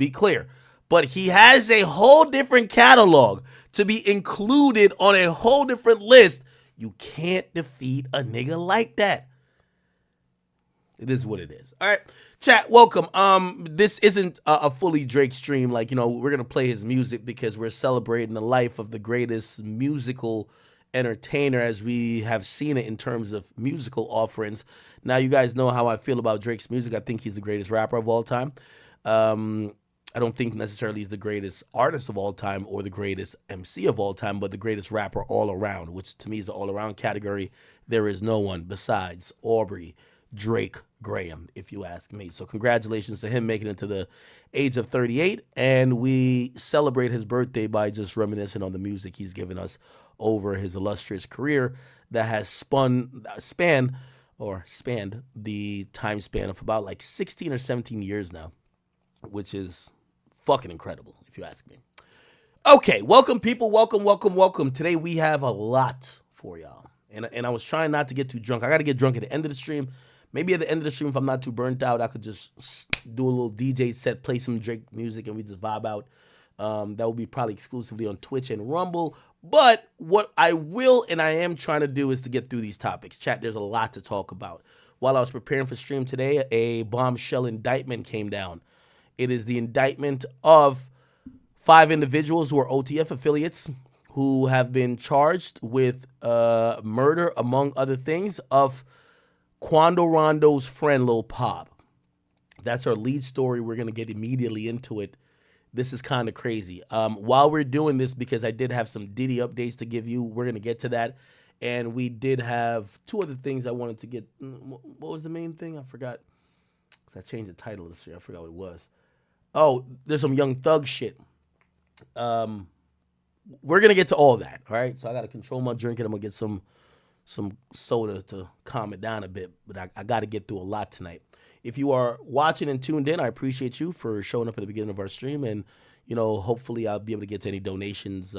be clear. But he has a whole different catalog to be included on a whole different list. You can't defeat a nigga like that. It is what it is. All right, chat, welcome. This isn't a fully Drake stream. Like, you know, we're going to play his music because we're celebrating the life of the greatest musical entertainer as we have seen it in terms of musical offerings. Now, you guys know how I feel about Drake's music. I think he's the greatest rapper of all time. I don't think necessarily he's the greatest artist of all time or the greatest MC of all time, but the greatest rapper all around, which to me is the all around category. There is no one besides Aubrey Drake Graham, if you ask me. So congratulations to him making it to the age of 38. And we celebrate his birthday by just reminiscing on the music he's given us over his illustrious career that has spanned the time span of about like 16 or 17 years now, which is fucking incredible, if you ask me. Okay, welcome, people. Welcome. Today we have a lot for y'all. And I was trying not to get too drunk. I got to get drunk at the end of the stream. Maybe at the end of the stream, if I'm not too burnt out, I could just do a little DJ set, play some Drake music, and we just vibe out. That will be probably exclusively on Twitch and Rumble. But what I will and I am trying to do is to get through these topics. Chat, there's a lot to talk about. While I was preparing for stream today, a bombshell indictment came down. It is the indictment of 5 individuals who are OTF affiliates who have been charged with murder, among other things, of Quando Rondo's friend, Lil Pop. That's our lead story. We're going to get immediately into it. This is kind of crazy. While we're doing this, because I did have some Diddy updates to give you, we're going to get to that. And we did have 2 other things I wanted to get. What was the main thing? I forgot. Because I changed the title this year. I forgot what it was. Oh, there's some Young Thug shit. We're going to get to all that, all right? So I got to control my drinking. I'm going to get some soda to calm it down a bit, but I got to get through a lot tonight. If you are watching and tuned in, I appreciate you for showing up at the beginning of our stream, and you know, hopefully I'll be able to get to any donations,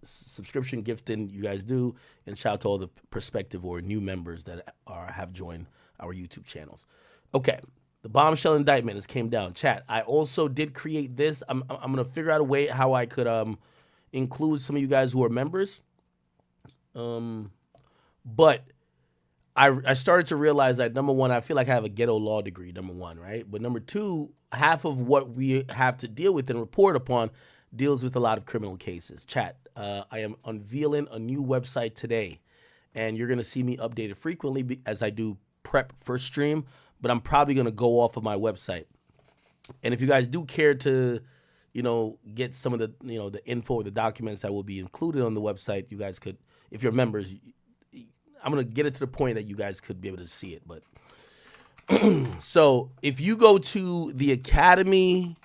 subscription gifting you guys do, and shout out to all the prospective or new members that have joined our YouTube channels. Okay, the bombshell indictment has came down. Chat, I also did create this. I'm gonna figure out a way how I could include some of you guys who are members. But I started to realize that, number one, I feel like I have a ghetto law degree, number one, right? But number two, half of what we have to deal with and report upon deals with a lot of criminal cases. Chat, I am unveiling a new website today, and you're going to see me updated frequently as I do prep for stream, but I'm probably going to go off of my website. And if you guys do care to, you know, get some of the, you know, the info or the documents that will be included on the website, you guys could, if you're members, I'm going to get it to the point that you guys could be able to see it. But so if you go to the academy.blog,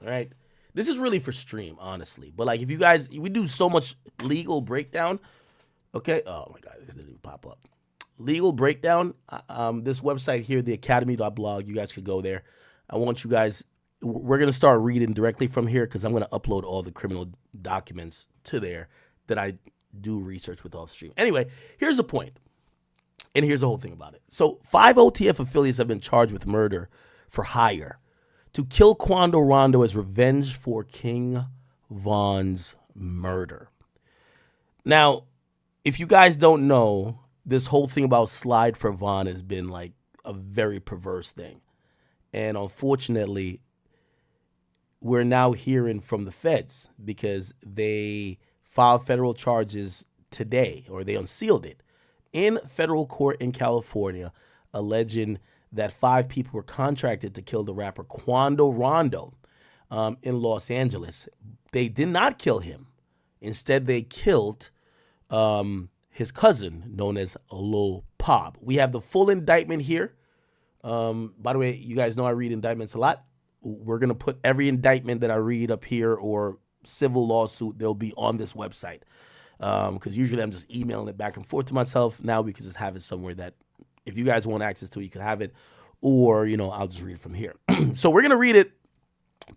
right? This is really for stream, honestly. But like, if you guys, we do so much legal breakdown. Okay. Oh my God, this didn't even pop up. Legal breakdown. This website here, the academy.blog, you guys could go there. I want you guys, we're going to start reading directly from here because I'm going to upload all the criminal documents to there that I do research with off stream. Anyway, here's the point, and here's the whole thing about it. So 5 OTF affiliates have been charged with murder for hire to kill Quando Rondo as revenge for King Von's murder. Now, if you guys don't know, this whole thing about Slide for Von has been like a very perverse thing. And unfortunately, we're now hearing from the feds because they filed federal charges today, or they unsealed it in federal court in California, alleging that 5 people were contracted to kill the rapper Quando Rondo in Los Angeles. They did not kill him. Instead, they killed his cousin, known as Lil Pop. We have the full indictment here. By the way, you guys know I read indictments a lot. We're going to put every indictment that I read up here, or civil lawsuit, they'll be on this website. Because usually I'm just emailing it back and forth to myself. Now we can just have it somewhere that if you guys want access to it, you can have it. Or, you know, I'll just read it from here. So we're going to read it,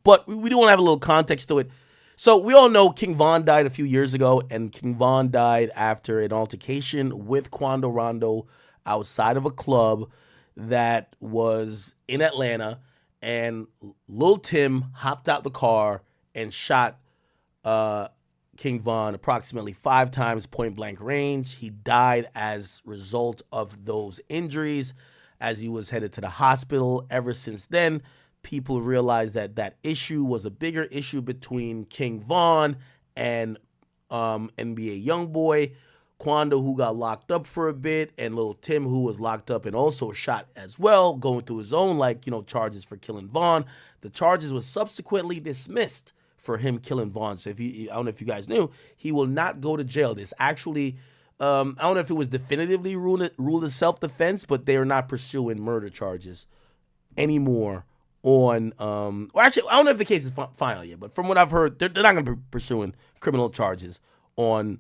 but we do want to have a little context to it. So we all know King Von died a few years ago, and King Von died after an altercation with Quando Rondo outside of a club that was in Atlanta, and Lil Tim hopped out the car and shot King Von approximately 5 times point blank range. He died as a result of those injuries as he was headed to the hospital. Ever since then, people realized that that issue was a bigger issue between King Von and NBA Youngboy, Quando, who got locked up for a bit, and Lil Tim, who was locked up and also shot as well, going through his own charges for killing Von. The charges were subsequently dismissed for him killing Von. So I don't know if you guys knew, he will not go to jail. This actually, I don't know if it was definitively ruled as self-defense, but they are not pursuing murder charges anymore on, or actually, I don't know if the case is final yet, but from what I've heard, they're not going to be pursuing criminal charges on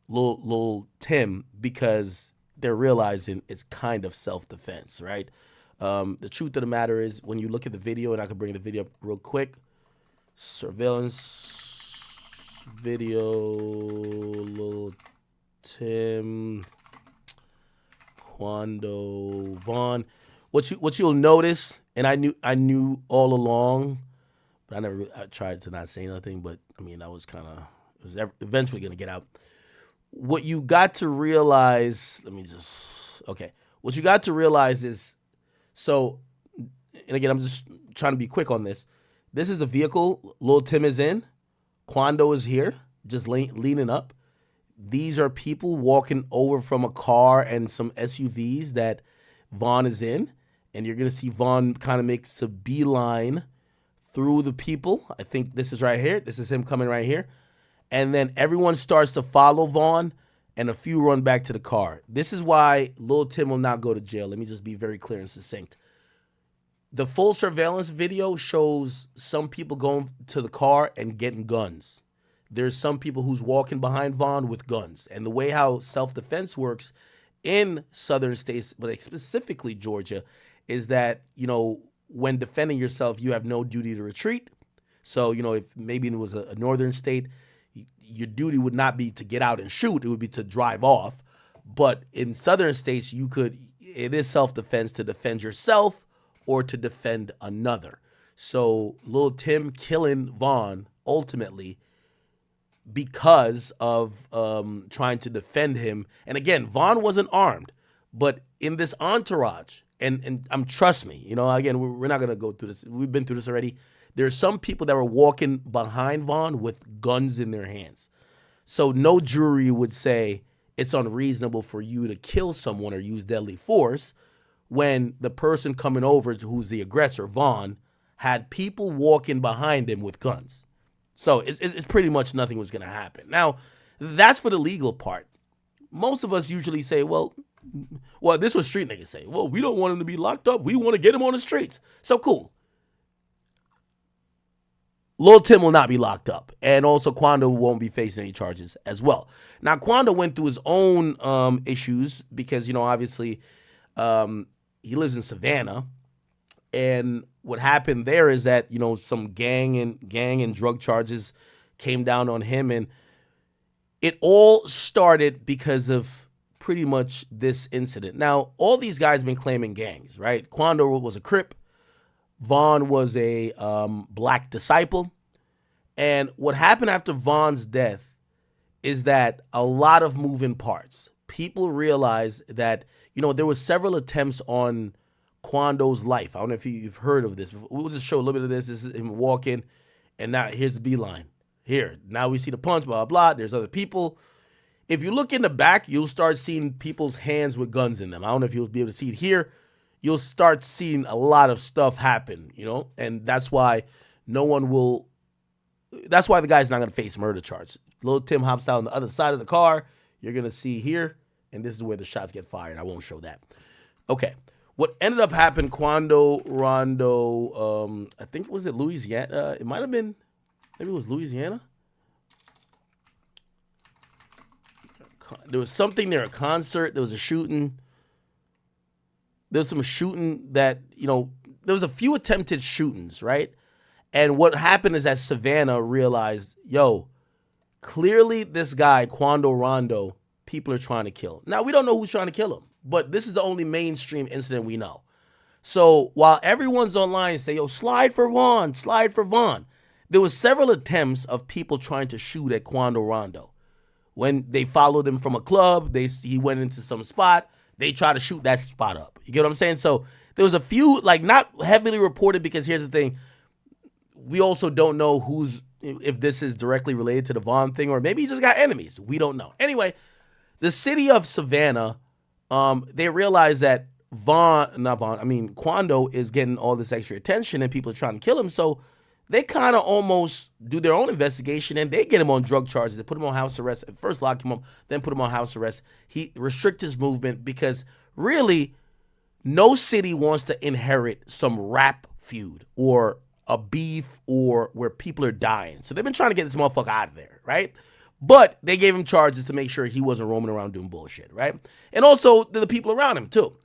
Lil Tim because they're realizing it's kind of self-defense, right? The truth of the matter is, when you look at the video, and I can bring the video up real quick, surveillance video, Lil Tim, Quando, Von. What you'll notice, and I knew all along, but I tried to not say nothing, but I mean, it was eventually gonna get out. What you got to realize, what you got to realize is, so, and again, I'm just trying to be quick on this. This is the vehicle Lil Tim is in. Quando is here, just leaning up. These are people walking over from a car and some SUVs that Von is in. And you're going to see Von kind of makes a beeline through the people. I think this is right here. This is him coming right here. And then everyone starts to follow Von, and a few run back to the car. This is why Lil Tim will not go to jail. Let me just be very clear and succinct. The full surveillance video shows some people going to the car and getting guns. There's some people who's walking behind Von with guns. And the way how self-defense works in southern states, but specifically Georgia, is that, when defending yourself, you have no duty to retreat. So, if maybe it was a northern state, your duty would not be to get out and shoot. It would be to drive off. But in southern states, it is self-defense to defend yourself or to defend another. So Lil Tim killing Von ultimately because of trying to defend him. And again, Von wasn't armed, but in this entourage, and trust me, again, we're not going to go through this. We've been through this already. There are some people that were walking behind Von with guns in their hands. So no jury would say it's unreasonable for you to kill someone or use deadly force when the person coming over, who's the aggressor, Von, had people walking behind him with guns. So it's pretty much nothing was going to happen. Now, that's for the legal part. Most of us usually say, well, this was street niggas say. Well, we don't want him to be locked up. We want to get him on the streets. So cool. Lil Tim will not be locked up. And also Quando won't be facing any charges as well. Now, Quando went through his own issues because, obviously he lives in Savannah. And what happened there is that, some gang and drug charges came down on him. And it all started because of pretty much this incident. Now, all these guys been claiming gangs, right? Quando was a Crip. Von was a black disciple. And what happened after Von's death is that a lot of moving parts. People realized that, there was several attempts on Quando's life. I don't know if you've heard of this. We'll just show a little bit of this. This is him walking, and now here's the beeline. Here, now we see the punch, blah, blah, blah. There's other people. If you look in the back, you'll start seeing people's hands with guns in them. I don't know if you'll be able to see it here. You'll start seeing a lot of stuff happen, and that's why that's why the guy's not going to face murder charge. Lil Tim hops out on the other side of the car. You're going to see here, and this is where the shots get fired. I won't show that. Okay. What ended up happening, Quando Rondo, I think, was it Louisiana? It might have been, maybe it was Louisiana. There was something there, a concert. There was a shooting. There was some shooting that, there was a few attempted shootings, right? And what happened is that Savannah realized, clearly this guy, Quando Rondo, people are trying to kill. Now, we don't know who's trying to kill him, but this is the only mainstream incident we know. So while everyone's online say, yo, slide for Vaughn, there was several attempts of people trying to shoot at Quando Rondo. When they followed him from a club, he went into some spot, they tried to shoot that spot up. You get what I'm saying? So there was a few, like, not heavily reported, because here's the thing. We also don't know if this is directly related to the Vaughn thing, or maybe he just got enemies. We don't know. Anyway, the city of Savannah, they realized that Quando is getting all this extra attention and people are trying to kill him. So they kind of almost do their own investigation and they get him on drug charges. They put him on house arrest. First lock him up, then put him on house arrest. He restrict his movement because really no city wants to inherit some rap feud or a beef or where people are dying. So they've been trying to get this motherfucker out of there, right? But they gave him charges to make sure he wasn't roaming around doing bullshit, right? And also the people around him too.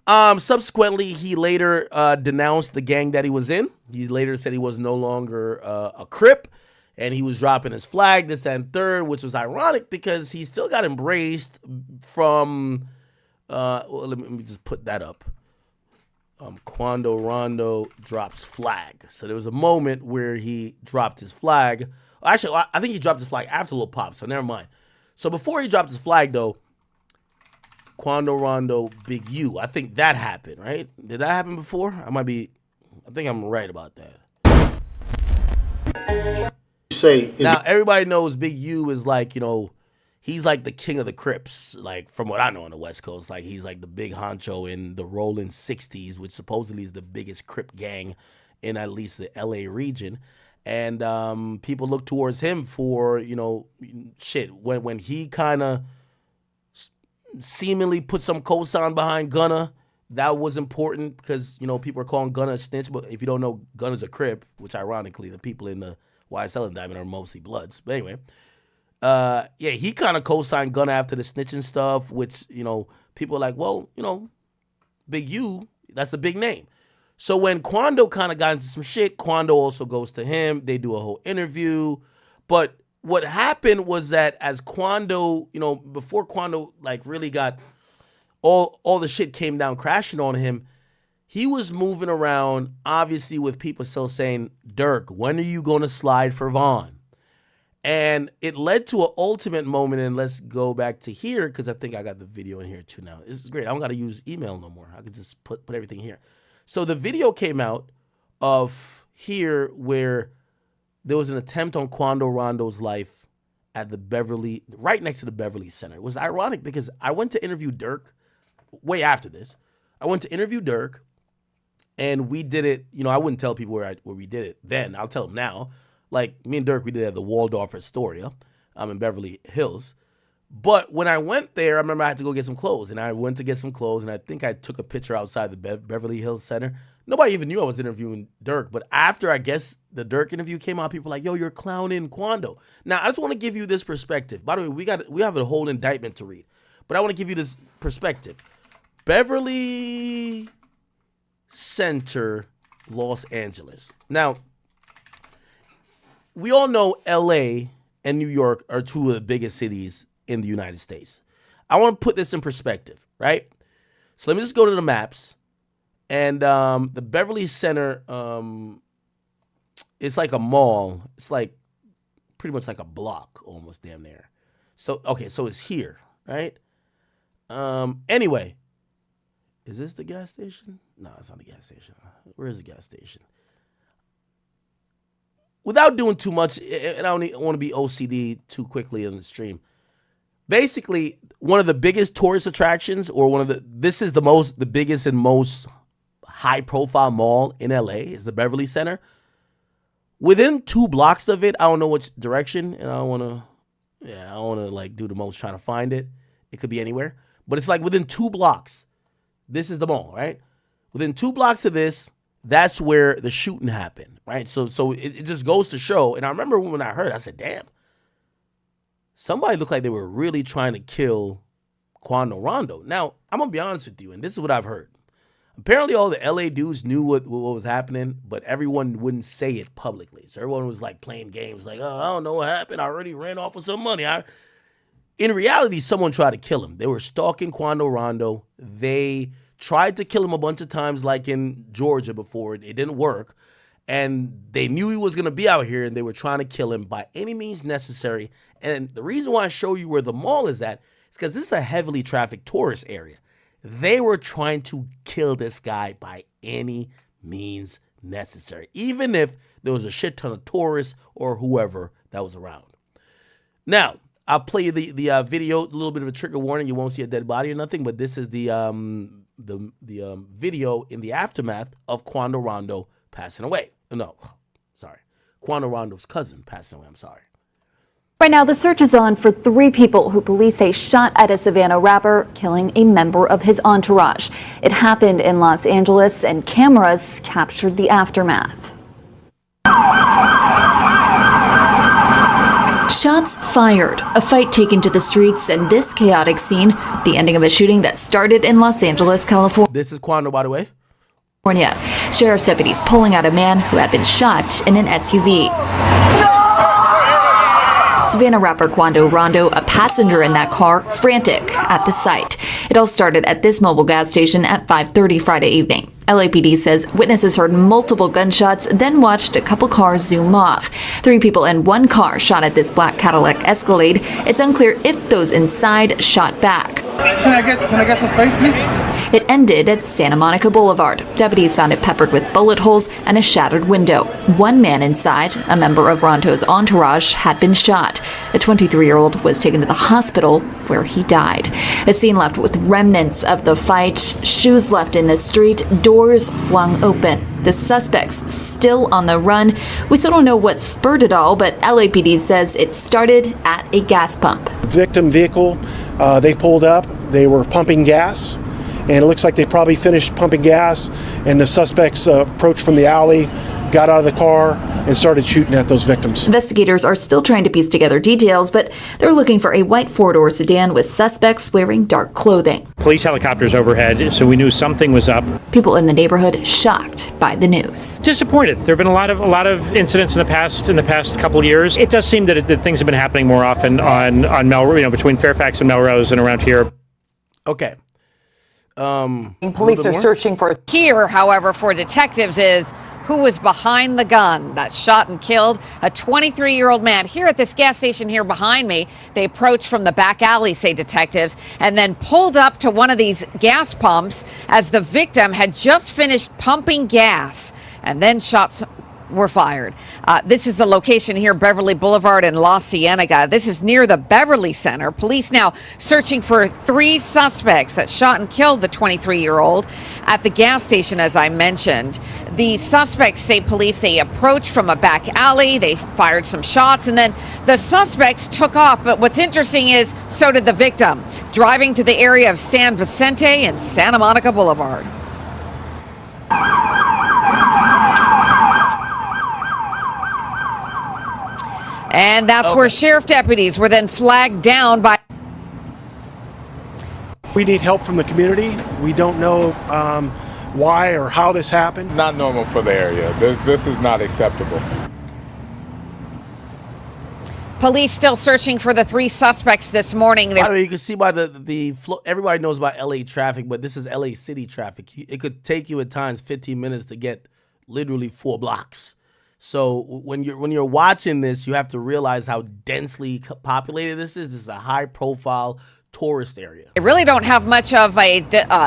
Subsequently, he later denounced the gang that he was in. He later said he was no longer a Crip, and he was dropping his flag, this and third, which was ironic because he still got embraced from, let me just put that up. Quando Rondo drops flag. So there was a moment where he dropped his flag. Actually, I think he dropped his flag after Lil Pop, so never mind. So before he dropped his flag, though, Quando Rondo, Big U. I think that happened, right? Did that happen before? I think I'm right about that. Now, everybody knows Big U is like, he's like the king of the Crips, like from what I know on the West Coast. Like he's like the big honcho in the Rolling 60s, which supposedly is the biggest Crip gang in at least the LA region. And people look towards him for, when he kind of seemingly put some cosign behind Gunna. That was important because, people are calling Gunna a snitch. But if you don't know, Gunna's a Crip, which ironically, the people in the YSL indictment are mostly Bloods. But anyway, he kind of co-signed Gunna after the snitching stuff, which, people are like, well, Big U, that's a big name. So when Quando kind of got into some shit, Quando also goes to him. They do a whole interview. But what happened was that as Quando, before Quando like really got all the shit came down crashing on him, he was moving around, obviously with people still saying, Durk, when are you going to slide for Vaughn? And it led to an ultimate moment, and let's go back to here because I think I got the video in here too now. This is great. I don't got to use email no more. I could just put everything here. So the video came out of here where there was an attempt on Quando Rondo's life at right next to the Beverly Center. It was ironic because I went to interview Durk way after this. I went to interview Durk, and we did it. I wouldn't tell people where we did it then. I'll tell them now. Like, me and Durk, we did it at the Waldorf Astoria. I'm in Beverly Hills. But when I went there, I remember I had to go get some clothes. And I went to get some clothes, and I think I took a picture outside the Beverly Hills Center. Nobody even knew I was interviewing Durk. But after, I guess, the Durk interview came out, people were like, yo, you're clowning Quando. Now, I just want to give you this perspective. By the way, we have a whole indictment to read. But I want to give you this perspective. Beverly Center, Los Angeles. Now, we all know LA and New York are two of the biggest cities in the United States. I want to put this in perspective, right? So let me just go to the maps. And the Beverly Center, it's like a mall. It's like pretty much like a block almost damn near. So, okay, so it's here, right? Anyway, is this the gas station? No, it's not the gas station. Where is the gas station? Without doing too much, and I don't want to be OCD too quickly in the stream. Basically, one of the biggest tourist attractions, or this is the biggest and most high-profile mall in LA is the Beverly Center. Within 2 blocks of it, I don't know which direction, and I don't want to like do the most trying to find it. It could be anywhere, but it's like within 2 blocks. This is the mall, right? Within 2 blocks of this, that's where the shooting happened, right? So it just goes to show. And I remember when I heard, I said, damn, somebody looked like they were really trying to kill Quando Rondo. Now, I'm going to be honest with you, and this is what I've heard. Apparently, all the LA dudes knew what was happening, but everyone wouldn't say it publicly. So everyone was like playing games like, oh, I don't know what happened. I already ran off with some money. In reality, someone tried to kill him. They were stalking Quando Rondo. They tried to kill him a bunch of times, like in Georgia before. It didn't work. And they knew he was going to be out here, and they were trying to kill him by any means necessary. And the reason why I show you where the mall is at is because this is a heavily trafficked tourist area. They were trying to kill this guy by any means necessary, even if there was a shit ton of tourists or whoever that was around. Now, I'll play you the video, a little bit of a trigger warning. You won't see a dead body or nothing, but this is the video in the aftermath of Quando Rondo passing away. No, sorry. Quando Rondo's cousin passing away. I'm sorry. Right now, the search is on for 3 people who police say shot at a Savannah rapper, killing a member of his entourage. It happened in Los Angeles, and cameras captured the aftermath. Shots fired, a fight taken to the streets, and this chaotic scene, the ending of a shooting that started in Los Angeles, California. This is Quando, by the way. Sheriff's deputies pulling out a man who had been shot in an SUV. Savannah rapper Quando Rondo, a passenger in that car, frantic at the sight. It all started at this mobile gas station at 5:30 Friday evening. LAPD says witnesses heard multiple gunshots, then watched a couple cars zoom off. 3 people in one car shot at this black Cadillac Escalade. It's unclear if those inside shot back. Can I get some space, please? It ended at Santa Monica Boulevard. Deputies found it peppered with bullet holes and a shattered window. One man inside, a member of Rondo's entourage, had been shot. The 23-year-old was taken to the hospital where he died. A scene left with remnants of the fight, shoes left in the street, doors flung open. The suspects still on the run. We still don't know what spurred it all, but LAPD says it started at a gas pump. Victim vehicle, they pulled up, they were pumping gas, and it looks like they probably finished pumping gas, and the suspects approached from the alley, got out of the car, and started shooting at those victims. Investigators are still trying to piece together details, but they're looking for a white 4-door sedan with suspects wearing dark clothing. Police helicopters overhead, so we knew something was up. People in the neighborhood shocked by the news. Disappointed. There have been a lot of incidents in the past couple of years. It does seem that things have been happening more often on Melrose, between Fairfax and Melrose and around here. Okay. Police are searching for here, however, for detectives is who was behind the gun that shot and killed a 23-year-old man here at this gas station here behind me. They approached from the back alley, say detectives, and then pulled up to one of these gas pumps as the victim had just finished pumping gas, and then shots were fired. This is the location here, Beverly Boulevard in La Cienega. This is near the Beverly Center. Police now searching for 3 suspects that shot and killed the 23-year-old at the gas station, as I mentioned. The suspects, say police, they approached from a back alley. They fired some shots, and then the suspects took off. But what's interesting is so did the victim, driving to the area of San Vicente and Santa Monica Boulevard. And that's where sheriff deputies were then flagged down by. We need help from the community. We don't know why or how this happened. Not normal for the area. This is not acceptable. Police still searching for the 3 suspects this morning. By the way, you can see by the flow, everybody knows about LA traffic, but this is LA city traffic. It could take you at times 15 minutes to get literally 4 blocks. So when you're watching this, you have to realize how densely populated this is. This is a high profile tourist area. They really don't have much of a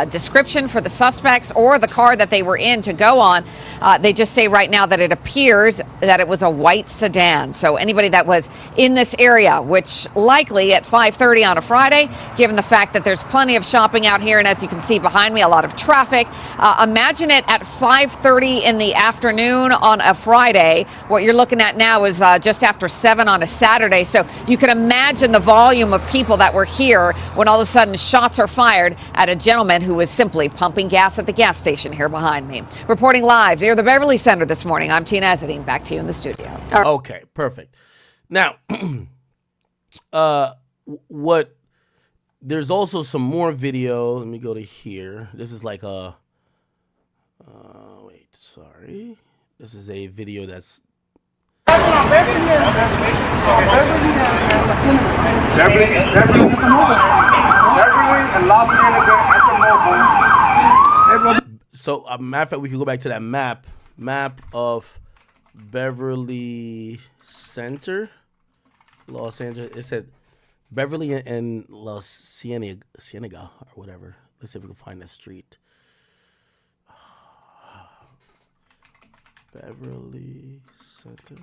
description for the suspects or the car that they were in to go on. They just say right now that it appears that it was a white sedan. So anybody that was in this area, which likely at 5:30 on a Friday, given the fact that there's plenty of shopping out here, and as you can see behind me, a lot of traffic. Imagine it at 5:30 in the afternoon on a Friday. What you're looking at now is just after 7 on a Saturday. So you can imagine the volume of people that were here when all of a sudden shots are fired at a gentleman who was simply pumping gas at the gas station here behind me. Reporting live near the Beverly Center this morning, I'm Tina Ezzedine. Back to you in the studio. Okay, perfect. Now, there's also some more video. Let me go to here. This is like a, this is a video that's Beverly and Los Angeles at the mobile. So, matter of fact, we can go back to that map of Beverly Center, Los Angeles. It said Beverly and Los Cienega or whatever. Let's see if we can find that street. Beverly Center.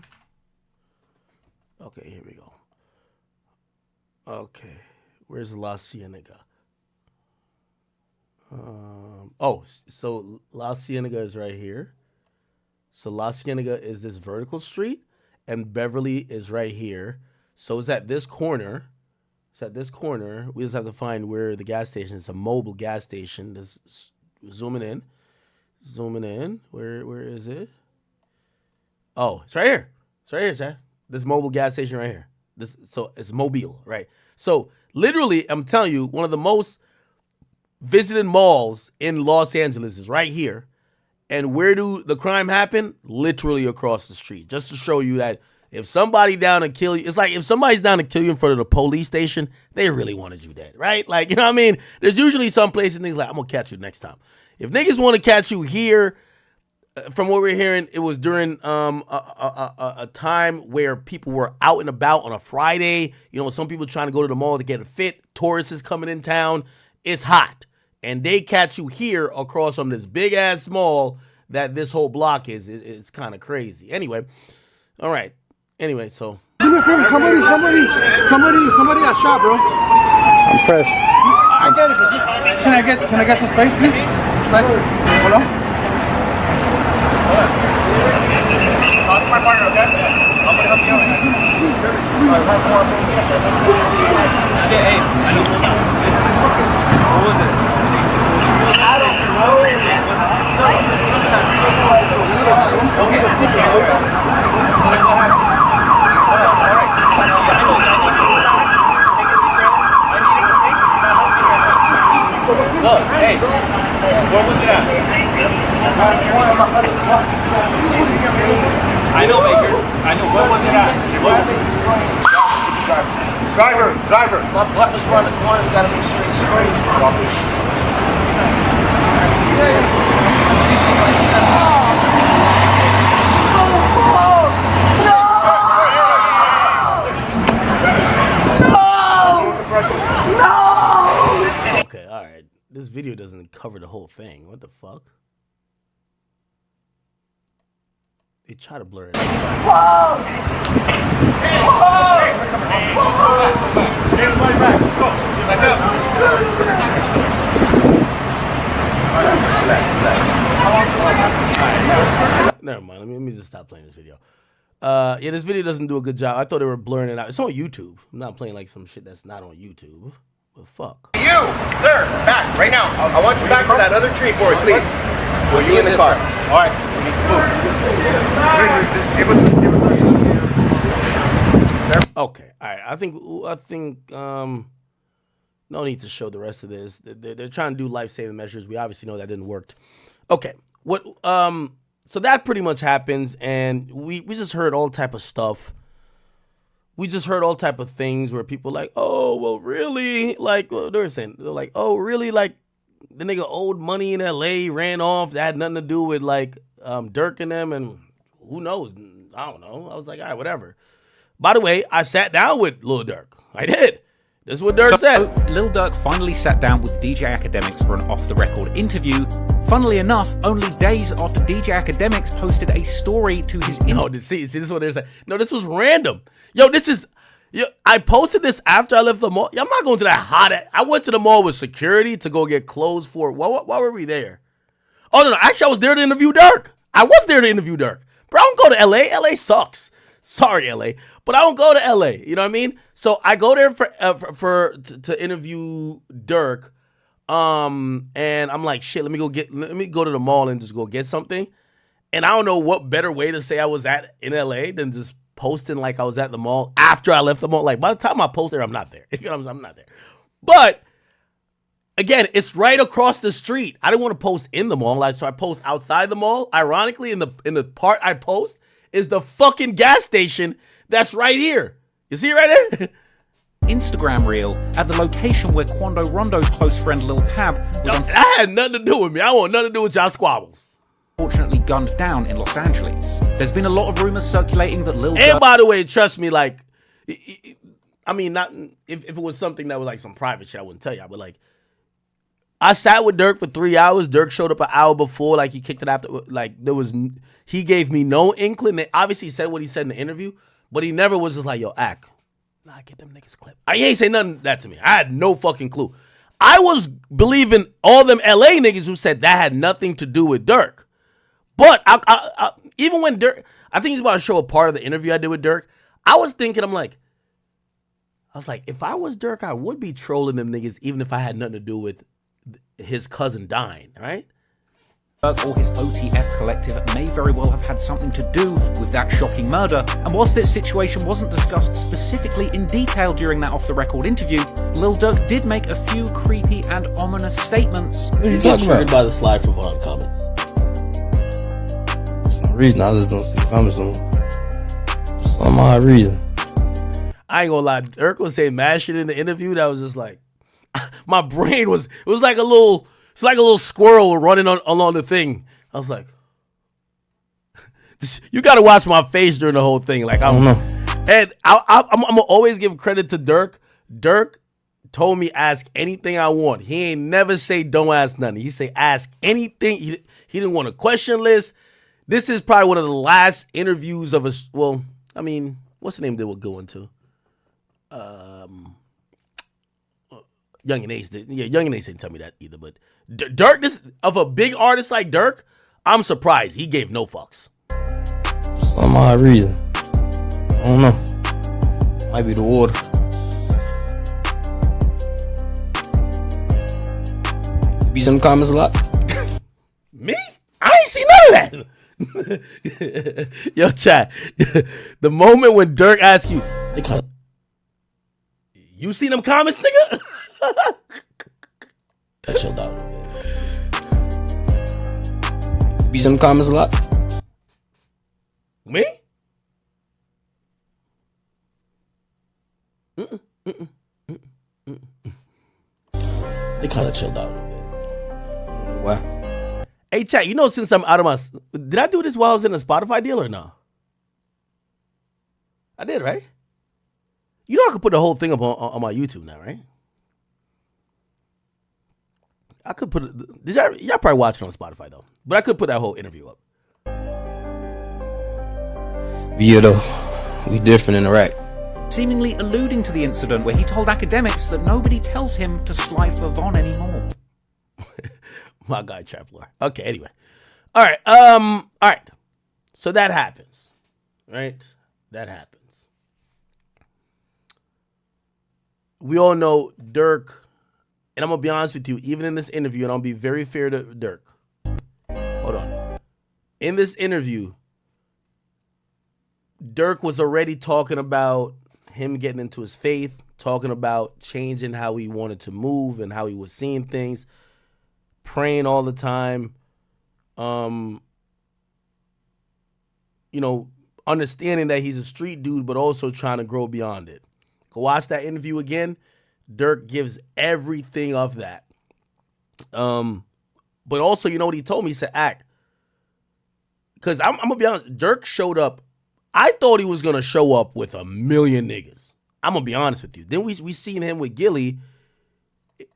Okay, here we go. Okay, where's La Cienega? So La Cienega is right here. So La Cienega is this vertical street, and Beverly is right here. So it's at this corner. We just have to find where the gas station is. A mobile gas station. This zooming in. Where is it? Oh, it's right here. Chad. This mobile gas station right here. So it's Mobile, right? So literally, I'm telling you, one of the most visited malls in Los Angeles is right here. And where do the crime happen? Literally across the street. Just to show you that if somebody down to kill you, it's like if somebody's down to kill you in front of the police station, they really wanted you dead, right? Like, you know what I mean? There's usually some places niggas like, I'm gonna catch you next time. If niggas want to catch you here, from what we're hearing, it was during a time where people were out and about on a Friday. You know, some people trying to go to the mall to get a fit. Tourists is coming in town. It's hot. And they catch you here across from this big ass mall that this whole block is. It's kind of crazy. Anyway, all right. Anyway, so. Do me a favor. Somebody got shot, bro. I'm pressed. I get it, but can I get some space, please? Hold on. Talk to my partner, okay? I'm gonna help you out. Hey, I know. What was it? I don't know. Look, hey, where was it at? I know, Baker. I know. Where was it at? Driver. My partner's around the corner. We gotta make sure he's straight. Okay, all right. This video doesn't cover the whole thing. What the fuck? They try to blur it out. Everybody back. Let's go. Back up. Never mind. Let me just stop playing this video. Yeah, this video doesn't do a good job. I thought they were blurring it out. It's on YouTube. I'm not playing like some shit that's not on YouTube. But fuck. You, sir, back right now. I want you back on that other tree for it, please. Well, you in the car. All right. Okay. All right. I think. No need to show the rest of this. They're trying to do life-saving measures. We obviously know that didn't work. Okay. What? So that pretty much happens, and we just heard all type of stuff. We just heard all type of things where people like, oh, well, really? Like, well, they're like, oh, really? Like, the nigga owed money in L.A., ran off. That had nothing to do with, like, Durk and them, and who knows? I don't know. I was like, all right, whatever. By the way, I sat down with Lil Durk. I did. This is what Durk said. Lil Durk finally sat down with DJ Academics for an off-the-record interview. Funnily enough, only days after DJ Academics posted a story to his... No, see, this is what they're saying. No, this was random. I posted this after I left the mall. I'm not going to that hot... I went to the mall with security to go get clothes for... Why were we there? Oh, no. Actually, I was there to interview Durk. I was there to interview Durk. Bro, I don't go to L.A. L.A. sucks. Sorry, L.A., but I don't go to L.A., you know what I mean? So I go there to interview Durk, and I'm like, shit, let me go to the mall and just go get something. And I don't know what better way to say I was in L.A. than just posting like I was at the mall after I left the mall. Like, by the time I post there, I'm not there. You know what I'm saying? I'm not there. But, again, it's right across the street. I didn't want to post in the mall, so I post outside the mall. Ironically, in the part I post, is the fucking gas station that's right here. You see it right there? Instagram reel at the location where Quando Rondo's close friend Lil Pab was That had nothing to do with me. I want nothing to do with y'all squabbles. unfortunately gunned down in Los Angeles. There's been a lot of rumors circulating that Lil And by the way, trust me, like, I mean, not if it was something that was like some private shit, I wouldn't tell y'all. But like, I sat with Durk for 3 hours. Durk showed up an hour before. Like, he kicked it after. Like, he gave me no inkling. Obviously, he said what he said in the interview, but he never was just like, yo, act. Nah, get them niggas clip. He ain't say nothing that to me. I had no fucking clue. I was believing all them LA niggas who said that had nothing to do with Durk. But I even when Durk, I think he's about to show a part of the interview I did with Durk. I was thinking, I was like, if I was Durk, I would be trolling them niggas, even if I had nothing to do with his cousin dying, right? Durk or his OTF collective may very well have had something to do with that shocking murder, and whilst this situation wasn't discussed specifically in detail during that off-the-record interview, Lil Durk did make a few creepy and ominous statements. What are you talking about? By the slide for Vaughn comments. There's no reason, I just don't see the comments no more. Some odd reason. I ain't gonna lie, Durk was saying mad shit in the interview that was just like, my brain was, it was like a little squirrel running along the thing. I was like, you got to watch my face during the whole thing. Like, I don't know. And I'm gonna always give credit to Durk. Durk told me ask anything I want. He ain't never say don't ask nothing. He say ask anything. He didn't want a question list. This is probably one of the last interviews of us. Well, I mean, what's the name they were going to? Young and Ace did. Yeah, Young and Ace didn't tell me that either. But Durk, this of a big artist like Durk, I'm surprised he gave no fucks. Some odd reason. I don't know. Might be the water. Be some comments a lot. Me? I ain't see none of that. Yo, chat. The moment when Durk asks you, you see them comments, nigga? I chilled out. Be some comments a lot. Me? They kind of chilled out a bit. Why? Hey, chat, you know, since I'm out of my... Did I do this while I was in a Spotify deal or no? I did, right? You know I could put the whole thing up on my YouTube now, right? I could put it... Y'all probably watching on Spotify, though. But I could put that whole interview up. Yeah, though. We different in Iraq. Seemingly alluding to the incident where he told academics that nobody tells him to slide for Von anymore. My guy, Trapler. Okay, anyway. All right. So that happens. Right? That happens. We all know Durk, and I'm going to be honest with you, even in this interview, and I'll be very fair to Durk. Hold on. In this interview, Durk was already talking about him getting into his faith, talking about changing how he wanted to move and how he was seeing things, praying all the time, understanding that he's a street dude, but also trying to grow beyond it. Go watch that interview again. Durk gives everything of that. But also, you know what he told me? He said, act. Because I'm going to be honest, Durk showed up. I thought he was going to show up with a million niggas. I'm going to be honest with you. Then we seen him with Gilly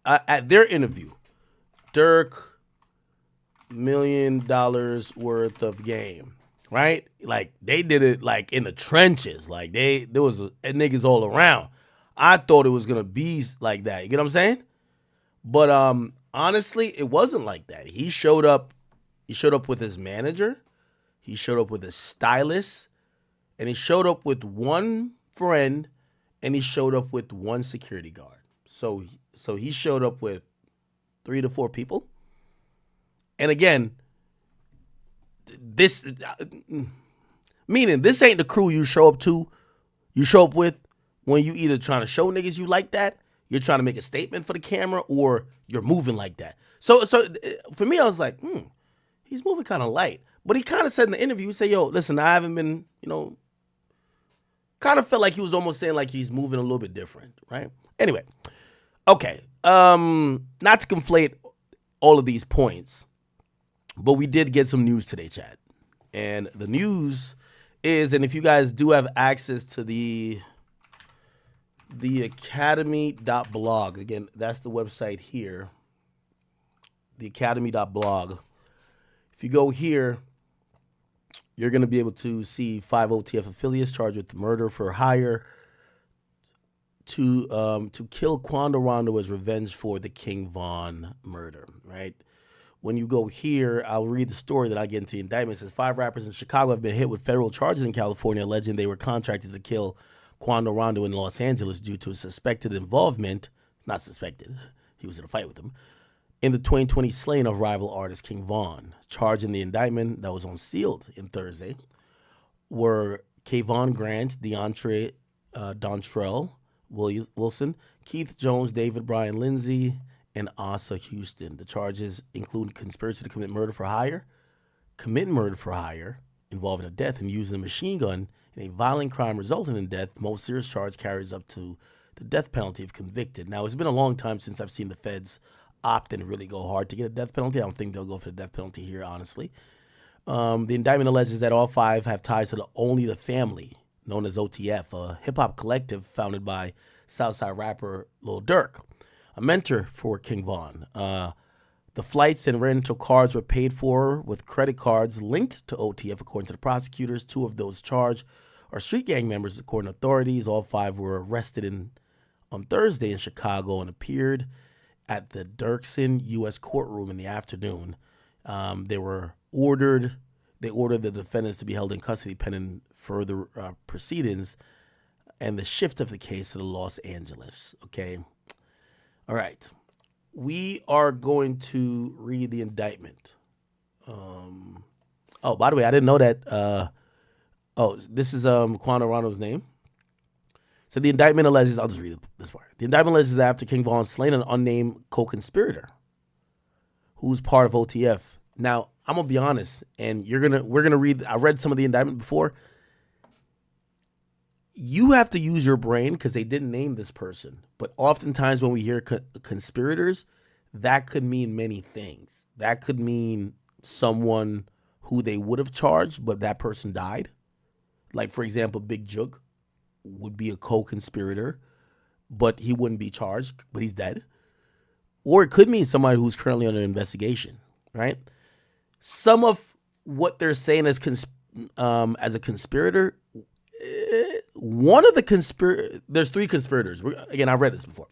at their interview. Durk, $1 million worth of game, right? Like, they did it, like, in the trenches. Like, there was niggas all around. I thought it was going to be like that. You get what I'm saying? But honestly, it wasn't like that. He showed up with his manager. He showed up with his stylist. And he showed up with one friend. And he showed up with one security guard. So he showed up with 3 to 4 people. And again, this meaning this ain't the crew you show up with when you either trying to show niggas you like that, you're trying to make a statement for the camera, or you're moving like that. So for me, I was like, he's moving kind of light. But he kind of said in the interview, he said, yo, listen, I haven't been, kind of felt like he was almost saying like he's moving a little bit different, right? Anyway, okay. Not to conflate all of these points, but we did get some news today, chat. And the news is, and if you guys do have access to the academy.blog, again, that's the website here, the academy.blog. If you go here, you're going to be able to see 5 OTF affiliates charged with murder for hire to kill Quando Rondo as revenge for the King Von murder, right? When you go here, I'll read the story that I get into the indictment. It says 5 rappers in Chicago have been hit with federal charges in California, alleging they were contracted to kill Quando Rondo in Los Angeles due to suspected involvement, not suspected, he was in a fight with him, in the 2020 slaying of rival artist King Von. Charged in the indictment that was unsealed in Thursday were Kayvon Grant, DeAndre Dontrell Wilson, Keith Jones, David Brian Lindsay, and Asa Houston. The charges include conspiracy to commit murder for hire, involving a death, and using a machine gun in a violent crime resulting in death. Most serious charge carries up to the death penalty if convicted. Now, it's been a long time since I've seen the feds opt and really go hard to get a death penalty. I don't think they'll go for the death penalty here, honestly. The indictment alleges that all 5 have ties to Only the Family, known as OTF, a hip-hop collective founded by Southside rapper Lil Durk, a mentor for King Von. The flights and rental cars were paid for with credit cards linked to OTF, according to the prosecutors. 2 of those charged are street gang members, according to authorities. All 5 were arrested on Thursday in Chicago and appeared at the Dirksen U.S. courtroom in the afternoon. They ordered the defendants to be held in custody pending further proceedings and the shift of the case to Los Angeles. Okay. All right. We are going to read the indictment. Oh, by the way, I didn't know that. This is Quando Rondo's name. So the indictment alleges, I'll just read this part. The indictment alleges that after King Von slain an unnamed co-conspirator who's part of OTF. Now, I'm gonna be honest, and we're gonna read. I read some of the indictment before. You have to use your brain because they didn't name this person. But oftentimes when we hear conspirators, that could mean many things. That could mean someone who they would have charged, but that person died. Like, for example, Big Jug would be a co-conspirator, but he wouldn't be charged, but he's dead. Or it could mean somebody who's currently under investigation, right? Some of what they're saying as a conspirator, one of the there's 3 conspirators. Again, I've read this before.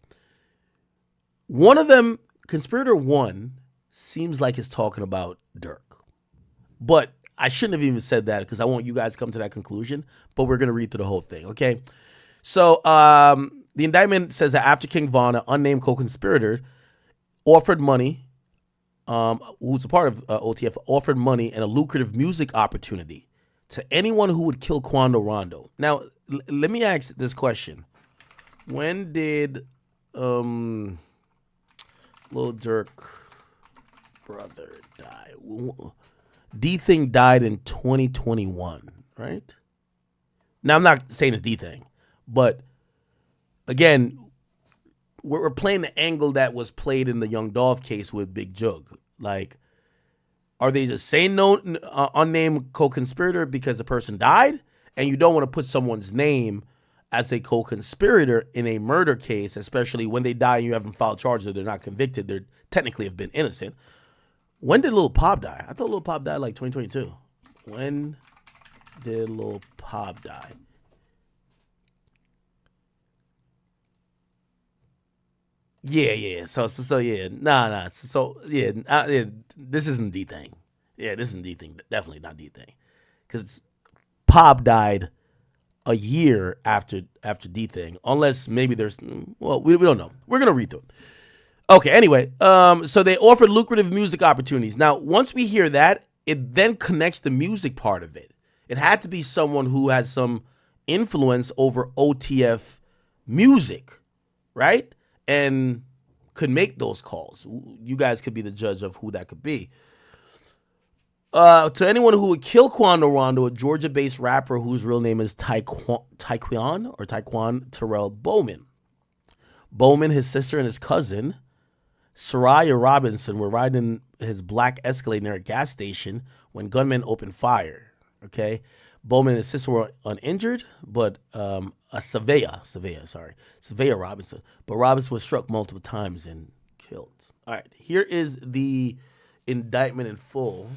One of them, conspirator 1, seems like it's talking about Durk. But I shouldn't have even said that because I want you guys to come to that conclusion, but we're going to read through the whole thing, okay? So the indictment says that after King Von, an unnamed co-conspirator, offered money, who's a part of OTF, offered money and a lucrative music opportunity to anyone who would kill Quando Rondo. Now, let me ask this question. When did Lil Durk brother die? D-Thing died in 2021, right? Now, I'm not saying it's D-Thing, but again, we're playing the angle that was played in the Young Dolph case with Big Jug. Like, are they just saying no, unnamed co-conspirator because the person died, and you don't want to put someone's name as a co-conspirator in a murder case, especially when they die and you haven't filed charges or they're not convicted, they technically have been innocent. When did Lil Pop die? I thought Lil Pop died like 2022. When did Lil Pop die? Yeah. So yeah. Nah. Yeah. This isn't D-Thing. Yeah, this isn't D-Thing. Definitely not D-Thing. Because Pop died a year after D-Thing. Unless maybe there's, well, we don't know. We're going to read through it. Okay, anyway, so they offered lucrative music opportunities. Now, once we hear that, it then connects the music part of it. It had to be someone who has some influence over OTF music, right? And could make those calls. You guys could be the judge of who that could be. To anyone who would kill Quando Rondo, a Georgia-based rapper whose real name is Taekwon Terrell Bowman. Bowman, his sister, and his cousin, Soraya Robinson, were riding his black Escalade near a gas station when gunmen opened fire. Okay, Bowman and his sister were uninjured, but Savea Robinson. But Robinson was struck multiple times and killed. All right, here is the indictment in full.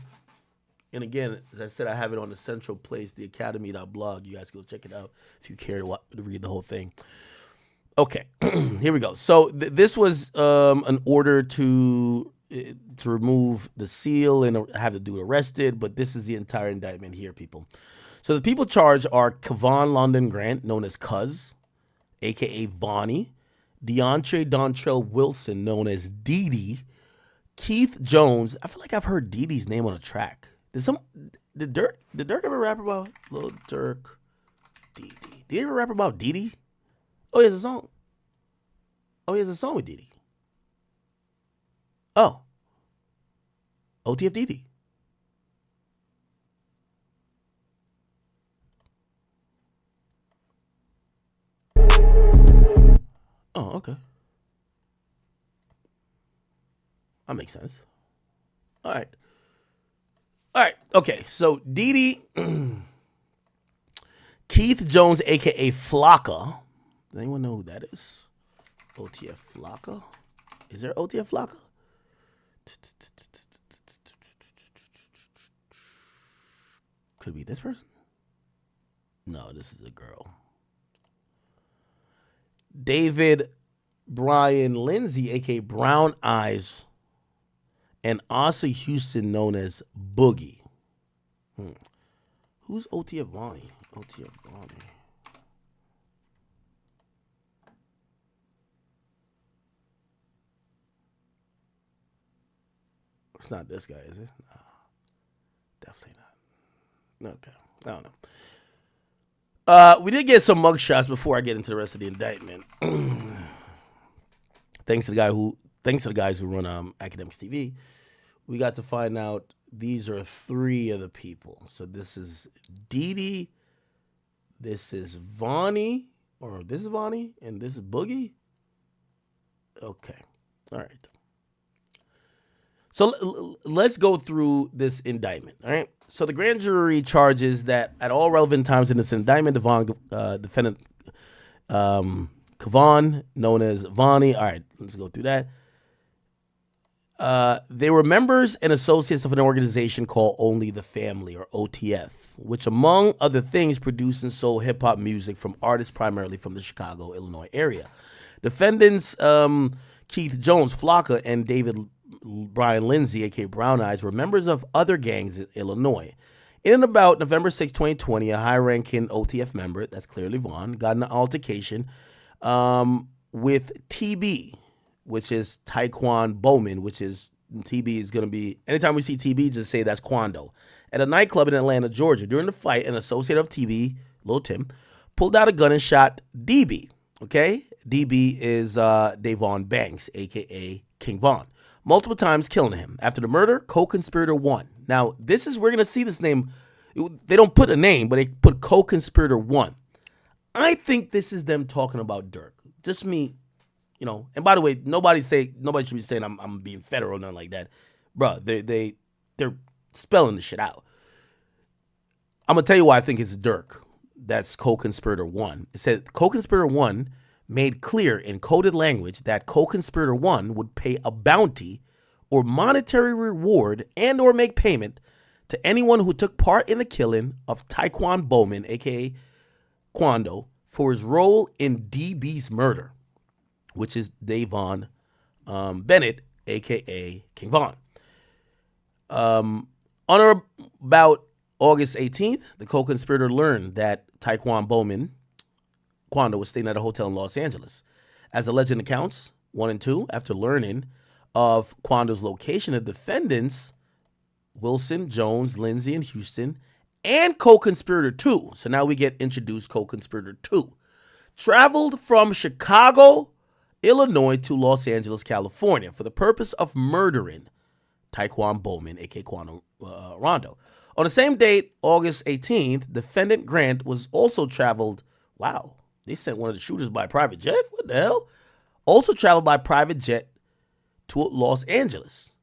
And again, as I said, I have it on the central place, the academy.blog. You guys go check it out if you care to read the whole thing. Okay, here we go. So this was an order to remove the seal and have the dude arrested, but this is the entire indictment here, people. So the people charged are Kevon London Grant, known as Cuz, a.k.a. Vonnie, DeAndre Dontrell Wilson, known as Dee Dee, Keith Jones. I feel like I've heard Dee Dee's name on a track. Did Durk ever rap about Lil Durk? Dee Dee. Did he ever rap about Dee Dee? Oh, he has a song. Oh, he has a song with Dee Dee. Oh. OTF Dee Dee. Oh, okay. That makes sense. All right. Okay. So Dee Dee, Keith Jones, aka Flocka. Does anyone know who that is? OTF Flocka? Is there OTF Flocka? Could it be this person? No, this is a girl. David Brian Lindsay, aka Brown Eyes, and Asa Houston, known as Boogie. Who's OTF Vonnie? OTF Vonnie. It's not this guy, is it? No, definitely not. Okay, I don't know. We did get some mugshots before I get into the rest of the indictment. Thanks to the guys who run Academics TV, we got to find out these are three of the people. So this is Dee Dee, this is Vonnie, or this is Vonnie, and this is Boogie. Okay, all right. So let's go through this indictment, all right? So the grand jury charges that at all relevant times in this indictment, defendant Kevon, known as Vonnie, all right, let's go through that. They were members and associates of an organization called Only the Family, or OTF, which among other things produced and sold hip-hop music from artists primarily from the Chicago, Illinois area. Defendants Keith Jones, Flocka, and David Brian Lindsay, aka Brown Eyes, were members of other gangs in Illinois. In and about November 6, 2020, a high-ranking OTF member, that's clearly Vaughn, got in an altercation with TB, which is Taekwon Bowman, which is TB is going to be, anytime we see TB, just say that's Quando, at a nightclub in Atlanta, Georgia. During the fight, an associate of TB, Lil Tim, pulled out a gun and shot DB, okay? DB is Davon Banks, a.k.a. King Von, multiple times killing him. After the murder, co-conspirator 1. Now, this is, we're going to see this name. They don't put a name, but they put co-conspirator 1. I think this is them talking about Durk. Just me, you know. And by the way, nobody should be saying I'm being federal or nothing like that. Bruh, they're spelling the shit out. I'm going to tell you why I think it's Durk. That's co-conspirator 1. It said co-conspirator 1 made clear in coded language that co-conspirator 1 would pay a bounty or monetary reward and or make payment to anyone who took part in the killing of Taekwon Bowman, aka Quando, for his role in DB's murder, which is Davon Bennett, aka King Von. On or about August 18th, the co-conspirator learned that Taekwon Bowman, Quando, was staying at a hotel in Los Angeles. As the legend accounts, 1 and 2, after learning of Quando's location, the defendants, Wilson, Jones, Lindsay, and Houston, and co-conspirator 2, so now we get introduced co-conspirator 2, traveled from Chicago, Illinois to Los Angeles, California for the purpose of murdering Taekwon Bowman, aka Quando Rondo. On the same date, August 18th, defendant Grant was also traveled. Wow, they sent one of the shooters by private jet? What the hell? Also traveled by private jet to Los Angeles.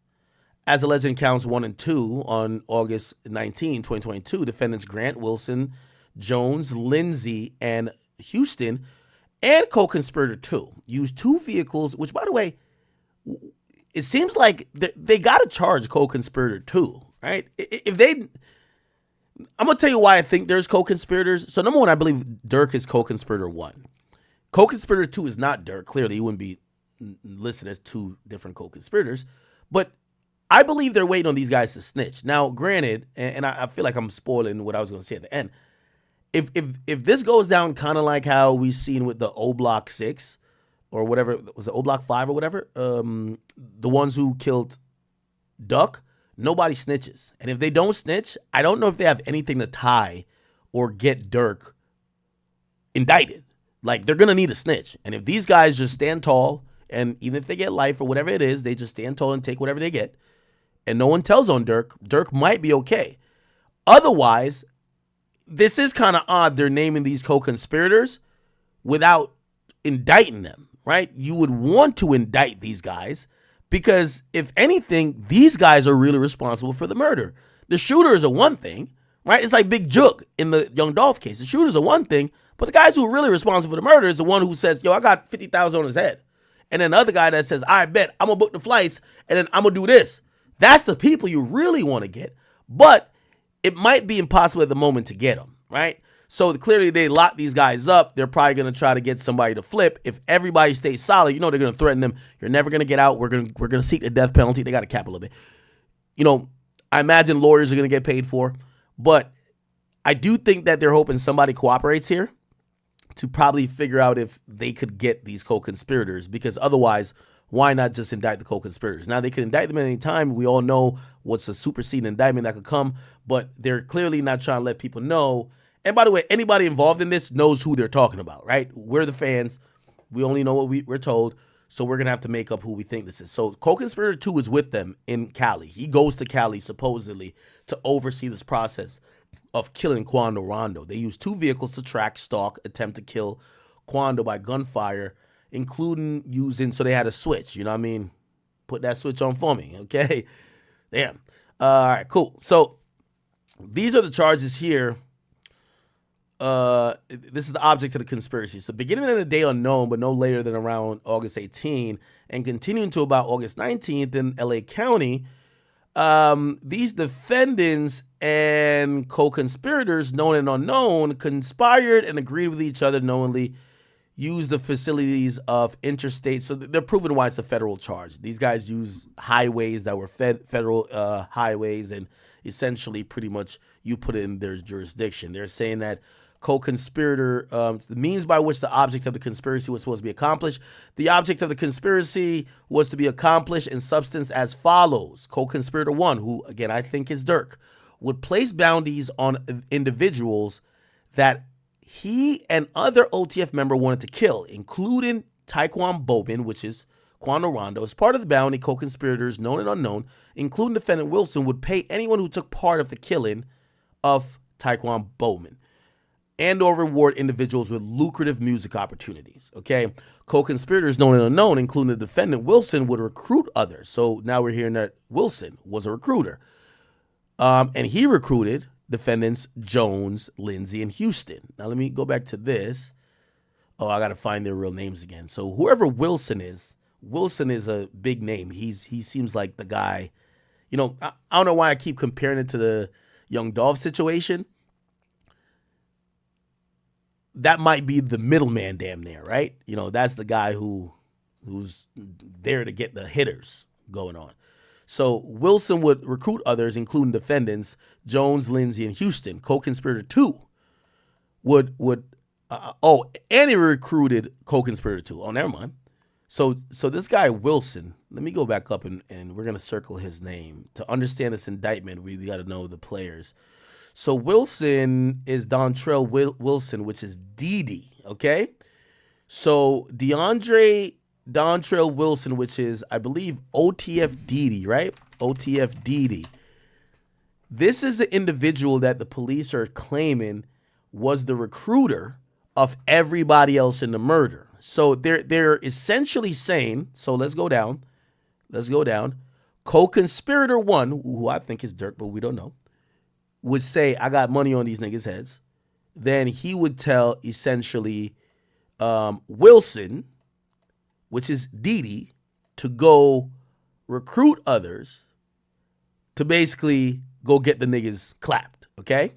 As alleged in counts 1 and 2 on August 19, 2022, defendants Grant, Wilson, Jones, Lindsay, and Houston, and co-conspirator 2 used 2 vehicles, which, by the way, it seems like they got to charge co-conspirator 2, right? I'm going to tell you why I think there's co-conspirators. So number one, I believe Durk is co-conspirator 1. Co-conspirator 2 is not Durk. Clearly, he wouldn't be listed as 2 different co-conspirators. But I believe they're waiting on these guys to snitch. Now, granted, and I feel like I'm spoiling what I was going to say at the end. If this goes down kind of like how we seen with the O Block 6 or whatever, was it O Block 5 or whatever? The ones who killed Duck, nobody snitches. And if they don't snitch, I don't know if they have anything to tie or get Durk indicted. Like, they're going to need a snitch. And if these guys just stand tall, and even if they get life or whatever it is, they just stand tall and take whatever they get, and no one tells on Durk might be okay. Otherwise, this is kind of odd. They're naming these co-conspirators without indicting them, right? You would want to indict these guys because, if anything, these guys are really responsible for the murder. The shooters are one thing, right? It's like Big Jook in the Young Dolph case. The shooters are one thing, but the guys who are really responsible for the murder is the one who says, yo, I got 50,000 on his head. And then the other guy that says, I bet I'm going to book the flights and then I'm going to do this. That's the people you really want to get. But it might be impossible at the moment to get them, right? So clearly they lock these guys up. They're probably going to try to get somebody to flip. If everybody stays solid, you know they're going to threaten them. You're never going to get out. We're going to seek the death penalty. They got to cap a little bit. You know, I imagine lawyers are going to get paid for. But I do think that they're hoping somebody cooperates here to probably figure out if they could get these co-conspirators, because otherwise, why not just indict the co-conspirators? Now, they could indict them at any time. We all know what's a superseding indictment that could come, but they're clearly not trying to let people know. And by the way, anybody involved in this knows who they're talking about, right? We're the fans. We only know what we're told, so we're going to have to make up who we think this is. So co-conspirator 2 is with them in Cali. He goes to Cali, supposedly, to oversee this process of killing Quando Rondo. They used 2 vehicles to track, stalk, attempt to kill Quando by gunfire, including using, so they had a switch, you know what I mean? Put that switch on for me, okay? Damn. All right, cool. So these are the charges here. This is the object of the conspiracy. So beginning in a day unknown, but no later than around August 18, and continuing to about August 19th in LA County, these defendants and co-conspirators, known and unknown, conspired and agreed with each other knowingly, use the facilities of interstate. So they're proving why it's a federal charge. These guys use highways that were federal highways, and essentially pretty much you put it in their jurisdiction. They're saying that co-conspirator, the means by which the object of the conspiracy was supposed to be accomplished. The object of the conspiracy was to be accomplished in substance as follows. Co-conspirator 1, who again I think is Durk, would place bounties on individuals that he and other OTF member wanted to kill, including Taekwon Bowman, which is Quando Rondo. As part of the bounty, co-conspirators, known and unknown, including defendant Wilson, would pay anyone who took part of the killing of Taekwon Bowman and or reward individuals with lucrative music opportunities, okay? Co-conspirators, known and unknown, including the defendant Wilson, would recruit others. So now we're hearing that Wilson was a recruiter. And he recruited defendants Jones, Lindsay, and Houston. Now let me go back to this. Oh, I got to find their real names again. So whoever Wilson is a big name. He seems like the guy, you know, I don't know why I keep comparing it to the Young Dolph situation. That might be the middleman damn near, right? You know, that's the guy who's there to get the hitters going on. So Wilson would recruit others, including defendants Jones, Lindsay, and Houston. Co-conspirator 2 and he recruited co-conspirator 2. Oh, never mind. So this guy Wilson, let me go back up and we're gonna circle his name to understand this indictment. We got to know the players. So Wilson is Dontrell Wilson, which is Didi. Okay, so Dontrell Wilson, which is, I believe, OTF Didi, right? OTF Didi. This is the individual that the police are claiming was the recruiter of everybody else in the murder. So they're essentially saying, so let's go down. Co-conspirator 1, who I think is Durk, but we don't know, would say, I got money on these niggas' heads. Then he would tell essentially Wilson, which is Didi, to go recruit others to basically go get the niggas clapped, okay?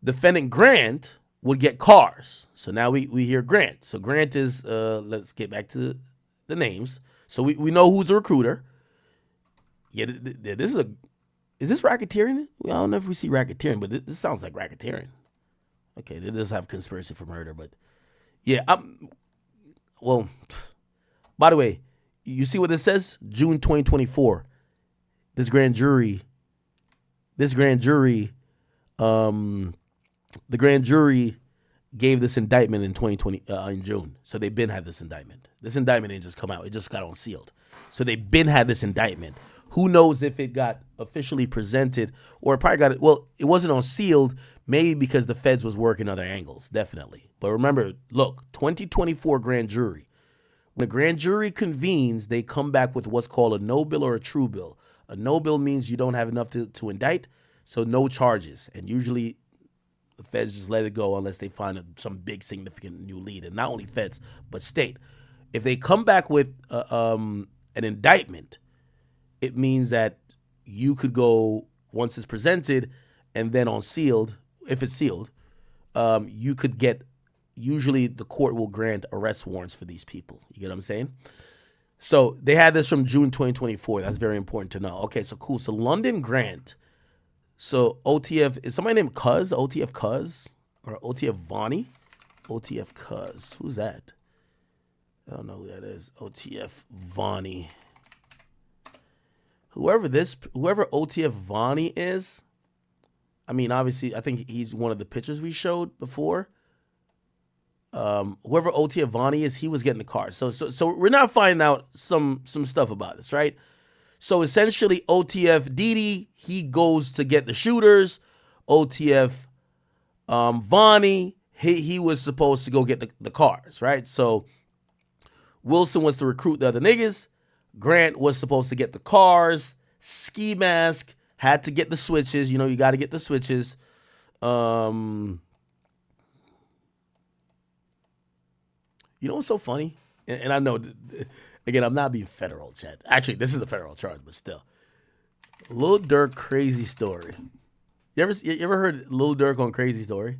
Defendant Grant would get cars. So now we hear Grant. So Grant is, let's get back to the names. So we know who's a recruiter. Yeah, is this racketeering? I don't know if we see racketeering, but this sounds like racketeering. Okay, they does have conspiracy for murder, but yeah, well, by the way, you see what this says? June 2024. The grand jury gave this indictment in 2020 in June. So they've been had this indictment. This indictment didn't just come out. It just got unsealed. So they've been had this indictment. Who knows if it got officially presented or it probably got it. Well, it wasn't unsealed, maybe because the feds was working other angles, definitely. But remember, look, 2024 grand jury. When the grand jury convenes, they come back with what's called a no bill or a true bill. A no bill means you don't have enough to indict, so no charges. And usually the feds just let it go unless they find some big significant new lead. And not only feds, but state. If they come back with an indictment, it means that you could go, once it's presented and then unsealed, if it's sealed, you could get, usually the court will grant arrest warrants for these people. You get what I'm saying? So they had this from June 2024. That's very important to know. Okay, so cool. So London Grant. So OTF, is somebody named Cuz? OTF Cuz? Or OTF Vonnie? OTF Cuz. Who's that? I don't know who that is. OTF Vonnie. Whoever OTF Vonnie is, I mean, obviously, I think he's one of the pictures we showed before. Whoever OTF Vonnie is, he was getting the car. So we're not finding out some stuff about this, right? So essentially, OTF Didi, he goes to get the shooters. OTF Vonnie, he was supposed to go get the cars, right? So Wilson was to recruit the other niggas. Grant was supposed to get the cars. Ski Mask had to get the switches. You know, you got to get the switches. You know what's so funny? And I know, again, I'm not being federal, chat. Actually, this is a federal charge, but still. Lil Durk crazy story. You ever heard Lil Durk on Crazy Story?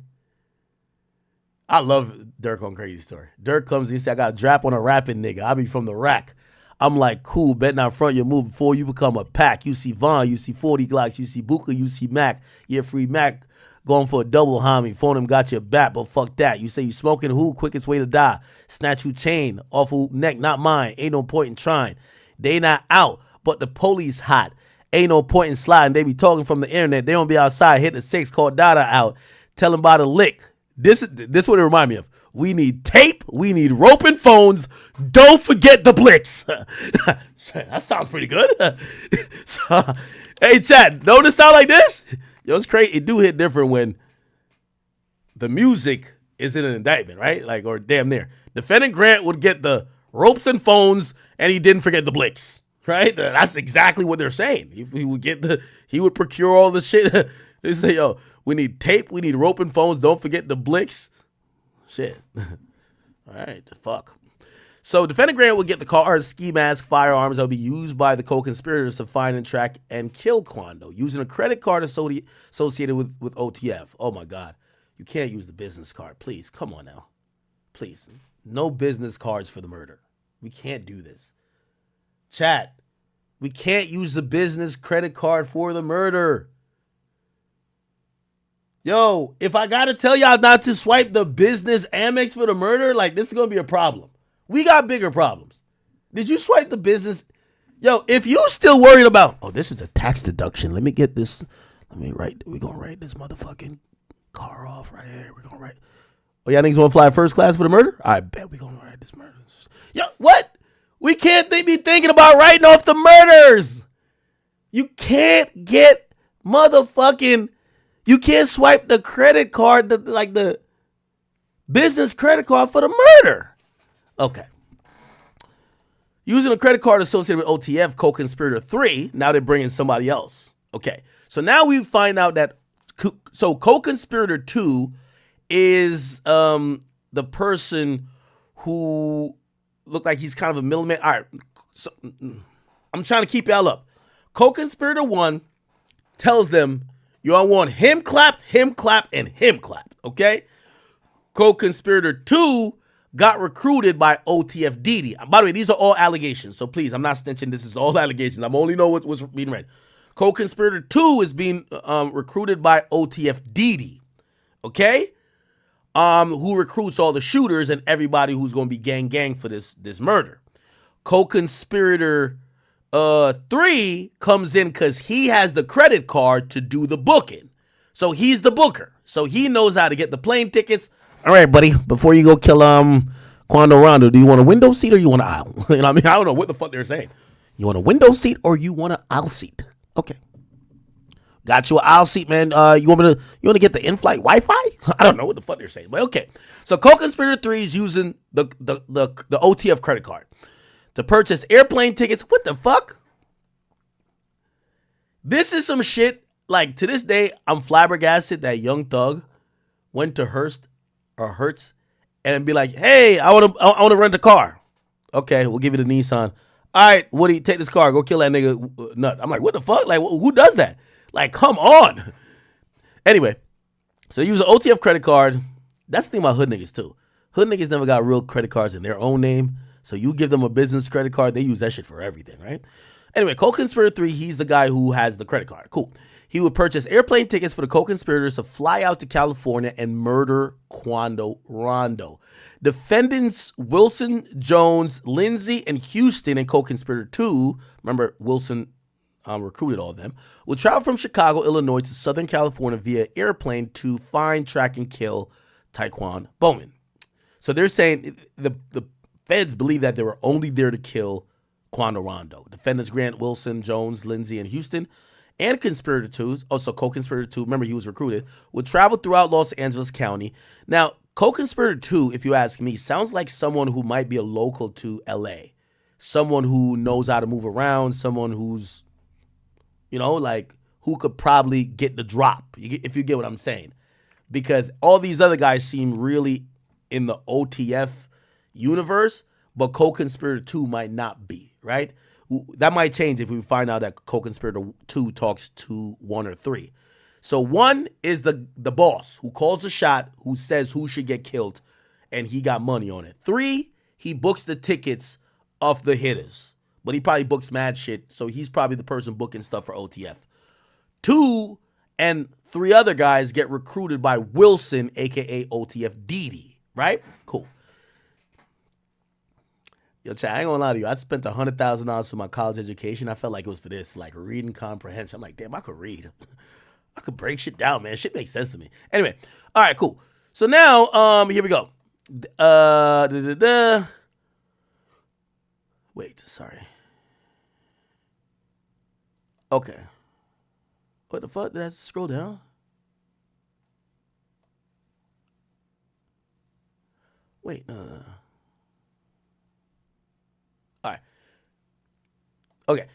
I love Durk on Crazy Story. Durk comes and he said, I got a drop on a rapping nigga. I be from the rack. I'm like, cool, bet not front your move before you become a pack. You see Vaughn, you see 40 Glocks, you see Booker, you see Mac. Yeah, free Mac going for a double homie. Phone him got your back, but fuck that. You say you smoking who? Quickest way to die. Snatch you chain off of neck, not mine. Ain't no point in trying. They not out, but the police hot. Ain't no point in sliding. They be talking from the internet. They don't be outside. Hit the 6, call Dada out. Tell him about a lick. This what it remind me of. We need tape. We need rope and phones. Don't forget the Blitz. That sounds pretty good. So, hey, chat, don't it sound like this? Yo, it's crazy. It do hit different when the music is in an indictment, right? Like, or damn near. Defendant Grant would get the ropes and phones, and he didn't forget the Blitz, right? That's exactly what they're saying. He would procure all the shit. They say, yo, we need tape. We need rope and phones. Don't forget the Blitz. Shit. All right, fuck. So Defendant Grant would get the cars, ski mask, firearms that would be used by the co-conspirators to find and track and kill Quando using a credit card associated with OTF. Oh my God. You can't use the business card. Please, come on now. Please. No business cards for the murder. We can't do this. Chat, we can't use the business credit card for the murder. Yo, if I gotta tell y'all not to swipe the business Amex for the murder, like, this is gonna be a problem. We got bigger problems. Did you swipe the business? Yo, if you still worried about, oh, this is a tax deduction. Let me get this. We're gonna write this motherfucking car off right here. We're gonna write. Oh, y'all niggas wanna fly first class for the murder? I bet we're gonna write this murder. Yo, what? We can't be thinking about writing off the murders. You can't get motherfucking, you can't swipe the credit card, the business credit card for the murder. Okay. Using a credit card associated with OTF, co-conspirator 3, now they're bringing somebody else. Okay. So now we find out that, so co-conspirator 2 is the person who looked like he's kind of a middleman. All right. So I'm trying to keep y'all up. Co-conspirator 1 tells them, y'all want him clapped, and him clapped. Okay. Co-conspirator 2 got recruited by OTF Didi. By the way, these are all allegations, so please, I'm not snitching. This is all allegations. I'm only know what was being read. Co-conspirator 2 is being recruited by OTF Didi, okay? Who recruits all the shooters and everybody who's going to be gang for this murder. Co-conspirator 3 comes in because he has the credit card to do the booking. So he's the booker. So he knows how to get the plane tickets. All right, buddy, before you go kill Quando Rondo, do you want a window seat or you want an aisle? You know what I mean? I don't know what the fuck they're saying. You want a window seat or you want an aisle seat? Okay. Got you an aisle seat, man. You want to get the in-flight Wi-Fi? I don't know what the fuck they're saying, but okay. So co-conspirator 3 is using the OTF credit card to purchase airplane tickets. What the fuck? This is some shit. Like, to this day, I'm flabbergasted that Young Thug went to Hertz and be like, hey, I want to rent a car. Okay, we'll give you the Nissan. All right, Woody, take this car. Go kill that nigga nut. I'm like, what the fuck? Like, who does that? Like, come on. Anyway, so they use an OTF credit card. That's the thing about hood niggas, too. Hood niggas never got real credit cards in their own name. So you give them a business credit card, they use that shit for everything, right? Anyway, co-conspirator 3, he's the guy who has the credit card. Cool. He would purchase airplane tickets for the co-conspirators to fly out to California and murder Quando Rondo. Defendants Wilson, Jones, Lindsay, and Houston and co-conspirator 2, remember Wilson recruited all of them, would travel from Chicago, Illinois to Southern California via airplane to find, track, and kill Taekwon Bowman. So they're saying the feds believe that they were only there to kill Quando Rondo. Defendants Grant, Wilson, Jones, Lindsay, and Houston, and conspirator 2, also co-conspirator 2, remember he was recruited, would travel throughout Los Angeles County. Now, co-conspirator 2, if you ask me, sounds like someone who might be a local to LA. Someone who knows how to move around, someone who's, you know, like, who could probably get the drop, if you get what I'm saying. Because all these other guys seem really in the OTF universe, but co-conspirator 2 might not be, right? That might change if we find out that co-conspirator 2 talks to 1 or 3. So 1 is the boss who calls the shot, who says who should get killed, and he got money on it. 3, he books the tickets of the hitters, but he probably books mad shit, so he's probably the person booking stuff for OTF. 2 and 3 other guys get recruited by Wilson, a.k.a. OTF Didi, right? Cool. Yo, chat, I ain't gonna lie to you. I spent $100,000 for my college education. I felt like it was for this, like reading comprehension. I'm like, damn, I could read. I could break shit down, man. Shit makes sense to me. Anyway, all right, cool. So now, here we go. Wait, sorry. Okay. What the fuck? Did I scroll down? Wait, no. All right. Okay.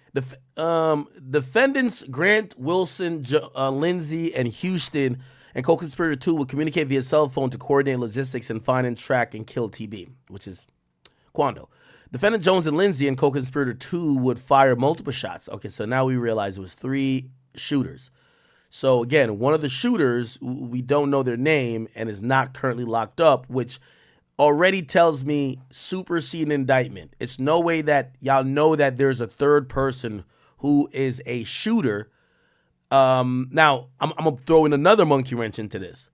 Defendants Grant, Wilson, Lindsay, and Houston and co-conspirator 2 will communicate via cell phone to coordinate logistics and find and track and kill TB, which is Quando. Defendant Jones and Lindsay and co-conspirator 2 would fire multiple shots. Okay, so now we realize it was 3 shooters. So again, one of the shooters, we don't know their name and is not currently locked up, which already tells me superseding indictment. It's no way that y'all know that there's a third person who is a shooter. Now, I'm going to throw in another monkey wrench into this.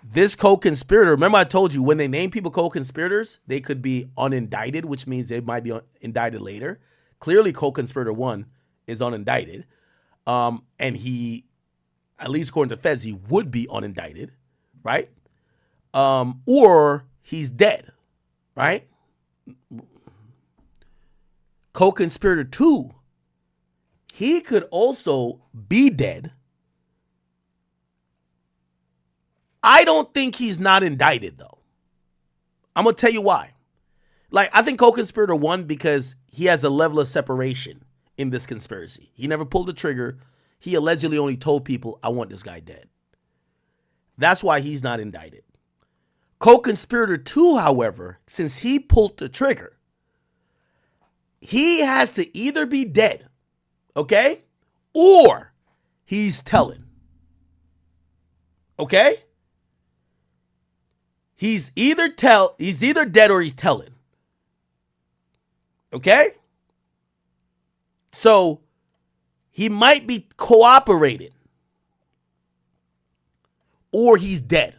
This co-conspirator, remember I told you when they name people co-conspirators, they could be unindicted, which means they might be indicted later. Clearly, co-conspirator 1 is unindicted. And he, at least according to feds, he would be unindicted, right? Or he's dead, right? Co-conspirator 2 he could also be dead. I don't think he's not indicted, though. I'm going to tell you why. Like, I think co-conspirator 1 because he has a level of separation in this conspiracy. He never pulled the trigger. He allegedly only told people, I want this guy dead. That's why he's not indicted. Co-conspirator 2, however, since he pulled the trigger, he has to either be dead, okay? Or he's telling. Okay? He's either dead or he's telling. Okay? So he might be cooperating or he's dead.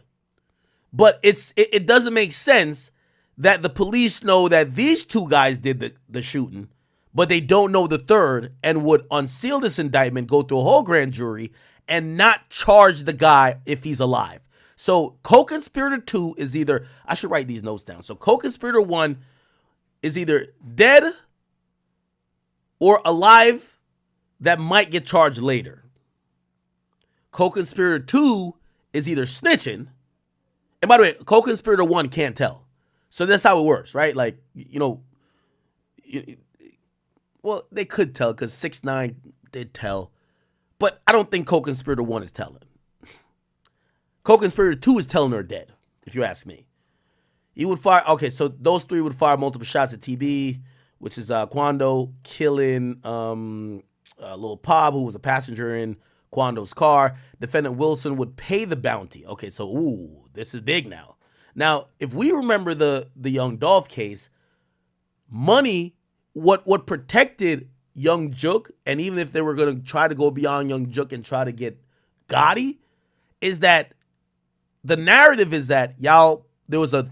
But it doesn't make sense that the police know that these two guys did the shooting, but they don't know the third and would unseal this indictment, go through a whole grand jury, and not charge the guy if he's alive. So co-conspirator 2 is either, I should write these notes down. So co-conspirator 1 is either dead or alive that might get charged later. Co-conspirator 2 is either snitching, and by the way, co-conspirator 1 can't tell. So that's how it works, right? Like, well, they could tell because 6ix9ine did tell, but I don't think co-conspirator 1 is telling. Co-conspirator 2 is telling her dead, if you ask me. He would fire, okay, so those three would fire multiple shots at TB, which is Quando, killing Lil Pop, who was a passenger in Quando's car. Defendant Wilson would pay the bounty. Okay, so, this is big now. Now, if we remember the Young Dolph case, money, what protected Young Juk, and even if they were going to try to go beyond Young Juk and try to get Gotti, is that the narrative is that there was a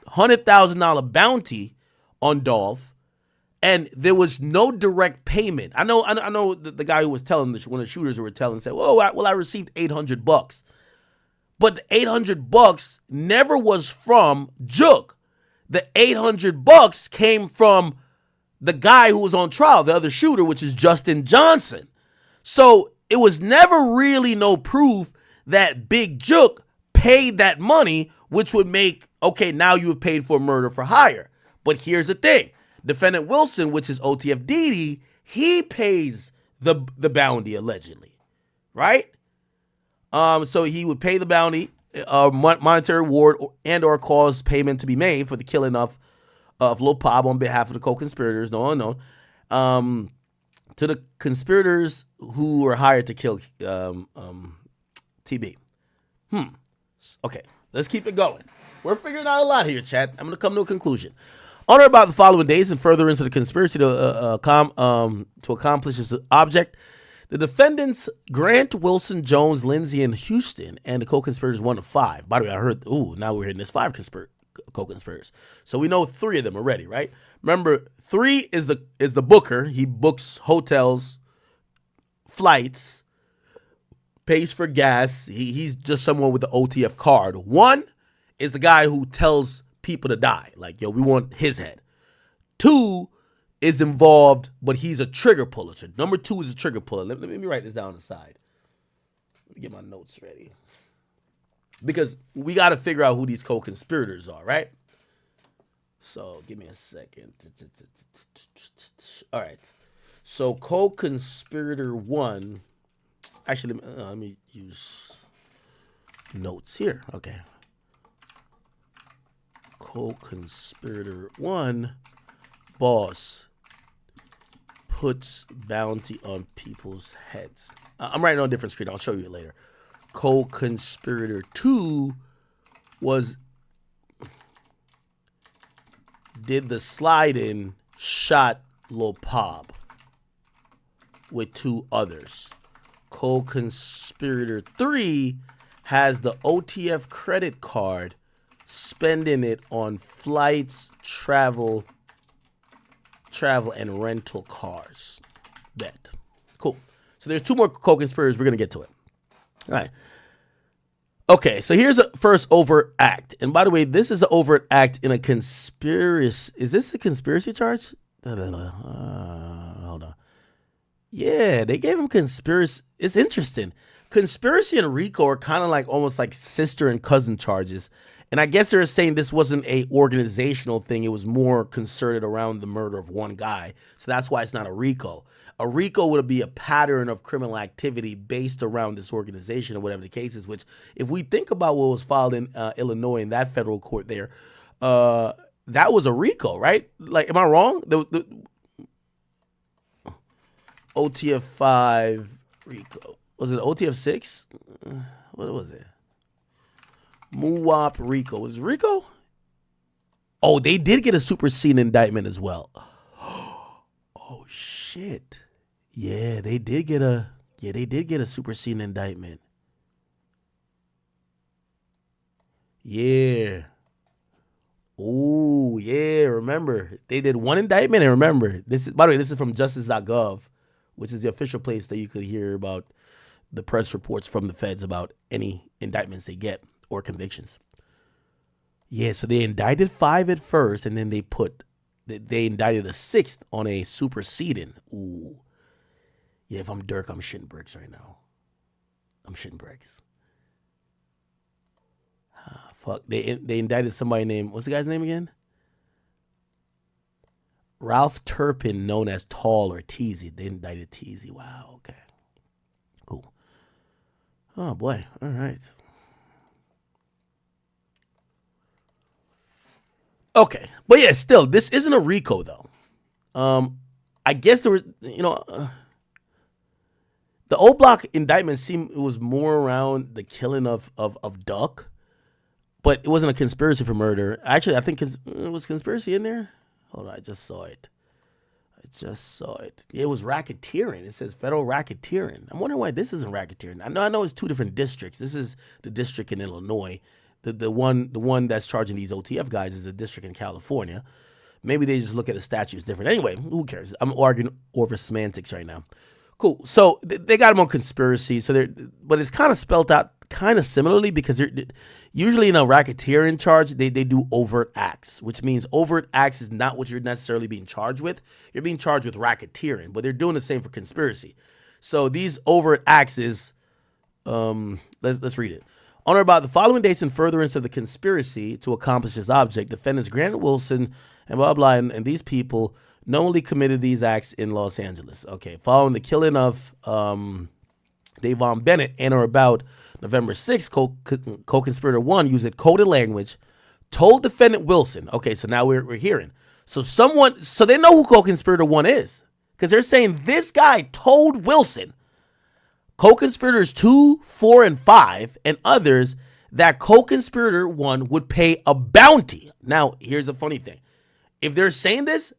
$100,000 bounty on Dolph, and there was no direct payment. I know the guy who was telling, one of the shooters who were telling, said, I received $800. But the $800 never was from Juk. The $800 came from the guy who was on trial, the other shooter, which is Justin Johnson. So it was never really no proof that Big Juk paid that money, which would make, okay, now you have paid for murder for hire. But here's the thing. Defendant Wilson, which is OTF Didi, he pays the bounty allegedly, right? So he would pay the bounty, monetary reward, and or cause payment to be made for the killing of Lil Pop on behalf of the co-conspirators, no unknown, to the conspirators who were hired to kill TB. Okay, let's keep it going. We're figuring out a lot here, chat. I'm going to come to a conclusion. On or about the following days and further into the conspiracy to accomplish this object, the defendants Grant, Wilson, Jones, Lindsay, and Houston, and the co-conspirators 1 to 5. By the way, I heard, now we're hitting this 5 co-conspirators. So we know 3 of them already, right? Remember, 3 is the booker. He books hotels, flights, pays for gas. He's just someone with the OTF card. 1 is the guy who tells people to die. Like, we want his head. 2 is involved, but he's a trigger puller. So number 2 is a trigger puller. Let me write this down on the side. Let me get my notes ready. Because we got to figure out who these co-conspirators are, right? So give me a second. All right. So co-conspirator 1. Actually, let me use notes here. Okay. Co-conspirator 1, boss puts bounty on people's heads. I'm writing on a different screen. I'll show you it later. Co-conspirator 2 did the slide-in, shot Lil Pop with 2 others. Co-conspirator 3 has the OTF credit card, spending it on flights, travel, and rental cars. Bet. Cool. So there's 2 more co-conspirators. We're going to get to it. All right. Okay, so here's a first overt act. And by the way, this is an overt act in a conspiracy. Is this a conspiracy charge? Hold on. Yeah, they gave him conspiracy. It's interesting. Conspiracy and RICO are kind of like almost like sister and cousin charges. And I guess they're saying this wasn't a organizational thing. It was more concerted around the murder of one guy. So that's why it's not a RICO. A RICO would be a pattern of criminal activity based around this organization or whatever the case is, which if we think about what was filed in Illinois in that federal court there, that was a RICO, right? Like, am I wrong? The OTF 5 RICO. Was it OTF 6? What was it? MUWAP RICO. Was it RICO? Oh, they did get a superseding indictment as well. Oh shit. Yeah, they did get a superseding indictment. Yeah. Oh, yeah, remember. They did one indictment, and remember, this is, by the way, this is from justice.gov, which is the official place that you could hear about the press reports from the feds about any indictments they get or convictions. Yeah, so they indicted 5 at first, and then they indicted a 6th on a superseding. Ooh. Yeah, if I'm Durk, I'm shitting bricks right now. I'm shitting bricks. Fuck. They indicted somebody named, what's the guy's name again? Ralph Turpin, known as Tall or Teasy. They indicted Teasy. Wow, okay. Cool. Oh boy. All right. Okay. But yeah, still, this isn't a RICO though. I guess there was, the O Block indictment seemed it was more around the killing of Duck, but it wasn't a conspiracy for murder. Actually, I think it was conspiracy in there. Hold on, I just saw it. It was racketeering. It says federal racketeering. I'm wondering why this isn't racketeering. I know it's 2 different districts. This is the district in Illinois. The one that's charging these OTF guys is a district in California. Maybe they just look at the statutes different. Anyway, who cares? I'm arguing over semantics right now. Cool. So they got them on conspiracy. But it's kind of spelled out kind of similarly because they're usually in a racketeering charge, they do overt acts, which means overt acts is not what you're necessarily being charged with. You're being charged with racketeering, but they're doing the same for conspiracy. So these overt acts is, let's read it. On or about the following dates in furtherance of the conspiracy to accomplish this object, defendants Grant Wilson and blah, blah, and these people knowingly committed these acts in Los Angeles. Okay, following the killing of Davon Bennett and or about November 6th, co-conspirator 1 used coded language, told defendant Wilson. Okay, so now we're hearing. So they know who co-conspirator 1 is because they're saying this guy told Wilson, co-conspirators 2, 4, and 5, and others that co-conspirator 1 would pay a bounty. Now, here's the funny thing. If they're saying this,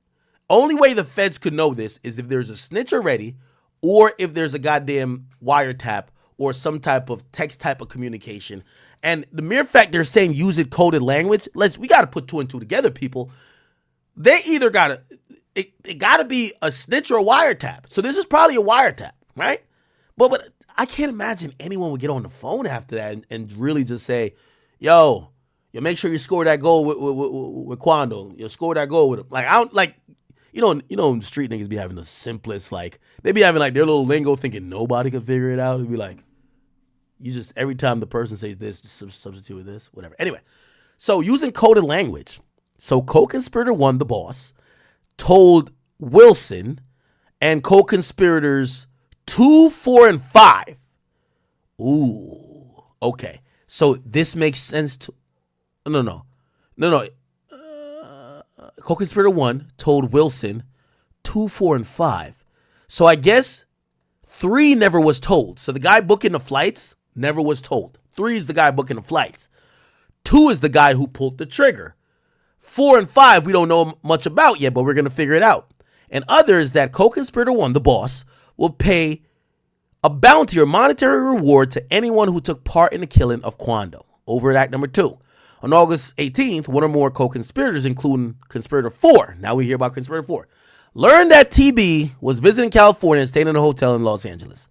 only way the feds could know this is if there's a snitch already or if there's a goddamn wiretap or some type of text type of communication. And the mere fact they're saying use it coded language, we got to put 2 and 2 together, people. They either it got to be a snitch or a wiretap. So this is probably a wiretap, right? But I can't imagine anyone would get on the phone after that and really just say, yo, make sure you score that goal with Quando. You score that goal with him. Street niggas be having the simplest, they be having their little lingo thinking nobody can figure it out. It'd be like, you just, every time the person says this, just substitute with this, whatever. Anyway, so using coded language. So co-conspirator 1, the boss, told Wilson and co-conspirators 2, 4, and 5. Ooh, okay. So this makes sense to, no. Co-conspirator 1 told Wilson 2, 4, and 5. So I guess 3 never was told. So the guy booking the flights never was told. 3 is the guy booking the flights. 2 is the guy who pulled the trigger. 4 and 5 we don't know much about yet, but we're going to figure it out. And others that co-conspirator 1, the boss, will pay a bounty or monetary reward to anyone who took part in the killing of Quando. Overt Act number 2. On August 18th, one or more co-conspirators, including conspirator 4, now we hear about conspirator 4, learned that TB was visiting California and staying in a hotel in Los Angeles.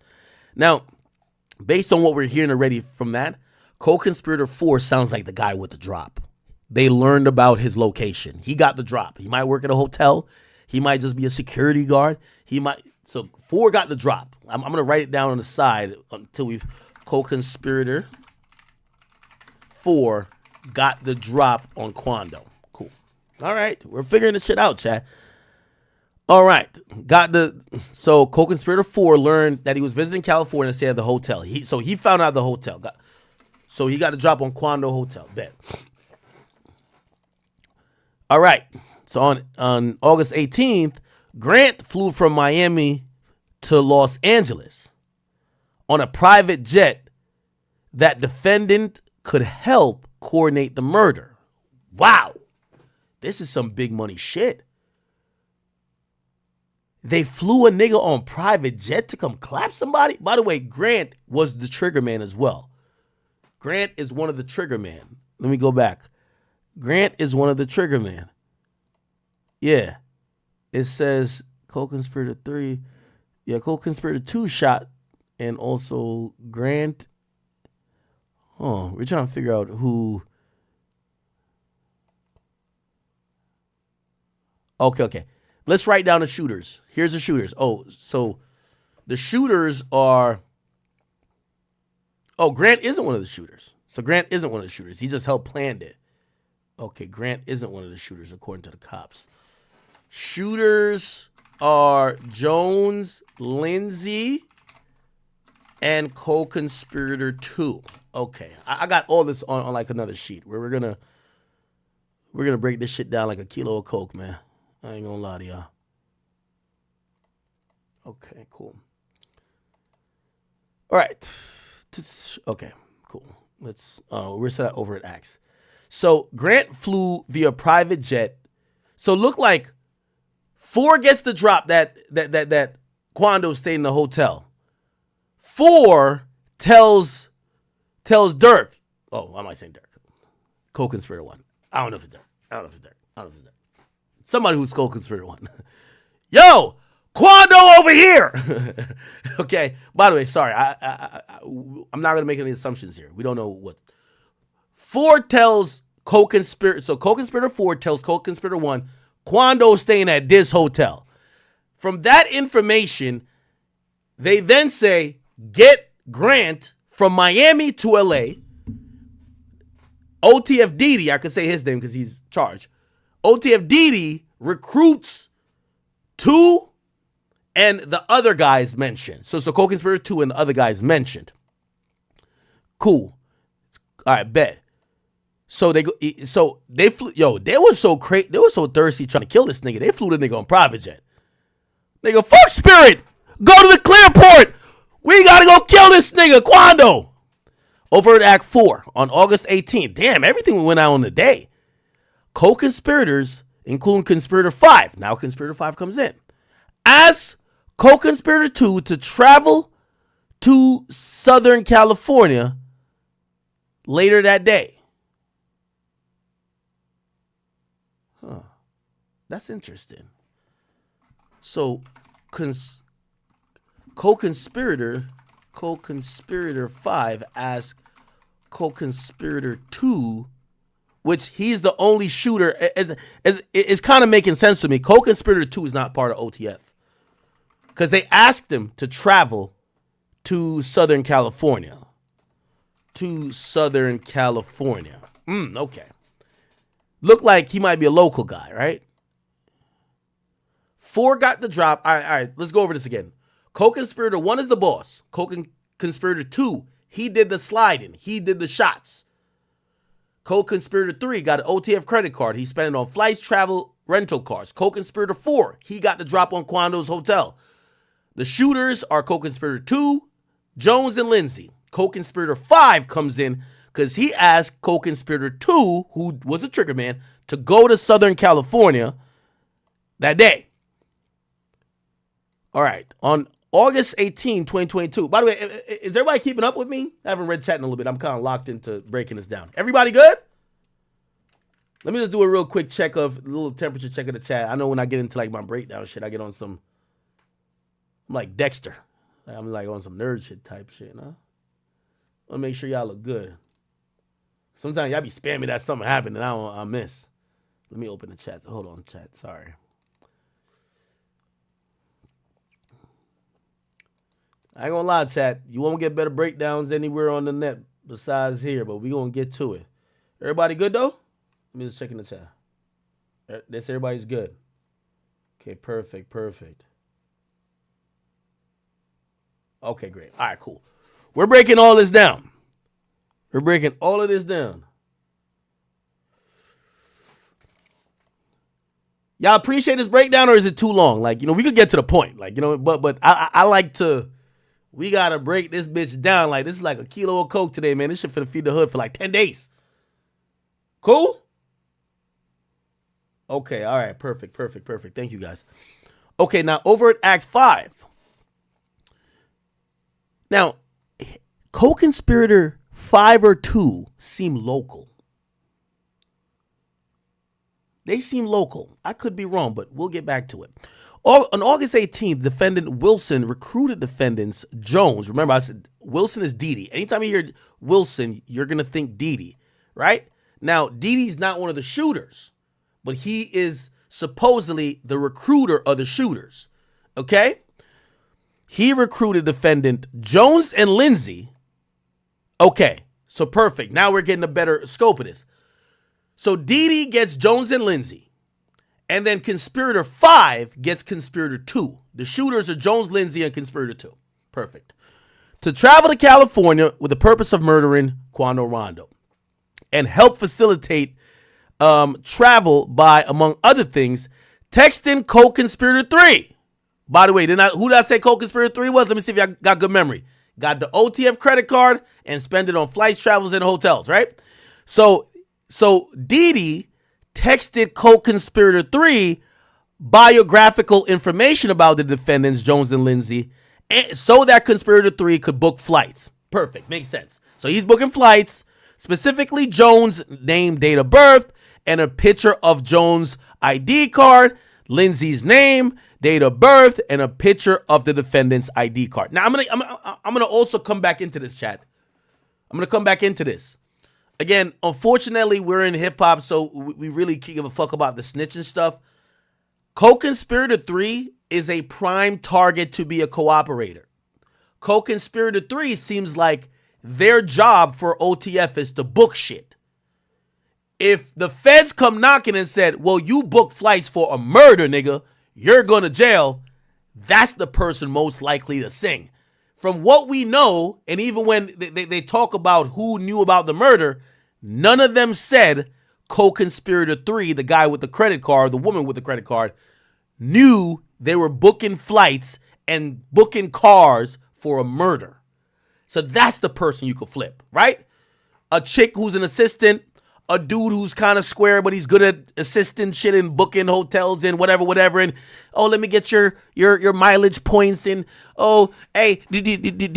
Now, based on what we're hearing already from that, co-conspirator 4 sounds like the guy with the drop. They learned about his location. He got the drop. He might work at a hotel. He might just be a security guard. So 4 got the drop. I'm going to write it down on the side until we've co-conspirator 4 got the drop on Quando. Cool. All right. We're figuring this shit out, chat. All right. So co-conspirator 4 learned that he was visiting California and stayed at the hotel. So he found out the hotel. So he got the drop on Quando Hotel. Bet. All right. So on August 18th, Grant flew from Miami to Los Angeles on a private jet that defendant could help coordinate the murder. Wow. This is some big money shit. They flew a nigga on private jet to come clap somebody? By the way, Grant was the trigger man as well. Grant is one of the trigger man. Let me go back. Grant is one of the trigger man. Yeah. It says co-conspirator 3. Yeah, co-conspirator 2 shot. And also Grant. Oh, we're trying to figure out who. Okay. Let's write down the shooters. Here's the shooters. Oh, so the shooters are. Oh, Grant isn't one of the shooters. So Grant isn't one of the shooters. He just helped plan it. Okay, Grant isn't one of the shooters according to the cops. Shooters are Jones, Lindsay, and co-conspirator 2. Okay, I got all this on like another sheet where we're gonna break this shit down like a kilo of coke, man. I ain't gonna lie to y'all. Okay, cool. All right. Okay, cool. We're set over at Axe. So Grant flew via private jet. So look like 4 gets the drop that Quando stayed in the hotel. 4 tells Durk. Oh, why am I saying Durk? Co-conspirator 1. I don't know if it's Durk. Somebody who's co-conspirator 1. Yo, Quando over here. Okay. By the way, sorry. I'm not gonna make any assumptions here. We don't know what. 4 tells co-conspirator. So co-conspirator 4 tells co-conspirator 1. Quando staying at this hotel. From that information, they then say get Grant from Miami to LA. OTF Didi, I could say his name because he's charged. OTF Didi recruits 2 and the other guys mentioned. So co-conspirator 2 and the other guys mentioned. Cool. All right, bet. So they flew. Yo, they were so crazy. They were so thirsty trying to kill this nigga. They flew the nigga on private jet. Nigga, fuck Spirit. Go to the Clearport. We gotta go kill this nigga, Quando. Overt Act 4 on August 18th. Damn, everything went out on the day. Co-conspirators, including conspirator 5. Now conspirator 5 comes in. Ask co-conspirator 2 to travel to Southern California later that day. Huh. That's interesting. So co-conspirator 5 asks co-conspirator 2, which he's the only shooter, is kind of making sense to me. Co-conspirator 2 is not part of OTF. Because they asked him to travel to Southern California. Okay. Look like he might be a local guy, right? 4 got the drop. All right, let's go over this again. Co-conspirator 1 is the boss. Co-conspirator 2, he did the sliding. He did the shots. Co-conspirator 3 got an OTF credit card. He spent it on flights, travel, rental cars. Co-conspirator 4, he got the drop on Quando's hotel. The shooters are co-conspirator 2, Jones and Lindsay. Co-conspirator 5 comes in because he asked co-conspirator 2, who was a trigger man, to go to Southern California that day. All right. On August 18, 2022. By the way, is everybody keeping up with me? I haven't read chat in a little bit. I'm kind of locked into breaking this down. Everybody good? Let me just do a real quick check of, a little temperature check of the chat. I know when I get into like my breakdown shit, I get on some, I'm like Dexter. I'm like on some nerd shit type shit, huh? I want to make sure y'all look good. Sometimes y'all be spamming that something happened and I miss. Let me open the chat. Hold on, chat. Sorry. I ain't gonna lie, chat. You won't get better breakdowns anywhere on the net besides here, but we gonna get to it. Everybody good though? Let me just check in the chat. That's everybody's good. Okay, perfect. Okay, great. All right, cool. We're breaking all this down. We're breaking all of this down. Y'all appreciate this breakdown, or is it too long? Like, we could get to the point. Like, but I like to. We gotta break this bitch down. Like, this is like a kilo of coke today, man. This shit finna feed the hood for like 10 days. Cool? Okay, all right, perfect. Thank you, guys. Okay, now over at Act 5. Now, co-conspirator 5 or 2 seem local. They seem local. I could be wrong, but we'll get back to it. On August 18th, defendant Wilson recruited defendants Jones. Remember, I said Wilson is Didi. Anytime you hear Wilson, you're going to think Didi, right? Now, Didi's not one of the shooters, but he is supposedly the recruiter of the shooters, okay? He recruited defendant Jones and Lindsay. Okay, so perfect. Now we're getting a better scope of this. So Didi gets Jones and Lindsay, and then conspirator 5 gets conspirator 2. The shooters are Jones, Lindsay, and conspirator 2. Perfect. To travel to California with the purpose of murdering Quando Rondo and help facilitate travel by, among other things, texting co-conspirator 3. By the way, who did I say co-conspirator 3 was? Let me see if y'all got good memory. Got the OTF credit card and spend it on flights, travels, and hotels, right? So Didi texted co-conspirator 3 biographical information about the defendants, Jones and Lindsay, so that conspirator 3 could book flights. Perfect. Makes sense. So he's booking flights, specifically Jones' name, date of birth, and a picture of Jones' ID card, Lindsay's name, date of birth, and a picture of the defendant's ID card. Now, I'm gonna also come back into this, chat. I'm gonna come back into this. Again, unfortunately, we're in hip-hop, so we really can't give a fuck about the snitching stuff. Co-conspirator 3 is a prime target to be a cooperator. Co-conspirator 3 seems like their job for OTF is to book shit. If the feds come knocking and said, well, you book flights for a murder, nigga, you're going to jail, that's the person most likely to sing. From what we know, and even when they talk about who knew about the murder, none of them said co-conspirator 3, the guy with the credit card, the woman with the credit card, knew they were booking flights and booking cars for a murder. So that's the person you could flip, right? A chick who's an assistant, a dude who's kind of square, but he's good at assisting shit and booking hotels and whatever. And, oh, let me get your mileage points. And, oh, hey, do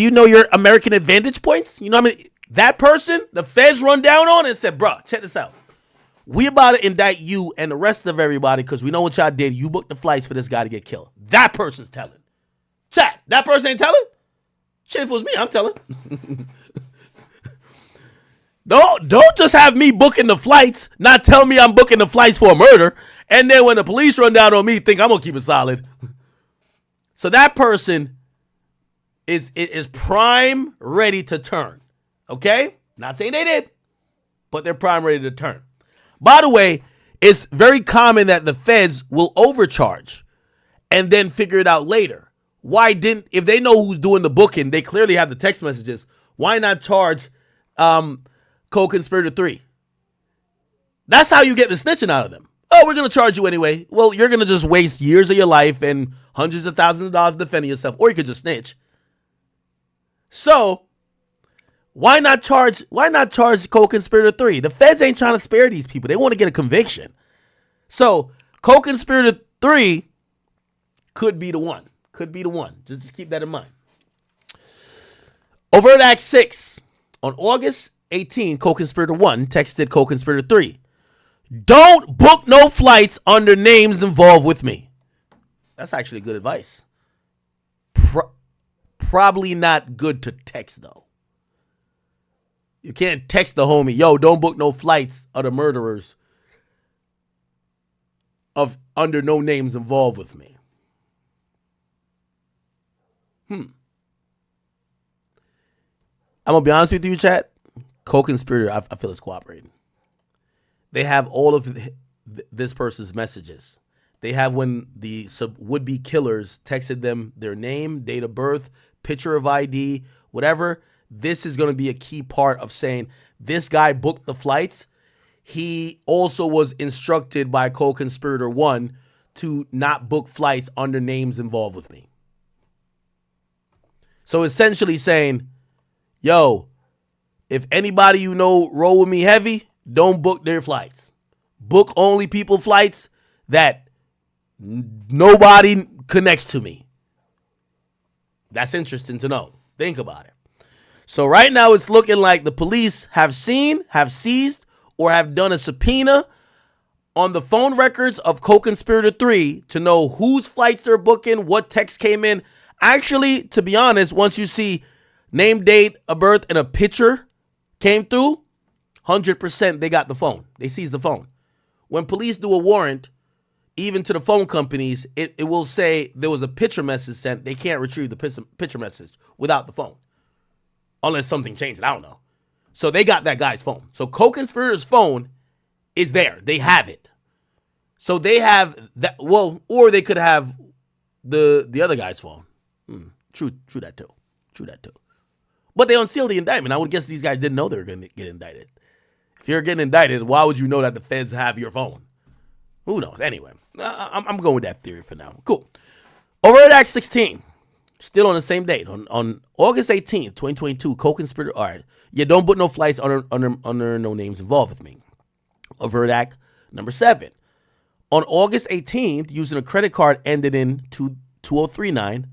you know your American Advantage points? You know what I mean? That person, the feds run down on and said, bruh, check this out. We about to indict you and the rest of everybody because we know what y'all did. You booked the flights for this guy to get killed. That person's telling. Chat, that person ain't telling? Shit, if it was me, I'm telling. Don't just have me booking the flights, not tell me I'm booking the flights for a murder, and then when the police run down on me, think I'm gonna keep it solid. So that person is prime ready to turn. Okay? Not saying they did, but they're prime ready to turn. By the way, it's very common that the feds will overcharge and then figure it out later. If they know who's doing the booking, they clearly have the text messages. Why not charge co-conspirator 3? That's how you get the snitching out of them. Oh, we're going to charge you anyway. Well, you're going to just waste years of your life and hundreds of thousands of dollars defending yourself, or you could just snitch. So, why not charge co-conspirator 3? The feds ain't trying to spare these people. They want to get a conviction. So, co-conspirator 3 could be the one. Just keep that in mind. Overt Act 6. On August 18, co-conspirator 1 texted co-conspirator 3. Don't book no flights under names involved with me. That's actually good advice. Probably not good to text, though. You can't text the homie, yo, don't book no flights of the murderers under no names involved with me. I'm gonna be honest with you, chat. Co-conspirator, I feel is cooperating. They have all of this person's messages. They have when the would-be killers texted them their name, date of birth, picture of ID, whatever. This is going to be a key part of saying this guy booked the flights. He also was instructed by co-conspirator 1 to not book flights under names involved with me. So essentially saying, yo, if anybody you know roll with me heavy, don't book their flights. Book only people flights that nobody connects to me. That's interesting to know. Think about it. So right now it's looking like the police have seized, or have done a subpoena on the phone records of co-conspirator 3 to know whose flights they're booking, what text came in. Actually, to be honest, once you see name, date of birth, and a picture came through, 100% they got the phone. They seized the phone. When police do a warrant, even to the phone companies, it will say there was a picture message sent. They can't retrieve the picture message without the phone. Unless something changed. I don't know. So they got that guy's phone. So co-conspirator's phone is there. They have it. So they have that. Well, or they could have the other guy's phone. True that too. True that too. But they unsealed the indictment. I would guess these guys didn't know they were going to get indicted. If you're getting indicted, why would you know that the feds have your phone? Who knows? Anyway, I'm going with that theory for now. Cool. Overt Act 16. Still on the same date. On August 18th, 2022, co-conspirator. All right. Yeah, don't put no flights under no names involved with me. Overt Act number 7. On August 18th, using a credit card ended in 2039,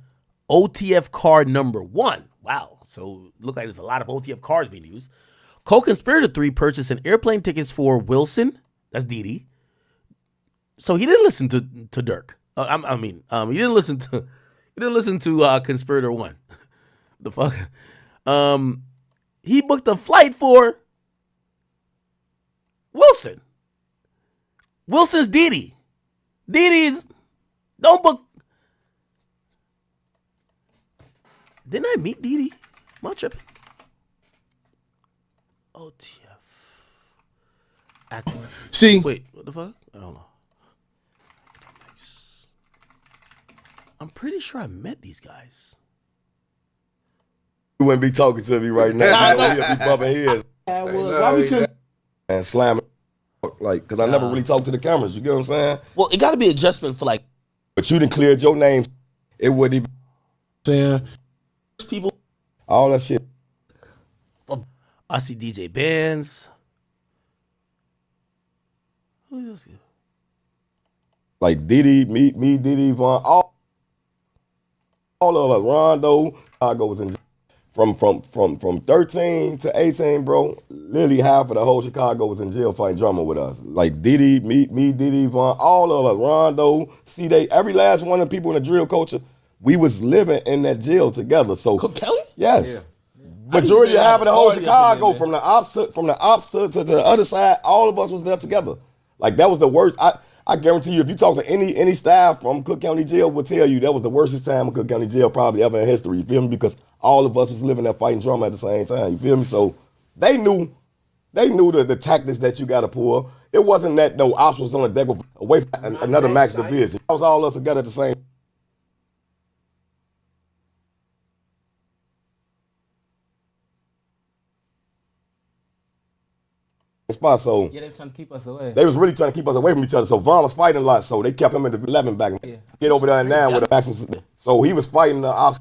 OTF card number 1. Wow. So it looked like there's a lot of OTF cards being used. Co-conspirator 3 purchased an airplane tickets for Wilson. That's Didi. So he didn't listen to Durk. He didn't listen to conspirator 1. The fuck? He booked a flight for Wilson. Wilson's Didi. Didi's don't book. Didn't I meet Didi? Am I tripping? OTF. See. Wait, what the fuck? I don't know. I'm pretty sure I met these guys. You wouldn't be talking to me right now. He'll be bumping heads. Why we couldn't? And slamming. Like, because I never really talked to the cameras. You get what I'm saying? Well, it got to be adjustment for like. But you done cleared your name. It wouldn't even. Saying. People. All that shit. I see DJ Bands. Who else? Like Didi, me, Didi, Von, all of us. Rondo, Chicago was in from 13 to 18, bro. Literally half of the whole Chicago was in jail fighting drama with us. Like Didi, me, Didi, Von, all of us. Rondo, C-Day, every last one of the people in the drill culture, we was living in that jail together. So Cook Kelly? Yes. Yeah. Majority of half of the whole Chicago, from the ops to the other side, all of us was there together. Like that was the worst. I guarantee you, if you talk to any staff from Cook County Jail, will tell you that was the worstest time in Cook County Jail probably ever in history. You feel me? Because all of us was living that fighting drama at the same time. You feel me? So they knew the tactics that you got to pull. It wasn't that no ops was on the deck away from another max division. It was all us together at the same. Spot, so yeah, they were trying to keep us away. They was really trying to keep us away from each other. So Vaughn was fighting a lot, so they kept him in the 11 back. Yeah. Get over there now with a maximum. So he was fighting the ops.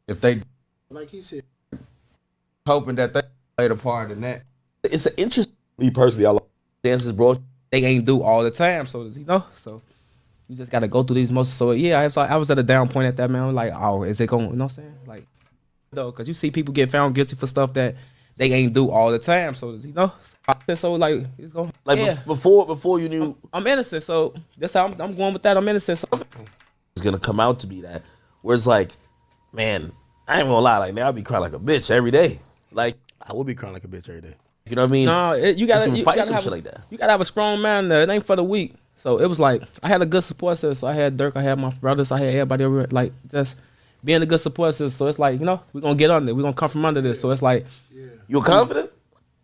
If they, like he said, hoping that they played a part in that. It's an interest. Me personally, I like dances, bro. They ain't do all the time, so so you just gotta go through these motions. So yeah, I was at a down point at that, man. Like, oh, is it going? You know what I'm saying? Like, though, because you see people get found guilty for stuff that they ain't do all the time. So so like it's going like yeah. before you knew I'm innocent. So that's how I'm going with that. I'm innocent. So it's gonna come out to be that. Where it's like, man, I ain't gonna lie. Like now I'll be crying like a bitch every day. Like I will be crying like a bitch every day. You know what I mean? No, you gotta fight have some shit like that. You gotta have a strong man there. It ain't for the weak. So it was like I had a good support system. So I had Durk, I had my brothers, I had everybody over. Like just being a good support system. So it's like, you know, we're gonna get under it. We're gonna come from under this. So it's like, You're confident?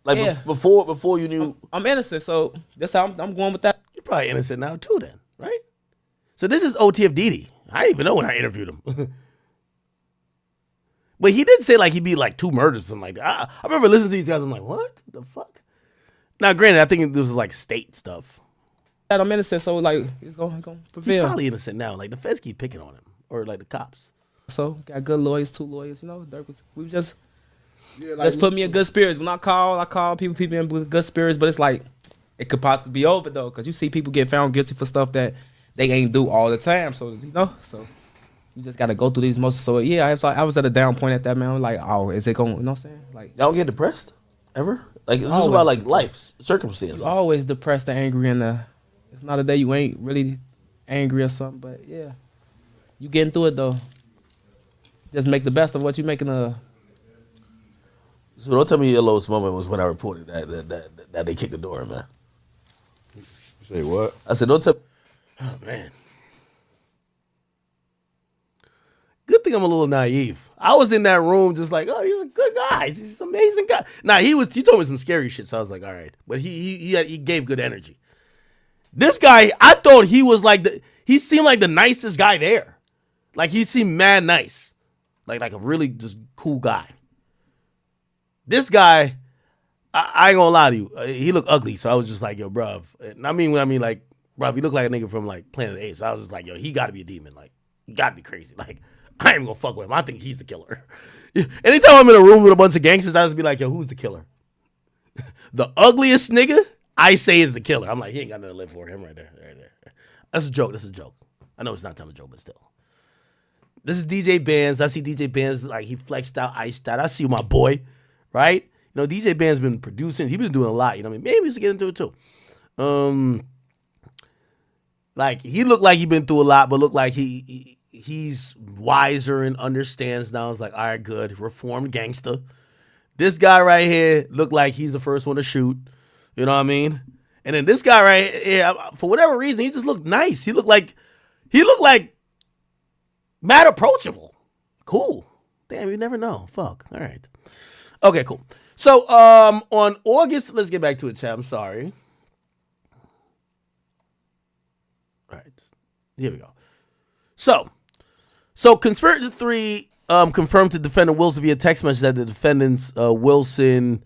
Like Yeah. before you knew. I'm innocent. So that's how I'm going with that. You're probably innocent now too, then, right? So this is OTF Didi. I didn't even know when I interviewed him. But he did say like he'd be like 2 murders or something like that. I remember listening to these guys. I'm like, what the fuck? Now, granted, I think this was like state stuff. I'm innocent. So like, it's gonna He's prevail. probably innocent now. Like the feds keep picking on him, or like the cops. So got good lawyers, 2 lawyers. You know, Durk was, we just Yeah, like, let's put me in good spirits. When I call people in good spirits. But it's like it could possibly be over though, because you see people get found guilty for stuff that they ain't do all the time. So you know, so you just gotta go through these emotions. So yeah, I was at a down point at that man. Like, oh, is it going? You know what I'm saying? Like, Y'all get depressed ever? Like it's just about like life circumstances. you always depressed and angry, and it's not a day you ain't really angry or something. But yeah, you getting through it though. Just make the best of what you making of. So don't tell me your lowest moment was when I reported that they kicked the door, man. Say what? I said, don't tell. Oh man. Good thing I'm a little naive. I was in that room just like, oh, he's a good guy. He's an amazing guy. Nah, he told me some scary shit, so I was like, all right. But he gave good energy. This guy, I thought he was like he seemed like the nicest guy there. Like he seemed mad nice. Like a really just cool guy. This guy, I ain't gonna lie to you. He looked ugly, so I was just like, yo, bruv. And I mean, like, bruv, he looked like a nigga from like Planet of the Apes. So I was just like, yo, he gotta be a demon. Like, he gotta be crazy. Like, I ain't gonna fuck with him. I think he's the killer. Anytime I'm in a room with a bunch of gangsters, I just be like, yo, who's the killer? The ugliest nigga, I say is the killer. I'm like, he ain't got nothing to live for. Him right there. That's a joke. I know it's not time to joke, but still. This is DJ Bands. I see DJ Bands like he flexed out, iced out. I see my boy, right? You know, DJ Band's been producing. He's been doing a lot. You know what I mean? Maybe we should get into it too. Like he looked like he been through a lot, but looked like he's wiser and understands now. It's like, all right, good, reformed gangster. This guy right here looked like he's the first one to shoot. You know what I mean? And then this guy right here, for whatever reason, he just looked nice. He looked like mad approachable. Cool. Damn, you never know. Fuck. All right. Okay, cool. So, on August, let's get back to it, chat. I'm sorry. All right. Here we go. So Conspirator 3 confirmed to defendant Wilson via text message that the defendants Wilson,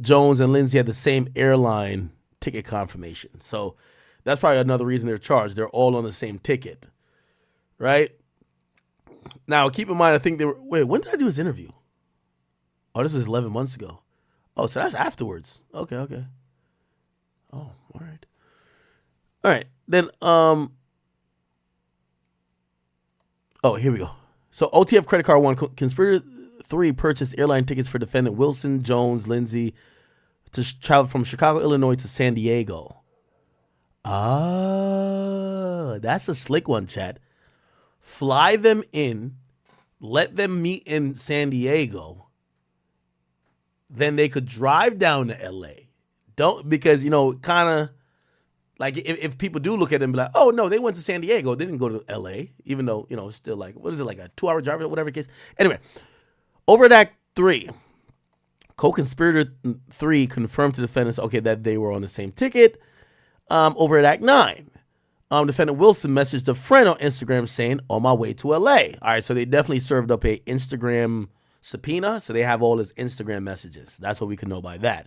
Jones, and Lindsay had the same airline ticket confirmation. So that's probably another reason they're charged. They're all on the same ticket. Right? Now, keep in mind, I think they were... Wait, when did I do this interview? Oh, this was 11 months ago. Oh, so that's afterwards. Okay. Oh, all right. All right. Then, oh, here we go. So, OTF Credit Card 1, Conspirator 3 purchased airline tickets for defendant Wilson, Jones, Lindsay to travel from Chicago, Illinois to San Diego. Ah, that's a slick one, chat. Fly them in, let them meet in San Diego, then they could drive down to LA. Because, you know, kind of like if people do look at them and be like, oh, no, they went to San Diego. They didn't go to LA, even though, you know, it's still like, what is it, like a 2-hour drive or whatever the case. Anyway, Overt Act 3, co-conspirator 3 confirmed to defendants, okay, that they were on the same ticket. Overt Act 9. Defendant Wilson messaged a friend on Instagram saying, on my way to LA. All right, so they definitely served up a Instagram subpoena, so they have all his Instagram messages. That's what we can know by that.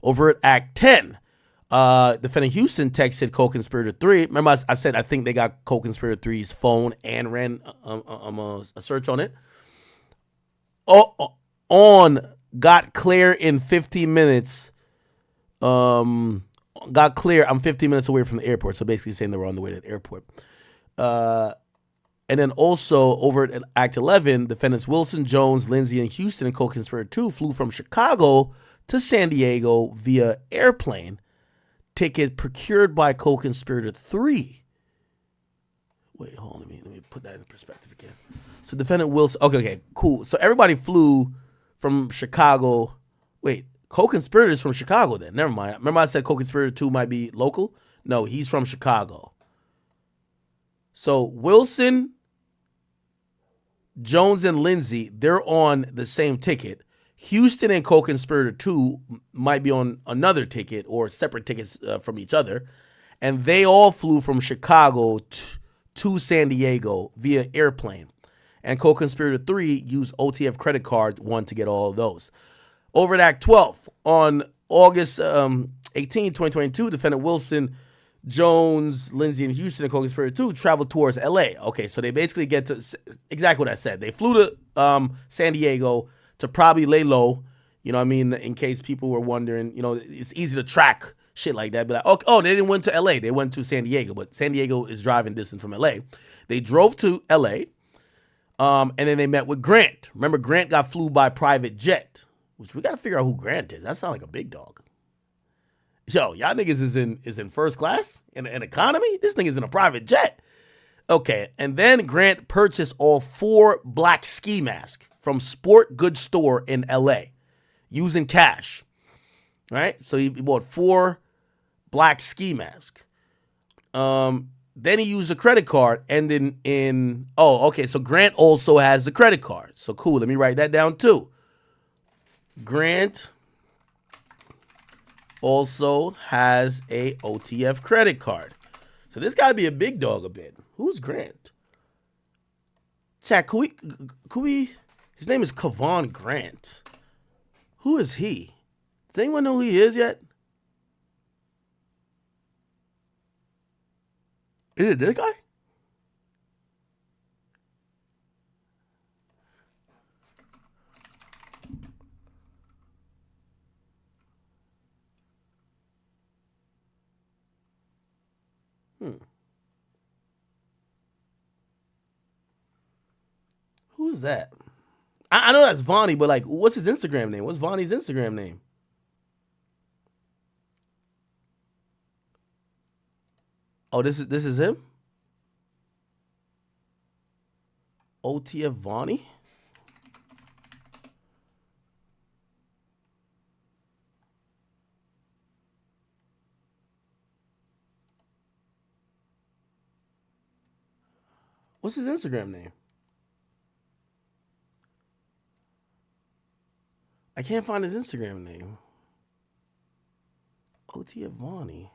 Overt Act 10. Defendant Houston texted co-conspirator 3. Remember I said I think they got co-conspirator 3's phone and ran a search on it. Got clear in 15 minutes. Got clear. I'm 15 minutes away from the airport. So basically saying they were on the way to the airport. And then also over at Act 11, defendants Wilson, Jones, Lindsay, and Houston and co-conspirator 2 flew from Chicago to San Diego via airplane. Ticket procured by co-conspirator 3. Wait, hold on. Let me put that in perspective again. So defendant Wilson. Okay, cool. So everybody flew from Chicago. Wait. Co-conspirators from Chicago then. Never mind. Remember I said co-conspirator 2 might be local? No, he's from Chicago. So Wilson, Jones and Lindsay, they're on the same ticket. Houston and co-conspirator 2 might be on another ticket or separate tickets from each other. And they all flew from Chicago to San Diego via airplane. And co-conspirator 3 used OTF credit card 1 to get all of those. Over at Act 12, on August 18, 2022, defendant Wilson, Jones, Lindsay, and Houston and co-conspirator 2 traveled towards LA. Okay, so they basically get to exactly what I said. They flew to San Diego to probably lay low, you know what I mean, in case people were wondering. You know, it's easy to track shit like that. But like, oh, they didn't went to LA. They went to San Diego, but San Diego is driving distance from LA. They drove to LA, and then they met with Grant. Remember, Grant got flew by private jet, which we got to figure out who Grant is. That sounds like a big dog. Yo, y'all niggas is in first class in an economy. This nigga's in a private jet. Okay, and then Grant purchased all 4 black ski masks from Sport Goods Store in LA using cash. Right? So he bought 4 black ski masks. Then he used a credit card and then so Grant also has the credit card. So cool, let me write that down too. Grant also has a OTF credit card. So this gotta be a big dog a bit. Who's Grant? Chat, could we his name is Kevon Grant. Who is he? Does anyone know who he is yet? Is it this guy? Who's that? I know that's Vonnie, but like, what's his Instagram name? What's Vonnie's Instagram name? Oh, this is him? OTF Vonnie? What's his Instagram name? I can't find his Instagram name. OTF Vonnie.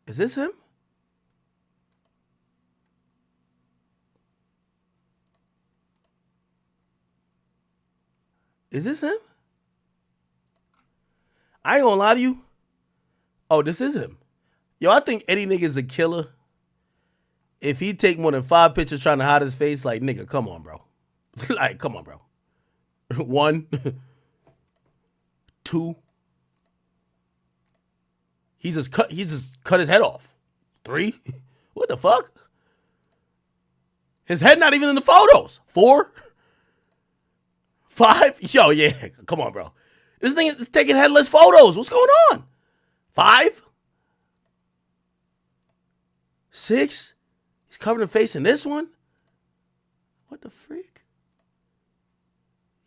Is this him? Is this him? I ain't gonna lie to you. Oh, this is him. Yo, I think any nigga's a killer if he take more than 5 pictures trying to hide his face. Like, nigga, come on, bro. Like, come on, bro. 1, 2. He just cut his head off. 3. What the fuck? His head not even in the photos. 4. 5. Yo, yeah. Come on, bro. This thing is taking headless photos. What's going on? 5. 6. He's covering the face in this one. What the freak?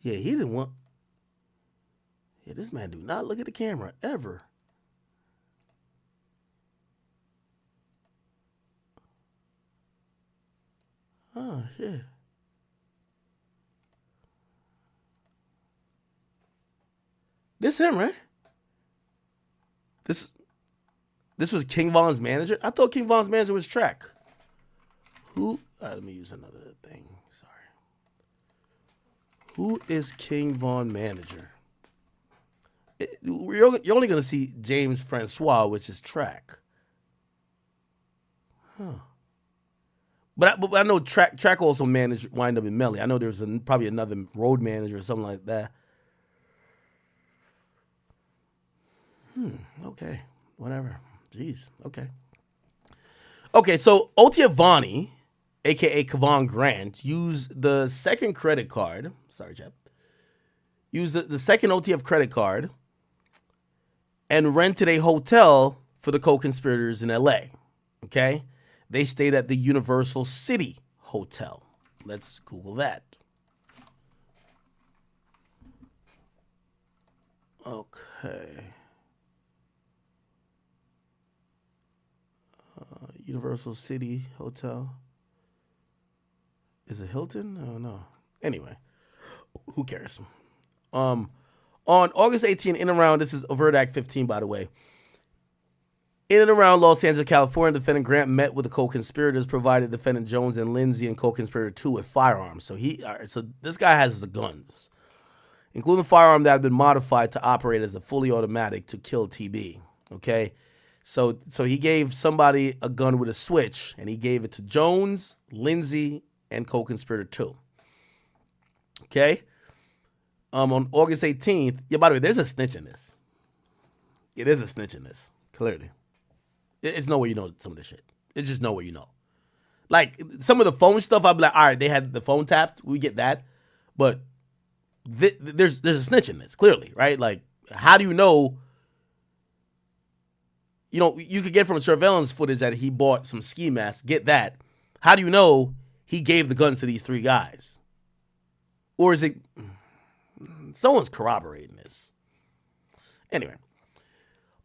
Yeah, he didn't want. Yeah, this man do not look at the camera ever. Oh, yeah. This him, right? This was King Von's manager? I thought King Von's manager was Track. Who? Let me use another thing. Sorry. Who is King Von manager? You're only going to see James Francois, which is Track. Huh. But I know Track also wind up in Melly. I know there's probably another road manager or something like that. Okay. Whatever. Jeez. Okay. Okay, so OTF Vonnie, a.k.a. Kevon Grant, used the second credit card. Sorry, chap. Used the second OTF credit card and rented a hotel for the co-conspirators in L.A., okay? They stayed at the Universal City Hotel. Let's Google that. Okay. Universal City Hotel. Is it Hilton? Oh, no. Anyway, who cares? On August 18, in and around, this is Overt Act 15, by the way. In and around Los Angeles, California, defendant Grant met with the co-conspirators, provided defendant Jones and Lindsay and co-conspirator 2 with firearms. So this guy has the guns, including a firearm that had been modified to operate as a fully automatic to kill TB. Okay, so he gave somebody a gun with a switch, and he gave it to Jones, Lindsay, and co-conspirator 2. Okay. On August 18th, yeah, by the way, there's a snitch in this. It is a snitch in this, clearly. It's no way you know some of this shit. It's just no way you know. Like, some of the phone stuff, I'll be like, all right, they had the phone tapped. We get that. But there's a snitch in this, clearly, right? Like, how do you know? You know, you could get from surveillance footage that he bought some ski masks. Get that. How do you know he gave the guns to these 3 guys? Or is it... Someone's corroborating this. Anyway.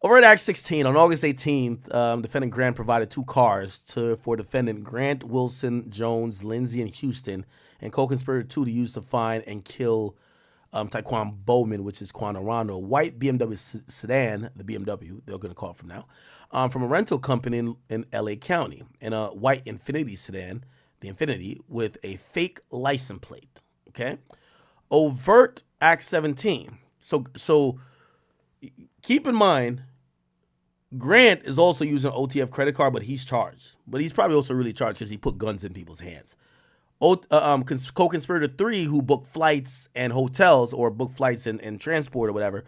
Overt Act 16, on August 18th, defendant Grant provided 2 cars for defendant Grant, Wilson, Jones, Lindsay, and Houston, and co-conspirator 2 to use to find and kill Taekwon Bowman, which is Quando Rondo, a white BMW sedan, the BMW, they're going to call it from now, from a rental company in LA County, and a white Infiniti sedan, the Infinity, with a fake license plate. Okay? Overt Act 17. So keep in mind, Grant is also using an OTF credit card, but he's charged. But he's probably also really charged because he put guns in people's hands. Co-conspirator 3, who booked flights and hotels, or booked flights and transport or whatever,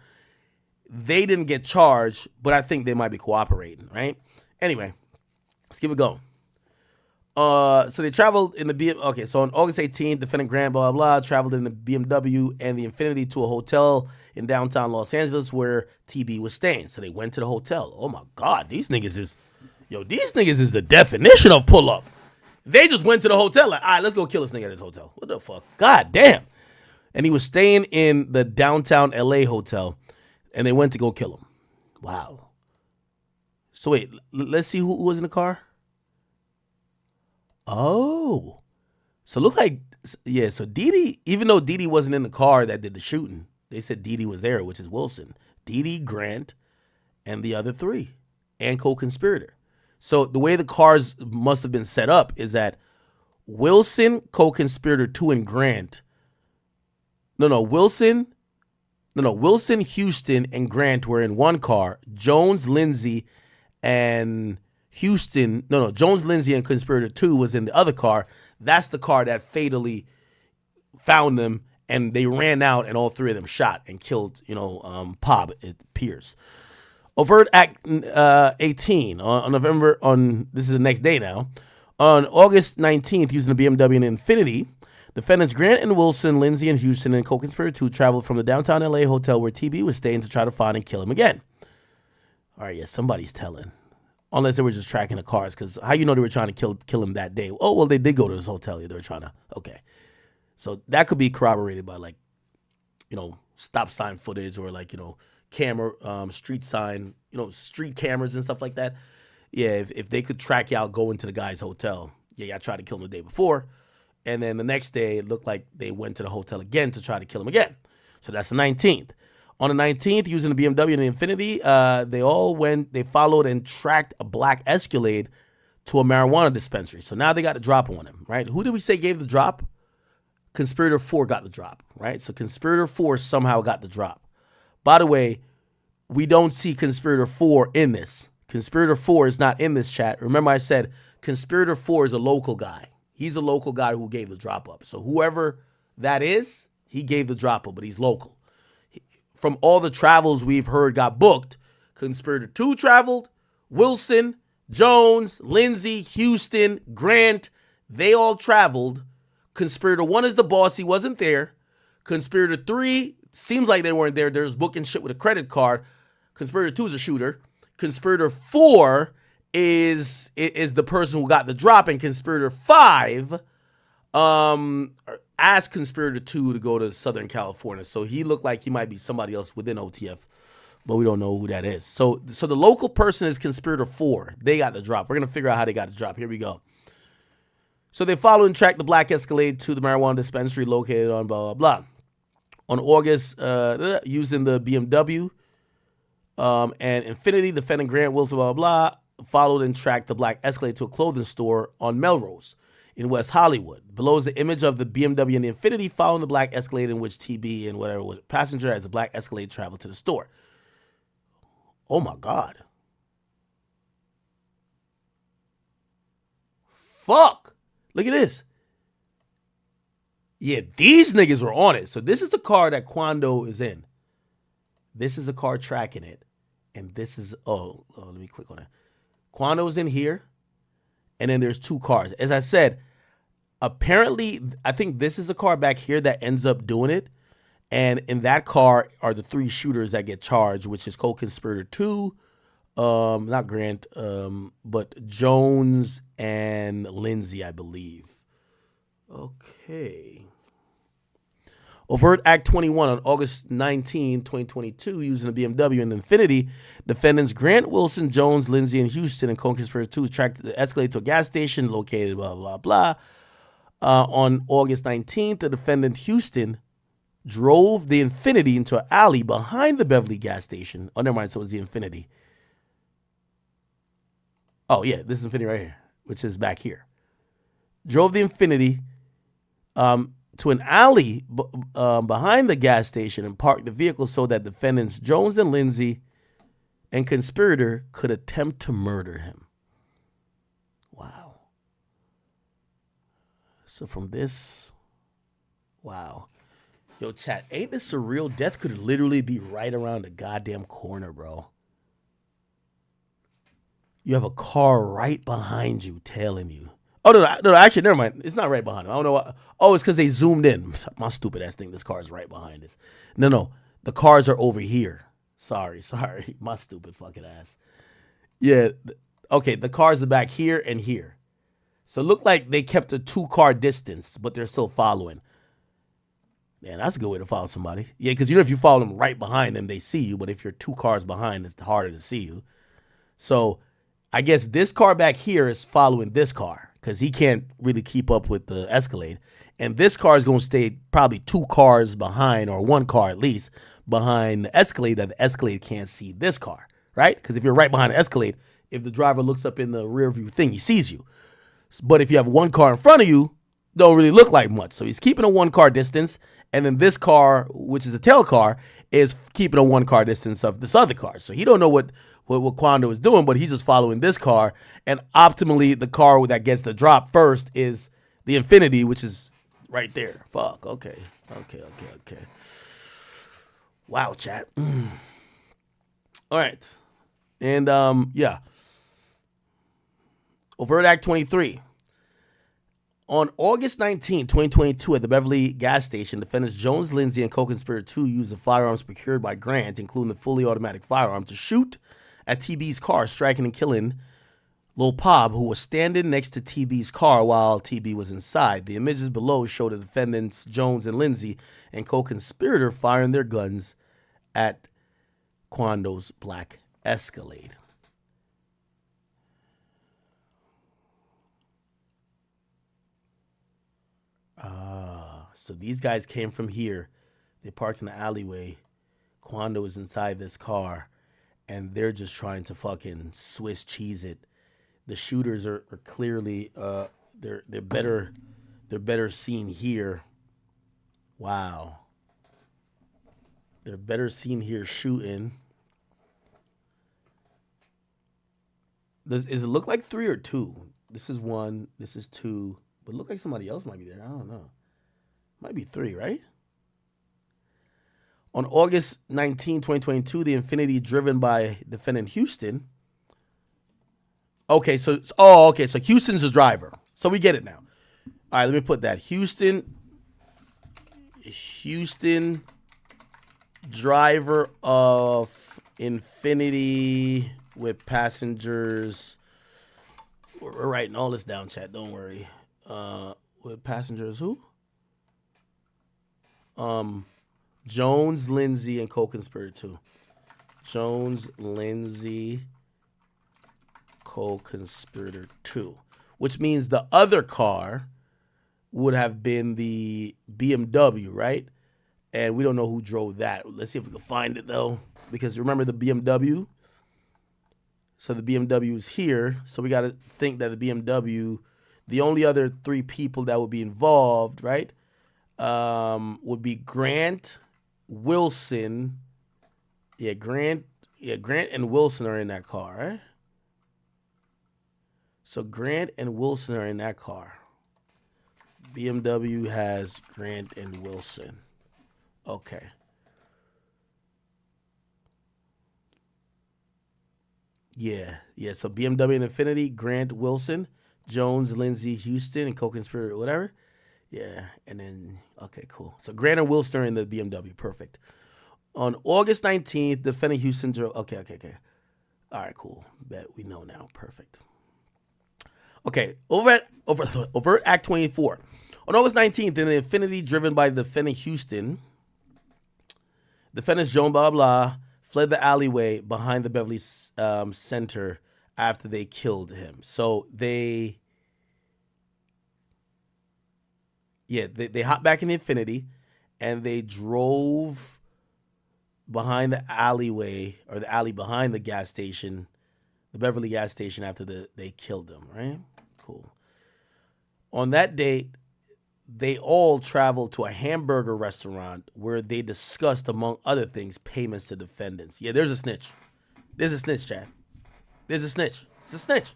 they didn't get charged, but I think they might be cooperating, right? Anyway, let's keep it going. So they traveled in the okay, so on August 18th, defendant Grant, blah, blah, blah, traveled in the BMW and the Infinity to a hotel in downtown Los Angeles where TB was staying. So they went to the hotel. Oh my God, these niggas is the definition of pull up. They just went to the hotel like, all right, let's go kill this nigga at his hotel. What the fuck? God damn. And he was staying in the downtown LA hotel, and they went to go kill him. Wow. So wait, let's see who was in the car. Oh, so look like, yeah, so Didi, even though Didi wasn't in the car that did the shooting, they said Didi was there, which is Wilson, Didi, Grant, and the other 3, and co-conspirator. So the way the cars must have been set up is that Wilson, co-conspirator 2, and Grant, Wilson, Houston, and Grant were in one car. Jones, Lindsay, and Houston, Jones, Lindsay, and conspirator 2 was in the other car. That's the car that fatally found them, and they ran out, and all 3 of them shot and killed, it appears. Overt Act 18 this is the next day now. On August 19th, using a BMW and Infinity, defendants Grant and Wilson, Lindsay, and Houston, and co-conspirator 2 traveled from the downtown LA hotel where TB was staying to try to find and kill him again. All right, yeah, somebody's telling. Unless they were just tracking the cars, because how you know they were trying to kill him that day? Oh, well, they did go to his hotel. They were trying to, okay. So that could be corroborated by, like, stop sign footage, or like, camera, street sign, street cameras and stuff like that. Yeah, if they could track y'all going to the guy's hotel, yeah, y'all tried to kill him the day before. And then the next day, it looked like they went to the hotel again to try to kill him again. So that's the 19th. On the 19th, using the BMW and the Infinity, they followed and tracked a black Escalade to a marijuana dispensary. So now they got the drop on him, right? Who did we say gave the drop? Conspirator 4 got the drop, right? So Conspirator 4 somehow got the drop. By the way, we don't see Conspirator 4 in this. Conspirator 4 is not in this chat. Remember I said Conspirator 4 is a local guy. He's a local guy who gave the drop up. So whoever that is, he gave the drop up, but he's local. From all the travels we've heard got booked, Conspirator 2 traveled, Wilson, Jones, Lindsay, Houston, Grant, they all traveled. Conspirator 1 is the boss. He wasn't there. Conspirator 3 seems like they weren't there. There's booking shit with a credit card. Conspirator 2 is a shooter. Conspirator 4 is the person who got the drop, and Conspirator 5 asked Conspirator 2 to go to Southern California. So he looked like he might be somebody else within OTF, but we don't know who that is. So the local person is Conspirator 4. They got the drop. We're going to figure out how they got the drop. Here we go. So they follow and track the black Escalade to the marijuana dispensary located on blah, blah, blah. On August, using the BMW and Infinity, defendant Grant Wilson, blah, blah, blah, followed and tracked the black Escalade to a clothing store on Melrose in West Hollywood. Below is the image of the BMW and the Infinity following the black Escalade in which TB and whatever was passenger as the black Escalade traveled to the store. Oh my God. Fuck. Look at this. Yeah, these niggas were on it. So this is the car that Quando is in. This is a car tracking it. And this is, let me click on it. Quando's in here. And then there's two cars. As I said, apparently, I think this is a car back here that ends up doing it. And in that car are the three shooters that get charged, which is co-conspirator 2, not Grant, but Jones and Lindsay, I believe. Okay. Overt Act 21 on August 19, 2022, using a BMW and Infinity, defendants Grant Wilson, Jones, Lindsay, and Houston and co-conspirator 2 tracked the Escalade to a gas station located blah, blah, blah. On August 19th, the defendant Houston drove the Infinity into an alley behind the Beverly gas station. Oh, never mind. So it was the Infinity. Oh, yeah. This is Infinity right here, which is back here. Drove the Infinity to an alley behind the gas station and parked the vehicle so that defendants Jones and Lindsay and conspirator could attempt to murder him. Wow. So from this, wow. Yo, chat, ain't this surreal? Death could literally be right around the goddamn corner, bro. You have a car right behind you, tailing you. Oh, no, actually, never mind. It's not right behind him. I don't know why. Oh, it's because they zoomed in. My stupid ass thing. This car is right behind us. No. The cars are over here. Sorry. My stupid fucking ass. Yeah. Okay, the cars are back here and here. So it looked like they kept a 2-car distance, but they're still following. Man, that's a good way to follow somebody. Yeah, because if you follow them right behind them, they see you. But if you're 2 cars behind, it's harder to see you. So I guess this car back here is following this car because he can't really keep up with the Escalade. And this car is going to stay probably 2 cars behind, or 1 car at least, behind the Escalade, that the Escalade can't see this car, right? Because if you're right behind the Escalade, if the driver looks up in the rear view thing, he sees you. But if you have 1 car in front of you, don't really look like much. So he's keeping a 1-car distance. And then this car, which is a tail car, is keeping a 1-car distance of this other car. So he don't know what Quando is doing, but he's just following this car. And optimally, the car that gets the drop first is the Infinity, which is right there. Fuck. Okay. Wow, chat. All right. And yeah. Overt Act 23. On August 19, 2022, at the Beverly gas station, defendants Jones, Lindsay, and co-conspirator 2 used the firearms procured by Grant, including the fully automatic firearm, to shoot at TB's car, striking and killing Lil Pob, who was standing next to TB's car while TB was inside. The images below show the defendants Jones and Lindsay and co-conspirator firing their guns at Quando's black Escalade. So these guys came from here. They parked in the alleyway. Quando is inside this car, and they're just trying to fucking Swiss cheese it. The shooters are clearly they're better seen here. Wow. They're better seen here shooting. Does it look like 3 or 2? This is 1. This is 2. But it look like somebody else might be there. I don't know. Might be 3, right? On August 19, 2022, the Infinity driven by defendant Houston. Okay, so Houston's his driver. So we get it now. All right, let me put that. Houston driver of Infinity with passengers. We're writing all this down, chat. Don't worry. With passengers who? Jones, Lindsay, and co-conspirator 2. Jones, Lindsay, co-conspirator 2. which means the other car would have been the BMW, right? And we don't know who drove that. Let's see if we can find it, though, because remember the BMW? So the BMW is here, so we got to think that the BMW, the only other 3 people that would be involved, right, would be Grant, Wilson. Yeah, Grant and Wilson are in that car, right? So Grant and Wilson are in that car. BMW has Grant and Wilson. Okay. Yeah. So BMW and Infiniti, Grant, Wilson, Jones, Lindsay, Houston, and co-conspirator, whatever. Yeah, and then, okay, cool. So Grant and Wilson are in the BMW. Perfect. On August 19th, defendant Houston drove. Okay. All right, cool. Bet we know now. Perfect. Okay, Overt Act 24. On August 19th, in an Infiniti driven by defendant Houston, defendants Joan blah blah fled the alleyway behind the Beverly Center after they killed him. So they hopped back in the Infiniti and they drove behind the alleyway, or the alley behind the gas station, the Beverly gas station, after they killed him, right? Cool. On that date, they all traveled to a hamburger restaurant where they discussed, among other things, payments to defendants. Yeah, there's a snitch. There's a snitch, Chad. There's a snitch. It's a snitch.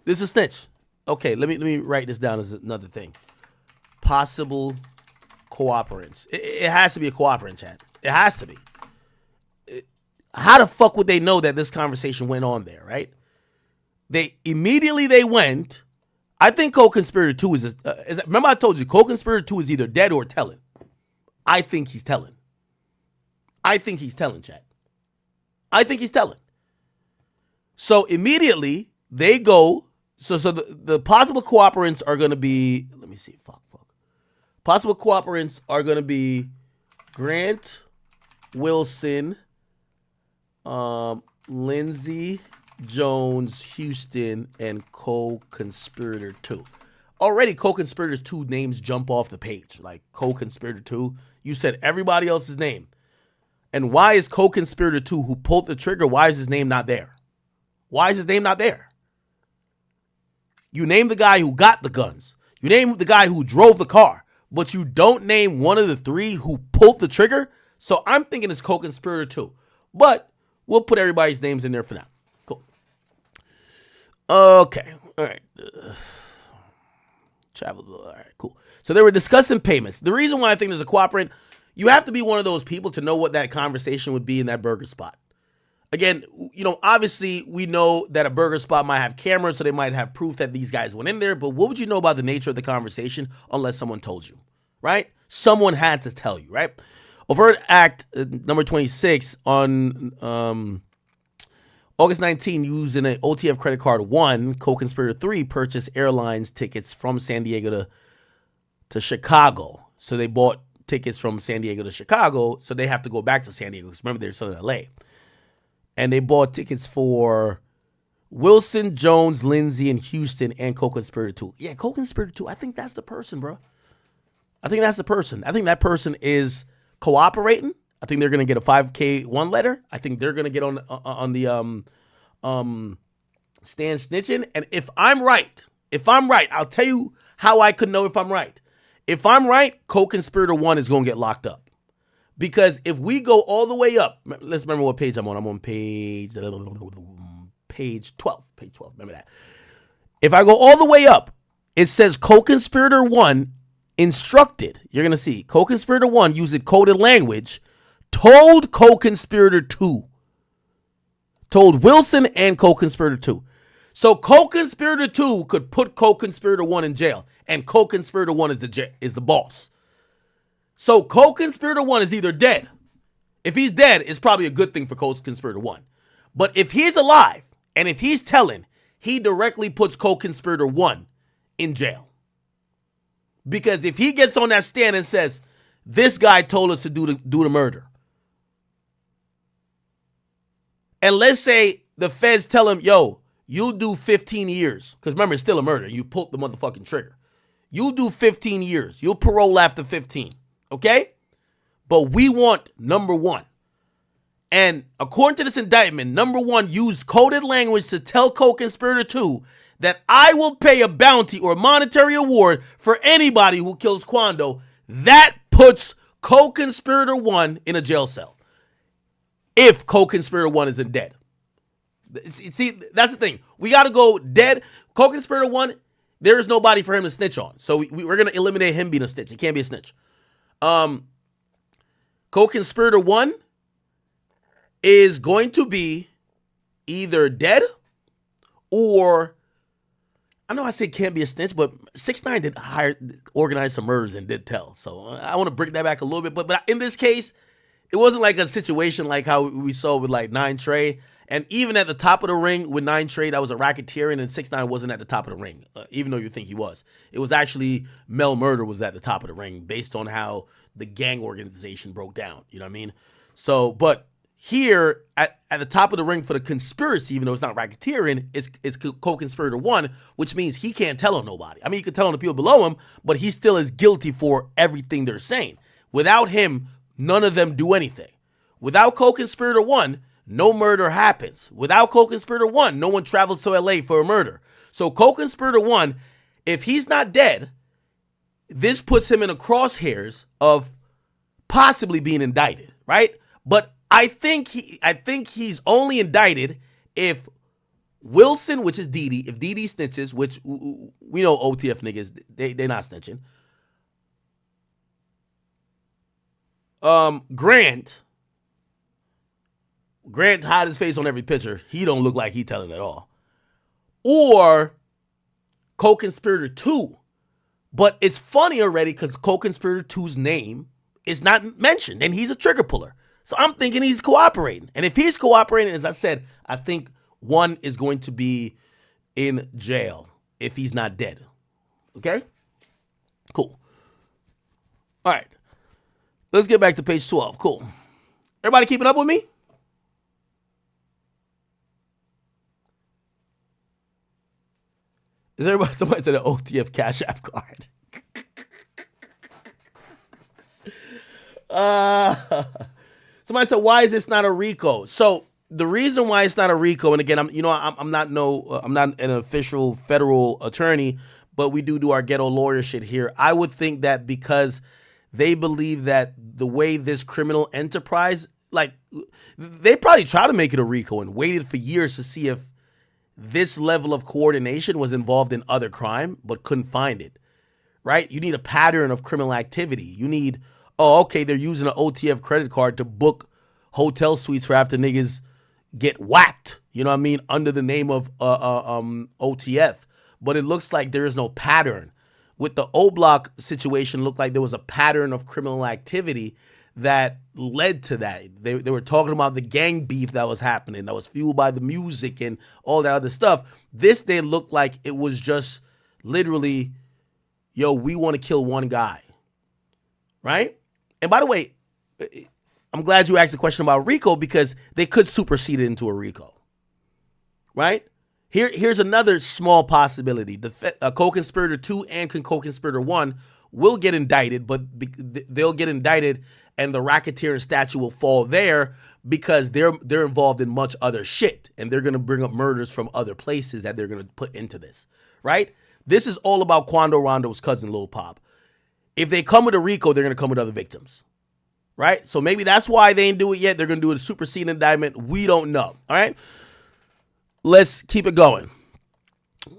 There's a snitch. Okay, let me write this down as another thing. Possible cooperants. It has to be a cooperant, Chad. It has to be. How the fuck would they know that this conversation went on there, right? They went. I think co-conspirator 2 is remember I told you co-conspirator 2 is either dead or telling. I think he's telling. Chad. I think he's telling. So immediately they go. So the possible cooperants are going to be, let me see. Fuck. Possible cooperants are going to be Grant, Wilson, Lindsay, Jones, Houston, and co-conspirator 2. Already co-conspirators 2 names jump off the page. Like co-conspirator 2, you said everybody else's name. And why is co-conspirator 2 who pulled the trigger, why is his name not there? Why is his name not there? You name the guy who got the guns. You name the guy who drove the car. But you don't name one of the 3 who pulled the trigger. So I'm thinking it's co-conspirator 2. But we'll put everybody's names in there for now. Cool. Okay. All right. Travel. All right. Cool. So they were discussing payments. The reason why I think there's a cooperant, you have to be one of those people to know what that conversation would be in that burger spot. Again, obviously we know that a burger spot might have cameras, so they might have proof that these guys went in there. But what would you know about the nature of the conversation unless someone told you, right? Someone had to tell you, right? Overt Act number 26 on August 19, using an OTF credit card 1, co-conspirator 3 purchased airlines tickets from San Diego to Chicago. So they bought tickets from San Diego to Chicago, so they have to go back to San Diego because remember they're still in LA. And they bought tickets for Wilson, Jones, Lindsay, and Houston, and co-conspirator 2. Yeah, co-conspirator 2. I think that's the person, bro. I think that's the person. I think that person is cooperating. I think they're gonna get a 5K1 letter. I think they're gonna get on the stand snitching. And if I'm right, I'll tell you how I could know if I'm right. If I'm right, co-conspirator 1 is gonna get locked up. Because if we go all the way up, let's remember what page I'm on. I'm on page 12. Page 12. Remember that. If I go all the way up, it says co-conspirator 1 instructed. You're going to see co-conspirator 1 using coded language told co-conspirator 2. Told Wilson and co-conspirator 2. So co-conspirator 2 could put co-conspirator 1 in jail, and co-conspirator 1 is the boss. So co-conspirator 1 is either dead. If he's dead, it's probably a good thing for co-conspirator 1. But if he's alive and if he's telling, he directly puts co-conspirator 1 in jail. Because if he gets on that stand and says, this guy told us to do the murder. And let's say the feds tell him, yo, you'll do 15 years. Because remember, it's still a murder. You pulled the motherfucking trigger. You'll do 15 years. You'll parole after 15. Okay? But we want number one. And according to this indictment, number one used coded language to tell co-conspirator 2 that I will pay a bounty or monetary award for anybody who kills Quando. That puts co-conspirator 1 in a jail cell. If co-conspirator 1 isn't dead. See, that's the thing. We got to go dead. Co-conspirator 1, there is nobody for him to snitch on. So we're going to eliminate him being a snitch. He can't be a snitch. Co-conspirator 1 is going to be either dead or, I know I said can't be a snitch, but 6ix9ine did organize some murders and did tell. So I want to bring that back a little bit. But in this case, it wasn't like a situation like how we saw with like 9 Trey. And even at the top of the ring with 9 Trey, that was a racketeering, and 6ix9ine wasn't at the top of the ring, even though you think he was. It was actually Mel Murder was at the top of the ring based on how the gang organization broke down. You know what I mean? So, but here at the top of the ring for the conspiracy, even though it's not racketeering, it's co-conspirator 1, which means he can't tell on nobody. I mean, he could tell on the people below him, but he still is guilty for everything they're saying. Without him, none of them do anything. Without co-conspirator 1, no murder happens. Without co-conspirator 1, no one travels to LA for a murder. So co-conspirator 1, if he's not dead, this puts him in a crosshairs of possibly being indicted, right? But I think he's only indicted if Wilson, which is Didi, if Didi snitches, which we know OTF niggas, they're not snitching. Grant hide his face on every picture. He don't look like he telling at all. Or co-conspirator 2. But it's funny already because co-conspirator 2's name is not mentioned, and he's a trigger puller. So I'm thinking he's cooperating. And if he's cooperating, as I said, I think 1 is going to be in jail if he's not dead. Okay? Cool. All right. Let's get back to page 12. Cool. Everybody keeping up with me? Is everybody, somebody said an OTF Cash App card? Somebody said, why is this not a RICO? So the reason why it's not a RICO, and again, I'm not an official federal attorney, but we do our ghetto lawyer shit here. I would think that because they believe that the way this criminal enterprise, like, they probably tried to make it a RICO and waited for years to see if this level of coordination was involved in other crime, but couldn't find it, right? You need a pattern of criminal activity. You need, oh, okay, they're using an OTF credit card to book hotel suites for after niggas get whacked, you know what I mean, under the name of OTF. But it looks like there is no pattern. With the O-Block situation, it looked like there was a pattern of criminal activity that led to that. They were talking about the gang beef that was happening, that was fueled by the music and all that other stuff. This, they looked like it was just literally, yo, we want to kill one guy, right? And by the way, I'm glad you asked the question about RICO because they could supersede it into a RICO, right? Here's another small possibility. The co-conspirator 2 and co-conspirator 1 will get indicted, but they'll get indicted and the racketeering statute will fall there because they're involved in much other shit and they're going to bring up murders from other places that they're going to put into this, right? This is all about Quando Rondo's cousin, Lil Pop. If they come with a RICO, they're going to come with other victims, right? So maybe that's why they ain't do it yet. They're going to do a superseding indictment. We don't know, all right? Let's keep it going.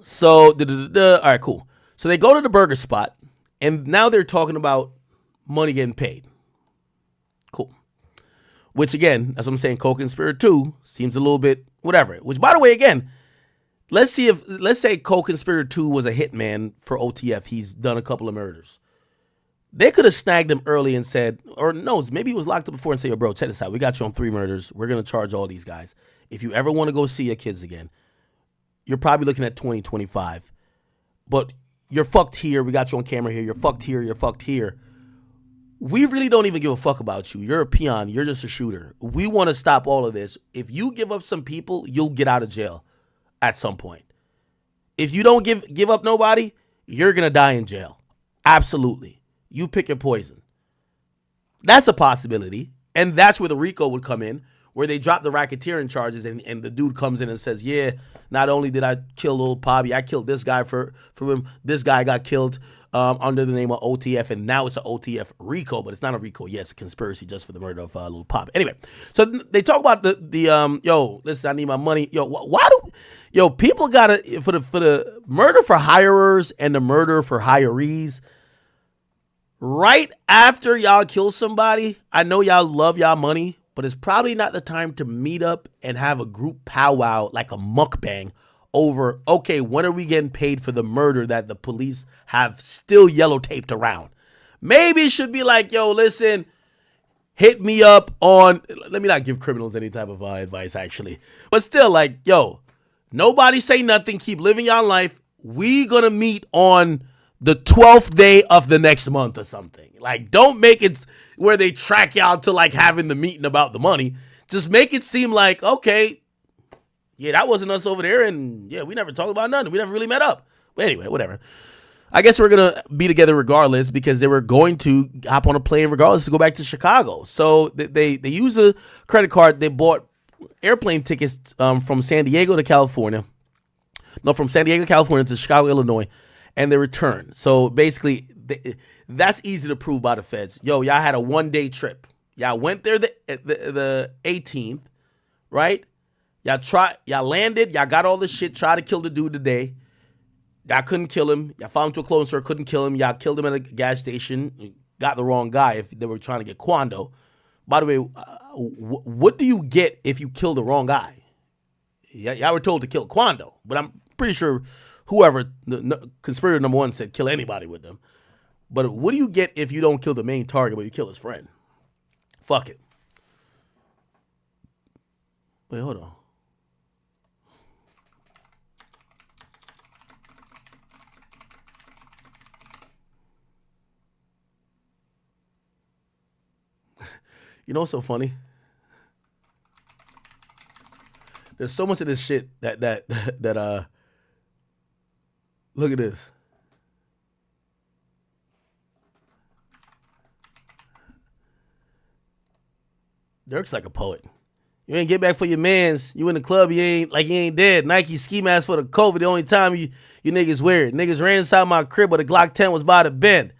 So, all right, cool. So they go to the burger spot, and now they're talking about money getting paid. Cool. Which, again, as I'm saying, co-conspirator 2 seems a little bit whatever. Which, by the way, again, let's say co-conspirator 2 was a hitman for OTF. He's done a couple of murders. They could have snagged him early and said, or no, maybe he was locked up before and say, yo, bro, check this out. We got you on 3 murders. We're going to charge all these guys. If you ever want to go see your kids again, you're probably looking at 2025. But you're fucked here. We got you on camera here. You're fucked here. You're fucked here. We really don't even give a fuck about you. You're a peon. You're just a shooter. We want to stop all of this. If you give up some people, you'll get out of jail. at some point. If you don't give up nobody, you're going to die in jail. Absolutely. You pick your poison. That's a possibility. And that's where the RICO would come in, where they drop the racketeering charges and the dude comes in and says, yeah, not only did I kill Lil Poppy, I killed this guy for him. This guy got killed under the name of OTF, and now it's an OTF RICO, but it's not a RICO. Yes, a conspiracy just for the murder of Lil Poppy. Anyway, so they talk about yo, listen, I need my money. Yo, why do people gotta for the murder for hirers and the murder for hirees? Right after y'all kill somebody, I know y'all love y'all money, but it's probably not the time to meet up and have a group powwow like a mukbang over, okay, when are we getting paid for the murder that the police have still yellow taped around? Maybe it should be like, yo, listen, hit me up on, let me not give criminals any type of advice actually, but still like, yo, nobody say nothing, keep living your life. We gonna meet on the 12th day of the next month or something. Like, don't make it where they track y'all to like having the meeting about the money. Just make it seem like, okay, yeah, that wasn't us over there, and yeah, we never talked about nothing. We never really met up. But anyway, whatever. I guess we're gonna be together regardless because they were going to hop on a plane regardless to go back to Chicago. So they use a credit card. They bought airplane tickets from San Diego to California. No, from San Diego, California to Chicago, Illinois. And they return. So basically, that's easy to prove by the feds. Yo, y'all had a one-day trip. Y'all went there the 18th, right? Y'all landed. Y'all got all the shit. Tried to kill the dude today. Y'all couldn't kill him. Y'all found him to a clothing store. Couldn't kill him. Y'all killed him at a gas station. Got the wrong guy if they were trying to get Quando. By the way, what do you get if you kill the wrong guy? Y'all were told to kill Quando, but I'm pretty sure whoever, the conspirator number one said kill anybody with them. But what do you get if you don't kill the main target, but you kill his friend? Fuck it. Wait, hold on. You know what's so funny? There's so much of this shit that look at this. Durk's like a poet. You ain't get back for your mans. You in the club, you ain't dead. Nike ski mask for the COVID. The only time you niggas wear it. Niggas ran inside my crib, but the Glock 10 was by the bend.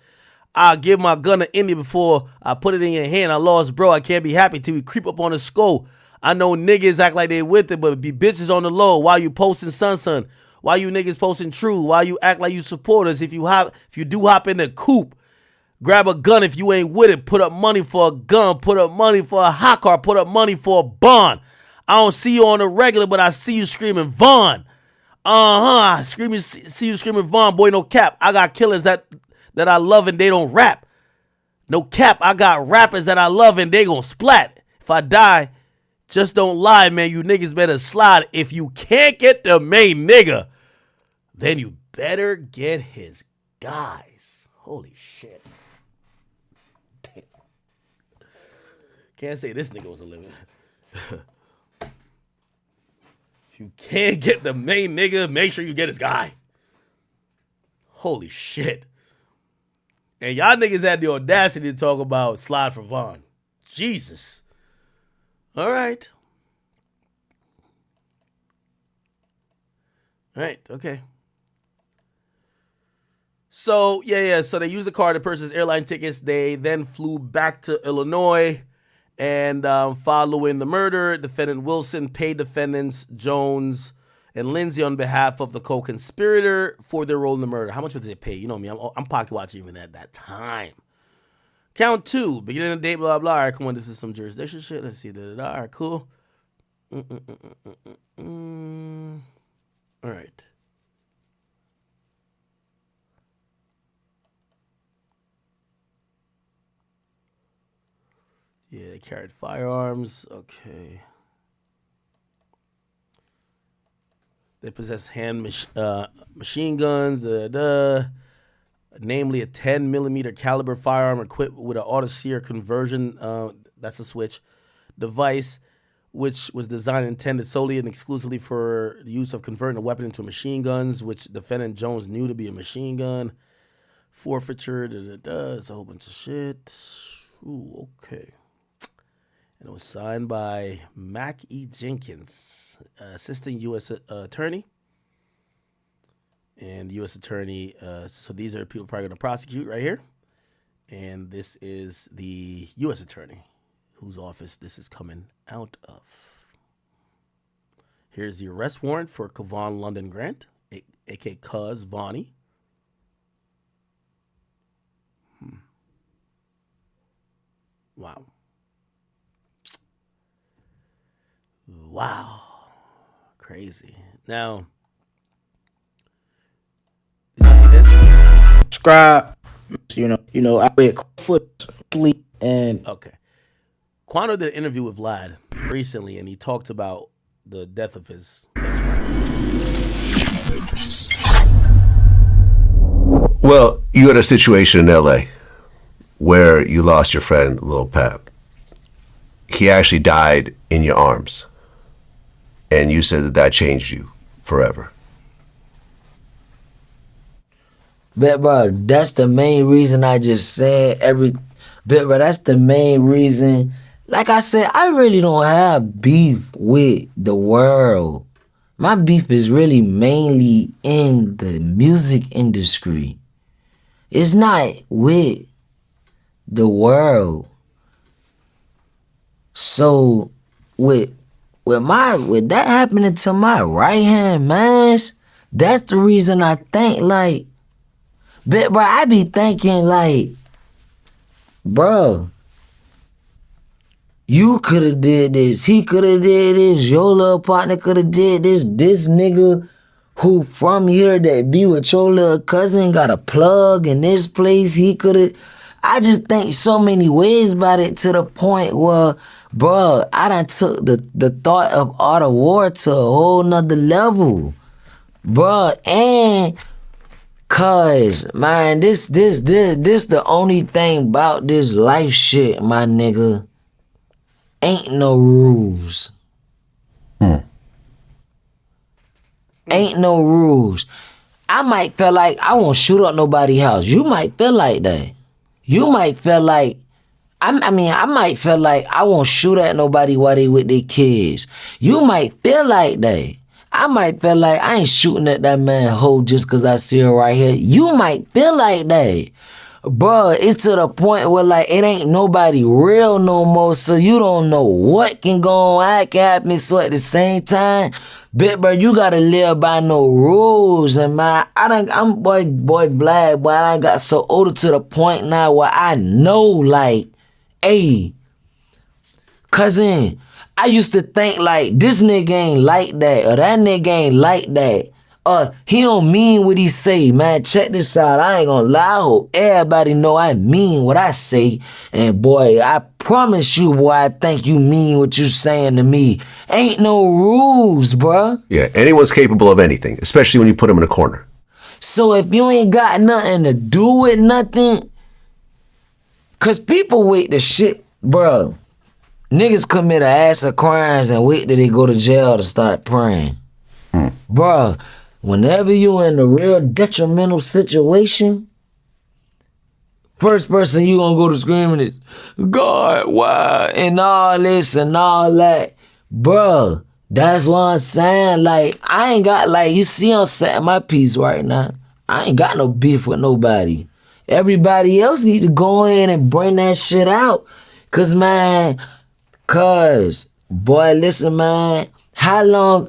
I'll give my gun to Indy before I put it in your hand. I lost, bro. I can't be happy till we creep up on the skull. I know niggas act like they with it, but be bitches on the low. Why you posting sun? Why you niggas posting true? Why you act like you supporters? If you do hop in the coupe, grab a gun if you ain't with it. Put up money for a gun. Put up money for a hot car. Put up money for a bond. I don't see you on the regular, but I see you screaming Vaughn. See you screaming Vaughn. Boy, no cap. I got killers that I love and they don't rap. No cap. I got rappers that I love and they gon' splat. If I die, just don't lie, man. You niggas better slide. If you can't get the main nigga, then you better get his guys. Holy shit. Damn. Can't say this nigga was a living. If you can't get the main nigga, make sure you get his guy. Holy shit. And y'all niggas had the audacity to talk about slide for Vaughn. Jesus. All right. Okay. So, yeah. So they used a card to purchase airline tickets. They then flew back to Illinois. And following the murder, defendant Wilson paid defendants Jones and Lindsay on behalf of the co-conspirator for their role in the murder. How much was it pay? You know me, I'm pocket watching even at that time. Count 2, beginning of the date, blah, blah. All right, come on, this is some jurisdiction shit. Let's see. All right, cool. All right. Yeah, they carried firearms. Okay. They possess hand machine guns, namely a 10 millimeter caliber firearm equipped with an auto-sear conversion, that's a switch, device which was designed and intended solely and exclusively for the use of converting a weapon into machine guns, which defendant Jones knew to be a machine gun. Forfeiture, it's a whole bunch of shit. Ooh, okay. And it was signed by Mac E. Jenkins, assistant U.S. attorney. And the U.S. attorney, so these are people probably going to prosecute right here. And this is the U.S. attorney whose office this is coming out of. Here's the arrest warrant for Kevon London Grant, a.k.a. Cuz Vonnie. Wow. Wow. Crazy. Now, did you see this? Subscribe. You know, I wear foot sleep and okay. Quando did an interview with Vlad recently, and he talked about the death of his best friend. Well, you had a situation in LA where you lost your friend, Lil Pep. He actually died in your arms. And you said that changed you forever. But bro, that's the main reason I just said that's the main reason. Like I said, I really don't have beef with the world. My beef is really mainly in the music industry. It's not with the world. So with that happening to my right hand mans, that's the reason I think like, but bro, I be thinking like, bro, you could have did this, he could have did this, your little partner could have did this. This nigga who from here that be with your little cousin got a plug in this place, he could have. I just think so many ways about it to the point where, bro, I done took the thought of art of war to a whole nother level. Bro, and cause, man, this the only thing about this life shit, my nigga. Ain't no rules. Ain't no rules. I might feel like I won't shoot up nobody's house. You might feel like that. You might feel like, I might feel like I won't shoot at nobody while they with their kids. You might feel like that. I might feel like I ain't shooting at that man hoe just cause I see her right here. You might feel like that. Bro, it's to the point where like it ain't nobody real no more, so you don't know what can go on, how it can happen. So at the same time, bro, you gotta live by no rules. And man, I'm boy Vlad, but I got so older to the point now where I know like, hey, cousin, I used to think like this nigga ain't like that or that nigga ain't like that. He don't mean what he say, man. Check this out. I ain't gonna lie. I hope everybody know I mean what I say. And boy, I promise you, boy, I think you mean what you saying to me. Ain't no rules, bruh. Yeah, anyone's capable of anything, especially when you put them in a corner. So if you ain't got nothing to do with nothing, cause people wait the shit, bruh. Niggas commit an ass of crimes and wait till they go to jail to start praying. Bruh. Whenever you in a real detrimental situation, first person you gonna go to screaming is, God, why? And all this and all that. Bruh, that's what I'm saying. Like, I ain't got, like, you see I'm setting my piece right now. I ain't got no beef with nobody. Everybody else need to go in and bring that shit out. Cause, boy, listen, man, how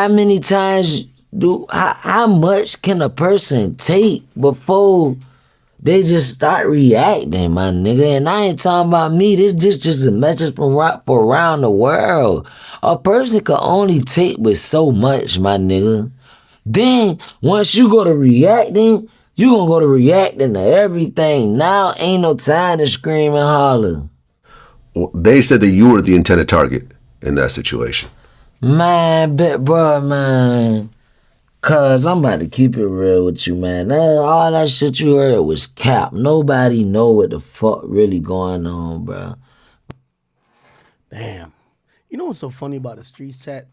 many times how much can a person take before they just start reacting, my nigga? And I ain't talking about me. This just a message from around the world. A person can only take with so much, my nigga. Then once you go to reacting, you gonna go to reacting to everything. Now ain't no time to scream and holler. Well, they said that you were the intended target in that situation. Man, man. Cuz I'm about to keep it real with you, man. All that shit you heard was cap. Nobody know what the fuck really going on, bro. Damn. You know what's so funny about the streets chat?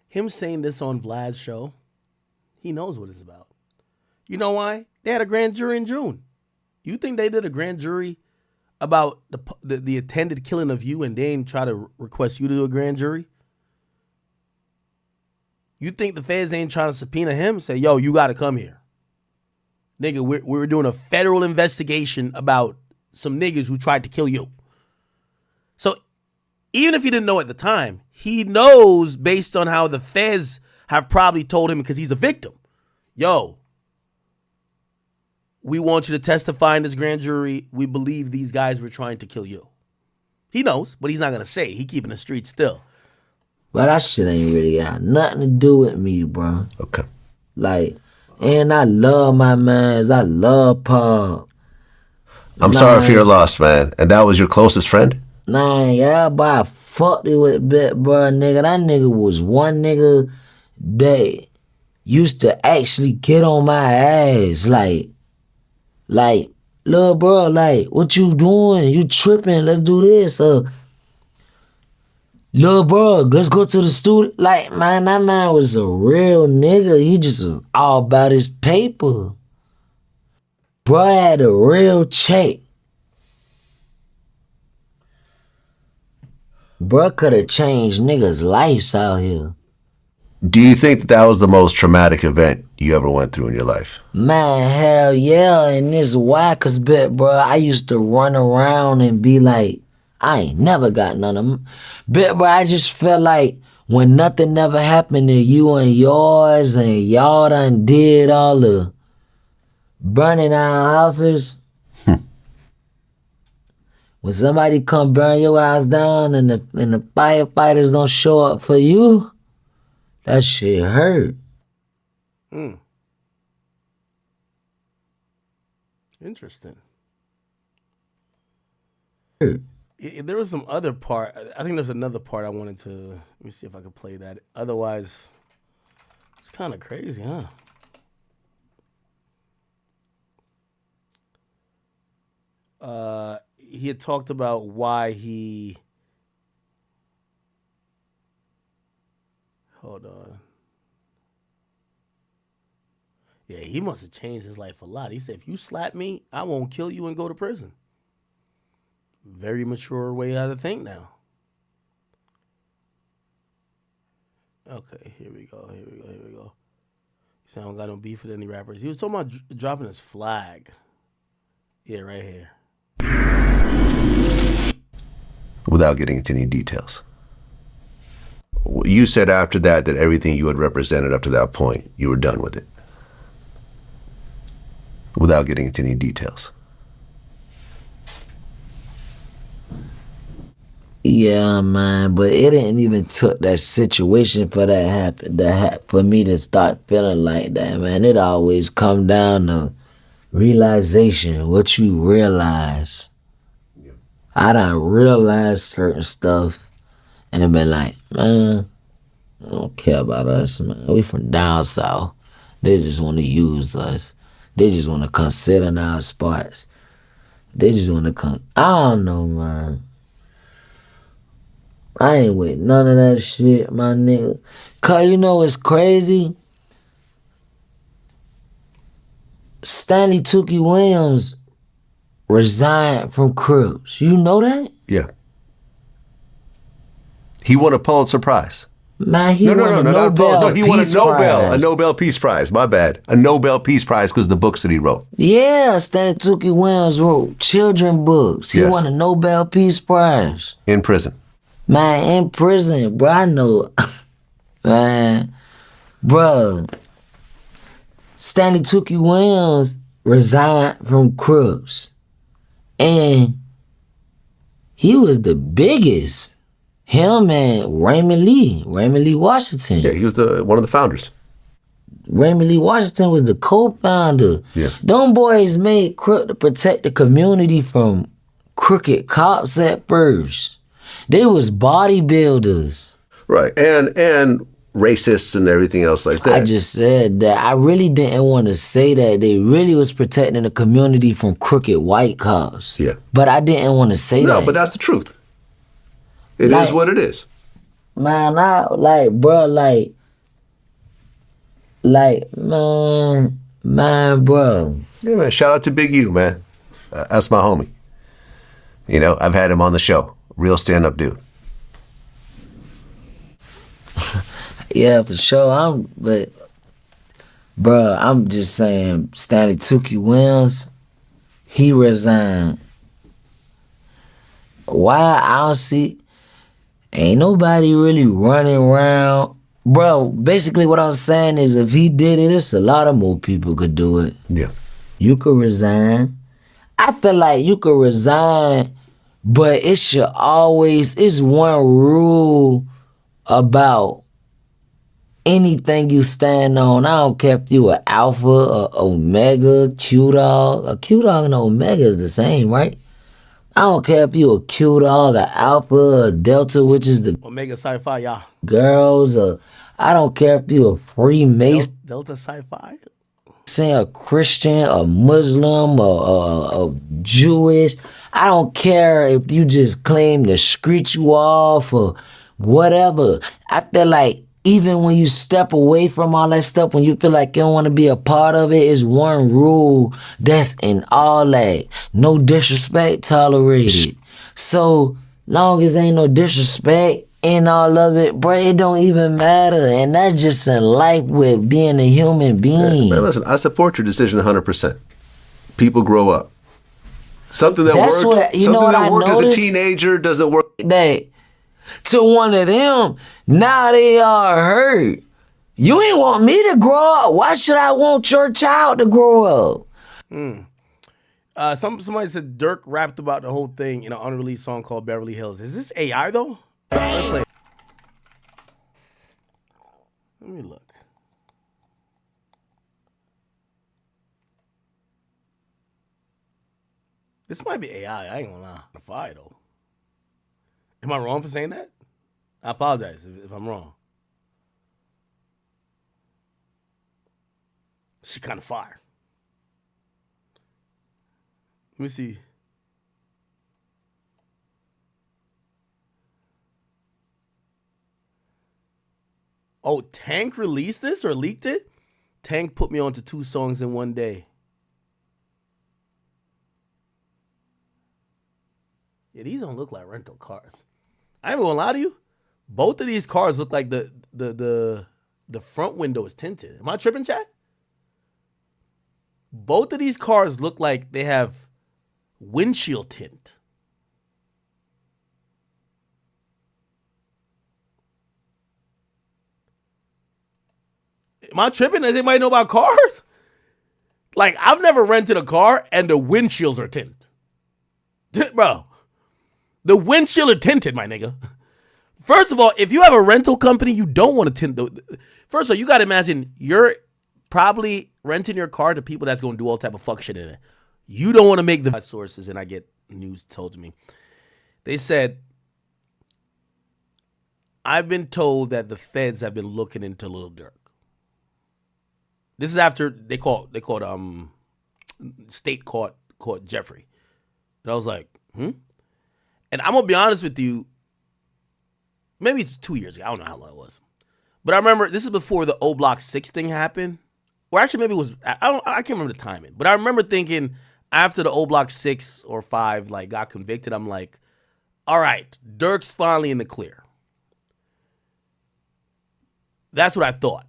Him saying this on Vlad's show, he knows what it's about. You know why? They had a grand jury in June. You think they did a grand jury about the attended killing of you and they ain't try to request you to do a grand jury? You think the feds ain't trying to subpoena him? Say, yo, you got to come here. Nigga, we're doing a federal investigation about some niggas who tried to kill you. So even if he didn't know at the time, he knows based on how the feds have probably told him because he's a victim. Yo, we want you to testify in this grand jury. We believe these guys were trying to kill you. He knows, but he's not going to say. He keeping the street still. But that shit ain't really got nothing to do with me, bro. Okay. Like, and I love my mans. I love Paul. I'm sorry for your loss, man. And that was your closest friend? Nah, yeah, but I fucked it with bit, bro, nigga. That nigga was one nigga that used to actually get on my ass. Like, little bro, like, what you doing? You tripping? Let's do this. Little bro, let's go to the studio. Like, man, that man was a real nigga. He just was all about his paper. Bro had a real check. Bro could have changed niggas' lives out here. Do you think that was the most traumatic event you ever went through in your life? Man, hell yeah. And this whackers bit, bro. I used to run around and be like, I ain't never got none of them. Bit, bro, I just felt like when nothing never happened to you and yours and y'all done did all the burning our houses. When somebody come burn your house down and the firefighters don't show up for you, that shit hurt. Interesting. There was some other part. I think there's another part I wanted to. Let me see if I could play that. Otherwise, it's kind of crazy, huh? He had talked about why he. Hold on. Yeah, he must have changed his life a lot. He said, if you slap me, I won't kill you and go to prison. Very mature way how to think now. Okay, here we go. He said, I don't got no beef with any rappers. He was talking about dropping his flag. Yeah, right here. Without getting into any details. You said after that everything you had represented up to that point, you were done with it. Without getting into any details. Yeah, man, but it didn't even took that situation for that happen, for me to start feeling like that, man. It always come down to realization, what you realize. Yeah. I done realized certain stuff and been like, man, I don't care about us, man. We from down south. They just want to use us. They just want to consider our spots. They just want to come. I don't know, man. I ain't with none of that shit, my nigga. Cause you know what's crazy? Stanley Tookie Williams resigned from Cribs. You know that? Yeah. He won a Pulitzer Prize. Man, he won a Nobel he won a Nobel Peace Prize. My bad. A Nobel Peace Prize because the books that he wrote. Yeah, Stanley Tookie Williams wrote children books. He won a Nobel Peace Prize. In prison. Man, in prison, bro, I know. Man, bro. Stanley Tookie Williams resigned from Cribs. And he was the biggest. Him and Raymond Lee Washington. Yeah, he was one of the founders. Raymond Lee Washington was the co-founder. Yeah. Them boys made Crook to protect the community from crooked cops at first. They was bodybuilders. Right, and racists and everything else like that. I just said that. I really didn't want to say that. They really was protecting the community from crooked white cops. Yeah. But I didn't want to say that. No, but that's the truth. It is what it is. man, I like, bro, man, bro. Yeah, man. Shout out to Big U, man. That's my homie. You know, I've had him on the show. Real stand-up dude. Yeah, for sure. But, bro, I'm just saying, Stanley Tukey Williams, he resigned. Why? I don't see. Ain't nobody really running around. Bro, basically what I'm saying is if he did it, it's a lot of more people could do it. Yeah. You could resign. I feel like you could resign, but it should always, it's one rule about anything you stand on. I don't care if you an alpha, or omega, Q-dog. A Q-dog and an omega is the same, right? I don't care if you a Q-dog, a alpha, a delta, which is the Omega Sci-Fi, yeah. girls, or I don't care if you a Freemason, Delta Sci-Fi? a Christian, a Muslim, a Jewish. I don't care if you just claim to screech you off or whatever. I feel like even when you step away from all that stuff, when you feel like you don't want to be a part of it, it's one rule that's in all that. No disrespect tolerated. So long as ain't no disrespect in all of it, bro, it don't even matter. And that's just in life with being a human being. Man, listen, I support your decision 100%. People grow up. Something that That's worked, what- you something know what that I worked as a noticed? teenager doesn't work. That to one of them, now they are hurt. You ain't want me to grow up. Why should I want your child to grow up? Somebody said Durk rapped about the whole thing in an unreleased song called Beverly Hills. Is this AI though? Let me look. This might be AI. I ain't gonna lie. Fire though. Am I wrong for saying that? I apologize if I'm wrong. She kind of fire. Let me see. Oh, Tank released this or leaked it? Tank put me onto 2 songs in one day. Yeah, these don't look like rental cars. I ain't gonna lie to you. Both of these cars look like the front window is tinted. Am I tripping, chat? Both of these cars look like they have windshield tint. Am I tripping? Does anybody know about cars? Like, I've never rented a car and the windshields are tinted. Bro, the windshield are tinted, my nigga. First of all, if you have a rental company, you don't want to tint the... First of all, you got to imagine you're probably renting your car to people that's going to do all type of fuck shit in it. You don't want to make the sources, and I get news told to me. They said, I've been told that the feds have been looking into Lil Durk. This is after they called state caught Jeffrey. And I was like, And I'm going to be honest with you, maybe it's 2 years ago. I don't know how long it was. But I remember, this is before the O Block 6 thing happened. Or actually, maybe it was, I can't remember the timing. But I remember thinking, after the O Block 6 or 5 like got convicted, I'm like, all right, Durk's finally in the clear. That's what I thought.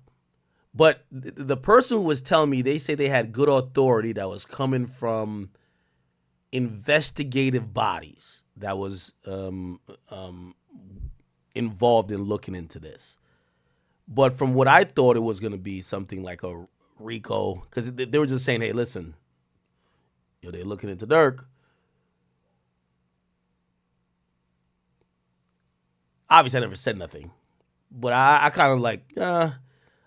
But the person who was telling me, they say they had good authority that was coming from investigative bodies that was involved in looking into this. But from what I thought, it was going to be something like a RICO, because they were just saying, hey, listen, they're looking into Durk. Obviously, I never said nothing. But I kind of like, I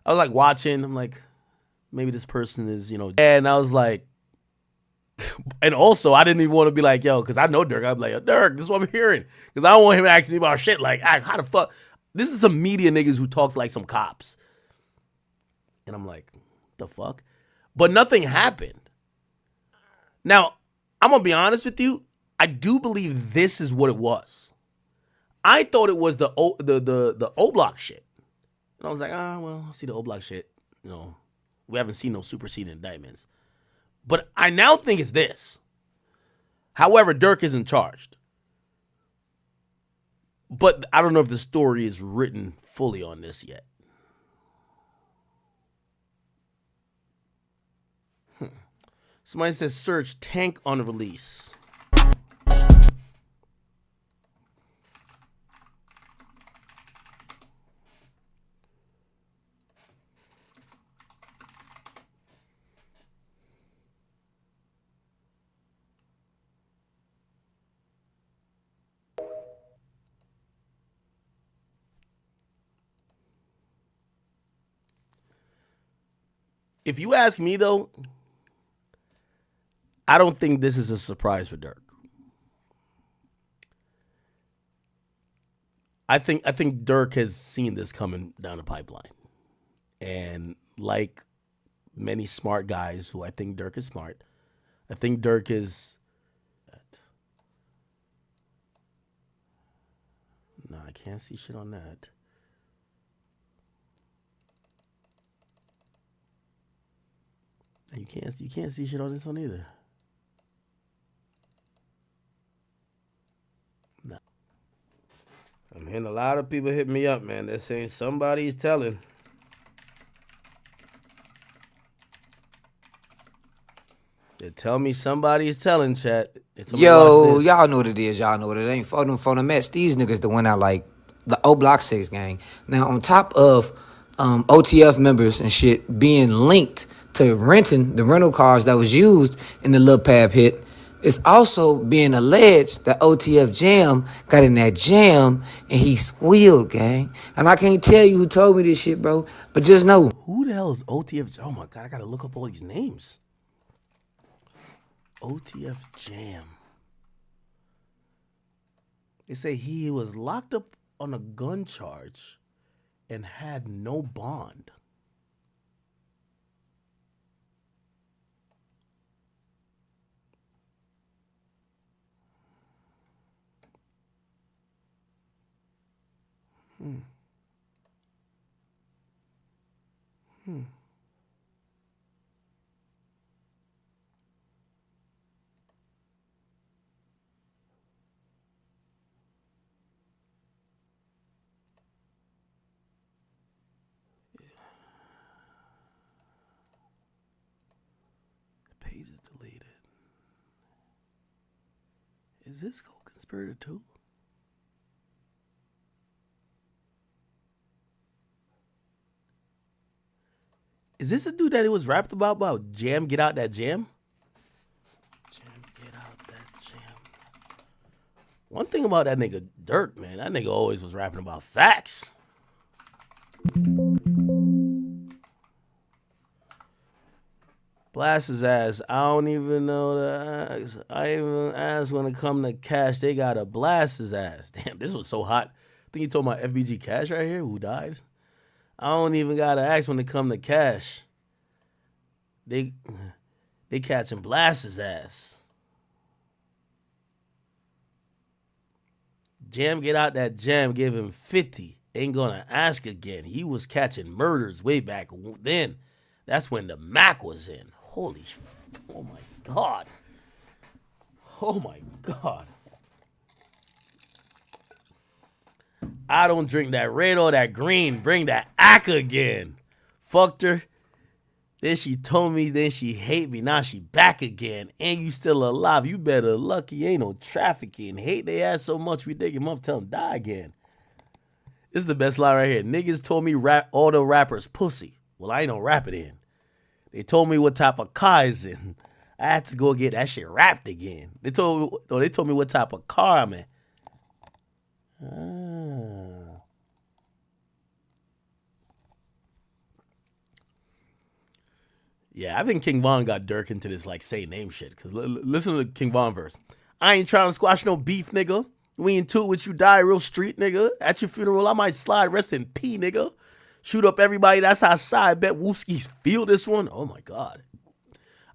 was like watching. I'm like, maybe this person is, and I was like, and also I didn't even want to be like, yo, because I know Durk. I'm like, yo, Durk, this is what I'm hearing. Because I don't want him asking me about shit like, how the fuck? This is some media niggas who talk like some cops. And I'm like, the fuck? But nothing happened. Now, I'm going to be honest with you. I do believe this is what it was. I thought it was the O Block shit. And I was like, well, I'll see the O Block shit. You know, we haven't seen no superseding indictments. But I now think it's this. However, Durk isn't charged. But I don't know if the story is written fully on this yet. Somebody says search tank on release. If you ask me though, I don't think this is a surprise for Durk. I think Durk has seen this coming down the pipeline. And like many smart guys who I think Durk is smart, I think Durk is... No, I can't see shit on that. You can't see shit on this one either. No. I'm hearing a lot of people hit me up, man. They're saying somebody's telling. They tell me somebody's telling, chat. Yo, y'all know what it is. Y'all know what it ain't. For the Mets, these niggas that went out like the O Block 6 gang. Now, on top of OTF members and shit being linked to renting the rental cars that was used in the Lil Pab hit, it's also being alleged that OTF Jam got in that jam and he squealed, gang. And I can't tell you who told me this shit, bro, but just know. Who the hell is OTF? Oh my God, I gotta look up all these names. OTF Jam. They say he was locked up on a gun charge and had no bond. The page is deleted. Is this co-conspirator too? Is this a dude that it was rapped about Jam, get out that jam? Jam, get out that jam. One thing about that nigga Durk, man, that nigga always was rapping about facts. Blast his ass. I don't even know the ass. I even asked when it come to Cash, they gotta blast his ass. Damn, this was so hot. I think he told my FBG Cash right here, who died. I don't even gotta ask when it come to Cash. They catch and blast his ass. Jam, get out that jam, give him 50. Ain't gonna ask again. He was catching murders way back then. That's when the Mac was in. Holy, oh my God. Oh my God. I don't drink that red or that green. Bring that ack again. Fucked her. Then she told me, then she hate me. Now she back again. And you still alive. You better lucky. Ain't no trafficking. Hate they ass so much we dig him up, tell him die again. This is the best line right here. Niggas told me all the rappers pussy. Well, I ain't no rap it in. They told me what type of car is in. I had to go get that shit rapped again. They told me what type of car I'm in. Yeah, I think King Von got Durk into this like say name shit. Cause listen to the King Von verse. I ain't trying to squash no beef, nigga. We into it with you, die real street, nigga. At your funeral, I might slide, rest in P, nigga. Shoot up everybody that's outside. Bet Woofsky feel this one. Oh my God.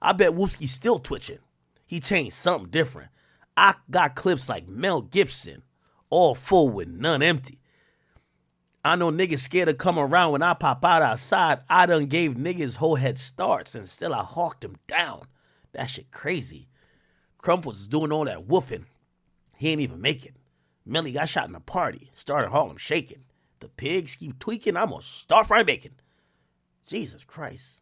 I bet Woofsky still twitching. He changed something different. I got clips like Mel Gibson. all full with none empty. I know niggas scared to come around when I pop out outside. I done gave niggas whole head starts and still I hawked them down. That shit crazy. Crump was doing all that woofing. He ain't even make it. Melly got shot in a party. Started Harlem shaking. The pigs keep tweaking. I'm gonna start frying bacon. Jesus Christ.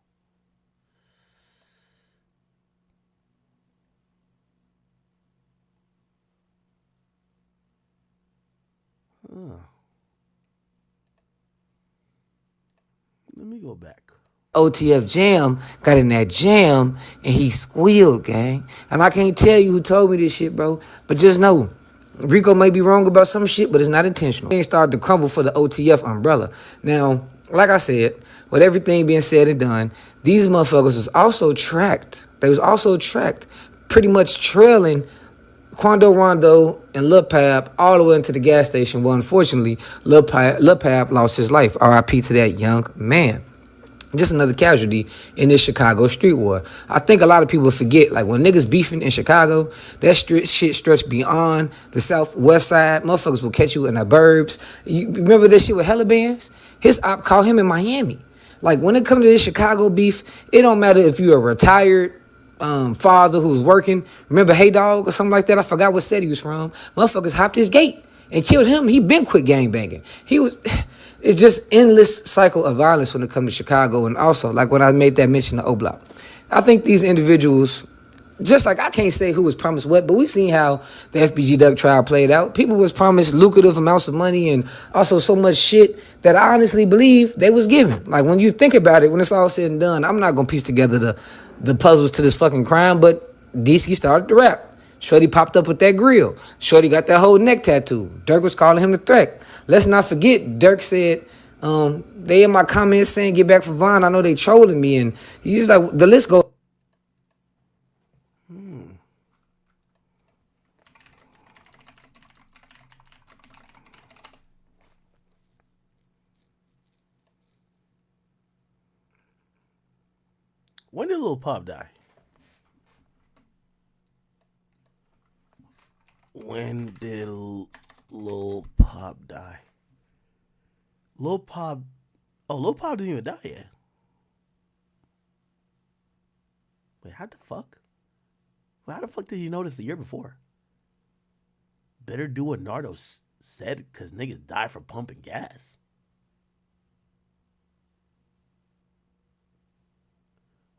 Let me go back. OTF Jam got in that jam and he squealed, gang. And I can't tell you who told me this shit, bro. But just know, Rico may be wrong about some shit, but it's not intentional. Things started to crumble for the OTF umbrella. Now, like I said, with everything being said and done, these motherfuckers was also tracked. They was also tracked, pretty much trailing Quando Rondo and Lil Pab all the way into the gas station. Well, unfortunately, Lil Pab lost his life. R.I.P. to that young man. Just another casualty in this Chicago street war. I think a lot of people forget, like when niggas beefing in Chicago, that shit stretched beyond the southwest side. Motherfuckers will catch you in the burbs. You remember this shit with Hella Bands? His op called him in Miami. Like when it comes to this Chicago beef, it don't matter if you're a retired father who's working. Remember Hey Dog or something like that? I forgot what set he was from. Motherfuckers hopped his gate and killed him. He been quit gangbanging. He was... It's just endless cycle of violence when it comes to Chicago. And also, like when I made that mention to O-Block, I think these individuals, just like I can't say who was promised what, but we seen how the FBG Duck trial played out. People was promised lucrative amounts of money and also so much shit that I honestly believe they was given. Like when you think about it, when it's all said and done, I'm not going to piece together the puzzles to this fucking crime, but DC started to rap. Shorty popped up with that grill. Shorty got that whole neck tattoo. Durk was calling him the threat. Let's not forget, Durk said, they in my comments saying, get back for Vaughn. I know they trolling me. And he's like, the list goes. When did Lil Pop die? When did Lil Pop die? Lil Pop didn't even die yet. Wait, how the fuck? Well, how the fuck did you notice the year before? Better do what Nardo said, because niggas die from pumping gas.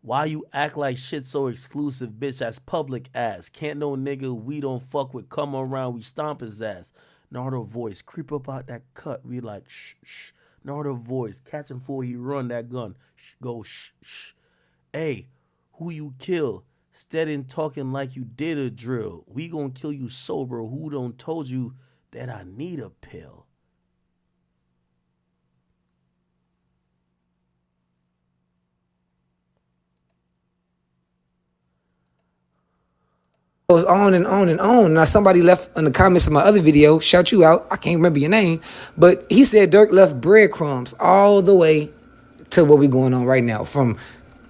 Why you act like shit so exclusive, bitch? That's public ass. Can't no nigga we don't fuck with come around, we stomp his ass. Nardo voice, creep up out that cut. We like, shh, shh. Nardo voice, catch him before he run that gun. Shh, go, shh, shh. Hey, who you kill? Steady talking like you did a drill. We gon' kill you sober. Who done told you that I need a pill? Goes on and on and on. Now somebody left in the comments of my other video, shout you out, I can't remember your name, but he said Durk left breadcrumbs all the way to what we going on right now, from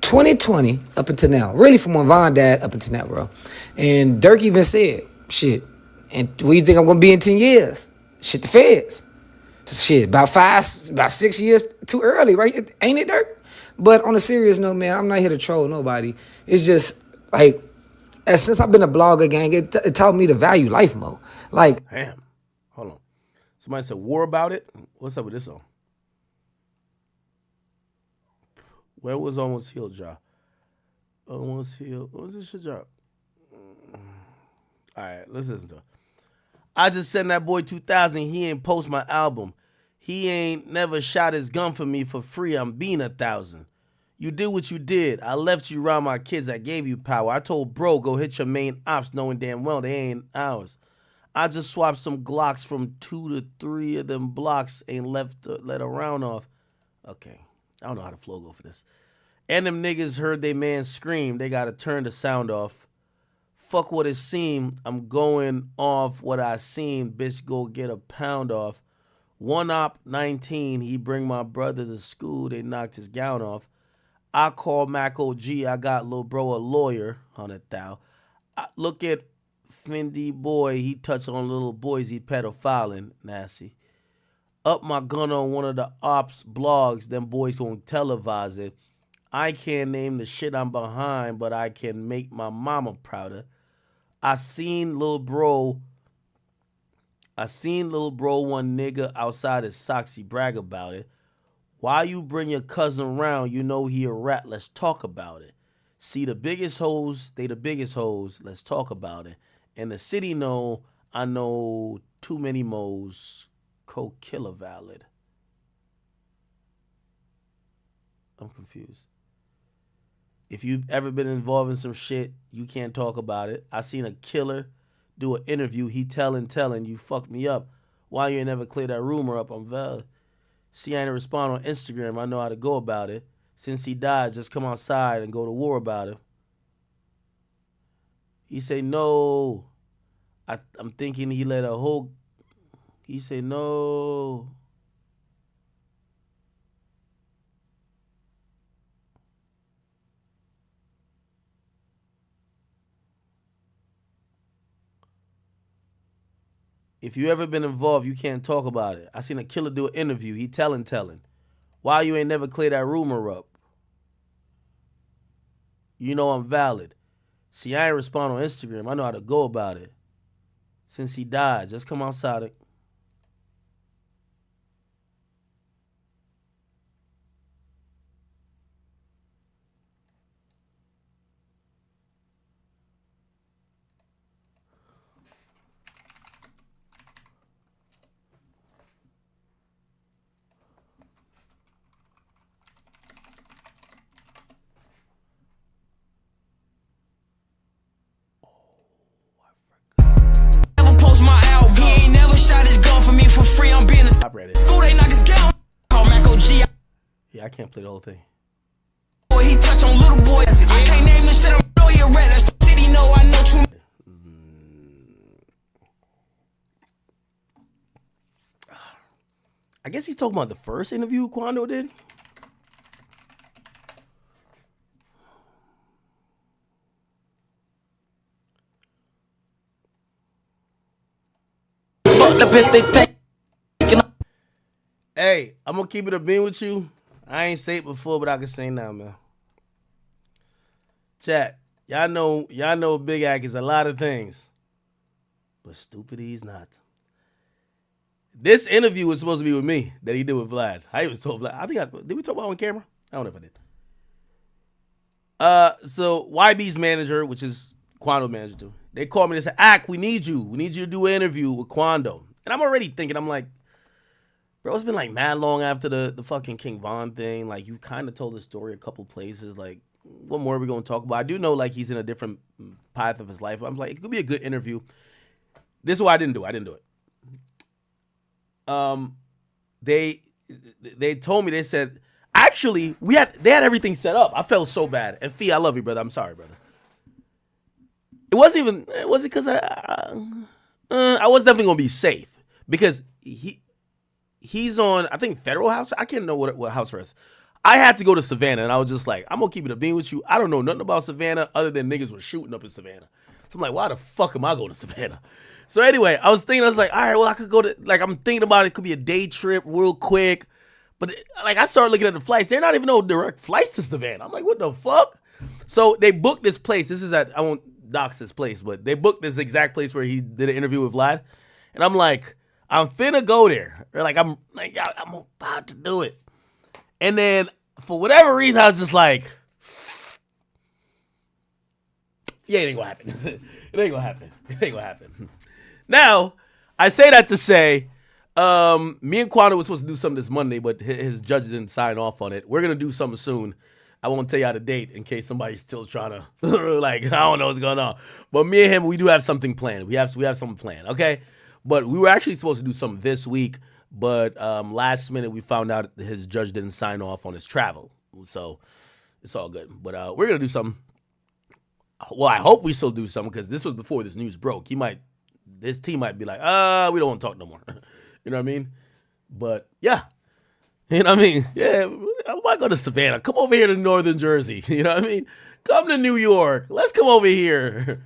2020 up until now, really from when Von died up until now, bro. And Durk even said, shit, and where you think I'm gonna be in 10 years? Shit, the feds. Shit, about 6 years too early, right? Ain't it, Durk? But on a serious note, man, I'm not here to troll nobody. It's just like, since I've been a blogger, gang, it taught me to value life more. Like, damn, hold on. Somebody said war about it. What's up with this song? Where was Almost Healed, Ja? Almost Healed. What was this shit, Ja? All right, let's listen to it. I just sent that boy 2,000. He ain't post my album. He ain't never shot his gun for me for free. I'm being 1,000. You did what you did. I left you around my kids. I gave you power. I told bro, go hit your main ops, knowing damn well they ain't ours. I just swapped some Glocks from 2 to 3 of them blocks. Ain't let a round off. Okay. I don't know how the flow go for this. And them niggas heard they man scream. They got to turn the sound off. Fuck what it seemed. I'm going off what I seen. Bitch, go get a pound off. One op, 19. He bring my brother to school. They knocked his gown off. I call Mac OG. I got little bro a lawyer, 100,000. Look at Fendi boy, he touched on little boys, he pedophiling, nasty. Up my gun on one of the ops blogs, them boys gonna televise it. I can't name the shit I'm behind, but I can make my mama prouder. I seen little bro one nigga outside his socks, he brag about it. Why you bring your cousin around? You know he a rat, let's talk about it. See the biggest hoes, they the biggest hoes, let's talk about it. And the city know, I know too many mo's, co-killer valid. I'm confused. If you've ever been involved in some shit, you can't talk about it. I seen a killer do an interview, he telling, you fucked me up. Why you ain't never clear that rumor up? I'm valid. See, I ain't respond on Instagram, I know how to go about it. Since he died, just come outside and go to war about it. He say, no. I'm thinking he let a whole... He say, no. If you ever been involved, you can't talk about it. I seen a killer do an interview. He telling. Why you ain't never clear that rumor up? You know I'm valid. See, I ain't respond on Instagram. I know how to go about it. Since he died, just come outside. Yeah, I can't play the whole thing. Boy, he touch on little boys. I can't name the shit. I'm know you're red. That's the city. Know I know true. I guess he's talking about the first interview Quando did. Hey, I'm gonna keep it a bean with you. I ain't say it before, but I can say now, man. Chat, y'all know Big Ack is a lot of things, but stupid he's not. This interview was supposed to be with me that he did with Vlad. I even told Vlad. Did we talk about it on camera? I don't know if I did. So YB's manager, which is Quando manager too, they called me and said, Ack, we need you. We need you to do an interview with Quando. And I'm already thinking, I'm like, bro, it's been like mad long after the fucking King Von thing. Like, you kind of told the story a couple places. Like, what more are we going to talk about? I do know, like, he's in a different path of his life. I'm like, it could be a good interview. This is what I didn't do. I didn't do it. They told me, they said, actually, they had everything set up. I felt so bad. And Fee, I love you, brother. I'm sorry, brother. It wasn't because I was definitely going to be safe. Because he's on, I think, federal house. I can't know what house arrest. I had to go to Savannah, and I was just like, I'm going to keep it a bean with you. I don't know nothing about Savannah other than niggas were shooting up in Savannah. So I'm like, why the fuck am I going to Savannah? So anyway, I was like, all right, well, I could go to, like, I'm thinking about it. Could be a day trip real quick. But, like, I started looking at the flights. They're not even no direct flights to Savannah. I'm like, what the fuck? So they booked this place. This is I won't dox this place, but they booked this exact place where he did an interview with Vlad. And I'm like, I'm finna go there. I'm about to do it. And then, for whatever reason, I was just like, yeah, it ain't gonna happen. It ain't gonna happen. Now, I say that to say, me and Quando were supposed to do something this Monday, but his judge didn't sign off on it. We're gonna do something soon. I won't tell you the date in case somebody's still trying to, like, I don't know what's going on. But me and him, we do have something planned. We have something planned, okay? But we were actually supposed to do something this week, but last minute we found out his judge didn't sign off on his travel. So it's all good. But we're going to do something. Well, I hope we still do something because this was before this news broke. This team might be like, we don't want to talk no more. You know what I mean? But yeah. You know what I mean? Yeah, I might go to Savannah. Come over here to Northern Jersey. You know what I mean? Come to New York. Let's come over here.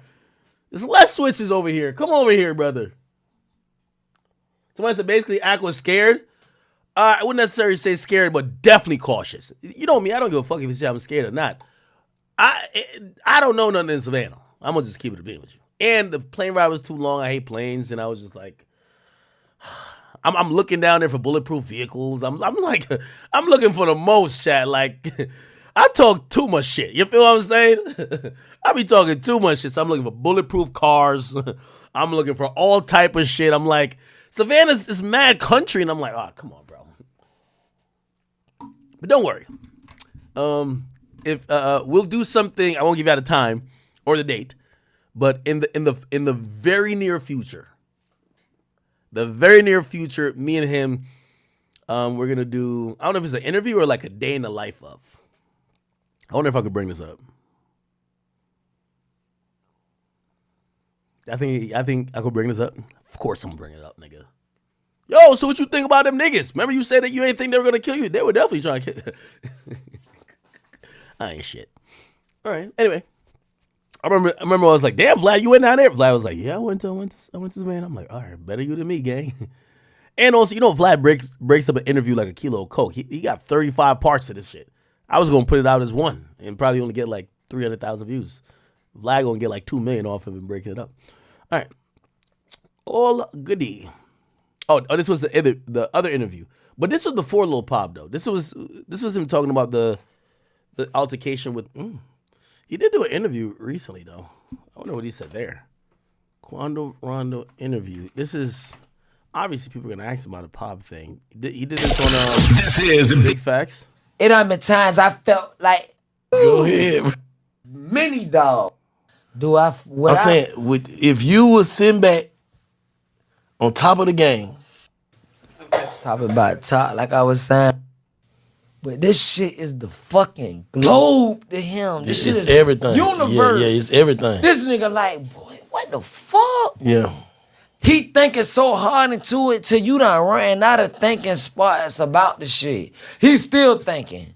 There's less switches over here. Come over here, brother. Somebody said basically Ack was scared. I wouldn't necessarily say scared, but definitely cautious. You know me, I don't give a fuck if you say I'm scared or not. I don't know nothing in Savannah. I'm gonna just keep it a being with you. And the plane ride was too long. I hate planes, and I was just like, I'm looking down there for bulletproof vehicles. I'm looking for the most, chat. Like, I talk too much shit. You feel what I'm saying? I be talking too much shit. So I'm looking for bulletproof cars. I'm looking for all type of shit. I'm like, Savannah's is mad country, and I'm like, oh, come on, bro. But don't worry. If we'll do something, I won't give you out a time or the date, but in the very near future, me and him, we're gonna do. I don't know if it's an interview or like a day in the life of. I wonder if I could bring this up. I think I could bring this up. Of course, I'm bringing it up, nigga. Yo, so what you think about them niggas? Remember you said that you ain't think they were gonna kill you? They were definitely trying to kill you. I ain't shit. All right. Anyway, I remember I was like, damn, Vlad, you went down there? Vlad was like, yeah, I went to Savannah. I'm like, all right, better you than me, gang. And also, you know, Vlad breaks up an interview like a kilo of coke. He got 35 parts to this shit. I was gonna put it out as one and probably only get like 300,000 views. Vlad gonna get like 2 million off of him breaking it up. All right. All goody. Oh, this was the other interview. But this was before Lil Pop, though. This was him talking about the altercation with. He did do an interview recently, though. I wonder what he said there. Quando Rondo interview. This is obviously people are gonna ask him about the Pop thing. He did this on. This is Big Facts. It done been times I felt like. Go ahead. Mini dog. Saying, if you was sitting back on top of the game. Top about top, like I was saying. But this shit is the fucking globe to him. This is everything. Universe. Yeah, it's everything. This nigga like, boy, what the fuck? Yeah. He thinking so hard into it till you done ran out of thinking spots about the shit. He's still thinking.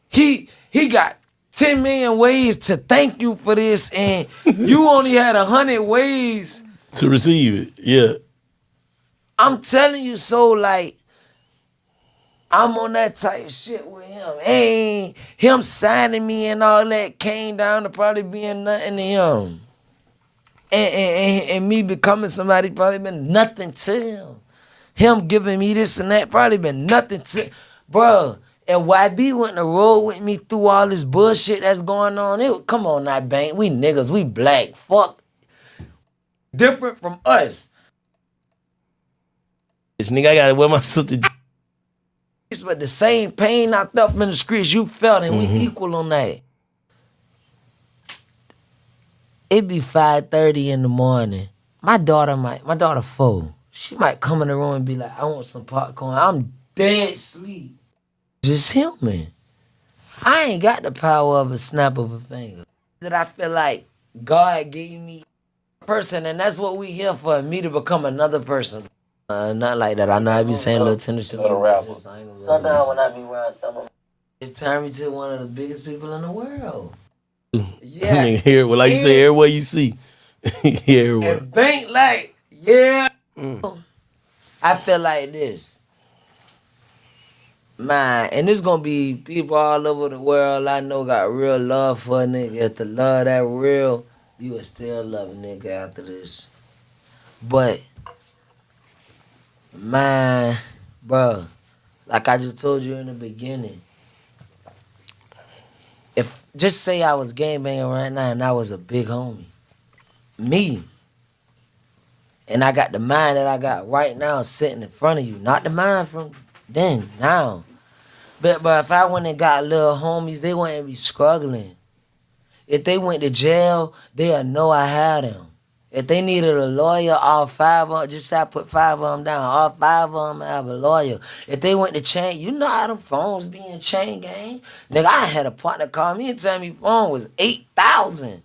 He got 10 million ways to thank you for this, and you only had 100 ways to receive it. Yeah. I'm telling you, so like, I'm on that type of shit with him. And him signing me and all that came down to probably being nothing to him. And me becoming somebody probably been nothing to him. Him giving me this and that probably been nothing to, bro. And YB went to roll with me through all this bullshit that's going on. Come on now, Bank. We niggas, we black. Fuck. Different from us. This nigga, I gotta wear my sister. But the same pain I felt from the streets, you felt, and we equal on that. It be 5:30 in the morning. My daughter 4. She might come in the room and be like, I want some popcorn. I'm dead sleep. Just human. I ain't got the power of a snap of a finger. That I feel like God gave me a person, and that's what we here for, me to become another person. Not like that. I know I be saying little tender shit. Sometimes when I be around someone, it turned me to one of the biggest people in the world. Yeah. Here, well, like you say, everywhere you see. Everywhere. And Bank like, yeah. I feel like this. Man, and it's gonna be people all over the world I know got real love for a nigga. If the love that real, you will still love a nigga after this. But, man, bro, like I just told you in the beginning, if just say I was gangbanging right now and I was a big homie, me, and I got the mind that I got right now sitting in front of you, not the mind from then, now. But if I went and got little homies, they wouldn't be struggling. If they went to jail, they'll know I had them. If they needed a lawyer, all 5 of them, just say I put 5 of them down, all 5 of them have a lawyer. If they went to chain, you know how them phones be in chain gang? Nigga, I had a partner call me and tell me phone was 8,000.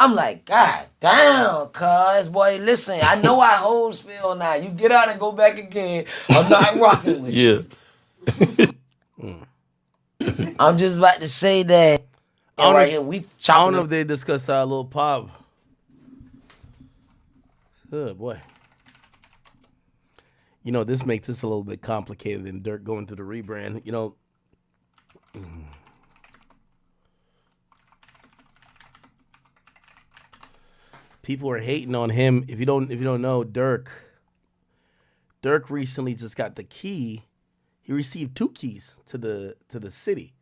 I'm like, God damn, cuz, boy, listen, I know how hoes feel now. You get out and go back again. I'm not rocking with you. I'm just about to say that. I don't know if they discussed Lil Pop. Good boy. You know, this makes this a little bit complicated than Durk going through the rebrand. You know, people are hating on him. If you don't know, Durk recently just got the key. He received 2 keys to the city.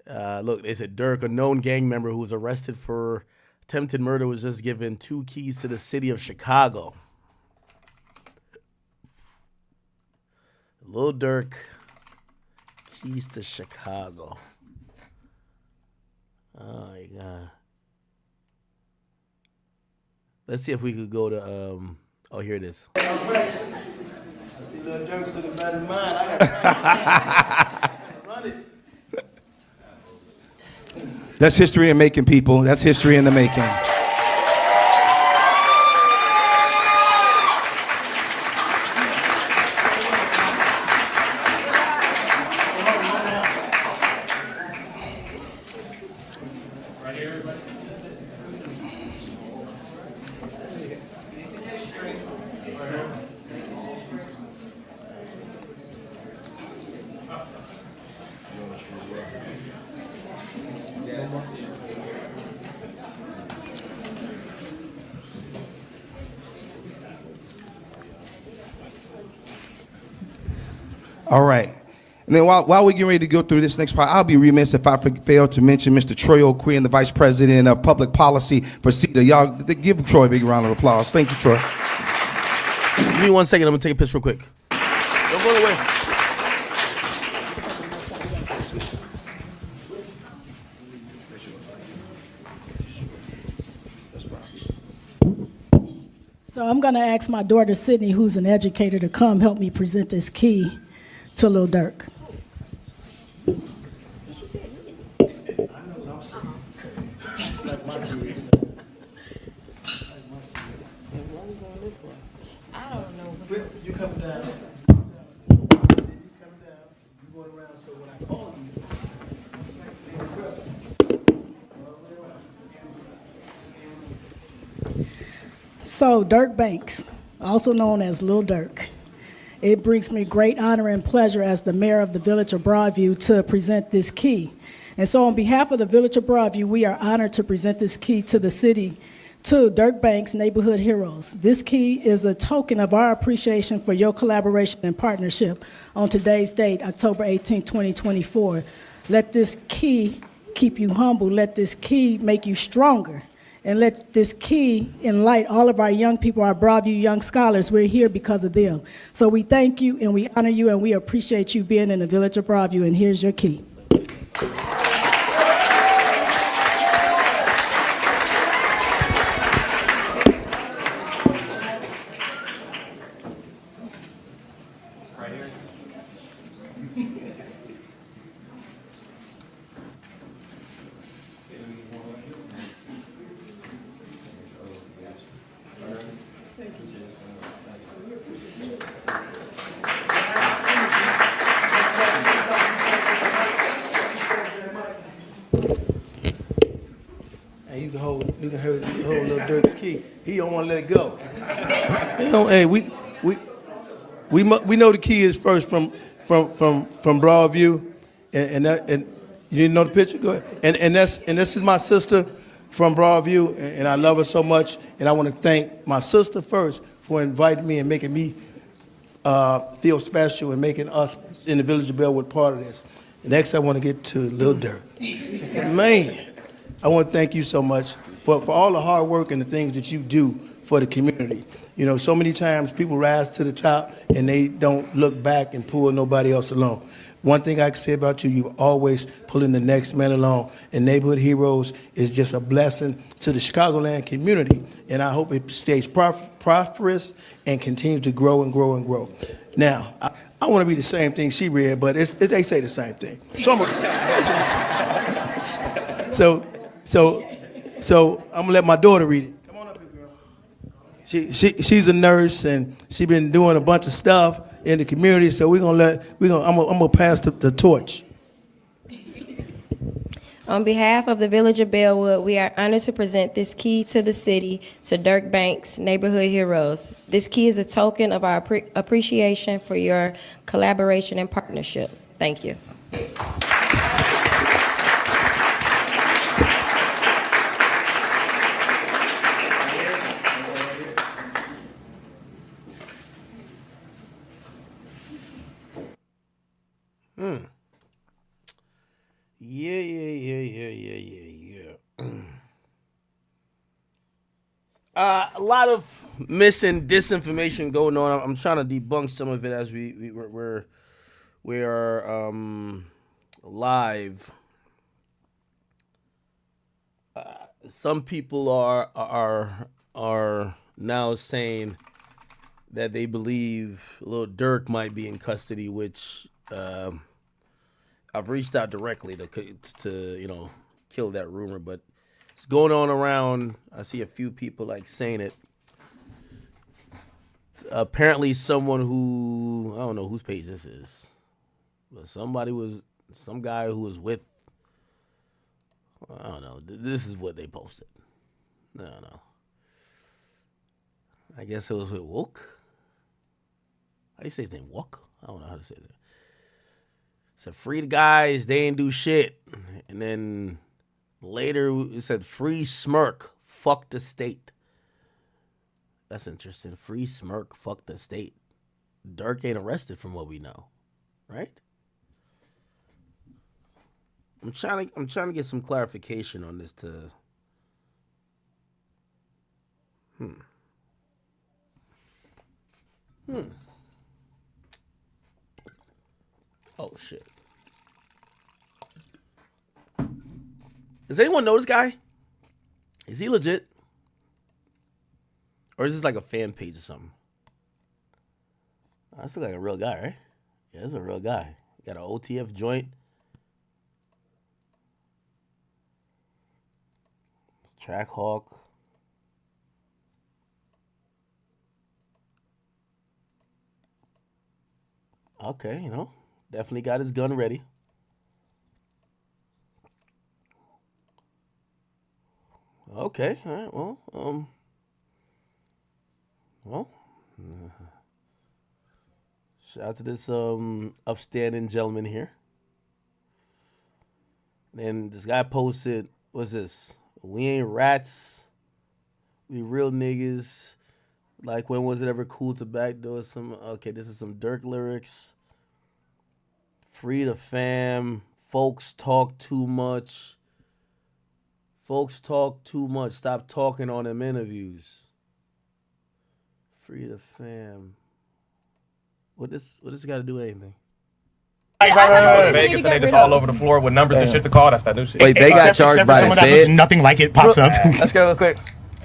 Look, they said Durk, a known gang member who was arrested for attempted murder, was just given 2 keys to the city of Chicago. Lil Durk, keys to Chicago. Oh my God. Let's see if we could go to, oh, here it is. I see Lil Durk looking better than mine. I got run it. That's history in the making, people. That's history in the making. All right. And then while we're getting ready to go through this next part, I'll be remiss if I fail to mention Mr. Troy O'Quinn, the Vice President of Public Policy for CETA. Y'all give Troy a big round of applause. Thank you, Troy. Give me 1 second. I'm going to take a piss real quick. Don't go away. So I'm going to ask my daughter, Sydney, who's an educator, to come help me present this key to Lil Durk. I don't know. You coming down. You going around, so when I call you. So Durk Banks, also known as Lil Durk. It brings me great honor and pleasure as the mayor of the Village of Broadview to present this key. And so on behalf of the Village of Broadview, we are honored to present this key to the city, to Durk Banks Neighborhood Heroes. This key is a token of our appreciation for your collaboration and partnership on today's date, October 18, 2024. Let this key keep you humble. Let this key make you stronger. And let this key enlighten all of our young people, our Broadview young scholars. We're here because of them. So we thank you and we honor you and we appreciate you being in the Village of Broadview. And here's your key. You can hold Lil Durk's key. He don't want to let it go. Hey, we know the key is first from Broadview, and you didn't know the picture. Go ahead. And this is my sister from Broadview, and I love her so much. And I want to thank my sister first for inviting me and making me feel special and making us in the Village of Bellwood part of this. Next, I want to get to Lil Durk. Man. I want to thank you so much for all the hard work and the things that you do for the community. You know, so many times people rise to the top and they don't look back and pull nobody else along. One thing I can say about you, you always pulling the next man along. And Neighborhood Heroes is just a blessing to the Chicagoland community. And I hope it stays prosperous and continues to grow and grow and grow. Now, I want to be the same thing she read, but they say the same thing. So I'm gonna let my daughter read it. Come on up here, girl. She's a nurse and she's been doing a bunch of stuff in the community. So I'm gonna pass the torch. On behalf of the Village of Bellwood, we are honored to present this key to the city to Durk Banks, Neighborhood Heroes. This key is a token of our appreciation for your collaboration and partnership. Thank you. A lot of mis and disinformation going on. I'm trying to debunk some of it as we are live. Some people are now saying that they believe Lil Durk might be in custody, which I've reached out directly to kill that rumor, but it's going on around. I see a few people saying it. Apparently someone who, I don't know whose page this is, but some guy who was with, I don't know. This is what they posted. I don't know. I guess it was with Woke. How do you say his name? Woke? I don't know how to say that. Said free the guys, they ain't do shit. And then later it said free Smirk, fuck the state. That's interesting. Free Smirk, fuck the state. Durk ain't arrested from what we know, right? I'm trying to get some clarification on this to. Oh shit. Does anyone know this guy? Is he legit? Or is this like a fan page or something? Oh, that's like a real guy, right? Yeah, that's a real guy. Got an OTF joint. It's Trackhawk. Okay, definitely got his gun ready. Okay, all right, shout out to this upstanding gentleman here. And this guy posted, what's this? We ain't rats. We real niggas. Like, when was it ever cool to backdoor some? Okay, this is some Durk lyrics. Free the fam. Folks talk too much. Folks talk too much. Stop talking on them interviews. Free the fam. What this got to do with anything? Right. Vegas and they just all over the floor with numbers and shit to call. That's that new shit. Wait, they got charged by the Fed? Nothing like it pops up. Let's go real quick.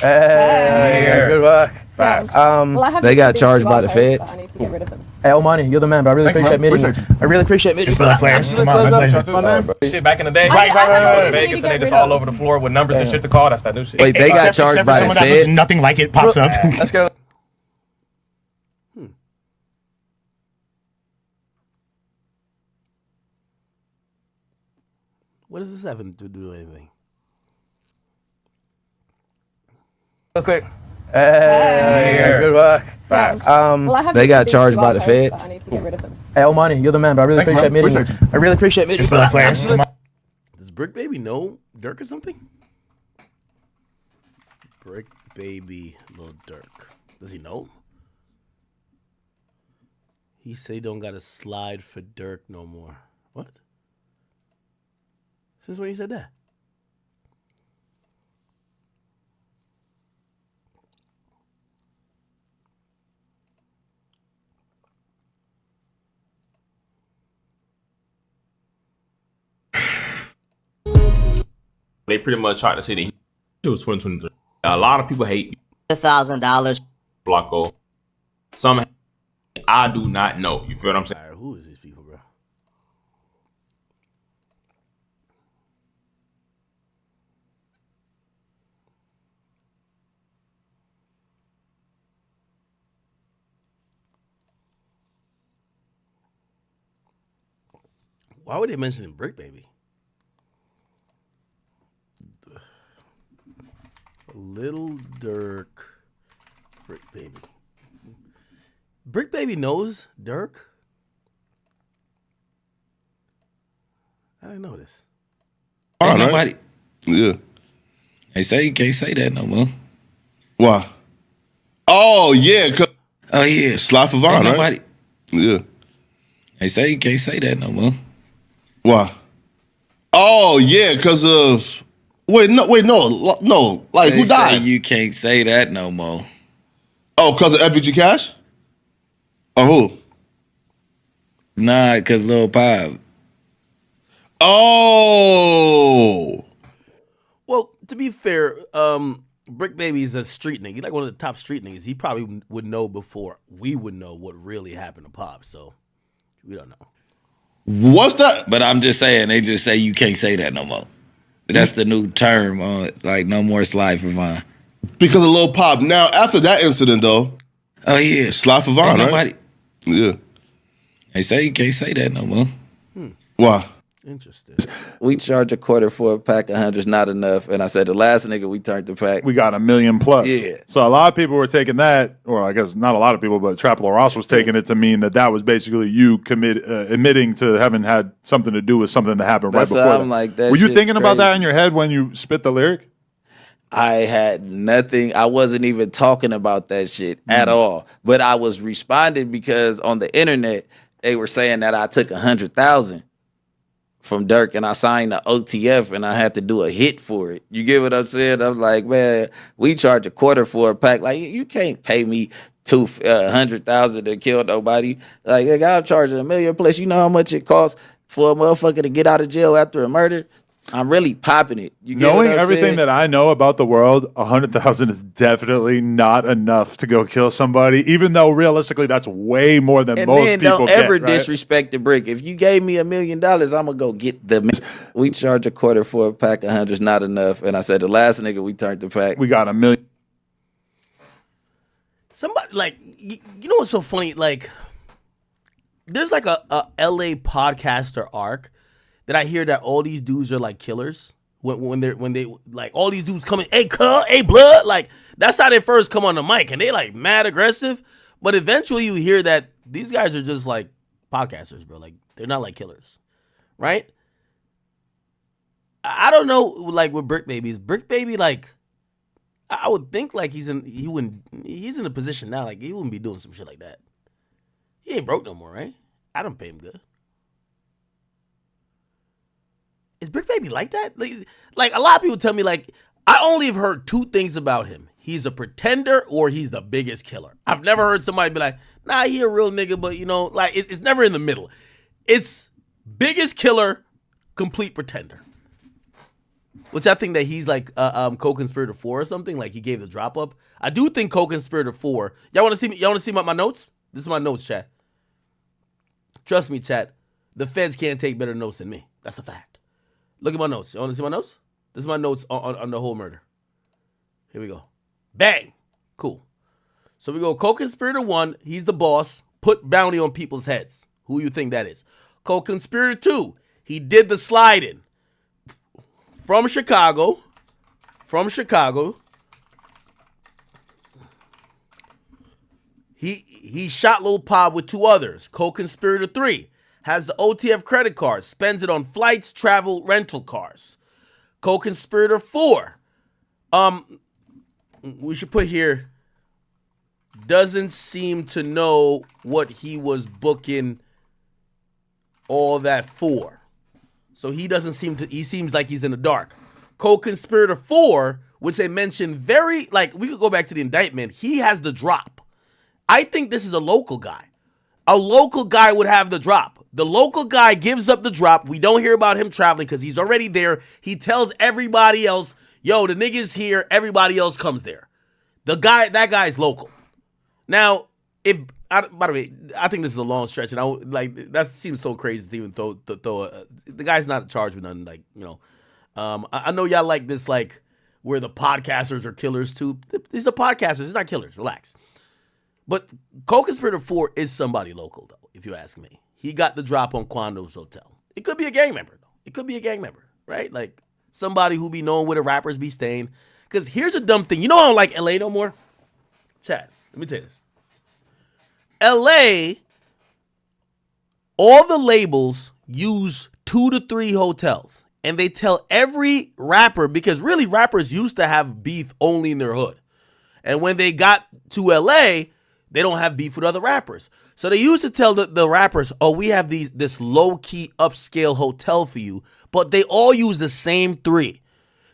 Hey, good work. They got charged by the Fed. I need to get rid of them. Hey, Omani, you're the man, bro. I really appreciate meeting you. I really appreciate meeting you. Come on, shit back in the day. Right. Vegas and they just all over the floor with numbers and shit to call. That's that new shit. Wait, they got charged by the Fed? Nothing like it pops up. Let's go. What does this have to do with anything? Real quick. Hey, good work. They got charged by the Fed. I need to get rid of them. Hey, Omani, you're the man, bro. I really appreciate meeting you. I really appreciate meeting you. Does Brick Baby know Durk or something? Brick Baby, Lil Durk. Does he know? He said he don't got to slide for Durk no more. What? Since when he said that? They pretty much tried to say that it was 2023. A lot of people hate $1,000. Blanco. Some I do not know. You feel what I'm saying? Right, who is these people, bro? Why would they mention Brick Baby? Lil Durk, Brick Baby. Brick Baby knows Durk? I didn't know this. Ain't nobody. Yeah. They say you can't say that no more. Why? Oh yeah. Oh yeah. Sly for Vaughn, Ain't right? nobody. Yeah. They say you can't say that no more. Why? Oh yeah, because of no. Like They who died? say you can't say that no more. Oh, because of FVG Cash? Or who? Nah, because Lil Pop. Oh. Well, to be fair, Brick Baby is a street nigga. He's like one of the top street niggas. He probably would know before we would know what really happened to Pop. So we don't know. What's that? But I'm just saying, they just say you can't say that no more. That's the new term on like no more Sly for Vaughn. Because of Lil Pop. Now, after that incident, though. Oh, yeah. Sly for Vaughn, Ain't right? nobody. Yeah. They say you can't say that no more. Why? Interesting. We charge a quarter for a pack of hundreds, not enough. And I said, the last nigga we turned the pack. We got $1 million plus. Yeah. So a lot of people were taking that, or I guess not a lot of people, but Trap Lil Ross was taking it to mean that was basically you admitting to having had something to do with something that happened That's right before why that. I'm like, that were you shit's thinking about that crazy. in your head when you spit the lyric? I had nothing. I wasn't even talking about that shit at all. But I was responding because on the internet, they were saying that I took 100,000 from Durk and I signed the OTF and I had to do a hit for it. You get what I'm saying? I'm like, man, we charge a quarter for a pack. Like, you can't pay me 100,000 to kill nobody. Like, I'm charging $1 million plus. You know how much it costs for a motherfucker to get out of jail after a murder? I'm really popping it. You get Knowing what I'm everything saying? that I know about the world, 100,000 is definitely not enough to go kill somebody. Even though realistically, that's way more than And most then people don't get. ever Right? disrespect the brick. If you gave me $1 million, I'm gonna go get the. We charge a quarter for a pack of hundreds, not enough. And I said the last nigga we turned the pack. We got $1 million. Somebody like you know what's so funny? Like there's like a LA podcaster arc that I hear that all these dudes are like killers. When they like all these dudes coming, hey cuz, hey blood, like that's how they first come on the mic and they like mad aggressive, but eventually you hear that these guys are just like podcasters, bro. Like they're not like killers, right? I don't know, like with Brick Baby, like I would think like he's in a position now like he wouldn't be doing some shit like that. He ain't broke no more, right? I don't pay him good. Is Brick Baby like that? Like a lot of people tell me like I only have heard two things about him. He's a pretender or he's the biggest killer. I've never heard somebody be like, nah, he a real nigga, but you know, like it's never in the middle. It's biggest killer, complete pretender. Which I think that he's like co-conspirator 4 or something. Like he gave the drop up. I do think co-conspirator 4. Y'all want to see me? Y'all want to see my notes? This is my notes, chat. Trust me, chat. The feds can't take better notes than me. That's a fact. Look at my notes. You want to see my notes? This is my notes on the whole murder. Here we go. Bang. Cool. So we go co-conspirator 1. He's the boss. Put bounty on people's heads. Who you think that is? Co-conspirator 2. He did the sliding. From Chicago. He shot Lil Pop with 2 others. Co-conspirator 3 has the OTF credit card, spends it on flights, travel, rental cars. Co-conspirator 4, we should put here, doesn't seem to know what he was booking all that for. So he seems like he's in the dark. Co-conspirator 4, which they mentioned we could go back to the indictment, he has the drop. I think this is a local guy. A local guy would have the drop. The local guy gives up the drop. We don't hear about him traveling because he's already there. He tells everybody else, yo, the nigga's here. Everybody else comes there. That guy's local. Now, by the way, I think this is a long stretch, and that seems so crazy to even throw the guy's not charged with nothing. Like, you know, I know y'all like this, like where the podcasters are killers too. These are podcasters. They're not killers. Relax. But co-conspirator 4 is somebody local, though, if you ask me. He got the drop on Quando's hotel. It could be a gang member, though. It could be a gang member, right? Like somebody who be known where the rappers be staying. Because here's a dumb thing. You know I don't like LA no more? Chad, let me tell you this. LA, all the labels use 2 to 3 hotels. And they tell every rapper, because really rappers used to have beef only in their hood. And when they got to LA, they don't have beef with other rappers. So they used to tell the rappers, oh, we have this low-key upscale hotel for you. But they all use the same 3.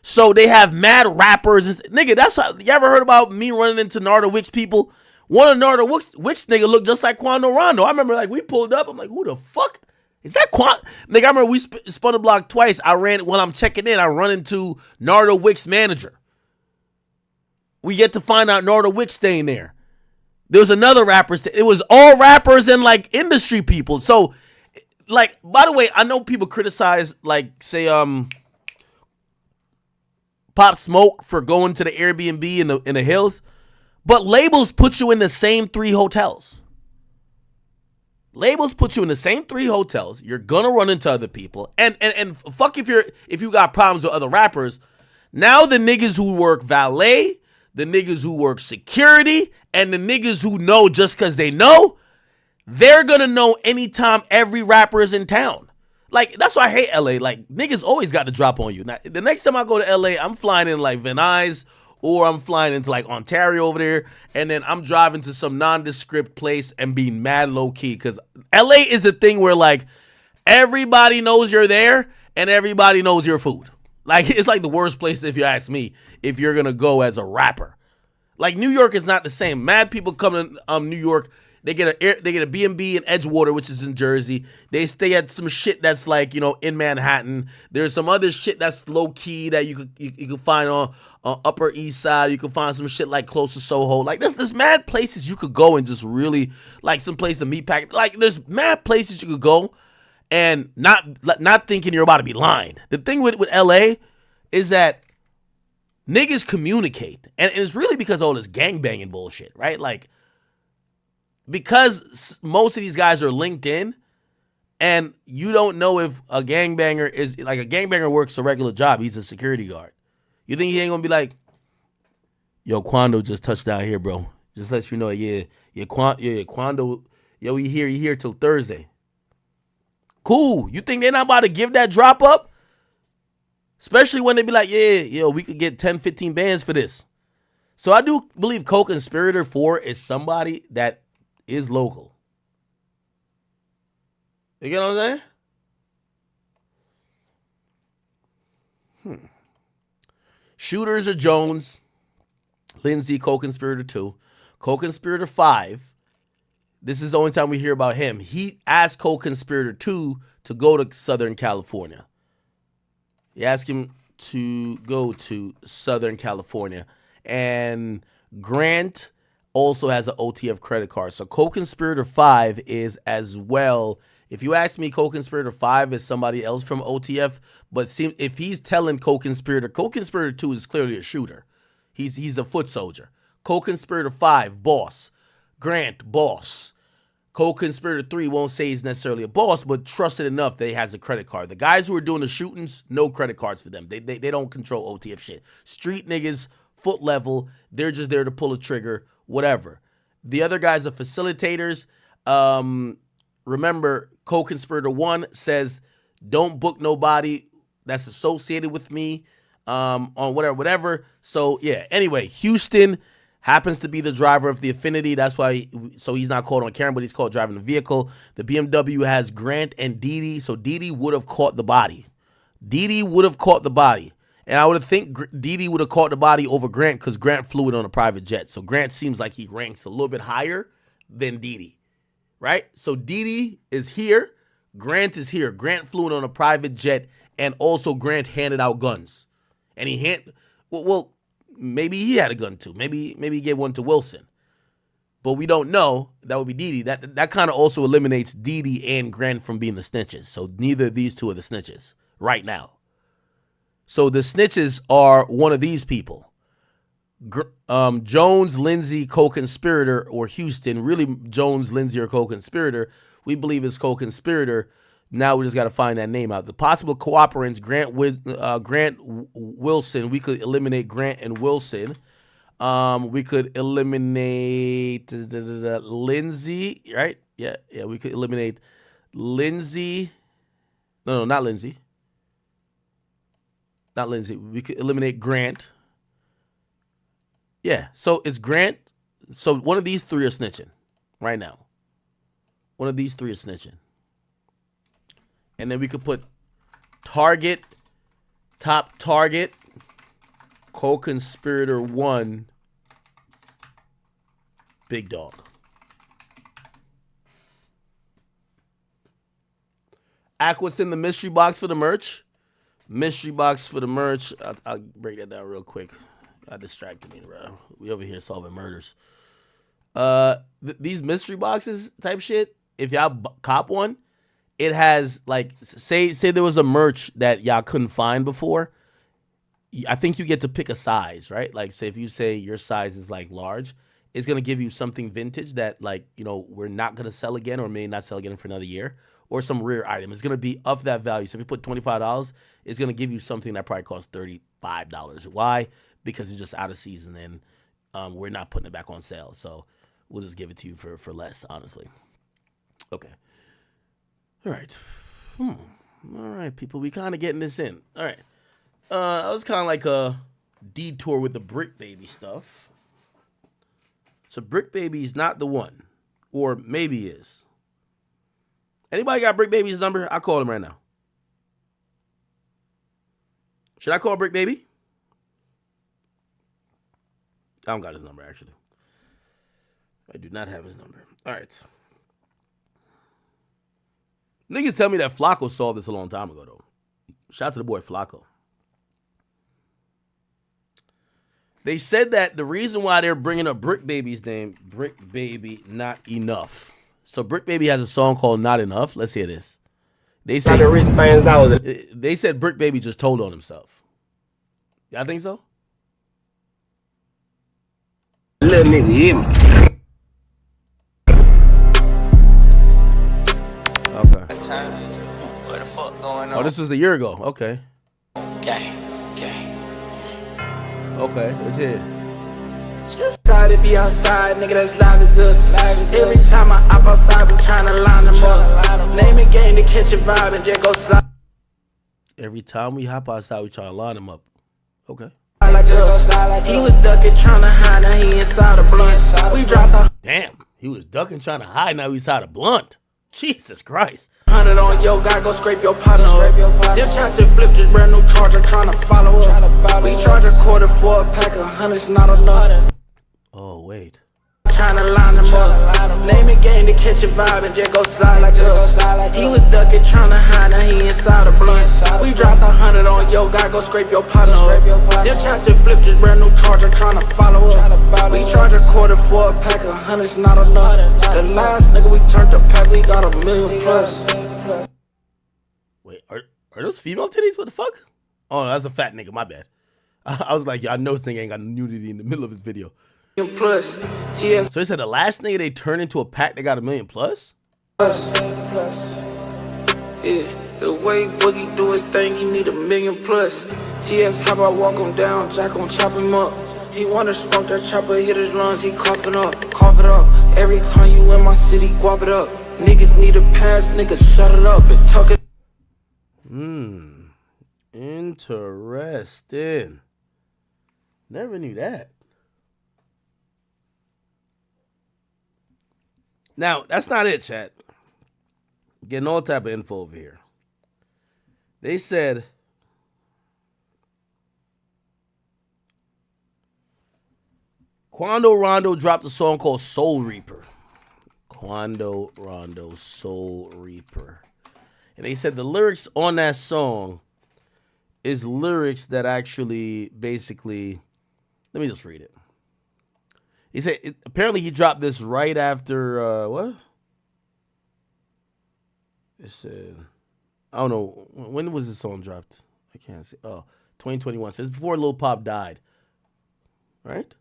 So they have mad rappers. Nigga, that's how, you ever heard about me running into Narda Wicks people? One of Narda Wicks nigga looked just like Quando Rondo. I remember like we pulled up. I'm like, who the fuck? Is that Nigga, I remember we spun the block twice. When I'm checking in, I run into Narda Wicks' manager. We get to find out Narda Wicks staying there. There was another rapper. It was all rappers and like industry people. So, like, by the way, I know people criticize, like, say, Pop Smoke for going to the Airbnb in the hills, but labels put you in the same 3 hotels. Labels put you in the same 3 hotels. You're gonna run into other people, and fuck if you got problems with other rappers. Now the niggas who work valet, the niggas who work security, and the niggas who know just because they know, they're gonna know anytime every rapper is in town. Like, that's why I hate LA. Like, niggas always got to drop on you. Now, the next time I go to LA, I'm flying in like Van Nuys, or I'm flying into like Ontario over there, and then I'm driving to some nondescript place and being mad low key. Because LA is a thing where like everybody knows you're there and everybody knows your food. Like, it's like the worst place, if you ask me, if you're gonna go as a rapper. Like, New York is not the same. Mad people come to New York. They get a B&B in Edgewater, which is in Jersey. They stay at some shit that's like, you know, in Manhattan. There's some other shit that's low key that you can find on Upper East Side. You can find some shit like close to Soho. Like, there's mad places you could go and just really, like, some place to meet pack. Like, there's mad places you could go and not thinking you're about to be lined. The thing with LA is that niggas communicate, and it's really because of all this gangbanging bullshit, right? Like, because most of these guys are linked in, and you don't know if a gangbanger is, like, a gangbanger works a regular job. He's a security guard. You think he ain't gonna be like, yo, Quando just touched down here, bro. Just let you know, Quando, yo, he here till Thursday. Cool. You think they're not about to give that drop up? Especially when they be like, we could get 10, 15 bands for this. So I do believe Co-Conspirator 4 is somebody that is local. You get what I'm saying? Shooters are Jones, Lindsay, Co-Conspirator 2. Co-Conspirator 5, this is the only time we hear about him. He asked Co-Conspirator 2 to go to Southern California. He asked him to go to Southern California. And Grant also has an OTF credit card. So Co-Conspirator 5 is as well. If you ask me, Co-Conspirator 5 is somebody else from OTF. But if he's telling Co-Conspirator 2 is clearly a shooter. He's a foot soldier. Co-Conspirator 5, boss. Grant, boss. Co-Conspirator 3 won't say he's necessarily a boss, but trusted enough that he has a credit card. The guys who are doing the shootings, no credit cards for them. They don't control OTF shit. Street niggas, foot level, they're just there to pull a trigger, whatever. The other guys are facilitators. Remember, Co-Conspirator 1 says, don't book nobody that's associated with me on whatever. So, yeah. Anyway, Houston happens to be the driver of the Affinity. That's why, so he's not caught on camera, but he's caught driving the vehicle. The BMW has Grant and Didi, so Didi would have caught the body. And I would think Didi would have caught the body over Grant because Grant flew it on a private jet. So Grant seems like he ranks a little bit higher than Didi, right? So Didi is here. Grant is here. Grant flew it on a private jet, and also Grant handed out guns. And well, maybe he had a gun too. Maybe he gave one to Wilson. But we don't know. That would be Didi. That kind of also eliminates Didi and Grant from being the snitches. So neither of these two are the snitches right now. So the snitches are one of these people. Jones, Lindsay, Co-Conspirator, or Houston. Really, Jones, Lindsay, or Co-Conspirator. We believe it's Co-Conspirator. Now we just got to find that name out. The possible cooperants, Grant Wilson. We could eliminate Grant and Wilson. We could eliminate Lindsay, right? Yeah. We could eliminate Lindsay. No, not Lindsay. Not Lindsay. We could eliminate Grant. Yeah. So it's Grant. So one of these three are snitching right now. One of these three is snitching. And then we could put target, top target, co-conspirator 1, Big Dog. Ack, what's in the mystery box for the merch? Mystery box for the merch. I'll break that down real quick. That distracted me, bro. We over here solving murders. These mystery boxes type shit, if y'all cop one, it has, like, say there was a merch that y'all couldn't find before. I think you get to pick a size, right? Like, say if you say your size is, like, large, it's going to give you something vintage that, like, you know, we're not going to sell again or may not sell again for another year, or some rare item. It's going to be of that value. So if you put $25, it's going to give you something that probably costs $35. Why? Because it's just out of season and we're not putting it back on sale. So we'll just give it to you for less, honestly. Okay. All right. All right, people. We kind of getting this in. All right. That was kind of like a detour with the Brick Baby stuff. So Brick Baby is not the one. Or maybe is. Anybody got Brick Baby's number? I'll call him right now. Should I call Brick Baby? I don't got his number, actually. I do not have his number. All right. Niggas tell me that Flacco solved this a long time ago, though. Shout out to the boy Flacco. They said that the reason why they're bringing up Brick Baby's name, Brick Baby, Not Enough. So Brick Baby has a song called Not Enough. Let's hear this. They said Brick Baby just told on himself. Y'all think so? Little nigga, hear me. Okay. What the fuck going on? Oh, this was a year ago. Okay. Gang. Okay, let's hear it. Tired to be outside, nigga, that's live as us. Every time I hop outside, we tryna line them up. Name it game to catch a vibe and just go slide. Every time we hop outside, we try to line them up. Okay. Like us. He was ducking, tryna hide, now he inside a blunt. We dropped a Damn, he was ducking, trying to hide, now he's out of blunt. Jesus Christ. 100 on your guy, go scrape your partner up. Them shots that flipped this brand new charger, tryna follow up. We charge a quarter for a pack of 100's not enough. Oh, wait. Tryna line them up. Name it game to catch a vibe and just go slide like us. He was ducking, tryna hide, now he inside a blunt. We dropped 100 on your guy, go scrape your partner up. Them shots that flipped this brand new charger, tryna follow up. We charge a quarter for a pack of 100's not enough. The last nigga we turned the pack, we got $1 million plus. Wait, are those female titties? What the fuck? Oh, that's a fat nigga, my bad. I was like, yeah, I know this nigga ain't got nudity in the middle of his video. Plus, TS. So he said the last nigga they turned into a pack that got $1 million plus? Yeah, the way Boogie do his thing, he need $1 million plus. TS, how about walk him down, Jack gon' chop him up. He wanna smoke that chopper, hit his lungs, he coughing up, cough it up. Every time you in my city, guap it up. Niggas need a pass, niggas shut it up and tuck it. Interesting. Never knew that. Now, that's not it, chat. Getting all type of info over here. They said Quando Rondo dropped a song called Soul Reaper. Quando Rondo, Soul Reaper. And they said the lyrics on that song is lyrics that actually basically, let me just read it. He said, apparently he dropped this right after, what? It said, I don't know, when was this song dropped? I can't see. Oh, 2021. So it's before Lil Pop died. Right?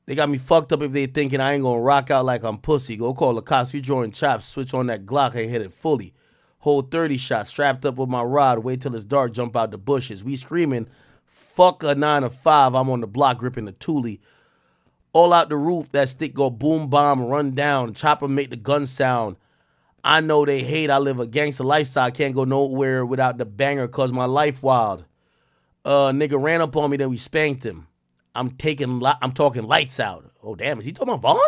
They got me fucked up if they thinking I ain't gonna rock out like I'm pussy. Go call the cops. We drawing chops. Switch on that Glock. I hit it fully. Hold 30 shots, strapped up with my rod. Wait till it's dark, jump out the bushes. We screaming, fuck a 9 to 5. I'm on the block gripping the Thule. All out the roof, that stick go boom, bomb, run down. Chopper make the gun sound. I know they hate I live a gangster lifestyle. Can't go nowhere without the banger cause my life wild. Nigga ran up on me, then we spanked him. I'm talking lights out. Oh, damn, is he talking about Vaughn?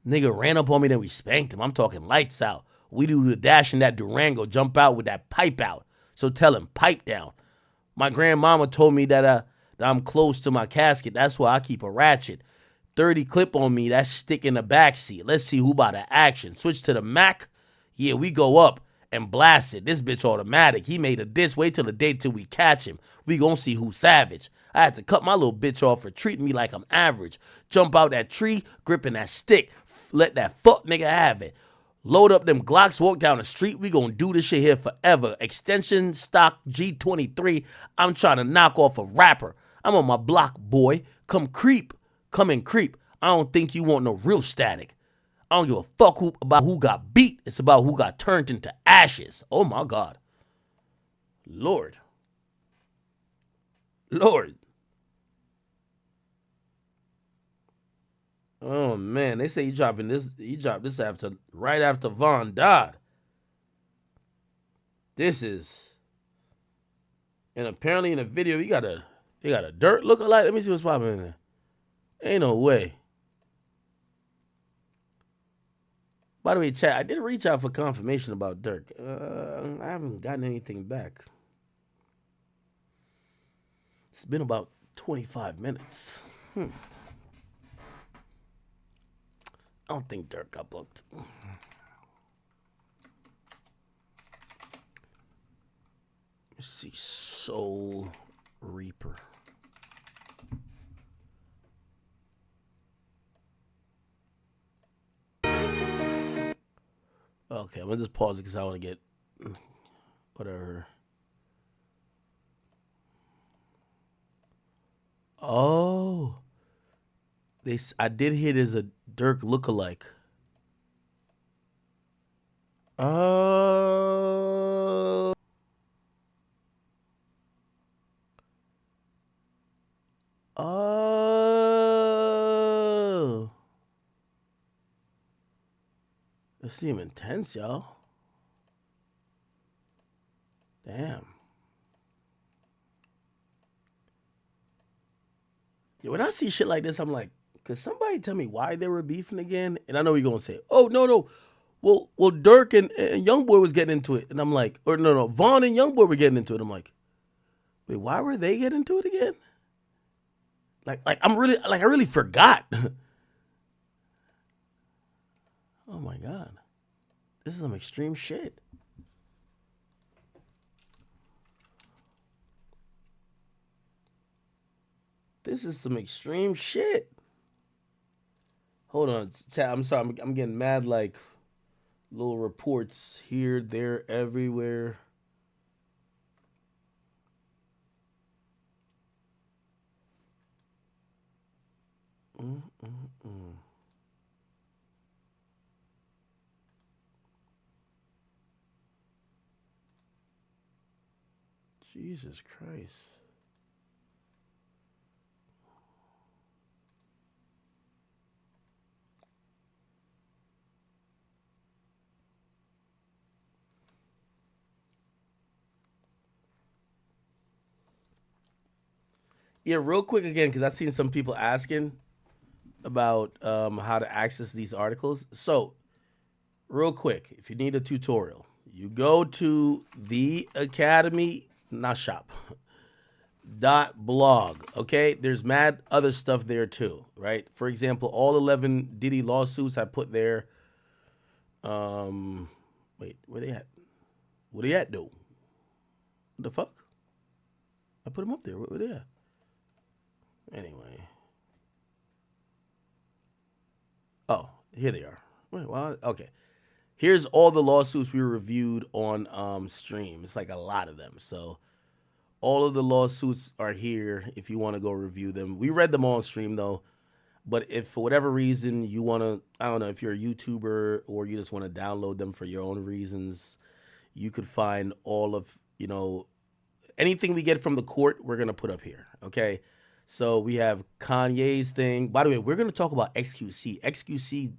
Nigga ran up on me, then we spanked him. I'm talking lights out. We do the dash in that Durango, jump out with that pipe out. So tell him, pipe down. My grandmama told me that I'm close to my casket. That's why I keep a ratchet. 30 clip on me, that stick in the backseat. Let's see who by the action. Switch to the Mac. Yeah, we go up and blast it. This bitch automatic. He made a diss. Wait till the day till we catch him. We gon' see who's savage. I had to cut my little bitch off for treating me like I'm average. Jump out that tree, gripping that stick. Let that fuck nigga have it. Load up them Glocks, walk down the street. We gonna do this shit here forever. Extension stock G23. I'm trying to knock off a rapper. I'm on my block, boy. Come and creep. I don't think you want no real static. I don't give a fuck about who got beat. It's about who got turned into ashes. Oh my God. Lord. Oh man, they say he dropped this right after Vaughn died. And apparently in the video he got a Durk lookalike. Let me see what's popping in there. Ain't no way. By the way, chat, I did reach out for confirmation about Durk. I haven't gotten anything back. It's been about 25 minutes. I don't think Durk got booked. Let's see, Soul Reaper. Okay, I'm gonna just pause it because I want to get whatever. Oh, I did hear there's a Durk lookalike. Oh. Oh. It seems intense, y'all. Damn. Yeah, when I see shit like this, I'm like, could somebody tell me why they were beefing again? And I know you're going to say, oh, no. Well, Durk and Youngboy was getting into it. And I'm like, or no, Vaughn and Youngboy were getting into it. I'm like, wait, why were they getting into it again? I really forgot. Oh my God. This is some extreme shit. This is some extreme shit. Hold on, chat. I'm sorry. I'm getting mad like little reports here, there, everywhere. Jesus Christ. Yeah, real quick again, because I've seen some people asking about how to access these articles. So, real quick, if you need a tutorial, you go to the Academy, not shop, .blog, okay? There's mad other stuff there too, right? For example, all 11 Diddy lawsuits I put there. Wait, where they at? Where they at, though? What the fuck? I put them up there. Where they at? Anyway. Oh, here they are. Wait, well, okay. Here's all the lawsuits we reviewed on stream. It's like a lot of them. So all of the lawsuits are here if you want to go review them. We read them all on stream, though. But if for whatever reason you want to, I don't know, if you're a YouTuber or you just want to download them for your own reasons, you could find all of, anything we get from the court, we're going to put up here, okay? So we have Kanye's thing. By the way, we're going to talk about XQC. XQC,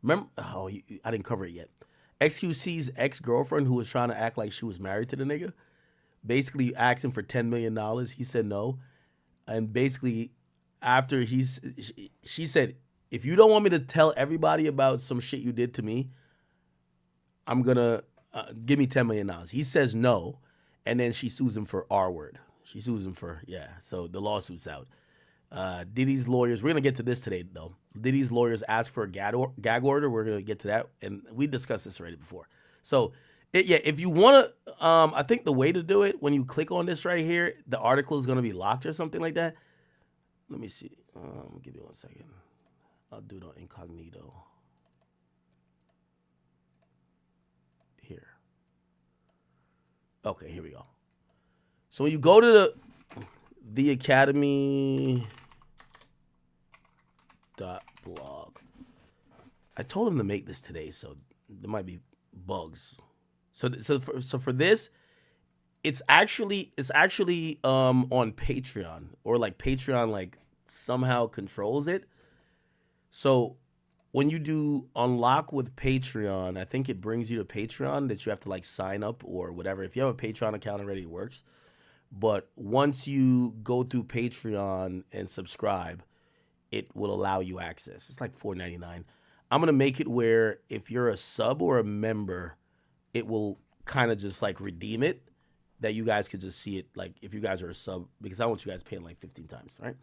remember? Oh, I didn't cover it yet. XQC's ex-girlfriend, who was trying to act like she was married to the nigga, basically asked him for $10 million. He said no. And basically, after she said, if you don't want me to tell everybody about some shit you did to me, I'm going to give me $10 million. He says no. And then she sues him for R word. She sues him for, so the lawsuit's out. Diddy's lawyers, we're going to get to this today, though. Diddy's lawyers asked for a gag order. We're going to get to that. And we discussed this already before. So, if you want to, I think the way to do it, when you click on this right here, the article is going to be locked or something like that. Let me see. Give me 1 second. I'll do it on incognito. Here. Okay, here we go. So when you go to the academy.blog, I told him to make this today, so there might be bugs. So for this, it's actually on Patreon, or like Patreon like somehow controls it. So when you do unlock with Patreon, I think it brings you to Patreon that you have to like sign up or whatever. If you have a Patreon account already, it works. But once you go through Patreon and subscribe, it will allow you access. It's like $4.99. I'm going to make it where if you're a sub or a member, it will kind of just like redeem it, that you guys could just see it like if you guys are a sub, because I want you guys paying like 15 times, right?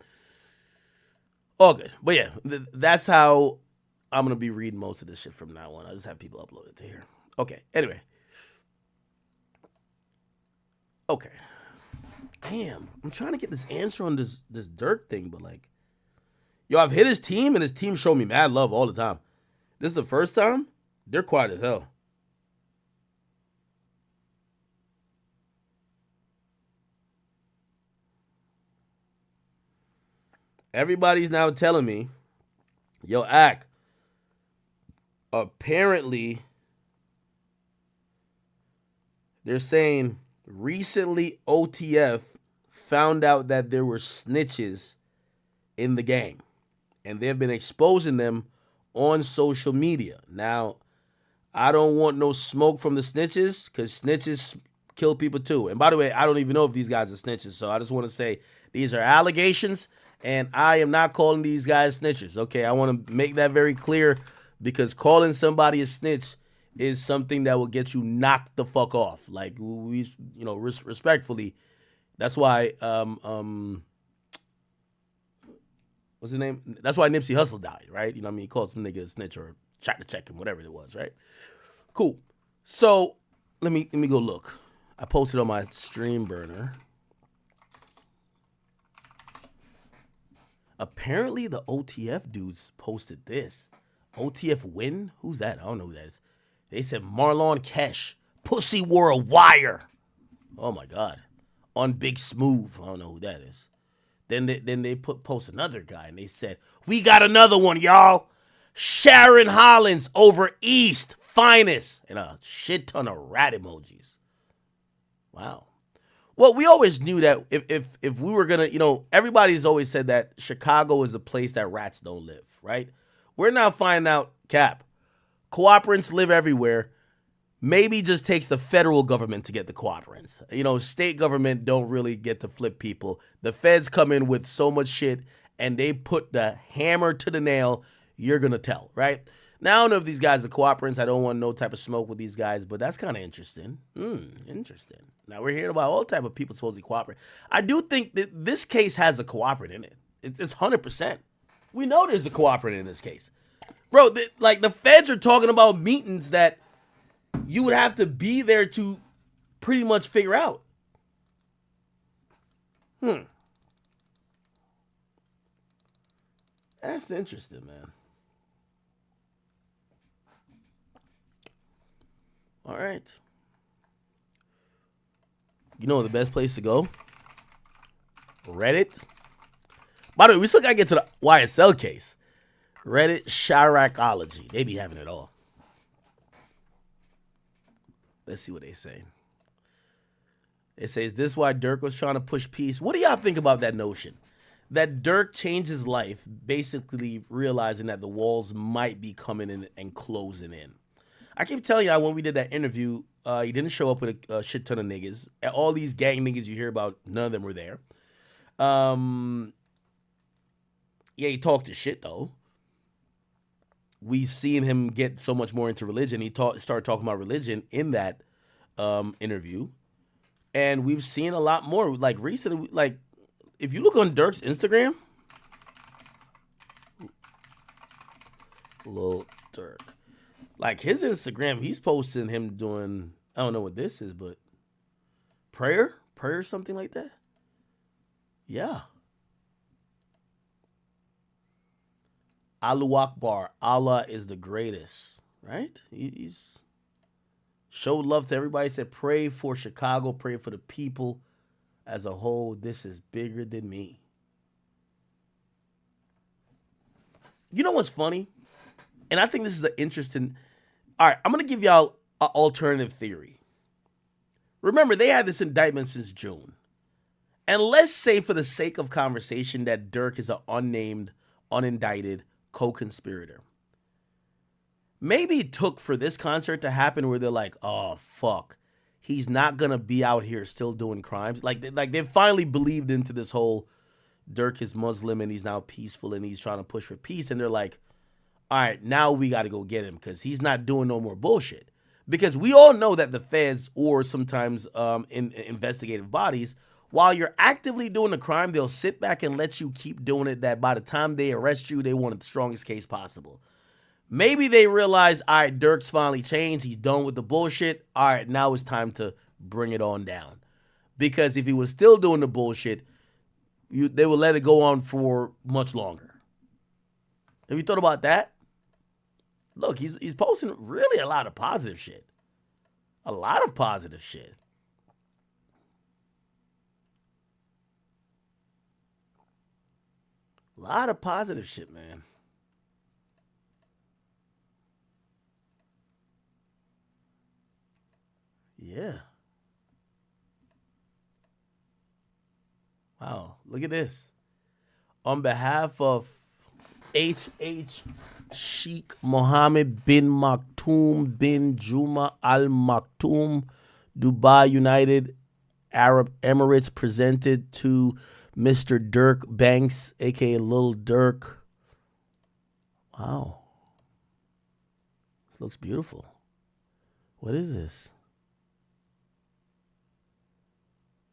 All good. But yeah, that's how I'm going to be reading most of this shit from now on. I just have people upload it to here. Okay, anyway. Okay. Damn, I'm trying to get this answer on this Durk thing, but like, yo, I've hit his team, and his team showed me mad love all the time. This is the first time? They're quiet as hell. Everybody's now telling me, yo, Ak, apparently they're saying recently OTF found out that there were snitches in the gang, and they've been exposing them on social media. Now, I don't want no smoke from the snitches, because snitches kill people too. And by the way, I don't even know if these guys are snitches, so I just want to say these are allegations, and I am not calling these guys snitches. Okay, I want to make that very clear, because calling somebody a snitch is something that will get you knocked the fuck off. Like, we, respectfully, that's why, what's his name? That's why Nipsey Hussle died, right? You know what I mean? He called some nigga a snitch or tried to check him, whatever it was, right? Cool. So, let me go look. I posted on my stream burner. Apparently, the OTF dudes posted this. OTF win? Who's that? I don't know who that is. They said Marlon Kesh. Pussy wore a wire. Oh, my God. On Big Smooth. I don't know who that is. Then they post another guy, and they said, we got another one, y'all. Sharon Hollins over East. Finest. And a shit ton of rat emojis. Wow. Well, we always knew that if we were going to, everybody's always said that Chicago is a place that rats don't live, right? We're now finding out, Cap, cooperants live everywhere. Maybe just takes the federal government to get the cooperants. State government don't really get to flip people. The feds come in with so much shit, and they put the hammer to the nail. You're going to tell, right? Now, I don't know if these guys are cooperants. I don't want no type of smoke with these guys, but that's kind of interesting. Interesting. Now, we're hearing about all type of people supposedly cooperate. I do think that this case has a cooperant in it. It's 100%. We know there's a cooperant in this case. Bro, the feds are talking about meetings that you would have to be there to pretty much figure out. That's interesting, man. All right. You know the best place to go? Reddit. By the way, we still got to get to the YSL case. Reddit Chiracology. They be having it all. Let's see what they say. It says, this is why Durk was trying to push peace. What do y'all think about that notion? That Durk changed his life, basically realizing that the walls might be coming in and closing in. I keep telling y'all when we did that interview, he didn't show up with a shit ton of niggas. All these gang niggas you hear about, none of them were there. Yeah, he talked his shit, though. We've seen him get so much more into religion. He started talking about religion in that interview. And we've seen a lot more. Like, recently, like, if you look on Durk's Instagram, Lil Durk. Like, his Instagram, he's posting him doing, I don't know what this is, but prayer, something like that. Yeah. Allahu Akbar. Allah is the greatest, right? He's showed love to everybody. Said, pray for Chicago, pray for the people as a whole. This is bigger than me. You know what's funny? And I think this is an interesting... All right, I'm going to give y'all an alternative theory. Remember, they had this indictment since June. And let's say, for the sake of conversation, that Durk is an unnamed, unindicted co-conspirator. Maybe it took for this concert to happen where they're like, oh, fuck. He's not going to be out here still doing crimes. Like they finally believed into this whole Durk is Muslim and he's now peaceful and he's trying to push for peace. And they're like, all right, now we got to go get him because he's not doing no more bullshit. Because we all know that the feds or sometimes in investigative bodies, while you're actively doing the crime, they'll sit back and let you keep doing it, that by the time they arrest you, they want the strongest case possible. Maybe they realize, all right, Durk's finally changed. He's done with the bullshit. All right, now it's time to bring it on down. Because if he was still doing the bullshit, they would let it go on for much longer. Have you thought about that? Look, he's posting really a lot of positive shit. A lot of positive shit. A lot of positive shit, man. Yeah. Wow, look at this. On behalf of H.H. Sheikh Mohammed bin Maktoum bin Juma Al Maktoum, Dubai United Arab Emirates, presented to Mr. Durk Banks, aka Lil Durk. Wow. This looks beautiful. What is this?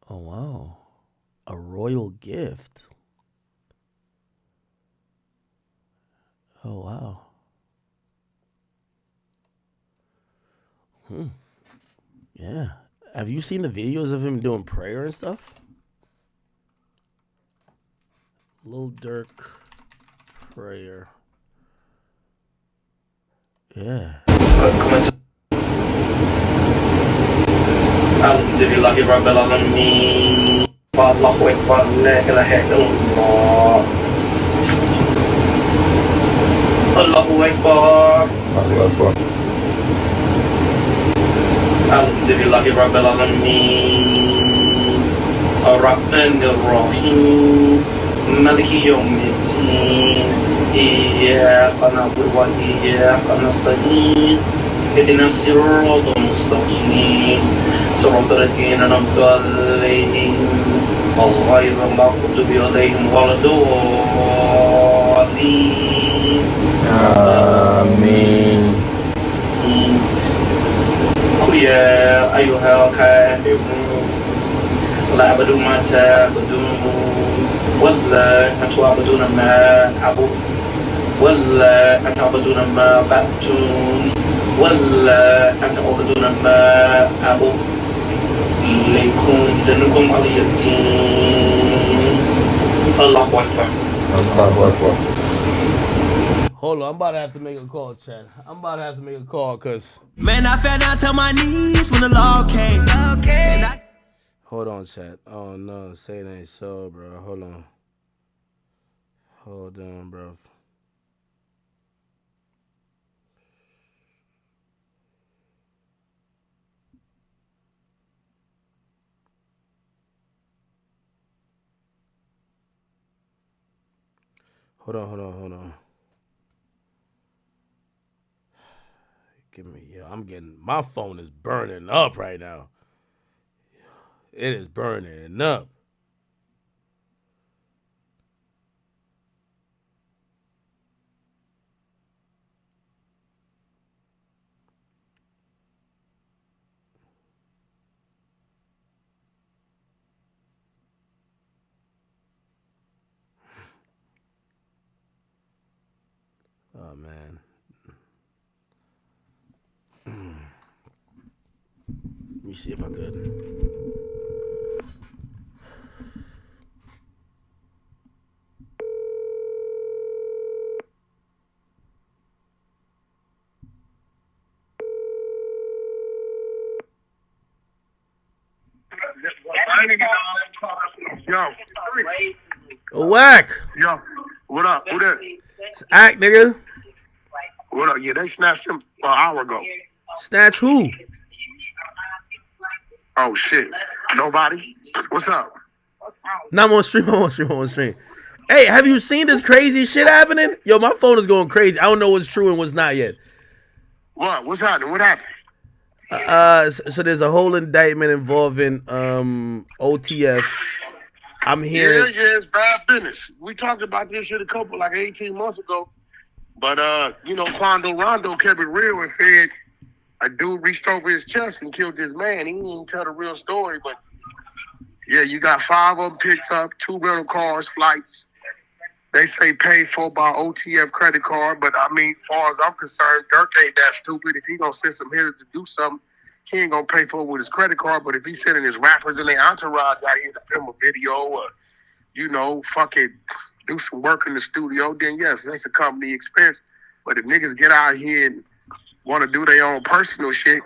Oh, wow. A royal gift. Oh, wow. Yeah. Have you seen the videos of him doing prayer and stuff? Lil Durk prayer. Yeah. Alhamdulillahi Rabbil Alameen. Allahu Akbar, la ilaha illallah. Allahu Akbar. Allahu Akbar. Alhamdulillahi Rabbil Alameen. Ar-Rahmanir Rahim. Maliki Yawmiddin. Iyyaka na'budu wa iyyaka nasta'in. اهدنا الصراط المستقيم صراط الذين أنعمت عليهم غير المغضوب عليهم ولا الضالين آمين. قل يا أيها الكافرون لا أعبد ما تعبدون ولا تعبدون ما أعبد ولا تعبدون ما بعدتم ولا تعبدون ما أعبد لكم دينكم ولي الدين. الله أكبر. الله أكبر. Hold on, I'm about to have to make a call, Chad. I'm about to have to make a call, cause man, I fell down to my knees when the law came. Hold on, Chad. Oh no, say it ain't so, bro. Hold on. Hold on, bro. Hold on. Give me, my phone is burning up right now. It is burning up. Oh, man. Let me see if I could. Yo. Whack. Yo. What up? Who that? It's Act, nigga. What up? Yeah, they snatched him an hour ago. Snatch who? Oh, shit. Nobody? What's up? No, I'm on stream. Hey, have you seen this crazy shit happening? Yo, my phone is going crazy. I don't know what's true and what's not yet. What? What's happening? What happened? So there's a whole indictment involving OTF. I'm hearing. Yeah, it's bad business. We talked about this shit like 18 months ago. But, Quando Rondo kept it real and said a dude reached over his chest and killed this man. He didn't tell the real story, but yeah, you got 5 of them picked up, 2 rental cars, flights. They say paid for by OTF credit card, but I mean, as far as I'm concerned, Durk ain't that stupid. If he gonna send some hitters to do something, he ain't gonna pay for it with his credit card. But if he's sending his rappers and their entourage out here to film a video or, fucking do some work in the studio, then yes, that's a company expense. But if niggas get out here and want to do their own personal shit,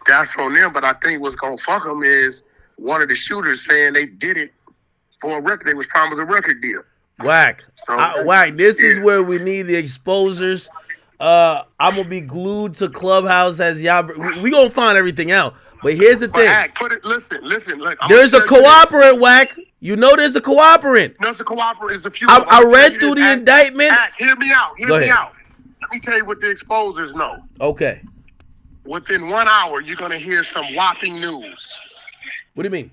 that's on them. But I think what's gonna fuck them is one of the shooters saying they did it for a record. They was promised a record deal. Whack. Whack. This is where we need the exposers. I'm gonna be glued to Clubhouse as y'all. We gonna find everything out. But here's the thing. Listen. Look, there's a cooperant, Whack. You know there's a cooperant. No, it's a cooperant. It's a few. I read through the indictment. Hear me out. Hear me out. Let me tell you what the exposers know. Okay. Within 1 hour, you're gonna hear some whopping news. What do you mean?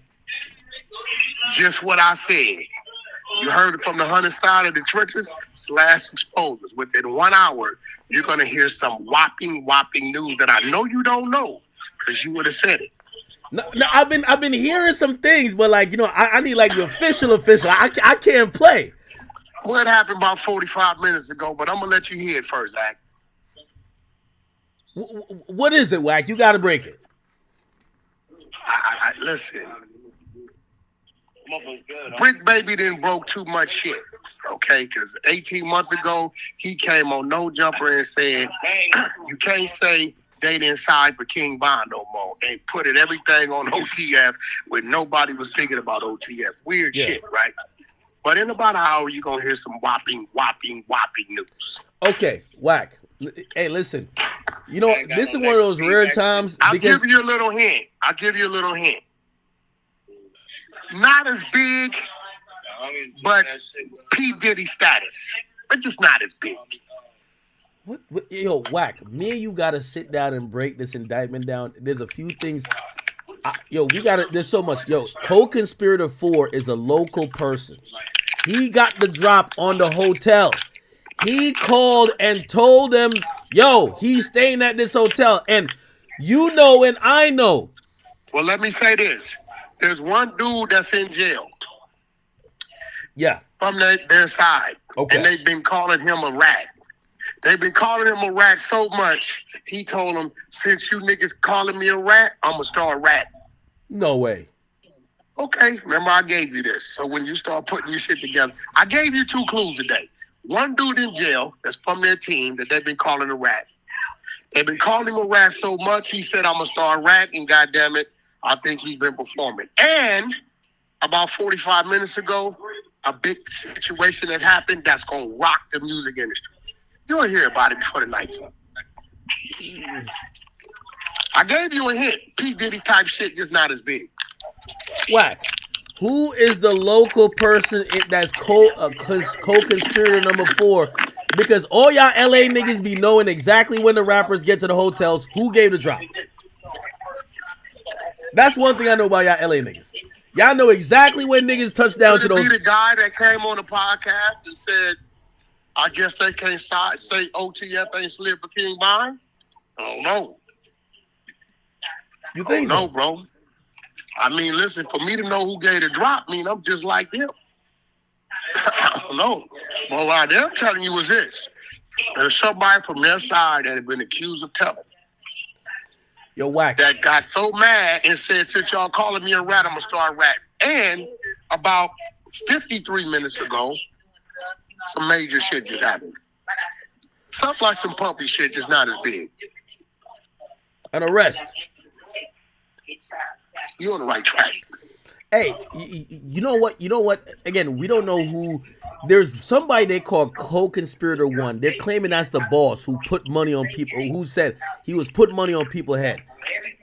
Just what I said. You heard it from the Hunter side of the trenches / exposers. Within 1 hour, you're going to hear some whopping news that I know you don't know because you would have said it. No, I've been hearing some things, but I need the official. I can't play. Well, it happened about 45 minutes ago, but I'm going to let you hear it first, Zach. What is it, Whack? You got to break it. Listen. Brick Baby didn't broke too much shit, okay? Because 18 months ago, he came on No Jumper and said, you can't say they didn't sign for King Bond no more, and put everything on OTF when nobody was thinking about OTF. Weird shit, right? But in about an hour, you're going to hear some whopping news. Okay, Whack. Hey, listen. This is one of those rare times. I'll give you a little hint. Not as big, but P. Diddy status. But just not as big. What? Yo, Whack, me and you got to sit down and break this indictment down. There's a few things. There's so much. Yo, co-conspirator 4 is a local person. He got the drop on the hotel. He called and told them, yo, he's staying at this hotel. And you know and I know. Well, let me say this. There's one dude that's in jail. Yeah. From their side. Okay. And they've been calling him a rat. They've been calling him a rat so much, he told them, since you niggas calling me a rat, I'm going to start ratting. No way. Okay. Remember, I gave you this. So when you start putting your shit together, I gave you 2 clues today. One dude in jail that's from their team that they've been calling a rat. They've been calling him a rat so much, he said, I'm going to start ratting, goddammit. I think he's been performing. And about 45 minutes ago, a big situation has happened that's going to rock the music industry. You'll hear about it before the night's up. I gave you a hint. P. Diddy type shit, just not as big. Whack. Who is the local person that's co-conspirator number 4? Because all y'all LA niggas be knowing exactly when the rappers get to the hotels, who gave the drop. That's one thing I know about y'all LA niggas. Y'all know exactly when niggas touch down to Could it those. be the guy that came on the podcast and said, I guess they can't say OTF ain't slid for King Bond? I don't know. You think so? No, bro. I mean, listen, for me to know who gave the drop, I'm just like them. I don't know. But what I'm telling you is this. There's somebody from their side that had been accused of telling. Yo, whack. That got so mad and said, since y'all calling me a rat, I'm going to start ratting. And about 53 minutes ago, some major shit just happened. Something like some puffy shit, just not as big. An arrest. You're on the right track. Hey, you know what? You know what? Again, we don't know who. There's somebody they call co-conspirator 1. They're claiming that's the boss who put money on people, who said he was putting money on people's head.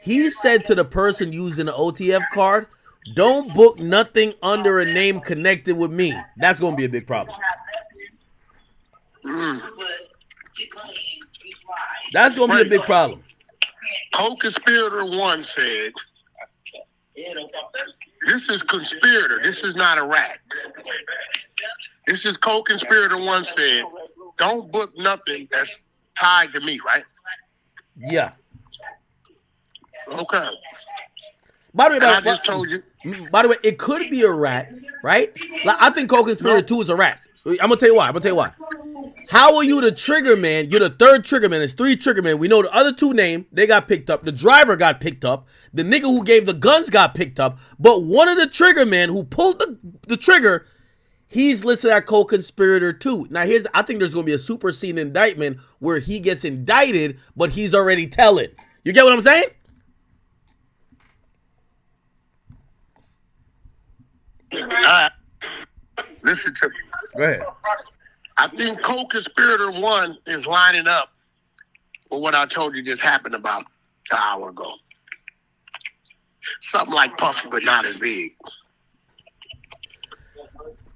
He said to the person using the OTF card, don't book nothing under a name connected with me. That's going to be a big problem. That's going to be a big problem. Co-conspirator 1 said, this is conspirator. This is not a rat. This is co-conspirator 1 said, don't book nothing that's tied to me, right? Yeah. Okay. By the way, I just told you. By the way, it could be a rat, right? Like, I think co-conspirator 2 is a rat. I'm gonna tell you why. How are you the trigger man? You're the third trigger man. There's 3 trigger men. We know the other 2 names. They got picked up. The driver got picked up. The nigga who gave the guns got picked up. But one of the trigger men who pulled the trigger, he's listed as co-conspirator 2. Now I think there's gonna be a superseding indictment where he gets indicted, but he's already telling. You get what I'm saying? Listen to me. Go ahead. I think co-conspirator 1 is lining up for what I told you just happened about an hour ago. Something like Puffy, but not as big.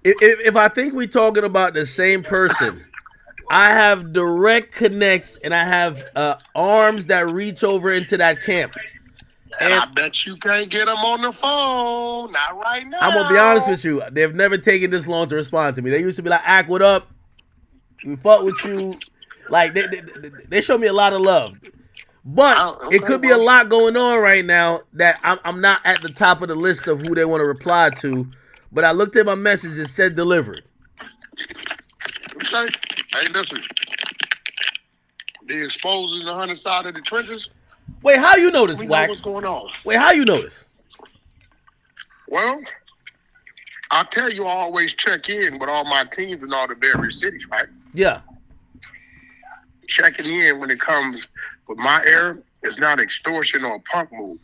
If I think we're talking about the same person, I have direct connects and I have arms that reach over into that camp. And I bet you can't get them on the phone. Not right now. I'm gonna be honest with you. They've never taken this long to respond to me. They used to be like, "Ack, what up? We fuck with you." Like they show me a lot of love, but it could be a lot going on right now that I'm not at the top of the list of who they want to reply to. But I looked at my message and said delivered. Okay. Hey, listen. The exposers on the 100 side of the trenches. Wait, how you know this, We Wack? know what's going on. Wait, how you know this? Well, I'll tell you, I always check in with all my teams in all the various cities, right? Yeah. Checking in when it comes with my error is not extortion or a punk move.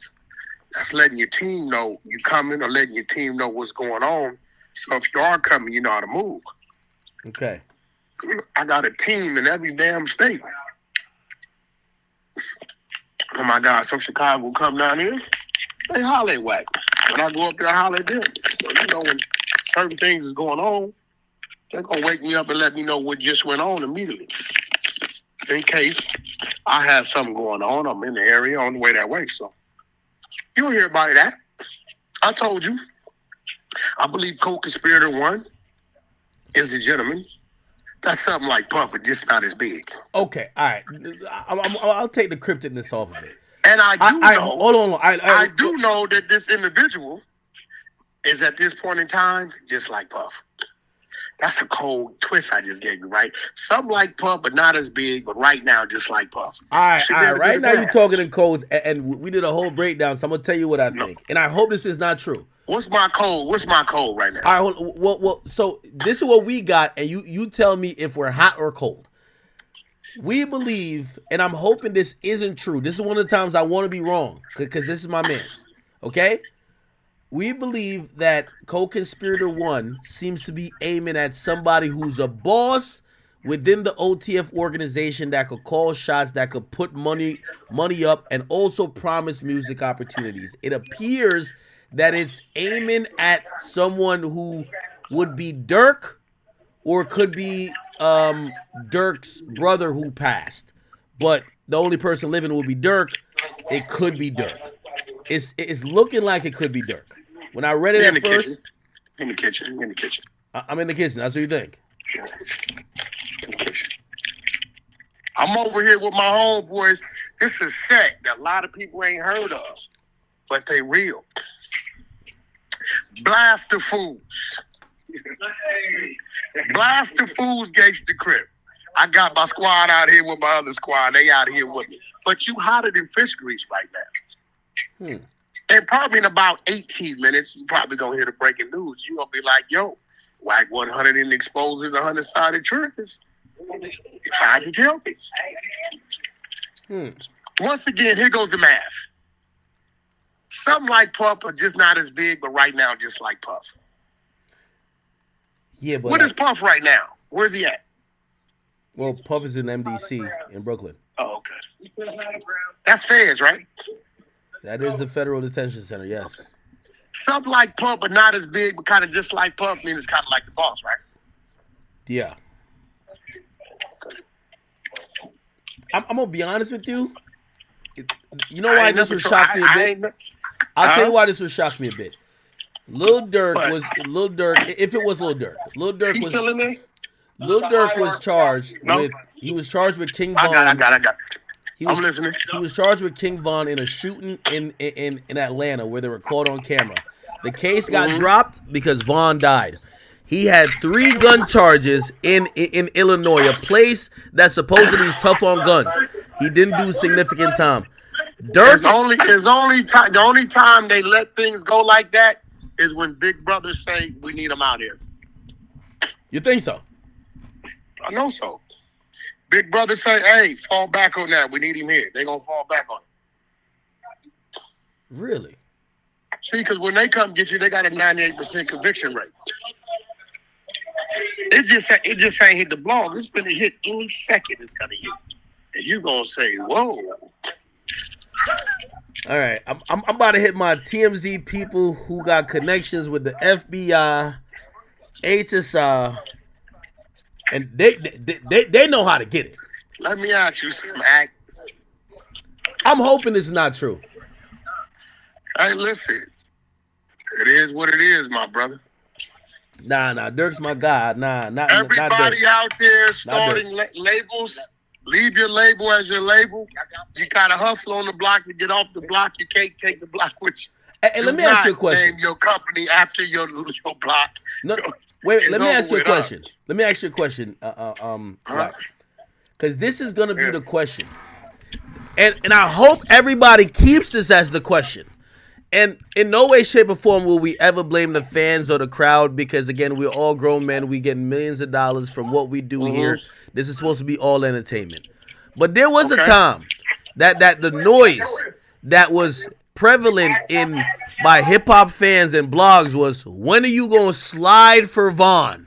That's letting your team know you coming or letting your team know what's going on. So if you are coming, you know how to move. Okay. I got a team in every damn state. Oh my God, some Chicago come down here, they holler at Wack. When I go up there, I holler at them. So, you know, when certain things is going on, they're going to wake me up and let me know what just went on immediately. In case I have something going on, I'm in the area on the way that way. So you'll hear about that. I told you. I believe co-conspirator 1 is the gentleman. That's something like Puff, but just not as big. Okay, all right. I'll take the crypticness off of it. And I do know. Hold on. I do know that this individual is at this point in time just like Puff. That's a cold twist I just gave you, right? Something like Puff, but not as big. But right now, just like Puff. All right. Right now, you're talking in codes, and we did a whole breakdown. So I'm gonna tell you what I think, and I hope this is not true. What's my code? What's my code right now? All right. Well. So this is what we got, and you tell me if we're hot or cold. We believe, and I'm hoping this isn't true. This is one of the times I want to be wrong, because this is my man. Okay. We believe that co-conspirator 1 seems to be aiming at somebody who's a boss within the OTF organization that could call shots, that could put money up, and also promise music opportunities. It appears that it's aiming at someone who would be Durk or could be Durk's brother who passed. But the only person living will be Durk. It could be Durk. It's looking like it could be Durk. When I read it at first, in the kitchen. I'm in the kitchen. That's what you think. In the kitchen. I'm over here with my homeboys. This is set that a lot of people ain't heard of, but they real. Blast the Fools. Blast the Fools Gangsta Crib. I got my squad out here with my other squad. They out here with me. But you hotter than fish grease right now. And probably in about 18 minutes, you probably gonna hear the breaking news. You gonna be like, yo, WAC 100 and exposing the 100-sided truth. You tried to tell me. Once again, here goes the math. Something like Puff, but just not as big, but right now just like Puff. Yeah, but what is Puff right now? Where's he at? Well, Puff is in MDC in Brooklyn. Oh, okay. That's feds, right? That is the Federal Detention Center, yes. Something like Puff, but not as big, but kind of just like Puff means it's kind of like the boss, right? Yeah. I'm going to be honest with you. You know why this would shock me a bit? I'll tell you why this would shock me a bit. Lil Durk, if it was Lil Durk. Lil Durk was still in there? Lil Durk was charged with, he was charged with King Von. I got it. I'm listening. He was charged with King Von in a shooting in Atlanta where they were caught on camera. The case got dropped because Von died. He had 3 gun charges in Illinois, a place that supposedly is tough on guns. He didn't do significant time. Durk, the only time they let things go like that is when Big Brother say we need him out here. You think so? I know so. Big Brother say, hey, fall back on that. We need him here. They gonna fall back on it. Really? See, because when they come get you, they got a 98% conviction rate. It just ain't hit the blog. It's gonna hit any second. It's gonna hit, and you gonna say, "Whoa!" All right, I'm about to hit my TMZ people who got connections with the FBI, HSI, and they know how to get it. Let me ask you something, Act. I'm hoping this is not true. Hey, listen, it is what it is, my brother. Nah, Durk's my guy. Not everybody Durk. out there starting labels. Leave your label as your label. You gotta hustle on the block to get off the block. You can't take the block with you. And let me ask you a question. Name your company after your block. No, wait. Let me ask you a question. Let me ask you a question. Because this is gonna be the question, and I hope everybody keeps this as the question. And in no way, shape, or form will we ever blame the fans or the crowd because, again, we're all grown men. We get millions of dollars from what we do here. This is supposed to be all entertainment. But there was a time that the noise that was prevalent by hip-hop fans and blogs was, when are you going to slide for Von?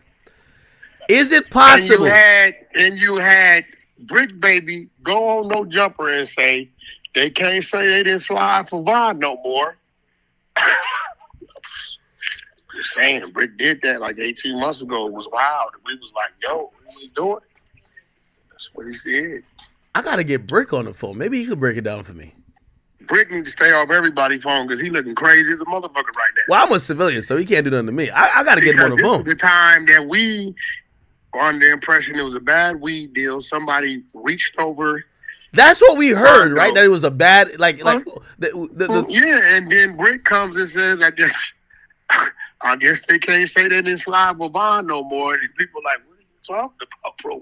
Is it possible? And you had Brick Baby go on No Jumper and say, they can't say they didn't slide for Von no more. Just saying, Brick did that like 18 months ago. It was wild. We was like, yo, what are you doing? That's what he said. I got to get Brick on the phone. Maybe he could break it down for me. Brick needs to stay off everybody's phone because he looking crazy as a motherfucker right now. Well, I'm a civilian, so he can't do nothing to me. I got to get him on the phone. This is the time that we were under the impression it was a bad weed deal. Somebody reached over. That's what we heard, right? That it was a bad, yeah. And then Brick comes and says, I guess they can't say they didn't slide with Bond no more. And people are like, what are you talking about, bro?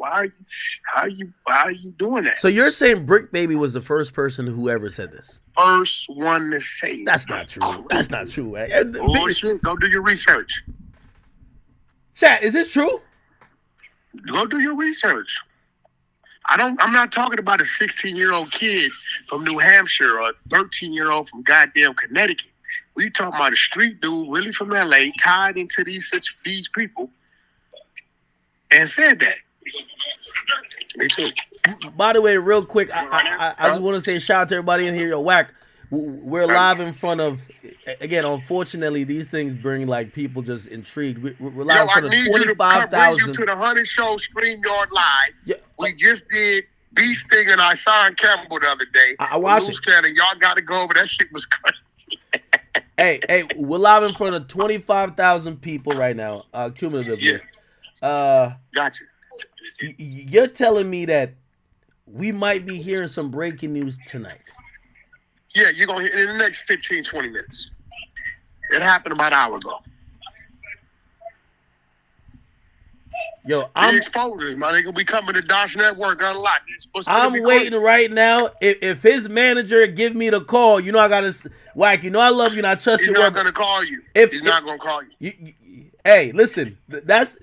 How are you doing that? So you're saying Brick Baby was the first person who ever said this? First one to say it. That's not true. That's not true. Bullshit. Go do your research. Chat, is this true? Go do your research. I'm not talking about a 16-year-old kid from New Hampshire or a 13-year-old from goddamn Connecticut. We talking about a street dude really from LA tied into these people and said that. Me too. By the way, real quick, I just want to say shout out to everybody in here. Yo, Whack, we're live in front of again, unfortunately, these things bring like people just intrigued. We're Yo, live I for need the you to bring you 25,000. to the 100 Show StreamYard Live. Yeah. We just did B Sting and I signed Campbell the other day. I watched it. Cannon. Y'all got to go over. That shit was crazy. Hey, we're live in front of 25,000 people right now, cumulatively. Gotcha. You're telling me that we might be hearing some breaking news tonight. Yeah, you're going to hear in the next 15, 20 minutes. It happened about an hour ago. Yo, I'm exposers, my nigga. We coming to Dosh Network unlocked. I'm waiting right now. If his manager give me the call, you know I gotta Wack. You know I love you and I trust you. He's not gonna call you. He's not gonna call you. Hey, listen, that's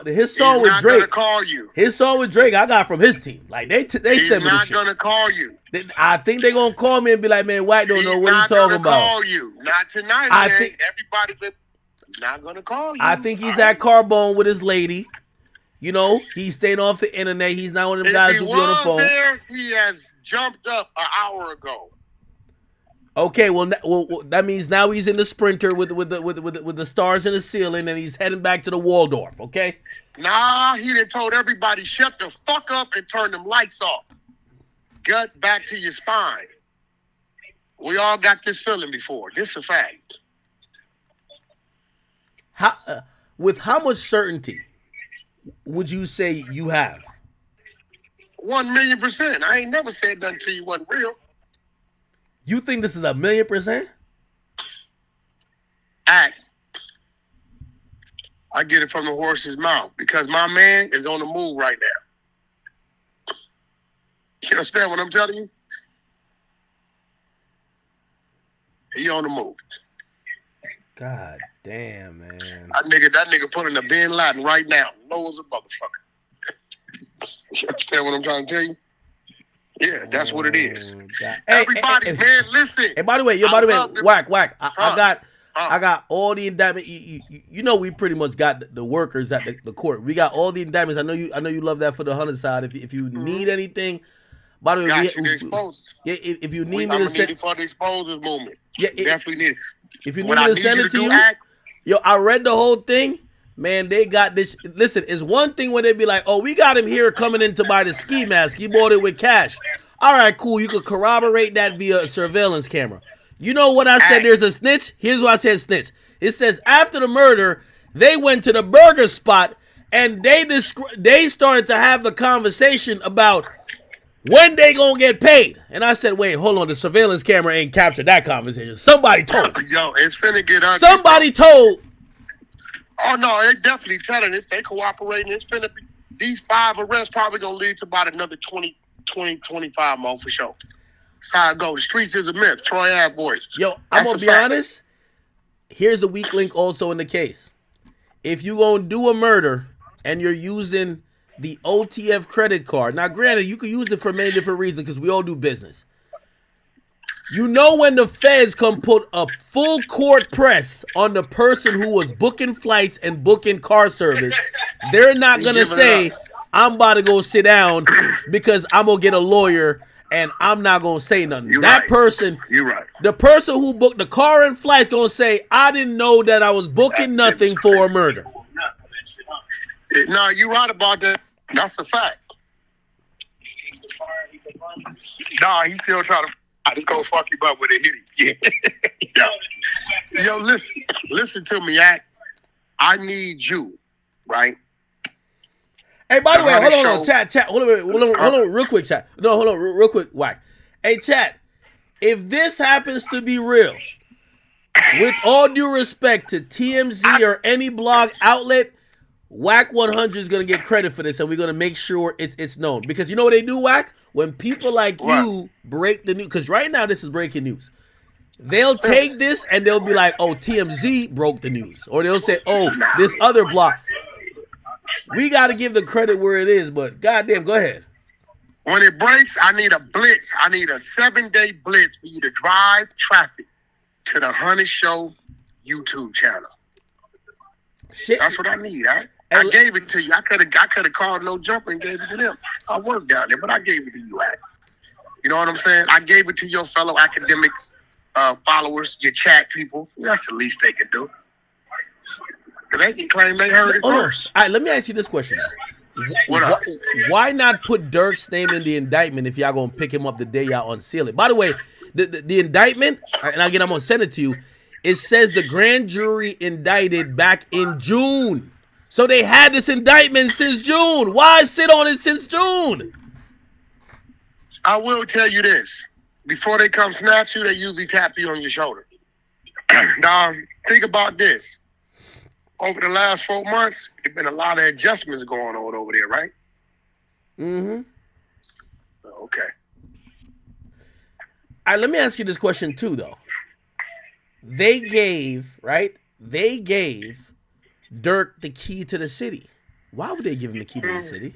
his song He's with not Drake. gonna call you. His song with Drake, I got from his team. Like they He's sent me the not shit. gonna call you. I think they're gonna call me and be like, man, Wack don't know what he's talking about. Call you. Not tonight. I man. think everybody. He's not gonna call you. I think he's at Carbone with his lady. You know, he's staying off the internet. He's not one of them guys who be on the phone. There, he has jumped up an hour ago. Okay, well, that means now he's in the Sprinter with the stars in the ceiling, and he's heading back to the Waldorf. Okay. Nah, he done told everybody shut the fuck up and turn them lights off. Gut back to your spine. We all got this feeling before. This a fact. With how much certainty would you say you have? 1,000,000%. I ain't never said nothing to you wasn't real. You think this is 1,000,000%? I get it from the horse's mouth because my man is on the move right now. You understand what I'm telling you? He on the move. God damn, man. That nigga pulling a Bin Laden right now. Low as a motherfucker. You understand what I'm trying to tell you? Yeah, that's what it is. Everybody, man, listen. Hey, by the way, Wack. I got all the indictment. You know, we pretty much got the workers at the court. We got all the indictments. I know you love that for the 100 side. If you need anything, by the way, if you need me to send it for the exposers movement. Yeah, definitely need it. If you need me to send it to you, I read the whole thing. Man, they got this. Listen, it's one thing when they be like, oh, we got him here coming in to buy the ski mask. He bought it with cash. All right, cool. You could corroborate that via a surveillance camera. You know what I said? There's a snitch. Here's what I said snitch. It says after the murder, they went to the burger spot and they started to have the conversation about when they gonna get paid. And I said, wait, hold on. The surveillance camera ain't captured that conversation. Somebody told. Yo, it's finna get ugly. Somebody told. Oh, no, they definitely telling us. They cooperating. It's finna be, these 5 arrests probably gonna lead to about another 20, 25 more for sure. That's how it go. The streets is a myth. Troy Ave boys. Yo, I'm gonna be honest. Here's the weak link also in the case. If you gonna do a murder and you're using the OTF credit card, now granted, you could use it for many different reasons because we all do business. You know when the feds come put a full court press on the person who was booking flights and booking car service, they're not going to say, I'm about to go sit down because I'm going to get a lawyer and I'm not going to say nothing. You're right. The person who booked the car and flights going to say, I didn't know that I was booking nothing for a murder. No, you're right about that. That's a fact. Nah, he's still trying to... I just gonna fuck you up with a hitty. Yeah. Yo, listen to me, I need you, right? Hey, by the way, hold on, chat. Hold on, real quick, chat. No, hold on, real quick, Wack. Hey, chat. If this happens to be real, with all due respect to TMZ or any blog outlet, Wack 100 is gonna get credit for this, and we're gonna make sure it's known. Because you know what they do, Wack? When people like you break the news, because right now this is breaking news, they'll take this and they'll be like, oh, TMZ broke the news. Or they'll say, oh, this other blog. We got to give the credit where it is, but goddamn, go ahead. When it breaks, I need a blitz. I need a 7-day blitz for you to drive traffic to the 100 Show YouTube channel. Shit. That's what I need, I gave it to you. I could have called no jumper and gave it to them. I worked down there, but I gave it to you, You know what I'm saying? I gave it to your fellow academics followers, your chat people. That's the least they can do. They can claim they heard it first. All right, let me ask you this question. Why not put Durk's name in the indictment if y'all gonna pick him up the day y'all unseal it? By the way, the indictment, and again I'm gonna send it to you. It says the grand jury indicted back in June. So they had this indictment since June. Why sit on it since June? I will tell you this. Before they come snatch you, they usually tap you on your shoulder. Now, think about this. Over the last 4 months, there's been a lot of adjustments going on over there, right? Mm-hmm. Okay. All right, let me ask you this question too, though. They gave Durk the key to the city. Why would they give him the key to the city?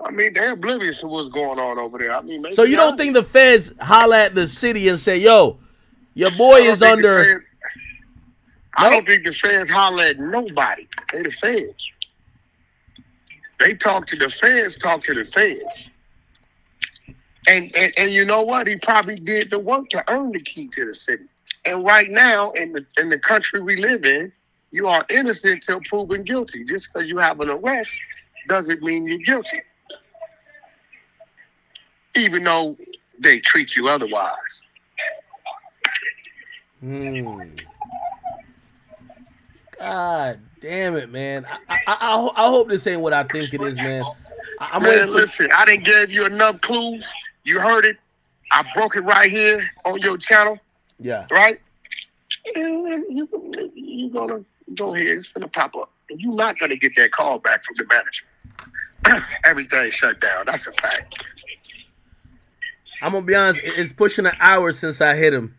I mean, they're oblivious to what's going on over there. I mean, maybe So you don't think the feds holler at the city and say, yo, your boy is under... I don't think the feds holler at nobody. They the feds. They talk to the feds, talk to the feds. And you know what? He probably did the work to earn the key to the city. And right now, in the country we live in, you are innocent till proven guilty. Just because you have an arrest doesn't mean you're guilty. Even though they treat you otherwise. God damn it, man. I hope this ain't what I think it is, man. Listen, I didn't give you enough clues. You heard it. I broke it right here on your channel. Yeah. Right? And you're gonna go ahead. It's gonna pop up. And you're not gonna get that call back from the manager. Everything shut down. That's a fact. I'm gonna be honest, it's pushing an hour since I hit him.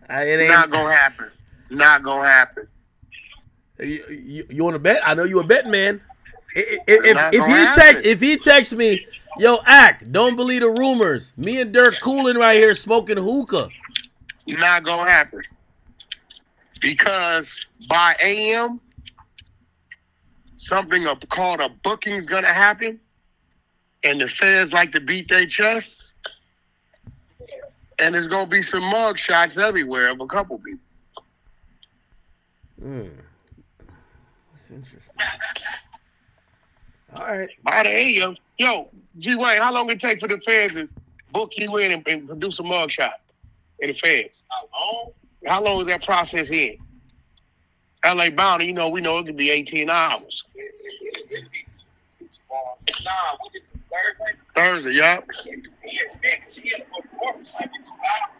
It ain't not gonna happen. Not gonna happen. You want to bet? I know you a betting man. If he texts me, yo, Act, don't believe the rumors. Me and Durk cooling right here smoking hookah. Not gonna happen. Because by AM, something called a booking's gonna happen, and the feds like to beat their chests, and there's gonna be some mug shots everywhere of a couple people. That's interesting. All right. By the AM, yo, G Wayne, how long it take for the feds to book you in and produce a mug shot in the feds? How long is that process in? LA Bounty, we know it could be 18 hours. Thursday, yeah.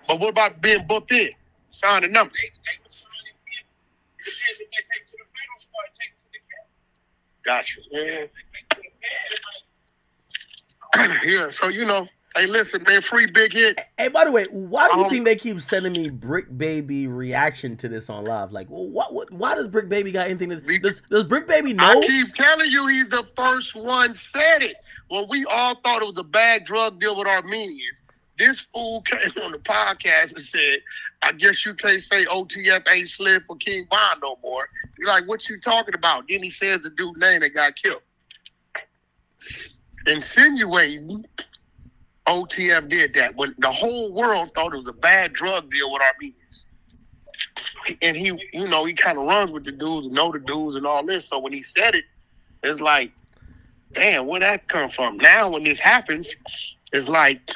But what about being booked in? Sign the number. Gotcha. Yeah. Yeah, so hey, listen, man, free Big Hit. Hey, by the way, why do you think they keep sending me Brick Baby reaction to this on live? Like, why does Brick Baby got anything to does Brick Baby know? I keep telling you, he's the first one said it. When we all thought it was a bad drug deal with Armenians, this fool came on the podcast and said, I guess you can't say OTF ain't slid for King Von no more. He's like, what you talking about? Then he says the dude's name that got killed. Insinuating OTF did that when the whole world thought it was a bad drug deal with Armenians. And he, he kind of runs with the dudes and know the dudes and all this. So when he said it, it's like, damn, where'd that come from? Now when this happens, it's like,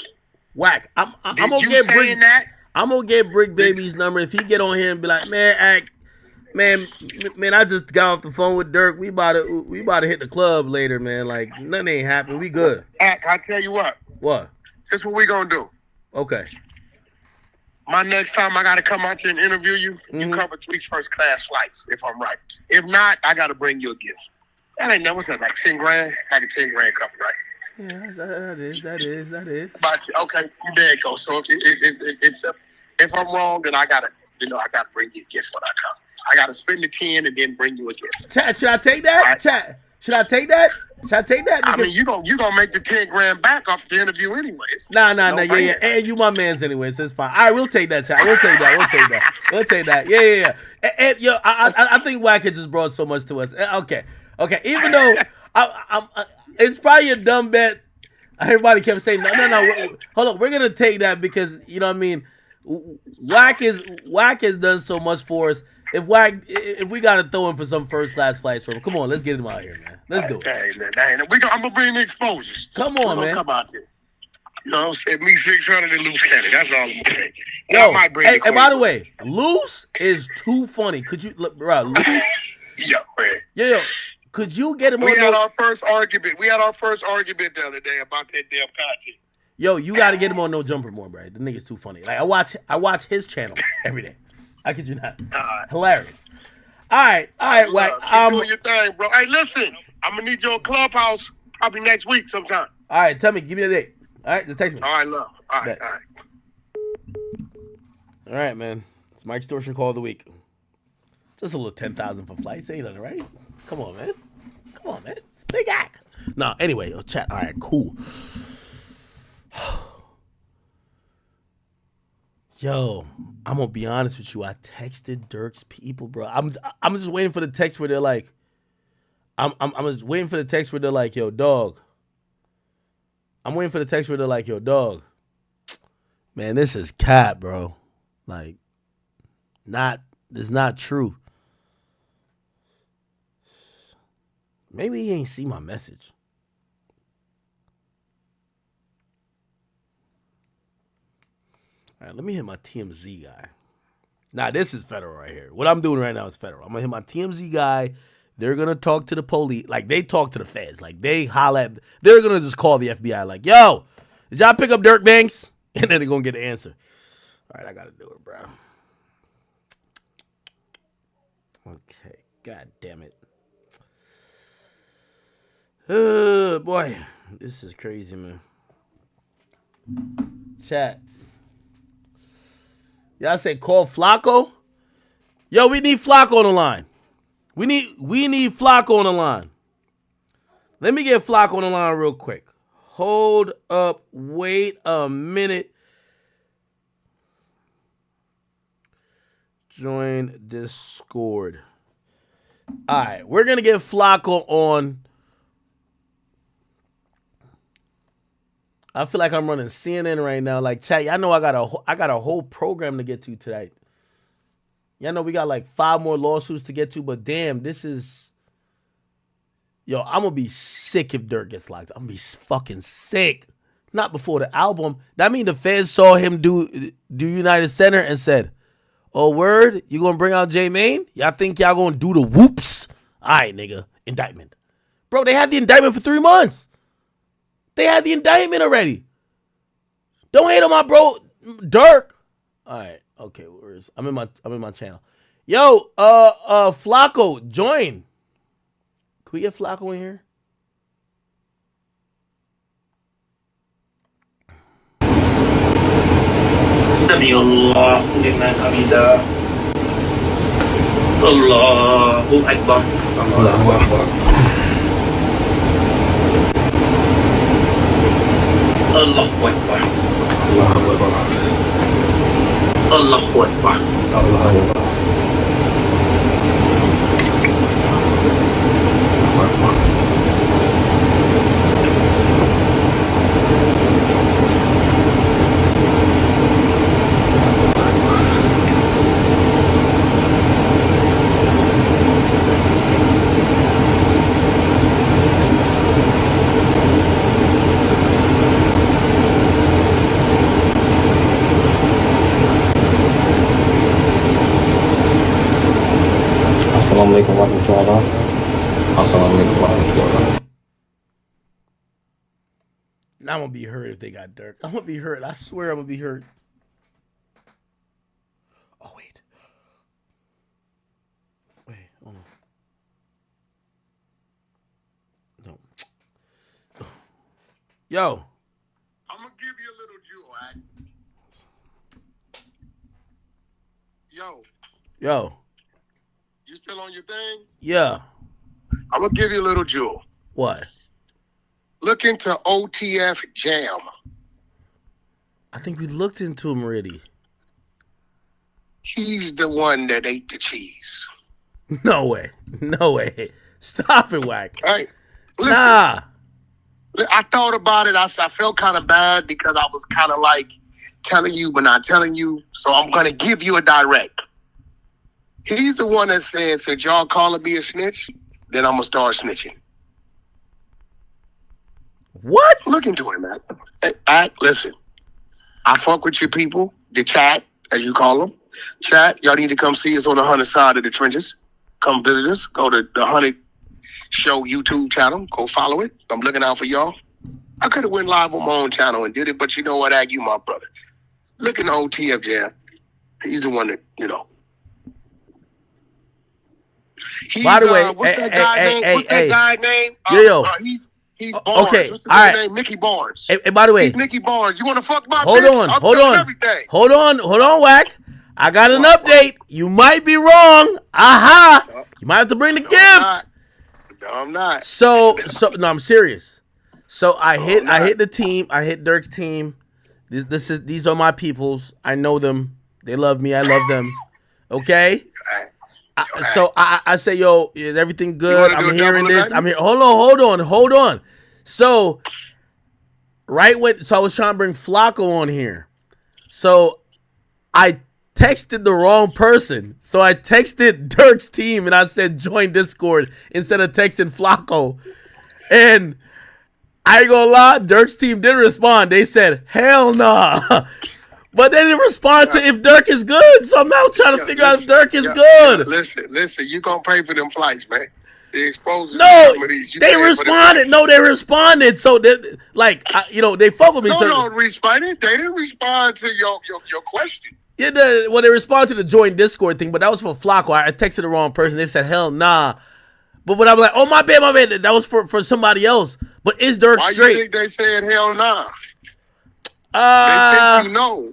whack. I'm gonna get Brick. I'm gonna get Brick Baby's number. If he get on here and be like, man, I just got off the phone with Durk. We about to hit the club later, man. Like nothing ain't happened. We good. I tell you what. What? This is what we gonna do. Okay. My next time I gotta come out here and interview you, you cover 3 first-class flights, if I'm right. If not, I gotta bring you a gift. That ain't never said like 10 grand. Like a 10 grand cover, right? Yeah, that is. But okay, there you go. So if I'm wrong, then I gotta bring you a gift when I come. I gotta spend the 10 and then bring you a gift. Chat, should I take that? Right. Chat, should I take that? Because, I mean, you gonna make the 10 grand back off the interview anyways. Nah, yeah. And you my man's anyways, so it's fine. All right, we'll take that, chat. We'll take that. Yeah. And yo, I think Wackett just brought so much to us. Okay. Even though I'm it's probably a dumb bet. Everybody kept saying no. Hold on, we're gonna take that because you know what I mean. Whack has done so much for us. If we gotta throw him for some first class flights from him, come on, let's get him out here, man. Let's do it. I'm gonna bring the exposures. Come on, man. Come out there. You know what I'm saying? Me 600 and loose cannon. That's all I'm gonna say. Yo, hey, by the way, Loose is too funny. Could you look, bro? Loose? Yeah, man. Yo, could you get him on? We had our first argument the other day about that damn content. Yo, you got to get him on No Jumper more, bro. The nigga's too funny. Like I watch his channel every day. I kid you not. Hilarious. All right, Wack. Keep doing your thing, bro. Hey, listen, I'm gonna need you on Clubhouse probably next week sometime. All right, tell me, give me a date. All right, just text me. All right, love. All right. All right, man. It's my extortion call of the week. Just a little 10,000 for flights. Ain't nothing, right? Come on, man. It's a big act. No, anyway, yo, chat. All right, cool. Yo, I'm gonna be honest with you. I texted Durk's people, bro. I'm just waiting for the text where they're like, I'm just waiting for the text where they're like, yo, dog. I'm waiting for the text where they're like, yo, dog. Man, this is cap, bro. Like, it's not true. Maybe he ain't see my message. All right, let me hit my TMZ guy. Nah, this is federal right here. What I'm doing right now is federal. I'm going to hit my TMZ guy. They're going to talk to the police. Like, they talk to the feds. Like, they holla at... They're going to just call the FBI like, yo, did y'all pick up Durk Banks? And then they're going to get the answer. All right, I got to do it, bro. Okay, god damn it. Boy, this is crazy, man. Chat. Y'all say call Flacco? Yo, we need Flacco on the line. We need Flacco on the line. Let me get Flacco on the line real quick. Hold up. Wait a minute. Join Discord. All right, we're going to get Flacco on. I feel like I'm running CNN right now. Like, chat, y'all know I got a whole program to get to tonight. Y'all know we got like 5 more lawsuits to get to, but damn, this is... Yo, I'm going to be sick if Durk gets locked up. I'm going to be fucking sick. Not before the album. That mean the feds saw him do United Center and said, oh, word? You going to bring out J Main? Y'all think y'all going to do the whoops? All right, nigga. Indictment. Bro, they had the indictment for 3 months. They had the indictment already. Don't hate on my bro, Durk. All right. Okay. I'm in my channel. Yo, Flacco, join. Can we get Flacco in here? سمع الله لمن حمده الله أكبر الله أكبر الله أكبر الله أكبر الله أكبر Assalamualaikum warahmatullahi wabarakatuh. Assalamualaikum warahmatullahi wabarakatuh. Now I'm going to be hurt if they got Durk. I'm going to be hurt. I swear I'm going to be hurt. Oh, wait. Wait, hold on. No. Yo. I'm going to give you a little jewel, right? Yo. You still on your thing? Yeah. I'm going to give you a little jewel. What? Look into OTF Jam. I think we looked into him already. He's the one that ate the cheese. No way. No way. Stop it, Wack. Hey, listen. Nah. I thought about it. I felt kind of bad because I was kind of like, telling you but not telling you, so I'm gonna give you a direct. He's the one that said, since y'all calling me a snitch, then I'm gonna start snitching. What? Look into it, man. Listen, I fuck with your people, the chat, as you call them. Chat, y'all need to come see us on the 100 side of the trenches. Come visit us. Go to the 100 Show YouTube channel. Go follow it. I'm looking out for y'all. I could have went live on my own channel and did it, but you know what? You my brother. Look at the OTF Jam. He's the one that, you know. By the way, what's that guy name? What's that guy name? Yo. He's Barnes. Okay, What's the all right. name? Mickey Barnes. Hey, by the way, he's Mickey Barnes. You want to fuck my hold bitch? on, I'm hold telling on, everything. hold on, Wack. I got an update. You might be wrong. Aha! You might have to bring the gift. No, I'm not. So no, I'm serious. So I hit the team. I hit Durk's team. These are my peoples. I know them. They love me. I love them. Okay. So I say, yo, is everything good? I'm hearing this. I'm here. Hold on. So I was trying to bring Flacco on here. So I texted the wrong person. So I texted Durk's team and I said join Discord instead of texting Flacco. And I ain't gonna lie, Durk's team didn't respond. They said, hell nah. But they didn't respond to if Durk is good. So I'm now trying to figure out if Durk is good. Listen, you gonna pay for them flights, man. They exposed they responded. No, they responded. So they they fuck with me. No, responded. They didn't respond to your question. Yeah, they responded to the join Discord thing, but that was for Flacco. I texted the wrong person. They said, hell nah. But when I'm like, oh, my bad. That was for somebody else. But is Durk straight? Why you think they said hell nah? They think you know.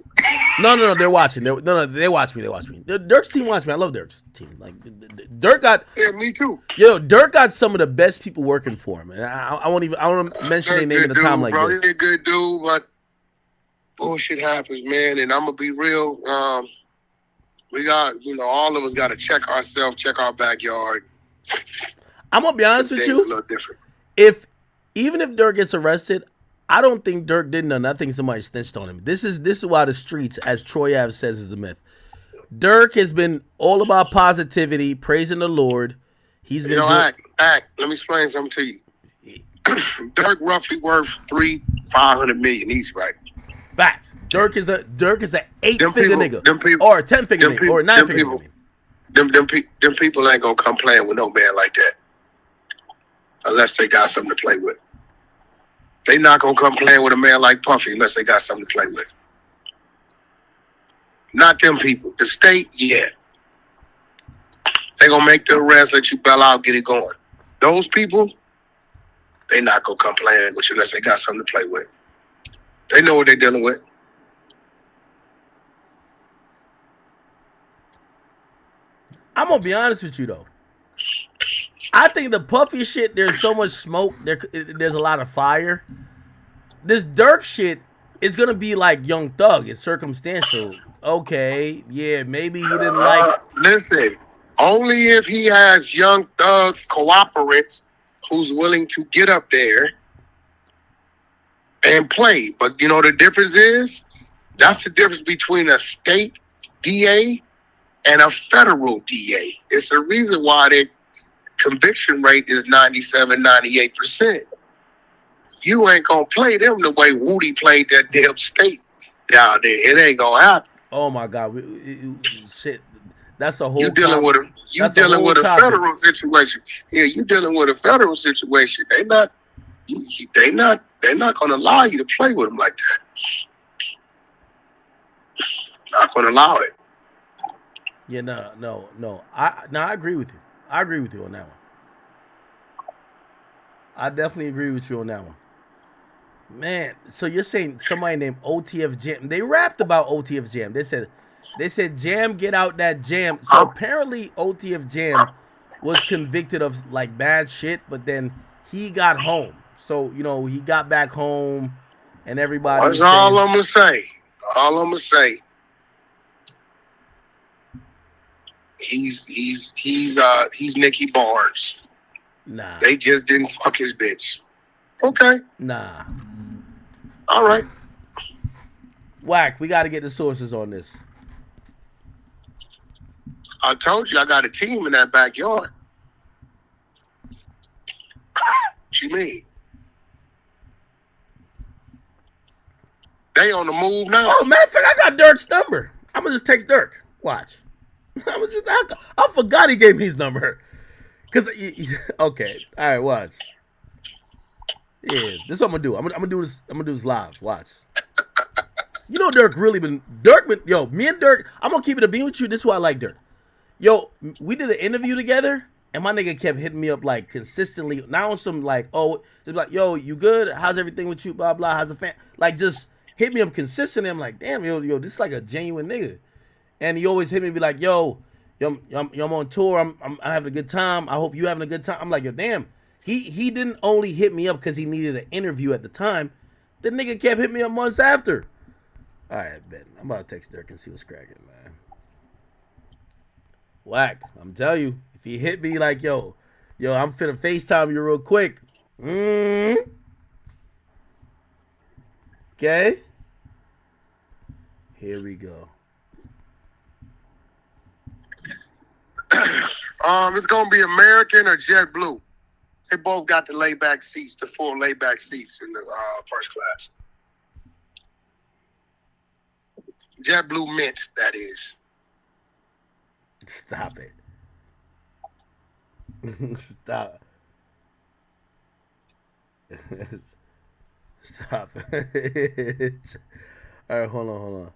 No, they're watching. They watch me. Durk's team watch me. I love Durk's team. Like Durk got. Yeah, me too. Yo, Durk got some of the best people working for him, and I won't mention their name at a time like bro. this. He's a good dude, but bullshit happens, man. And I'm gonna be real. We got, all of us got to check ourselves, check our backyard. I'm gonna be honest with you. A little different. Even if Durk gets arrested, I don't think Durk did nothing. I think somebody snitched on him. This is why the streets, as Troy Ave says, is the myth. Durk has been all about positivity, praising the Lord. He's been Let me explain something to you. Durk roughly worth $500 million. He's right. Fact. Durk is a 8-figure nigga, or a 10-figure nigga, or a 9-figure nigga. Them people ain't gonna come playing with no man like that, unless they got something to play with. They not gonna come playing with a man like Puffy unless they got something to play with. Not them people. The state, yeah. They gonna make the arrest, let you bail out, get it going. Those people, they not gonna come playing with you unless they got something to play with. They know what they're dealing with. I'm gonna be honest with you though. I think the Puffy shit, there's so much smoke, there's a lot of fire. This Durk shit is gonna be like Young Thug. It's circumstantial. Okay, yeah, maybe he didn't like. Listen, only if he has Young Thug cooperates who's willing to get up there and play. But you know the difference is? That's the difference between a state DA and a federal DA. It's the reason why their conviction rate is 97, 98%. You ain't gonna play them the way Woody played that damn state down there. It ain't gonna happen. Oh my God, shit! That's a whole. You dealing with a federal situation. Yeah, you dealing with a federal situation. They not gonna allow you to play with them like that. Not gonna allow it. Yeah, no. I agree with you. I agree with you on that one. I definitely agree with you on that one. Man, so you're saying somebody named OTF Jam? They rapped about OTF Jam. They said Jam, get out that jam. So apparently OTF Jam was convicted of like bad shit, but then he got home. So he got back home, and everybody. That's all I'm gonna say. All I'm gonna say. He's Nicky Barnes. Nah. They just didn't fuck his bitch. Okay. Nah. All right. Whack, we got to get the sources on this. I told you I got a team in that backyard. What you mean? They on the move now. Oh, matter of fact, I got Durk's number. I'm gonna just text Durk. Watch. I forgot he gave me his number. Okay, all right, watch. Yeah, this is what I'm gonna do. I'm gonna do this. I'm gonna do this live. Watch. You know, Durk really been. Yo, me and Durk. I'm gonna keep it a beam with you. This is why I like Durk. Yo, we did an interview together, and my nigga kept hitting me up like consistently. Not on some like, oh, just like, yo, you good? How's everything with you? Blah blah. How's the fan? Like, just hit me up consistently. I'm like, damn, yo, this is like a genuine nigga. And he always hit me and be like, yo, I'm on tour. I'm having a good time. I hope you having a good time. I'm like, yo, damn. He didn't only hit me up because he needed an interview at the time. The nigga kept hitting me up months after. All right, Ben. I'm about to text Durk and see what's cracking, man. Whack. I'm telling you, if he hit me like, yo, I'm finna FaceTime you real quick. Okay. Here we go. It's gonna be American or JetBlue. They both got the layback seats, the full layback seats in the first class. JetBlue Mint, that is. Stop it. Stop. Stop it. All right, hold on.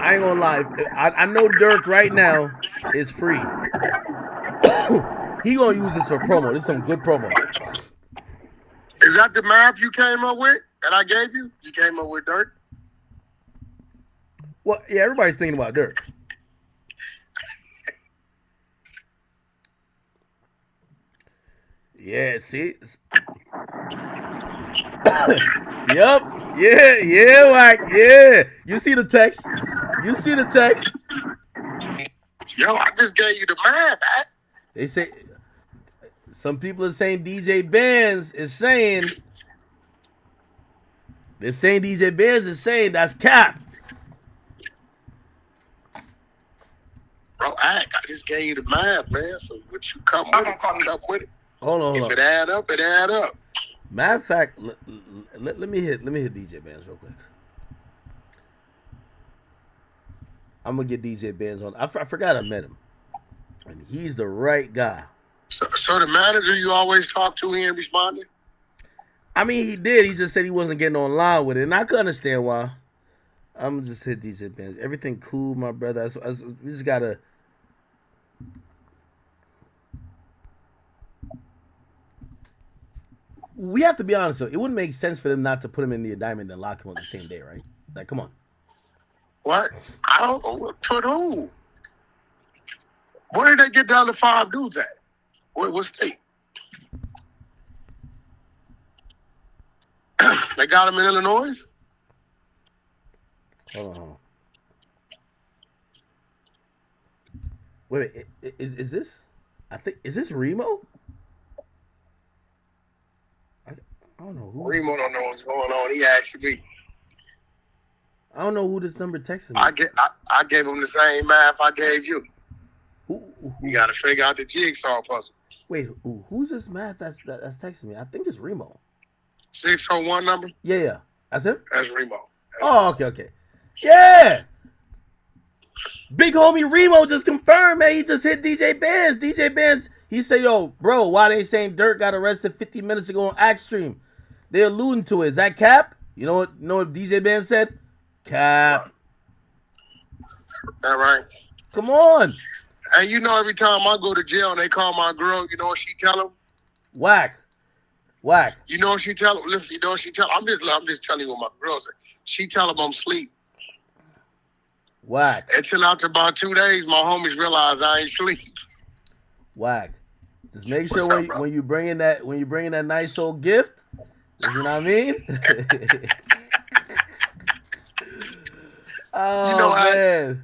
I ain't gonna lie. I know Durk right now is free. He gonna use this for promo. This is some good promo. Is that the math you came up with that I gave you? You came up with Durk? Well, yeah, everybody's thinking about Durk. Yeah, see? Yep. Yeah, Whack. Yeah. You see the text. Yo, I just gave you the math, man. They say, some people are saying DJ Benz is saying, that's cap. Bro, I just gave you the math, man. So what you come with it. Hold on. If it add up, it add up. Matter of fact, let me hit DJ Benz real quick. I'm gonna get DJ Benz on. I forgot I met him, and he's the right guy. So the manager you always talk to, he ain't responding? I mean, he did. He just said he wasn't getting online with it, and I could understand why. I'm gonna just hit DJ Benz. Everything cool, my brother. We just gotta. We have to be honest, though. It wouldn't make sense for them not to put him in the indictment and lock him on the same day, right? Like, come on. What? I don't know. Put who? Where did they get the other 5 dudes at? What state? They got him in Illinois? Hold on. Wait, is this? Is this Remo? I don't know who. Remo don't know what's going on. He asked me. I don't know who this number texted me. I gave him the same math I gave you. You got to figure out the jigsaw puzzle. Wait, who's this math that's texting me? I think it's Remo. 601 number? Yeah. That's him? That's Remo. Oh, okay. Yeah. Big homie Remo just confirmed, man. He just hit DJ Benz. DJ Benz, he said, yo, bro, why they saying Durk got arrested 50 minutes ago on Act Stream? They're alluding to it. Is that cap? You know what DJ Benz said? Cap. That right? Come on. And you know, every time I go to jail and they call my girl, you know what she tell them? Whack. You know what she tell them? Listen, you know what she tell them? I'm just telling you what my girl said. She tell them I'm asleep. Whack. Until after about 2 days, my homies realize I ain't sleep. Whack. Just make sure when you bring in that nice old gift, you know what I mean? Man.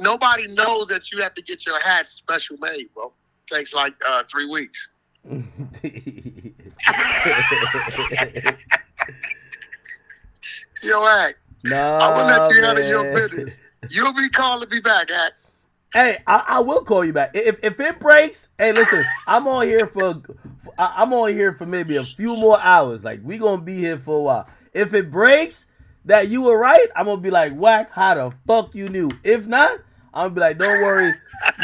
Nobody knows that you have to get your hat special made, bro. Takes like 3 weeks. Yo, Act. Nah, I'm gonna let you handle man. your business. You'll be calling me back, Act. Hey, I will call you back if it breaks. Hey, listen, I'm on here for maybe a few more hours. Like, we gonna be here for a while. If it breaks that you were right, I'm gonna be like, Whack, how the fuck you knew? If not, I'm gonna be like, don't worry,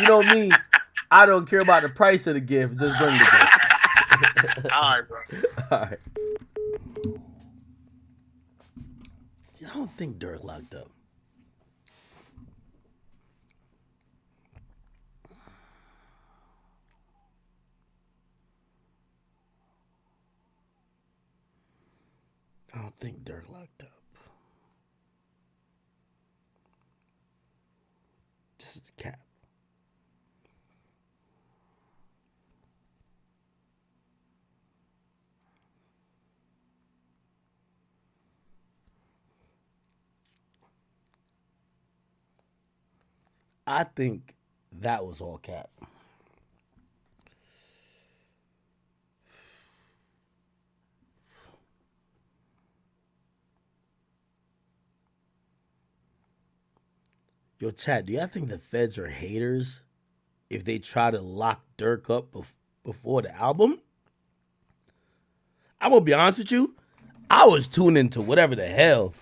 you know me, I don't care about the price of the gift. Just bring the gift. All right, bro. All right. I don't think Durk locked up. I don't think Durk locked up. This is cap. I think that was all cap. Yo, Chad, do y'all think the feds are haters if they try to lock Durk up before the album? I'm gonna be honest with you. I was tuned into whatever the hell.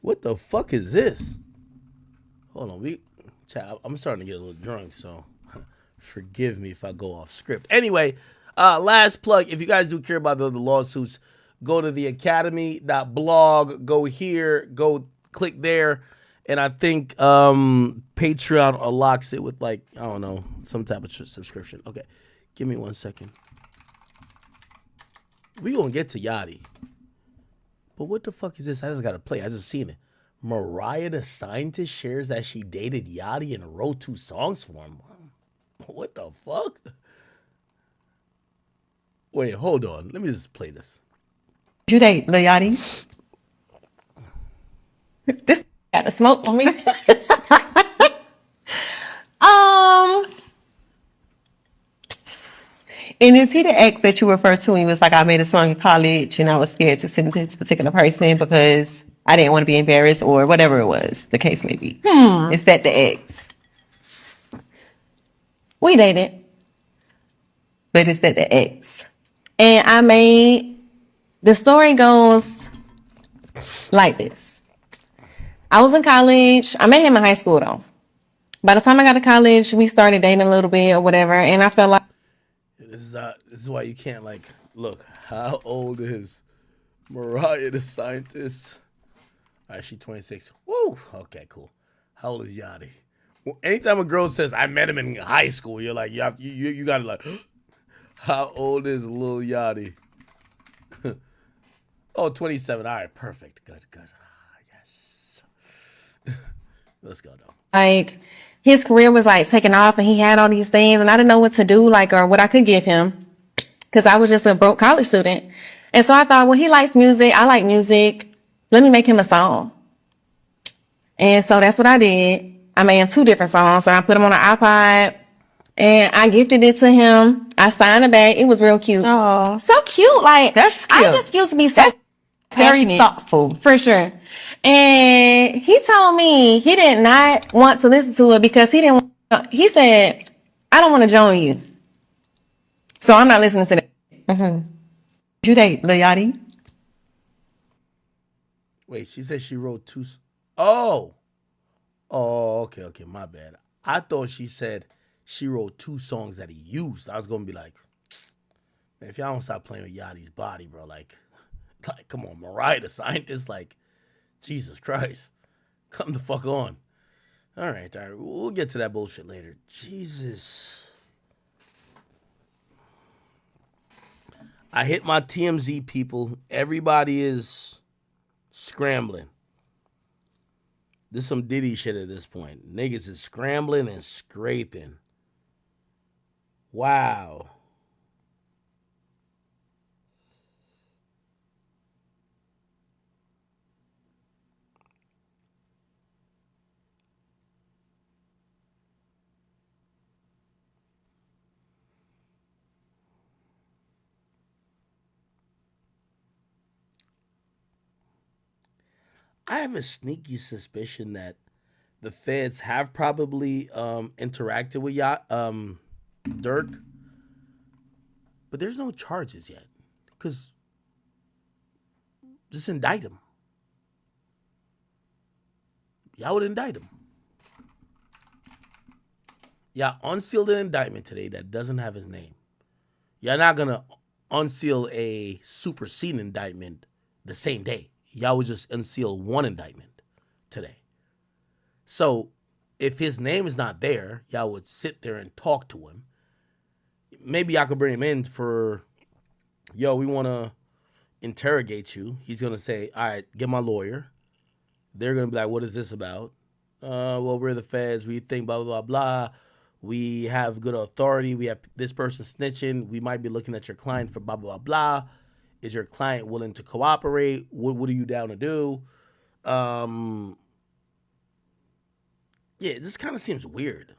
What the fuck is this? Hold on, Chad, I'm starting to get a little drunk, so forgive me if I go off script. Anyway, last plug. If you guys do care about the lawsuits, go to the academy.blog, go here, go click there, and I think Patreon unlocks it with, like, I don't know, some type of subscription. Okay, give me 1 second. We gonna get to Yachty. But what the fuck is this? I just gotta play. I just seen it. Mariah the Scientist shares that she dated Yachty and wrote 2 songs for him. What the fuck? Wait, hold on. Let me just play this. You date Lil Yachty? This got the smoke on me. And is he the ex that you refer to when you was like, I made a song in college and I was scared to send it to this particular person because I didn't want to be embarrassed or whatever it was, the case may be. Is that the ex? We dated. But is that the ex? And the story goes like this. I was in college. I met him in high school though. By the time I got to college, we started dating a little bit or whatever. And I felt like, This is why you can't, like, look, how old is Mariah the Scientist? All right, she's 26. Woo! Okay, cool. How old is Yachty? Well, anytime a girl says, I met him in high school, you're like, you gotta, like, how old is Lil Yachty? Oh, 27. All right, perfect. Good. Yes. Let's go, though. like, his career was like taking off and he had all these things and I didn't know what to do, like, or what I could give him because I was just a broke college student. And so I thought, well, he likes music. I like music. Let me make him a song. And so that's what I did. I made him 2 different songs and I put them on an iPod and I gifted it to him. I signed it back. It was real cute. Oh, so cute. Like, that's cute. I just used to be so very passionate. thoughtful. For sure. And he told me he did not want to listen to it because he said, I don't want to join you. So I'm not listening to that. Mm-hmm. You date Lil Yachty? Wait, she said she wrote 2. Oh, okay, my bad. I thought she said she wrote 2 songs that he used. I was going to be like, man, if y'all don't stop playing with Yachty's body, bro, like, come on, Mariah the Scientist, like, Jesus Christ. Come the fuck on. All right. We'll get to that bullshit later. Jesus. I hit my TMZ people. Everybody is scrambling. This is some Diddy shit at this point. Niggas is scrambling and scraping. Wow. I have a sneaky suspicion that the feds have probably interacted with Durk, but there's no charges yet. Because just indict him. Y'all would indict him. Y'all unsealed an indictment today that doesn't have his name. Y'all not going to unseal a superseding indictment the same day. Y'all would just unseal one indictment today. So if his name is not there, y'all would sit there and talk to him. Maybe y'all could bring him in for, yo, we want to interrogate you. He's going to say, all right, get my lawyer. They're going to be like, what is this about? Well, we're the feds. We think blah, blah, blah, blah. We have good authority. We have this person snitching. We might be looking at your client for blah, blah, blah, blah. Is your client willing to cooperate? What are you down to do? Yeah, this kind of seems weird.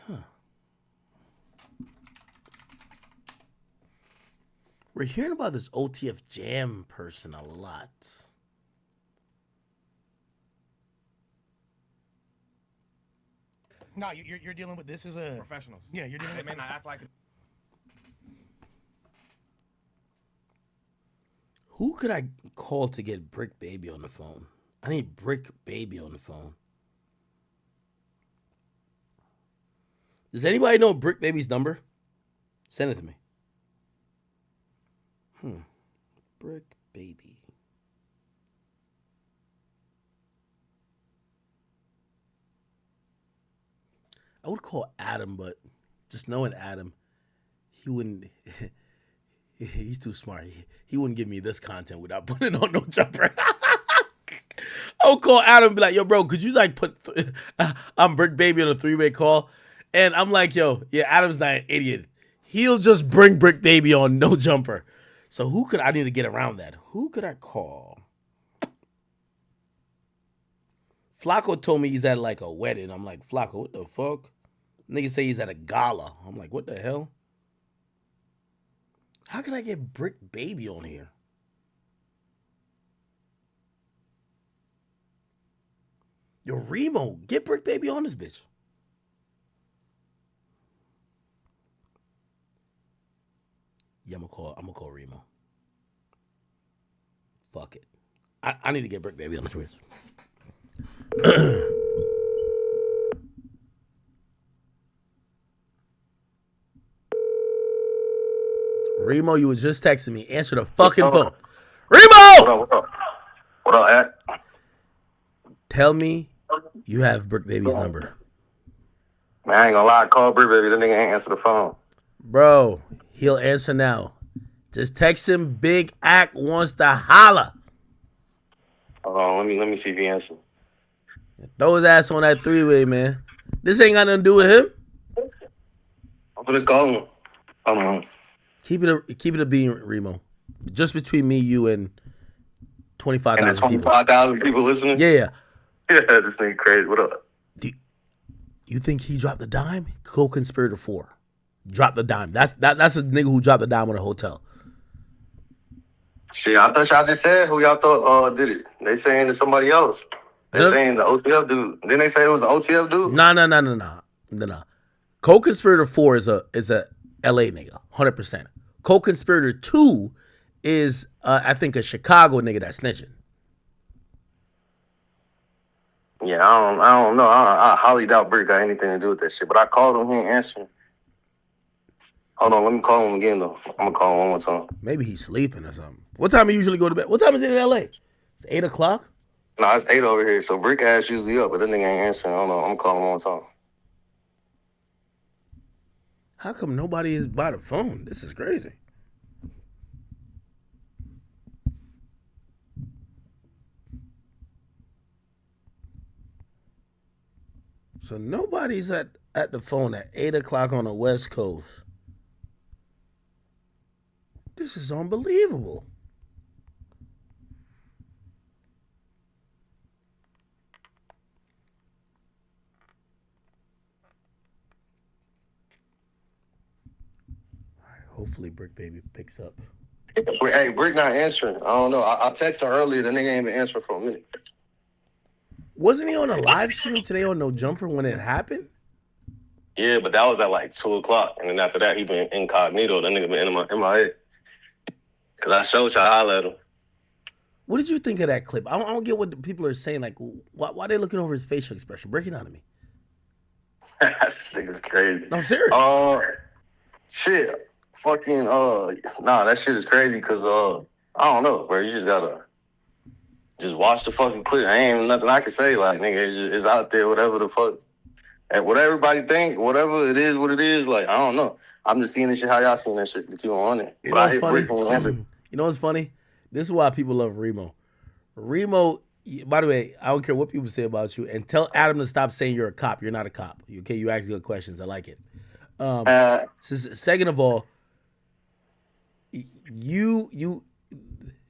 Huh. We're hearing about this OTF Jam person a lot. No, you're dealing with this is a professionals. Yeah, you're dealing. They with may not act like it. Who could I call to get Brick Baby on the phone? I need Brick Baby on the phone. Does anybody know Brick Baby's number? Send it to me. Brick Baby. I would call Adam, but just knowing Adam, he wouldn't. He's too smart. He wouldn't give me this content without putting on no jumper. I would call Adam and be like, yo, bro, could you like put I'm Brick Baby on a 3-way call? And I'm like, yo, yeah, Adam's not an idiot. He'll just bring Brick Baby on no jumper. So who could I need to get around that? Who could I call? Flacco told me he's at like a wedding. I'm like, Flacco, what the fuck? Nigga say he's at a gala. I'm like, what the hell? How can I get Brick Baby on here? Yo, Remo, get Brick Baby on this bitch. Yeah, I'm gonna call Remo. Fuck it. I need to get Brick Baby on this bitch. Remo, you was just texting me. Answer the fucking phone. Remo! What up? What up, At? Tell me you have Brick Baby's number. Man, I ain't gonna lie. I called Brick Baby. That nigga ain't answer the phone. Bro, he'll answer now. Just text him Big Act wants to holla. Hold on, let me see if he answers. Throw his ass on that 3-way, man. This ain't got nothing to do with him. I'm gonna call him. Hold on. Keep it a bean, Remo. Just between me, you, and 25,000 people. 25,000 people listening? Yeah. Yeah, this nigga crazy. What up? You think he dropped the dime? Co-conspirator 4. Drop the dime. That's a nigga who dropped the dime on a hotel. Shit, I thought y'all just said who y'all thought did it. They saying it's somebody else. They're saying the OTF dude. Didn't they say it was the OTF dude? No. Co-conspirator 4 is a LA nigga, 100%. Co-conspirator 2 is I think a Chicago nigga that's snitching. Yeah, I don't know. I highly doubt Brick got anything to do with that shit. But I called him, he ain't answering. Hold on, let me call him again though. I'm gonna call him one more time. Maybe he's sleeping or something. What time you usually go to bed? What time is it in LA? It's 8 o'clock? No, it's 8 over here. So Brick ass usually up, but that nigga ain't answering. I don't know. I'm gonna call him one more time. How come nobody is by the phone? This is crazy. So nobody's at the phone at 8 o'clock on the West Coast. This is unbelievable. All right, hopefully Brick Baby picks up. Hey, Brick not answering. I don't know. I texted her earlier. The nigga ain't been answering for a minute. Wasn't he on a live stream today on No Jumper when it happened? Yeah, but that was at like 2:00, and then after that he been incognito. That nigga been in my head. Cause I showed y'all holla at him. What did you think of that clip? I don't get what the people are saying. Like, why they looking over his facial expression? Break it down to me. This nigga's crazy. I'm serious. Shit. Fucking nah, that shit is crazy because I don't know, bro. You just gotta just watch the fucking clip. Ain't nothing I can say. Like, nigga, it's out there, whatever the fuck. And what everybody think, whatever it is, what it is, like, I don't know. I'm just seeing this shit how y'all seeing that shit to keep on it. You But know I what's hit funny? Brick on answer. You know what's funny? This is why people love Remo. Remo, by the way, I don't care what people say about you, and tell Adam to stop saying you're a cop. You're not a cop. Okay, you ask good questions. I like it. Second of all, you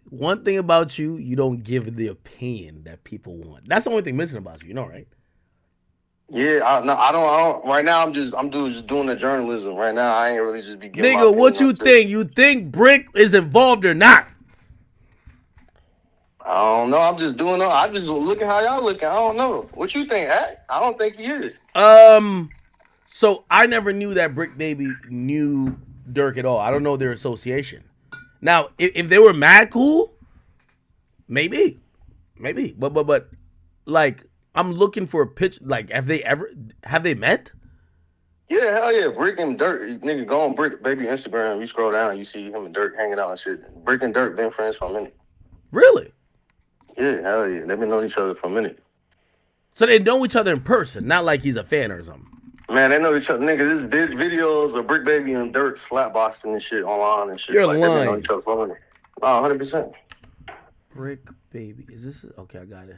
one thing about you, you don't give the opinion that people want. That's the only thing missing about you, right? Yeah, I don't. Right now, I'm just doing the journalism. Right now, I ain't really just be giving. Nigga, what you think? You think Brick is involved or not? I don't know. I'm just doing. I'm just looking how y'all looking. I don't know. What you think, Act? I don't think he is. So I never knew that Brick Baby knew Durk at all. I don't know their association. Now, if they were mad cool, maybe, but like, I'm looking for a pitch. Like, have they met? Yeah, hell yeah. Brick and Durk, nigga, go on Brick Baby Instagram. You scroll down, you see him and Durk hanging out and shit. Brick and Durk been friends for a minute. Really? Yeah, hell yeah. They've been knowing each other for a minute. So they know each other in person, not like he's a fan or something. Man, they know each other. Nigga, this videos of Brick Baby and Durk slapboxing and shit online and shit. You're like, lying. They been knowing each other for a minute. Oh, 100%. Brick Baby. Is this? Okay, I got it.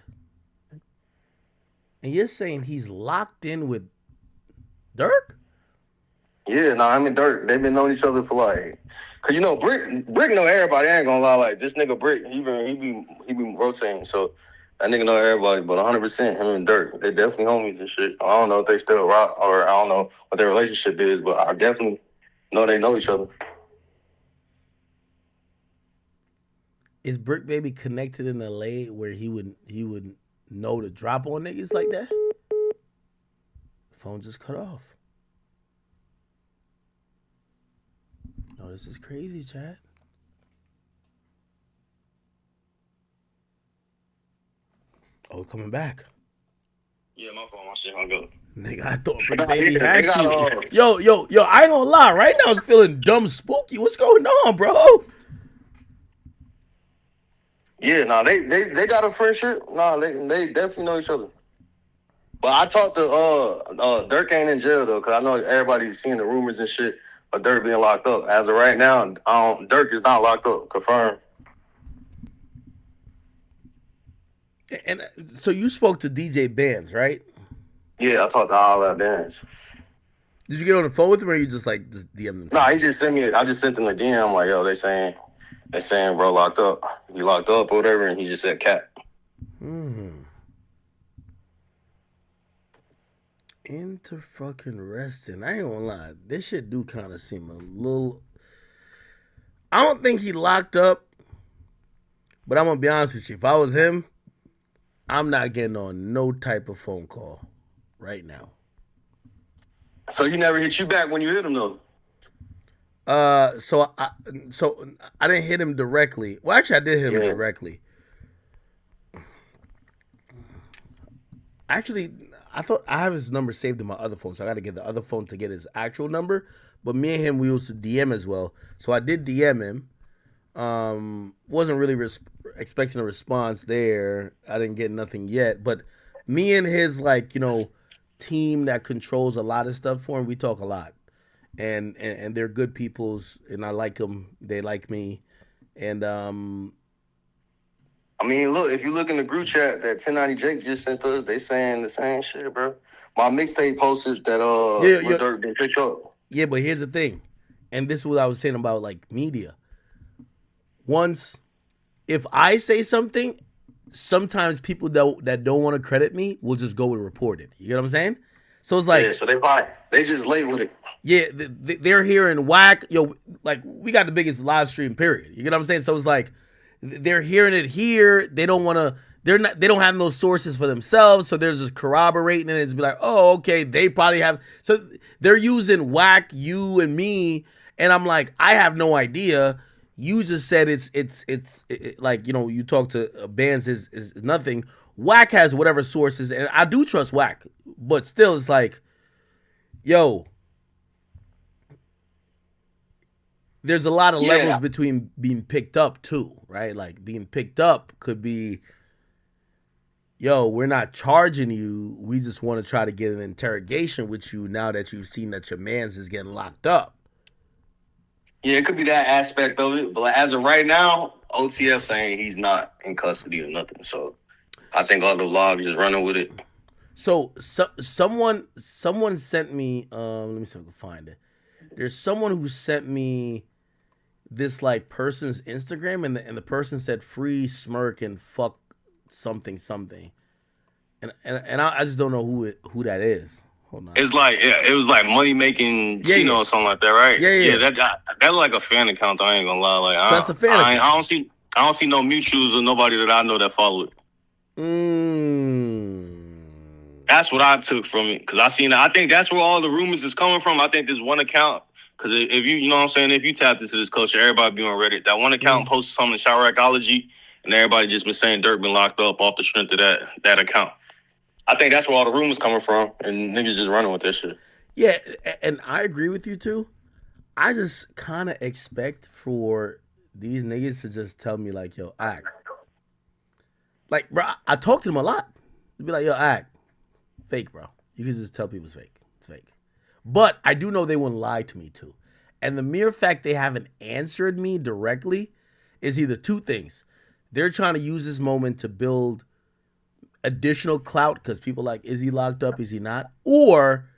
And you're saying he's locked in with Durk? Yeah, him and Durk, they've been knowing each other for like, cause you know Brick know everybody. I ain't gonna lie, like this nigga Brick, he be rotating, so that nigga know everybody. But 100%, him and Durk, they definitely homies and shit. I don't know if they still rock or I don't know what their relationship is, but I definitely know they know each other. Is Brick Baby connected in LA where he would know to drop on niggas like that? Phone just cut off. No, this is crazy, Chad. Oh, coming back. Yeah, my phone, my shit hung up. Nigga, I thought Brick Baby had you. Yo, I ain't gonna lie. Right now, it's feeling dumb spooky. What's going on, bro? Yeah, they got a friendship. They definitely know each other. But I talked to Durk ain't in jail though, cause I know everybody's seeing the rumors and shit of Durk being locked up. As of right now, Durk is not locked up. Confirmed. And so you spoke to DJ Bands, right? Yeah, I talked to all that bands. Did you get on the phone with him, or you just DM him? Nah, he just sent me. I just sent him a DM. I'm like, yo, they saying bro locked up. He locked up or whatever, and he just said cat. Inter-fucking-resting. I ain't gonna lie. This shit do kind of seem a little... I don't think he locked up, but I'm gonna be honest with you. If I was him, I'm not getting on no type of phone call right now. So he never hit you back when you hit him though? So I didn't hit him directly. Well, actually, I did hit him directly. Actually, I thought I have his number saved in my other phone, so I got to get the other phone to get his actual number. But me and him, we used to DM as well. So I did DM him. Wasn't really expecting a response there. I didn't get nothing yet. But me and his, team that controls a lot of stuff for him, we talk a lot. And they're good peoples, and I like them. They like me. And I mean, look, if you look in the group chat that 1090 Jake just sent us, they saying the same shit, bro. My mixtape posted that Durk been picked up. Yeah, but here's the thing, and this is what I was saying about media. Once, if I say something, sometimes people that don't want to credit me will just go and report it. You get what I'm saying? So it's like, yeah, so they just late with it. yeah, they're hearing whack. Yo, like we got the biggest live stream period. You get what I'm saying? So it's like they're hearing it here. They don't want to. They don't have no sources for themselves. So they're just corroborating it. And it's be like, oh, okay, they probably have. So they're using whack, you and me, and I'm like, I have no idea. You just said it's like, you know, you talk to bands is nothing. Whack has whatever sources, and I do trust Whack, but still, it's like, yo, there's a lot of levels between being picked up too, right? Like being picked up could be, yo, we're not charging you. We just want to try to get an interrogation with you now that you've seen that your man's is getting locked up. Yeah, it could be that aspect of it, but like, as of right now, OTF saying he's not in custody or nothing. So I think all the logs is running with it. So someone sent me. Let me see if I can find it. There's someone who sent me this like person's Instagram, and the person said free smirk and fuck something, and I just don't know who that is. Hold on. It's like it was like money making Chino or something like that, right? Yeah. That's like a fan account. I ain't gonna lie. Like So that's a fan account. I don't see no mutuals or nobody that I know that follow it. That's what I took from it, because I think that's where all the rumors is coming from. I think there's one account, because if you know what I'm saying, if you tapped into this culture, everybody be on Reddit. That one account posted something in Chiracology, and everybody just been saying Durk been locked up off the strength of that account. I think that's where all the rumors coming from, and niggas just running with that shit. Yeah, and I agree with you too. I just kind of expect for these niggas to just tell me like, yo, act. Like, bro, I talk to them a lot. They'd be like, yo, act. Fake, bro. You can just tell people it's fake. It's fake. But I do know they wouldn't lie to me too. And the mere fact they haven't answered me directly is either two things. They're trying to use this moment to build additional clout because people like, is he locked up? Is he not? Or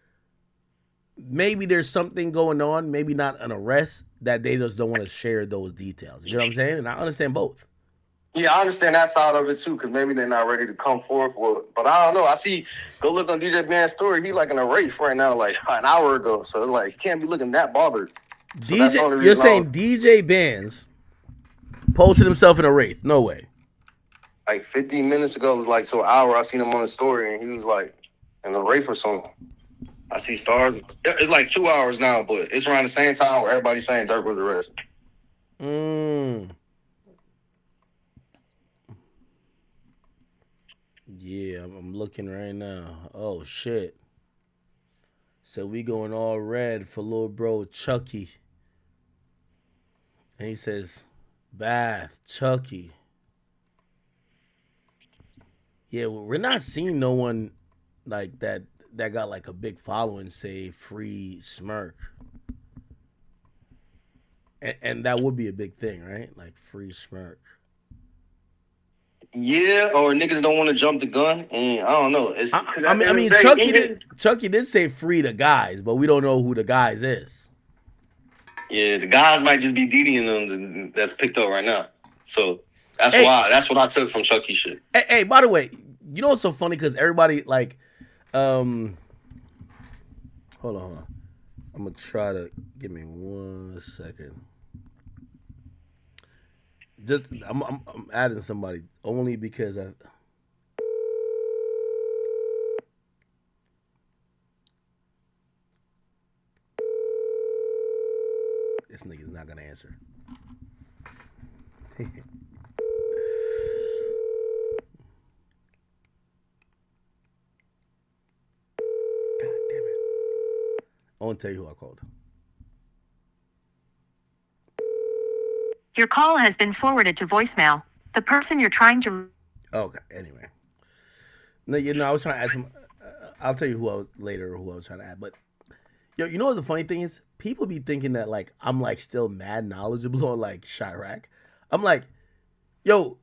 maybe there's something going on, maybe not an arrest, that they just don't want to share those details. You know what I'm saying? And I understand both. Yeah, I understand that side of it too, because maybe they're not ready to come forth with it. But I don't know. Go look on DJ Band's story. He like in a race right now, like an hour ago. So it's like, he can't be looking that bothered. So You're saying DJ Bands posted himself in a wraith? No way. Like 15 minutes ago, it was like so an hour. I seen him on the story, and he was like in a wraith or something. I see stars. It's like 2 hours now, but it's around the same time where everybody's saying Durk was arrested. Yeah, I'm looking right now. Oh shit. So we going all red for little bro Chucky. And he says, Bath, Chucky. Yeah, well, we're not seeing no one like that got like a big following say free smirk. And that would be a big thing, right? Like free smirk. Yeah, or niggas don't want to jump the gun, and I don't know. I mean, Chucky did say free the guys, but we don't know who the guys is. Yeah, the guys might just be Didi and them that's picked up right now. So that's what I took from Chucky shit. Hey, by the way, you know what's so funny? Because everybody like, hold on. I'm gonna try to give me 1 second. Just I'm adding somebody only because this nigga's not gonna answer. God damn it. I won't tell you who I called. Your call has been forwarded to voicemail. The person you're trying to... Okay, anyway. No, I was trying to ask him. I'll tell you who I was trying to add. But, yo, you know what the funny thing is? People be thinking that, like, I'm, like, still mad knowledgeable on, like, Chirac. I'm like, yo,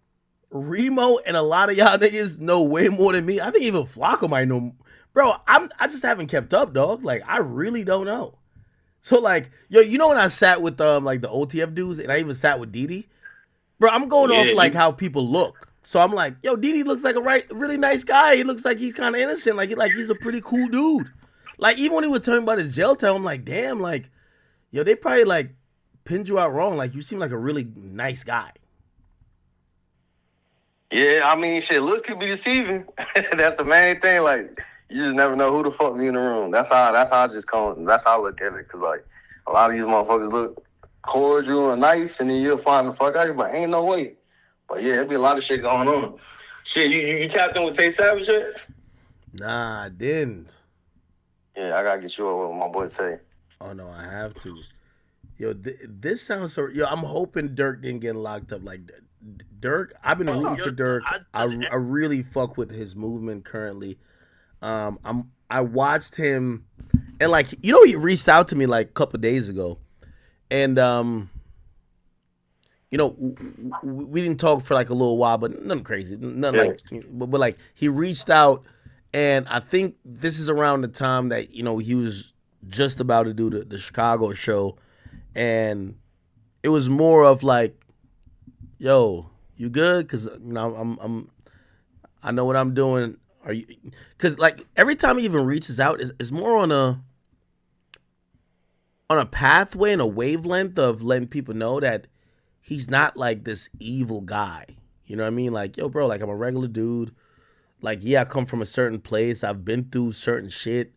Remo and a lot of y'all niggas know way more than me. I think even Flocko might know. Bro, I just haven't kept up, dog. Like, I really don't know. So, like, yo, you know when I sat with, like, the OTF dudes, and I even sat with Didi? Bro, I'm going off, like, how people look. So I'm like, yo, Didi looks like a really nice guy. He looks like he's kind of innocent. Like he's a pretty cool dude. Like, even when he was telling me about his jail time, I'm like, damn, like, yo, they probably, like, pinned you out wrong. Like, you seem like a really nice guy. Yeah, I mean, shit, looks could be deceiving. That's the main thing. Like, you just never know who the fuck be in the room. That's how I just come. That's how I look at it. Cause like a lot of these motherfuckers look cordial and nice, and then you'll find the fuck out. You're like, ain't no way. But yeah, there'll be a lot of shit going on. Shit, you tapped in with Tay Savage yet? Nah, I didn't. Yeah, I gotta get you over with my boy Tay. Oh no, I have to. Yo, this sounds so. Yo, I'm hoping Durk didn't get locked up. Like Durk, I've been rooting for Durk. I really fuck with his movement currently. I watched him, and like he reached out to me like a couple days ago, and we didn't talk for like a little while, but nothing crazy, nothing but like he reached out, and I think this is around the time that he was just about to do the Chicago show, and it was more of like, yo, you good? Because I know what I'm doing. Are you? Because like every time he even reaches out, it's more on a pathway and a wavelength of letting people know that he's not like this evil guy. You know what I mean? Like, yo, bro, like I'm a regular dude. Like, yeah, I come from a certain place. I've been through certain shit.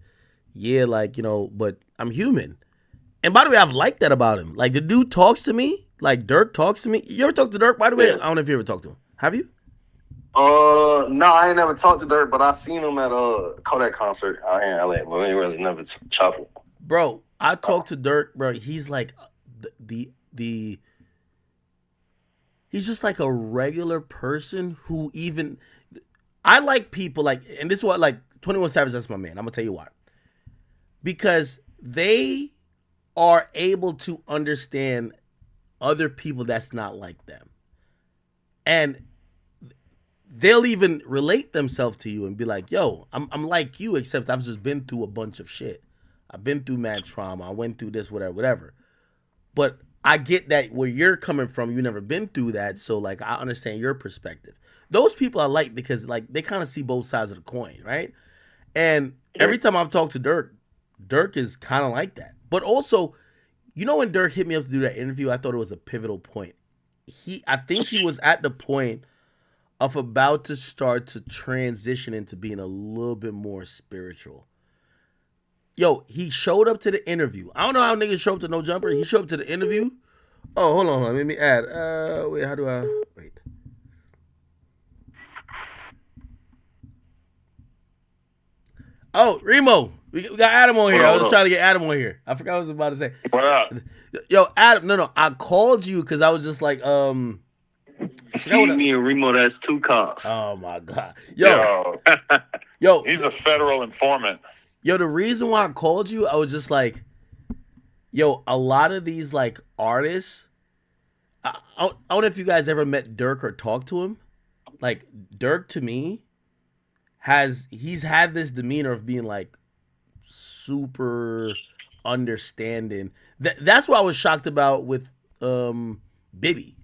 Yeah, like, but I'm human. And by the way, I've liked that about him. Like, the dude talks to me. Like, Durk talks to me. You ever talk to Durk, by the way? I don't know if you ever talked to him. Have you? No, I ain't never talked to Durk, but I seen him at a Kodak concert out here in LA, but we ain't really never chopped. Bro, I talked to Durk, bro. He's like the he's just like a regular person who even I like people like, and this is what, like 21 Savage, that's my man. I'm gonna tell you why. Because they are able to understand other people that's not like them. And they'll even relate themselves to you and be like, yo, I'm like you, except I've just been through a bunch of shit. I've been through mad trauma. I went through this, whatever. But I get that where you're coming from, you've never been through that. So, like, I understand your perspective. Those people I like because, like, they kind of see both sides of the coin, right? And every time I've talked to Durk, Durk is kind of like that. But also, when Durk hit me up to do that interview, I thought it was a pivotal point. I think he was at the point of about to start to transition into being a little bit more spiritual. Yo, he showed up to the interview. I don't know how niggas show up to No Jumper. He showed up to the interview. Oh, hold on. Let me add. Wait, how do I... Wait. Oh, Remo. We got Adam on here. I was trying to get Adam on here. I forgot what I was about to say. What up? Yo, Adam. No. I called you because I was just like, See me and Remo, that's two cops. Oh, my God. Yo. He's a federal informant. Yo, the reason why I called you, I was just like, yo, a lot of these, like, artists, I don't know if you guys ever met Durk or talked to him. Like, Durk, to me, he's had this demeanor of being, like, super understanding. That's what I was shocked about with Bibby.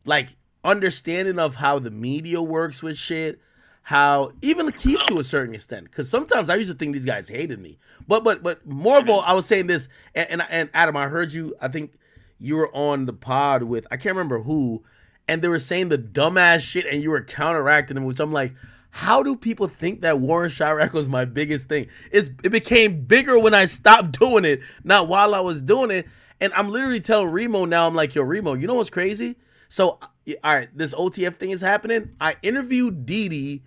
Like, understanding of how the media works with shit, how even Keith to a certain extent, because sometimes I used to think these guys hated me, but more of all, I was saying this, and Adam, I heard you. I think you were on the pod with, I can't remember who, and they were saying the dumbass shit, and you were counteracting them, which I'm like, how do people think that Warren Chirac was my biggest thing? It became bigger when I stopped doing it, not while I was doing it. And I'm literally telling Remo now, I'm like, yo, Remo, you know what's crazy? So, all right, this OTF thing is happening. I interviewed Didi,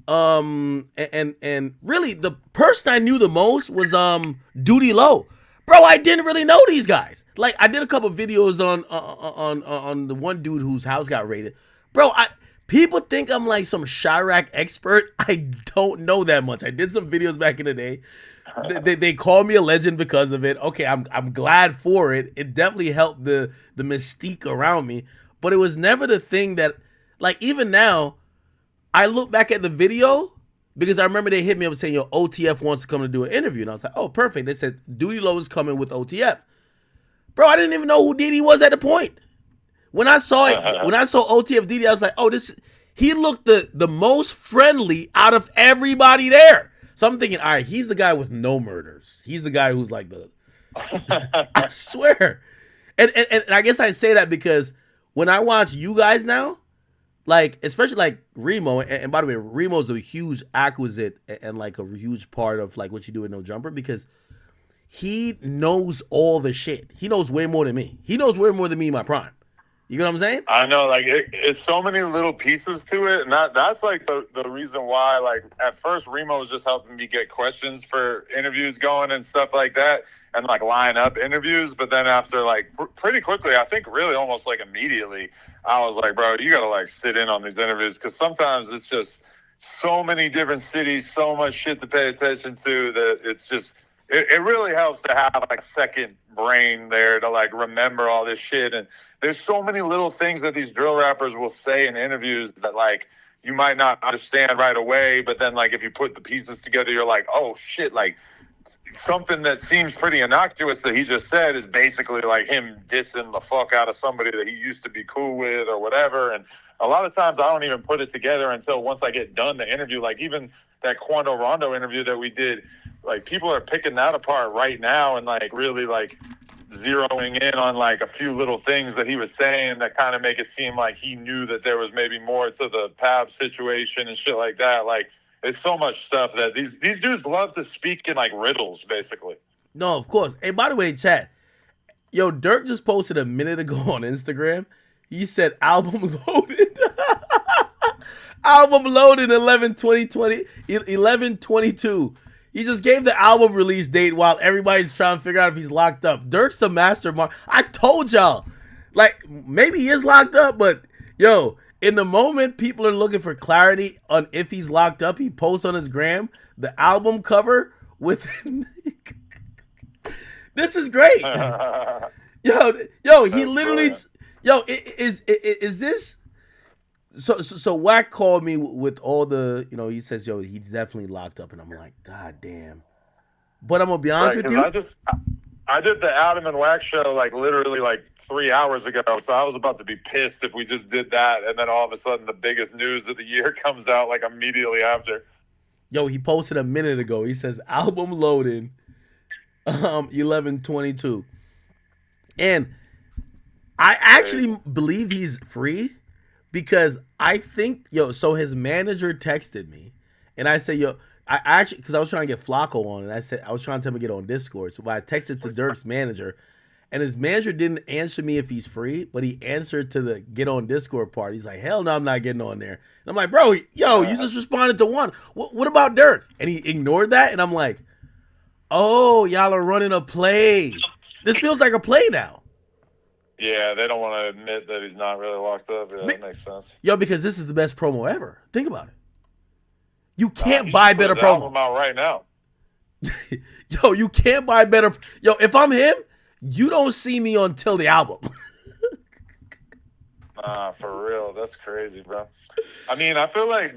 and really the person I knew the most was Duty Low. Bro, I didn't really know these guys. Like, I did a couple videos on the one dude whose house got raided. Bro, people think I'm like some Chirac expert. I don't know that much. I did some videos back in the day. They call me a legend because of it. Okay, I'm glad for it. It definitely helped the mystique around me. But it was never the thing that, like, even now, I look back at the video because I remember they hit me up saying, yo, OTF wants to come to do an interview. And I was like, oh, perfect. They said Duty Low is coming with OTF. Bro, I didn't even know who Didi was at the point. When I saw it, when I saw OTF Didi, I was like, oh, he looked the most friendly out of everybody there. So I'm thinking, all right, he's the guy with no murders. He's the guy who's like the. I swear, and I guess I say that because when I watch you guys now, like especially like Remo, and by the way, Remo's a huge acquisite and like a huge part of like what you do in No Jumper because he knows all the shit. He knows way more than me. He knows way more than me in my prime. You know what I'm saying? I know, like it's so many little pieces to it, and that's like the reason why. Like at first, Remo was just helping me get questions for interviews going and stuff like that, and like line up interviews. But then after like pretty quickly, I think really almost like immediately, I was like, bro, you gotta like sit in on these interviews because sometimes it's just so many different cities, so much shit to pay attention to that it's just it really helps to have like a second brain there to like remember all this shit. And there's so many little things that these drill rappers will say in interviews that like you might not understand right away, but then like if you put the pieces together, you're like, oh shit, like something that seems pretty innocuous that he just said is basically like him dissing the fuck out of somebody that he used to be cool with or whatever. And a lot of times I don't even put it together until once I get done the interview. Like even that Quando Rondo interview that we did, like people are picking that apart right now and like really like zeroing in on like a few little things that he was saying that kind of make it seem like he knew that there was maybe more to the Pab situation and shit like that. Like there's so much stuff that these dudes love to speak in like riddles, basically. No, of course. Hey, by the way, chat, yo, Durk just posted a minute ago on Instagram. He said album loaded. Album loaded 11/20/20 He just gave the album release date while everybody's trying to figure out if he's locked up. Durk's a mastermind. I told y'all, like maybe he is locked up, but yo, in the moment people are looking for clarity on if he's locked up, he posts on his gram the album cover with. This is great. Yo, he literally, is this? So Wack called me with all the, he says, yo, he's definitely locked up. And I'm like, God damn. But I'm going to be honest with you. I did the Adam and Wack show like literally like 3 hours ago. So I was about to be pissed if we just did that. And then all of a sudden the biggest news of the year comes out like immediately after. Yo, he posted a minute ago. He says album loading 11/22. And I actually believe he's free. Because I think, so his manager texted me, and I said, I actually, because I was trying to get Flacco on, and I said, I was trying to tell him to get on Discord, so I texted to Durk's manager, and his manager didn't answer me if he's free, but he answered to the get on Discord part. He's like, hell no, I'm not getting on there. And I'm like, bro, you just responded to one. What about Durk? And he ignored that, and I'm like, oh, y'all are running a play. This feels like a play now. Yeah, they don't want to admit that he's not really locked up. Yeah, that makes sense. Yo, because this is the best promo ever. Think about it. You can't buy better promo. Album out right now. Yo, you can't buy better. Yo, if I'm him, you don't see me until the album. Nah, for real, that's crazy, bro. I mean, I feel like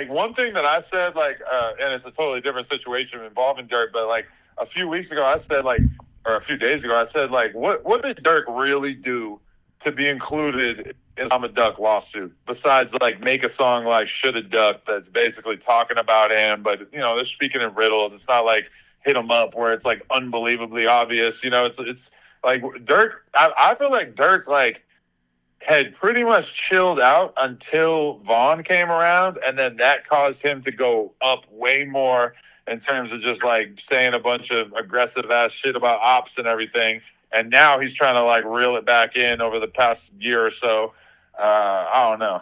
one thing that I said, and it's a totally different situation involving Durk, but like a few weeks ago, I said or a few days ago, I said, what did Durk really do to be included in I'm a Duck lawsuit? Besides, make a song like Shoulda Duck that's basically talking about him, but, they're speaking in riddles. It's not like Hit 'Em Up where it's, unbelievably obvious. It's like Durk, I feel like Durk, had pretty much chilled out until Vaughn came around, and then that caused him to go up way more in terms of just saying a bunch of aggressive ass shit about ops and everything. And now he's trying to reel it back in over the past year or so. I don't know.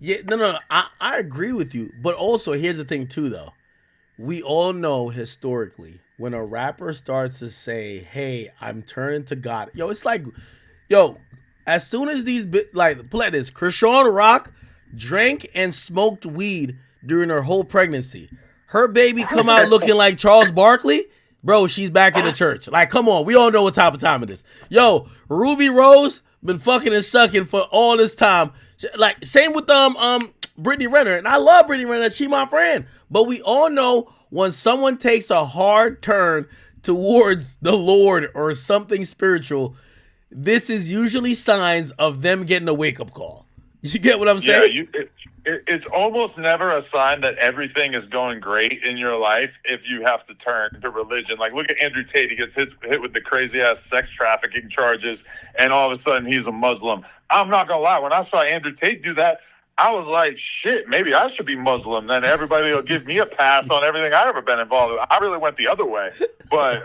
Yeah, no, I agree with you. But also here's the thing too, though. We all know historically when a rapper starts to say, hey, I'm turning to God. It's as soon as these, play this, Krishan Rock drank and smoked weed during her whole pregnancy. Her baby come out looking like Charles Barkley, bro, she's back in the church. Come on, we all know what type of time it is. Yo, Ruby Rose been fucking and sucking for all this time. Same with Brittany Renner, and I love Brittany Renner, she my friend. But we all know when someone takes a hard turn towards the Lord or something spiritual, this is usually signs of them getting a wake-up call. You get what I'm saying? it's almost never a sign that everything is going great in your life if you have to turn to religion. Like, look at Andrew Tate. He gets hit with the crazy-ass sex trafficking charges, and all of a sudden he's a Muslim. I'm not going to lie. When I saw Andrew Tate do that, I was like, shit, maybe I should be Muslim. Then everybody will give me a pass on everything I've ever been involved with. I really went the other way. But,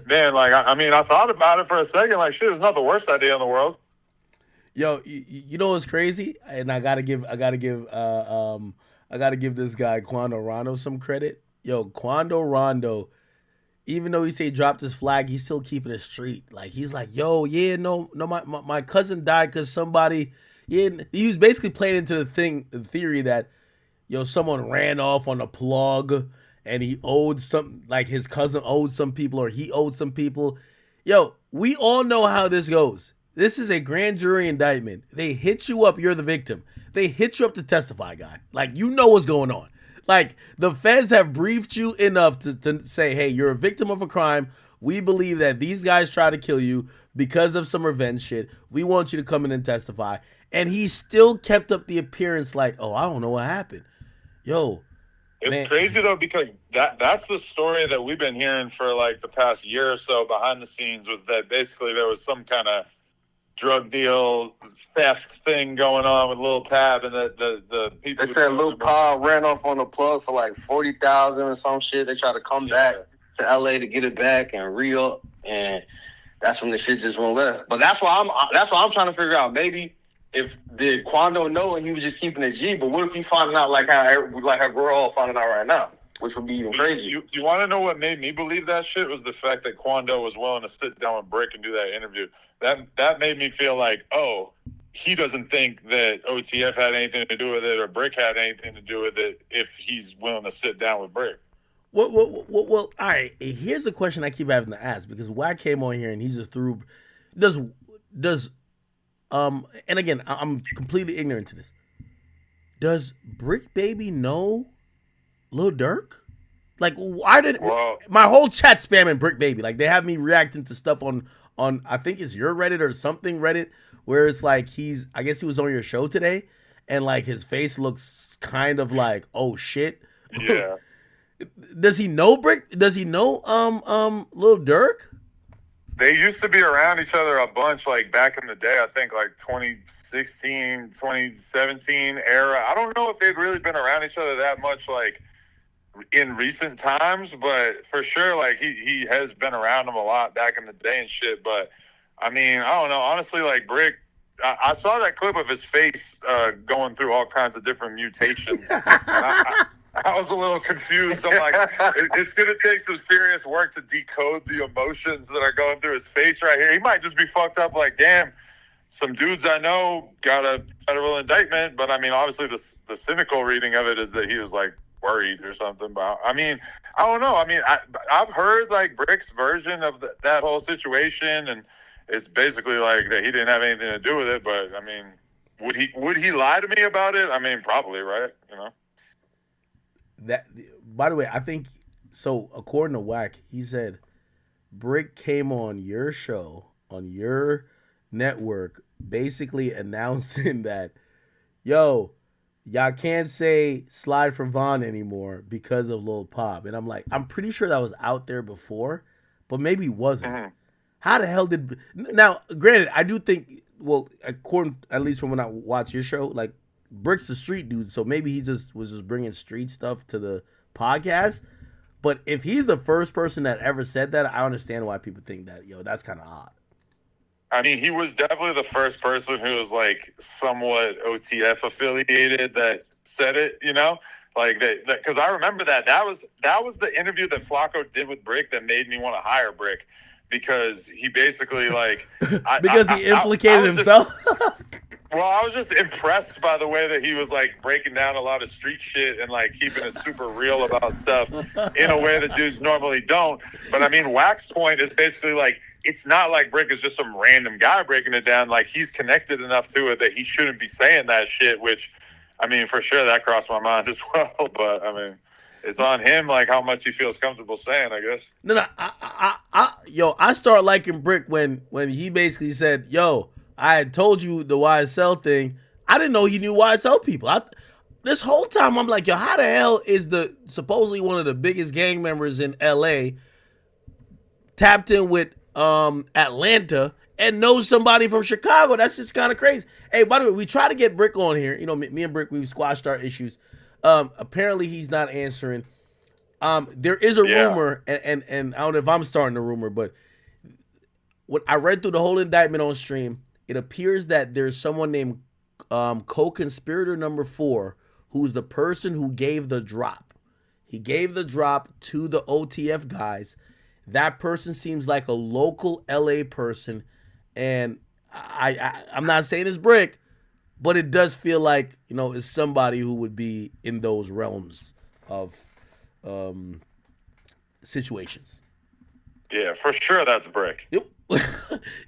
man, like, I mean, I thought about it for a second. Like, shit, it's not the worst idea in the world. Yo, you know what's crazy? And I gotta give this guy Quando Rondo some credit. Yo, Quando Rondo, even though he say dropped his flag, he's still keeping it street. Like, he's like, yo, yeah, no, my cousin died because somebody. Yeah, he was basically playing into the theory that, yo, someone ran off on a plug and he owed like his cousin owed some people or he owed some people. Yo, we all know how this goes. This is a grand jury indictment. They hit you up, you're the victim. They hit you up to testify, guy. Like, you know what's going on. Like, the feds have briefed you enough to say, hey, you're a victim of a crime. We believe that these guys try to kill you because of some revenge shit. We want you to come in and testify. And he still kept up the appearance like, oh, I don't know what happened. Yo, it's crazy, though, because that's the story that we've been hearing for, like, the past year or so behind the scenes, was that basically there was some kind of drug deal theft thing going on with Lil Pab, and the people. They said Lil Pab ran off on the plug for like 40,000 or some shit. They tried to come back to LA to get it back and re-up, and that's when the shit just went left. But that's why I'm trying to figure out. Maybe if did Quando know and he was just keeping it G, but what if he finding out like how we're all finding out right now, which would be even crazy. You want to know what made me believe that shit was the fact that Quando was willing to sit down with Brick and do that interview. That made me feel like, oh, he doesn't think that OTF had anything to do with it or Brick had anything to do with it if he's willing to sit down with Brick. Well, all right. Here's the question I keep having to ask, because Wack came on here and he just threw. And again, I'm completely ignorant to this. Does Brick Baby know Lil Durk? Like, why did my whole chat spamming Brick Baby? Like, they have me reacting to stuff on I think it's your Reddit or something Reddit, where it's like I guess he was on your show today, and like his face looks kind of like, oh shit. Yeah. Does he know Brick? Does he know Lil Durk? They used to be around each other a bunch, like back in the day. I think like 2016, 2017 era. I don't know if they've really been around each other that much, like in recent times, but for sure, like he has been around them a lot back in the day and shit. But I mean, I don't know. Honestly, like Brick, I saw that clip of his face going through all kinds of different mutations. And I was a little confused. I'm like, it's going to take some serious work to decode the emotions that are going through his face right here. He might just be fucked up like, damn, some dudes I know got a federal indictment. But I mean, obviously the cynical reading of it is that he was like worried or something. But I mean, I don't know. I mean, I've heard like Brick's version of that whole situation, and it's basically like that he didn't have anything to do with it. But I mean, would he lie to me about it? I mean, probably, right? You know. That, by the way, I think so. According to Wack, he said Brick came on your show, on your network, basically announcing that, yo, y'all can't say Slide for Vaughn anymore because of Lil Pop. And I'm like, I'm pretty sure that was out there before, but maybe wasn't. Mm-hmm. How the hell did... Now, granted, I do think, well, according, at least from when I watch your show, like, Brick's the street dude, so maybe he was just bringing street stuff to the podcast. But if he's the first person that ever said that, I understand why people think that, yo, that's kind of odd. I mean, he was definitely the first person who was like somewhat OTF affiliated that said it, you know, like that. Because I remember that was the interview that Flacco did with Brick that made me want to hire Brick, because he basically like he implicated himself. Well, I was just impressed by the way that he was like breaking down a lot of street shit and like keeping it super real about stuff in a way that dudes normally don't. But I mean, Wack's point is basically like, it's not like Brick is just some random guy breaking it down. Like, he's connected enough to it that he shouldn't be saying that shit, which, I mean, for sure that crossed my mind as well. But I mean, it's on him, like how much he feels comfortable saying, I guess. No, I start liking Brick when he basically said, yo, I had told you the YSL thing. I didn't know he knew YSL people. This whole time I'm like, yo, how the hell is the supposedly one of the biggest gang members in LA tapped in with Atlanta and knows somebody from Chicago? That's just kind of crazy. Hey, by the way, we try to get Brick on here. You know, me and Brick, we've squashed our issues. Apparently he's not answering. There is a rumor, and I don't know if I'm starting a rumor, but when I read through the whole indictment on stream, it appears that there's someone named co-conspirator number 4, who's the person who gave the drop. He gave the drop to the OTF guys. That person seems like a local LA person, and I'm not saying it's Brick, but it does feel like, you know, it's somebody who would be in those realms of situations. Yeah, for sure that's Brick.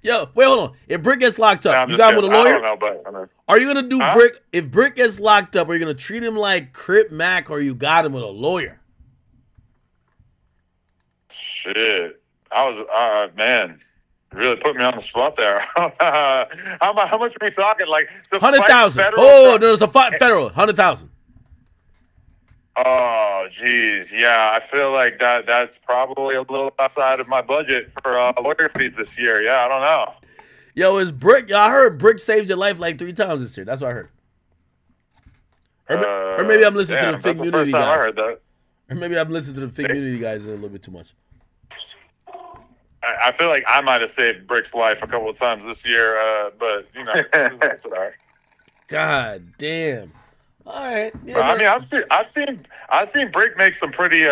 Yo, wait, hold on. If Brick gets locked up, you got him with a lawyer? I don't know, but I mean, are you gonna do Brick? If Brick gets locked up, are you gonna treat him like Crip Mac, or you got him with a lawyer? Shit, I was man, really put me on the spot there. How much are we talking? Like 100,000. Oh, no, it's a federal 100,000. Oh, geez, yeah. I feel like that's probably a little outside of my budget for lawyer fees this year. Yeah, I don't know. Yo, is Brick? I heard Brick saved your life like 3 times this year. That's what I heard. Or maybe I'm listening to the Fig Unity guys. I heard that. Or maybe I'm listening to the Fig Unity guys a little bit too much. I feel like I might have saved Brick's life a couple of times this year, but you know, that's all right. God damn. All right. Yeah, I mean, I've seen Brick make some pretty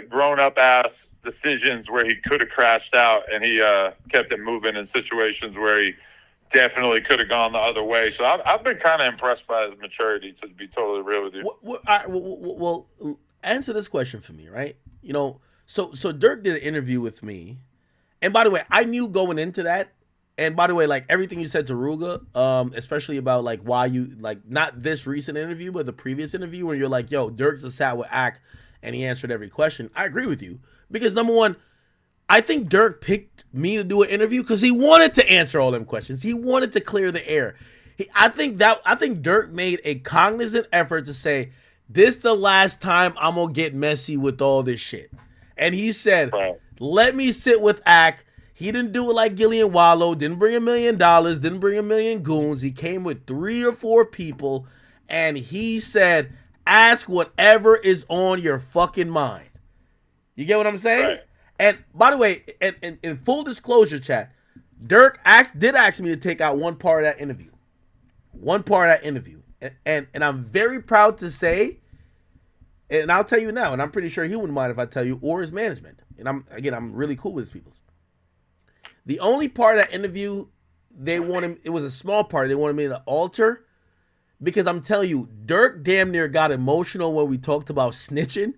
grown up ass decisions where he could have crashed out, and he kept it moving in situations where he definitely could have gone the other way. So I've been kind of impressed by his maturity, to be totally real with you. Well, answer this question for me, right? You know, so Durk did an interview with me, and by the way, I knew going into that. And by the way, like everything you said to Ruga, especially about like why you like not this recent interview, but the previous interview where you're like, yo, Durk just sat with Ack and he answered every question. I agree with you because number one, I think Durk picked me to do an interview because he wanted to answer all them questions. He wanted to clear the air. I think Durk made a cognizant effort to say, this the last time I'm gonna get messy with all this shit. And he said, let me sit with Ack. He didn't do it like Gillian Wallow, didn't bring $1 million, didn't bring 1 million goons. He came with 3 or 4 people, and he said, ask whatever is on your fucking mind. You get what I'm saying? Right. And by the way, and in full disclosure, chat, Durk did ask me to take out one part of that interview. One part of that interview. And I'm very proud to say, and I'll tell you now, and I'm pretty sure he wouldn't mind if I tell you, or his management. And I'm really cool with his people. The only part of that interview it was a small part, they wanted me to alter, because I'm telling you, Durk damn near got emotional when we talked about snitching,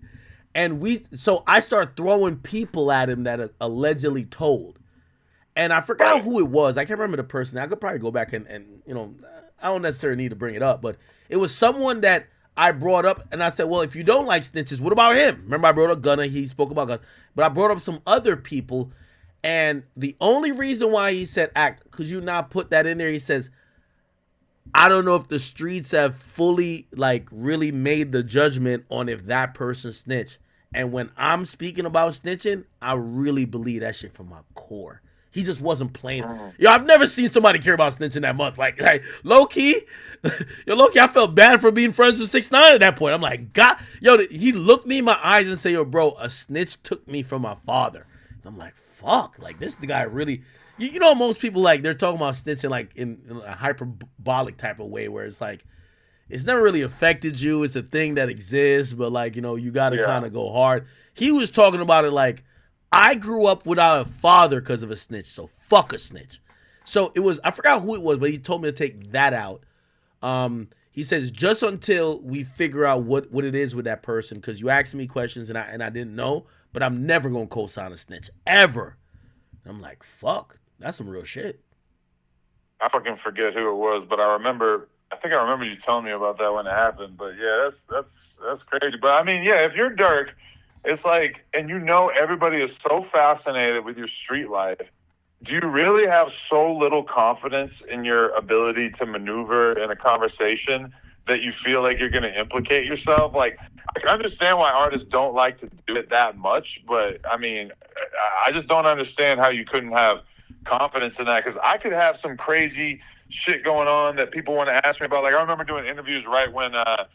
and so I start throwing people at him that allegedly told, and I forgot who it was. I can't remember the person. I could probably go back and you know, I don't necessarily need to bring it up, but it was someone that I brought up, and I said, well, if you don't like snitches, what about him? Remember I brought up Gunna, he spoke about Gunna, but I brought up some other people. And the only reason why he said act, could you not put that in there? He says, I don't know if the streets have fully, like, really made the judgment on if that person snitched. And when I'm speaking about snitching, I really believe that shit from my core. He just wasn't playing. Yo, I've never seen somebody care about snitching that much. Like low-key, I felt bad for being friends with 6ix9ine at that point. I'm like, God, yo, he looked me in my eyes and said, yo, bro, a snitch took me from my father. And I'm like, fuck, like this guy really, you know, most people like they're talking about snitching like in a hyperbolic type of way where it's like it's never really affected you. It's a thing that exists, but like, you know, you got to kind of go hard. He was talking about it like, I grew up without a father because of a snitch, so fuck a snitch. So it was, I forgot who it was, but he told me to take that out. He says just until we figure out what it is with that person, because you asked me questions and I didn't know. But I'm never going to co-sign a snitch, ever. And I'm like, fuck, that's some real shit. I fucking forget who it was, but I think I remember you telling me about that when it happened. But yeah, that's crazy. But I mean, yeah, if you're Durk, it's like, and you know everybody is so fascinated with your street life do you really have so little confidence in your ability to maneuver in a conversation that you feel like you're going to implicate yourself? Like, I can understand why artists don't like to do it that much, but I mean, I just don't understand how you couldn't have confidence in that, because I could have some crazy shit going on that people want to ask me about. Like, I remember doing interviews right when that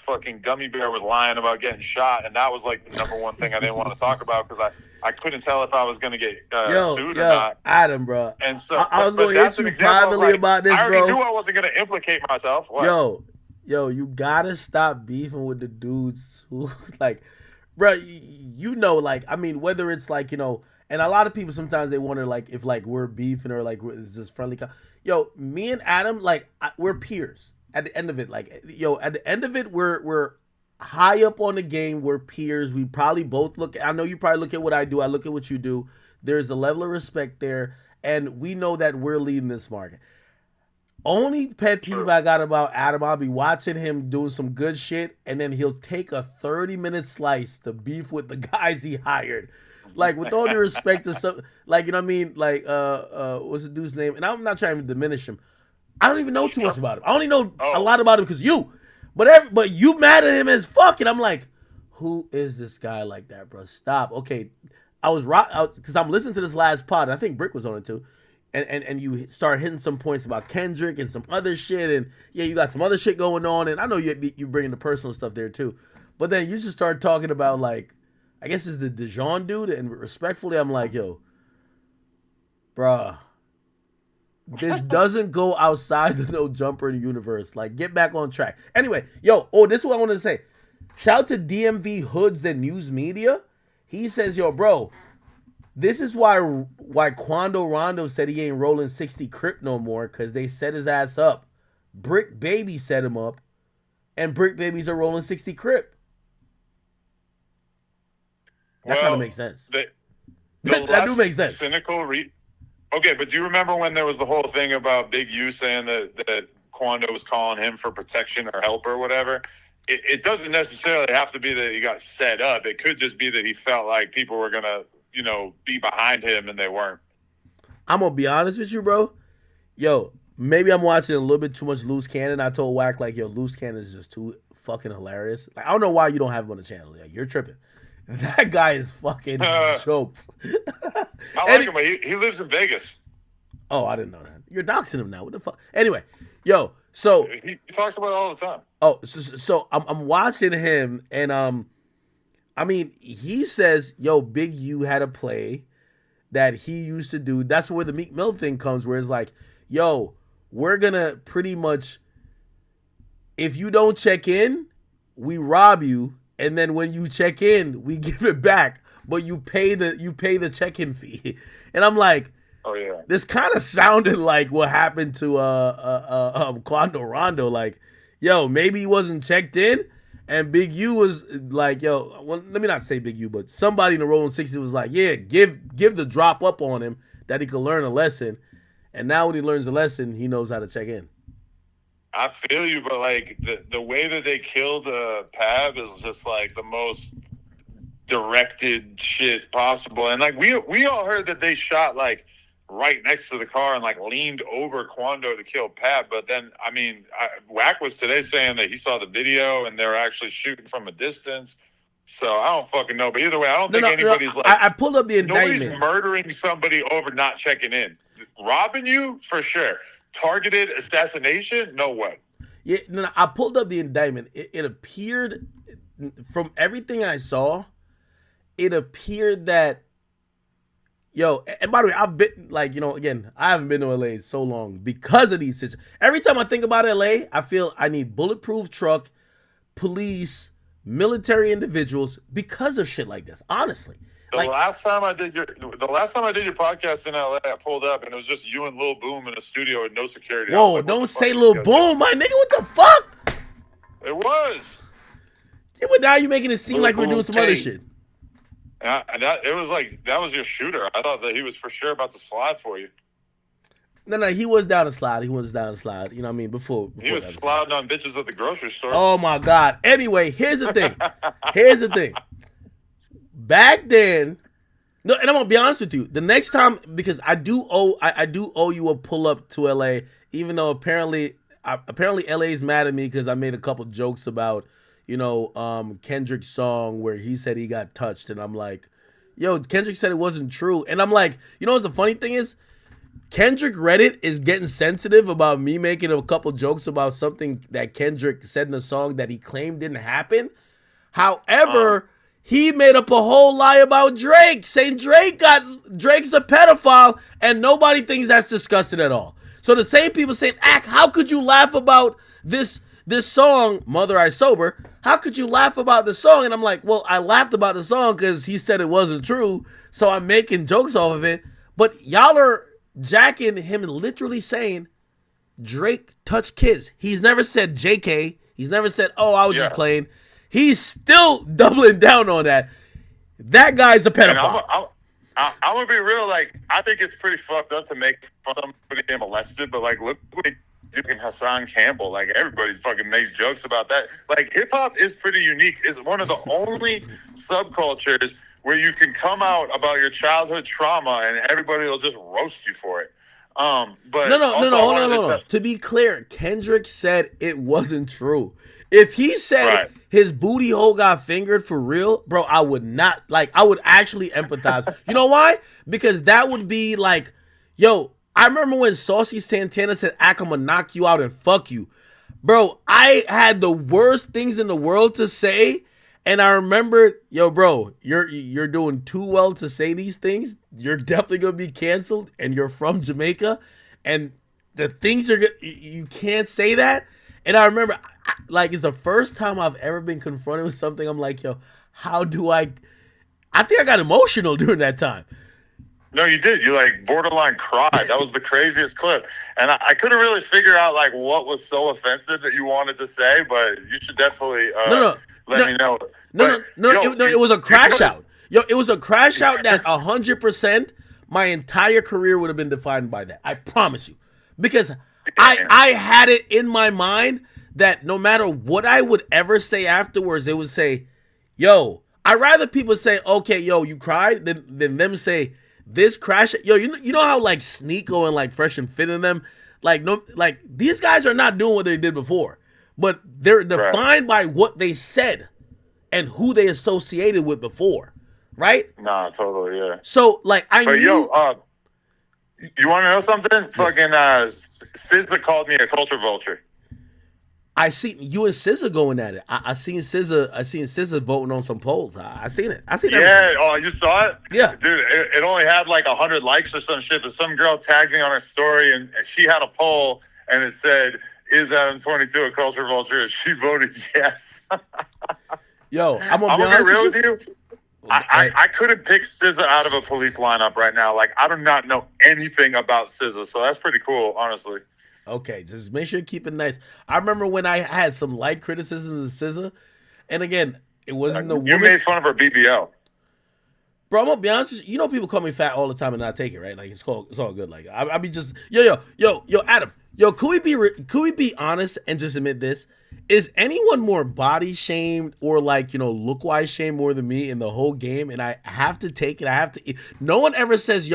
fucking gummy bear was lying about getting shot, and that was like the number one thing I didn't want to talk about because I couldn't tell if I was going to get sued or not. Adam, bro. And so I was going to hit you privately about this, I bro. already knew I wasn't going to implicate myself. What? Yo, you gotta stop beefing with the dudes who, like, bro, you know, like, I mean, whether it's like, you know, and a lot of people sometimes they wonder, like, if, like, we're beefing or, like, it's just friendly. Yo, me and Adam, like, we're peers at the end of it. Like, yo, at the end of it, we're high up on the game. We're peers. We probably both I know you probably look at what I do. I look at what you do. There's a level of respect there. And we know that we're leading this market. Only pet peeve I got about Adam, I'll be watching him doing some good shit, and then he'll take a 30-minute slice to beef with the guys he hired. Like, with all due respect to some, like, you know what I mean? Like, what's the dude's name? And I'm not trying to diminish him. I don't even know too much about him. I only know a lot about him because you. But you mad at him as fuck, and I'm like, who is this guy like that, bro? Stop. Okay, I was because I'm listening to this last pod, and I think Brick was on it too. And you start hitting some points about Kendrick and some other shit, and yeah, you got some other shit going on, and I know you bringing the personal stuff there too, but then you just start talking about, like, I guess it's the Dijon dude, and respectfully, I'm like, yo, bruh, this doesn't go outside the no jumper universe. Like, get back on track. Anyway, yo, this is what I wanted to say. Shout out to DMV Hoods and News Media. He says, yo, bro, this is why Quando Rondo said he ain't rolling 60 Crip no more, because they set his ass up. Brick Baby set him up, and Brick Babies are rolling 60 Crip. That kind of makes sense. That do make sense. Okay, but do you remember when there was the whole thing about Big U saying that Quando was calling him for protection or help or whatever? It doesn't necessarily have to be that he got set up. It could just be that he felt like people were going to, you know, be behind him and they weren't. I'm going to be honest with you, bro. Yo, maybe I'm watching a little bit too much Loose Cannon. I told Wack, like, yo, Loose Cannon is just too fucking hilarious. Like, I don't know why you don't have him on the channel. Like, you're tripping. That guy is fucking jokes. I like him, but he lives in Vegas. Oh, I didn't know that. You're doxing him now. What the fuck? Anyway, yo, so he talks about it all the time. Oh, so I'm watching him, and I mean, he says, yo, Big U had a play that he used to do. That's where the Meek Mill thing comes, where it's like, yo, we're gonna pretty much, if you don't check in, we rob you. And then when you check in, we give it back, but you pay the check-in fee. And I'm like, oh yeah, this kind of sounded like what happened to Quando Rondo. Like, yo, maybe he wasn't checked in, and Big U was like, yo, well, let me not say Big U, but somebody in the Rolling 60 was like, yeah, give the drop up on him that he could learn a lesson. And now when he learns a lesson, he knows how to check in. I feel you, but like the way that they killed Pab is just like the most directed shit possible. And like we all heard that they shot like right next to the car and like leaned over Quando to kill Pab. But then, I mean, Wack was today saying that he saw the video and they were actually shooting from a distance. So I don't fucking know. But either way, I don't think anybody's like. I pulled up the indictment. Nobody's murdering somebody over not checking in. Robbing you for sure. Targeted assassination? No way. Yeah, no, I pulled up the indictment. It appeared, from everything I saw, it appeared that, yo, and by the way, I've been, like, you know, again, I haven't been to LA so long because of these situations. Every time I think about LA, I feel I need bulletproof truck, police, military individuals because of shit like this, honestly. The last time I did your podcast in LA, I pulled up and it was just you and Lil Boom in a studio with no security. Whoa, like, don't say Lil Boom, my nigga. What the fuck? It was. Yeah, but now you're making it seem like we're doing some other shit. It was like that was your shooter. I thought that he was for sure about to slide for you. No, he was down to slide. You know what I mean? Before he was sliding on bitches at the grocery store. Oh my God. Anyway, here's the thing. Back then, No, and I'm gonna be honest with you. The next time, because I do owe you a pull up to LA, even though apparently LA's mad at me because I made a couple jokes about, Kendrick's song where he said he got touched, and I'm like, yo, Kendrick said it wasn't true. And I'm like, what the funny thing is? Kendrick Reddit is getting sensitive about me making a couple jokes about something that Kendrick said in the song that he claimed didn't happen. However, he made up a whole lie about Drake, saying Drake's a pedophile, and nobody thinks that's disgusting at all. So the same people saying, how could you laugh about this song, Mother I Sober? How could you laugh about the song? And I'm like, well, I laughed about the song because he said it wasn't true, so I'm making jokes off of it. But y'all are jacking him literally saying Drake touched kids. He's never said JK. He's never said, I was just playing. He's still doubling down on that. That guy's a pedophile. I'm gonna be real. Like, I think it's pretty fucked up to make somebody get molested, but like, look what he did in Hassan Campbell. Like, everybody's fucking makes jokes about that. Like, hip hop is pretty unique. It's one of the only subcultures where you can come out about your childhood trauma and everybody will just roast you for it. But no, hold on. To be clear, Kendrick said it wasn't true. If he said his booty hole got fingered for real, bro, I would not, I would actually empathize. You know why? Because that would be like, yo, I remember when Saucy Santana said, I'm gonna knock you out and fuck you. Bro, I had the worst things in the world to say, and I remembered, yo, bro, you're doing too well to say these things. You're definitely gonna be canceled, and you're from Jamaica, and the things you can't say that. And I remember, it's the first time I've ever been confronted with something. I'm like, yo, how do I think I got emotional during that time. No, you did. You borderline cried. That was the craziest clip. And I couldn't really figure out what was so offensive that you wanted to say, but you should definitely let me know. It was a crash out. Yo, it was a crash out that 100% my entire career would have been defined by that. I promise you. Because I had it in my mind that no matter what I would ever say afterwards, they would say, yo, I'd rather people say, okay, yo, you cried, than them say, this crash. Yo, you know how Sneeko and Fresh and Fit in them, these guys are not doing what they did before, but they're defined by what they said and who they associated with before, right? Nah, totally, yeah. So you want to know something? Fucking SZA called me a culture vulture. I seen you and SZA going at it. I seen SZA voting on some polls. I seen it. I seen it. Yeah. Oh, you saw it? Yeah. Dude, it only had 100 likes or some shit, but some girl tagged me on her story and she had a poll and it said, is Adam 22 a culture vulture? And she voted yes. Yo, I'm gonna be honest real with you. I couldn't pick SZA out of a police lineup right now. I do not know anything about SZA, so that's pretty cool, honestly. Okay, just make sure you keep it nice. I remember when I had some light criticisms of SZA, and again, it wasn't the woman. You made fun of her BBL. Bro, I'm gonna be honest with you. You know people call me fat all the time and I take it, right? It's all good. I be just yo, Adam. Yo, could we be honest and just admit this? Is anyone more body shamed or look wise shamed more than me in the whole game? And I have to take it. No one ever says,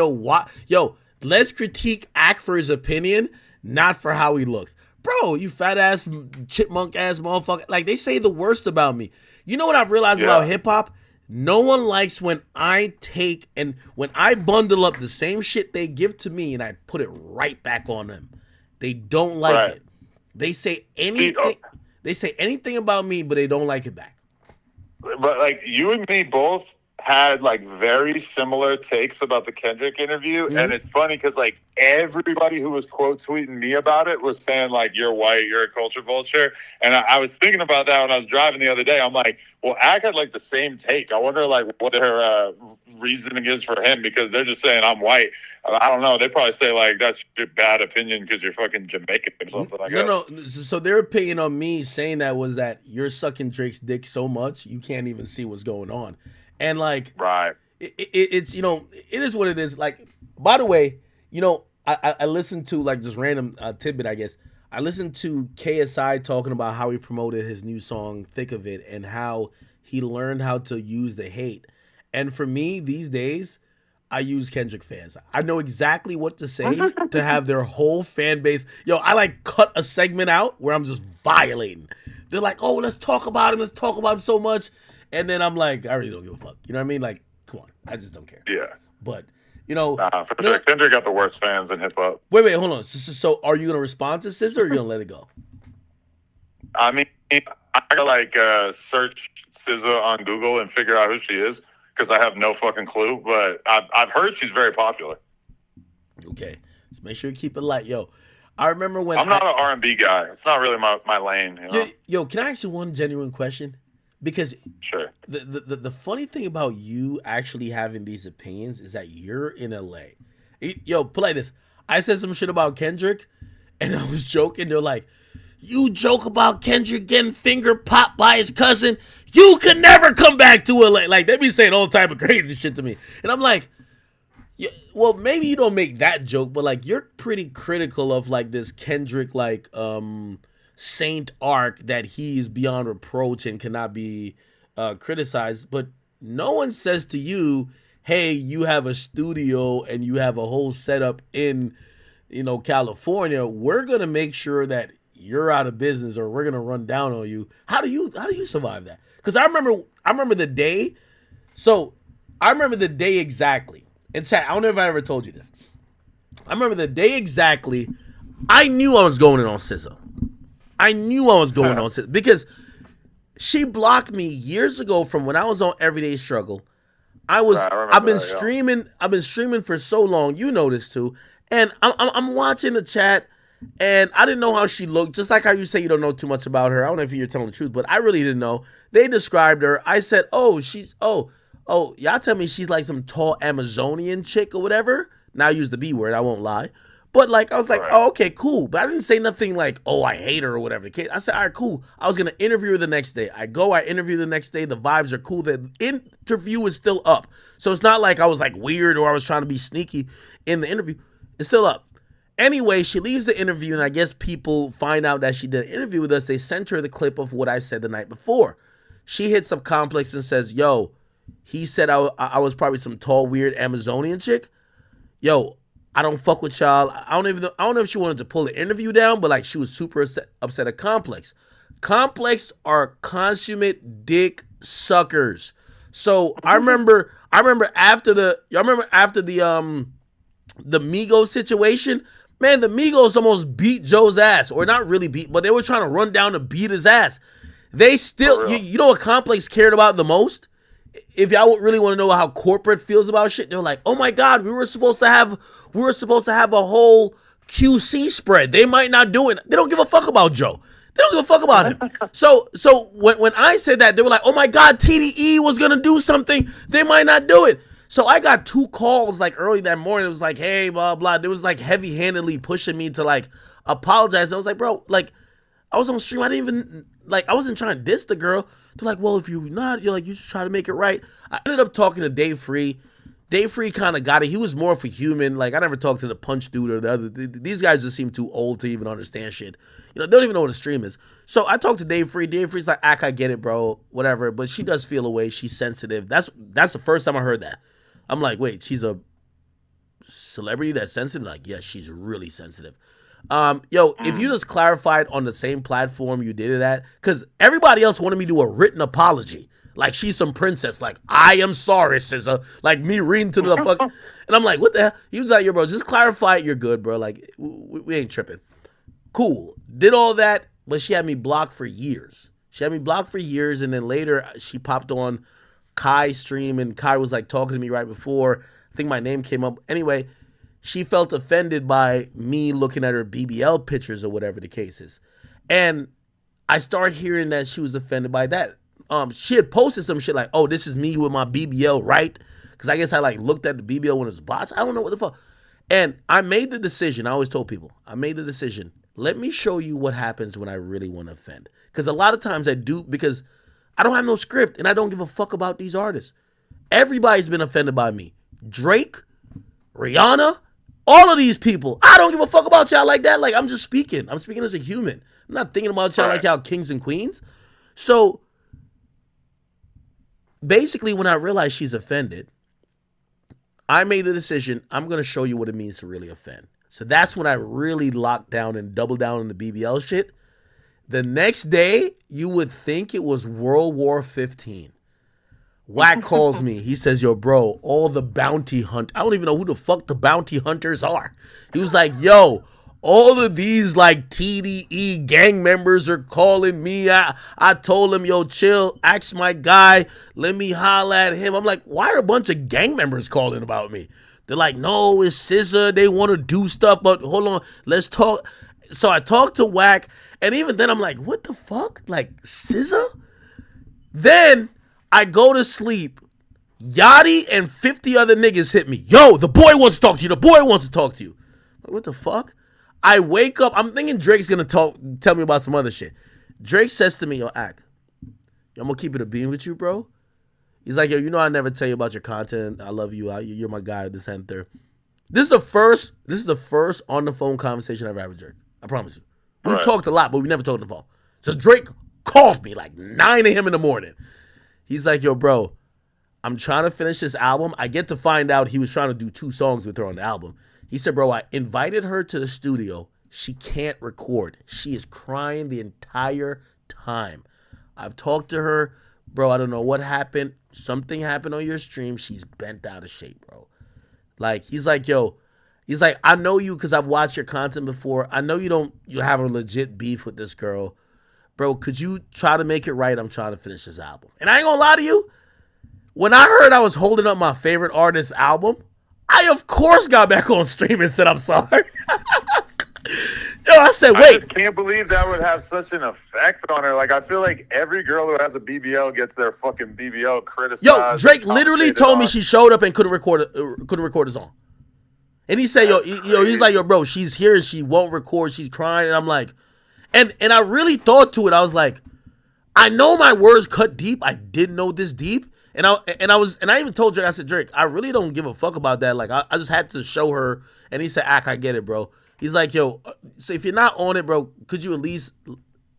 let's critique Ack for his opinion, not for how he looks. Bro, you fat ass, chipmunk ass motherfucker. They say the worst about me. You know what I've realized about hip hop? No one likes when I take and when I bundle up the same shit they give to me and I put it right back on them. They don't like it. They say anything. They say anything about me, but they don't like it back. But you and me both had very similar takes about the Kendrick interview, and it's funny because everybody who was quote tweeting me about it was saying you're white, you're a culture vulture, and I was thinking about that when I was driving the other day. I'm like, well, Ag had the same take. I wonder what their reasoning is for him, because they're just saying I'm white. I don't know. They probably say that's your bad opinion because you're fucking Jamaican or something. I guess. No. So their opinion on me saying that was that you're sucking Drake's dick so much you can't even see what's going on. And it's it is what it is. By the way, I listened to just random tidbit, I guess. I listened to KSI talking about how he promoted his new song Thick of It and how he learned how to use the hate. And for me these days, I use Kendrick fans. I know exactly what to say to have their whole fan base. Yo, I like cut a segment out where I'm just violating. They're like, oh, let's talk about him. Let's talk about him so much. And then I'm like, I really don't give a fuck. You know what I mean? Like, come on. I just don't care. Yeah. But, you know. For sure. Kendrick got the worst fans in hip hop. Wait, hold on. So are you going to respond to SZA or are you going to let it go? I mean, I gotta like search SZA on Google and figure out who she is because I have no fucking clue. But I've heard she's very popular. Okay, let's make sure you keep it light, yo. I remember when I'm not an R&B guy. It's not really my lane. You know? Yo, can I ask you one genuine question? Because sure. The funny thing about you actually having these opinions is that you're in LA. Yo, play this. I said some shit about Kendrick, and I was joking. They're like, you joke about Kendrick getting finger popped by his cousin. You could never come back to LA. Like, they be saying all type of crazy shit to me. And I'm like, well, maybe you don't make that joke, but like, you're pretty critical of like this Kendrick, like, saint arc that he is beyond reproach and cannot be criticized. But no one says to you, hey, you have a studio and you have a whole setup in, California. We're going to make sure that you're out of business or we're gonna run down on you. How do you survive that? Because I remember the day. So I remember the day exactly. In chat, I don't know if I ever told you this. I remember the day exactly. I knew I was going in on SZA. I knew I was going on SZA because she blocked me years ago from when I was on Everyday Struggle. I've been streaming for so long. You know this too. And I'm watching the chat. And I didn't know how she looked, just like how you say you don't know too much about her. I don't know if you're telling the truth, but I really didn't know. They described her. I said, y'all tell me she's like some tall Amazonian chick or whatever. Now I use the B word, I won't lie. But like, I was like, oh, okay, cool. But I didn't say nothing like, oh, I hate her or whatever. I said, all right, cool. I was going to interview her the next day. I interview the next day. The vibes are cool. The interview is still up. So it's not like I was like weird or I was trying to be sneaky in the interview. It's still up. Anyway, she leaves the interview, and I guess people find out that she did an interview with us. They sent her the clip of what I said the night before. She hits up Complex and says, yo, he said I was probably some tall, weird Amazonian chick. Yo, I don't fuck with y'all. I don't know if she wanted to pull the interview down, but like she was super upset at Complex. Complex are consummate dick suckers. So I remember after the Migos situation. Man, the Migos almost beat Joe's ass. Or not really beat, but they were trying to run down to beat his ass. They still, you know what Complex cared about the most? If y'all really want to know how corporate feels about shit, they're like, oh my God, we were supposed to have a whole QC spread. They might not do it. They don't give a fuck about Joe. They don't give a fuck about him. So when I said that, they were like, oh my God, TDE was going to do something. They might not do it. So I got 2 calls like early that morning. It was like, hey, blah, blah. They was like heavy-handedly pushing me to like apologize. And I was like, bro, like I was on stream. I didn't even I wasn't trying to diss the girl. They're like, well, if you're not, you're like, you should try to make it right. I ended up talking to Dave Free. Dave Free kind of got it. He was more of a human. Like I never talked to the Punch dude or the other. These guys just seem too old to even understand shit. Don't even know what a stream is. So I talked to Dave Free. Dave Free's like, I get it, bro. Whatever. But she does feel away. She's sensitive. That's the first time I heard that. I'm like, wait, she's a celebrity that's sensitive? Like, yes, she's really sensitive. If you just clarified on the same platform you did it at, because everybody else wanted me to do a written apology. Like she's some princess. Like, I am sorry, SZA. Like me reading to the fuck. And I'm like, what the hell? He was like, yo, bro, just clarify it. You're good, bro. Like, we ain't tripping. Cool. Did all that, but she had me blocked for years. And then later she popped on Kai's stream, and Kai was like talking to me right before. I think my name came up. Anyway, she felt offended by me looking at her BBL pictures or whatever the case is. And I started hearing that she was offended by that. She had posted some shit like, oh, this is me with my BBL, right? Because I guess I like looked at the BBL when it was botched. I don't know what the fuck. And I made the decision. I always told people, let me show you what happens when I really want to offend. Because a lot of times I do, because I don't have no script and I don't give a fuck about these artists. Everybody's been offended by me. Drake, Rihanna, all of these people. I don't give a fuck about y'all like that. Like, I'm just speaking. I'm speaking as a human. I'm not thinking about y'all like y'all kings and queens. So basically, when I realized she's offended, I made the decision, I'm going to show you what it means to really offend. So that's when I really locked down and doubled down on the BBL shit. The next day, you would think it was World War 15. Wack calls me. He says, yo, bro, all the bounty hunt. I don't even know who the fuck the bounty hunters are. He was like, yo, all of these like TDE gang members are calling me. I told him, yo, chill, ask my guy, let me holla at him. I'm like, why are a bunch of gang members calling about me? They're like, no, it's SZA. They want to do stuff, but hold on, let's talk. So I talked to Wack, and even then I'm like, what the fuck? Like, SZA? Then I go to sleep. Yachty and 50 other niggas hit me. Yo, the boy wants to talk to you. The boy wants to talk to you. Like, what the fuck? I wake up. I'm thinking Drake's going to tell me about some other shit. Drake says to me, yo, Ack, I'm going to keep it a beam with you, bro. He's like, yo, you know I never tell you about your content. I love you. You're my guy, this and there. This is the first on the phone conversation I've ever had with Drake. I promise you. We've talked a lot, but we never talked on the phone. So Drake calls me like 9 a.m. in the morning. He's like, yo, bro, I'm trying to finish this album. I get to find out he was trying to do 2 songs with her on the album. He said, bro, I invited her to the studio. She can't record. She is crying the entire time. I've talked to her. Bro, I don't know what happened. Something happened on your stream. She's bent out of shape, bro. Like, he's like, yo, he's like, I know you because I've watched your content before. I know you have a legit beef with this girl. Bro, could you try to make it right? I'm trying to finish this album. And I ain't gonna lie to you. When I heard I was holding up my favorite artist's album, I, of course, got back on stream and said, I'm sorry. Yo, I said, wait. I just can't believe that would have such an effect on her. Like, I feel like every girl who has a BBL gets their fucking BBL criticized. Yo, Drake literally told me she showed up and couldn't record a song. And he said, he's like, yo, bro, she's here and she won't record. She's crying. And I'm like, and I really thought to it. I was like, I know my words cut deep. I didn't know this deep. And I even told Drake, I said, Drake, I really don't give a fuck about that. Like, I just had to show her. And he said, Ack, I get it, bro. He's like, yo, so if you're not on it, bro, could you at least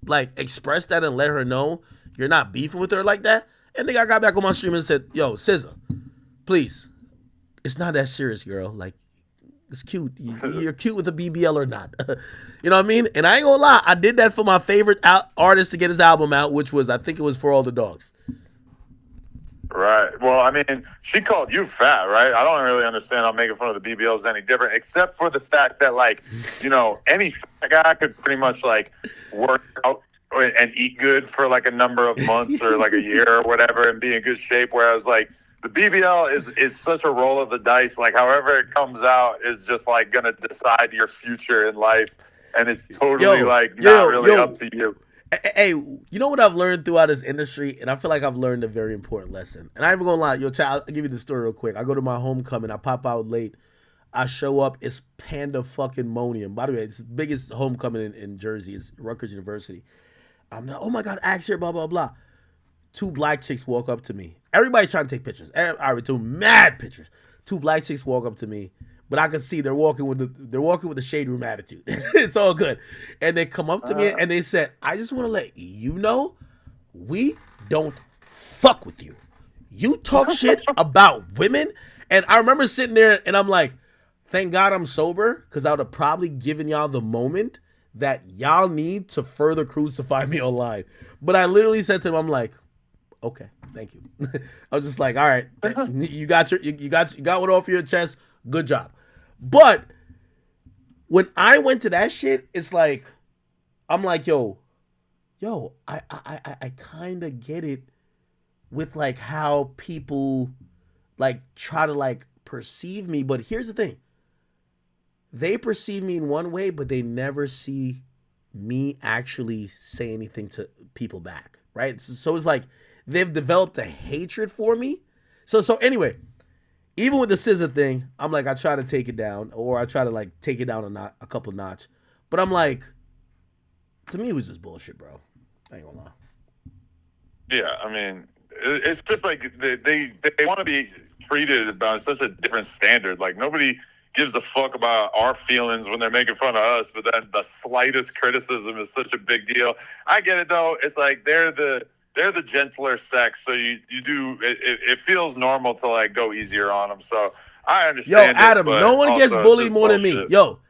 like express that and let her know you're not beefing with her like that? And then I got back on my stream and said, yo, SZA, please, it's not that serious, girl. Like, it's cute. You're cute with a BBL or not. You know what I mean? And I ain't gonna lie, I did that for my favorite artist to get his album out, which was, I think it was For All the Dogs. Right. Well, I mean, she called you fat, right? I don't really understand how making fun of the BBLs any different, except for the fact that, like, you know, any fat guy could pretty much, like, work out and eat good for, like, a number of months or, like, a year or whatever and be in good shape, whereas, like, the BBL is such a roll of the dice. Like, however it comes out is just, like, going to decide your future in life, and it's totally, not really up to you. Hey, you know what I've learned throughout this industry? And I feel like I've learned a very important lesson. And I ain't even gonna lie, yo, child, I'll give you the story real quick. I go to my homecoming, I pop out late. I show up, it's Panda fucking Monium. By the way, it's the biggest homecoming in Jersey. It's Rutgers University. I'm like, oh my God, Axe here, blah, blah, blah. 2 black chicks walk up to me. Everybody's trying to take pictures. I would do mad pictures. 2 black chicks walk up to me. But I can see they're walking with the shade room attitude. It's all good. And they come up to me and they said, I just want to let you know we don't fuck with you. You talk shit about women. And I remember sitting there and I'm like, thank God I'm sober, because I would have probably given y'all the moment that y'all need to further crucify me online. But I literally said to them, I'm like, okay, thank you. I was just like, all right, you got one off your chest. Good job. But when I went to that shit, it's like, I'm like, yo, I kind of get it with like how people like try to like perceive me. But here's the thing. They perceive me in one way, but they never see me actually say anything to people back, right? So it's like they've developed a hatred for me. So anyway, even with the SZA thing, I'm like, I try to take it down, or I try to like take it down a couple notch. But I'm like, to me, it was just bullshit, bro. I ain't gonna lie. Yeah, I mean, it's just like they want to be treated on such a different standard. Like, nobody gives a fuck about our feelings when they're making fun of us, but then the slightest criticism is such a big deal. I get it though. It's like they're the gentler sex, so you do it feels normal to like go easier on them. So I Yo, understand. Adam, it, no one gets also bullied it's more than me. bullshit. Yo,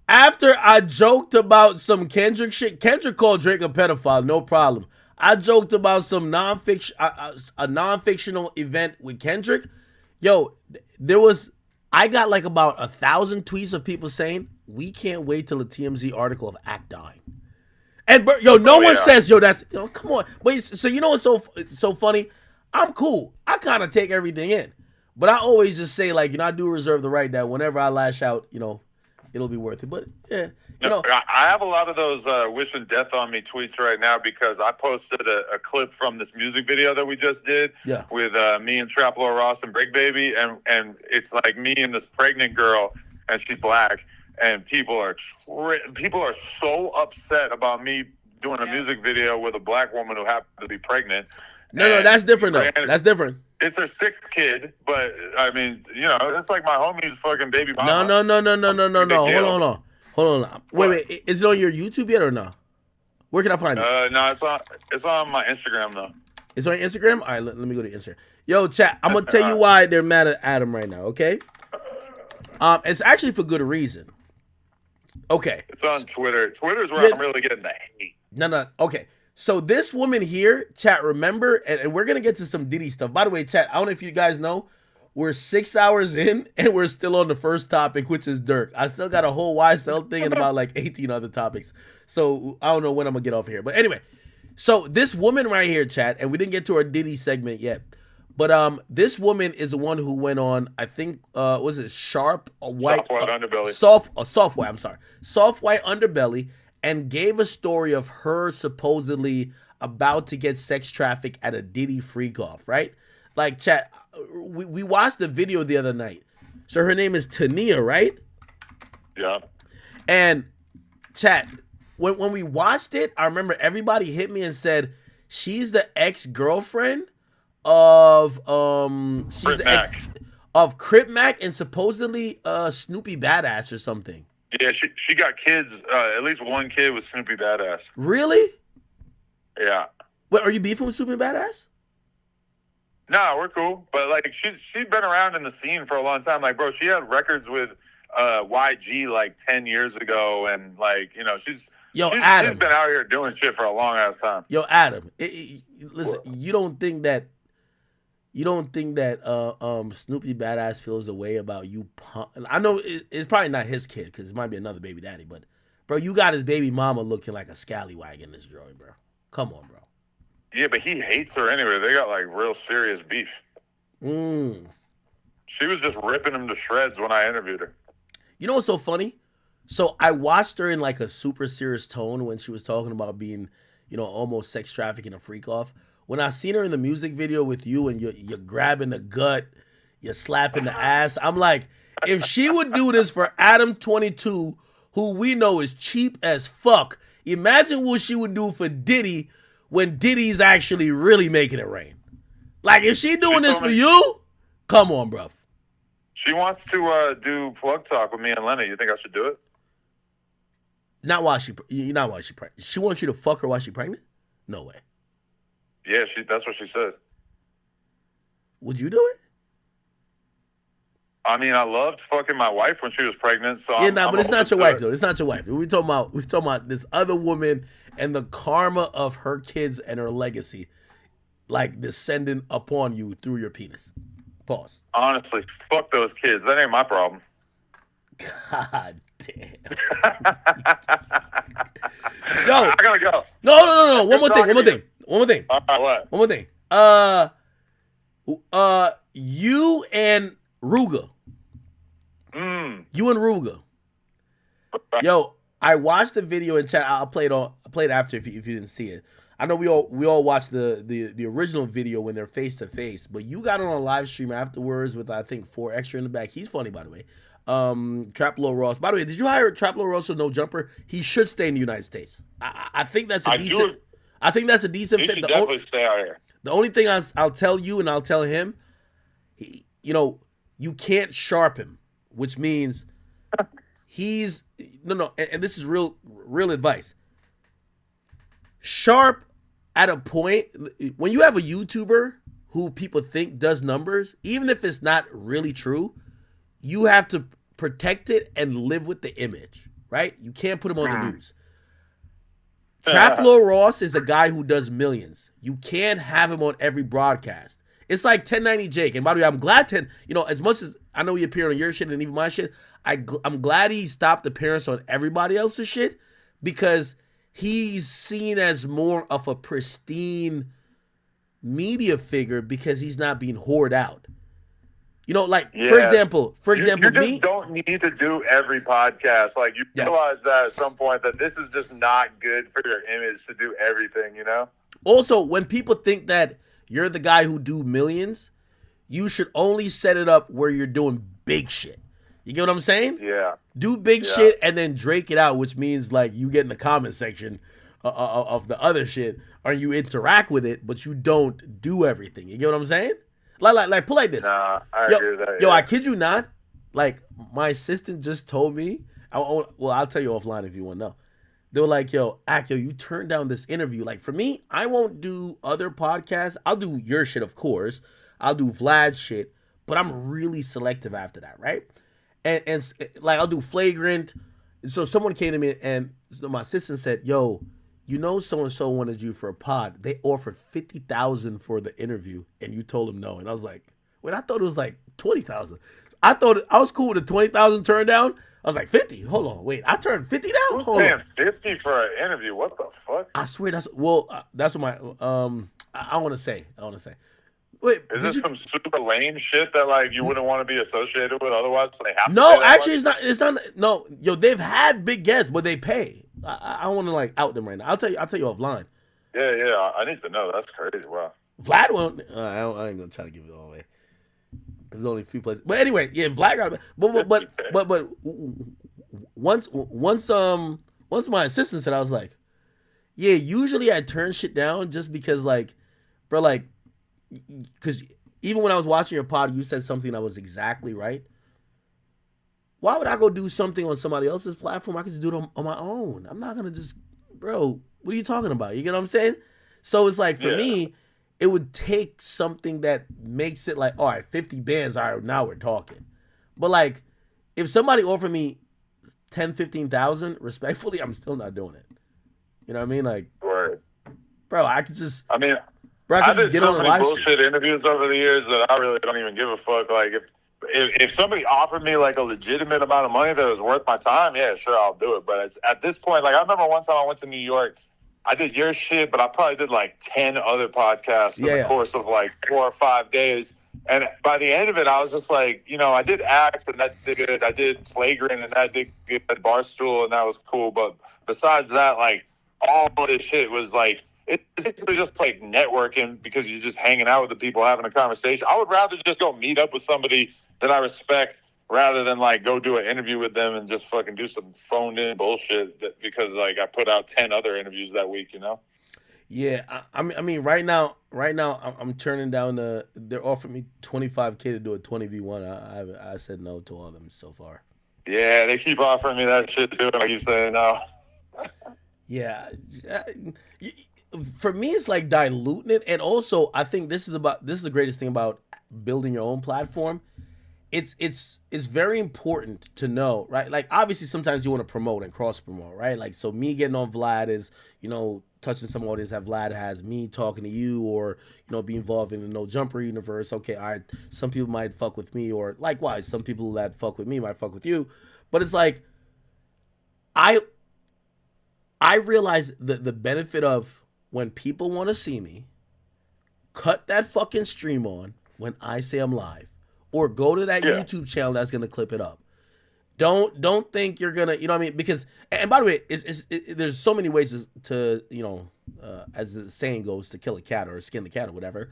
after I joked about some Kendrick shit, Kendrick called Drake a pedophile, no problem. I joked about some a non-fictional event with Kendrick. Yo, I got like about 1,000 tweets of people saying, we can't wait till the TMZ article of Act dying. And no one says, come on. But so you know what's so funny? I'm cool. I kind of take everything in. But I always just say, like, I do reserve the right that whenever I lash out, it'll be worth it. But yeah, I have a lot of those wishing death on me tweets right now because I posted a clip from this music video that we just did with me and Trap Lord Ross and Break Baby, and it's like me and this pregnant girl, and she's black, and people are so upset about me doing a music video with a black woman who happened to be pregnant. No, that's different though. That's different. It's her 6th kid, but I mean, it's like my homie's fucking baby mama. No. Hold on. Wait. Is it on your YouTube yet or no? Where can I find it? No, it's on my Instagram though. It's on Instagram? All right, let me go to Instagram. Yo, chat, I'm going to tell you why they're mad at Adam right now, okay? It's actually for good reason. Okay. It's on Twitter. Twitter's where I'm really getting the hate. No. Okay. So this woman here, chat, remember, and we're going to get to some Diddy stuff. By the way, chat, I don't know if you guys know, we're 6 hours in, and we're still on the first topic, which is Durk. I still got a whole YSL thing and about like 18 other topics. So I don't know when I'm going to get off here. But anyway, so this woman right here, chat, and we didn't get to our Diddy segment yet. But this woman is the one who went on, I think, was it Soft White Underbelly. Soft White, I'm sorry. Soft White Underbelly, and gave a story of her supposedly about to get sex trafficked at a Diddy freak off, right? Like, chat, we watched the video the other night. So her name is Tania, right? Yeah. And chat, when we watched it, I remember everybody hit me and said, she's the ex-girlfriend of Crip Mac and supposedly Snoopy Badass or something. Yeah, she got kids, at least one kid with Snoopy Badass. Really? Yeah. Wait, are you beefing with Snoopy Badass? Nah, we're cool. But like she's been around in the scene for a long time. Like, bro, she had records with YG like 10 years ago, and like, she's been out here doing shit for a long ass time. Yo, Adam, listen, you don't think that Snoopy Badass feels a way about you? I know it's probably not his kid because it might be another baby daddy, but bro, you got his baby mama looking like a scallywag in this drawing, bro. Come on, bro. Yeah, but he hates her anyway. They got like real serious beef. She was just ripping him to shreds when I interviewed her. You know what's so funny? So I watched her in like a super serious tone when she was talking about being, almost sex trafficking a freak off. When I seen her in the music video with you and you're grabbing the gut, you're slapping the ass, I'm like, if she would do this for Adam 22, who we know is cheap as fuck, imagine what she would do for Diddy when Diddy's actually really making it rain. Like, if she doing this for you, come on, bruv. She wants to do plug talk with me and Lenny. You think I should do it? Not while she's pregnant. She wants you to fuck her while she's pregnant? No way. Yeah, that's what she says. Would you do it? I mean, I loved fucking my wife when she was pregnant. So but it's not your wife though. It's not your wife. We're talking about this other woman and the karma of her kids and her legacy, like descending upon you through your penis. Pause. Honestly, fuck those kids. That ain't my problem. God damn. Yo, I gotta go. No. One more thing. What? One more thing. You and Ruga. You and Ruga. Yo, I watched the video in chat. I'll play it after if you didn't see it. I know we all watched the original video when they're face to face, but you got on a live stream afterwards with I think 4 extra in the back. He's funny, by the way. Trap Lord Ross. By the way, did you hire Trap Lord Ross or No Jumper? He should stay in the United States. I think that's a decent. I think that's a decent he fit. Should definitely stay out here. The only thing I'll tell you and I'll tell him, you can't sharp him, which means he's no, and this is real advice. Sharp at a point when you have a YouTuber who people think does numbers, even if it's not really true, you have to protect it and live with the image, right? You can't put him on the news. Traplo Ross is a guy who does millions. You can't have him on every broadcast. It's like 1090 Jake. And by the way, I'm glad as much as I know he appeared on your shit and even my shit, I'm glad he stopped appearance on everybody else's shit because he's seen as more of a pristine media figure because he's not being whored out. For example, you just me don't need to do every podcast. Like you realize that at some point that this is just not good for your image to do everything, Also, when people think that you're the guy who do millions, you should only set it up where you're doing big shit. You get what I'm saying? Yeah. Do big shit and then drake it out, which means like you get in the comment section of the other shit or you interact with it, but you don't do everything. You get what I'm saying? Like pull like this. Nah, I agree with that. Yo, I kid you not. Like my assistant just told me. I'll tell you offline if you want to know. They were like, yo, you turned down this interview. Like for me, I won't do other podcasts. I'll do your shit, of course. I'll do Vlad's shit, but I'm really selective after that, right? And like I'll do Flagrant. So someone came to me and my assistant said, yo, so-and-so wanted you for a pod. They offered $50,000 for the interview and you told them no. And I was like, wait, I thought it was like $20,000. I thought I was cool with the $20,000 turn down. I was like, 50. Hold on, wait. I turned 50 down? Who's paying 50 for an interview? What the fuck? I swear that's what my I want to say. Wait, is this some super lame shit that like you wouldn't want to be associated with otherwise? So they have to no, actually, it's not. No, yo, they've had big guests, but they pay. I want to like out them right now. I'll tell you offline. Yeah, I need to know. That's crazy. Wow. Vlad won't. I ain't gonna try to give it all away. There's only a few places, but anyway, yeah, Vlad got. But once my assistant said, I was like, yeah, usually I turn shit down just because like, bro, like. Because even when I was watching your pod, you said something that was exactly right. Why would I go do something on somebody else's platform? I could just do it on my own. I'm not going to just, bro, what are you talking about? You get what I'm saying? So it's like, for me, it would take something that makes it like, all right, 50 bands, all right, now we're talking. But like, if somebody offered me 10, 15,000, respectfully, I'm still not doing it. You know what I mean? Like, right. Bro, I could just... I mean... Bro, I've did so many bullshit interviews over the years that I really don't even give a fuck. Like, if somebody offered me like a legitimate amount of money that was worth my time, yeah, sure, I'll do it. But at this point, like, I remember one time I went to New York. I did your shit, but I probably did like 10 other podcasts in the course of like 4 or 5 days. And by the end of it, I was just like, I did Axe and that did good. I did Flagrant and that did good. Barstool and that was cool. But besides that, like, all of this shit was like, it's basically just like networking because you're just hanging out with the people, having a conversation. I would rather just go meet up with somebody that I respect rather than like go do an interview with them and just fucking do some phoned in bullshit because like I put out 10 other interviews that week, Yeah, I mean, right now, I'm turning down they're offering me $25K to do a 20v1. I said no to all of them so far. Yeah, they keep offering me that shit too, and I keep saying no. Yeah. For me, it's like diluting it, and also I think this is the greatest thing about building your own platform. It's very important to know, right? Like obviously, sometimes you want to promote and cross promote, right? Like so, me getting on Vlad is touching some audience that Vlad has, me talking to you, or be involved in the No Jumper universe. Okay, all right, some people might fuck with me, or likewise, some people that fuck with me might fuck with you, but it's like I realize the benefit of when people want to see me, cut that fucking stream on when I say I'm live, or go to that YouTube channel that's gonna clip it up. Don't think you're gonna, you know what I mean? Because, and by the way, there's so many ways to as the saying goes, to kill a cat or skin the cat or whatever.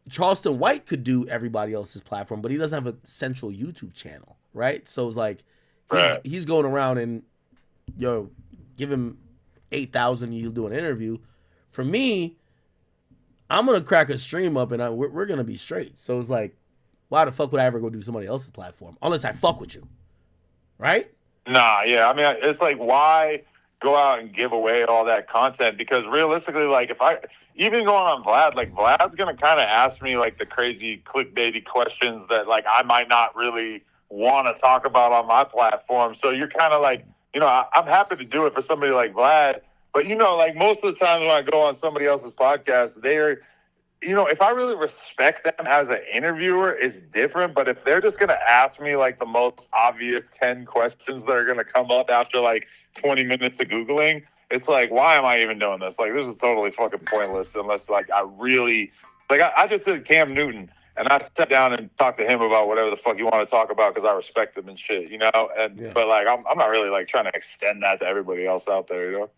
Charleston White could do everybody else's platform, but he doesn't have a central YouTube channel, right? So it's like he's going around and give him 8,000, you'll do an interview. For me, I'm gonna crack a stream up and we're gonna be straight. So it's like, why the fuck would I ever go do somebody else's platform unless I fuck with you, right? Nah, yeah. I mean, it's like, why go out and give away all that content, because realistically, like if I even going on Vlad, like Vlad's gonna kind of ask me like the crazy clickbaity questions that like I might not really want to talk about on my platform. So you're kind of like, you know, I'm happy to do it for somebody like Vlad, but you know, like most of the time when I go on somebody else's podcast, they're, you know, if I really respect them as an interviewer, it's different. But if they're just going to ask me like the most obvious 10 questions that are going to come up after like 20 minutes of Googling, it's like, why am I even doing this? Like, this is totally fucking pointless unless like I really, like I just did Cam Newton and I sat down and talked to him about whatever the fuck you want to talk about because I respect him and shit, you know? And but like, I'm not really like trying to extend that to everybody else out there, you know?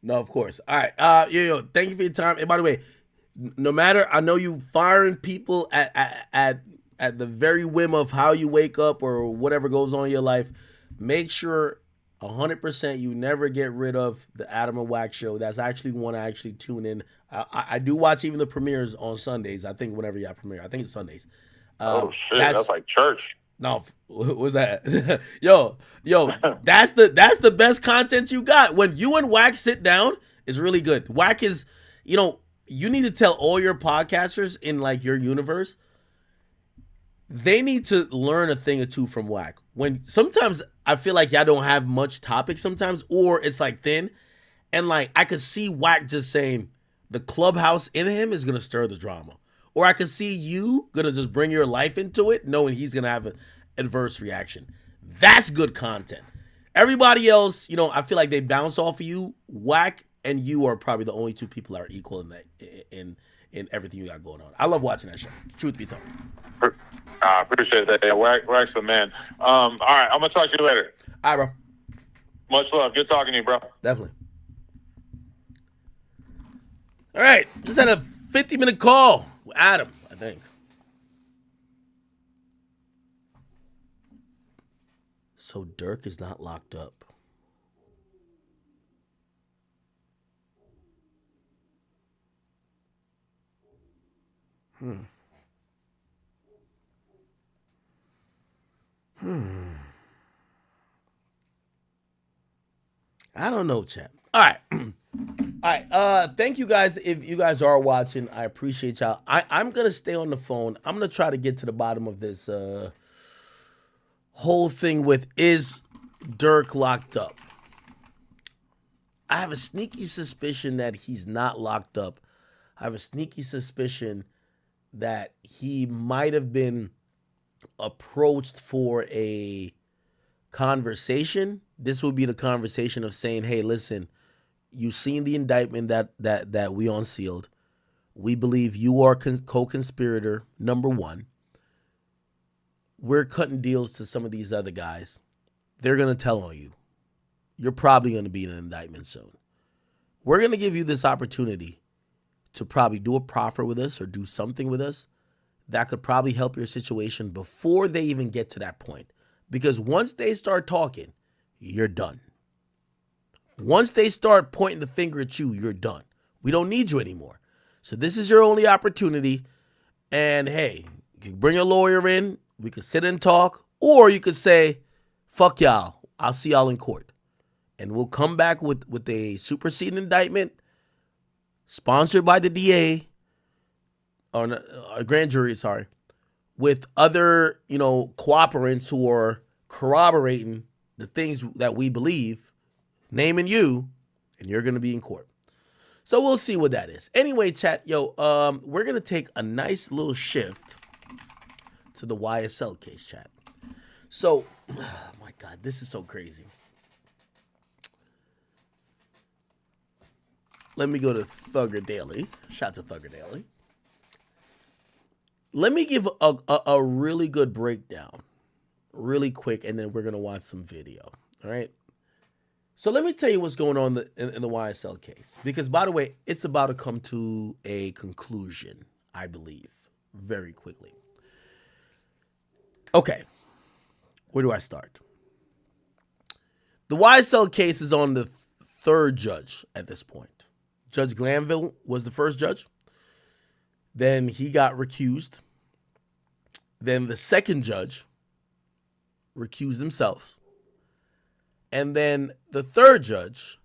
No, of course. All right. Yo, thank you for your time. And by the way, no matter, I know you firing people at the very whim of how you wake up or whatever goes on in your life. Make sure 100% you never get rid of the Adam and Wax show. That's actually one I actually tune in. I do watch even the premieres on Sundays. I think whenever y'all premiere, I think it's Sundays. Oh shit, that's like church. No, what was that? yo, that's the best content you got. When you and Wack sit down, it's really good. Wack is, you know, you need to tell all your podcasters in like your universe, they need to learn a thing or two from Wack. When sometimes I feel like y'all don't have much topic sometimes, or it's like thin, and like I could see Wack just saying the clubhouse in him is gonna stir the drama. Or I could see you gonna just bring your life into it, knowing he's gonna have an adverse reaction. That's good content. Everybody else, you know, I feel like they bounce off of you. Wack and you are probably the only two people that are equal in that in everything you got going on. I love watching that show. Truth be told. I appreciate that. Yeah, Wack's the man. All right, I'm gonna talk to you later. All right, bro. Much love. Good talking to you, bro. Definitely. All right, just had a 50-minute call with Adam, I think. So Durk is not locked up. I don't know, chat. All right. All right. Thank you guys. If you guys are watching, I appreciate y'all. I'm going to stay on the phone. I'm going to try to get to the bottom of this whole thing with, is Durk locked up? I have a sneaky suspicion that he's not locked up. I have a sneaky suspicion that he might have been approached for a conversation. This would be the conversation of saying, hey, listen, you've seen the indictment that we unsealed. We believe you are co-conspirator number one. We're cutting deals to some of these other guys. They're going to tell on you. You're probably going to be in an indictment soon. We're going to give you this opportunity to probably do a proffer with us or do something with us that could probably help your situation before they even get to that point. Because once they start talking, you're done. Once they start pointing the finger at you, you're done. We don't need you anymore. So this is your only opportunity. And hey, you can bring a lawyer in. We could sit and talk. Or you could say, fuck y'all. I'll see y'all in court. And we'll come back with a superseding indictment sponsored by the DA, or a grand jury, sorry, with other, cooperants who are corroborating the things that we believe, naming you, and you're going to be in court. So we'll see what that is. Anyway, chat, we're going to take a nice little shift to the YSL case, chat. So, oh my God, this is so crazy. Let me go to Thugger Daily. Shout out to Thugger Daily. Let me give a really good breakdown, really quick, and then we're going to watch some video. All right? So let me tell you what's going on in the YSL case. Because, by the way, it's about to come to a conclusion, I believe, very quickly. Okay. Where do I start? The YSL case is on the third judge at this point. Judge Glanville was the first judge. Then he got recused. Then the second judge recused himself. And then the third judge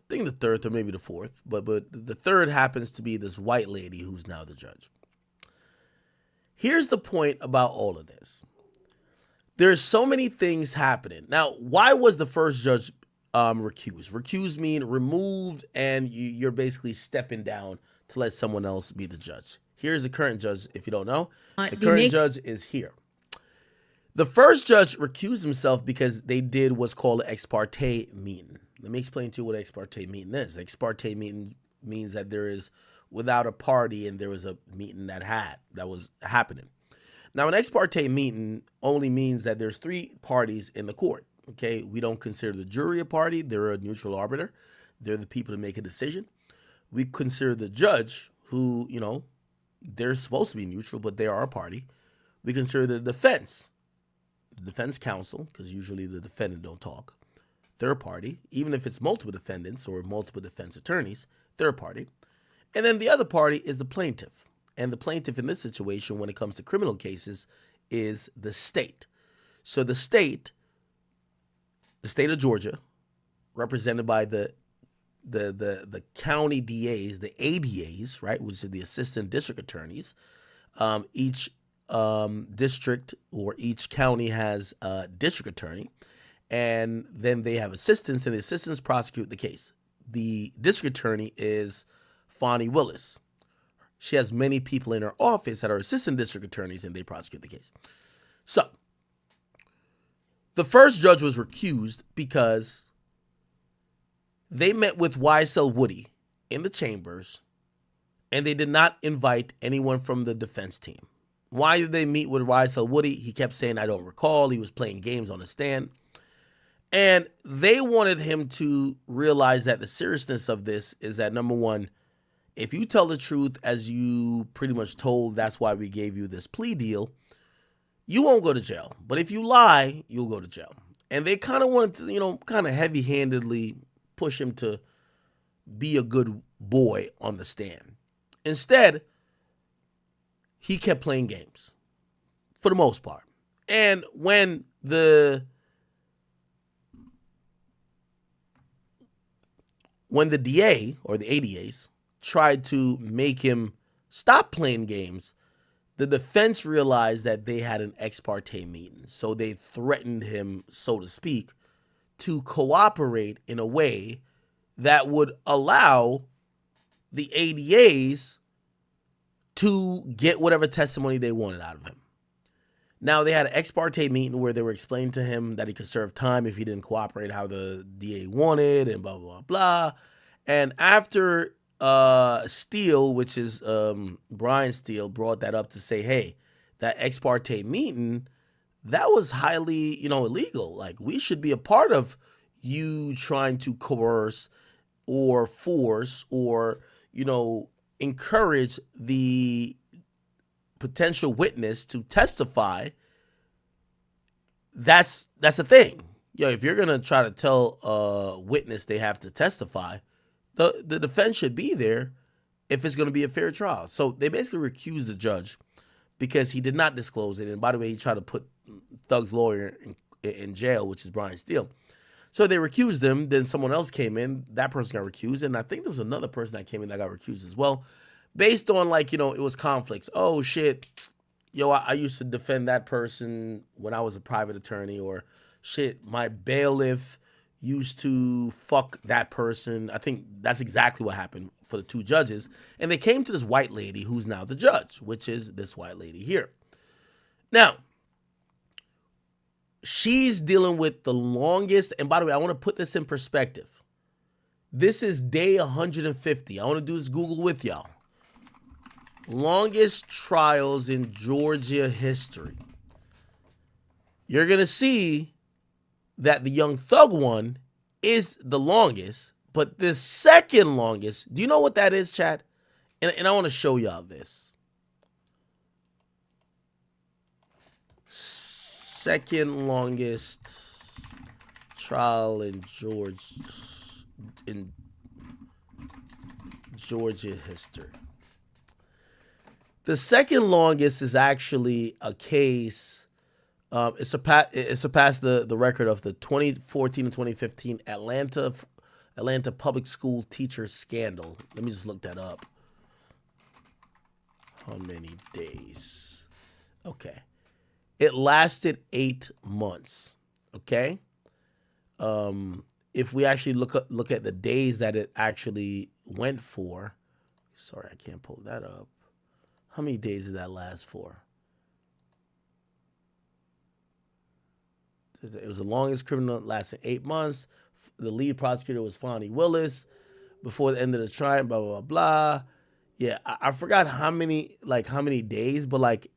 think the third or maybe the fourth, but the third happens to be this white lady who's now the judge. Here's the point about all of this. There's so many things happening. Now, why was the first judge recused? Recused mean removed, and you're basically stepping down to let someone else be the judge. Here's the current judge, if you don't know. The current judge is here. The first judge recused himself because they did what's called an ex parte meeting. Let me explain to you what ex parte meeting is. Ex parte meeting means that there is without a party and there was a meeting that was happening. Now, an ex parte meeting only means that there's three parties in the court. Okay, we don't consider the jury a party. They're a neutral arbiter. They're the people to make a decision. We consider the judge, who, you know, they're supposed to be neutral, but they are a party. We consider the defense counsel, because usually the defendant don't talk. They're a party. Even if it's multiple defendants or multiple defense attorneys, they're a party. And then the other party is the plaintiff. And the plaintiff in this situation, when it comes to criminal cases, is the state. So the state of Georgia, represented by the county DAs, the ADAs, right, which is the assistant district attorneys. Each district or each county has a district attorney, and then they have assistants, and the assistants prosecute the case. The district attorney is Fonnie Willis. She has many people in her office that are assistant district attorneys, and they prosecute the case. So the first judge was recused because they met with YSL Woody in the chambers, and they did not invite anyone from the defense team. Why did they meet with YSL Woody? He kept saying, I don't recall. He was playing games on the stand. And they wanted him to realize that the seriousness of this is that, number one, if you tell the truth as you pretty much told, that's why we gave you this plea deal, you won't go to jail. But if you lie, you'll go to jail. And they kind of wanted to, you know, kind of heavy-handedly push him to be a good boy on the stand. Instead, he kept playing games for the most part. And when the DA or the ADAs tried to make him stop playing games, the defense realized that they had an ex parte meeting. So they threatened him, so to speak, to cooperate in a way that would allow the ADAs to get whatever testimony they wanted out of him. Now, they had an ex parte meeting where they were explaining to him that he could serve time if he didn't cooperate how the DA wanted and blah, blah, blah, blah. And after Steele, which is Brian Steele, brought that up to say, hey, that ex parte meeting, that was highly, you know, illegal. Like, we should be a part of you trying to coerce or force or, you know, encourage the potential witness to testify. That's a thing. Yo, if you're going to try to tell a witness they have to testify, the defense should be there if it's going to be a fair trial. So they basically recused the judge because he did not disclose it. And by the way, he tried to put Thug's lawyer in jail, which is Brian Steele. So they recused him. Then someone else came in. That person got recused. And I think there was another person that came in that got recused as well, based on, like, you know, it was conflicts. Oh, shit. Yo, I used to defend that person when I was a private attorney. Or, shit, my bailiff used to fuck that person. I think that's exactly what happened for the two judges. And they came to this white lady who's now the judge, which is this white lady here. Now, she's dealing with the longest, and by the way, I want to put this in perspective. This is day 150. I want to do this Google with y'all. Longest trials in Georgia history. You're going to see that the Young Thug one is the longest, but the second longest, do you know what that is, chat? And I want to show y'all this. Second longest trial in Georgia history. The second longest is actually a case. It surpassed the record of the 2014 and 2015 Atlanta Atlanta public school teacher scandal. Let me just look that up. How many days? Okay. It lasted 8 months. Okay. If we actually look at the days that it actually went for, sorry, I can't pull that up. How many days did that last for? It was the longest criminal, lasting 8 months. The lead prosecutor was Fonnie Willis. Before the end of the trial, blah, blah, blah, blah. Yeah, I forgot how many days, but like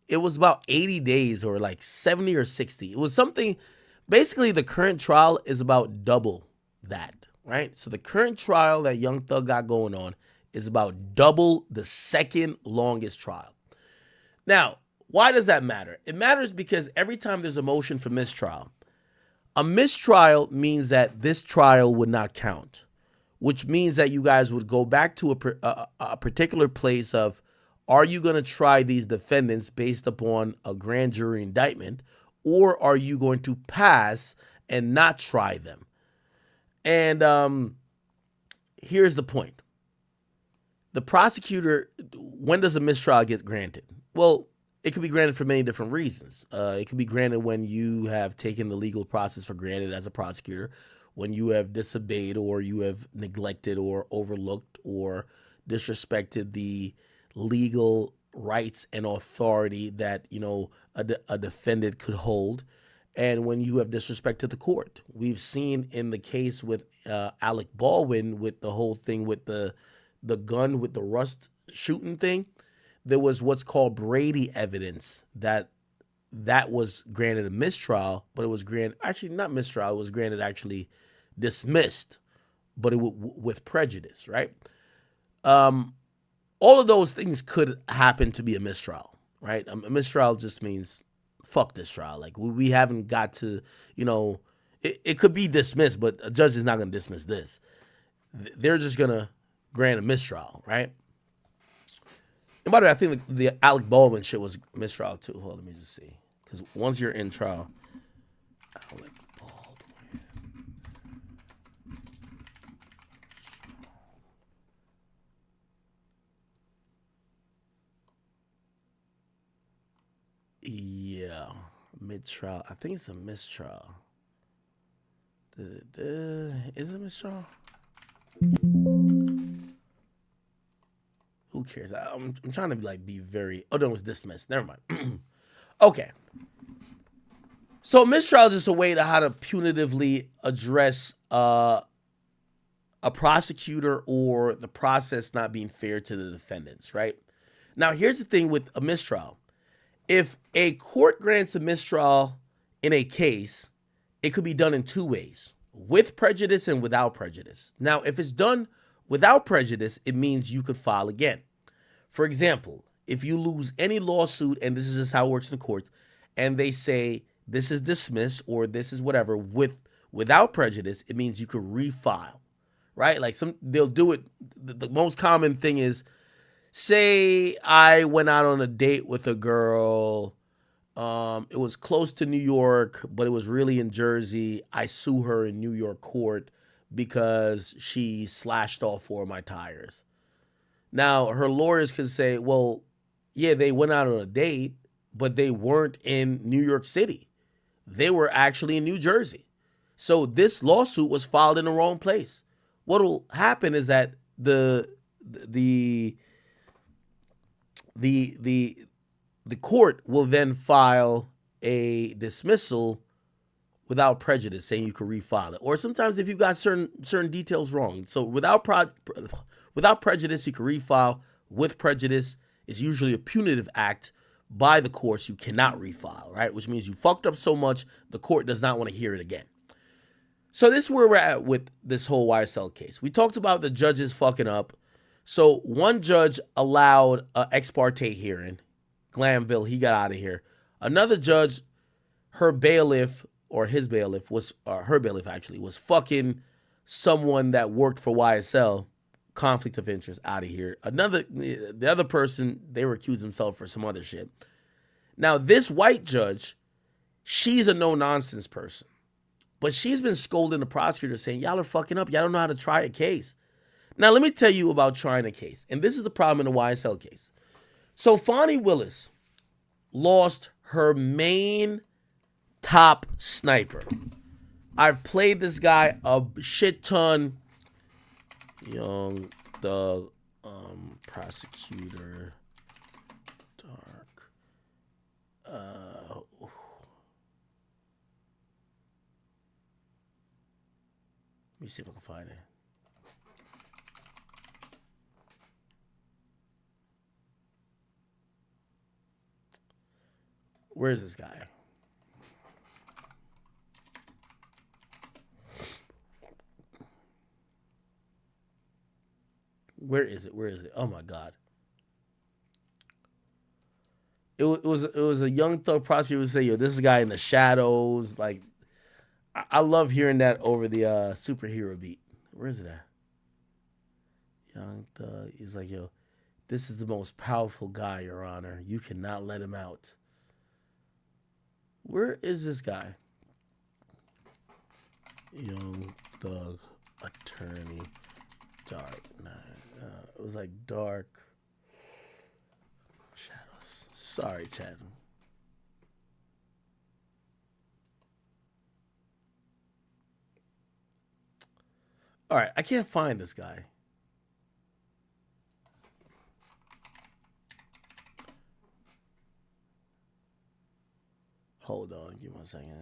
it was about 80 days or like 70 or 60. It was something, basically the current trial is about double that, right? So the current trial that Young Thug got going on is about double the second longest trial. Now, why does that matter? It matters because every time there's a motion for mistrial, a mistrial means that this trial would not count, which means that you guys would go back to a particular place of, are you going to try these defendants based upon a grand jury indictment, or are you going to pass and not try them? And here's the point. The prosecutor, when does a mistrial get granted? Well, it could be granted for many different reasons. It could be granted when you have taken the legal process for granted as a prosecutor, when you have disobeyed or you have neglected or overlooked or disrespected the legal rights and authority that, you know, a defendant could hold, and when you have disrespected the court. We've seen in the case with Alec Baldwin with the whole thing with the gun with the rust shooting thing. There was what's called Brady evidence that was granted a mistrial, but it was granted, actually not mistrial, it was granted actually dismissed, but with prejudice, right? All of those things could happen to be a mistrial, right? A mistrial just means fuck this trial. Like we haven't got to, you know, it could be dismissed, but a judge is not going to dismiss this. They're just going to grant a mistrial, right? And by the way, I think the Alec Baldwin shit was mistrial too. Hold on, let me just see. Because once you're in trial, Alec Baldwin. Yeah, mid-trial. I think it's a mistrial. Is it a mistrial? Who cares? I'm trying to be very. Oh no, it was dismissed. Never mind. Okay. So mistrial is just a way to how to punitively address a prosecutor or the process not being fair to the defendants, right? Now here's the thing with a mistrial. If a court grants a mistrial in a case, it could be done in two ways: with prejudice and without prejudice. Now, if it's done without prejudice, it means you could file again. For example, if you lose any lawsuit, and this is just how it works in the courts, and they say this is dismissed or this is whatever without prejudice, it means you could refile, right? Like they'll do it. The most common thing is, say I went out on a date with a girl. It was close to New York, but it was really in Jersey. I sue her in New York court because she slashed all 4 of my tires. Now, her lawyers could say, well, yeah, they went out on a date, but they weren't in New York City. They were actually in New Jersey. So this lawsuit was filed in the wrong place. What will happen is that the court will then file a dismissal without prejudice, saying you can refile it. Or sometimes if you've got certain details wrong. So without prejudice, you can refile. With prejudice, it's usually a punitive act by the courts. You cannot refile, right? Which means you fucked up so much, the court does not want to hear it again. So this is where we're at with this whole YSL case. We talked about the judges fucking up. So one judge allowed an ex parte hearing. Glanville, he got out of here. Another judge, her bailiff was fucking someone that worked for YSL, conflict of interest, out of here. The other person, they recused themselves for some other shit. Now, this white judge, she's a no-nonsense person. But she's been scolding the prosecutor saying, y'all are fucking up. Y'all don't know how to try a case. Now, let me tell you about trying a case. And this is the problem in the YSL case. So Fonnie Willis lost her main top sniper. I've played this guy a shit ton. Young Thug, prosecutor, Dark. Let me see if I can find it. Where is this guy? Where is it? Where is it? Oh my God! It was a Young Thug prosecutor who say, "Yo, this is a guy in the shadows." Like, I love hearing that over the superhero beat. Where is it at? Young Thug. He's like, "Yo, this is the most powerful guy, Your Honor. You cannot let him out." Where is this guy? Young Thug attorney, Dark. It was like Dark Shadows. Sorry, Chad. All right, I can't find this guy. Hold on, give me 1 second.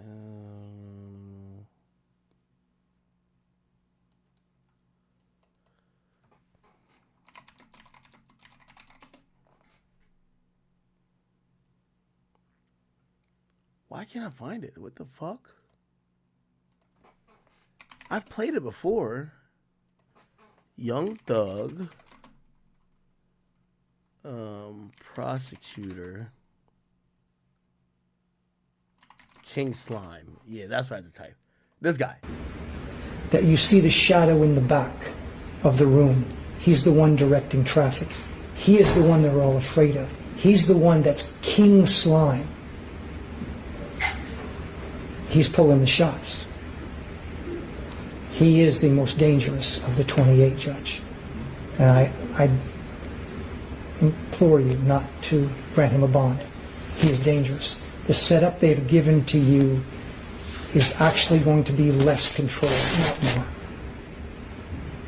Why can't I find it? What the fuck? I've played it before. Young Thug. Prosecutor. King Slime. Yeah, that's what I had to type. This guy. That you see the shadow in the back of the room. He's the one directing traffic. He is the one they're all afraid of. He's the one that's King Slime. He's pulling the shots. He is the most dangerous of the 28, Judge. And I implore you not to grant him a bond. He is dangerous. The setup they've given to you is actually going to be less control, not more.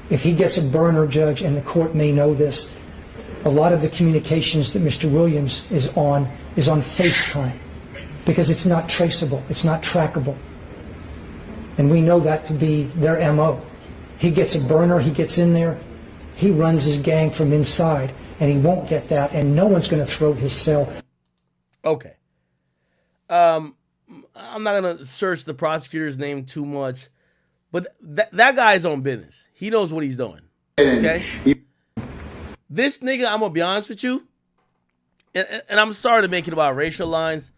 If he gets a burner, Judge, and the court may know this, a lot of the communications that Mr. Williams is on FaceTime because it's not traceable, it's not trackable. And we know that to be their MO. He gets a burner, he gets in there, he runs his gang from inside, and he won't get that, and no one's going to throw his cell. Okay. I'm not going to search the prosecutor's name too much, but that guy's on business. He knows what he's doing. Okay? This nigga, I'm going to be honest with you, and I'm sorry to make it about racial lines,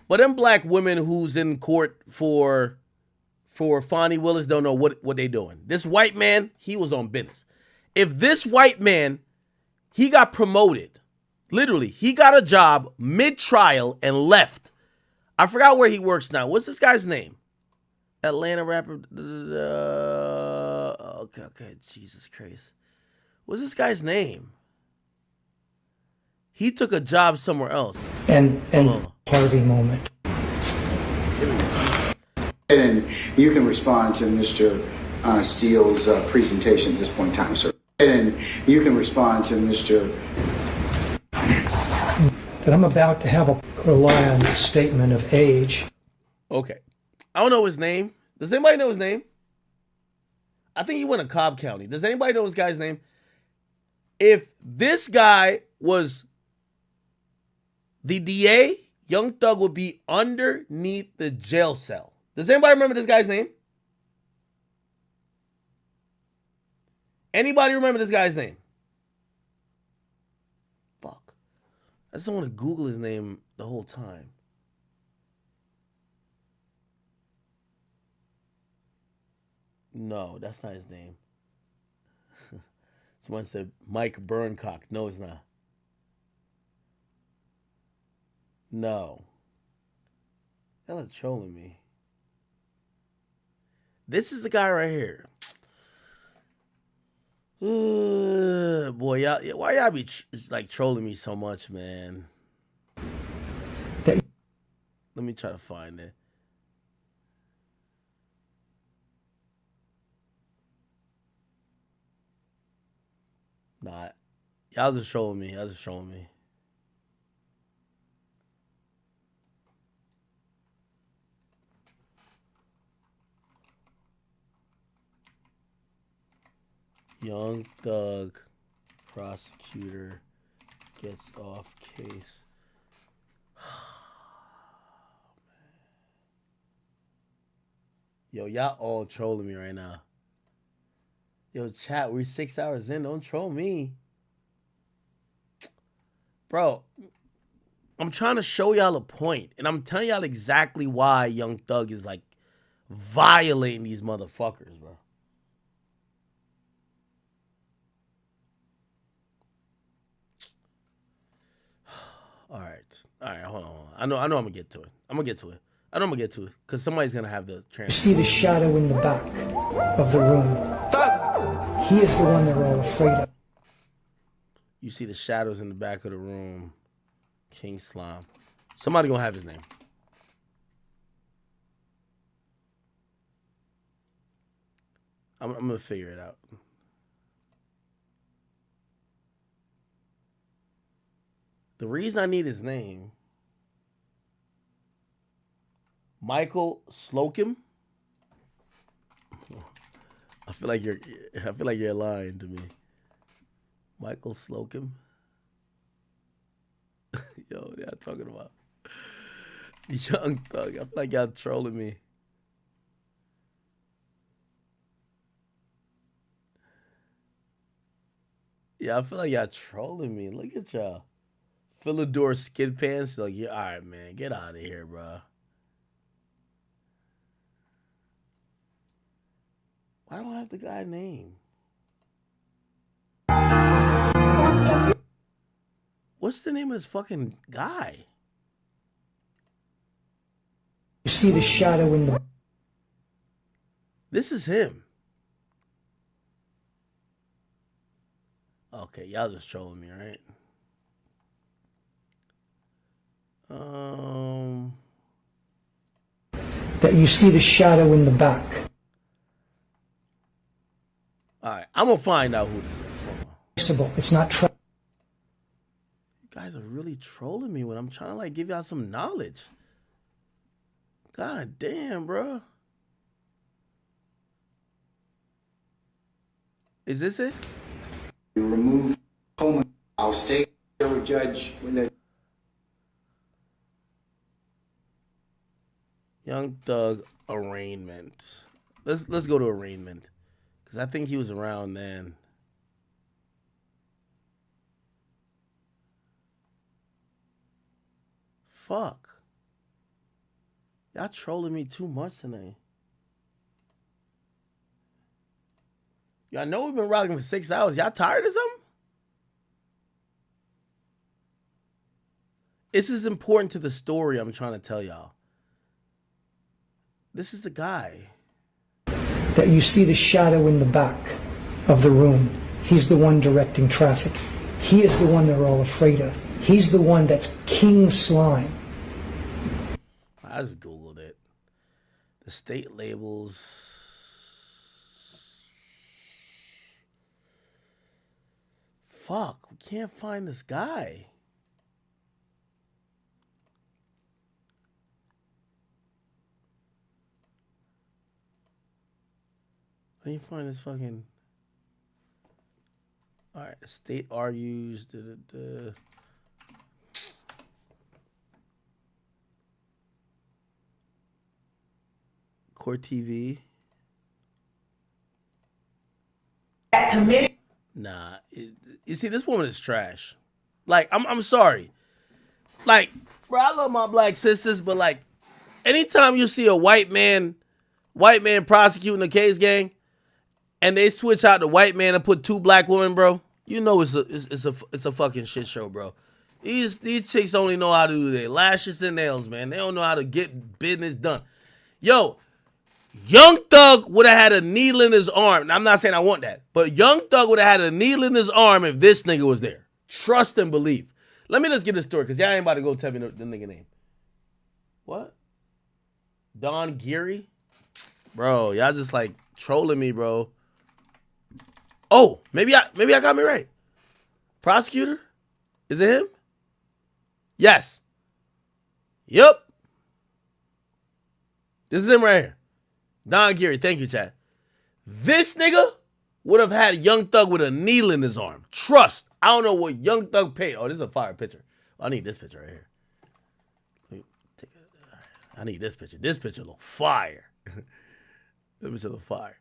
but them black women who's in court for Fonnie Willis don't know what they doing. This white man, he was on business. If this white man, he got promoted, literally, he got a job mid-trial and left. I forgot where he works now. What's this guy's name? Atlanta rapper. Okay, Jesus Christ. What's this guy's name? He took a job somewhere else. And Harvey moment. And you can respond to Mr. Steele's presentation at this point in time, sir. And you can respond to Mr. That I'm about to have a rely on the statement of age. Okay. I don't know his name. Does anybody know his name? I think he went to Cobb County. Does anybody know this guy's name? If this guy was the DA, Young Thug would be underneath the jail cell. Does anybody remember this guy's name? Anybody remember this guy's name? Fuck. I just don't want to Google his name the whole time. No, that's not his name. Someone said Mike Burncock. No, it's not. No. Y'all are trolling me. This is the guy right here. Boy, y'all, why y'all be like trolling me so much, man? Let me try to find it. Nah, y'all just trolling me. Y'all just trolling me. Young thug prosecutor gets off case. Yo, y'all all trolling me right now. Yo, chat, we're 6 hours in. Don't troll me. Bro, I'm trying to show y'all a point, and I'm telling y'all exactly why Young Thug is like violating these motherfuckers, bro. All right, hold on. I know I'm gonna get to it. I know I'm gonna get to it because somebody's gonna have the transfer. You see the shadow in the back of the room. He is the one they're all afraid of. You see the shadows in the back of the room. King Slime. Somebody gonna have his name. I'm gonna figure it out. The reason I need his name, Michael Slocum. I feel like you're lying to me. Michael Slocum. Yo, what y'all talking about? Young Thug. I feel like y'all trolling me. Yeah, I feel like y'all trolling me. Look at y'all. Philidor skid pants. Like, yeah, all right, man. Get out of here, bro. Why don't I have the guy's name? What's the name of this fucking guy? You see the shadow in the... This is him. Okay, y'all just trolling me, right? That you see the shadow in the back. All right, I'm gonna find out who this is. It's not You guys are really trolling me when I'm trying to like give y'all some knowledge. God damn, bro. Is this it? You remove Coleman. I'll stay here with Judge when the Young Thug arraignment. Let's go to arraignment because I think he was around then. Fuck. Y'all trolling me too much tonight. Y'all know we've been rocking for 6 hours. Y'all tired of something? This is important to the story I'm trying to tell y'all. This is the guy. That you see the shadow in the back of the room. He's the one directing traffic. He is the one they're all afraid of. He's the one that's King Slime. I just Googled it. The state labels. Fuck, we can't find this guy. I didn't find this fucking. All right, the state argues. Court TV. Nah, you see, this woman is trash. Like, I'm sorry. Like, bro, I love my black sisters, but like, anytime you see a white man prosecuting a case, gang, and they switch out the white man and put two black women, bro, you know it's a fucking shit show, bro. These chicks only know how to do their lashes and nails, man. They don't know how to get business done. Yo, Young Thug would have had a needle in his arm. And I'm not saying I want that, but Young Thug would have had a needle in his arm if this nigga was there. Trust and believe. Let me just get this story because y'all ain't about to go tell me the nigga name. What? Don Geary? Bro, y'all just like trolling me, bro. Oh, maybe I got me right. Prosecutor? Is it him? Yes. Yep. This is him right here. Don Geary. Thank you, Chad. This nigga would have had Young Thug with a needle in his arm. Trust. I don't know what Young Thug paid. Oh, this is a fire picture. I need this picture right here. I need this picture. This picture look fire. This picture look fire.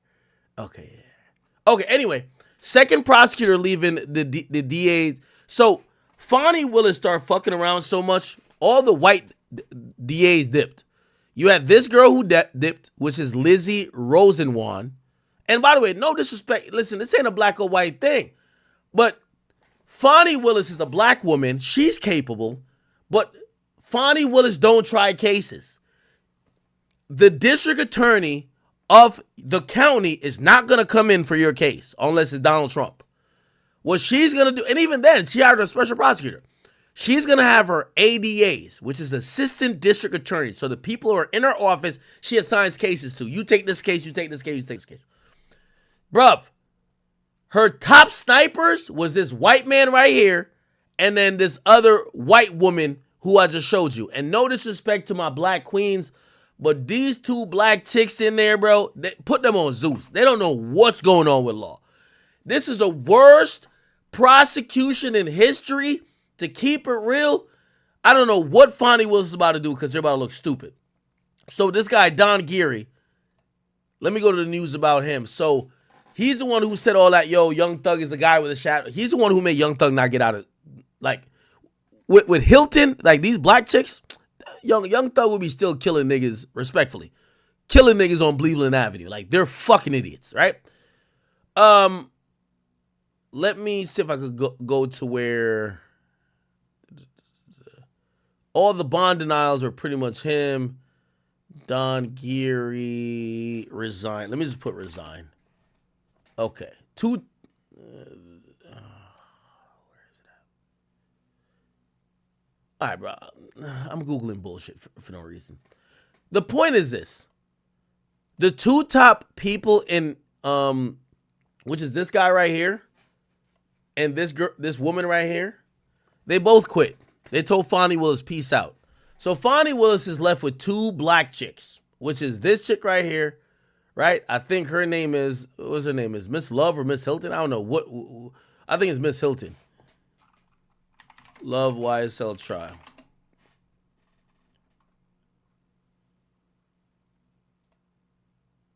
Okay, yeah. Okay, anyway. Second prosecutor leaving the DA. So, Fonnie Willis started fucking around so much, all the white DAs dipped. You had this girl who dipped, which is Lizzie Rosenwan. And by the way, no disrespect. Listen, this ain't a black or white thing. But Fonnie Willis is a black woman. She's capable. But Fonnie Willis don't try cases. The district attorney of the county is not going to come in for your case unless it's Donald Trump. What she's going to do, and even then, she hired a special prosecutor. She's going to have her ADAs, which is assistant district attorneys. So the people who are in her office, she assigns cases to. You take this case, you take this case, you take this case. Bruv, her top snipers was this white man right here and then this other white woman who I just showed you. And no disrespect to my black queens, but these two black chicks in there, bro, put them on Zeus. They don't know what's going on with law. This is the worst prosecution in history. To keep it real, I don't know what Fonnie Willis is about to do because they're about to look stupid. So this guy, Don Geary, let me go to the news about him. So he's the one who said all that, yo, Young Thug is a guy with a shadow. He's the one who made Young Thug not get out of, like, with Hilton, like these black chicks, Young Thug would be still killing niggas, respectfully. Killing niggas on Cleveland Avenue. Like, they're fucking idiots, right? Let me see if I could go to where all the bond denials are pretty much him. Don Geary resign. Let me just put resign. Okay. Where is it at? All right, bro. I'm Googling bullshit for no reason. The point is this. The two top people in, which is this guy right here and this woman right here, they both quit. They told Fonnie Willis, peace out. So Fonnie Willis is left with two black chicks, which is this chick right here, right? I think her name is, what's her name? Is Miss Love or Miss Hilton? I don't know. What. I think it's Miss Hilton. Love YSL trial.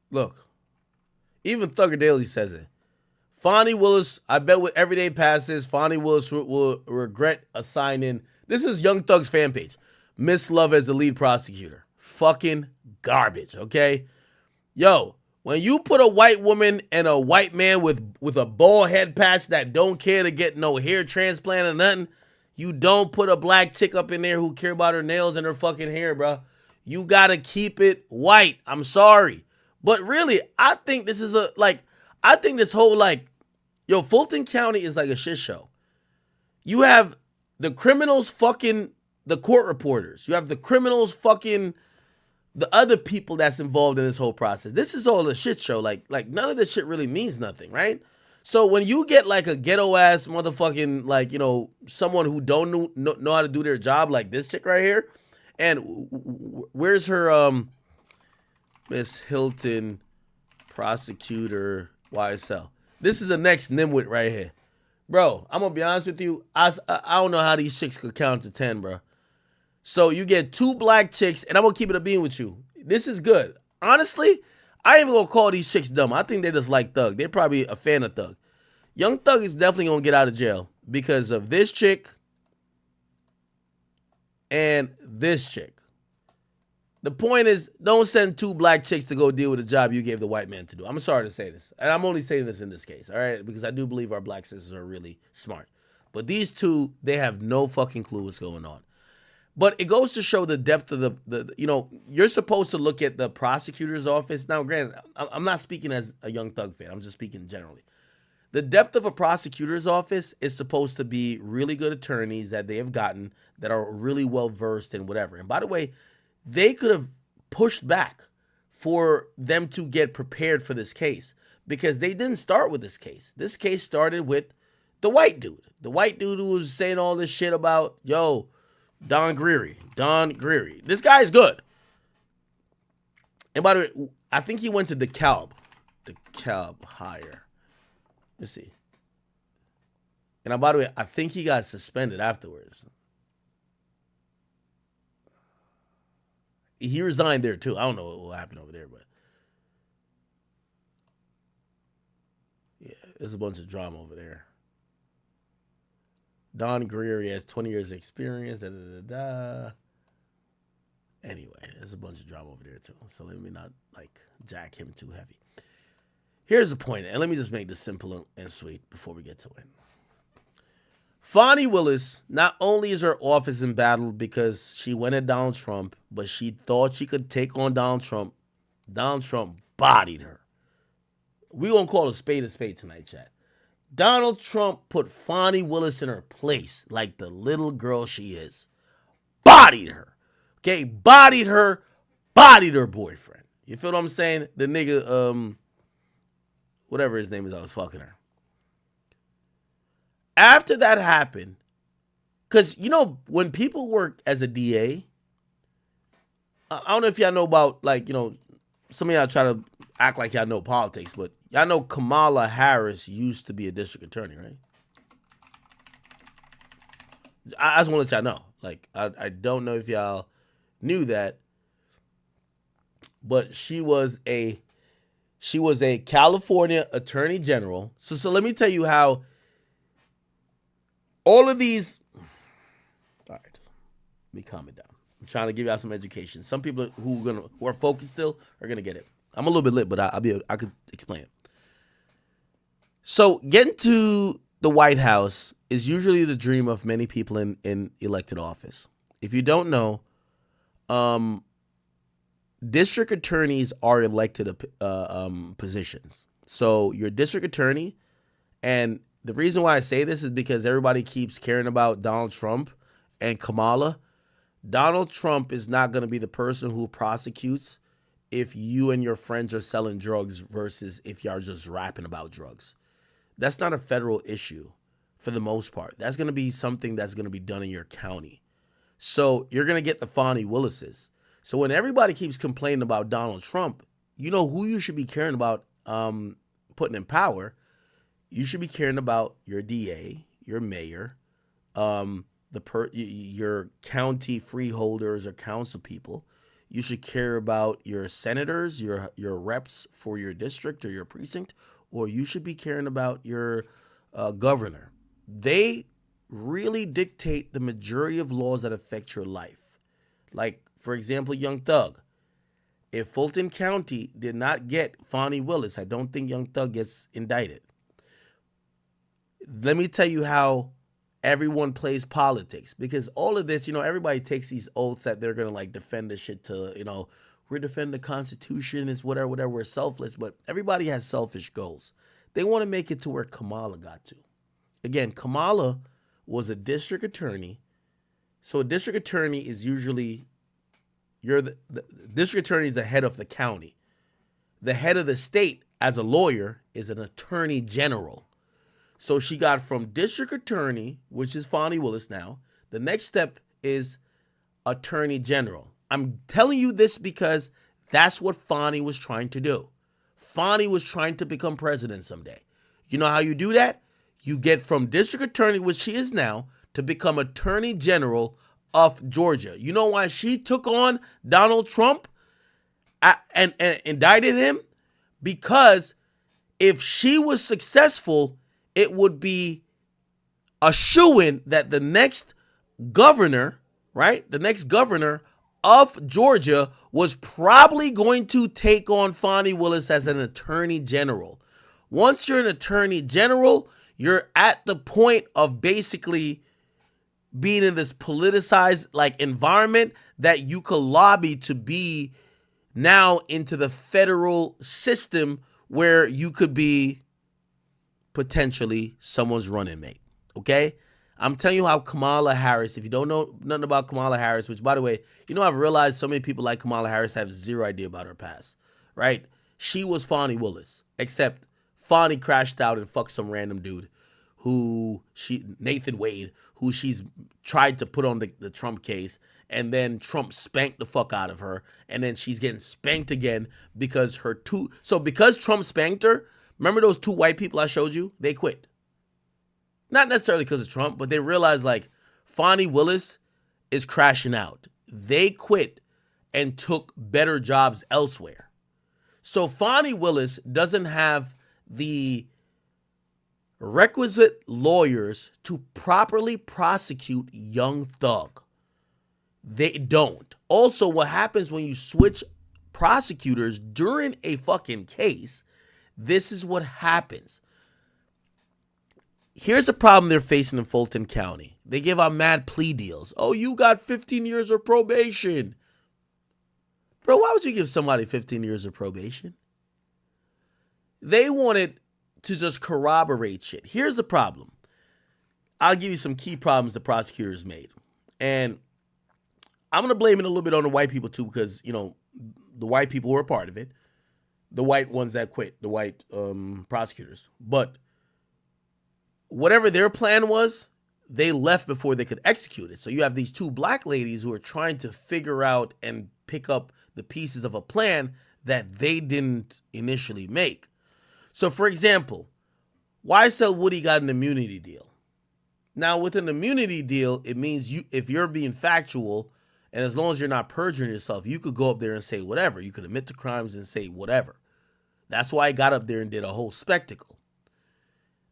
Look. Even Thugger Daily says it. Fonnie Willis, I bet with everyday passes, Fonnie Willis will regret assigning. This is Young Thug's fan page. Miss Love as the lead prosecutor. Fucking garbage, okay? Yo, when you put a white woman and a white man with a bald head patch that don't care to get no hair transplant or nothing, you don't put a black chick up in there who care about her nails and her fucking hair, bro. You gotta keep it white. I'm sorry. But really, I think this is I think this whole Fulton County is like a shit show. You have the criminals fucking the court reporters. You have the criminals fucking the other people that's involved in this whole process. This is all a shit show. Like none of this shit really means nothing, right? So when you get like a ghetto ass motherfucking someone who don't know how to do their job like this chick right here, and where's her Miss Hilton prosecutor YSL. This is the next Nimwit right here. Bro, I'm going to be honest with you. I don't know how these chicks could count to 10, bro. So you get two black chicks, and I'm going to keep it a bean with you. This is good. Honestly, I ain't even going to call these chicks dumb. I think they just like Thug. They're probably a fan of Thug. Young Thug is definitely going to get out of jail because of this chick and this chick. The point is, don't send two black chicks to go deal with a job you gave the white man to do. I'm sorry to say this. And I'm only saying this in this case, all right? Because I do believe our black sisters are really smart. But these two, they have no fucking clue what's going on. But it goes to show the depth of the you're supposed to look at the prosecutor's office. Now, granted, I'm not speaking as a Young Thug fan. I'm just speaking generally. The depth of a prosecutor's office is supposed to be really good attorneys that they have gotten that are really well versed in whatever. And by the way, they could have pushed back for them to get prepared for this case because they didn't start with this case. This case started with the white dude. The white dude who was saying all this shit about, Don Greery. This guy is good. And by the way, I think he went to DeKalb higher. Let's see. And by the way, I think he got suspended afterwards. He resigned there too. I don't know what happened over there, but yeah, there's a bunch of drama over there. Don Greery has 20 years of experience. Anyway, there's a bunch of drama over there too. So let me not jack him too heavy. Here's the point, and let me just make this simple and sweet before we get to it. Fonnie Willis, not only is her office embattled because she went at Donald Trump, but she thought she could take on Donald Trump. Donald Trump bodied her. We're going to call a spade tonight, chat. Donald Trump put Fonnie Willis in her place like the little girl she is. Bodied her. Okay? Bodied her boyfriend. You feel what I'm saying? The nigga, whatever his name is, I was fucking her. After that happened, because, when people work as a DA, I don't know if y'all know about, some of y'all try to act like y'all know politics, but y'all know Kamala Harris used to be a district attorney, right? I just want to let y'all know. I don't know if y'all knew that, but she was a California attorney general. So let me tell you how all of these. All right, let me calm it down. I'm trying to give y'all some education. Some people who are focused still are gonna get it. I'm a little bit lit, but I could explain it. So getting to the White House is usually the dream of many people in elected office. If you don't know, district attorneys are elected positions. So your district attorney, and the reason why I say this is because everybody keeps caring about Donald Trump and Kamala. Donald Trump is not going to be the person who prosecutes if you and your friends are selling drugs versus if y'all just rapping about drugs. That's not a federal issue for the most part. That's going to be something that's going to be done in your county. So you're going to get the Fonnie Willises. So when everybody keeps complaining about Donald Trump, you know who you should be caring about putting in power. You should be caring about your DA, your mayor, your county freeholders or council people. You should care about your senators, your reps for your district or your precinct, or you should be caring about your governor. They really dictate the majority of laws that affect your life. Like, for example, Young Thug. If Fulton County did not get Fonnie Willis, I don't think Young Thug gets indicted. Let me tell you how everyone plays politics, because all of this, everybody takes these oaths that they're going to defend this shit to, we're defending the Constitution, is whatever, we're selfless, but everybody has selfish goals. They want to make it to where Kamala got to. Again, Kamala was a district attorney. So a district attorney is usually, the district attorney is the head of the county. The head of the state as a lawyer is an attorney general. So she got from district attorney, which is Fonnie Willis now. The next step is attorney general. I'm telling you this because that's what Fonnie was trying to do. Fonnie was trying to become president someday. You know how you do that? You get from district attorney, which she is now, to become attorney general of Georgia. You know why she took on Donald Trump and indicted him? Because if she was successful, it would be a shoo-in that the next governor, right? The next governor of Georgia was probably going to take on Fonnie Willis as an attorney general. Once you're an attorney general, you're at the point of basically being in this politicized like environment that you could lobby to be now into the federal system where you could be potentially someone's running mate. Okay? I'm telling you how Kamala Harris, if you don't know nothing about Kamala Harris, which by the way, you know, I've realized so many people like Kamala Harris have zero idea about her past, right? She was Fonnie Willis, except Fonnie crashed out and fucked some random dude Nathan Wade, who she's tried to put on the Trump case, and then Trump spanked the fuck out of her, and then she's getting spanked again because because Trump spanked her, remember those 2 white people I showed you? They quit. Not necessarily because of Trump, but they realized like Fonnie Willis is crashing out. They quit and took better jobs elsewhere. So Fonnie Willis doesn't have the requisite lawyers to properly prosecute Young Thug. They don't. Also, what happens when you switch prosecutors during a fucking case, this is what happens. Here's a problem they're facing in Fulton County. They give out mad plea deals. Oh, you got 15 years of probation. Bro, why would you give somebody 15 years of probation? They wanted to just corroborate shit. Here's the problem. I'll give you some key problems the prosecutors made. And I'm going to blame it a little bit on the white people too, because, you know, the white people were a part of it. The white ones that quit, the white prosecutors. But whatever their plan was, they left before they could execute it. So you have these 2 black ladies who are trying to figure out and pick up the pieces of a plan that they didn't initially make. So for example, YSL Woody got an immunity deal. Now with an immunity deal, it means if you're being factual, and as long as you're not perjuring yourself, you could go up there and say whatever. You could admit to crimes and say whatever. That's why I got up there and did a whole spectacle.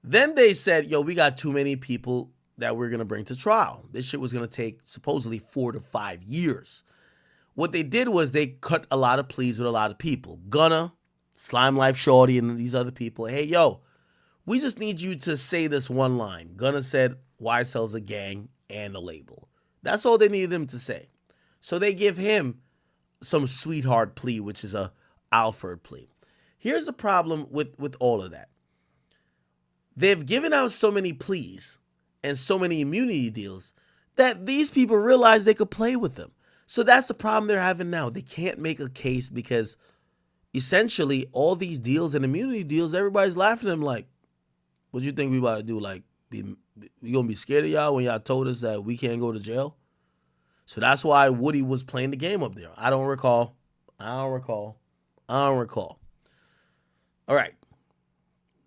Then they said, yo, we got too many people that we're going to bring to trial. This shit was going to take supposedly 4 to 5 years. What they did was they cut a lot of pleas with a lot of people. Gunna, Slime Life Shorty, and these other people. Hey, yo, we just need you to say this one line. Gunna said YSL's a gang and a label. That's all they needed him to say. So they give him some sweetheart plea, which is a Alford plea. Here's the problem with all of that. They've given out so many pleas and so many immunity deals that these people realize they could play with them. So that's the problem they're having now. They can't make a case because essentially all these deals and immunity deals, everybody's laughing at them like, what do you think we about to do? Like, we gonna be scared of y'all when y'all told us that we can't go to jail? So that's why Woody was playing the game up there. I don't recall. All right.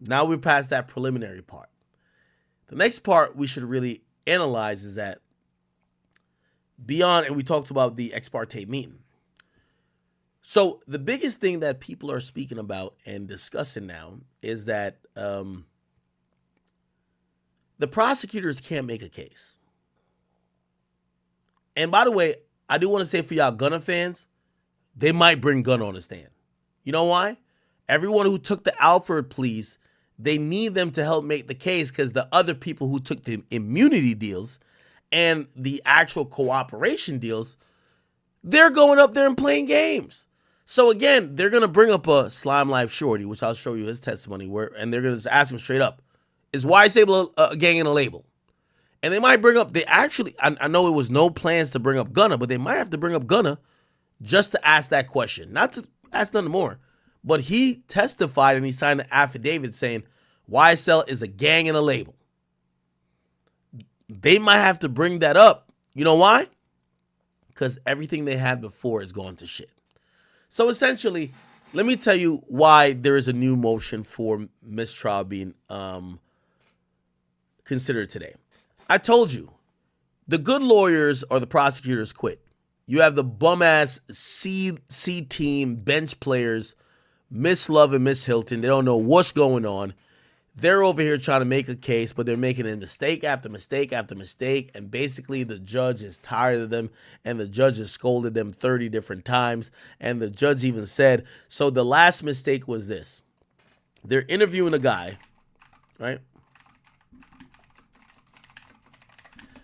Now we're past that preliminary part. The next part we should really analyze is that beyond, and we talked about the ex parte meeting. So the biggest thing that people are speaking about and discussing now is that the prosecutors can't make a case. And by the way, I do want to say for y'all Gunna fans, they might bring Gunna on the stand. You know why? Everyone who took the Alford pleas, they need them to help make the case because the other people who took the immunity deals and the actual cooperation deals, they're going up there and playing games. So again, they're going to bring up a Slime Life Shorty, which I'll show you his testimony, and they're going to just ask him straight up, is YSL a gang and a label? And they might bring up, I know it was no plans to bring up Gunna, but they might have to bring up Gunna just to ask that question. Not to ask nothing more. But he testified and he signed an affidavit saying YSL is a gang and a label. They might have to bring that up. You know why? Because everything they had before is gone to shit. So essentially, let me tell you why there is a new motion for mistrial being considered today. I told you, the good lawyers or the prosecutors quit. You have the bum-ass C team bench players, Miss Love and Miss Hilton. They don't know what's going on. They're over here trying to make a case, but they're making a mistake after mistake after mistake, and basically the judge is tired of them, and the judge has scolded them 30 different times, and the judge even said, so the last mistake was this. They're interviewing a guy, right?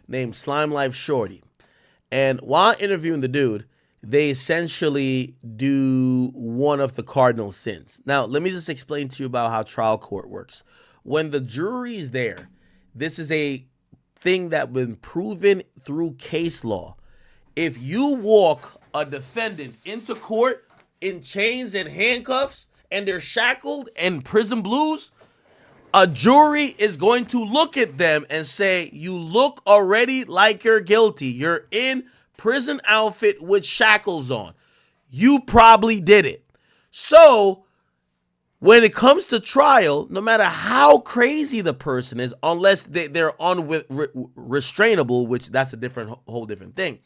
named Slime Life Shorty. And while interviewing the dude, they essentially do one of the cardinal sins. Now, let me just explain to you about how trial court works. When the jury is there, this is a thing that's been proven through case law. If you walk a defendant into court in chains and handcuffs and they're shackled and prison blues, a jury is going to look at them and say, you look already like you're guilty. You're in prison outfit with shackles on. You probably did it. So when it comes to trial, no matter how crazy the person is, unless they're unrestrainable, which that's a whole different thing,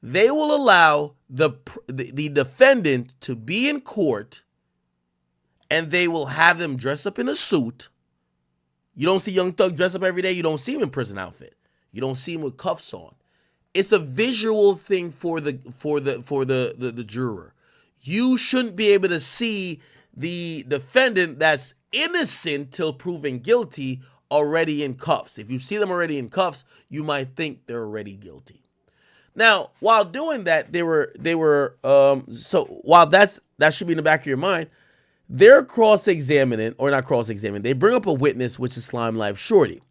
they will allow the defendant to be in court, and they will have them dress up in a suit. You don't see Young Thug dress up every day. You don't see him in prison outfit. You don't see him with cuffs on. It's a visual thing for the juror. You shouldn't be able to see the defendant that's innocent till proven guilty already in cuffs. If you see them already in cuffs, you might think they're already guilty. Now, while doing that, so while that should be in the back of your mind, they're cross-examining, or not cross-examining, they bring up a witness, which is Slime Life Shorty.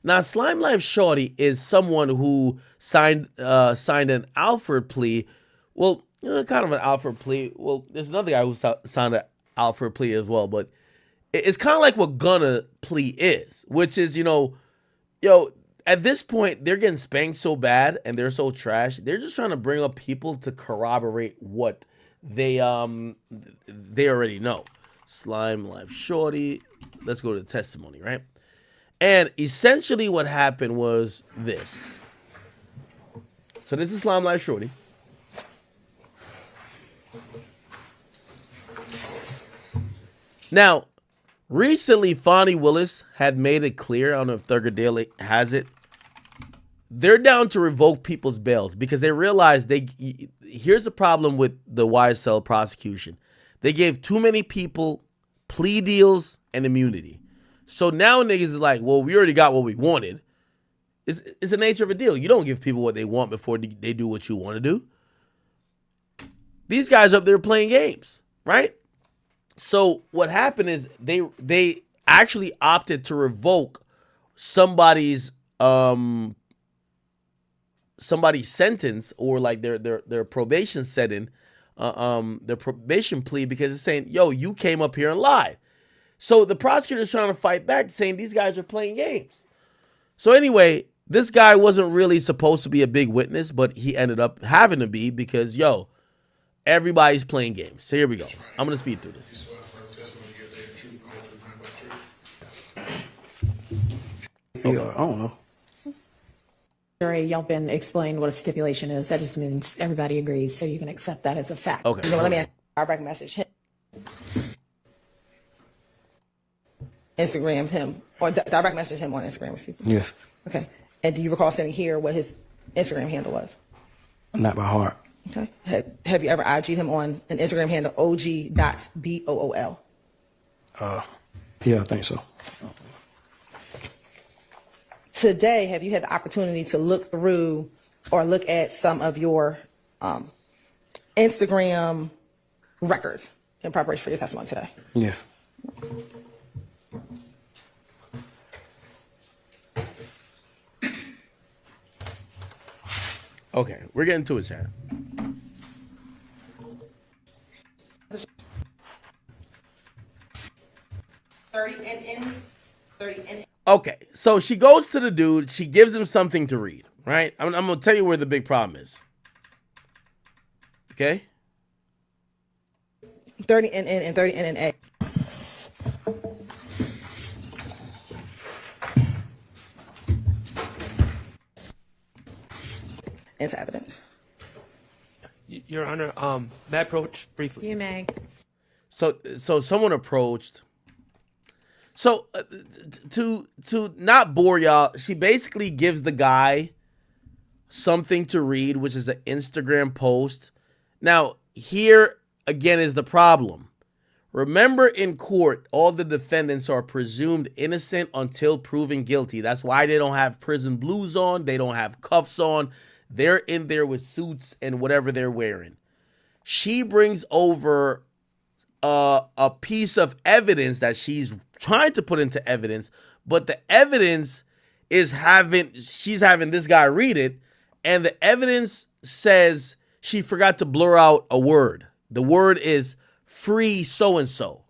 Now, Slime Life Shorty is someone who signed an Alford plea. Well, kind of an Alford plea. Well, there's another guy who signed an Alford plea as well, but it's kind of like what Gunna plea is, which is, at this point, they're getting spanked so bad and they're so trash. They're just trying to bring up people to corroborate what they already know. Slime Life Shorty. Let's go to the testimony, right? And essentially what happened was this. So this is Slime Life Shorty. Now, recently, Fonnie Willis had made it clear, I don't know if Thurgood Daily has it, they're down to revoke people's bails because they realize here's the problem with the YSL prosecution. They gave too many people plea deals and immunity. So now niggas is like, well, we already got what we wanted. It's the nature of a deal. You don't give people what they want before they do what you want to do. These guys up there playing games, right? So what happened is they actually opted to revoke somebody's sentence, or like their probation setting, their probation plea, because it's saying, yo, you came up here and lied. So the prosecutor's trying to fight back, saying these guys are playing games. So anyway, this guy wasn't really supposed to be a big witness, but he ended up having to be because, everybody's playing games. So here we go. I'm going to speed through this. Okay. I don't know. Y'all been explained what a stipulation is. That just means everybody agrees, so you can accept that as a fact. Okay. Let me ask direct message him. Instagram him, or direct message him on Instagram, excuse me. Yes. Okay. And do you recall sending here what his Instagram handle was? Not by heart. Okay. Have you ever IG'd him on an Instagram handle, og.bool? Yeah, I think so. Today, have you had the opportunity to look through or look at some of your Instagram records in preparation for your testimony today? Yeah. Okay, we're getting to it, chat. Okay, so she goes to the dude. She gives him something to read, right? I'm going to tell you where the big problem is. Okay? 30 NN and 30 NNA. Into evidence. Your Honor, may I approach briefly? You may. So someone approached. So to not bore y'all, she basically gives the guy something to read, which is an Instagram post. Now, here again is the problem. Remember, in court, all the defendants are presumed innocent until proven guilty. That's why they don't have prison blues on. They don't have cuffs on. They're in there with suits and whatever they're wearing. She brings over a piece of evidence that she's trying to put into evidence, but the evidence is she's having this guy read it, and the evidence says she forgot to blur out a word. The word is free so-and-so.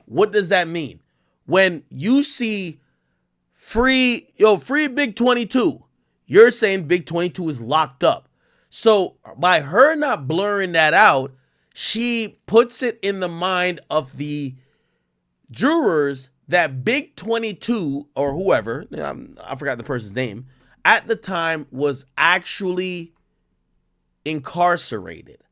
What does that mean? When you see free Big 22, you're saying Big 22 is locked up. So by her not blurring that out, she puts it in the mind of the jurors that Big 22 or whoever, I forgot the person's name, at the time was actually incarcerated.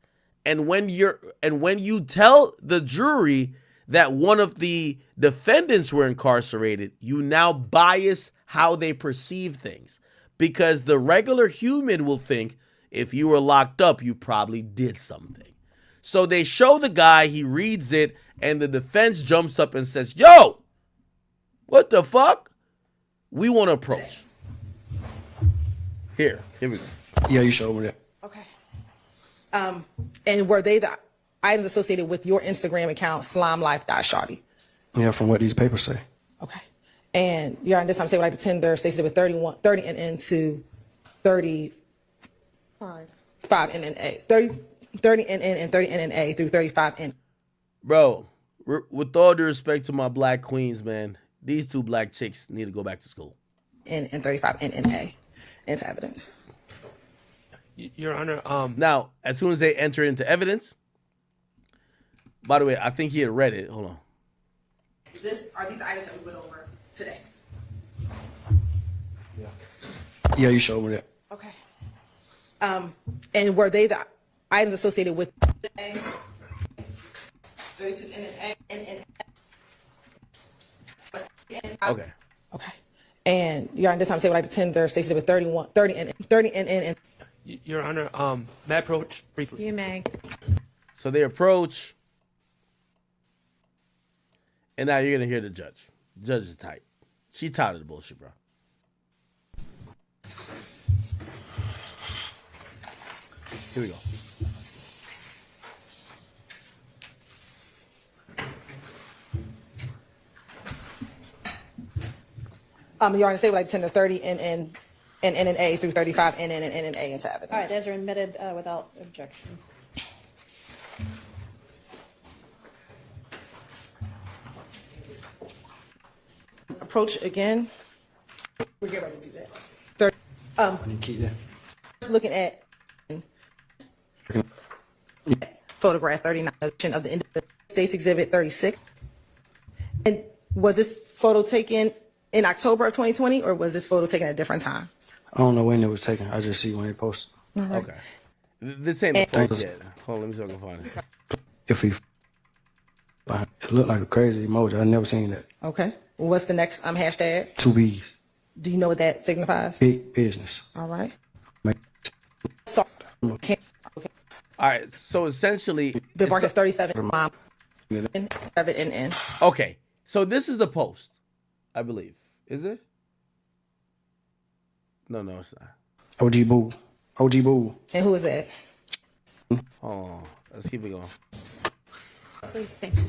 And when you tell the jury that one of the defendants were incarcerated, you now bias how they perceive things. Because the regular human will think if you were locked up, you probably did something. So they show the guy, he reads it, and the defense jumps up and says, yo, what the fuck? We want to approach. Here we go. Yeah, you showed me that. And were they the items associated with your Instagram account, slimelife.shawty? Yeah, from what these papers say. Okay. And you're on this time, say like the tender, Stacey with 30 NN to 35 NNA. 30 NN and 30 NNA through 35 NN. Bro, with all due respect to my black queens, man, these two black chicks need to go back to school. And 35 NNA into evidence. Your Honor, now, as soon as they enter into evidence, by the way, I think he had read it. Hold on. Are these items that we went over today? Yeah, you showed me that. Okay. And were they the items associated with 32 NNA? Okay. Okay. And you're on this time, say like the tender, Stacey with 30 NN. Your Honor, may I approach briefly? You may. So they approach, and now you're going to hear the judge. The judge is tight. She tired of the bullshit, bro. Here we go. You're on the say like tender 30 NN and NNA through 35 NN and NNA into evidence. All right, those are admitted without objection. Approach again. We're getting ready to do that. 30. I need to keep that. Looking at photograph 39 of the States Exhibit 36. And was this photo taken in October of 2020, or was this photo taken at a different time? I don't know when it was taken. I just see when they post. Right. Okay. This ain't the post yet. Hold on, let me see if I can find it. If he, it looked like a crazy emoji. I never seen that. Okay. What's the next hashtag? 2 B's. Do you know what that signifies? Big business. All right. Okay. All right. So essentially, Bid mark is 37. And 7 NN. Okay. So this is the post, I believe. Is it? No, it's not. OG Boo. OG Boo. And who is that? Oh, let's keep it going. Please, thank you.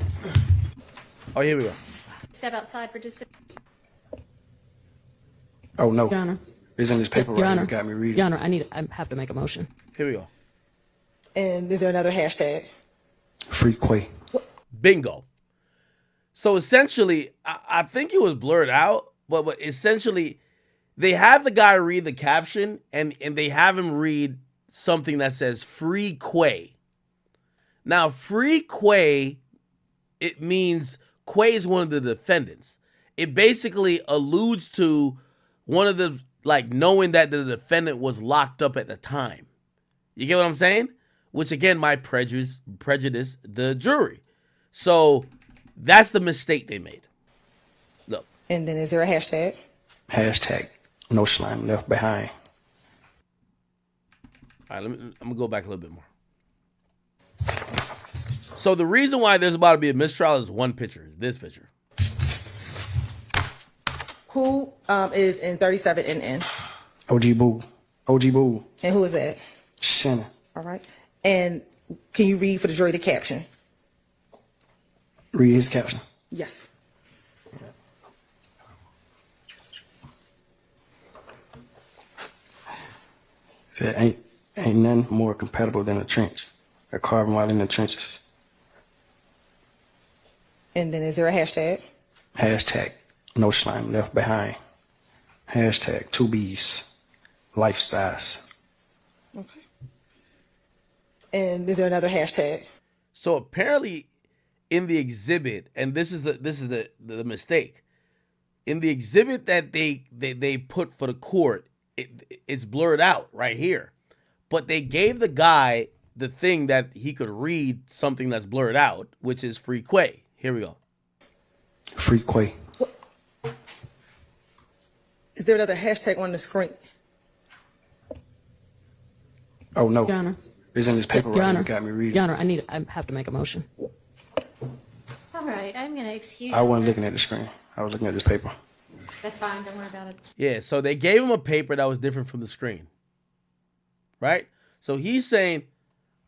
Oh, here we go. Step outside for just a... Oh, no. Your Honor. It's in this paper Your right Honor. here. Got me reading. Your Honor, I have to make a motion. Here we go. And is there another hashtag? Free Quay. Bingo. So essentially, I think it was blurred out, but essentially, they have the guy read the caption and they have him read something that says free Quay. Now, free Quay, it means Quay is one of the defendants. It basically alludes to one of the, like, knowing that the defendant was locked up at the time. You get what I'm saying? Which, again, might prejudice the jury. So that's the mistake they made. Look. And then is there a hashtag? Hashtag no slime left behind. All right, I'm going to go back a little bit more. So the reason why there's about to be a mistrial is one picture. This picture. Who is in 37NN? OG Boo. OG Boo. And who is that? Shannon. All right. And can you read for the jury the caption? Read his caption. Yes. Said ain't nothing more compatible than a trench. A carbon while in the trenches. And then is there a hashtag? Hashtag no slime left behind. Hashtag 2Bs. Life size. Okay. And is there another hashtag? So apparently, in the exhibit, and this is the mistake. In the exhibit that they put for the court, it's blurred out right here, but they gave the guy the thing that he could read something that's blurred out, which is Free Quay. Here we go. Free Quay. Is there another hashtag on the screen? Oh no. Your Honor. It's in this paper Your right Honor. here. Got me reading. Your Honor, I have to make a motion. All right, I'm going to excuse I wasn't looking at the screen. I was looking at this paper. That's fine, don't worry about it. Yeah, so they gave him a paper that was different from the screen. Right? So he's saying,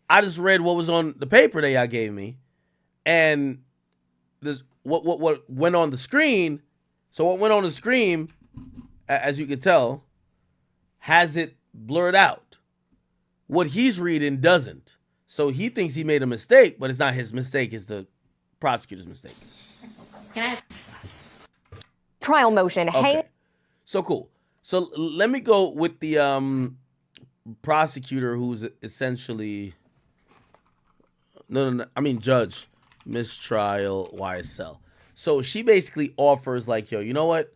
I just read what was on the paper that y'all gave me, and this what went on the screen. So what went on the screen, as you can tell, has it blurred out. What he's reading doesn't. So he thinks he made a mistake, but it's not his mistake, it's the prosecutor's mistake. Can I ask? Trial motion. Okay. So cool. So let me go with the prosecutor who's essentially judge, mistrial, YSL. So she basically offers like, yo, you know what?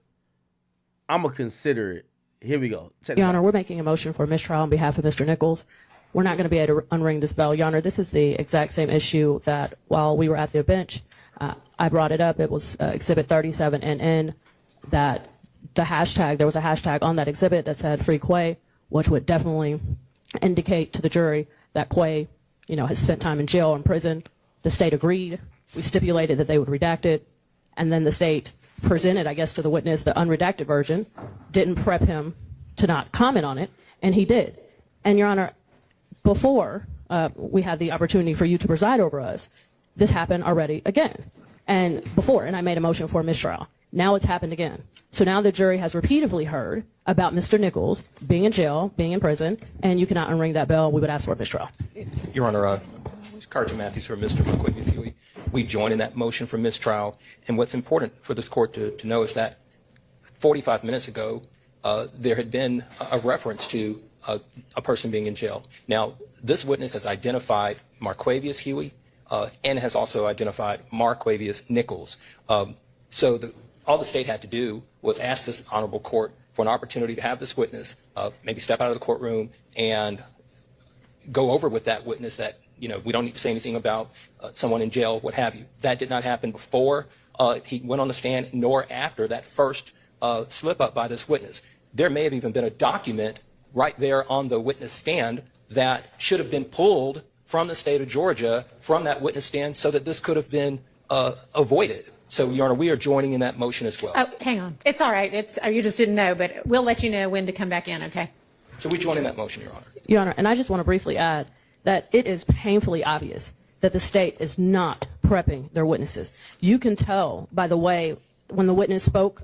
I'm gonna consider it. Here we go. Check Your this Honor, out. we're making a motion for mistrial on behalf of Mr. Nichols. We're not going to be able to unring this bell. Your Honor, this is the exact same issue that while we were at the bench, I brought it up. It was Exhibit 37NN that there was a hashtag on that exhibit that said Free Quay, which would definitely indicate to the jury that Quay, has spent time in jail or in prison. The state agreed. We stipulated that they would redact it. And then the state presented, I guess, to the witness the unredacted version, didn't prep him to not comment on it, and he did. And, Your Honor, before we had the opportunity for you to preside over us, this happened already again. And I made a motion for a mistrial. Now it's happened again. So now the jury has repeatedly heard about Mr. Nichols being in jail, being in prison, and you cannot unring that bell. We would ask for a mistrial. Your Honor, Carter Matthews for Mr. McQuigg. We join in that motion for mistrial. And what's important for this court to know is that 45 minutes ago, there had been a reference to a person being in jail. Now, this witness has identified Marquavius Huey and has also identified Marquavius Nichols. So all the state had to do was ask this honorable court for an opportunity to have this witness maybe step out of the courtroom and go over with that witness that, we don't need to say anything about someone in jail, what have you. That did not happen before he went on the stand, nor after that first slip up by this witness. There may have even been a document right there on the witness stand that should have been pulled from the state of Georgia from that witness stand so that this could have been avoided. So, Your Honor, we are joining in that motion as well. Oh, hang on. It's all right. You just didn't know, but we'll let you know when to come back in, okay? So we join in that motion, Your Honor. Your Honor, and I just want to briefly add that it is painfully obvious that the state is not prepping their witnesses. You can tell by the way when the witness spoke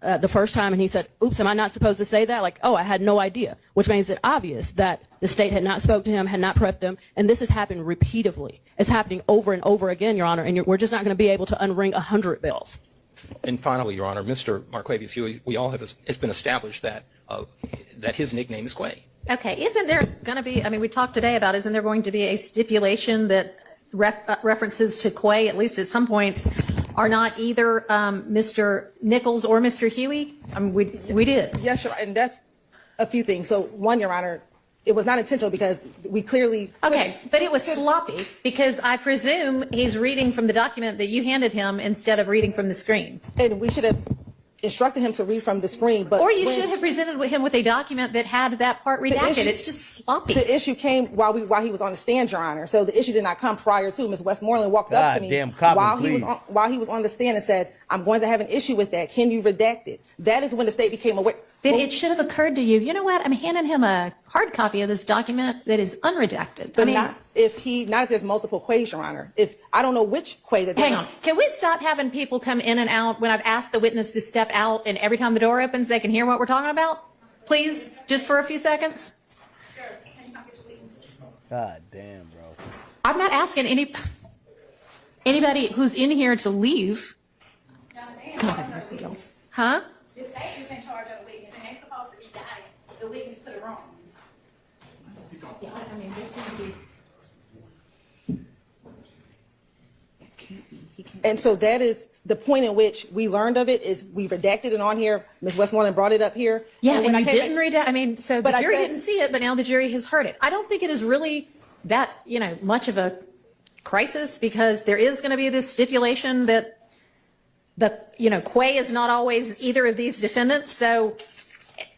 the first time and he said, oops, am I not supposed to say that? Like, oh, I had no idea, which makes it obvious that the state had not spoke to him, had not prepped him, and this has happened repeatedly. It's happening over and over again, Your Honor, and we're just not going to be able to unring 100 bells. And finally, Your Honor, Mr. Marquavius Huey, it's been established that his nickname is Quay. Okay, isn't there going to be, we talked today about, isn't there going to be a stipulation that references to Quay, at least at some points, are not either Mr. Nichols or Mr. Huey? We did. Yes, Your Honor, and that's a few things. So, one, Your Honor, it was not intentional because we clearly... Okay, but it was sloppy because I presume he's reading from the document that you handed him instead of reading from the screen. And we should have instructed him to read from the screen. But or you should have presented him with a document that had that part redacted. It's just sloppy. The issue came while he was on the stand, Your Honor. So the issue did not come prior to. Ms. Westmoreland walked up to me while he was on the stand and said, "I'm going to have an issue with that. Can you redact it?" That is when the state became aware. Then it should have occurred to you, you know what, I'm handing him a hard copy of this document that is unredacted. But not if there's multiple Quays, Your Honor. If I don't know which Quay that. Hang on. Can we stop having people come in and out when I've asked the witness to step out and every time the door opens they can hear what we're talking about? Please, just for a few seconds. God damn, bro. I'm not asking anybody who's in here to leave. God mercy, y'all. Huh? The state is in charge of the witness, and they're supposed to be guiding the witness to the room. Yeah, I mean, there seems to be. And so that is the point in which we learned of it is we redacted it on here. Ms. Westmoreland brought it up here. Yeah, and you didn't read it. I mean, so the jury didn't see it, but now the jury has heard it. I don't think it is really that, much of a crisis because there is going to be this stipulation that Quay is not always either of these defendants. So,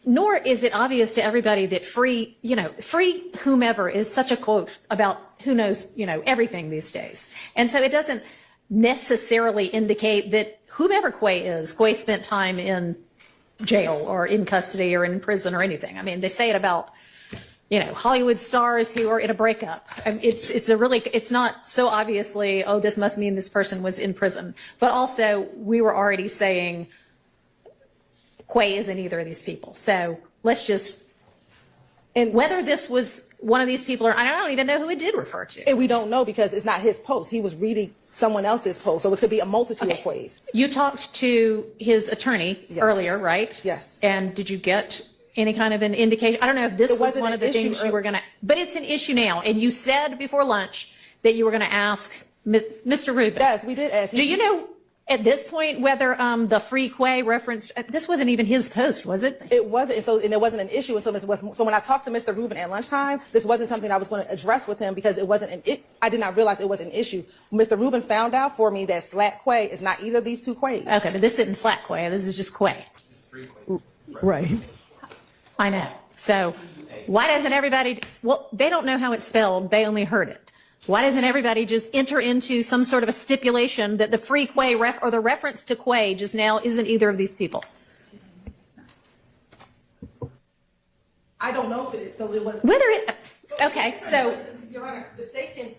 nor is it obvious to everybody that free whomever is such a quote about who knows, everything these days. And so it doesn't necessarily indicate that whomever Quay spent time in jail or in custody or in prison or anything. I mean, they say it about, Hollywood stars who are in a breakup. I mean, it's not so obviously, oh, this must mean this person was in prison. But also, we were already saying Quay isn't either of these people. So let's just, and whether this was one of these people or I don't even know who it did refer to. And we don't know because it's not his post. He was reading someone else's post. So it could be a multitude of Quays. You talked to his attorney earlier, right? Yes. And did you get any kind of an indication? I don't know if this was one of the things you were going to, but it's an issue now. And you said before lunch that you were going to ask Mr. Rubin. Yes, we did ask. Do you know at this point whether the free Quay reference, this wasn't even his post, was it? It wasn't. And there wasn't an issue until Ms. Westmoreland. So when I talked to Mr. Rubin at lunchtime, this wasn't something I was going to address with him because it wasn't I did not realize it was an issue. Mr. Rubin found out for me that Slack Quay is not either of these two Quays. Okay, but this isn't Slack Quay. This is just Quay. Right. I know. So why doesn't everybody, well, they don't know how it's spelled. They only heard it. Why doesn't everybody just enter into some sort of a stipulation that the free Quay or the reference to Quay just now isn't either of these people? I don't know if it is. So it was. Whether it, okay, so. Your Honor, the state can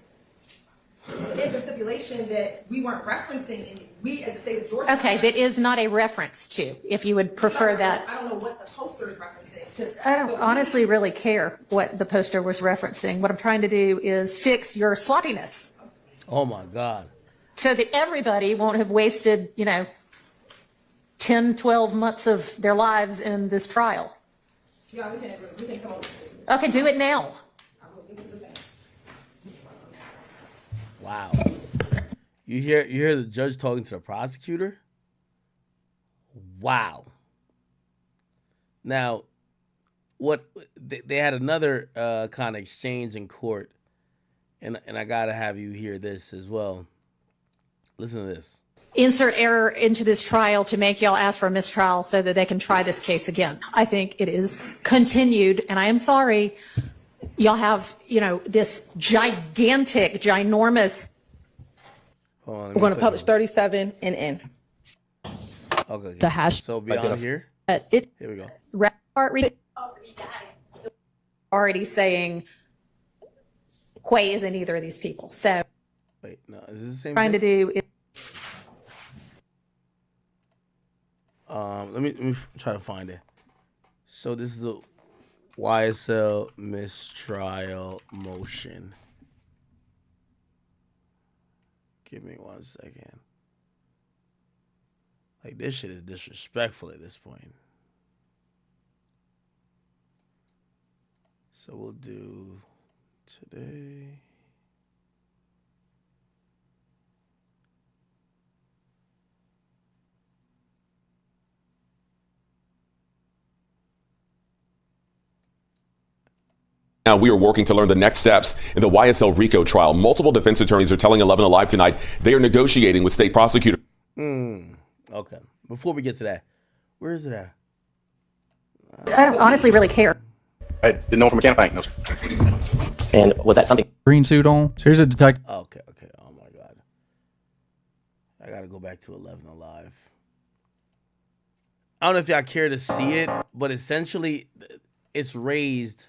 enter stipulation that we weren't referencing, and we as the state of Georgia. Okay, that is not a reference to, if you would prefer that. I don't know what the poster is referencing. I don't honestly really care what the poster was referencing. What I'm trying to do is fix your sloppiness. Oh my God. So that everybody won't have wasted, 10, 12 months of their lives in this trial. Yeah, we can come up with it. Okay, do it now. Wow. You hear the judge talking to the prosecutor? Wow. Now, what they had another kind of exchange in court, and I gotta have you hear this as well. Listen to this. Insert error into this trial to make y'all ask for a mistrial so that they can try this case again. I think it is continued, and I am sorry. Y'all have, this gigantic, ginormous. We're going to publish 37 and N. Okay. The hash. So beyond here. Here we go. Already saying Quay isn't either of these people. So wait, no, is this the same trying thing? to do is let me try to find it. So this is the YSL mistrial motion. Give me 1 second. Like, this shit is disrespectful at this point. So we'll do today. Now we are working to learn the next steps in the YSL RICO trial. Multiple defense attorneys are telling 11 Alive tonight they are negotiating with state prosecutors. Okay. Before we get to that, Where is it at? I don't honestly really care. I didn't know from a can of paint. No. And was that something? Green suit on. So here's a detective. Okay. Oh my God. I gotta go back to 11 Alive. I don't know if y'all care to see it, but essentially, it's raised.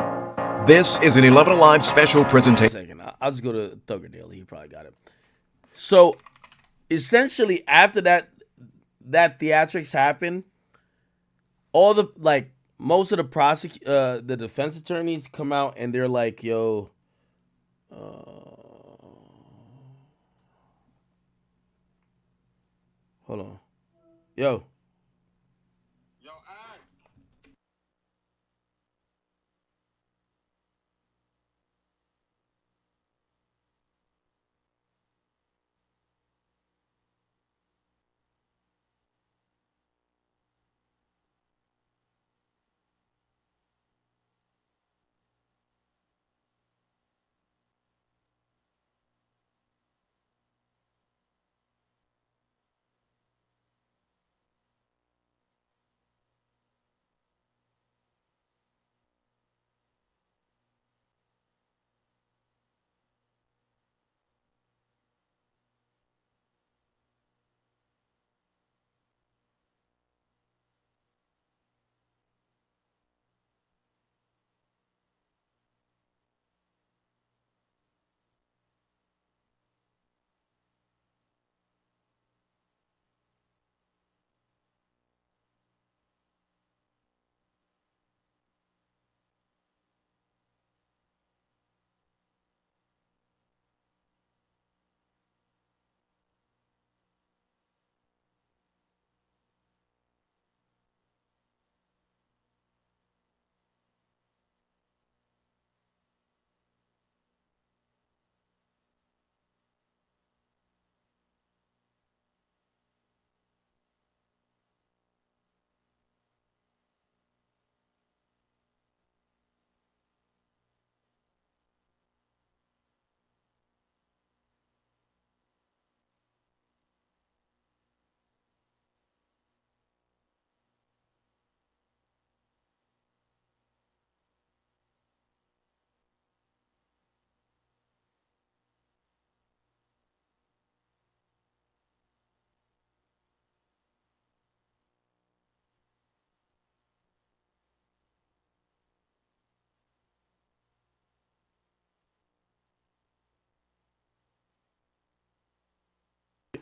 This is an 11 Alive special presentation. I'll just go to Thugger Daily. He probably got it. So, essentially, after that theatrics happened, all the most of the defense attorneys come out and they're like, "Yo, hold on, yo."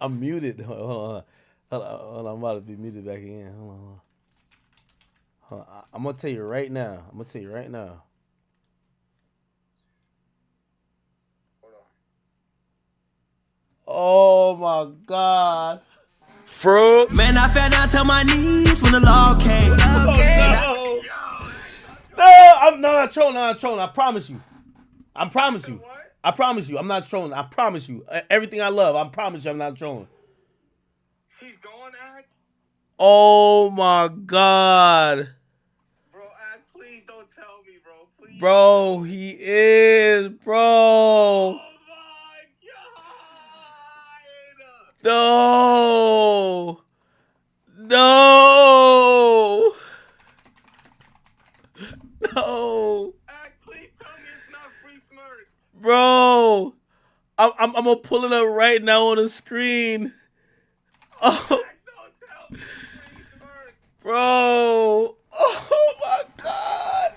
I'm muted. Hold on. I'm about to be muted back again. Hold on. I'm gonna tell you right now. Oh my God. Fruit. Man, I fell down to my knees when the law came. Oh, no, I'm not trolling. I promise you. I'm not trolling. I promise you. Everything I love, I promise you I'm not trolling. He's going, Act? Oh my God. Bro, Act, please don't tell me, bro. Please. Bro, he is, bro. Oh my God. No. Act, please tell me it's not free smirk. Bro. I'm gonna pull it up right now on the screen. Oh. Bro. Oh my God.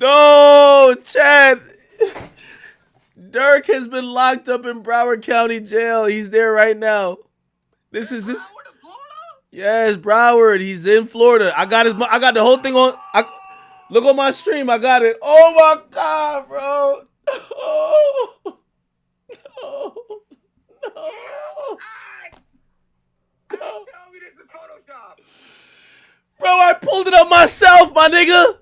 No, Chad. Durk has been locked up in Broward County Jail. He's there right now. This is his. Yes, Broward. He's in Florida. I got the whole thing on. Look on my stream. I got it. Oh my God, bro. Oh. No. Tell me this is Photoshop. Bro, I pulled it up myself, my nigga.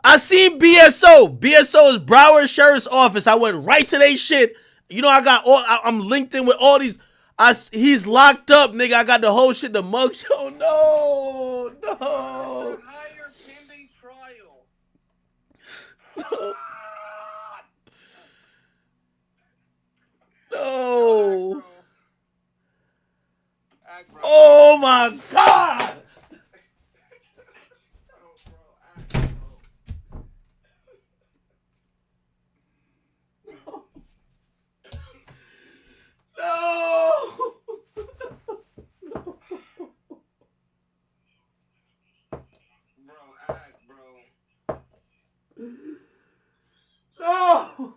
I seen BSO. BSO is Broward Sheriff's Office. I went right to they shit. You know, I'm linked in with all these. He's locked up, nigga. I got the whole shit, the mug show. No. Higher pending trial. No. Oh my God. No. No.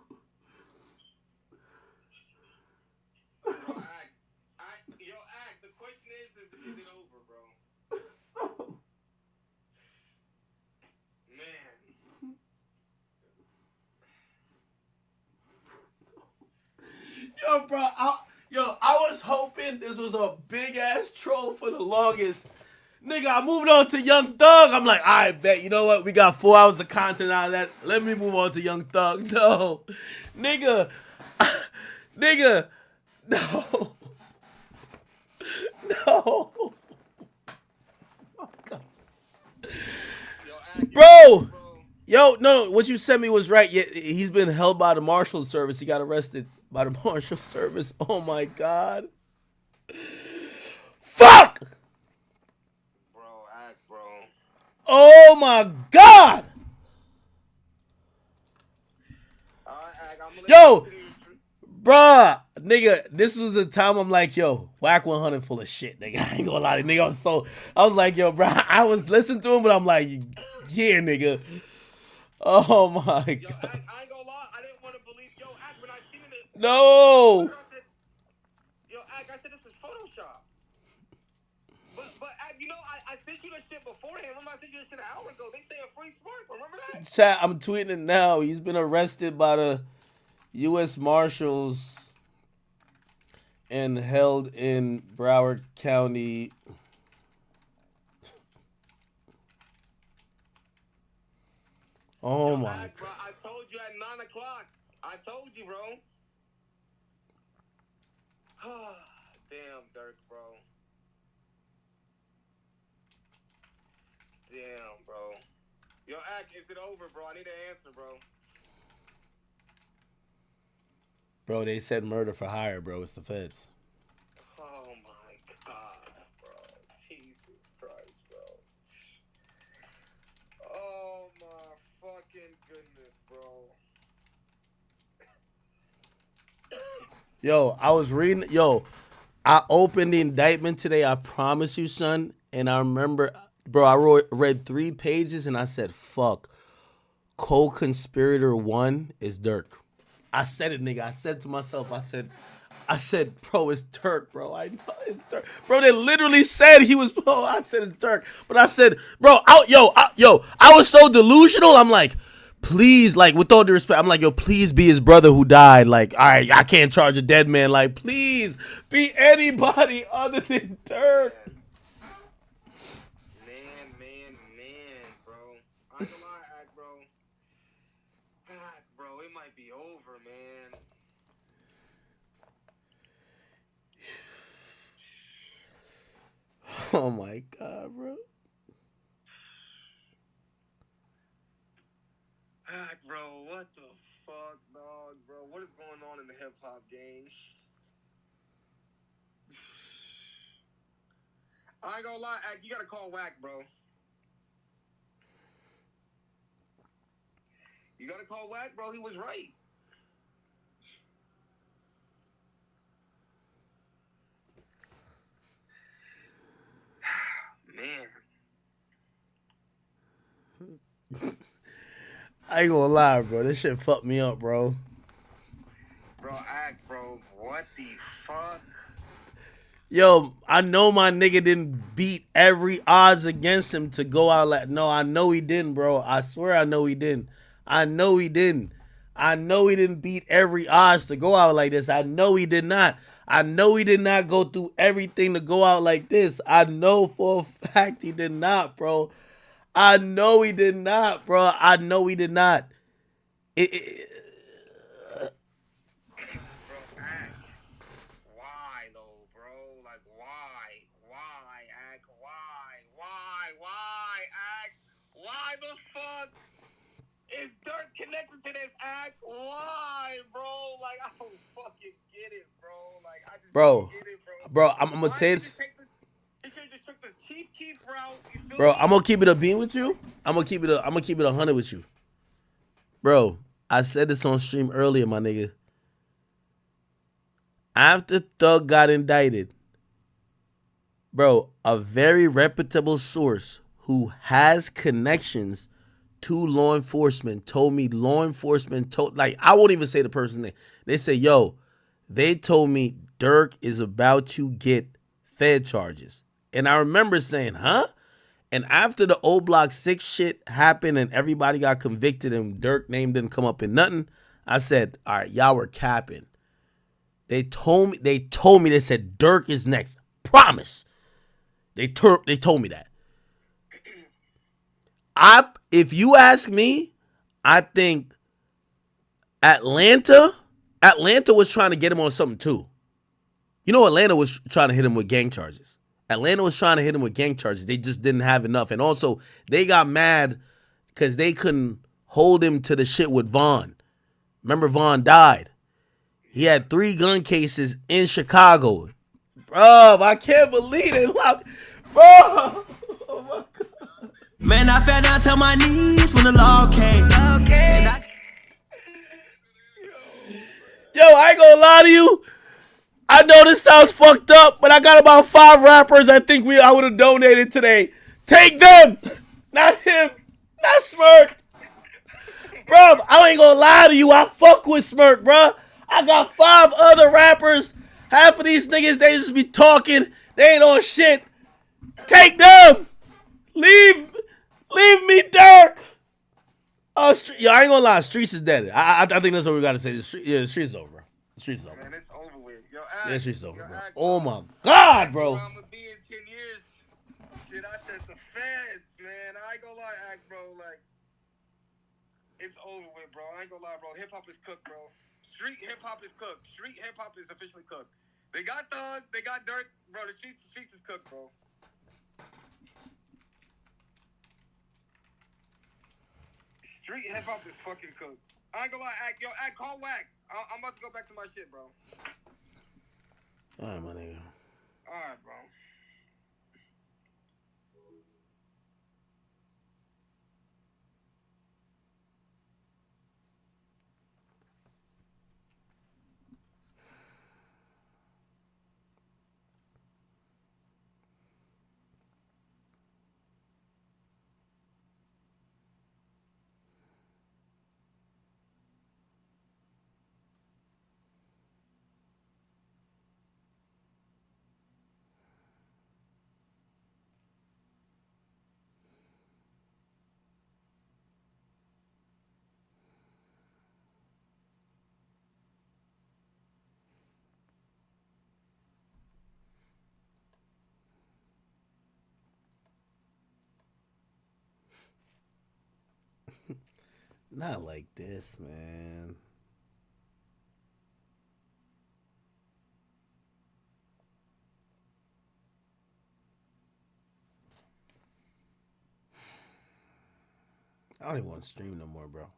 The question is it over, bro? Man. Yo, bro, I was hoping this was a big ass troll for the longest. Nigga, I moved on to Young Thug. I'm like, I bet, you know what? We got 4 hours of content out of that. Let me move on to Young Thug. No. Nigga. Nigga. No. No. Bro. Yo, no, what you sent me was right. Yeah, he's been held by the Marshal Service. He got arrested by the Marshal Service. Oh my God. Fuck! Oh my God! Yo, bruh, nigga, this was the time I'm like, yo, Whack 100 full of shit, nigga. I ain't gonna lie, nigga. I was like, yo, bruh, I was listening to him, but I'm like, yeah, nigga. Oh my God. I ain't gonna lie, I didn't want to believe. Yo, Ack, when I seen it. No. Yo, Ack, I said this is Photoshop. But you know, I sent you that shit beforehand. Remember, I sent you that shit an hour ago. They say a free spark. Remember that? Chat, I'm tweeting it now. He's been arrested by the U.S. Marshals and held in Broward County. Oh my God. Bro, I told you at 9 o'clock. I told you, bro. Damn, Durk, bro. Damn, bro. Yo, Ack, is it over, bro? I need an answer, bro. Bro, they said murder for hire, bro. It's the feds. Oh my God, bro. Jesus Christ, bro. Oh my fucking goodness, bro. Yo, I was reading. Yo, I opened the indictment today. I promise you, son. And I remember, bro, I read 3 pages and I said, fuck. Co-conspirator 1 is Durk. I said it, nigga. I said to myself, I said, bro, it's Durk, bro. I know it's Durk. Bro, they literally said he was, bro. I said it's Durk. But I said, bro, I was so delusional. I'm like, please, like, with all due respect, I'm like, yo, please be his brother who died. Like, all right, I can't charge a dead man. Like, please be anybody other than Durk. Man, bro. I ain't gonna lie, Ack, bro. Ack, bro, it might be over, man. Oh my God, bro. Ack, bro, what the fuck, dog, bro? What is going on in the hip hop game? I ain't gonna lie, Ack, you gotta call Whack, bro. You gotta call Whack, bro. He was right. Man. I ain't gonna lie, bro. This shit fucked me up, bro. Bro, Ack, bro. What the fuck? Yo, I know my nigga didn't beat every odds against him to go out like. No, I know he didn't, bro. I swear I know he didn't. I know he didn't. I know he didn't beat every odds to go out like this. I know he did not. I know he did not go through everything to go out like this. I know for a fact he did not, bro. I know he did not, bro. I know he did not. Bro, Ack. Why, though, bro? Like, why? Why, Ack? Why, Ack? Why the fuck is Durk connected to this, Ack? Why, bro? Like, I don't fucking get it, bro. Like, I just don't get it, bro. I'm gonna tell you this. He should have just took Bro, I'm gonna keep it a beam with you. I'm gonna keep it 100 with you. Bro, I said this on stream earlier, my nigga. After Thug got indicted, bro, a very reputable source who has connections to law enforcement told me like, I won't even say the person's name. They say, yo, they told me Durk is about to get Fed charges. And I remember saying, huh? And after the O Block 6 shit happened and everybody got convicted and Durk name didn't come up in nothing, I said, all right, y'all were capping. They told me, they said Durk is next. Promise. They told me that. If you ask me, I think Atlanta was trying to get him on something too. You know, Atlanta was trying to hit him with gang charges. They just didn't have enough. And also, they got mad because they couldn't hold him to the shit with Vaughn. Remember, Vaughn died. He had 3 gun cases in Chicago. Bro, I can't believe it. Bro. Oh my God. Man, I fell down to my knees when the law came. Yo, I ain't gonna lie to you. I know this sounds fucked up, but I got about 5 rappers I think I would have donated today. Take them! Not him. Not Smirk. Bro, I ain't gonna lie to you. I fuck with Smirk, bro. I got 5 other rappers. Half of these niggas, they just be talking. They ain't on shit. Take them! Leave me, Durk! Yo, I ain't gonna lie. Streets is dead. I think that's what we gotta say. The streets is over, bro. The streets is over. Man, it's over with. Yo, The streets is over, bro. Oh my God, bro. I'm gonna be in 10 years. Shit, I said the feds, man. I ain't gonna lie, Act, bro. Like, it's over with, bro. I ain't gonna lie, bro. Hip hop is cooked, bro. Street hip hop is cooked. Street hip hop is officially cooked. They got Thug, they got Durk, bro. The streets is cooked, bro. Street hip hop is fucking cooked. I ain't gonna lie, Act, call Wack. I'm about to go back to my shit, bro. All right, my nigga. All right, bro. Not like this, man. I don't even want to stream no more, bro.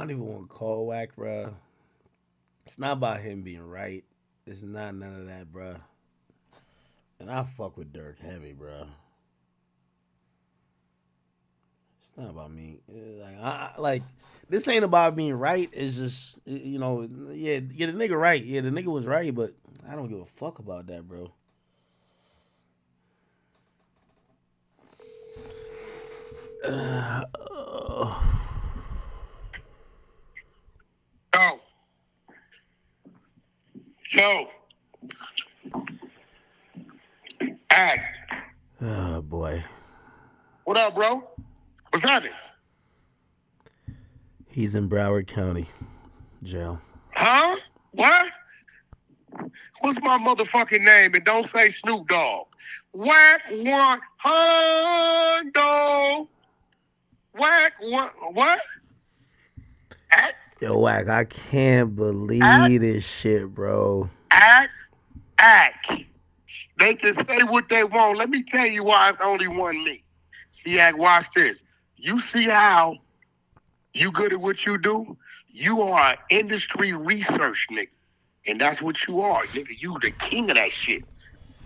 don't even want to call whack, bro. It's not about him being right. It's not none of that, bro. And I fuck with Durk heavy, bro. It's not about me. Like this ain't about being right. It's just yeah, the nigga right. Yeah, the nigga was right, but I don't give a fuck about that, bro. Yo. Act. Oh boy. What up, bro? What's happening? He's in Broward County jail. Huh? What? What's my motherfucking name? And don't say Snoop Dogg. Whack one Hondo. Whack one. What? Act. Yo, whack! I can't believe this shit, bro. Act. They can say what they want. Let me tell you why it's only one me. See, Act, watch this. You see how you good at what you do? You are an industry research nigga. And that's what you are, nigga. You the king of that shit.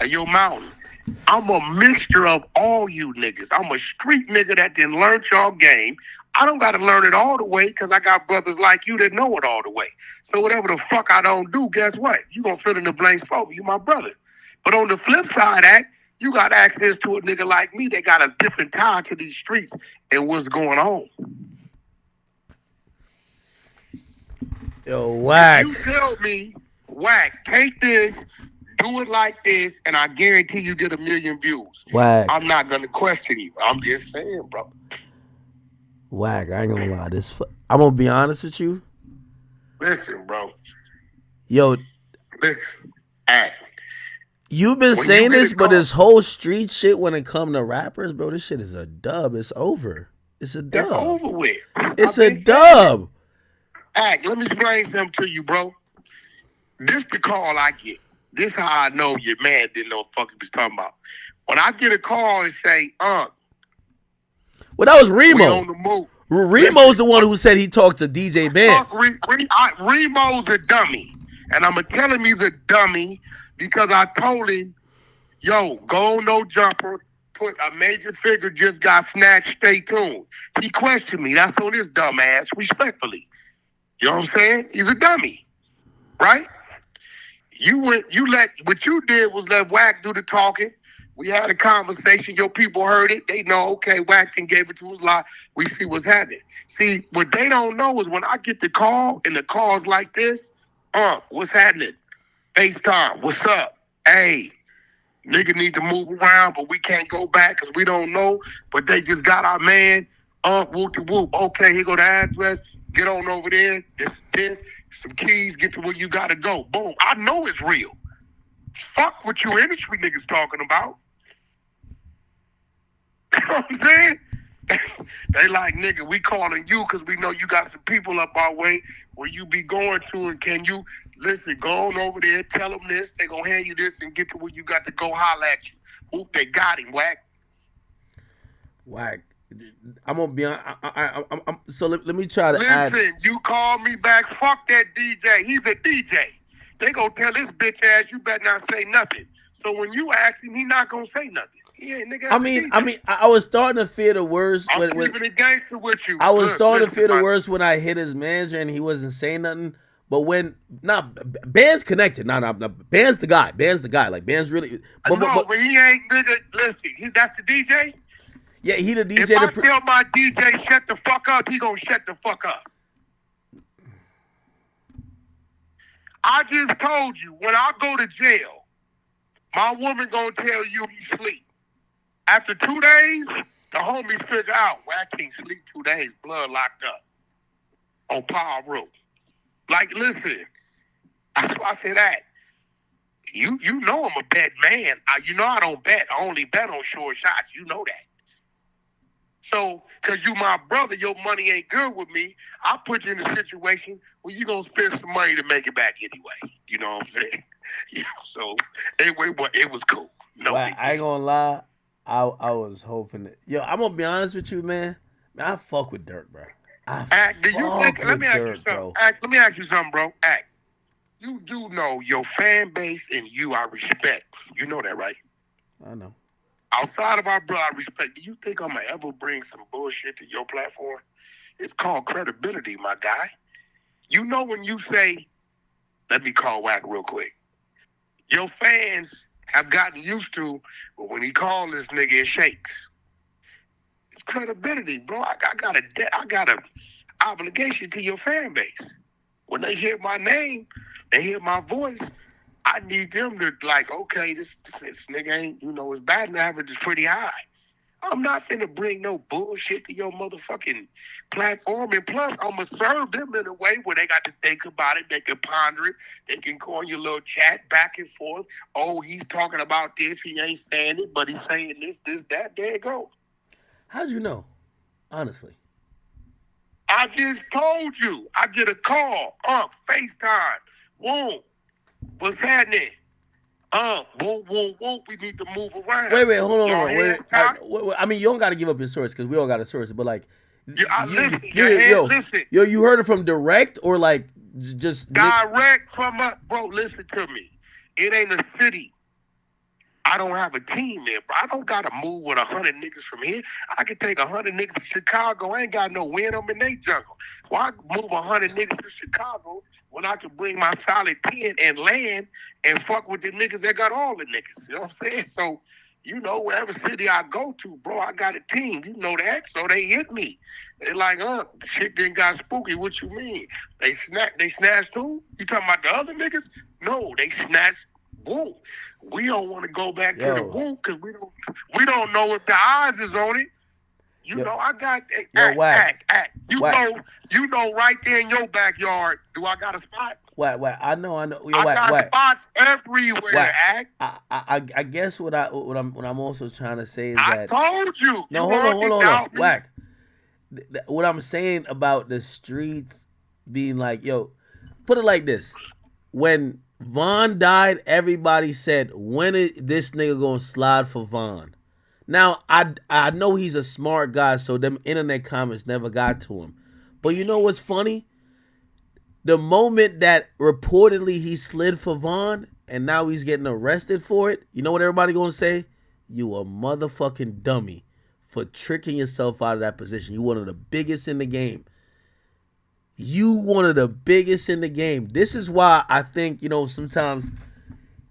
Of your mountain. I'm a mixture of all you niggas. I'm a street nigga that didn't learn y'all game. I don't got to learn it all the way because I got brothers like you that know it all the way. So whatever the fuck I don't do, guess what? You going to fill in the blanks for me. You my brother. But on the flip side, Act, you got access to a nigga like me that got a different tie to these streets and what's going on. Yo, whack. You tell me, whack, take this, do it like this, and I guarantee you get 1 million views. Whack. I'm not going to question you. I'm just saying, bro. Whack, I ain't gonna lie. I'm gonna be honest with you. Listen, bro. Yo. Listen, Act. You've been saying this, but this whole street shit when it come to rappers, bro, this shit is a dub. It's over. It's a dub. It's over with. It's a dub. Act, let me explain something to you, bro. This the call I get. This how I know your man didn't know what the fuck he was talking about. When I get a call and say, well, that was Remo. We on the move. Remo's the one who said he talked to DJ Benz. Remo's a dummy. And I'm going to tell him he's a dummy because I told him, yo, go no jumper, put a major figure just got snatched, stay tuned. He questioned me. That's on his dumb ass, respectfully. You know what I'm saying? He's a dummy. Right? What you did was let Wack do the talking. We had a conversation. Your people heard it. They know, okay, Wack and gave it to us live. We see what's happening. See, what they don't know is when I get the call and the call's like this, what's happening? FaceTime, what's up? Hey, nigga need to move around, but we can't go back because we don't know. But they just got our man, whoop-de-whoop. Okay, here go the address. Get on over there. This, some keys, get to where you gotta go. Boom. I know it's real. Fuck what you industry niggas talking about. You know what I'm saying? They like, nigga, we calling you because we know you got some people up our way where you be going to, and can you, listen, go on over there, tell them this, they gonna hand you this and get to where you got to go holler at you. Oop, they got him, Wack. Wack. I'm gonna be on. So let me try to listen, you call me back, fuck that DJ. He's a DJ. They gonna tell this bitch ass, you better not say nothing. So when you ask him, he not gonna say nothing. Yeah, nigga. I was starting to fear the worst. I'm keeping it gangster with you. I was starting to fear the worst when I hit his manager and he wasn't saying nothing. But Band's connected. Band's the guy. Like Band's really. But he ain't nigga. Listen, that's the DJ. Yeah, he the DJ. If I tell my DJ shut the fuck up, he gonna shut the fuck up. I just told you, when I go to jail, my woman gonna tell you he sleep. After 2 days, the homies figure out, well, I can't sleep 2 days, blood locked up on power room. Like, listen, that's why I say that. You know I'm a bet man. You know I don't bet. I only bet on short shots. You know that. So, because you my brother, your money ain't good with me, I put you in a situation where you going to spend some money to make it back anyway. You know what I'm saying? So, anyway, it was cool. No, I ain't going to lie. I was hoping that... Yo, I'm going to be honest with you, man. I fuck with Durk, bro. Act, do you think? Let me ask you something. Bro. Act, let me ask you something, bro. Act, you do know your fan base and you I respect. You know that, right? I know. Outside of our bro, I respect. Do you think I'm gonna ever bring some bullshit to your platform? It's called credibility, my guy. You know when you say, "Let me call Wack real quick," your fans have gotten used to, but when he calls this nigga, it shakes. It's credibility, bro. I got a obligation to your fan base. When they hear my name, they hear my voice, I need them to like, okay, this nigga ain't, his batting average is pretty high. I'm not finna bring no bullshit to your motherfucking platform. And plus, I'm gonna serve them in a way where they got to think about it. They can ponder it. They can go on your little chat back and forth. Oh, he's talking about this. He ain't saying it, but he's saying this, that. There you go. How'd you know? Honestly. I just told you. I get a call. FaceTime. Whoa. What's happening? Whoa. We need to move around. Wait, hold on. Wait. I mean, you don't got to give up your source because we all got a source, but like, listen. Yo, you heard it from direct or like just direct from a bro? Listen to me. It ain't a city. I don't have a team there, bro. I don't gotta move with 100 niggas from here. I can take 100 niggas to Chicago. I ain't got no wind them in they jungle. Why move 100 niggas to Chicago when I can bring my solid pen and land and fuck with the niggas that got all the niggas? You know what I'm saying? So, wherever city I go to, bro, I got a team. You know that. So they hit me. They like, shit didn't got spooky. What you mean? They snatched who? You talking about the other niggas? No, they snatched Woo. We don't want to go back to the Woo because we don't know if the eyes is on it. I got act. You know right there in your backyard. Do I got a spot? Whack. I know. I got spots everywhere. Act. I guess what I'm also trying to say is that I told you. No, hold on. Whack. What I'm saying about the streets being like, yo, put it like this: when Von died, everybody said, when is this nigga gonna slide for Von? Now, I know he's a smart guy, so them internet comments never got to him. But you know what's funny? The moment that reportedly he slid for Von, and now he's getting arrested for it, you know what everybody gonna say? You a motherfucking dummy for tricking yourself out of that position. You one of the biggest in the game. This is why I think, sometimes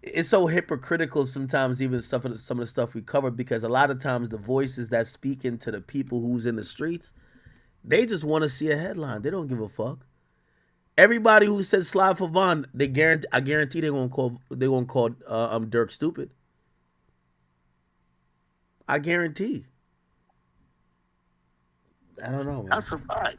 it's so hypocritical sometimes, even some of the stuff we cover, because a lot of times the voices that speak into the people who's in the streets, they just want to see a headline. They don't give a fuck. Everybody who said slide for Von, I guarantee they're gonna call Durk stupid. I guarantee. I don't know, man. That's a fact.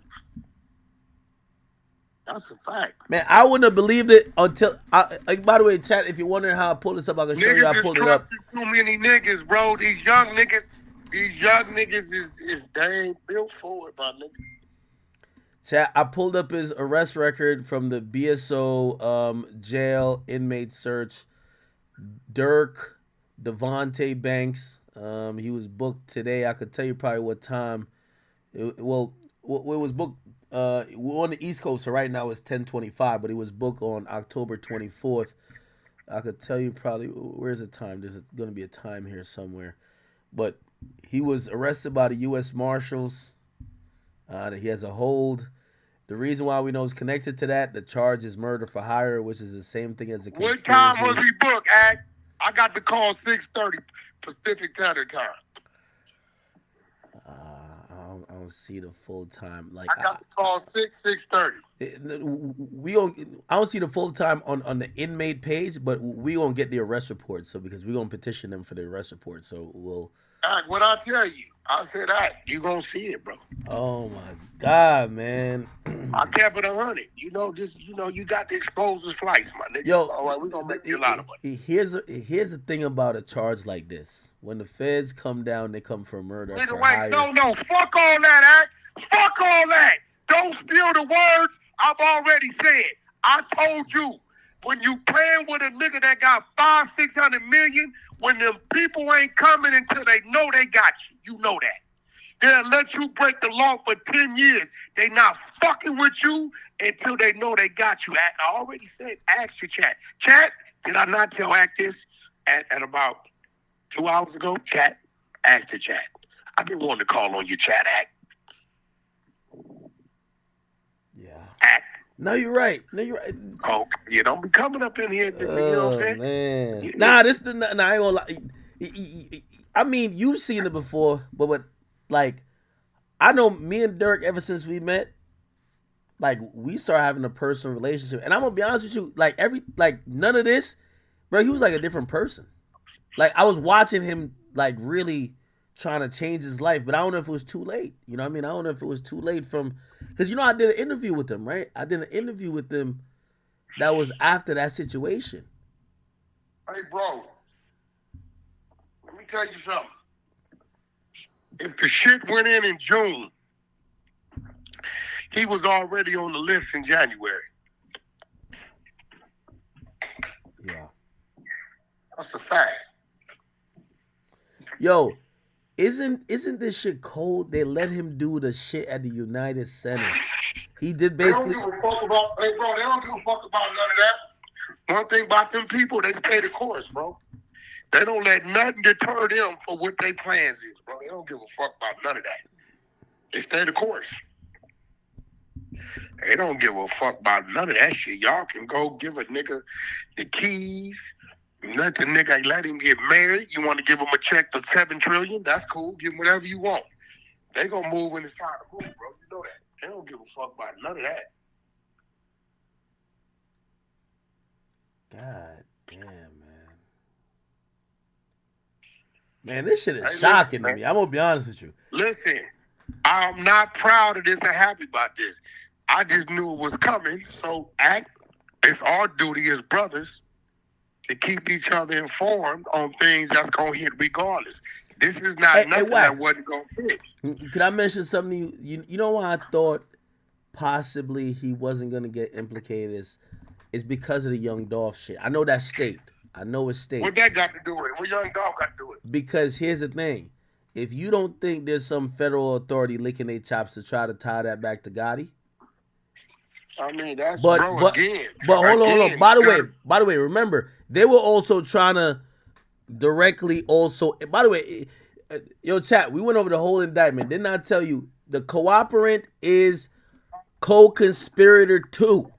That's a fact. Man, I wouldn't have believed it until by the way, chat, if you're wondering how I pulled this up, I can show you how I pulled it up. Too many niggas, bro. These young niggas is they ain't built for it, my nigga. Chat, I pulled up his arrest record from the BSO jail inmate search. Durk, Devontae Banks. He was booked today. I could tell you probably what time. It was booked. We're on the East Coast, so right now it's 10:25, but it was booked on October 24th. I could tell you probably, where's the time? There's going to be a time here somewhere. But he was arrested by the U.S. Marshals. He has a hold. The reason why we know it's connected to that, the charge is murder for hire, which is the same thing as a conspiracy. What time was he booked, Act? I got the call 6:30 Pacific Standard Time. I don't see the full time. Like I got the call 6:30. I don't see the full time on the inmate page, but we gonna get the arrest report. So because we gonna petition them for the arrest report, so we'll. What I tell you, I said you gonna see it, bro. Oh my God, man! I kept it 100. You got to expose his flights, my nigga. Yo, all right, we gonna make you a lot of money. Here's the thing about a charge like this: when the feds come down, they come for murder. Nigga, wait, no, fuck all that, Act. Fuck all that. Don't steal the words I've already said. I told you, when you playing with a nigga that got 500-600 million, when them people ain't coming until they know they got you. You know that. They'll let you break the law for 10 years. They not fucking with you until they know they got you. I already said, ask your chat. Chat, did I not tell Act this at about 2 hours ago? Chat, ask the chat. I've been wanting to call on your chat, Act. Yeah. Act. No, you're right. No, you're right. Oh, you don't be coming up in here. You know what I'm saying? Man. Nah, I ain't gonna lie. I mean, you've seen it before, but like, I know me and Durk, ever since we met, like, we started having a personal relationship. And I'm gonna be honest with you, like, none of this, bro, he was like a different person. Like, I was watching him, like, really trying to change his life, but I don't know if it was too late. You know what I mean? I don't know if it was too late because, you know, I did an interview with him, right? I did an interview with him that was after that situation. Hey, bro, let me tell you something. If the shit went in June, he was already on the list in January. Yeah. That's a fact. Yo, isn't this shit cold? They let him do the shit at the United Center. He did basically. They don't give a fuck about. Hey, bro, they don't give a fuck about none of that. One thing about them people, they pay the course, bro. They don't let nothing deter them for what their plans is, bro. They don't give a fuck about none of that. They stay the course. They don't give a fuck about none of that shit. Y'all can go give a nigga the keys. Let the nigga let him get married. You want to give him a check for $7 trillion? That's cool. Give him whatever you want. They gonna move when it's time to move, bro. You know that. They don't give a fuck about none of that. God damn, man. Man, this shit is shocking to me. I'm gonna be honest with you. Listen, I'm not proud of this and happy about this. I just knew it was coming. So it's our duty as brothers to keep each other informed on things that's gonna hit regardless. This is not nothing that wasn't gonna hit. Could I mention something? You know why I thought possibly he wasn't gonna get implicated is because of the Young Dolph shit. I know that's state. I know it's state. What that got to do with it? What Young Dolph got to do with it? Because here's the thing. If you don't think there's some federal authority licking their chops to try to tie that back to Gotti. I mean, that's again. But hold on. By the way, remember, they were also trying to directly also. By the way, yo, chat, we went over the whole indictment. Didn't I tell you the cooperant is co-conspirator 2?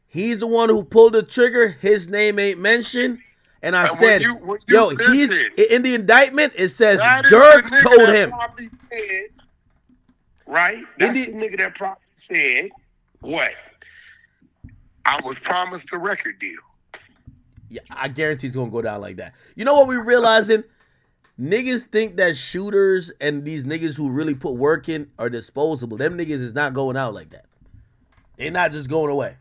He's the one who pulled the trigger. His name ain't mentioned. And I said, yo, he's in the indictment. It says Durk told him. Said, right? That's the nigga that probably said, what? I was promised a record deal. Yeah, I guarantee it's going to go down like that. You know what we're realizing? Niggas think that shooters and these niggas who really put work in are disposable. Them niggas is not going out like that. They're not just going away.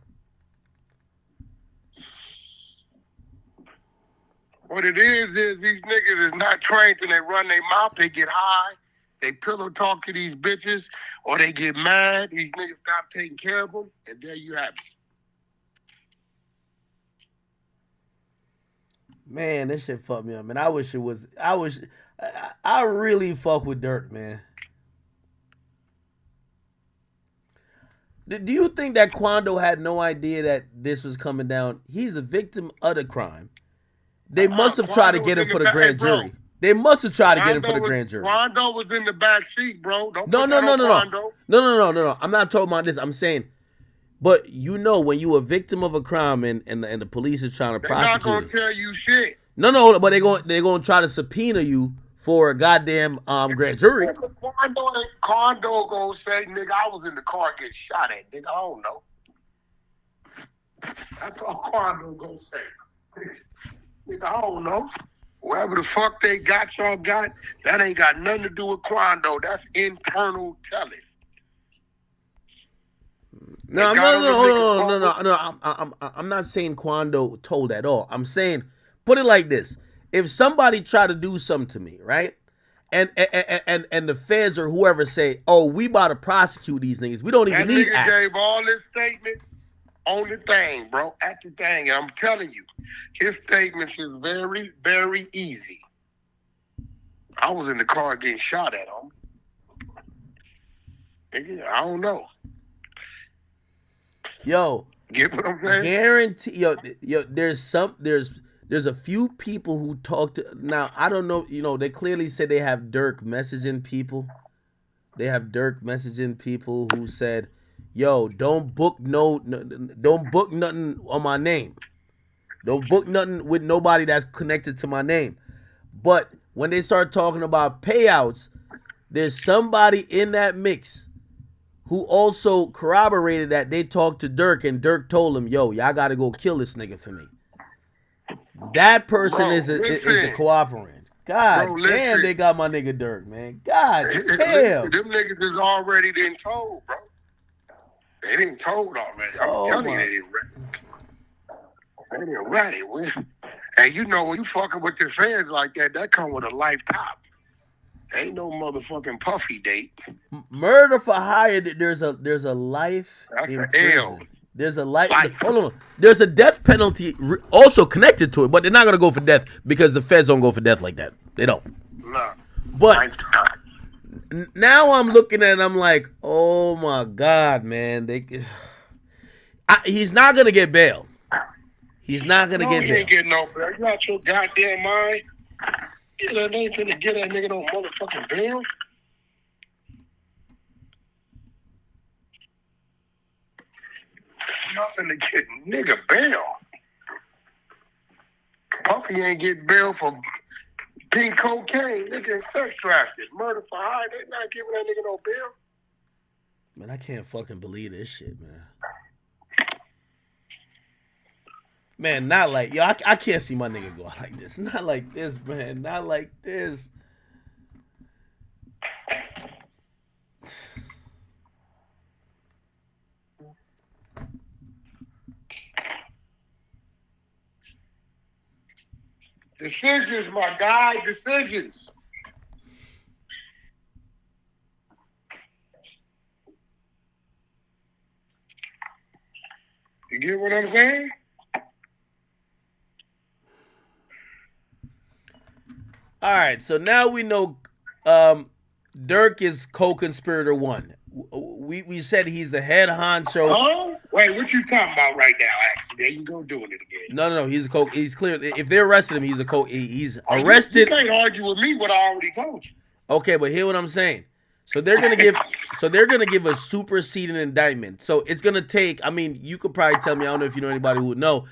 What it is these niggas is not trained and they run their mouth, they get high, they pillow talk to these bitches, or they get mad, these niggas stop taking care of them, and there you have it. Man, this shit fucked me up, man. I really fuck with Durk, man. Do you think that Quando had no idea that this was coming down? He's a victim of the crime. They must have tried to get him for the grand jury. They must have tried to get him for the grand jury. Quando was in the back seat, bro. No. I'm not talking about this. I'm saying, but you know, when you a victim of a crime and the police is trying to prosecute, they're not gonna tell you shit. No, but they're going to try to subpoena you for a goddamn grand jury. Quando gonna say, nigga, I was in the car getting shot at, nigga. I don't know. That's all Quando gonna say. Nigga, I don't know. Whatever the fuck they got, y'all got, that ain't got nothing to do with Quando. That's internal telling. No. I'm not saying Quando told at all. I'm saying, put it like this: if somebody tried to do something to me, right, and the feds or whoever say, "Oh, we about to prosecute these niggas," we don't even need. That nigga gave all his statements on the thing, bro, at the thing, and I'm telling you, his statements is very, very easy. I was in the car getting shot at him. I don't know. Yo, Get what I'm saying? guarantee, yo, there's a few people who talk to, now I don't know, they clearly said they have Durk messaging people. They have Durk messaging people who said, yo, don't book nothing on my name. Don't book nothing with nobody that's connected to my name. But when they start talking about payouts, there's somebody in that mix who also corroborated that they talked to Durk, and Durk told him, yo, y'all got to go kill this nigga for me. That person is a cooperant. God damn, they got my nigga Durk, man. God damn. Them niggas is already been told, bro. They didn't told already. I'm telling you, they didn't ready. They didn't ready. And you know, when you fucking with the fans like that, that come with a life top. Ain't no motherfucking puffy date. Murder for hire. There's a life. That's in an prison. L. There's a life. Hold on. There's a death penalty also connected to it, but they're not gonna go for death because the feds don't go for death like that. They don't. No. But now I'm looking at it, I'm like, oh my God, man. He's not gonna get bail. He's not gonna get bail. You ain't getting no bail. You got your goddamn mind. You know, they ain't finna get that nigga no motherfucking bail. Nothing to get nigga bail. Puffy ain't getting bail for pink cocaine, nigga, and sex trafficking. Murder for hire, they not giving that nigga no bail. Man, I can't fucking believe this shit, man. Man, not like, yo, I can't see my nigga go out like this. Not like this, man. Not like this. Decisions, my guy, decisions. You get what I'm saying? All right, so now we know Durk is co-conspirator 1. We said he's the head honcho. Huh? Wait, what you talking about right now? Actually, there you go doing it again. No, he's clear. If they arrested him, he's arrested. You can't argue with me what I already told you. Okay, but hear what I'm saying. So they're gonna give a superseding indictment. So it's gonna take. I mean, you could probably tell me. I don't know if you know anybody who would know.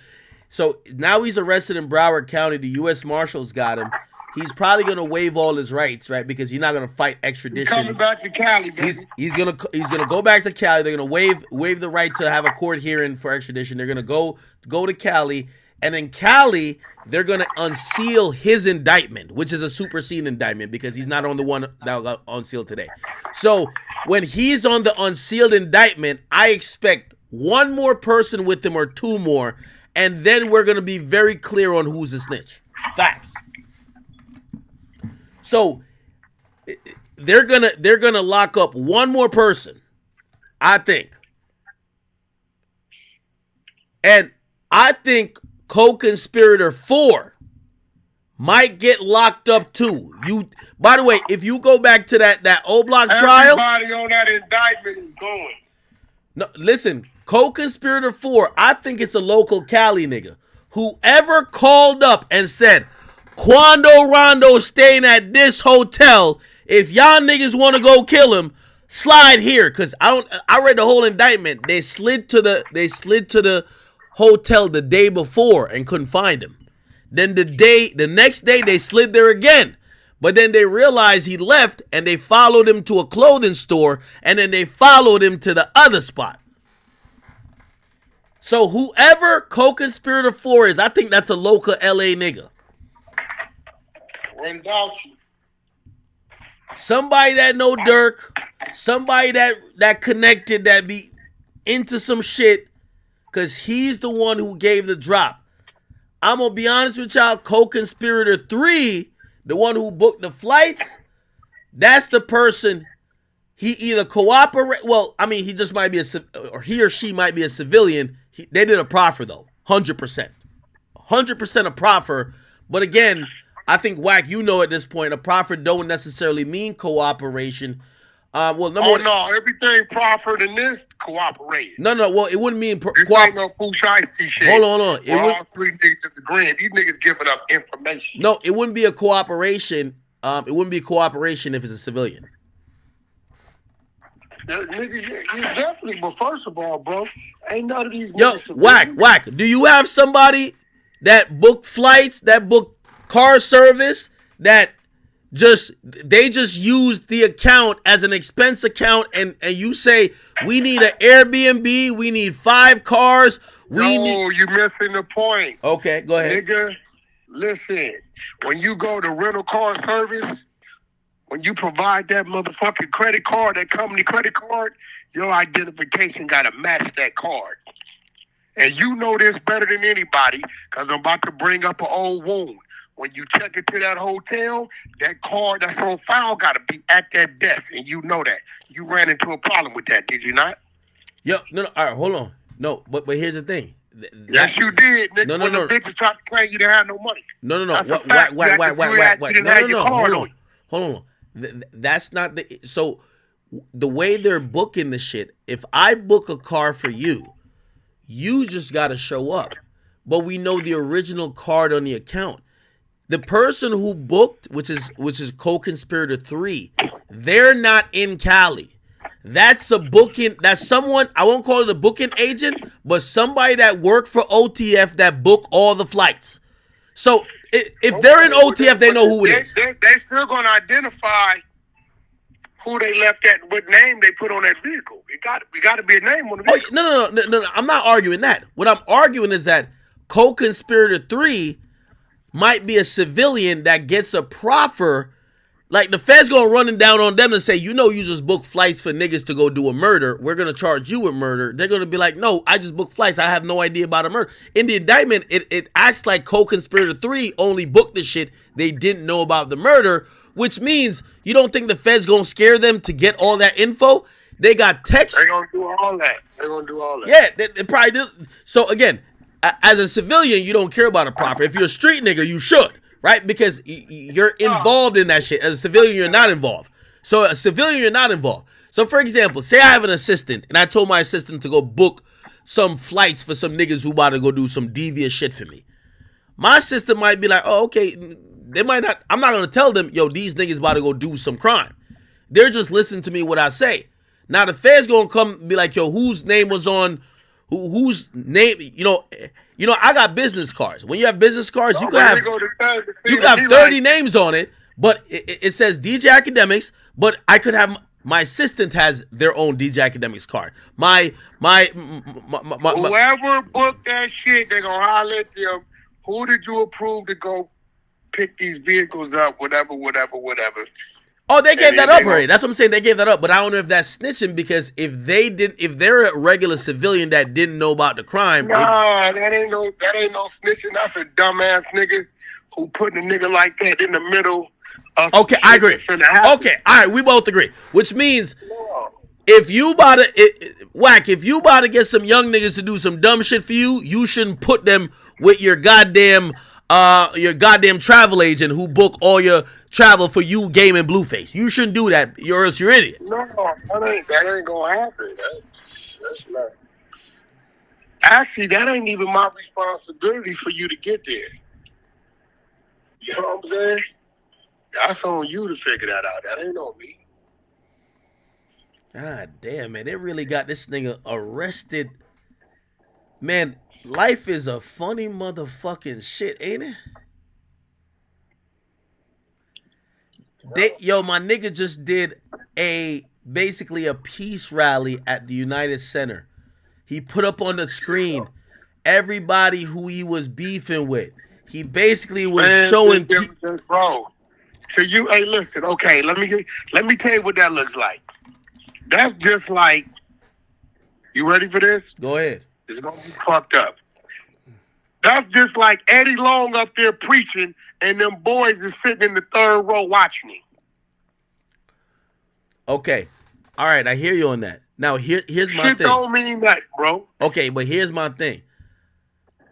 So now he's arrested in Broward County. The U.S. Marshals got him. He's probably gonna waive all his rights, right? Because he's not gonna fight extradition. He's coming back to Cali, baby. He's gonna go back to Cali. They're gonna waive the right to have a court hearing for extradition. They're gonna go to Cali, and in Cali they're gonna unseal his indictment, which is a superseding indictment because he's not on the one that got unsealed today. So when he's on the unsealed indictment, I expect one more person with him or two more, and then we're gonna be very clear on who's a snitch. Facts. So they're gonna lock up one more person, I think. And I think co-conspirator 4 might get locked up too. By the way, if you go back to that O-Block trial, everybody on that indictment is going. No, listen, co-conspirator 4, I think it's a local Cali nigga. Whoever called up and said, Quando Rondo staying at this hotel. If y'all niggas want to go kill him, slide here. Cause I read the whole indictment. They slid to the hotel the day before and couldn't find him. Then the next day they slid there again. But then they realized he left and they followed him to a clothing store and then they followed him to the other spot. So whoever co-conspirator 4 is, I think that's a local LA nigga. In doubt you. Somebody that know Durk, somebody that connected, that be into some shit, because he's the one who gave the drop. I'm going to be honest with y'all, co-conspirator 3, the one who booked the flights, that's the person, he either cooperate, well, I mean, he just might be or he or she might be a civilian. They did a proffer though, 100%. 100% a proffer, but again, I think, Wack, you know at this point, a proffer don't necessarily mean cooperation. Well, number Oh one, no, everything proffered in this cooperating. no. Well, it wouldn't mean This ain't no Pooh Shiesty shit. Hold on. We're all three niggas agreeing. These niggas giving up information. No, it wouldn't be a cooperation. It wouldn't be cooperation if it's a civilian. Nigga, you definitely. But first of all, bro, ain't none of these. Yo, whack. Do you have somebody that book flights, that book car service, that they just use the account as an expense account, and you say we need an Airbnb, we need 5 cars. No, you missing the point. Okay, go ahead. Nigga, listen. When you go to rental car service, when you provide that motherfucking credit card, that company credit card, your identification got to match that card. And you know this better than anybody because I'm about to bring up an old wound. When you check into that hotel, that card that's on file got to be at that desk, and you know that. You ran into a problem with that, did you not? Yo, no, all right, hold on. No, but here's the thing. Yes, you did, nigga. When the bitches tried to claim you didn't have no money. No. That's a fact. Whack. You didn't have your card on. Hold on. That's not the... So, the way they're booking the shit, if I book a car for you, you just got to show up. But we know the original card on the account. The person who booked, which is co-conspirator 3, they're not in Cali. That's a booking. That's someone, I won't call it a booking agent, but somebody that worked for OTF that booked all the flights. So if they're in OTF, they know who it is. They still gonna identify who they left at, what name they put on that vehicle. It got to be a name on the vehicle. No. I'm not arguing that. What I'm arguing is that co-conspirator 3 might be a civilian that gets a proffer. Like, the Fed's gonna run down on them and say, you just booked flights for niggas to go do a murder. We're gonna charge you with murder. They're gonna be like, no, I just booked flights. I have no idea about a murder. In the indictment, it acts like co-conspirator 3 only booked the shit. They didn't know about the murder, which means you don't think the Fed's gonna scare them to get all that info? They got text. They're gonna do all that. Yeah, they probably did. So again, as a civilian, you don't care about a proffer. If you're a street nigga, you should. Right? Because you're involved in that shit. As a civilian, you're not involved. So a civilian, you're not involved. So for example, say I have an assistant and I told my assistant to go book some flights for some niggas who about to go do some devious shit for me. My assistant might be like, oh, okay. They might not. I'm not going to tell them, yo, these niggas about to go do some crime. They're just listening to me what I say. Now the Fed's going to come and be like, yo, whose name was on, whose name, I got business cards. When you have business cards, you got 30 names on it, but it says DJ Academics, but I could have my assistant has their own DJ Academics card. Whoever booked that shit, they're gonna holler at them. Who did you approve to go pick these vehicles up? Whatever. Oh, they gave that up already. That's what I'm saying. They gave that up, but I don't know if that's snitching, because if they're a regular civilian that didn't know about the crime. Nah, that ain't no snitching. That's a dumbass nigga who putting a nigga like that in the middle of. Okay, I agree. Okay, all right, we both agree. Which means if you about to get some young niggas to do some dumb shit for you, you shouldn't put them with your goddamn travel agent who book all your travel for you, Game and Blueface. You shouldn't do that, or else you're an idiot. No, that ain't gonna happen. That's not. Actually, that ain't even my responsibility for you to get there. You know what I'm saying? That's on you to figure that out. That ain't on me. God damn, man. They really got this nigga arrested. Man, life is a funny motherfucking shit, ain't it? My nigga just did basically a peace rally at the United Center. He put up on the screen everybody who he was beefing with. He basically was showing bro. So you, hey, listen, okay, let me tell you what that looks like. That's just like, you ready for this? Go ahead. It's gonna be fucked up. That's just like Eddie Long up there preaching, and them boys is sitting in the third row watching him. Okay. All right, I hear you on that. Now, here's my thing. Don't mean that, bro. Okay, but here's my thing.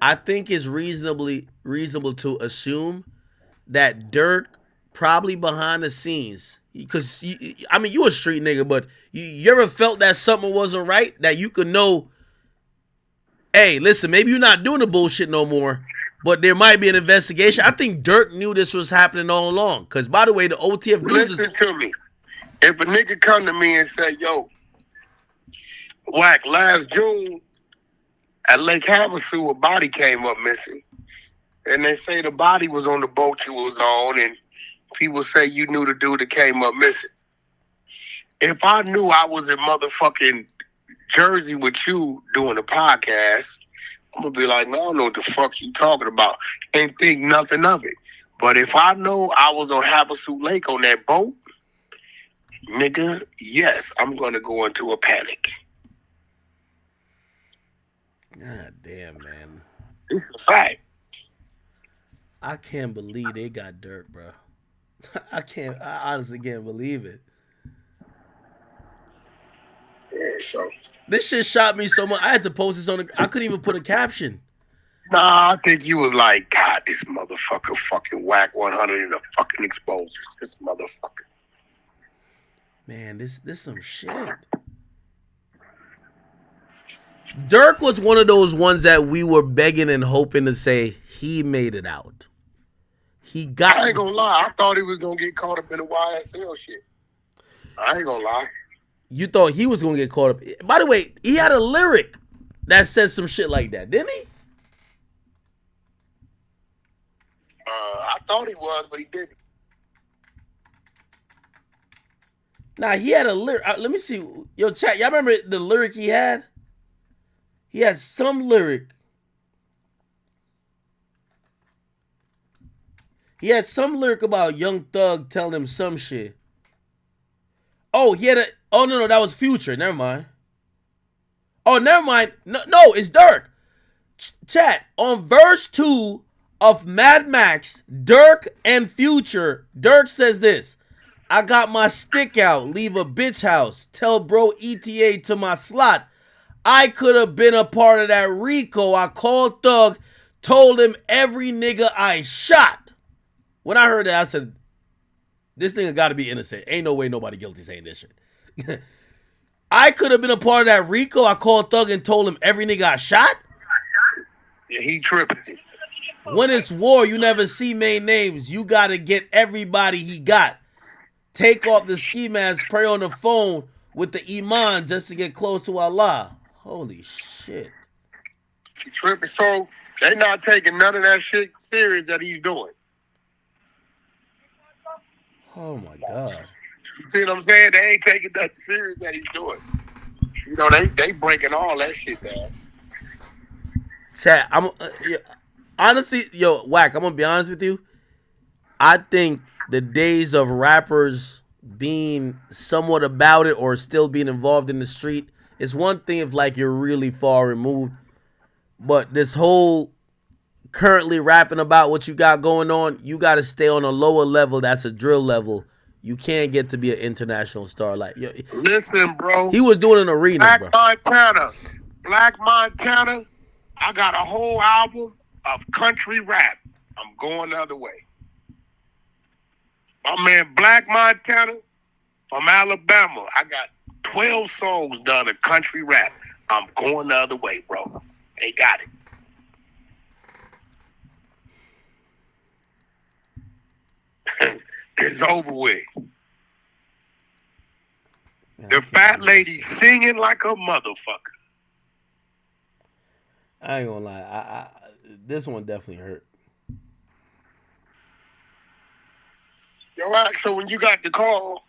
I think it's reasonable to assume that Durk probably behind the scenes. Because, I mean, you a street nigga, but you ever felt that something wasn't right? That you could know, hey, listen, maybe you're not doing the bullshit no more, but there might be an investigation. I think Durk knew this was happening all along. Because, by the way, the OTF news Listen to me. If a nigga come to me and say, yo, Whack, last June at Lake Havasu, a body came up missing. And they say the body was on the boat you was on, and people say you knew the dude that came up missing. If I knew I was in motherfucking Jersey with you doing a podcast, I'm going to be like, no, I don't know what the fuck you talking about, and think nothing of it. But if I know I was on Havasu Lake on that boat, nigga, yes, I'm going to go into a panic. God damn, man. It's a fact. I can't believe they got Durk, bro. I honestly can't believe it. Yeah, so. This shit shot me so much. I had to post this I couldn't even put a caption. Nah, I think you was like, God, this motherfucker fucking Whack 100 in the fucking exposures. This motherfucker. Man, this some shit. Durk was one of those ones that we were begging and hoping to say he made it out. I ain't gonna lie. I thought he was gonna get caught up in the YSL shit. I ain't gonna lie. You thought he was gonna get caught up. By the way, he had a lyric that says some shit like that, didn't he? I thought he was, but he didn't. Nah, he had a lyric. Let me see. Yo, chat, y'all remember the lyric he had? He had some lyric. He had some lyric about Young Thug telling him some shit. Oh, he had a... Oh, no, that was Future. Never mind. Oh, never mind. No, it's Durk. Chat, on verse 2 of Mad Max, Durk and Future, Durk says this. I got my stick out, leave a bitch house, tell bro ETA to my slot. I could have been a part of that Rico. I called Thug, told him every nigga I shot. When I heard that, I said, this nigga got to be innocent. Ain't no way nobody guilty saying this shit. I could have been a part of that Rico. I called Thug and told him every nigga I shot. Yeah, he tripping. When it's war, you never see main names. You got to get everybody he got. Take off the ski mask, pray on the phone with the Iman just to get close to Allah. Holy shit. He tripping. So they not taking none of that shit serious that he's doing. Oh my God. You see what I'm saying? They ain't taking that serious that he's doing. You know, they breaking all that shit down. Chat, honestly, yo, Whack, I'm going to be honest with you. I think the days of rappers being somewhat about it or still being involved in the street, it's one thing if like you're really far removed, but this whole currently rapping about what you got going on, you got to stay on a lower level. That's a drill level. You can't get to be an international star. Like, yo, listen, bro. He was doing an arena, bro. Black Montana. I got a whole album of country rap. I'm going the other way. My man Black Montana from Alabama. I got 12 songs done of country rap. I'm going the other way, bro. They got it. It's over with. The fat lady singing like a motherfucker. I ain't gonna lie. This one definitely hurt. Yo, so when you got the call,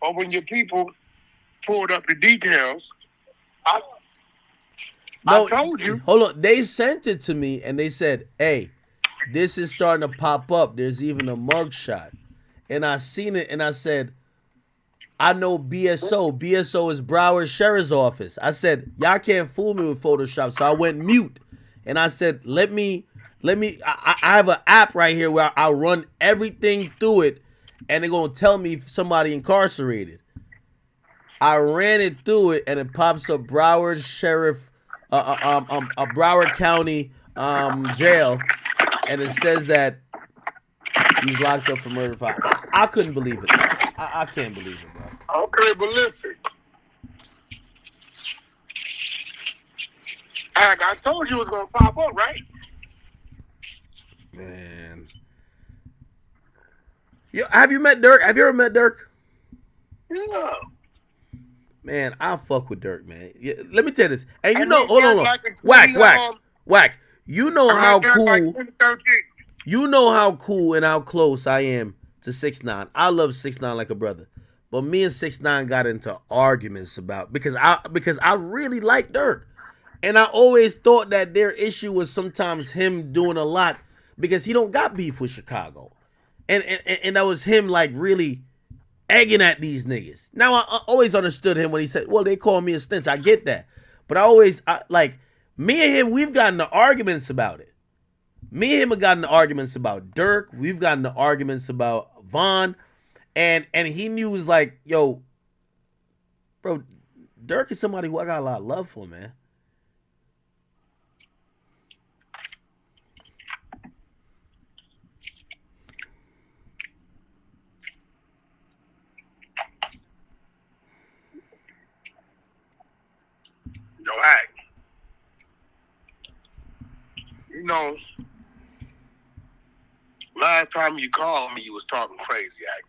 or when your people pulled up the details, I told you. Hold on. They sent it to me and they said, hey, this is starting to pop up. There's even a mugshot. And I seen it and I said, I know BSO. BSO is Broward Sheriff's Office. I said, y'all can't fool me with Photoshop. So I went mute. And I said, I have an app right here where I'll run everything through it and they're going to tell me if somebody incarcerated. I ran it through it and it pops up Broward Sheriff, Broward County jail. And it says that he's locked up for murder. I couldn't believe it. I can't believe it, bro. Okay, but listen. I told you it was gonna pop up, right? Man. Have you met Durk? Have you ever met Durk? Yeah. Man, I fuck with Durk, man. Let me tell you this. And you know, hold on. Whack. You know how cool. You know how cool and how close I am to 6ix9ine. I love 6ix9ine like a brother. But me and 6ix9ine got into arguments about because I really like Durk. And I always thought that their issue was sometimes him doing a lot because he don't got beef with Chicago. And that was him like really egging at these niggas. Now I always understood him when he said, well, they call me a stench. I get that. But like me and him, we've gotten to arguments about it. Me and him have gotten to arguments about Durk. We've gotten to arguments about Von. And he knew, was like, yo, bro, Durk is somebody who I got a lot of love for, man. Yo, Ack. You know, last time you called me, you was talking crazy, Ack.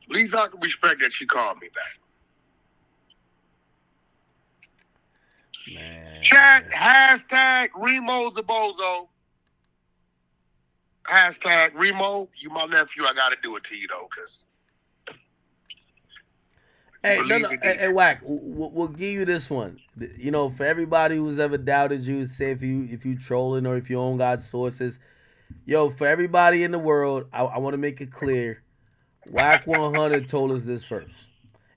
At least I can respect that you called me back. Man. Chat, hashtag Remo's a bozo. Hashtag Remo, you my nephew. I got to do it to you, though, because... Hey, hey, Whack, we'll give you this one. You know, for everybody who's ever doubted you, say if you trolling or if you own God's sources, yo, for everybody in the world, I want to make it clear, Whack 100 told us this first.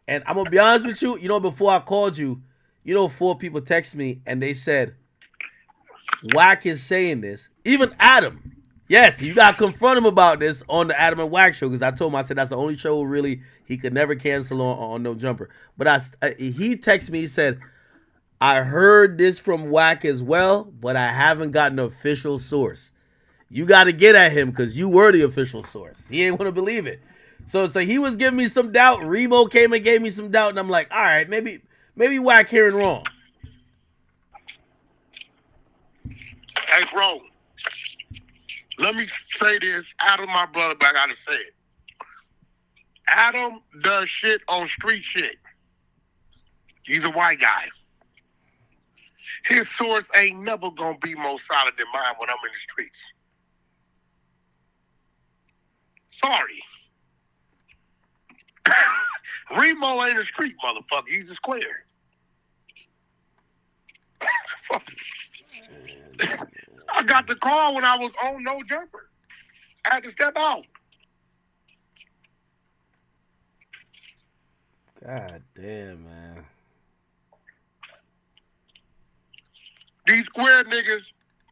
And I'm going to be honest with you, you know, before I called you, you know, 4 people text me and they said, Whack is saying this. Even Adam. Yes, you got to confront him about this on the Adam and Whack show because I told him, I said, that's the only show really he could never cancel on No Jumper. But he texted me, he said, I heard this from Whack as well, but I haven't got an official source. You got to get at him because you were the official source. He ain't want to believe it. So he was giving me some doubt. Remo came and gave me some doubt, and I'm like, all right, maybe Whack hearing wrong. Hey, bro. Let me say this. Adam, my brother, but I got to say it. Adam does shit on street shit. He's a white guy. His source ain't never going to be more solid than mine when I'm in the streets. Sorry. Remo ain't a street motherfucker. He's a square. I got the call when I was on No Jumper. I had to step out. God damn, man. These square niggas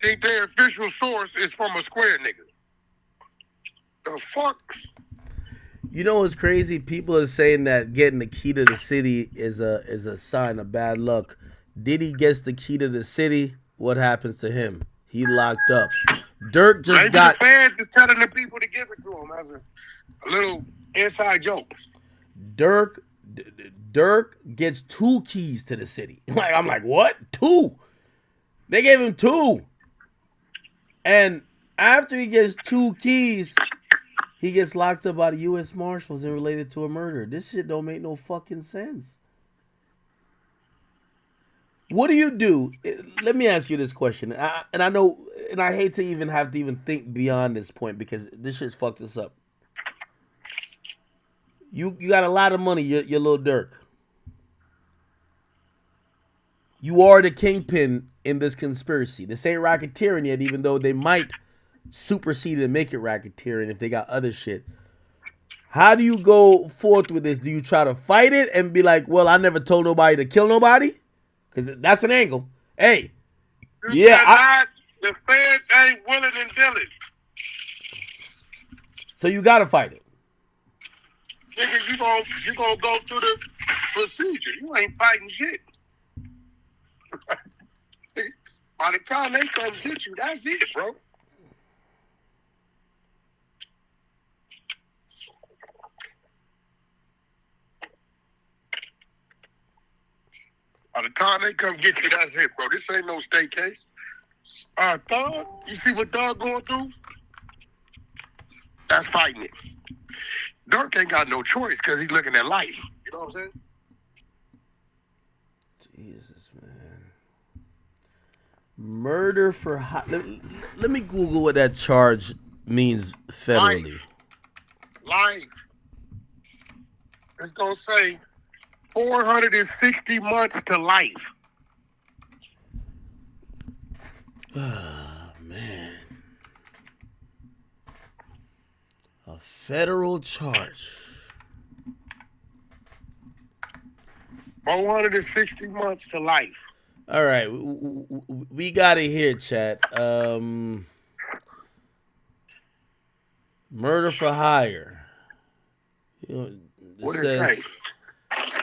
think their official source is from a square nigga. The fuck? You know what's crazy? People are saying that getting the key to the city is a sign of bad luck. Diddy gets the key to the city. What happens to him? He locked up. Durk just Maybe got... the fans is telling the people to give it to him as a little inside joke. Durk gets 2 keys to the city. Like, I'm like, what? 2? They gave him 2. And after he gets 2 keys, he gets locked up by the U.S. Marshals and related to a murder. This shit don't make no fucking sense. What do you do? Let me ask you this question. I know, and I hate to even have to even think beyond this point because this shit's fucked us up. You got a lot of money, you're little Durk. You are the kingpin in this conspiracy. This ain't racketeering yet, even though they might supersede and make it racketeering if they got other shit. How do you go forth with this? Do you try to fight it and be like, well, I never told nobody to kill nobody? Because that's an angle. Hey. The fans ain't willing and dealing. So you got to fight it. Nigga, you gonna go through the procedure. You ain't fighting shit. By the time they come get you, that's it, bro. By the time they come get you, that's it, bro. This ain't no state case. Thug, you see what Thug going through? That's fighting it. Durk ain't got no choice because he's looking at life. You know what I'm saying? Jesus, man. Murder for let me Google what that charge means federally. Life. It's gonna say 460 months to life. Oh, man. A federal charge. 460 months to life. All right, we got it here, chat. Murder for hire. You know,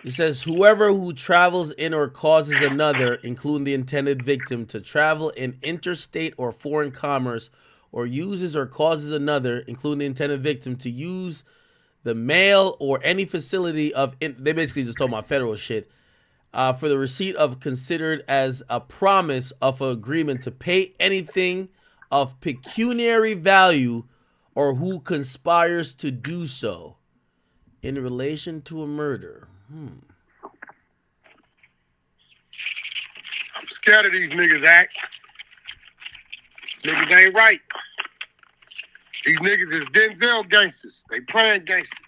it says whoever who travels in or causes another, including the intended victim, to travel in interstate or foreign commerce, or uses or causes another, including the intended victim, to use the mail or any facility of they basically just talking about federal shit for the receipt of considered as a promise of an agreement to pay anything of pecuniary value, or who conspires to do so in relation to a murder. I'm scared of these niggas act. Niggas ain't right. These niggas is Denzel gangsters. They playing gangsters.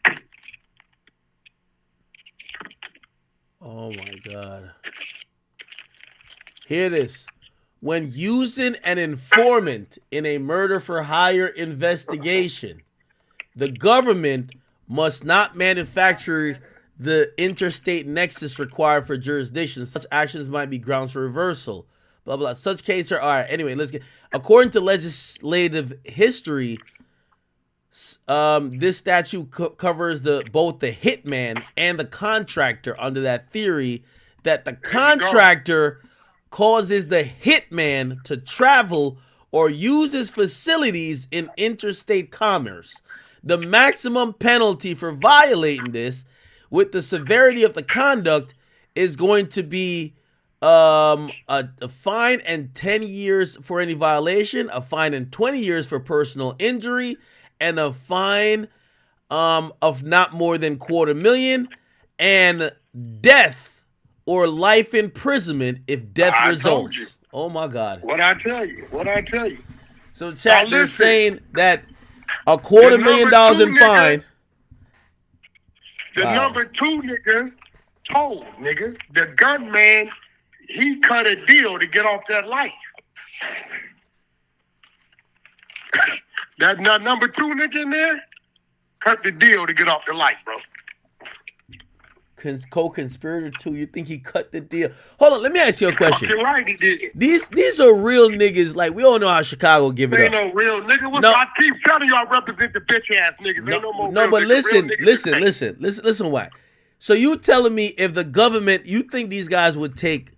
Oh my God. Hear this. When using an informant in a murder for hire investigation, the government must not manufacture the interstate nexus required for jurisdiction. Such actions might be grounds for reversal. Blah, blah. Such cases are... All right, anyway, let's get... According to legislative history, this statute covers both the hitman and the contractor under that theory that the contractor causes the hitman to travel or uses facilities in interstate commerce. The maximum penalty for violating this, with the severity of the conduct, is going to be a fine and 10 years for any violation, a fine and 20 years for personal injury, and a fine of not more than $250,000, and death or life imprisonment if death results. Oh my God. What I tell you? So chat, they're saying that $250,000 in fine. The number 2 nigga told the gunman he cut a deal to get off that life. That number 2 nigga in there cut the deal to get off the life, bro. Co-conspirator 2, you think he cut the deal? Hold on, let me ask you a question. You're right, he did. These are real niggas. Like, we all know how Chicago give it up. Ain't no real nigga. I keep telling you, I represent the bitch ass niggas. Ain't no more. No, but listen. Why? So you telling me if the government, you think these guys would take,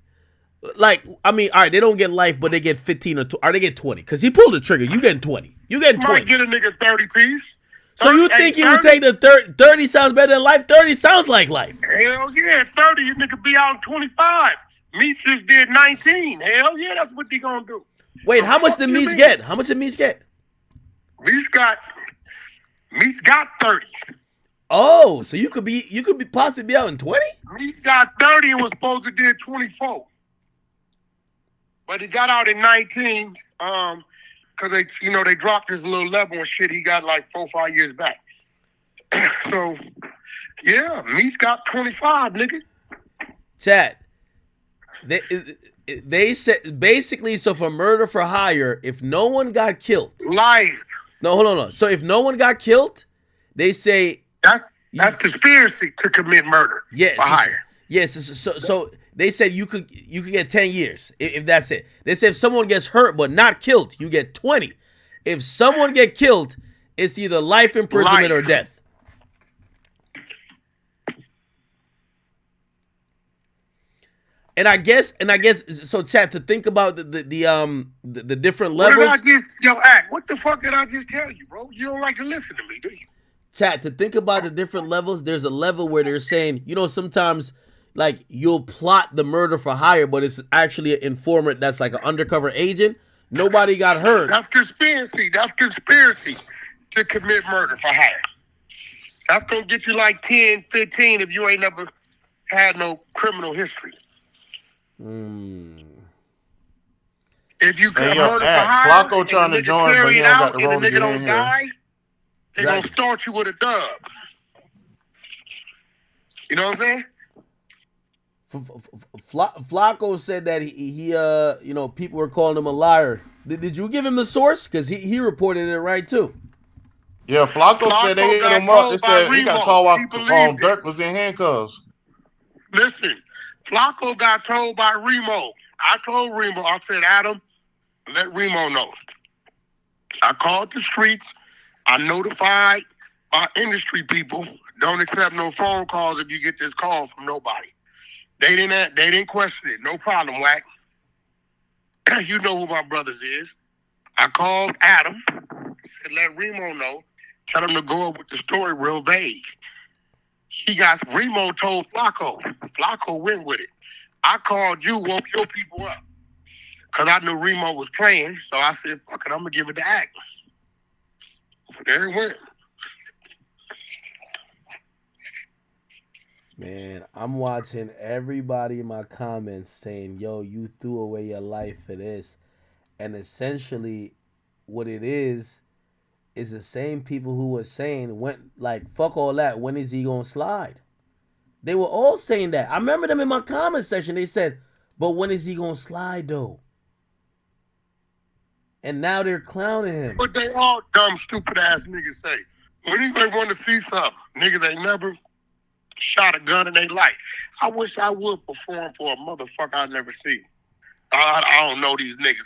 like, I mean, all right, they don't get life, but they get 15 or 2, or they get 20? Because he pulled the trigger. You getting 20? You getting 20? Might get a nigga 30 piece. So you think he would take the 30? 30 sounds better than life? 30 sounds like life. Hell yeah, 30. You nigga be out in 25. Meech just did 19. Hell yeah, that's what they gonna do. Wait, how much did Meech get? How much did Meech get? Meech got 30. Oh, so you could possibly be out in 20? Meech got 30 and was supposed to do 24. But he got out in 19. Because they dropped his little level and shit. He got like 4 or 5 years back. So, yeah, Meech got 25, nigga. Chat. They said basically, so for murder for hire, if no one got killed, life. No, hold on. So if no one got killed, they say that's conspiracy to commit murder. Yes, for hire. Yes. So they said you could get 10 years if that's it. They said if someone gets hurt but not killed, you get 20. If someone get killed, it's either life imprisonment or death. And I guess so. Chat, to think about the different levels. What did I just act? What the fuck did I just tell you, bro? You don't like to listen to me, do you? Chat, to think about the different levels. There's a level where they're saying, sometimes like you'll plot the murder for hire, but it's actually an informant that's like an undercover agent. Nobody got hurt. That's conspiracy. That's conspiracy to commit murder for hire. That's gonna get you like 10, 15 if you ain't never had no criminal history. If you commit murder for hire, Flacco trying to join, but he don't got the role to get in here. They're gonna start you with a dub. You know what I'm saying? Flacco said that he people were calling him a liar. Did you give him the source? Because he reported it right too. Yeah, Flacco said they hit him up. They said he got called while Durk was in handcuffs. Listen, Flacco got told by Remo. I told Remo, I said, Adam, let Remo know. I called the streets. I notified our industry people. Don't accept no phone calls if you get this call from nobody. They didn't question it. No problem, Wack. You know who my brothers is. I called Adam and let Remo know. Tell him to go up with the story real vague. Remo told Flacco. Flacco went with it. I called you, woke your people up. Because I knew Remo was playing. So I said, fuck it, I'm going to give it to Act. There it went. Man, I'm watching everybody in my comments saying, yo, you threw away your life for this. And essentially what it is the same people who were saying, fuck all that, when is he going to slide? They were all saying that. I remember them in my comment section. They said, but when is he going to slide, though? And now they're clowning him. But they all dumb, stupid-ass niggas say. When anybody want to see something, niggas ain't never shot a gun in their life. I wish I would perform for a motherfucker I never see. I don't know these niggas.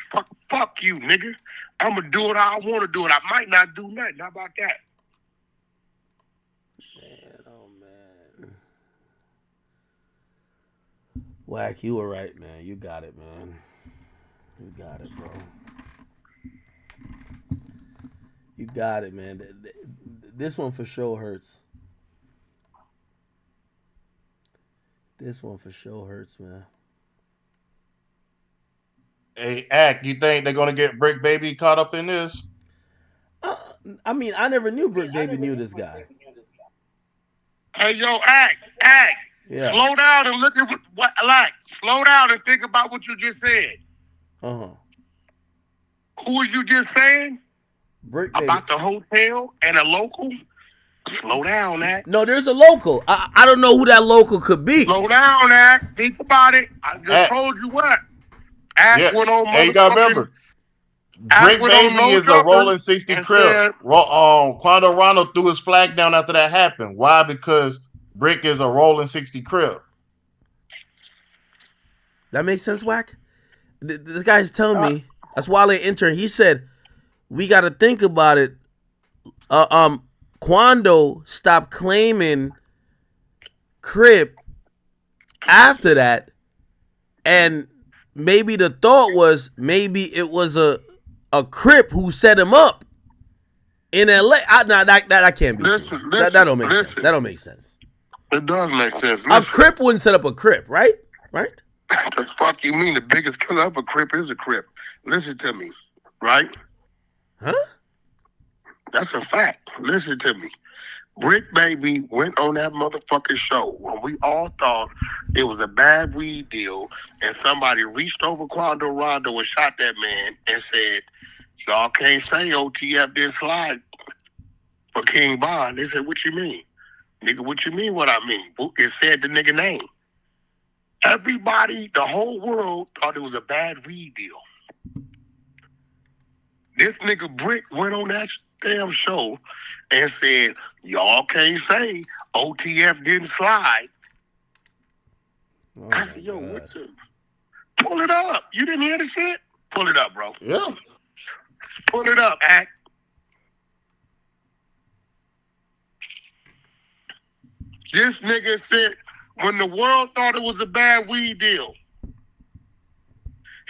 Fuck you, nigga. I'm going to do what I want to do. I might not do nothing. How about that? Man, oh, man. Wack, you were right, man. You got it, man. You got it, bro. You got it, man. This one for sure hurts. This one for sure hurts, man. Hey, Act, you think they're gonna get Brick Baby caught up in this? I mean, I never knew Brick Baby knew this guy. Hey, yo, Act. Yeah. Slow down and look at slow down and think about what you just said. Uh-huh. Who was you just saying? Brick Baby. About the hotel and a local? Slow down, Act. No, there's a local. I don't know who that local could be. Slow down, Act. Think about it. I just told you what. Act went on. Hey, you gotta remember, Brick Baby is a rolling 60 crib. Quando Rondo threw his flag down after that happened. Why? Because Brick is a rolling 60 crib. That makes sense, Wack? This guy's telling me. That's Wale intern. He said, we got to think about it. Quando stopped claiming crib after that, and maybe the thought was maybe it was a Crip who set him up in LA. That can't be true. That don't make sense. That don't make sense. It does make sense. A Crip wouldn't set up a Crip, right? Right? The fuck you mean? The biggest killer of a Crip is a Crip. Listen to me, right? Huh? That's a fact. Listen to me. Brick Baby went on that motherfucking show when we all thought it was a bad weed deal, and somebody reached over Quando Rondo and shot that man and said, y'all can't say OTF didn't slide for King Bond. They said, what you mean? Nigga, what you mean what I mean? It said the nigga name. Everybody, the whole world thought it was a bad weed deal. This nigga Brick went on that damn show and said, y'all can't say OTF didn't slide. I said, yo, what the? Pull it up. You didn't hear the shit? Pull it up, bro. Yeah. Pull it up, Act. This nigga said, when the world thought it was a bad weed deal,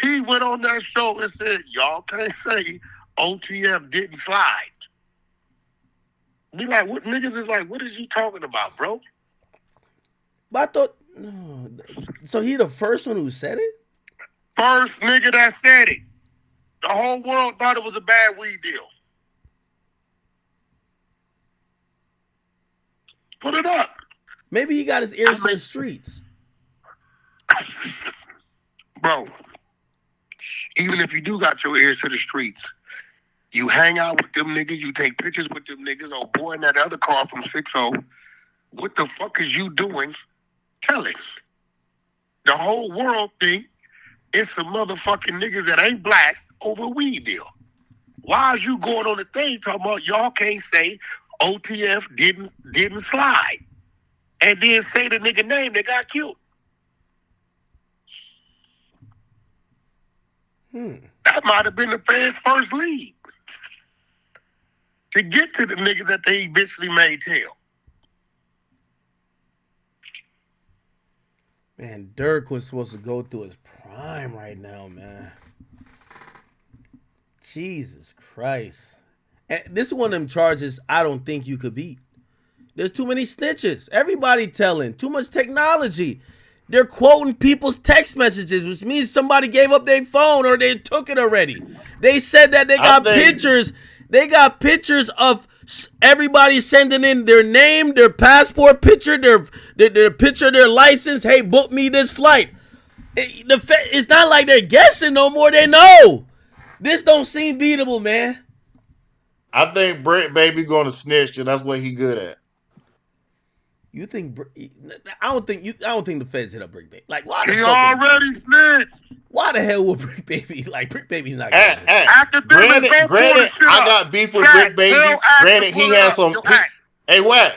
He went on that show and said, y'all can't say OTF didn't slide. Be like, what niggas is like, what is you talking about, bro? But I thought, no. So he the first one who said it? First nigga that said it. The whole world thought it was a bad weed deal. Put it up. Maybe he got his ears to the streets. Bro, even if you do got your ears to the streets, you hang out with them niggas, you take pictures with them niggas, oh boy in that other car from 6-0, what the fuck is you doing? Tell it. The whole world think it's some motherfucking niggas that ain't black over a weed deal. Why is you going on the thing talking about y'all can't say OTF didn't slide and then say the nigga name that got killed? That might have been the fans' first lead to get to the niggas that they eventually made tell. Man, Durk was supposed to go through his prime right now, man. Jesus Christ. And this is one of them charges I don't think you could beat. There's too many snitches. Everybody telling. Too much technology. They're quoting people's text messages, which means somebody gave up their phone or they took it already. They said that they got pictures. They got pictures of everybody sending in their name, their passport picture, their picture, their license. Hey, book me this flight. It's not like they're guessing no more. They know. This don't seem beatable, man. I think Brick Baby going to snitch, and that's what he good at. You think? I don't think the feds hit up Brick Baby. Like, why? He already snitched. Why the hell would Brick Baby? Like, Brick Baby's not. Granted, I got beef with Brick Baby. Granted, he has some. Hey, what?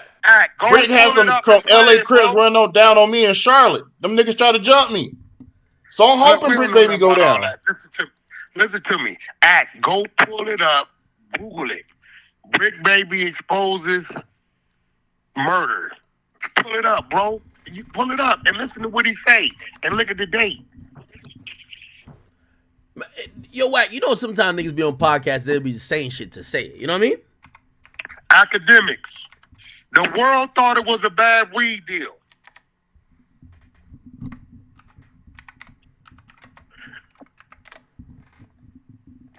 Brick has some LA Crips running down on me in Charlotte. Them niggas try to jump me. So I'm hoping Brick Baby go down. Listen to me. Go pull it up. Google it. Brick Baby exposes murder. Pull it up, bro. You pull it up and listen to what he say and look at the date. Yo, Wack, you know sometimes niggas be on podcasts, they'll be saying shit to say it. You know what I mean? Academics. The world thought it was a bad weed deal.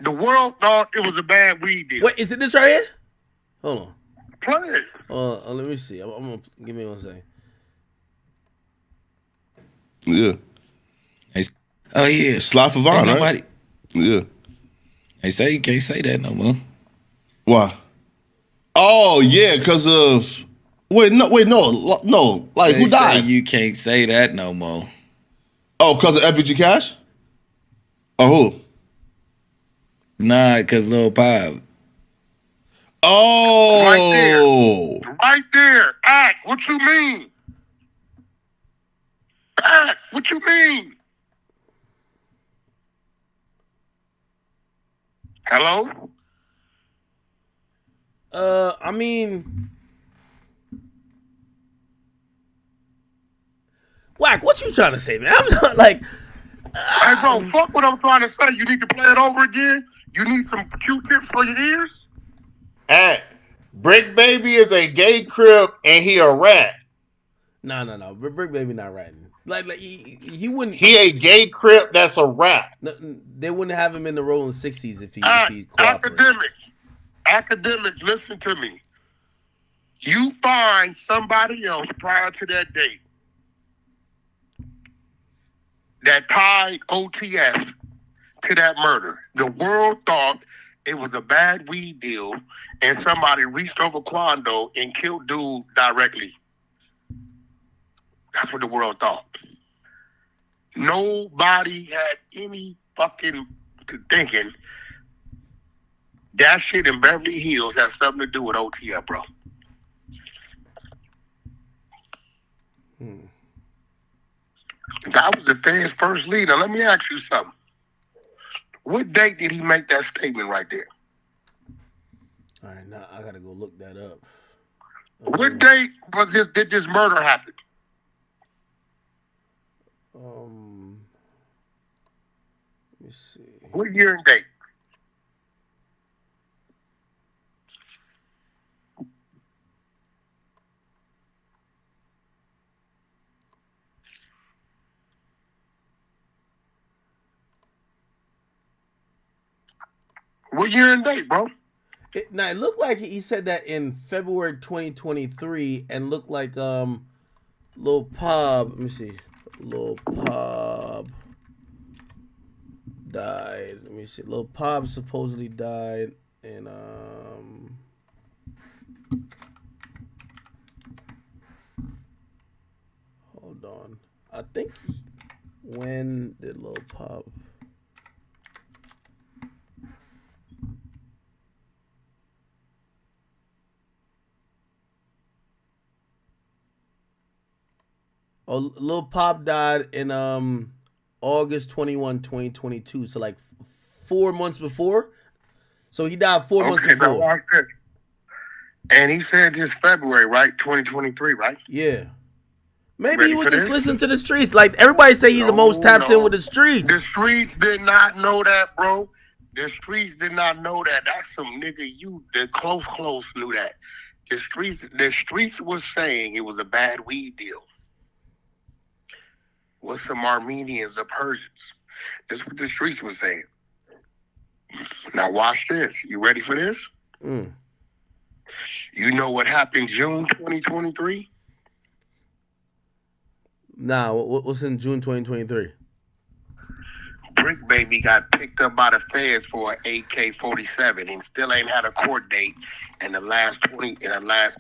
The world thought it was a bad weed deal. Wait, is it this right here? Hold on. Play it. Let me see. I'm gonna give me 1 second. Yeah. Oh yeah, Sly Favon, right? Nobody. Yeah. They say you can't say that no more. Why? Oh yeah, because of no. Like they who died? You can't say that no more. Oh, because of FVG Cash? Oh who? Nah, because Lil Pop. Oh, right there. What you mean? What you mean? Hello? I mean, Wack, what you trying to say, man? I'm not like. Hey, bro, fuck what I'm trying to say. You need to play it over again. You need some Q-tips for your ears. Brick Baby is a gay crip and he a rat. No. Brick Baby not ratting. Like he wouldn't. He a gay crip that's a rat. They wouldn't have him in the Rolling 60s if he cooperated. Academics, listen to me. You find somebody else prior to that date that tied OTF to that murder. The world thought it was a bad weed deal and somebody reached over Quando and killed dude directly. That's what the world thought. Nobody had any fucking thinking that shit in Beverly Hills has something to do with OTF, bro. That was the fans' first lead. Now, let me ask you something. What date did he make that statement right there? All right, now I gotta go look that up. What date did this murder happen? Let me see. What year and date? What year and date, bro? It looked like he said that in February 2023, and looked like Lil Pub. Let me see. Lil Pub died. Let me see. Lil Pub supposedly died in hold on. I think when did Lil Pub? Oh, Lil Pop died in August 21, 2022. So like 4 months before. So he died 4 months before. Now watch this. And he said this February, right? 2023, right? Yeah. Maybe he would just listen to the streets. Like everybody say he's the most tapped in with the streets. The streets did not know that, bro. The streets did not know that. That's some nigga the close knew that. The streets was saying it was a bad weed deal. With some Armenians or Persians. That's what the streets was saying. Now watch this. You ready for this? You know what happened June 2023? Nah, what's in June 2023? Brick Baby got picked up by the feds for an AK-47 and still ain't had a court date in the last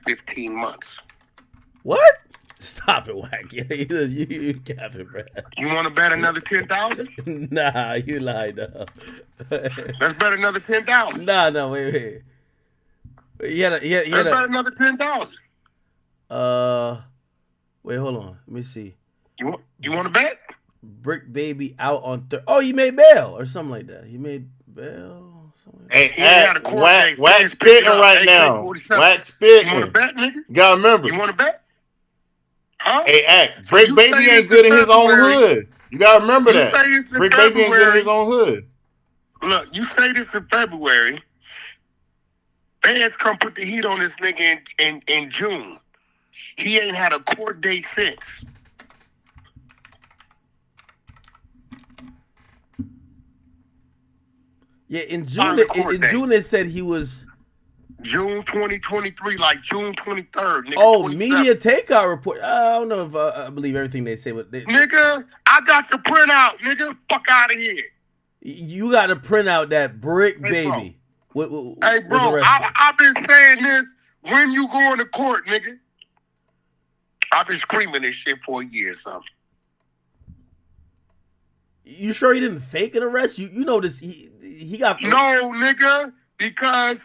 15 months. What? Stop it, Wack. You capping, bro. You want to bet another 10,000? Nah, you lied, though. Let's bet another 10,000. Nah, wait. Let's bet another 10,000. Wait, hold on. Let me see. You want to bet? Brick Baby out on oh, he made bail or something like that. He made bail. Hey, Wack spitting right now. Wack spitting. You want to bet, nigga? You gotta remember. You want to bet? Huh? Hey, Brick Baby ain't good in his own hood. You gotta remember that. Brick Baby ain't good in his own hood. Look, you say this in February. Feds come put the heat on this nigga in June. He ain't had a court date since. Yeah, in June it said he was June 2023, like June 23rd. Nigga, oh, media takeout report. I don't know if I believe everything they say. But nigga, I got the printout. Nigga, fuck out of here. You got to print out that Brick Baby. Hey, bro, I've been saying this when you going to court, nigga. I've been screaming this shit for a year or something. You sure he didn't fake an arrest? You know this. He got no, nigga, because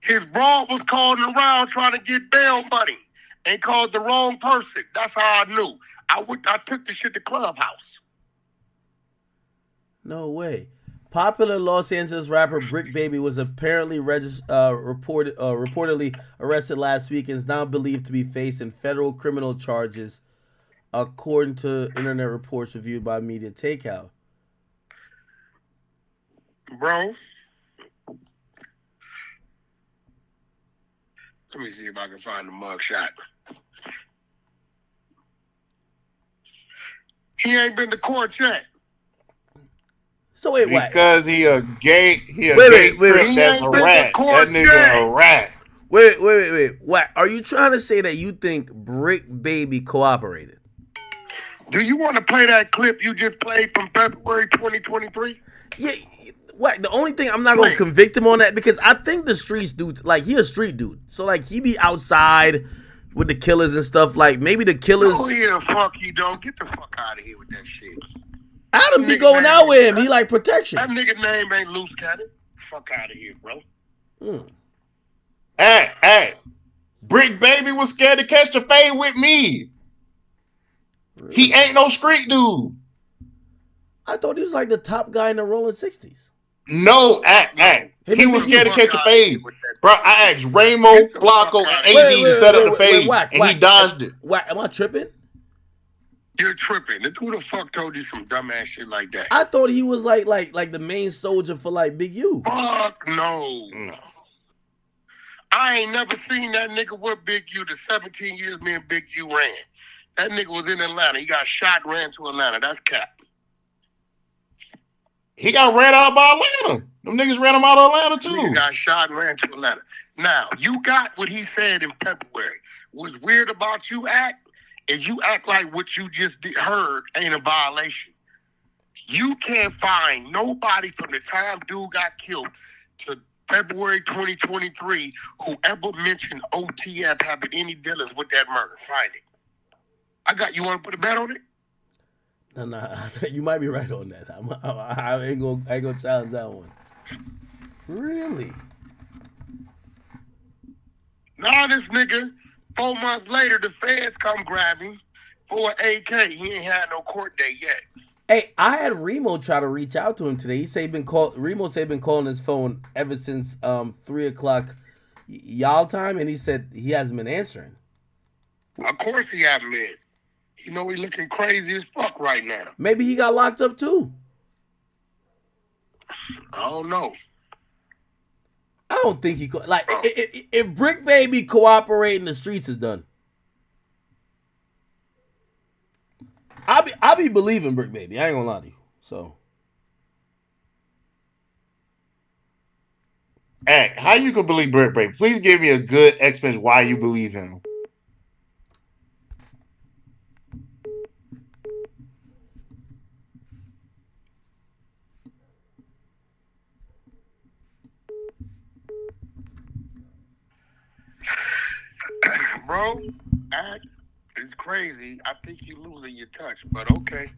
his broad was calling around trying to get bail money and called the wrong person. That's how I knew. I took the shit to Clubhouse. No way. Popular Los Angeles rapper Brick Baby was apparently reportedly arrested last week and is now believed to be facing federal criminal charges, according to internet reports reviewed by Media Takeout. Bro, let me see if I can find the mugshot. He ain't been to court yet. So wait, what? Because he a gay prick that's a rat. That nigga a rat. Wait. What? Are you trying to say that you think Brick Baby cooperated? Do you want to play that clip you just played from February 2023? Yeah. What? The only thing I'm not gonna convict him on that because I think the streets dude, like he a street dude, so like he be outside with the killers and stuff. Like maybe the killers. Oh yeah, fuck you don't get the fuck out of here with that shit. Adam be going out with him. He like protection. That nigga name ain't Loose Cannon. Fuck out of here, bro. Hey, Brick Baby was scared to catch the fade with me. Really? He ain't no street dude. I thought he was like the top guy in the Rolling 60s. No, he was scared to catch a fade. Bro, I asked Ramo, Flacco, and AD to set up the fade, and he dodged it. Whack, am I tripping? You're tripping. Who the fuck told you some dumbass shit like that? I thought he was like the main soldier for like Big U. Fuck no. I ain't never seen that nigga with Big U. The 17 years me and Big U ran. That nigga was in Atlanta. He got shot and ran to Atlanta. That's cap. He got ran out by Atlanta. Them niggas ran him out of Atlanta too. Nigga got shot and ran to Atlanta. Now, you got what he said in February. What's weird about you is you act like what you just heard ain't a violation. You can't find nobody from the time dude got killed to February 2023 who ever mentioned OTF having any dealings with that murder. Find it. You want to put a bet on it? No, you might be right on that. I ain't gonna challenge that one. Really? Now this nigga, 4 months later, the feds come grab him for an AK. He ain't had no court date yet. Hey, I had Remo try to reach out to him today. He said Remo said been calling his phone ever since 3 o'clock y'all time, and he said he hasn't been answering. Of course he hasn't been. You know he looking crazy as fuck right now. Maybe he got locked up too. I don't know. I don't think he could. Like, if Brick Baby cooperating, the streets is done. I be believing Brick Baby. I ain't gonna lie to you. So, hey, how you could believe Brick Baby? Please give me a good explanation why you believe him. Bro, it's crazy. I think you losing your touch, but okay.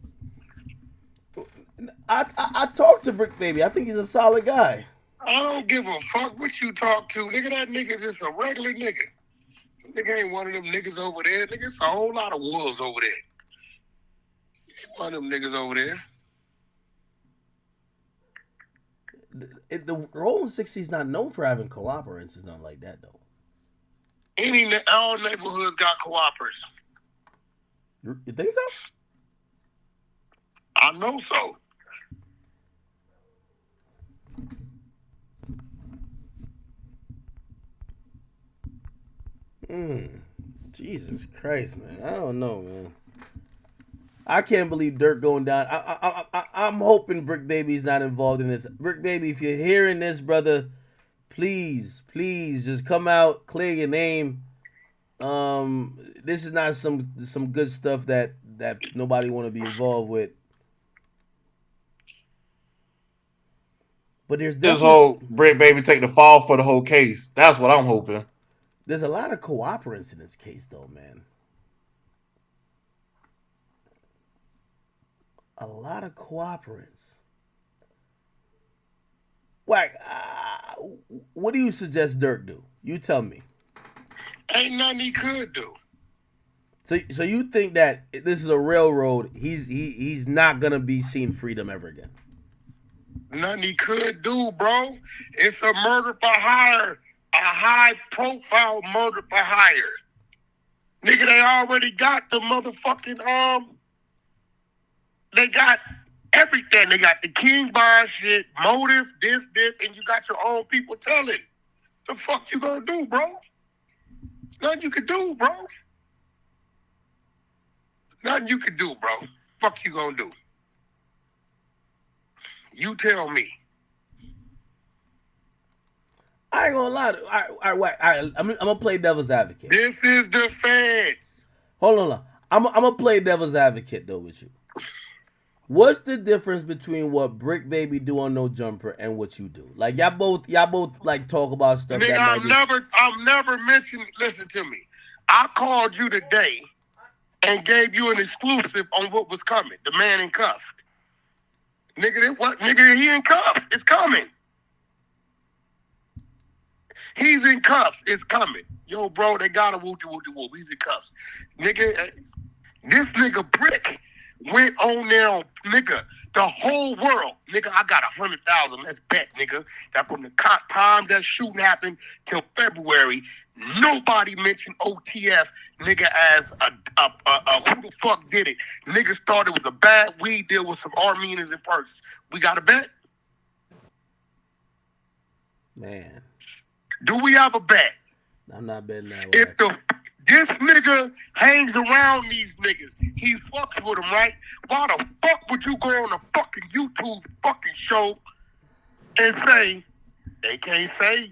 I talked to Brick Baby. I think he's a solid guy. I don't give a fuck what you talk to. Nigga, that nigga just a regular nigga. Nigga ain't one of them niggas over there. Nigga, it's a whole lot of wolves over there. One of them niggas over there. The Rolling 60's not known for having cooperants. It's not like that, though. All neighborhoods got cooperators. You think so? I know so. Jesus Christ, man. I don't know, man. I can't believe Durk going down. I'm hoping Brick Baby's not involved in this. Brick Baby, if you're hearing this, brother, please just come out, clear your name. This is not some good stuff that nobody want to be involved with. But there's this whole Brick Baby take the fall for the whole case. That's what I'm hoping. There's a lot of cooperants in this case, though, man. A lot of cooperants. Like, what do you suggest Durk do? You tell me. Ain't nothing he could do. So you think that this is a railroad? He's not gonna be seen freedom ever again. Nothing he could do, bro. It's a murder for hire, a high-profile murder for hire. Nigga, they already got the motherfucking They got everything. They got the King Bond shit, motive, this, and you got your own people telling. The fuck you gonna do, bro? Nothing you can do, bro. Nothing you can do, bro. Fuck you gonna do? You tell me. I ain't gonna lie. All right, I'm gonna play devil's advocate. This is the feds. Hold on. I'm gonna play devil's advocate though with you. What's the difference between what Brick Baby do on No Jumper and what you do? Like y'all both like talk about stuff. Nigga, I'm never mentioned. Listen to me. I called you today and gave you an exclusive on what was coming. The man in cuffs. Nigga, what? Nigga, he in cuffs. It's coming. He's in cuffs. It's coming. Yo, bro, they got a woo-woo-woo. He's in cuffs. Nigga, this nigga Brick went on there on, nigga, the whole world. Nigga, I got 100,000. Let's bet, nigga, that from the time that shooting happened till February, nobody mentioned OTF, nigga, as a who the fuck did it. Niggas thought it was a bad weed deal with some Armenians and Persians. We got a bet? Man. Do we have a bet? I'm not betting that way. If this nigga hangs around these niggas, he fucks with them, right? Why the fuck would you go on a fucking YouTube fucking show and say, they can't say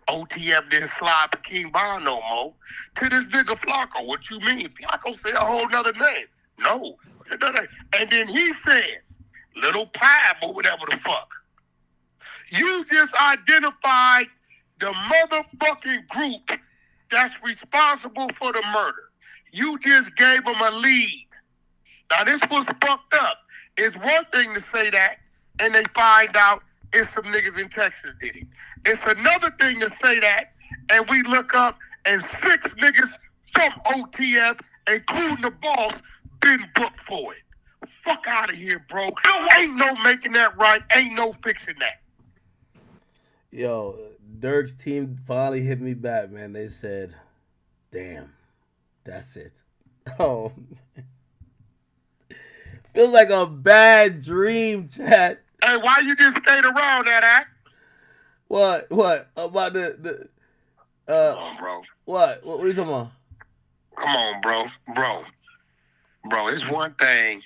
OTF didn't slide for King Von no more? To this nigga Flacco, what you mean? Flacco say a whole nother name. No. And then he says, Little Pab or whatever the fuck. You just identified the motherfucking group that's responsible for the murder. You just gave them a lead. Now, this was fucked up. It's one thing to say that, and they find out it's some niggas in Texas did it. It's another thing to say that, and we look up, and 6 niggas from OTF, including the boss, been booked for it. Fuck out of here, bro. Ain't no making that right. Ain't no fixing that. Yo, Durk's team finally hit me back, man. They said, damn, that's it. Oh, feels like a bad dream, chat. Hey, why you just stayed around that act? What? About the come on, bro. What are you talking about? Come on, bro. Bro, it's one thing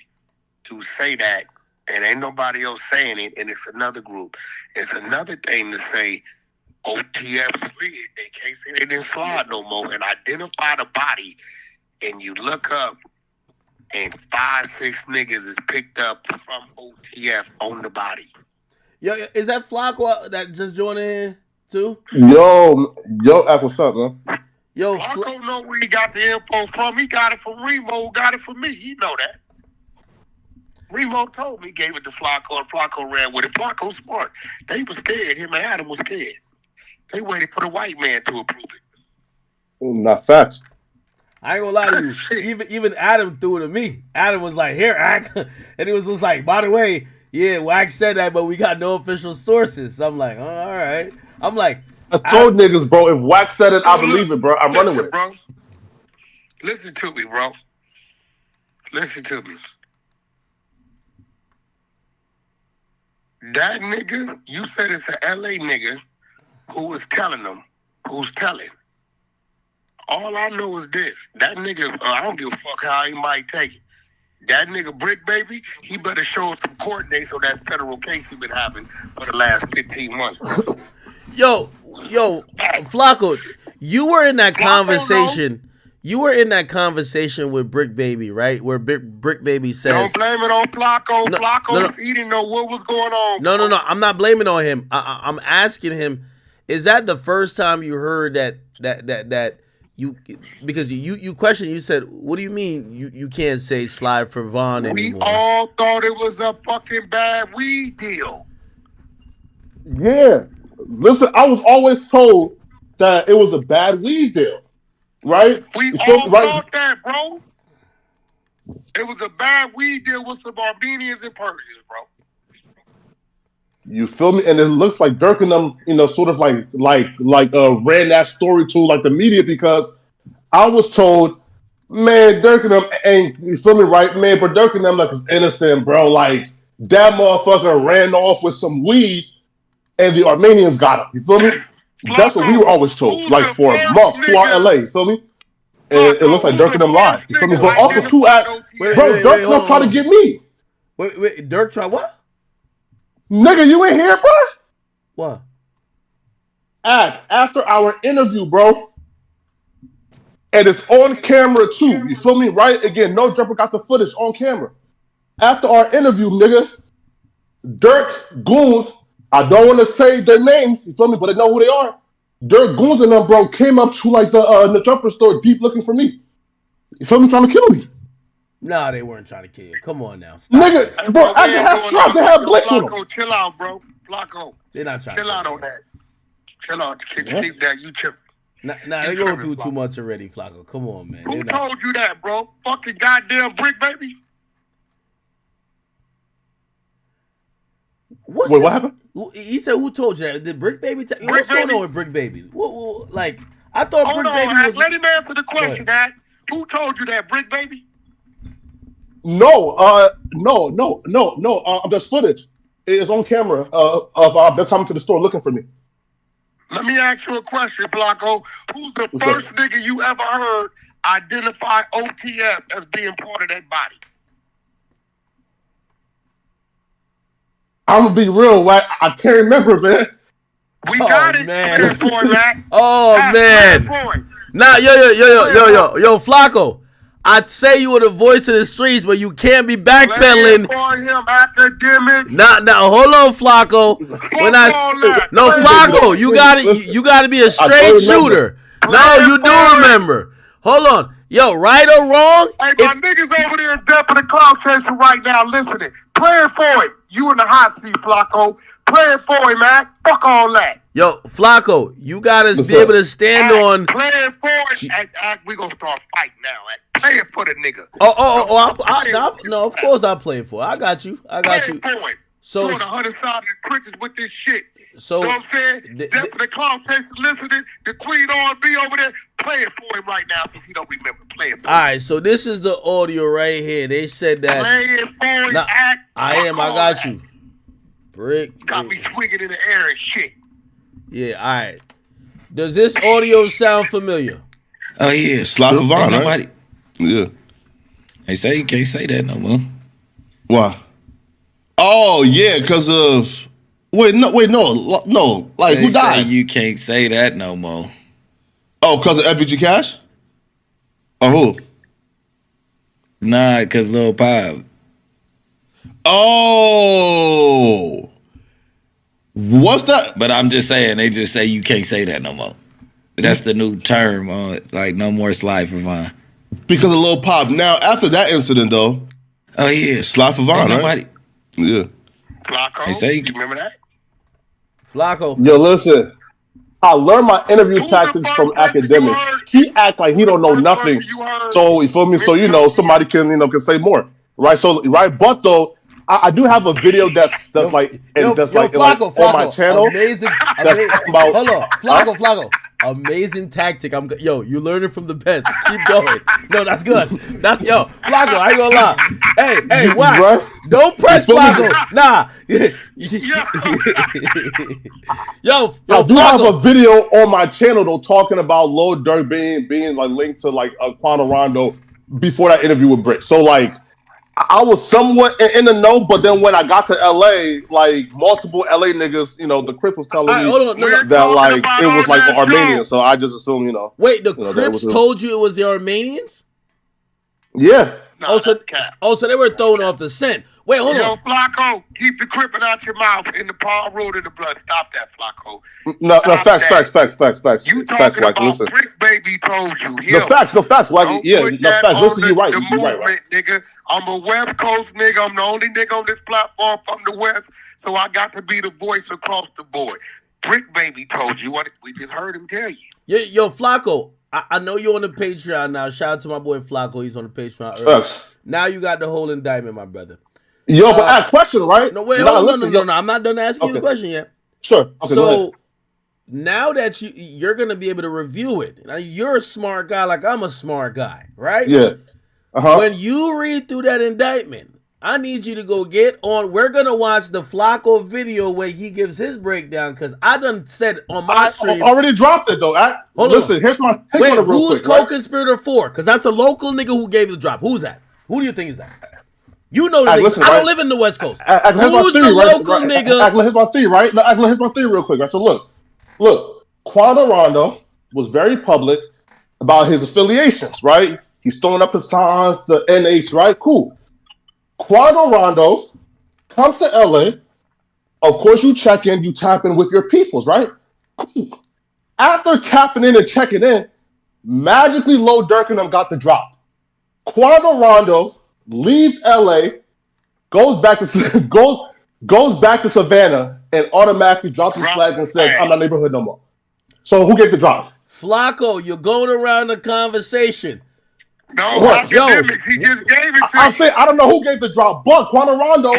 to say that, and ain't nobody else saying it, and it's another group. It's another thing to say OTF slid. They can't say they didn't slide no more, and identify the body, and you look up, and 5, 6 niggas is picked up from OTF on the body. Yo, is that Flacco that just joined in too? Yo, Ack, what's up, man? Yo, Flacco know where he got the info from. He got it from Remo, got it from me. He know that. Remo told me, gave it to Flacco, and Flacco ran with it. Flacco smart. They was scared. Him and Adam was scared. They waited for the white man to approve it. Not facts. I ain't gonna lie to you. Even Adam threw it to me. Adam was like, "Here, Ack," and he was just like, "By the way, yeah, Wack said that, but we got no official sources." So I'm like, "Oh, all right." I'm like, I told niggas, bro. If Wack said it, I believe it, bro. I'm running with it, bro. Listen to me, bro. Listen to me. That nigga, you said it's an LA nigga who was telling them, who's telling. All I know is this. That nigga, I don't give a fuck how he might take it. That nigga Brick Baby, he better show us some court dates on that federal case he's been having for the last 15 months. Yo, Flacco, you were in that conversation. You were in that conversation with Brick Baby, right? Where Brick Baby says, "Don't blame it on Flacco. Flacco, he didn't know what was going on." No. I'm not blaming on him. I'm asking him, is that the first time you heard that you, because you questioned, you said, what do you mean you can't say slide for Von anymore? We all thought it was a fucking bad weed deal. Yeah. Listen, I was always told that it was a bad weed deal. Right? We all thought that, bro. It was a bad weed deal with some Armenians and Persians, bro. You feel me? And it looks like Durk and them, sort of like ran that story to like the media, because I was told, man, Durk and them ain't, you feel me, right? Man, but Durk and them like is innocent, bro. Like that motherfucker ran off with some weed and the Armenians got him. You feel me? That's what we were always told, like for months throughout LA, you feel me? And it looks like Durk and them lied, you feel me? But also too, bro, Durk don't try to get me. Wait, Durk try what? Nigga, you ain't here, bro? What? After our interview, bro, and it's on camera too, you feel me? Right? Again, no jumper got the footage on camera. After our interview, nigga, Durk, Goons, I don't want to say their names, you feel me, but they know who they are. Durk, Goons, and them, bro, came up to like the jumper store deep looking for me. You feel me? Trying to kill me. Nah, they weren't trying to kill you. Come on now. Stop nigga, bro, I can have straps. They have blitz on them. Flacco, chill out, bro. Flacco. They're not trying chill out on that. Chill out. Keep that. You trip. Nah, they're going through too much already, Flacco. Come on, man. Who told you that, bro? Fucking goddamn Brick Baby. What happened? He said, "Who told you that? Did Brick Baby? What's going on with Brick Baby? Like, I thought Hold Brick on, Baby was. let him answer the question, Matt. Who told you that, Brick Baby? No. There's footage. It's on camera of they're coming to the store looking for me. Let me ask you a question, Blanco. Who's the first nigga you ever heard identify OTF as being part of that body? I'm gonna be real, right? I can't remember, man. We got it. Man. Boy, Matt. Oh man. Nah, yo, Flacco. I'd say you were the voice of the streets, but you can't be backpedaling. For him, academic. Nah, hold on, Flacco. Flacco, you gotta be a straight shooter. No, you do remember. Hold on. Yo, right or wrong? Hey, my niggas over there in depth of the cloud chasing right now listening. Play it for him. You in the hot seat, Flacco. Play it for him, man. Fuck all that. Yo, Flacco, you gotta be able to stand on. Play it for him. We gonna start fighting now. Play it for the nigga. No, of course I'll play it for. I got you. So doing 100-sided crickets with this shit. So you know what I'm saying? Depth of the cloud chasing listening. The Queen R&B over there. Play it for him right now since he don't remember. Play it for him. All right, so this is the audio right here. They said that. Play it for him. I got you. Brick. Got me swinging in the air and shit. Yeah, all right. Does this audio sound familiar? Oh yeah, Slap of Vaughn, nobody. Yeah. They say you can't say that no more. Why? Oh yeah, because of no. Like they who died? You can't say that no more. Oh, because of FVG Cash? Or who? Nah, because Lil Pop. Oh. What's that? But I'm just saying, they just say you can't say that no more. That's the new term on like no more slide for Vaughn. Because of Lil Pop. Now, after that incident though. Oh yeah. Slide for Vaughn, right? Yeah. Flacco, they say you remember that? Flacco. Yo, listen. I learned my interview tactics from academics. He act like he don't know nothing. So you feel me? So somebody can say more. Right? So but though, I do have a video that's like Flacco, on my channel. Amazing. About, hold on. Flacco. Amazing tactic. You learning from the best. Keep going. No, that's good. Flacco, I ain't gonna lie. Hey, why? Right? Don't press Flacco. Nah. yo, I do have a video on my channel though talking about Lil Durk being like linked to like Quando Rondo before that interview with Brick. So like I was somewhat in the know, but then when I got to LA, like multiple LA niggas, the Crips was telling me that like it was like the Armenians. So I just assumed, Wait, the Crips told you it was the Armenians? Yeah. So they were throwing off the scent. Wait, hold on. Yo, Flacco, keep the crippin' out your mouth in the palm road in the blood. Stop that, Flacco. No, facts. You facts, talking about listen. Brick Baby told you. No facts, Wacky. Yeah, no facts. Listen, you're right. You're right. Nigga. I'm a West Coast nigga. I'm the only nigga on this platform from the West, so I got to be the voice across the board. Brick Baby told you what we just heard him tell you. Yo, Flacco, I know you're on the Patreon now. Shout out to my boy Flacco. He's on the Patreon early. Now you got the whole indictment, my brother. Yo, but ask question, right? No, wait, no. I'm not done asking you the question yet. Sure. Okay, so now that you're gonna be able to review it, now you're a smart guy, like I'm a smart guy, right? Yeah. When you read through that indictment, I need you to go get on. We're gonna watch the Flacco video where he gives his breakdown because I done said on my stream. I already dropped it though. Listen, here's my take on it real who's quick, co-conspirator for? Because that's a local nigga who gave the drop. Who's that? Who do you think is that? You know the nigga. I don't live in the West Coast. Who's the local nigga? Here's my theory, right? No, here's my theory real quick. Right? So look, Quando Rondo was very public about his affiliations, right? He's throwing up the signs, the NH, right? Cool. Quando Rondo comes to LA. Of course, you check in, you tap in with your peoples, right? Cool. After tapping in and checking in, magically Lil Durk and them got the drop. Quando Rondo leaves LA, goes back to Savannah, and automatically drops his flag and says, "I'm not neighborhood no more." So who gave the drop? Flacco, you're going around the conversation. No, academics. He just gave it to I'm saying I don't know who gave the drop, but Quando Rondo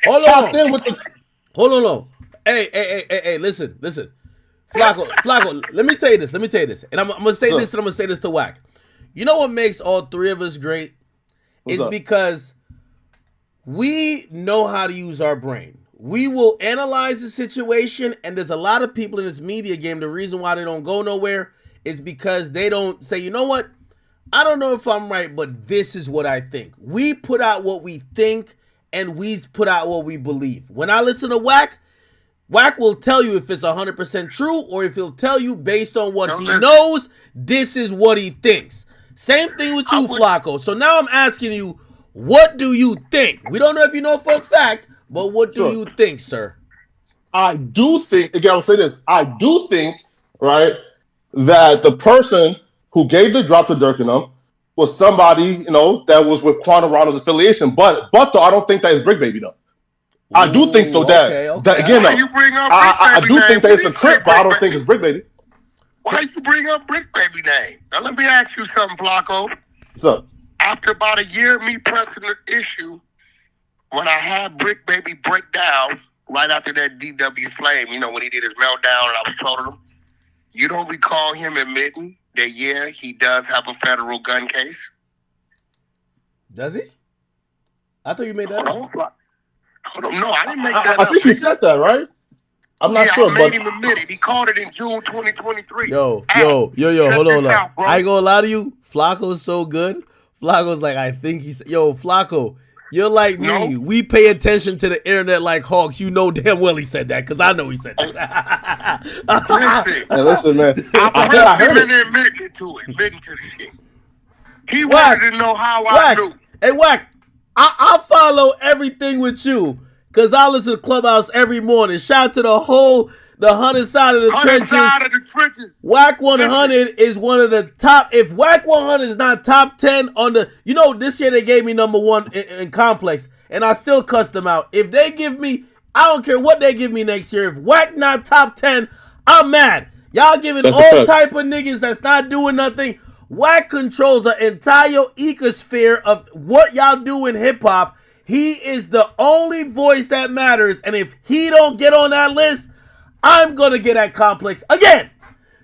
tapped in with the. Hold on. Hey, listen. Flacco, let me tell you this. And I'm gonna say this, and I'm gonna say this to Wack. You know what makes all three of us great? Is because we know how to use our brain. We will analyze the situation, and there's a lot of people in this media game, the reason why they don't go nowhere is because they don't say, you know what? I don't know if I'm right, but this is what I think. We put out what we think, and we put out what we believe. When I listen to Wack will tell you if it's 100% true, or if he'll tell you based on what he knows, this is what he thinks. Same thing with you, Flacco. So now I'm asking you, what do you think? We don't know if you know for a fact, but what do you think, sir? I do think, again, I'll say this. I do think, right, that the person who gave the drop to Durk and them was somebody, you know, that was with Quando Rondo's affiliation. But though, I don't think that is Brick Baby, though. I do think, though, that again, though, I do think that it's a Crip, but I don't think it's Brick Baby. Why you bring up Brick Baby name? Now, let me ask you something, Flacco. What's up? After about a year of me pressing the issue, when I had Brick Baby break down right after that DW Flame, you know, when he did his meltdown and I was told him, you don't recall him admitting that, yeah, he does have a federal gun case? Does he? I thought you made that up. Hold on. No, I didn't make that up. I think he said that, right? I'm not sure, I made him admit it. He called it in June 2023. Yo, hold on. I ain't gonna lie to you. Flacco's so good. Flacco's like, I think he's... Yo, Flacco, you're like me. We pay attention to the internet like hawks. You know damn well he said that, because I know he said that. Listen, man. I heard him admitting to the shit. He wanted to know how I knew. Hey, Wack, I follow everything with you, because I listen to Clubhouse every morning. Shout out to the 100 side of the trenches. Wack 100 is one of the top. If Wack 100 is not top 10 on the, you know, this year they gave me number 1 in Complex, and I still cuss them out. If they give me, I don't care what they give me next year. If Wack not top 10, I'm mad. Y'all giving all type of niggas that's not doing nothing. Wack controls an entire ecosphere of what y'all do in hip hop. He is the only voice that matters, and if he don't get on that list, I'm gonna get at Complex again.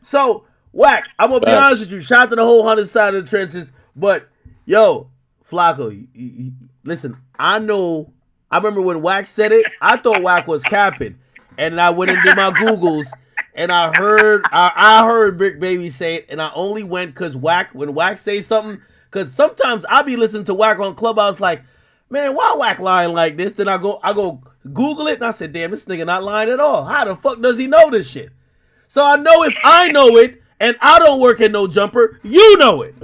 So, Wack, I'm gonna be honest with you. Shout out to the whole 100 side of the trenches. But, yo, Flacco, listen, I remember when Wack said it, I thought Wack was capping. And I went and did my Googles, and I heard Brick Baby say it, and I only went because when Wack say something, because sometimes I be listening to Wack on Clubhouse like, man, why Wack lying like this? Then I go Google it, and I said, damn, this nigga not lying at all. How the fuck does he know this shit? So I know if I know it, and I don't work at No Jumper, you know it.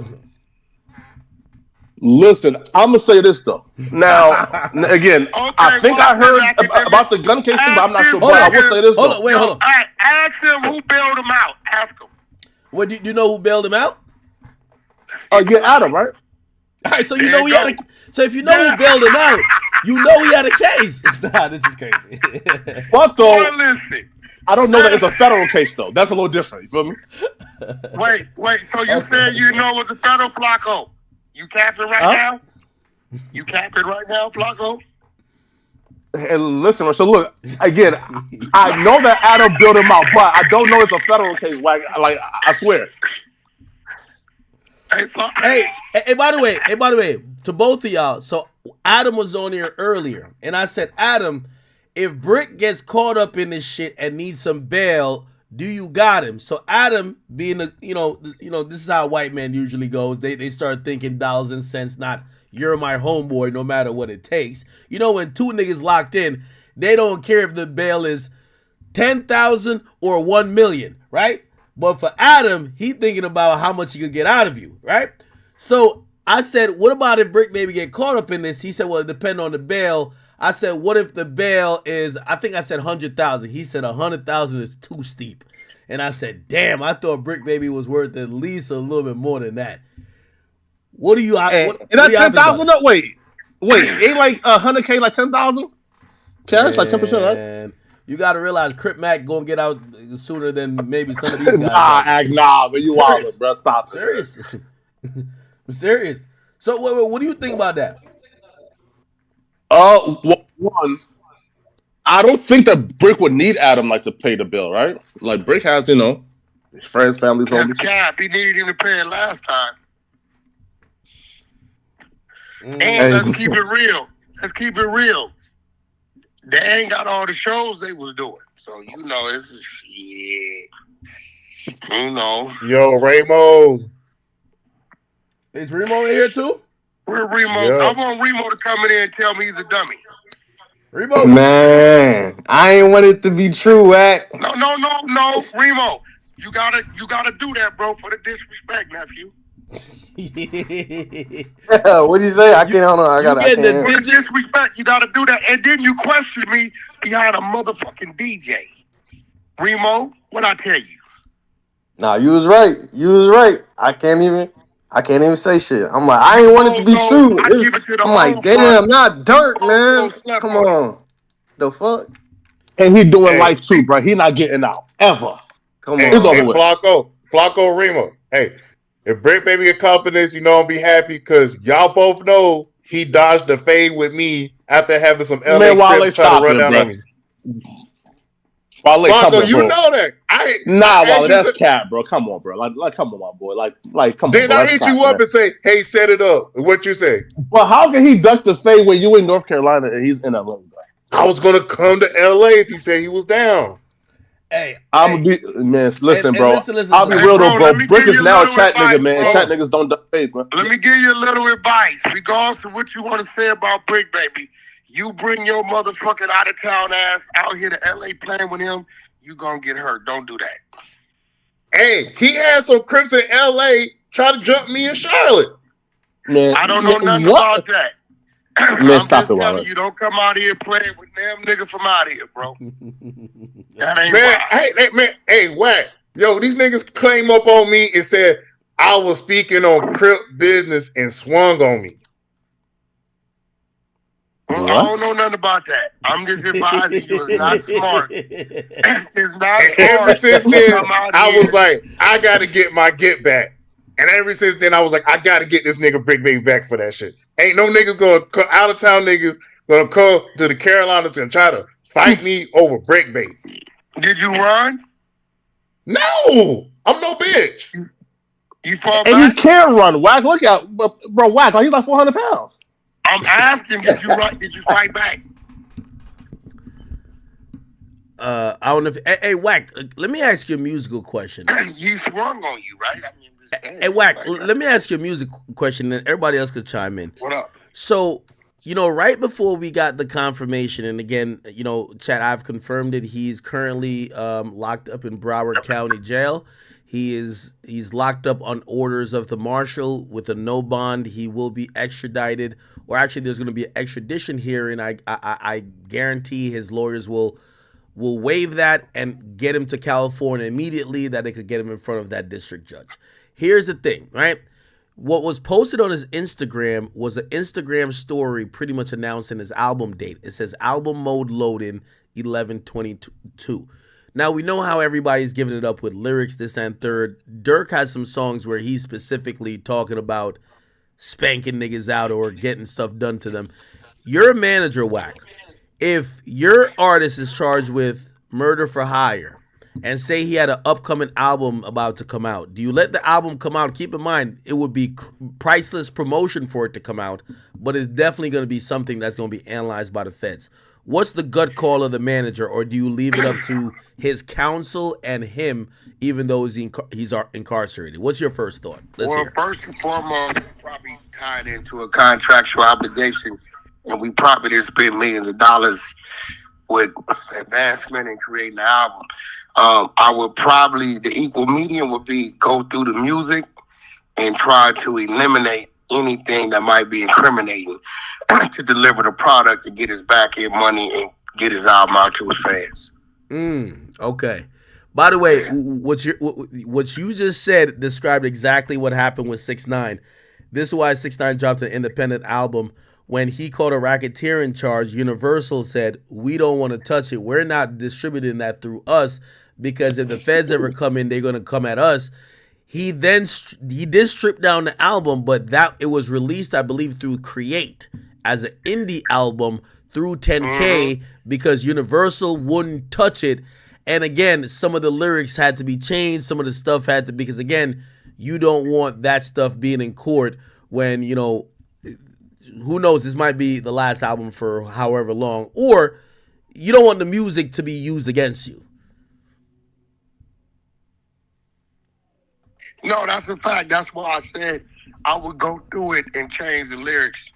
Listen, I'm going to say this, though. Now, again, I think I heard about the gun case thing, but I'm not sure. But I will say this, though. Hold on. Ask him who bailed him out. Ask him. What, do you know who bailed him out? Yeah, Adam, right? All right, so you know he had so if you know who bailed him out, you know he had a case. Nah, this is crazy. But though, I don't know that it's a federal case though. That's a little different. You feel me? Wait. So you said you know it's a federal, Flacco? You capping right now? You capping right now, Flacco? And listen, so look again. I know that Adam bailed him out, but I don't know it's a federal case. Like I swear. Hey, by the way, to both of y'all, so Adam was on here earlier, and I said, Adam, if Brick gets caught up in this shit and needs some bail, do you got him? So Adam, being a, you know, this is how white men usually goes. They start thinking dollars and cents, not you're my homeboy, no matter what it takes. You know, when two niggas locked in, they don't care if the bail is 10,000 or 1 million, right? But for Adam, he thinking about how much he could get out of you, right? So I said, what about if Brick maybe get caught up in this? He said, well, it depends on the bail. I said, what if the bail is, I think I said 100,000. He said 100,000 is too steep. And I said, damn, I thought Brick Baby was worth at least a little bit more than that. What do you? And that 10,000 up? Wait, ain't like 100K like 10,000? Cash like 10%, right? You got to realize Crip Mac gonna get out sooner than maybe some of these guys. nah, but you wildin', bro. Stop. Serious. I'm serious. So what do you think about that? One, I don't think that Brick would need Adam like to pay the bill, right? Like Brick has, friends, family, That's homies. cap. He needed him to pay it last time. And Hey. let's keep it real. Let's keep it real. They ain't got all the shows they was doing. So, this is shit. Yo, Remo. Is Remo in here too? Where Remo? Yeah. I want Remo to come in there and tell me he's a dummy. Remo. Man, I ain't want it to be true, Wack. No. Remo, you gotta do that, bro, for the disrespect, nephew. What do you say? I can't. For the disrespect, you gotta do that. And then you question me behind a motherfucking DJ. Remo, what I tell you? Nah, you was right. I can't even say shit. I'm like, I ain't want it to be true. I'm like, damn, not Durk, man. Come on. The fuck? And he doing life too, bro. He not getting out ever. Come It's on. over with. Flacco Remo. Hey, if Brick Baby get caught in this, I'll be happy because y'all both know he dodged the fade with me after having some LA Man, Wale, Crips try stop to run it, down bro. on me. Wale, come Flacco, on, you bro. know that. Wale, that's cap, bro. Come on, bro. Like, come on, my boy. Like, come on. Then Bro. I That's hit cap, you up man. and say, hey, set it up. What you say? Well, how can he duck the fade when you in North Carolina and he's in LA, bro? I was gonna come to LA if he said he was down. Hey, man, listen, bro. Listen, I'll be real though, bro. let me Brick give is you a now a little chat nigga, advice, man. And bro. chat niggas don't duck fades, man. Let me give you a little advice, regardless of what you want to say about Brick Baby. You bring your motherfucking out of town ass out here to LA playing with him, you gonna get hurt. Don't do that. Hey, he had some Crips in LA try to jump me in Charlotte. Man, I don't know nothing what? about that. Man, I'm stop just it, telling Wale. you, don't come out here playing with them nigga from out here, bro. That ain't Man, hey, Wack. Yo, these niggas came up on me and said I was speaking on Crip business and swung on me. Well, I don't know nothing about that. I'm just advising you, it's not smart. It's not smart. Ever since then, Come out I here. was like, I gotta get my get back. And ever since then, I was like, I gotta get this nigga Brick Baby back for that shit. Ain't no niggas gonna out of town niggas gonna come to the Carolinas and try to fight me over Brick Baby. Did you run? No, I'm no bitch. You fought And back? he can run, Wack. Look out, bro. Wack, like he's like 400 pounds. I'm asking, did you run? Did you fight back? I don't know if hey Wack, let me ask you a musical question. He swung on you, right? I mean, Hey Wack, let me ask you a music question and everybody else could chime in. What up? So, right before we got the confirmation, and again, Chad, I've confirmed it. He's currently locked up in Broward County Jail. He's locked up on orders of the marshal with a no bond. He will be extradited, or actually, there's going to be an extradition hearing. I guarantee his lawyers will waive that and get him to California immediately, that they could get him in front of that district judge. Here's the thing, right? What was posted on his Instagram was an Instagram story pretty much announcing his album date. It says album mode loading 11/22. Now, we know how everybody's giving it up with lyrics, this and third. Durk has some songs where he's specifically talking about spanking niggas out or getting stuff done to them. You're a manager, Wack. If your artist is charged with murder for hire and say he had an upcoming album about to come out, do you let the album come out? Keep in mind, it would be priceless promotion for it to come out, but it's definitely going to be something that's going to be analyzed by the feds. What's the gut call of the manager, or do you leave it up to his counsel and him, even though he's incarcerated? What's your first thought? Let's hear it. First and foremost, we're probably tied into a contractual obligation, and we probably didn't spend millions of dollars with advancement and creating the album. I would probably, the equal medium would be go through the music and try to eliminate anything that might be incriminating to deliver the product to get his back end money and get his album out to his fans. Okay. By the way, what you just said described exactly what happened with 6ix9ine. This is why 6ix9ine dropped an independent album. When he caught a racketeering charge, Universal said, we don't want to touch it. We're not distributing that through us, because if the feds ever come in, they're going to come at us. He did strip down the album, but that it was released, I believe, through Create as an indie album through 10K because Universal wouldn't touch it. And again, some of the lyrics had to be changed. Some of the stuff had to, because again, you don't want that stuff being in court when, you know, who knows, this might be the last album for however long, or you don't want the music to be used against you. No, that's a fact. That's why I said I would go through it and change the lyrics.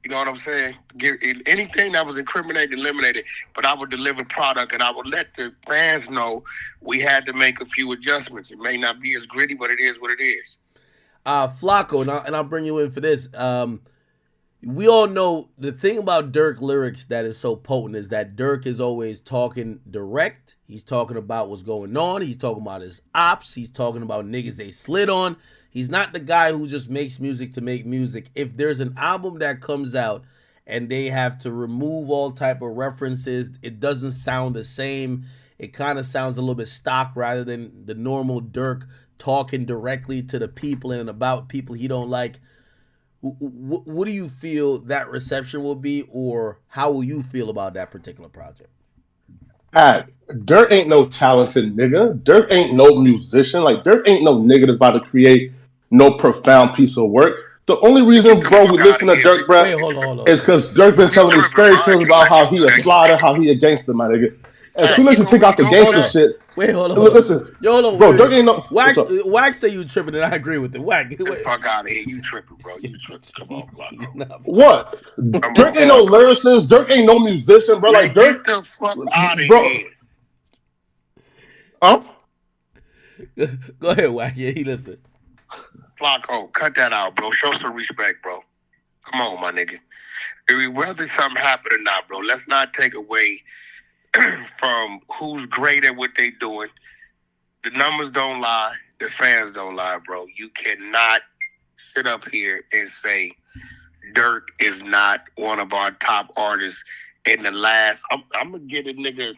You know what I'm saying? Give anything that was incriminated, eliminated, but I would deliver product and I would let the fans know we had to make a few adjustments. It may not be as gritty, but it is what it is. Flacco, and I'll bring you in for this. We all know the thing about Durk lyrics that is so potent is that Durk is always talking direct. He's talking about what's going on. He's talking about his ops. He's talking about niggas they slid on. He's not the guy who just makes music to make music. If there's an album that comes out and they have to remove all type of references, it doesn't sound the same. It kind of sounds a little bit stock rather than the normal Durk talking directly to the people and about people he don't like. What do you feel that reception will be, or how will you feel about that particular project? Durk ain't no talented nigga. Durk ain't no musician. Like, Durk ain't no nigga that's about to create no profound piece of work. The only reason, bro, we listen to Durk, bro, is because Durk been telling these fairy tales about how he a slaughter, how he a gangster, my nigga. As soon as you take out the gangster shit, listen, hold on, bro, Durk ain't no. Wax say you tripping, and I agree with it. Wax, Get the fuck out of here, you tripping, bro. You tripping. Come on, Flacco. What? Durk ain't no lyricist. Durk ain't no musician, bro. Like, Durk, get the fuck out of bro. here. Huh? Go ahead, Wax. Yeah, he listen. Flacco, cut that out, bro. Show some respect, bro. Come on, my nigga. Whether something happened or not, bro, let's not take away from who's great at what they doing. The numbers don't lie. The fans don't lie, bro. You cannot sit up here and say Durk is not one of our top artists in the last. I'm gonna get a nigga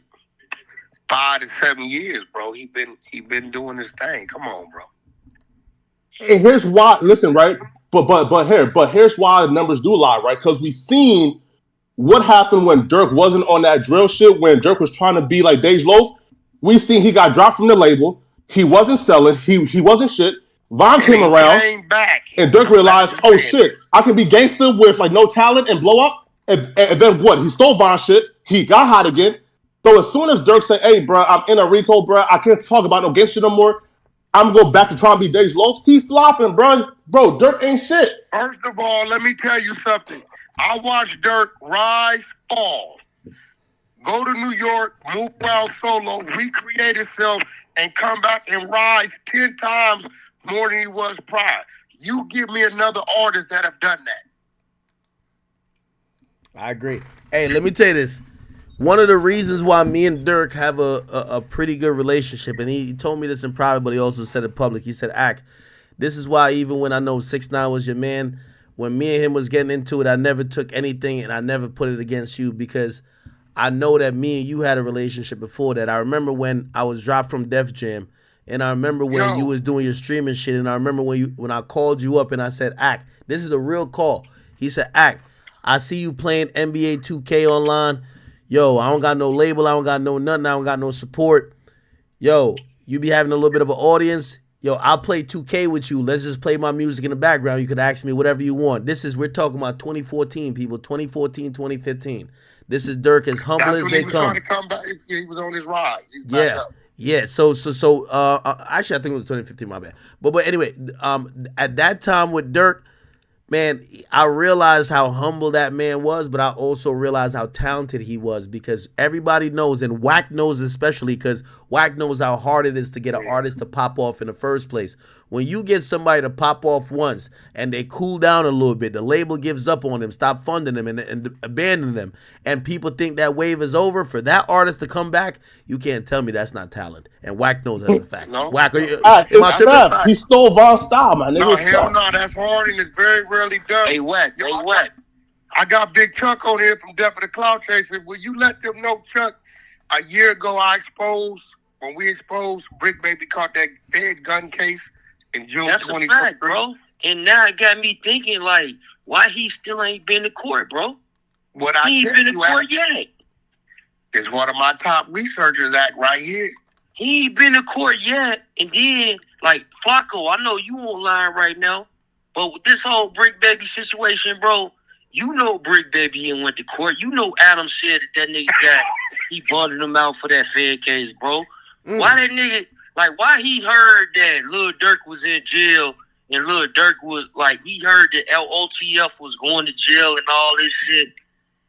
5 to 7 years, bro. He been doing his thing. Come on, bro. And here's why. Listen, right? But here's why the numbers do lie, right? Because we seen what happened when Durk wasn't on that drill shit. When Durk was trying to be like Dej Loaf, we seen he got dropped from the label. He wasn't selling. He wasn't shit. Von came around, and Durk realized, oh shit, I can be gangster with like no talent and blow up. And then what? He stole Von shit. He got hot again. So as soon as Durk said, "Hey, bro, I'm in a Rico, bro. I can't talk about no gangster no more. I'm gonna go back to trying to be Dej Loaf." He flopping, bro. Bro, Durk ain't shit. First of all, let me tell you something. I watched Durk rise, fall, go to New York, move around solo, recreate himself, and come back and rise 10 times more than he was prior. You give me another artist that have done that. I agree. Hey, let me tell you this. One of the reasons why me and Durk have a pretty good relationship, and he told me this in private, but he also said it public. He said, "Ack, this is why even when I know 6ix9ine was your man, when me and him was getting into it, I never took anything and I never put it against you because I know that me and you had a relationship before that. I remember when I was dropped from Def Jam, and I remember when you was doing your streaming shit, and I remember when I called you up and I said, Ack, this is a real call." He said, "Ack, I see you playing NBA 2K online. Yo, I don't got no label. I don't got no nothing. I don't got no support. Yo, you be having a little bit of an audience. Yo, I'll play 2K with you. Let's just play my music in the background. You could ask me whatever you want." We're talking about 2014, people. 2014, 2015. This is Durk as humble as they come. He was trying to come back. He was on his rise. Yeah. So, actually, I think it was 2015, my bad. But anyway, at that time with Durk, man, I realized how humble that man was, but I also realized how talented he was because everybody knows, and Wack knows especially because Wack knows how hard it is to get an artist to pop off in the first place. When you get somebody to pop off once and they cool down a little bit, the label gives up on them, stop funding them, and abandon them, and people think that wave is over, for that artist to come back, you can't tell me that's not talent. And Wack knows that's a fact. No. Wack, he stole Von's style, man. No, hell no, that's hard and it's very rarely done. Hey, Wack, I got Big Chuck on here from Death of the Cloud Chaser. Will you let them know, Chuck, a year ago when we exposed Brick Baby caught that dead gun case in June 2023. That's a fact, bro. And now it got me thinking, like, why he still ain't been to court, bro? What I He ain't tell been in you court yet. is one of my top researchers at right here. He ain't been to court yet. And then, like, Flacco, I know you online right now, but with this whole Brick Baby situation, bro, you know Brick Baby ain't went to court. You know Adam said that nigga got, he bonded him out for that Fed case, bro. Why that nigga, like, why he heard that Lil Durk was in jail and Lil Durk was, like, he heard that LOTF was going to jail and all this shit,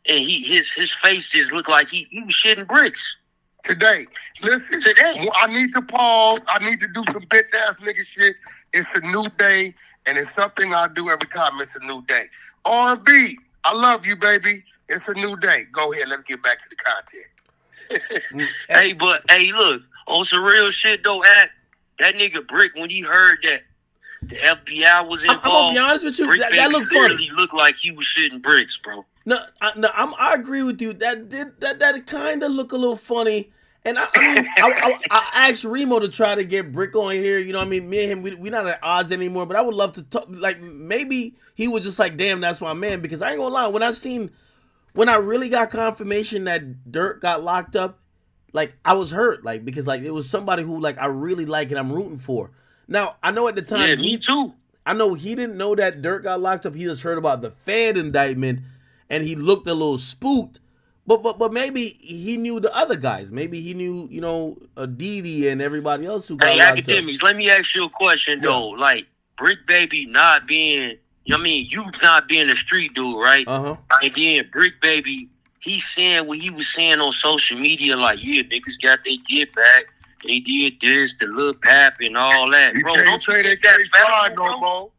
and his face just looked like he was shitting bricks. Today, listen. Today, I need to pause. I need to do some bitch ass nigga shit. It's a new day, and it's something I do every time it's a new day. R&B, I love you, baby. It's a new day. Go ahead. Let's get back to the content. Hey, but hey, look, on some real shit though, that nigga Brick, when he heard that the FBI was involved, I'm gonna be honest with you. Brick That looked funny. He looked like he was shitting bricks, bro. No, I agree with you. That kind of look a little funny. And I asked Remo to try to get Brick on here. You know what I mean? Me and him, we not at odds anymore. But I would love to talk. Like, maybe he was just like, damn, that's my man. Because I ain't gonna lie, when I really got confirmation that Durk got locked up, like, I was hurt. Like, because like it was somebody who like I really like and I'm rooting for. Now, I know at the time, yeah, me too. I know he didn't know that Durk got locked up. He just heard about the Fed indictment, and he looked a little spooked. But maybe he knew the other guys. Maybe he knew, you know, Didi and everybody else who got locked Academics, let me ask you a question though. Like, Brick Baby not being, you know what I mean, you not being a street dude, right? Uh-huh. And then Brick Baby, he's saying what he was saying on social media, like, yeah, niggas got their get back. They did this, the Lil Pap and all that. You bro, can't don't say you they think that's can't federal, slide no bro? more.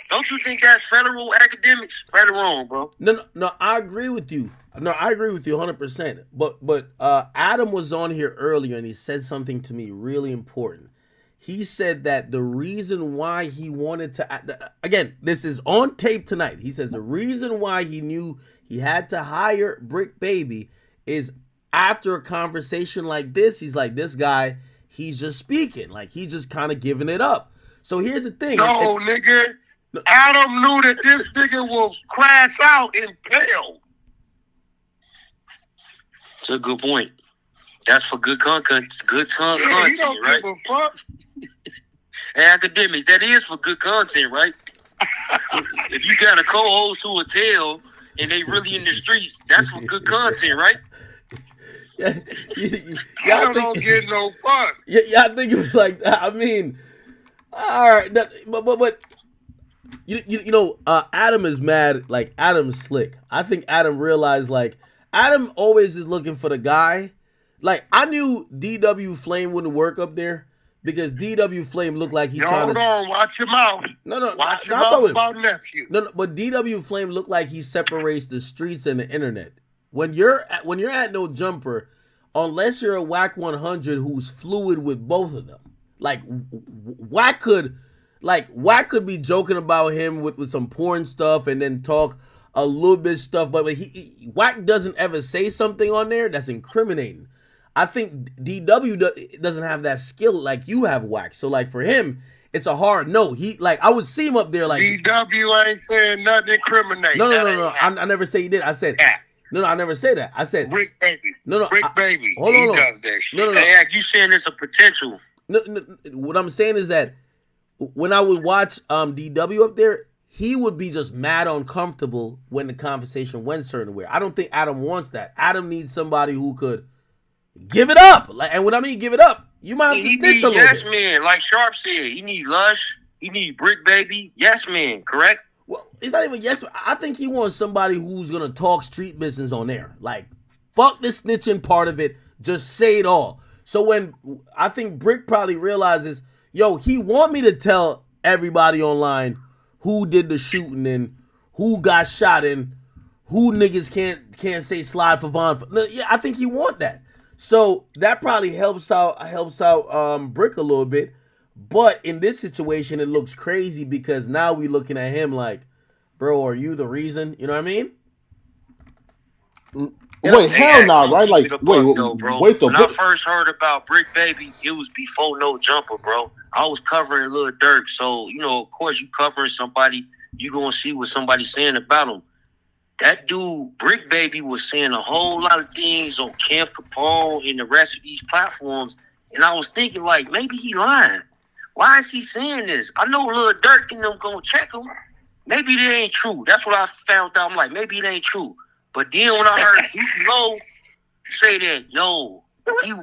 Don't you think that's federal, Academics? Right or wrong, bro? No, I agree with you. No, I agree with you 100%. But Adam was on here earlier and he said something to me really important. He said that the reason why he wanted to, again, this is on tape tonight. He says the reason why he knew he had to hire Brick Baby is after a conversation like this. He's like, this guy, he's just speaking. Like, he's just kind of giving it up. So here's the thing. No, nigga. Adam knew that this nigga will crash out in jail. It's a good point. That's for good content. Good content, Yeah, he don't right? give a fuck. Hey, Academics, that is for good content, right? If you got a co-host who will tell and they really in the streets, that's for good content, right? Y'all don't get no fuck. Yeah, I think it was like that. I mean, all right, but you know, Adam is mad. Like, Adam's slick. I think Adam realized, like, Adam always is looking for the guy. Like, I knew DW Flame wouldn't work up there because DW Flame looked like he's trying to. Hold on, watch your mouth. No, watch your mouth about nephew. No, but DW Flame looked like he separates the streets and the internet. When you're at No Jumper, unless you're a Whack 100 who's fluid with both of them, like Whack could be joking about him with some porn stuff and then talk a little bit stuff, but Whack doesn't ever say something on there that's incriminating. I think DW doesn't have that skill like you have, Whack. So like for him, it's a hard no. He like I would see him up there like DW ain't saying nothing incriminating. No. I never say he did. I said no. I never say that. I said Brick Baby. No. Brick Baby. Hold on. Does that shit. No. Hey, you saying there's a potential? No. What I'm saying is that when I would watch DW up there, he would be just mad uncomfortable when the conversation went certain way. I don't think Adam wants that. Adam needs somebody who could give it up. Like, and when I mean give it up, you might have to snitch a little yes bit. man, like Sharp said, he need Lush, he need Brick Baby, yes man, correct? Well, it's not even yes. I think he wants somebody who's gonna talk street business on there. Like, fuck the snitching part of it. Just say it all. So when I think Brick probably realizes, yo, he want me to tell everybody online who did the shooting and who got shot and who niggas can't say slide for Von. Yeah, I think he want that. So that probably helps out Brick a little bit. But in this situation, it looks crazy because now we looking at him like, bro, are you the reason? You know what I mean? Wait, hell no, right? Like, wait, when I first heard about Brick Baby, it was before No Jumper, bro. I was covering Lil Durk, so, you know, of course, you covering somebody, you gonna see what somebody's saying about him. that dude, Brick Baby, was saying a whole lot of things on Camp Capone and the rest of these platforms. And I was thinking, like, maybe he lying. Why is he saying this? I know Lil Durk and them gonna check him. Maybe it ain't true. That's what I found out. I'm like, maybe it ain't true. But then when I heard Low say that, yo, he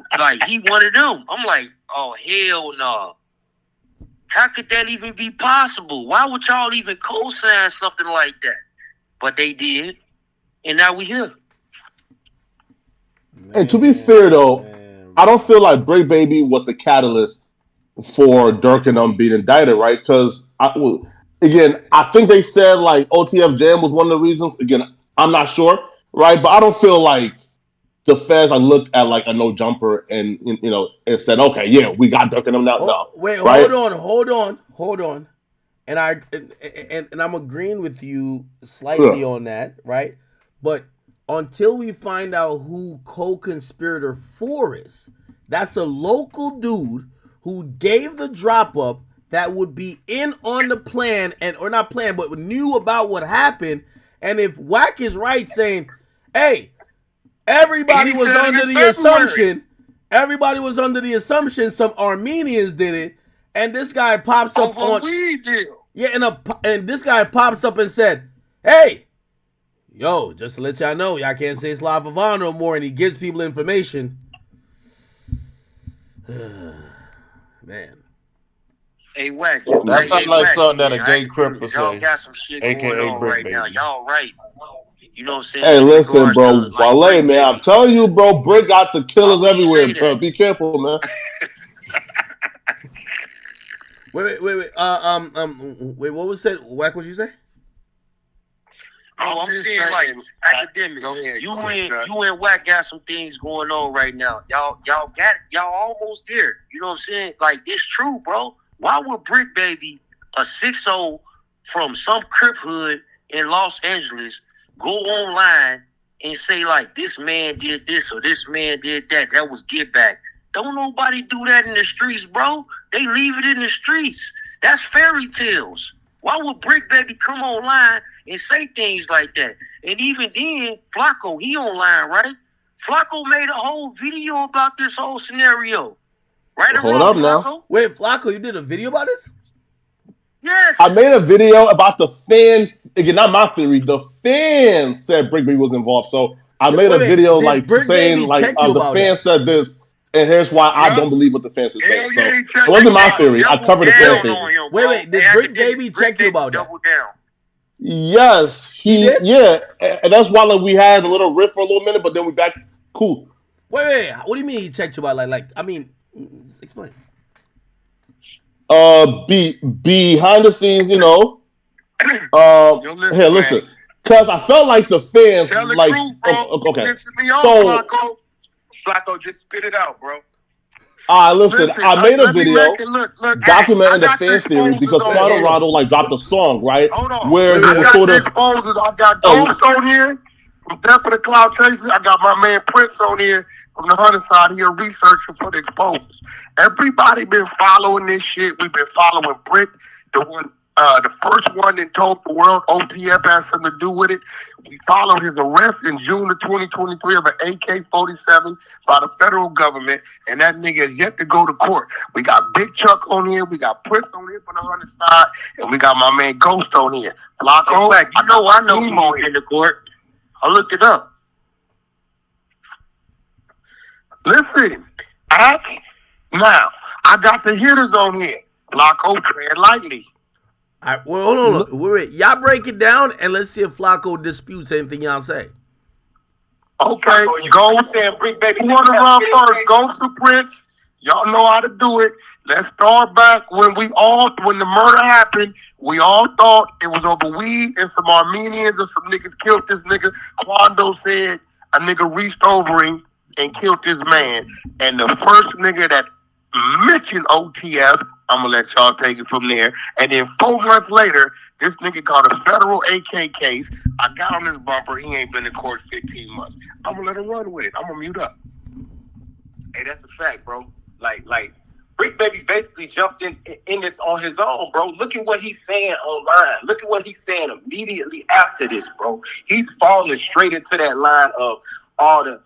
one of them. I'm like, oh, hell no. How could that even be possible? Why would y'all even co-sign something like that? But they did, and now we here. And to be fair, though, I don't feel like Brick Baby was the catalyst for Durk and them being indicted, right? Because, again, I think they said, like, OTF Jam was one of the reasons. Again, I'm not sure, right? But I don't feel like the feds looked at, like, a no-jumper and, and said, okay, yeah, we got Durk and them now. No. Wait, right? hold on. And I'm agreeing with you slightly on that, right? But until we find out who co-conspirator 4 is, that's a local dude who gave the drop up that would be in on the plan or not plan, but knew about what happened. And if Wack is right saying, hey, everybody was under the assumption some Armenians did it, and this guy pops up on weed deal. Yeah, and this guy pops up and said, hey, yo, just to let y'all know, y'all can't say Slav Ivan no more, and he gives people information. Man. Hey, Wack. That sounds like something that a gay crip would say. Y'all got some shit AKA going on Brick right Baby. now. Y'all right. You know what I'm saying? Hey, listen, bro. Wale, man, I'm telling you, bro, Brick got the killers everywhere, bro. Be careful, man. Wait. Wait, what was said? Wack, what'd you say? Oh, I'm saying, like, academics. You and Wack got some things going on right now. Y'all almost there. You know what I'm saying? Like, it's true, bro. Why would Brick Baby, a 6'0" from some crip hood in Los Angeles, go online and say, like, this man did this or this man did that? That was get back. Don't nobody do that in the streets, bro. They leave it in the streets. That's fairy tales. Why would Brick Baby come online and say things like that? And even then, Flacco, he online, right? Flacco made a whole video about this whole scenario. Right? Hold up now. Flacco? Wait, Flacco, you did a video about this? Yes. I made a video about the fan. Again, not my theory. The fans said Brick Baby was involved. So I made a video saying the fans said this. And here's why I don't believe what the fans are saying. So it wasn't my theory. I covered the fan theory. Wait. Did Brick Baby check you about that? Yes, he did? Yeah. And that's why we had a little riff for a little minute, but then we back cool. Wait. What do you mean he checked you about? Explain. Behind the scenes, here, listen. Because I felt like the fans okay. So Flacco, just spit it out, bro. Listen, I made a video documenting the fan theories because Quando Rondo dropped a song, right? Where he was sort of. I got Ghost on here from Death of the Cloud Chasers. I got my man Prince on here from the Hunter side here researching for the exposures. Everybody been following this shit. We've been following Brick, the first one that told the world OTF has something to do with it. We followed his arrest in June of 2023 of an AK-47 by the federal government, and that nigga is yet to go to court. We got Big Chuck on here, we got Prince on here from the Hunter side, and we got my man Ghost on here. Flacco, I know he's in the court. I looked it up. Listen, now I got the hitters on here. Flacco, tread lightly. All right, well, hold on. Wait. Y'all break it down and let's see if Flacco disputes anything y'all say. Okay, go and Brick Baby. Who want to run first? Go to Prince. Y'all know how to do it. Let's start back when the murder happened. We all thought it was over weed and some Armenians or some niggas killed this nigga. Quando said a nigga reached over him and killed this man. And the first nigga that mentioned OTF, I'm going to let y'all take it from there. And then 4 months later, this nigga got a federal AK case. I got on his bumper. He ain't been in court 15 months. I'm going to let him run with it. I'm going to mute up. Hey, that's a fact, bro. Like Brick Baby basically jumped in this on his own, bro. Look at what he's saying online. Look at what he's saying immediately after this, bro. He's falling straight into that line of all the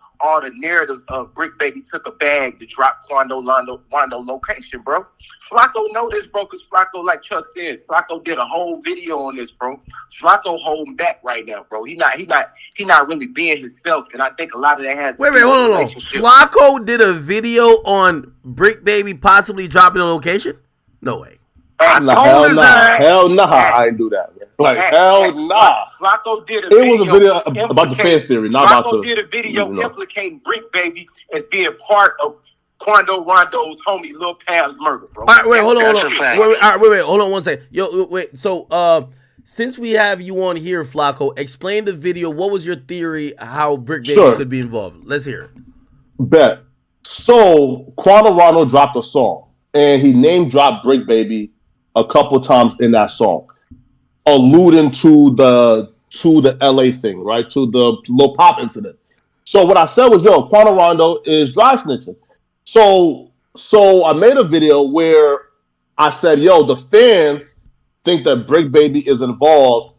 narratives of Brick Baby took a bag to drop Quando Rondo location, bro. Flacco know this, bro, because Flacco, like Chuck said, Flacco did a whole video on this, bro. Flacco holding back right now, bro. He not really being himself, and I think a lot of that has. Wait, hold on. Flacco did a video on Brick Baby possibly dropping a location? No way. Hell nah. I didn't do that, man. Like, hell nah. Flacco did a video. It was a video about the fan theory, not about the. Flacco did a video implicating Brick Baby as being part of Quando Rondo's homie Lil Pav's murder, bro. All right, wait, hold on. Wait, hold on one second. Wait. So, since we have you on here, Flacco, explain the video. What was your theory how Brick Baby could be involved? Let's hear it. Bet. So, Quando Rondo dropped a song, and he name dropped Brick Baby a couple times in that song, alluding to the LA thing, right? To the Lil Pop incident. So what I said was, Quando Rondo is dry snitching. So I made a video where I said, the fans think that Brick Baby is involved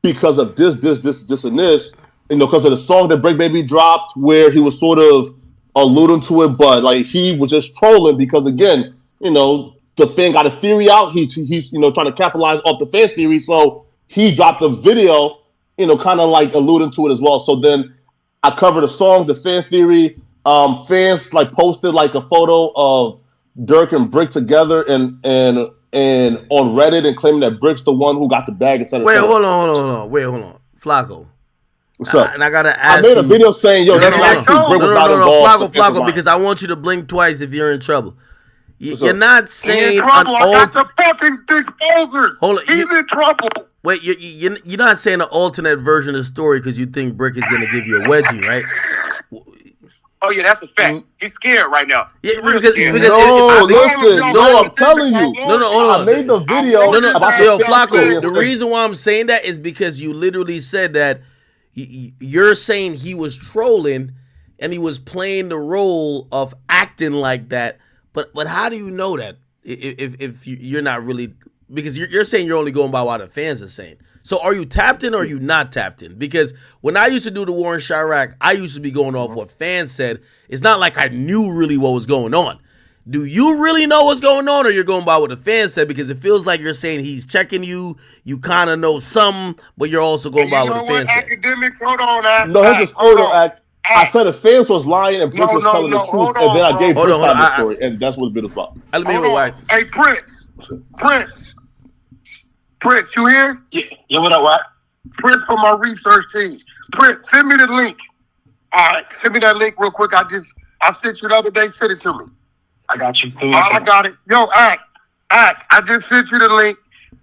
because of this, and this, because of the song that Brick Baby dropped where he was sort of alluding to it, but like he was just trolling because, again, the fan got a theory out. He's trying to capitalize off the fan theory. So he dropped a video, kind of like alluding to it as well. So then I covered the song, the fan theory. Fans like posted like a photo of Durk and Brick together and on Reddit and claiming that Brick's the one who got the bag instead of. Wait, hold on. Flacco. What's up? And I gotta ask. I made a video saying, that's not true. Brick was not involved. Flacco, because I want you to blink twice if you're in trouble. You're not saying I got the fucking disposers. Hold on, he's in trouble. Wait, you're not saying an alternate version of the story because you think Brick is gonna give you a wedgie, right? Oh yeah, that's a fact. He's scared right now. Yeah, I'm telling you. No, hold on. I made the video. Flacco. The reason why I'm saying that is because you literally said that you're saying he was trolling and he was playing the role of acting like that. But how do you know that if you're not really, because you're saying you're only going by what the fans are saying. So are you tapped in or are you not tapped in? Because when I used to do the War in Chirac, I used to be going off what fans said. It's not like I knew really what was going on. Do you really know what's going on or you're going by what the fans said? Because it feels like you're saying he's checking you. You kind of know some, but you're also going by what the fans said. Academics, hold on, No, that's just I said the fans was lying and Brick was telling the truth, and then I gave Brick side the story, and that's what the bit was about. Hey, Prince, you here? Yeah, what up, what? Prince from my research team. Prince, send me the link. All right, send me that link real quick. I sent you the other day. Send it to me. I got you. I got it. Yo, Act. I just sent you the link.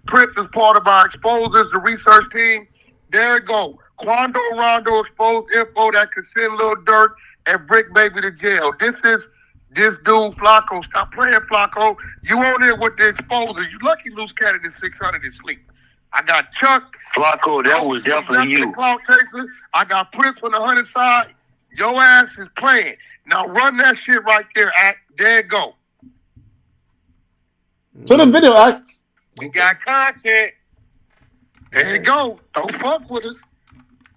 Prince is part of our exposers, the research team. There it go. Quando Rondo exposed info that could send Lil Durk and Brick Baby to jail. This is this dude, Flacco. Stop playing, Flacco. You on there with the exposure. You lucky loose cannon in 600 is sleep. I got Chuck. Flacco, that was definitely you. I got Prince on the 100 side. Your ass is playing. Now run that shit right there, Act. There it go. So the video, Act. We got content. There you go. Don't fuck with us.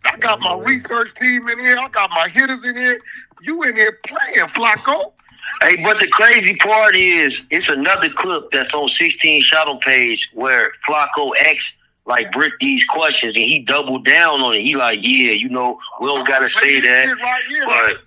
I got my research team in here. I got my hitters in here. You in here playing, Flacco. Hey, but the crazy part is, it's another clip that's on 16 Shadow page where Flacco asked like Brick these questions and he doubled down on it. He like, yeah, we don't gotta say that, but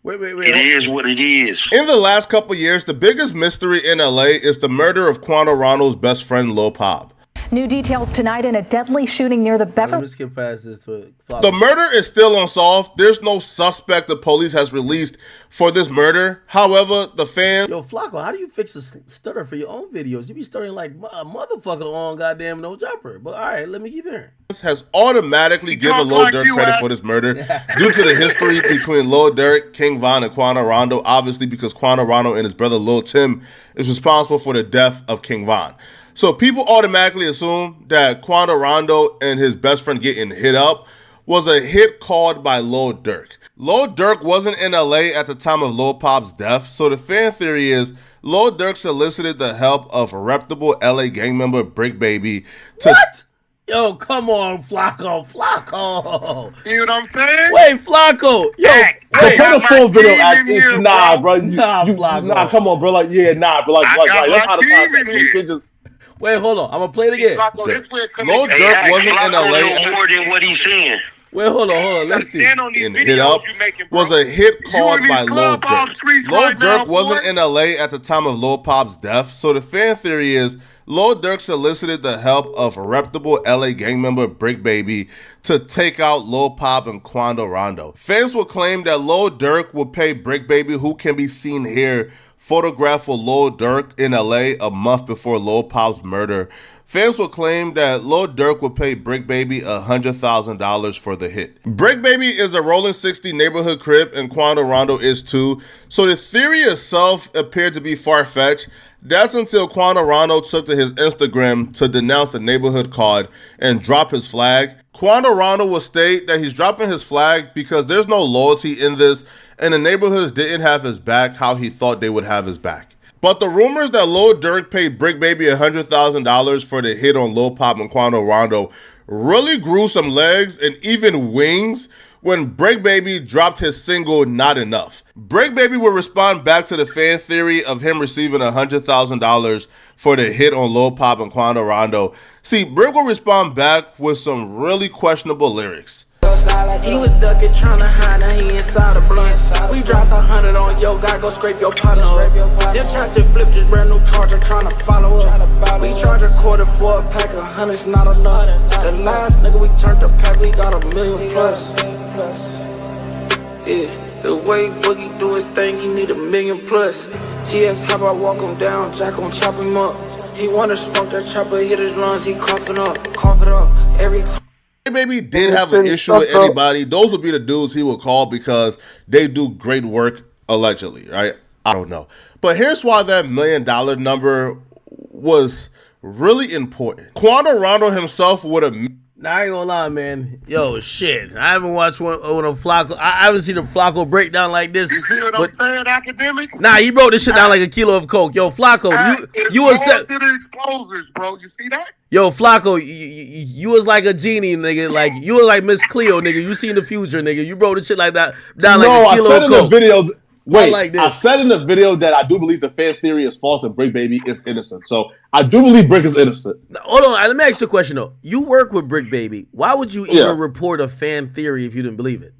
wait. It is what it is. In the last couple years, the biggest mystery in LA is the murder of Quando Rondo's best friend, Lil Pop. New details tonight in a deadly shooting near the Beverly. Let's skip past this. The murder is still unsolved. There's no suspect the police has released for this murder. However, the fans... Yo, Flacco, how do you fix a stutter for your own videos? You be stuttering like a motherfucker on goddamn No Jumper. But all right, let me keep hearing. Has automatically given Lil Durk credit for this murder due to the history between Lil Durk, King Von, and Quando Rondo. Obviously, because Quando Rondo and his brother Lil Tim is responsible for the death of King Von. So people automatically assume that Quando Rondo and his best friend getting hit up was a hit called by Lil Durk. Lil Durk wasn't in LA at the time of Lil Pop's death, so the fan theory is Lil Durk solicited the help of a reputable LA gang member, Brick Baby, to... What? Yo, come on, Flacco. See what I'm saying? Wait, Flacco. Yo, Wait, play the full video. Nah, come on, bro. Like, yeah, nah, bro. Like, that's out of context. You can just... Wait, hold on. I'm gonna play it again. Lil Durk wasn't in LA. More than what he's saying. Wait, hold on. Let's see. And Hit Up was a hit called by Lil Durk. Lil Durk wasn't in LA at the time of Lil Pop's death, so the fan theory is Lil Durk solicited the help of a reputable LA gang member, Brick Baby, to take out Lil Pop and Quando Rondo. Fans will claim that Lil Durk would pay Brick Baby, who can be seen here, photograph of Lil Durk in LA a month before Lil Pop's murder. Fans will claim that Lil Durk would pay Brick Baby $100,000 for the hit. Brick Baby is a rolling 60 neighborhood crib, and Quando Rondo is too, so the theory itself appeared to be far-fetched. That's until Quando Rondo took to his Instagram to denounce the neighborhood card and drop his flag. Quando Rondo will state that he's dropping his flag because there's no loyalty in this, and the neighborhoods didn't have his back how he thought they would have his back. But the rumors that Lil Durk paid Brick Baby $100,000 for the hit on Lil Pop and Quando Rondo really grew some legs and even wings when Brick Baby dropped his single Not Enough. Brick Baby would respond back to the fan theory of him receiving $100,000 for the hit on Lil Pop and Quando Rondo. See, Brick will respond back with some really questionable lyrics. He was ducking, trying to hide, now he inside a blunt. We dropped 100 on yo, God, go scrape your partner up. Them shots and flip this brand new charger, trying to follow up. We charge a quarter for a pack of hundreds, not enough. The last nigga we turned the pack, we got $1 million plus. Yeah, the way Boogie do his thing, he need $1 million plus. TS, how about walk him down, Jack gon' chop him up. He wanna smoke that chopper, hit his lungs, he cough it up every time. Baby did have an issue with anybody, those would be the dudes he would call because they do great work, allegedly, right? I don't know. But here's why that $1 million number was really important. Quando Rondo himself would have... Nah, I ain't gonna lie, man. Yo, shit. I haven't watched one of Flacco. I haven't seen a Flacco breakdown like this. You see what I'm saying, academic? Nah, he broke this shit down like a kilo of coke. Yo, Flacco, you was to the exposers, bro. You see that? Yo, Flacco, you was like a genie, nigga. Like you was like Miss Cleo, nigga. You seen the future, nigga. You broke the shit like that down like a kilo of coke. I said in the video. Wait, like I said in the video that I do believe the fan theory is false and Brick Baby is innocent. So I do believe Brick is innocent. Hold on, let me ask you a question though. You work with Brick Baby. Why would you even report a fan theory if you didn't believe it?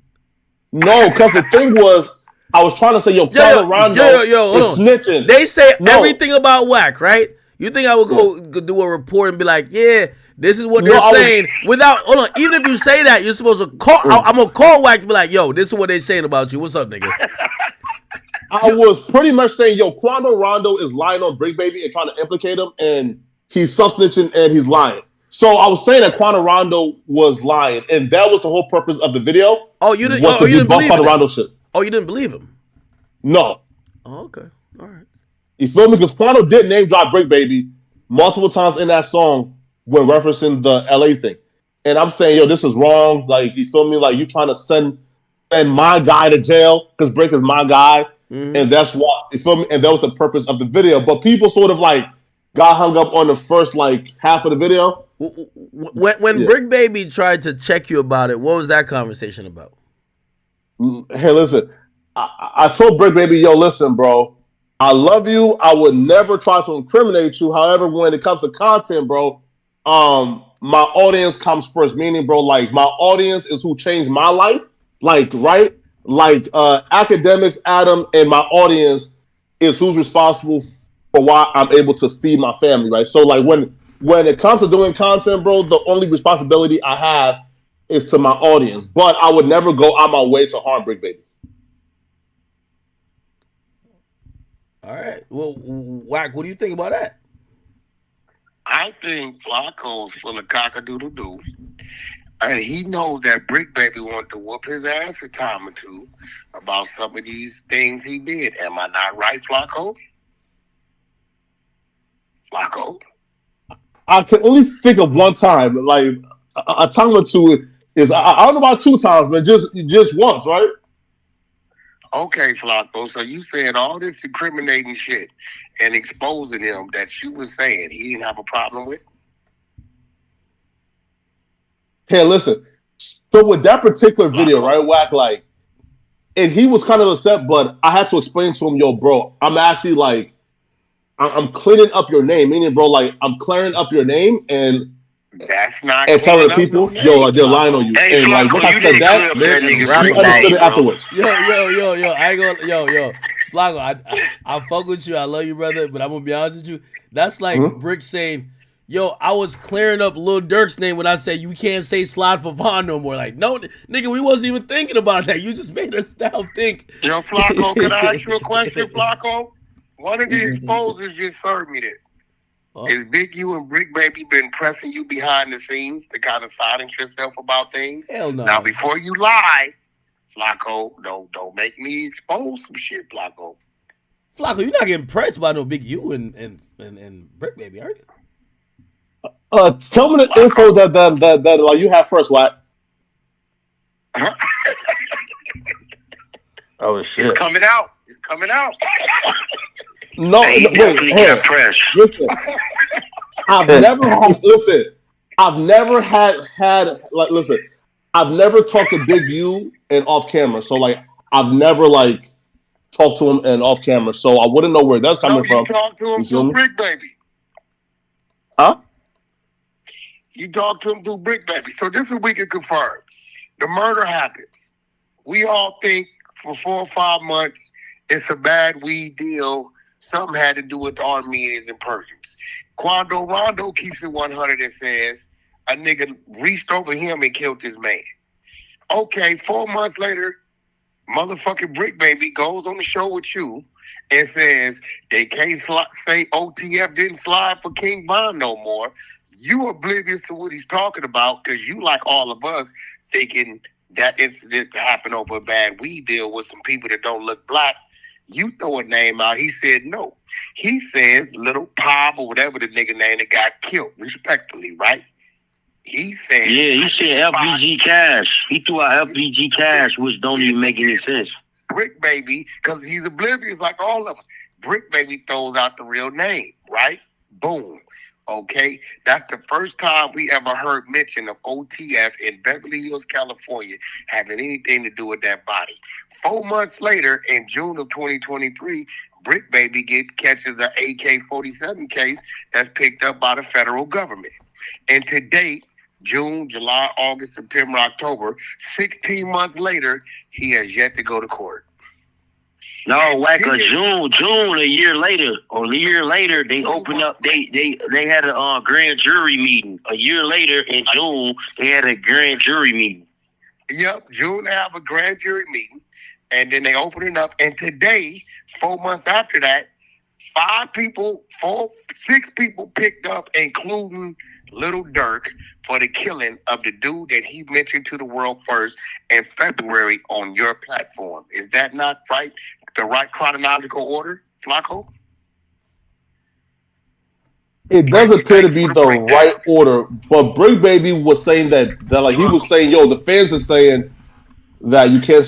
No, because the thing was, I was trying to say, Quando Rondo is snitching. They say everything about whack, right? You think I would go do a report and be like, yeah, this is what they're saying? Without, hold on, even if you say that, you're supposed to call. I'm gonna call whack and be like, yo, this is what they're saying about you. What's up, nigga? I was pretty much saying, Quando Rondo is lying on Brick Baby and trying to implicate him, and he's self-snitching and he's lying. So I was saying that Quando Rondo was lying, and that was the whole purpose of the video. Oh, you didn't believe Quando Rondo shit. Oh, you didn't believe him? No. Oh, okay. All right. You feel me? Because Quando did name drop Brick Baby multiple times in that song when referencing the LA thing. And I'm saying, this is wrong. Like, you feel me? Like, you trying to send my guy to jail because Brick is my guy. Mm-hmm. And that's what, you feel me? And that was the purpose of the video. But people sort of like got hung up on the first like half of the video. When Brick Baby tried to check you about it, what was that conversation about? Hey, listen, I told Brick Baby, listen, bro, I love you. I would never try to incriminate you. However, when it comes to content, bro, my audience comes first. Meaning, bro, like my audience is who changed my life. Like, right? Like academics, Adam, and my audience is who's responsible for why I'm able to feed my family, right? So like when it comes to doing content, bro, the only responsibility I have is to my audience. But I would never go out my way to harm Brick Baby. All right. Well, Wack, what do you think about that? I think Flacco's full of cock-a-doodle-doo. And he knows that Brick Baby wanted to whoop his ass a time or two about some of these things he did. Am I not right, Flacco? Flacco? I can only think of one time, like a time or two, Is I don't know about 2 times, but just once, right? Okay, Flacco. So you saying all this incriminating shit and exposing him that you were saying he didn't have a problem with? Hey, listen. So with that particular video, right, Whack, like, and he was kind of upset, but I had to explain to him, yo, bro, I'm actually like, I'm cleaning up your name. Meaning, bro, like, I'm clearing up your name and that's not and telling cleaning up people, no yo, name, like, they're lying on you. Hey, And like Flacco, once I you said didn't that, clear up that nigga's he name, understood it bro. afterwards. Yo, I ain't gonna, yo, Flacco, I fuck with you. I love you, brother. But I'm gonna be honest with you. That's like Brick saying, yo, I was clearing up Lil Durk's name when I said you can't say Slide for Von no more. Like, no, nigga, we wasn't even thinking about that. You just made us now think. Yo, Flacco, can I ask you a question, Flacco? One of the exposers just served me this. Is Big U and Brick Baby been pressing you behind the scenes to kind of silence yourself about things? Hell no. Now, before you lie, Flacco, don't make me expose some shit, Flacco. Flacco, you're not getting pressed by no Big U and Brick Baby, are you? Tell me the info that like you have first, Whack. Oh shit! It's coming out. It's coming out. No, He wait, definitely hey, got pressed. listen. I've never had like listen. I've never talked to Big U and off camera, so like I've never like talked to him and off camera, so I wouldn't know where that's coming from. You talked to him through Brick Baby. Huh? You talked to him through Brick Baby. So this is what we can confirm. The murder happens. We all think for 4 or 5 months it's a bad weed deal. Something had to do with the Armenians and Persians. Quando Rondo keeps it 100 and says a nigga reached over him and killed this man. Okay, 4 months later, motherfucking Brick Baby goes on the show with you and says they can't say OTF didn't slide for King Von no more. You oblivious to what he's talking about because you, like all of us, thinking that incident happened over a bad weed deal with some people that don't look black. You throw a name out. He said no. He says Little Pop or whatever the nigga name that got killed, respectfully, right? He said... Yeah, he said FBG Cash. He threw out FBG Cash, which don't even make any sense. Brick Baby, because he's oblivious like all of us. Brick Baby throws out the real name, right? Boom. Okay? That's the first time we ever heard mention of OTF in Beverly Hills, California, having anything to do with that body. 4 months later, in June of 2023, Brick Baby catches an AK-47 case that's picked up by the federal government. And to date, June, July, August, September, October, 16 months later, he has yet to go to court. No, June, a year later, they opened up. They had a grand jury meeting. A year later, in June, they had a grand jury meeting. Yep, June they have a grand jury meeting, and then they open it up. And today, 4 months after that, 6 people picked up, including Little Durk, for the killing of the dude that he mentioned to the world first in February on your platform. Is that not right? The right chronological order, Flacco? It does appear to be the right order, but Brick Baby was saying that like he was saying, yo, the fans are saying that you can't,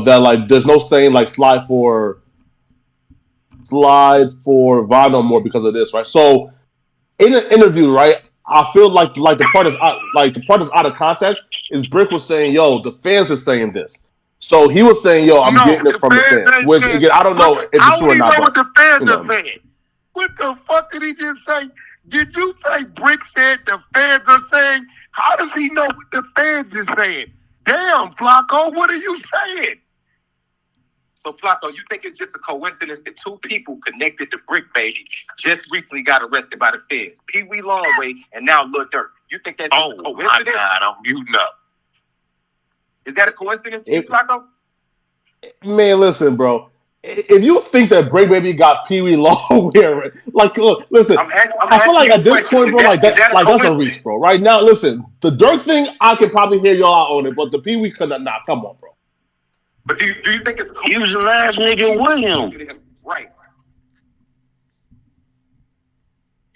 that like there's no saying like slide for Von no more because of this, right? So in an interview, right, I feel like the part is out of context. Is Brick was saying, yo, the fans are saying this. So he was saying, yo, I'm getting it from the fans. Which again, I don't know if it's true or not. I don't know what the fans are saying. What the fuck did he just say? Did you say Brick said the fans are saying? How does he know what the fans is saying? Damn, Flacco, what are you saying? So, Flacco, you think it's just a coincidence that 2 people connected to Brick Baby just recently got arrested by the feds? Pee Wee Longway and now Lil Durk. You think that's just a coincidence? Oh, my God, I'm muting up. Is that a coincidence to you, Flacco? Man, listen, bro. If you think that Brick Baby got Pee Wee Longway, like, look, listen. I feel like at this point, bro, that's a reach, bro. Right now, listen, the Durk thing, I can probably hear y'all on it, but the Pee Wee come on, bro. But do you think it's he was the last nigga with him? Right.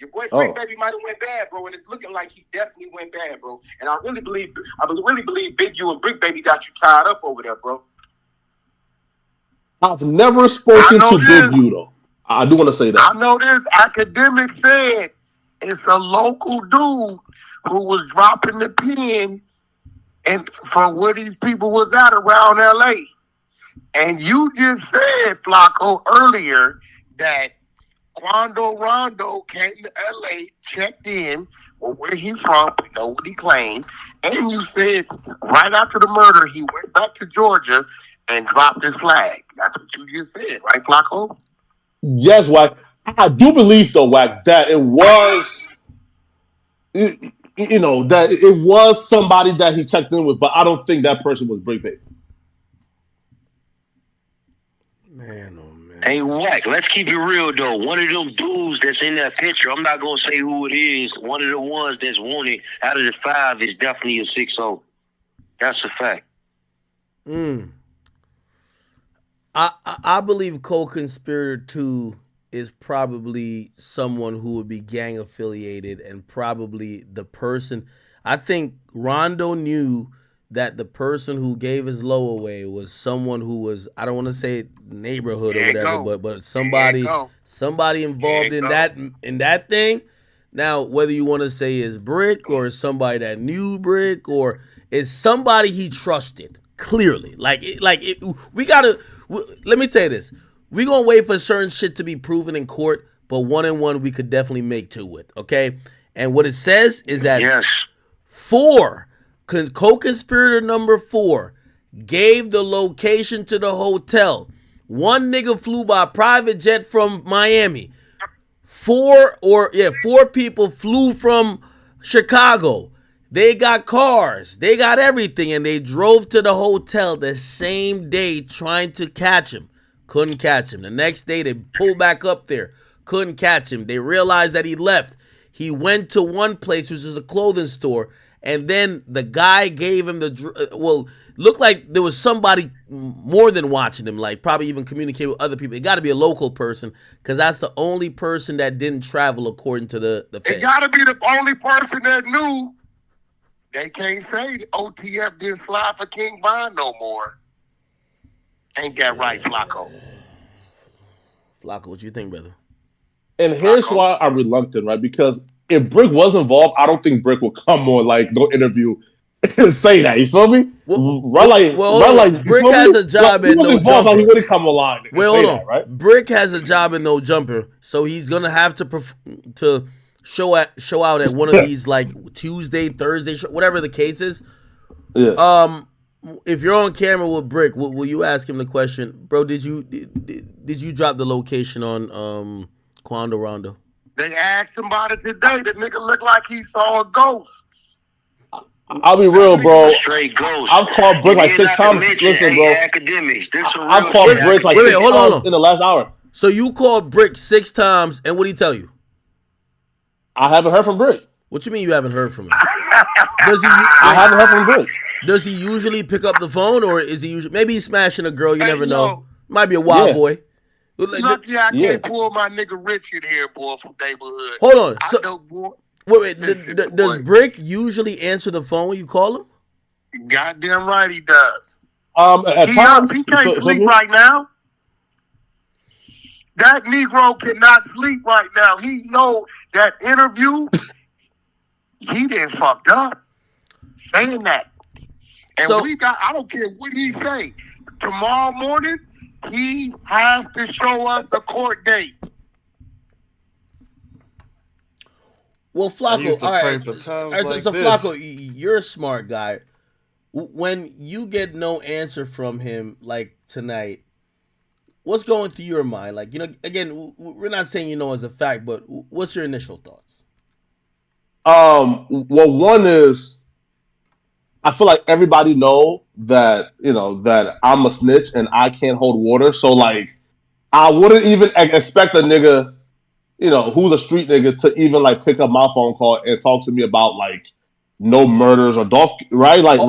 Your boy Brick Baby might have went bad, bro, and it's looking like he definitely went bad, bro. And I really believe Big U and Brick Baby got you tied up over there, bro. I've never spoken to Big U though. I do want to say that. I know this. Academic said it's a local dude who was dropping the pin and for where these people was at around LA. And you just said, Flacco, earlier that Quando Rondo came to LA, checked in, or where he from, we know what he claimed, and you said right after the murder, he went back to Georgia and dropped his flag. That's what you just said, right, Flacco? Yes, Wack. I do believe, though, Wack, that it was, that it was somebody that he checked in with, but I don't think that person was Brick Baby. Man, oh man. Hey, Wack, let's keep it real, though. One of them dudes that's in that picture, I'm not going to say who it is. One of the ones that's wanted out of the 5 is definitely a 6-0. That's a fact. I believe co-conspirator 2 is probably someone who would be gang affiliated and probably the person. I think Rondo knew that the person who gave his low away was someone who was, I don't want to say neighborhood or whatever, but somebody involved in that thing. Now, whether you want to say is Brick or somebody that knew Brick or is somebody he trusted, clearly. Let me tell you this. We're going to wait for certain shit to be proven in court, but 1 and 1 we could definitely make 2 with, okay? And what it says is that 4, co-conspirator number 4 gave the location to the hotel. 1 nigga flew by private jet from Miami. 4 people flew from Chicago. They got cars. They got everything. And they drove to the hotel the same day trying to catch him. Couldn't catch him. The next day they pulled back up there. Couldn't catch him. They realized that he left. He went to one place, which is a clothing store. And then the guy gave him looked like there was somebody more than watching him, like probably even communicate with other people. It got to be a local person because that's the only person that didn't travel according to the feds. It got to be the only person that knew. They can't say the OTF didn't slide for King Von no more. Ain't that right, Flacco? Flacco, what you think, brother? And here's why I'm reluctant, right? Because if Brick was involved, I don't think Brick would come on no interview and say that. You feel me? Brick has a job and no jumper. He wouldn't come online. Hold on. That, right? Brick has a job and no jumper, so he's gonna have to show out at one of these Tuesday, Thursday, whatever the case is. Yes. If you're on camera with Brick, will you ask him the question, bro? Did you drop the location on Quando Rondo? They asked somebody today. The nigga looked like he saw a ghost. I'll be real, bro. Straight ghost. I've called Brick 6 times. Listen, bro. I've called Brick 6 times in the last hour. So you called Brick 6 times, and what did he tell you? I haven't heard from Brick. What you mean you haven't heard from him? I haven't heard from Brick. Does he usually pick up the phone, or is he usually maybe he's smashing a girl? You never know. Might be a wild boy. Lucky I can't pull my nigga Richard here, boy, from neighborhood. Hold on. Wait. Does Brick usually answer the phone when you call him? Goddamn right he does. At times he can't sleep right now. That Negro cannot sleep right now. He know that interview. He done fucked up saying that. And I don't care what he say. Tomorrow morning, he has to show us a court date. Well, Flacco, all right. So this. Flacco, you're a smart guy. When you get no answer from him, like tonight, what's going through your mind? Like, again, we're not saying as a fact, but what's your initial thoughts? Well, one is, I feel like everybody know that, that I'm a snitch and I can't hold water. So, I wouldn't even expect a nigga, who's a street nigga to even, pick up my phone call and talk to me about, no murders or Dolph, right? Because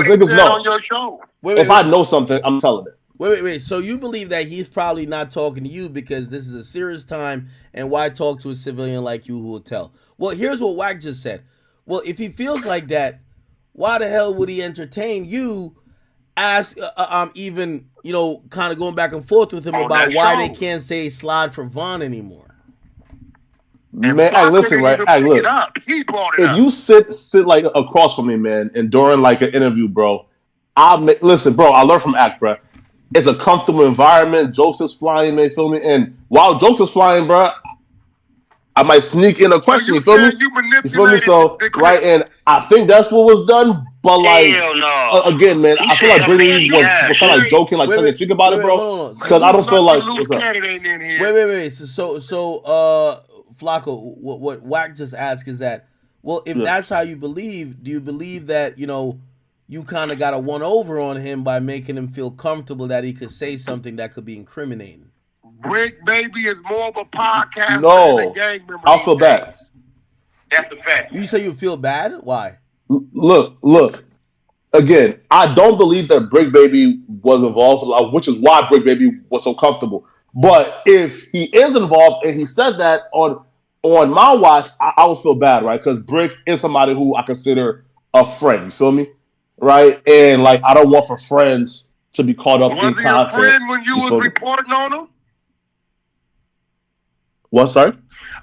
niggas know. On your show. If I know something, I'm telling it. Wait. So you believe that he's probably not talking to you because this is a serious time, and why talk to a civilian like you who will tell? Well, here's what Wack just said. Well, if he feels like that, why the hell would he entertain you? Ask, even, you know, kind of going back and forth with him about why they can't say slide for Vaughn anymore. Man, hey, listen, right? Hey, look. He brought it if you sit like across from me, man, and during like an interview, bro, listen, bro. I learned from Act, bro. It's a comfortable environment. Jokes is flying, man. Feel me? And while jokes is flying, bro, I might sneak in a question. You feel me? You feel me? So right, and I think that's what was done. But like, again, man, I feel like Brittany was kind of like joking, like tongue in cheek about it, bro. Because I don't feel like. Wait. So, Flacco, what Wack just asked is that, well, if that's how you believe, do you believe that, you know, you kind of got a one over on him by making him feel comfortable that he could say something that could be incriminating? Brick Baby is more of a podcast than a gang member. I'll feel bad. That's a fact. You say you feel bad? Why? Look. Again, I don't believe that Brick Baby was involved, which is why Brick Baby was so comfortable. But if he is involved and he said that on my watch, I would feel bad, right? Because Brick is somebody who I consider a friend. You feel me? Right? And like, I don't want for friends to be caught up in content. Was he a friend when you was reporting on him? What, sorry?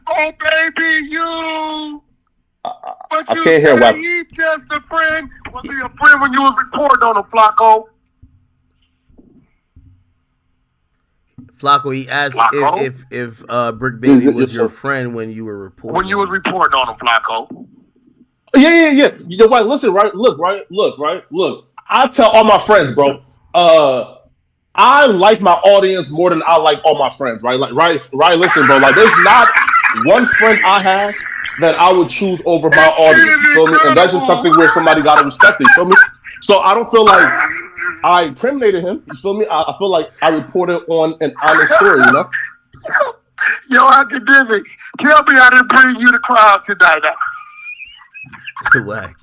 Oh, baby, you. I can't hear what. He's just a friend. Was he a friend when you was reporting on him, Flacco? Flacco, he asked if Brick Baby was your friend when you were reporting. When you was reporting on him, Flacco. Yeah. You know what? Listen, right? Look. I tell all my friends, bro. I like my audience more than I like all my friends, right? Like, right. Listen, bro. Like, there's not one friend I have that I would choose over my audience. You feel me? And that's just something where somebody gotta respect it. You feel me? So I don't feel like I incriminated him. You feel me? I feel like I reported on an honest story. You know? Yo, Academic, tell me I didn't bring you the crowd tonight. Whack.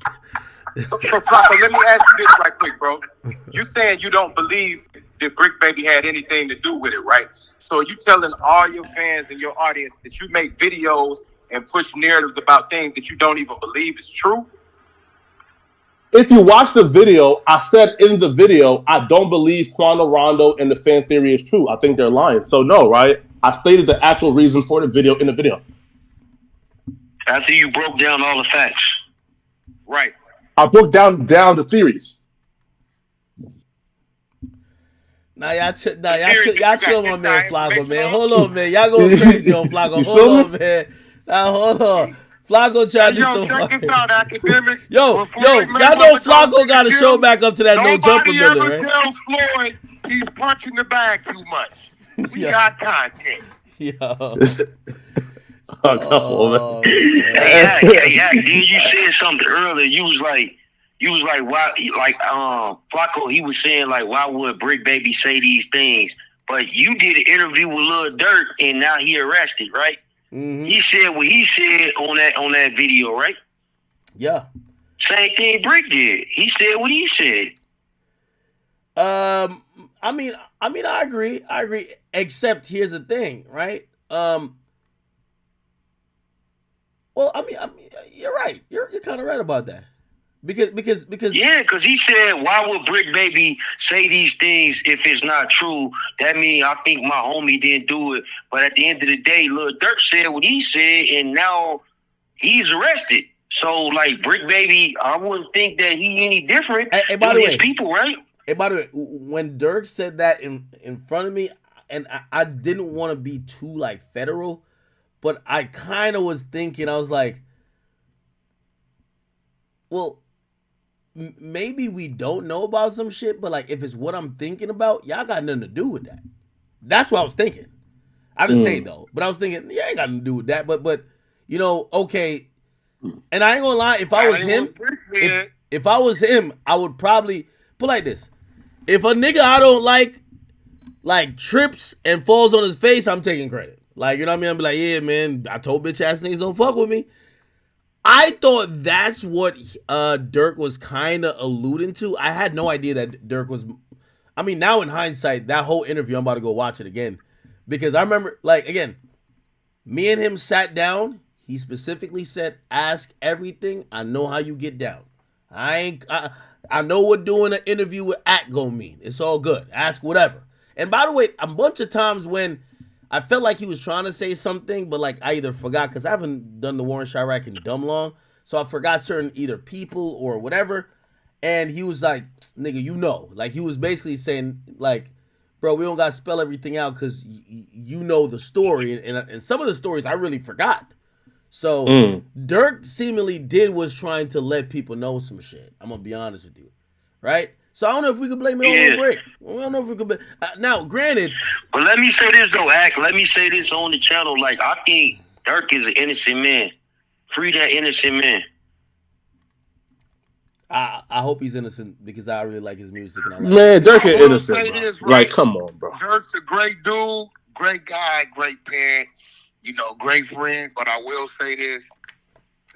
So, Flacco, let me ask you this right quick, bro. You saying you don't believe that Brick Baby had anything to do with it, right? So you telling all your fans and your audience that you make videos and push narratives about things that you don't even believe is true? If you watch the video, I said in the video, I don't believe Quando Rondo and the fan theory is true. I think they're lying. So no, right? I stated the actual reason for the video in the video. After you broke down all the facts. Right. I broke down the theories. Y'all chill my man Flacco, man. Hold on, man. Y'all going crazy on Flacco. Hold on, man. Now, hold on. Flacco trying to do some. Check this out, Academic. Yo, y'all know Flacco got to show back up to that no jumper building, right? Nobody ever tells Floyd he's punching the bag too much. We got content. Yo. Oh, come on, man. Hey, then you said something earlier. You was like, why? Like, Flacco, he was saying like, why would Brick Baby say these things? But you did an interview with Lil Durk, and now he arrested, right? Mm-hmm. He said what he said on that video, right? Yeah. Same thing Brick did. He said what he said. I mean, I agree. Except here's the thing, right? Well, I mean, you're right. You're kind of right about that. Because yeah, because he said, why would Brick Baby say these things if it's not true? That means I think my homie didn't do it. But at the end of the day, Lil Durk said what he said, and now he's arrested. So, like, Brick Baby, I wouldn't think that he any different by the way, people, right? Hey, by the way, when Durk said that in front of me, and I didn't want to be too, like, federal, but I kind of was thinking, I was like, well, maybe we don't know about some shit, but like if it's what I'm thinking about, y'all got nothing to do with that. That's what I was thinking. I didn't say it though, but I was thinking, yeah, ain't got nothing to do with that. But you know, okay. And I ain't gonna lie, if I was him, if I was him, I would probably put like this. If a nigga I don't like trips and falls on his face, I'm taking credit. Like, you know what I mean? I'm be like, yeah, man, I told bitch ass niggas don't fuck with me. I thought that's what Durk was kind of alluding to. I had no idea that Durk was. I mean, now in hindsight, that whole interview, I'm about to go watch it again. Because I remember, like, again, me and him sat down. He specifically said, ask everything. I know how you get down. I know what doing an interview with Act gonna mean. It's all good. Ask whatever. And by the way, a bunch of times when I felt like he was trying to say something, but like I either forgot, because I haven't done the Warren Chirac in dumb long, so I forgot certain either people or whatever. And he was like, nigga, you know. Like, he was basically saying, like, bro, we don't got to spell everything out because you know the story. And some of the stories I really forgot. So Durk seemingly was trying to let people know some shit. I'm going to be honest with you. Right? So I don't know if we could blame it on Brick. I don't know if we could. Now, granted. But let me say this, though, Ack. Let me say this on the channel. Like, I think Durk is an innocent man. Free that innocent man. I hope he's innocent because I really like his music. And I like Man, Durk is innocent, bro. This, right? Like, come on, bro. Durk's a great dude, great guy, great parent, you know, great friend. But I will say this.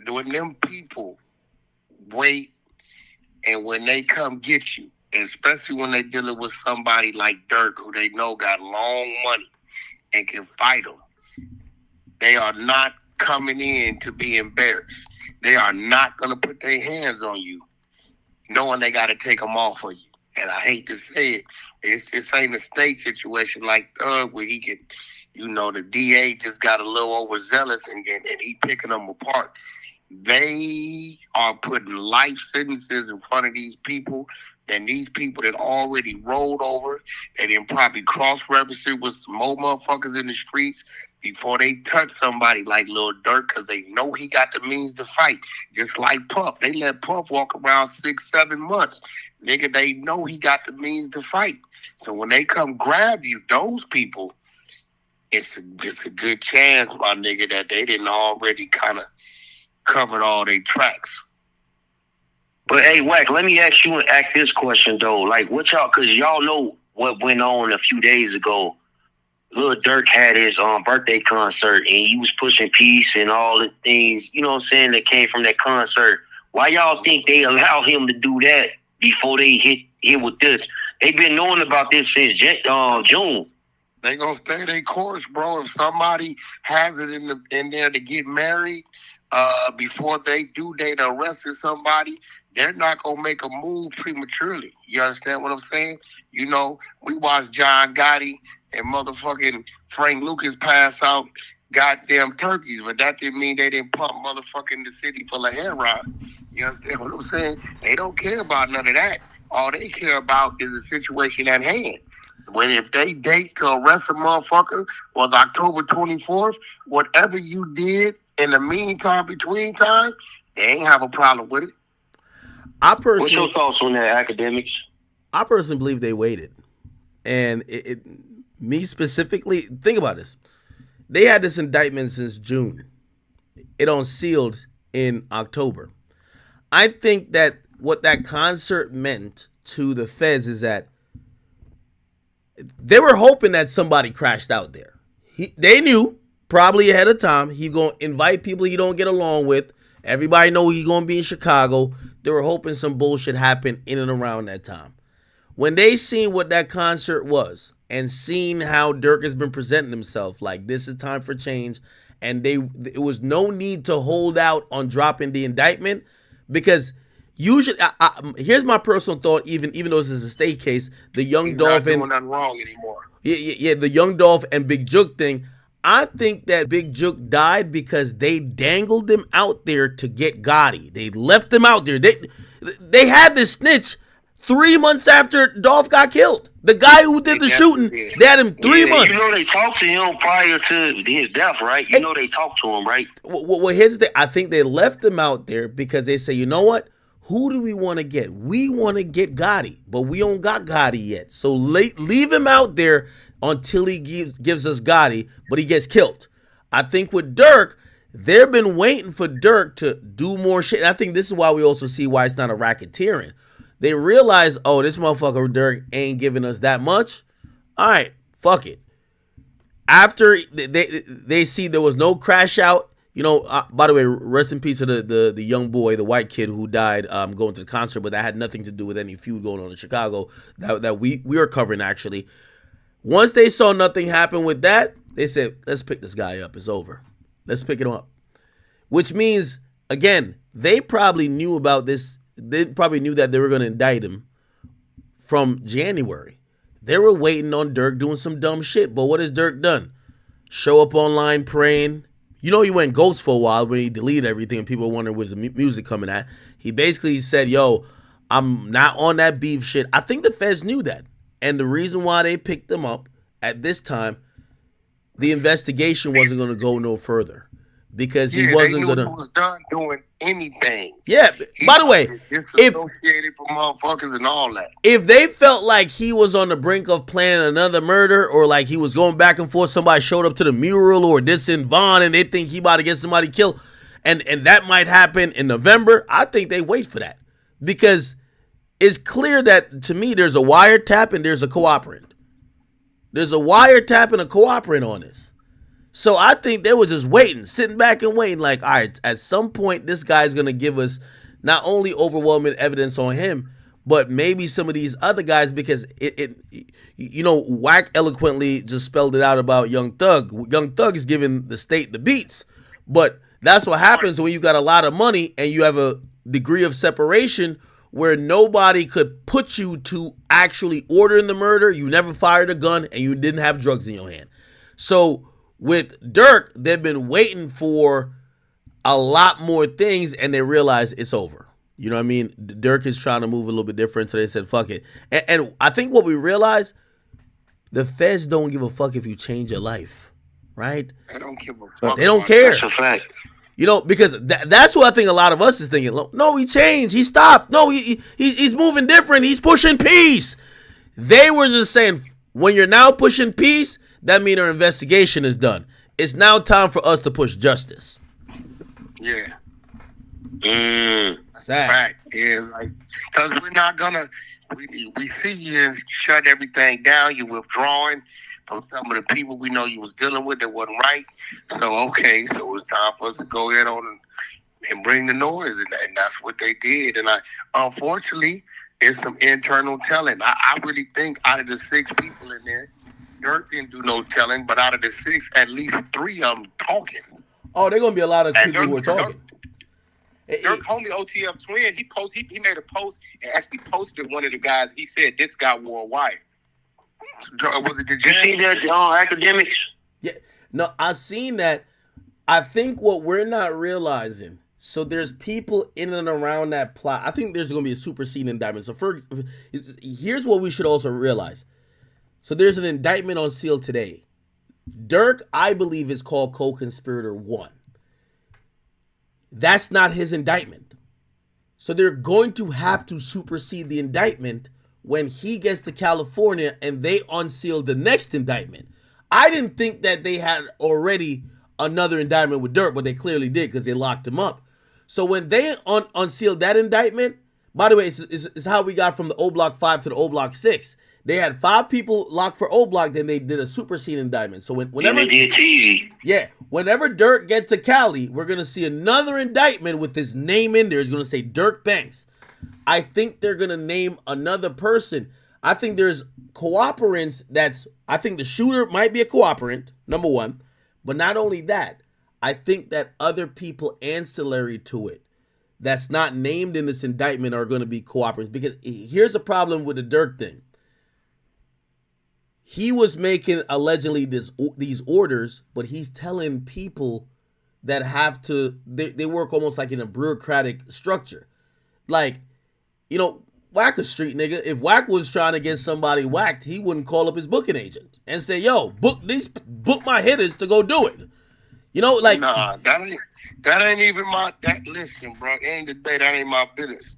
When them people wait and when they come get you, especially when they're dealing with somebody like Durk, who they know got long money and can fight them, they are not coming in to be embarrassed. They are not going to put their hands on you, knowing they got to take them off of you. And I hate to say it, it's ain't a state situation like Thug where he can, you know, the DA just got a little overzealous and he picking them apart. They are putting life sentences in front of these people, and these people that already rolled over and then probably cross-referenced with some more motherfuckers in the streets before they touch somebody like Lil Durk, because they know he got the means to fight. Just like Puff. They let Puff walk around 6-7 months. Nigga, they know he got the means to fight. So when they come grab you, those people, it's a good chance, my nigga, that they didn't already kind of covered all their tracks. But hey, Wack, let me ask you and Act this question though. Like, what y'all? Because y'all know what went on a few days ago. Lil Durk had his birthday concert, and he was pushing peace and all the things, you know what I'm saying, that came from that concert. Why y'all think they allow him to do that before they hit with this? They've been knowing about this since June. They gonna stay their course, bro. If somebody has it in there to get married, before they do date or arrested somebody, they're not gonna make a move prematurely. You understand what I'm saying? You know, we watched John Gotti and motherfucking Frank Lucas pass out goddamn turkeys, but that didn't mean they didn't pump motherfucking the city full of heroin. You understand what I'm saying? They don't care about none of that. All they care about is the situation at hand. When if they date to arrest a motherfucker was October 24th, whatever you did in the meantime, between time, they ain't have a problem with it. What's your thoughts on that, academics? I personally believe they waited. And me specifically, think about this. They had this indictment since June. It unsealed in October. I think that what that concert meant to the feds is that they were hoping that somebody crashed out there. They knew probably ahead of time he gonna invite people he don't get along with. Everybody know he gonna be in Chicago. They were hoping some bullshit happened in and around that time. When they seen what that concert was and seen how Durk has been presenting himself, like this is time for change, and it was no need to hold out on dropping the indictment, because usually, here's my personal thought. Even though this is a state case, the Young Dolph not doing nothing wrong anymore. Yeah, the Young Dolph and Big Jook thing. I think that Big Jook died because they dangled him out there to get Gotti. They left him out there. They had this snitch 3 months after Dolph got killed. The guy who did the shooting, they had him 3 months. You know they talked to him prior to his death, right? You know they talked to him, right? Well, here's the thing. I think they left him out there because they say, you know what? Who do we want to get? We want to get Gotti, but we don't got Gotti yet. So leave him out there until he gives us Gotti, but he gets killed. I think with Durk, they've been waiting for Durk to do more shit. And I think this is why we also see why it's not a racketeering. They realize, oh, this motherfucker Durk ain't giving us that much. All right, fuck it. After they see there was no crash out, You know, by the way, rest in peace to the young boy, the white kid who died going to the concert, but that had nothing to do with any feud going on in Chicago that we are covering, actually. Once they saw nothing happen with that, they said, let's pick this guy up. It's over. Let's pick him up. Which means, again, they probably knew about this. They probably knew that they were going to indict him from January. They were waiting on Durk doing some dumb shit. But what has Durk done? Show up online praying. You know, he went ghost for a while when he deleted everything and people wondering where's the music coming at. He basically said, yo, I'm not on that beef shit. I think the feds knew that. And the reason why they picked him up at this time, the investigation wasn't going to go no further. Because he wasn't going to. He was done doing anything. Yeah. By the way, disassociated from motherfuckers and all that. If they felt like he was on the brink of planning another murder, or like he was going back and forth, somebody showed up to the mural or this in Vaughn and they think he about to get somebody killed, and that might happen in November, I think they wait for that. Because it's clear that, to me, there's a wiretap and there's a cooperant. There's a wiretap and a cooperant on this. So I think they was just waiting, sitting back and waiting like, all right, at some point this guy's going to give us not only overwhelming evidence on him, but maybe some of these other guys, because you know, Wack eloquently just spelled it out about Young Thug. Young Thug is giving the state the beats. But that's what happens when you got a lot of money and you have a degree of separation where nobody could put you to actually ordering the murder. You never fired a gun and you didn't have drugs in your hand. So with Durk, they've been waiting for a lot more things and they realize it's over. You know what I mean? Durk is trying to move a little bit different, so they said, fuck it. And I think what we realize, the feds don't give a fuck if you change your life, right? They don't give a fuck. They don't care. That's a fact. You know, because that's what I think a lot of us is thinking. No, he changed. He stopped. No, he's moving different. He's pushing peace. They were just saying, when you're now pushing peace, that means our investigation is done. It's now time for us to push justice. Yeah. Sad. Fact. Yeah, like, because we're not gonna. We see you shut everything down. You're withdrawing from some of the people we know you was dealing with that wasn't right. So okay, so it's time for us to go ahead on and bring the noise, and that's what they did. And unfortunately, it's some internal telling. I really think out of the 6 people in there, Durk didn't do no telling, but out of the 6, at least 3 of them talking. Oh, they're gonna be a lot of people who are talking. Durk, homie OTF twin, he made a post and actually posted one of the guys. He said this guy wore a wife. Was it? Did You see that academics? Yeah, no, I seen that. I think what we're not realizing. So there's people in and around that plot. I think there's gonna be a superseding indictment. So first, here's what we should also realize. So there's an indictment on seal today. Durk, I believe, is called co-conspirator 1. That's not his indictment. So they're going to have to supersede the indictment when he gets to California and they unseal the next indictment. I didn't think that they had already another indictment with Durk, but they clearly did because they locked him up. So when they unsealed that indictment, by the way, it's how we got from the O Block 5 to the O Block 6. They had 5 people locked for O Block, then they did a supersede indictment. So whenever whenever Durk gets to Cali, we're gonna see another indictment with his name in there. It's gonna say Durk Banks. I think they're gonna name another person. I think there's cooperants. I think the shooter might be a cooperant, number 1. But not only that, I think that other people ancillary to it that's not named in this indictment are gonna be cooperants. Because here's a problem with the Durk thing. He was making allegedly these orders, but he's telling people that have to, they work almost like in a bureaucratic structure. Like, you know, Wack a street nigga. If Wack was trying to get somebody whacked, he wouldn't call up his booking agent and say, yo, book my hitters to go do it. You know, like. Nah, that ain't even listen, bro, at the end of the day, that ain't my business.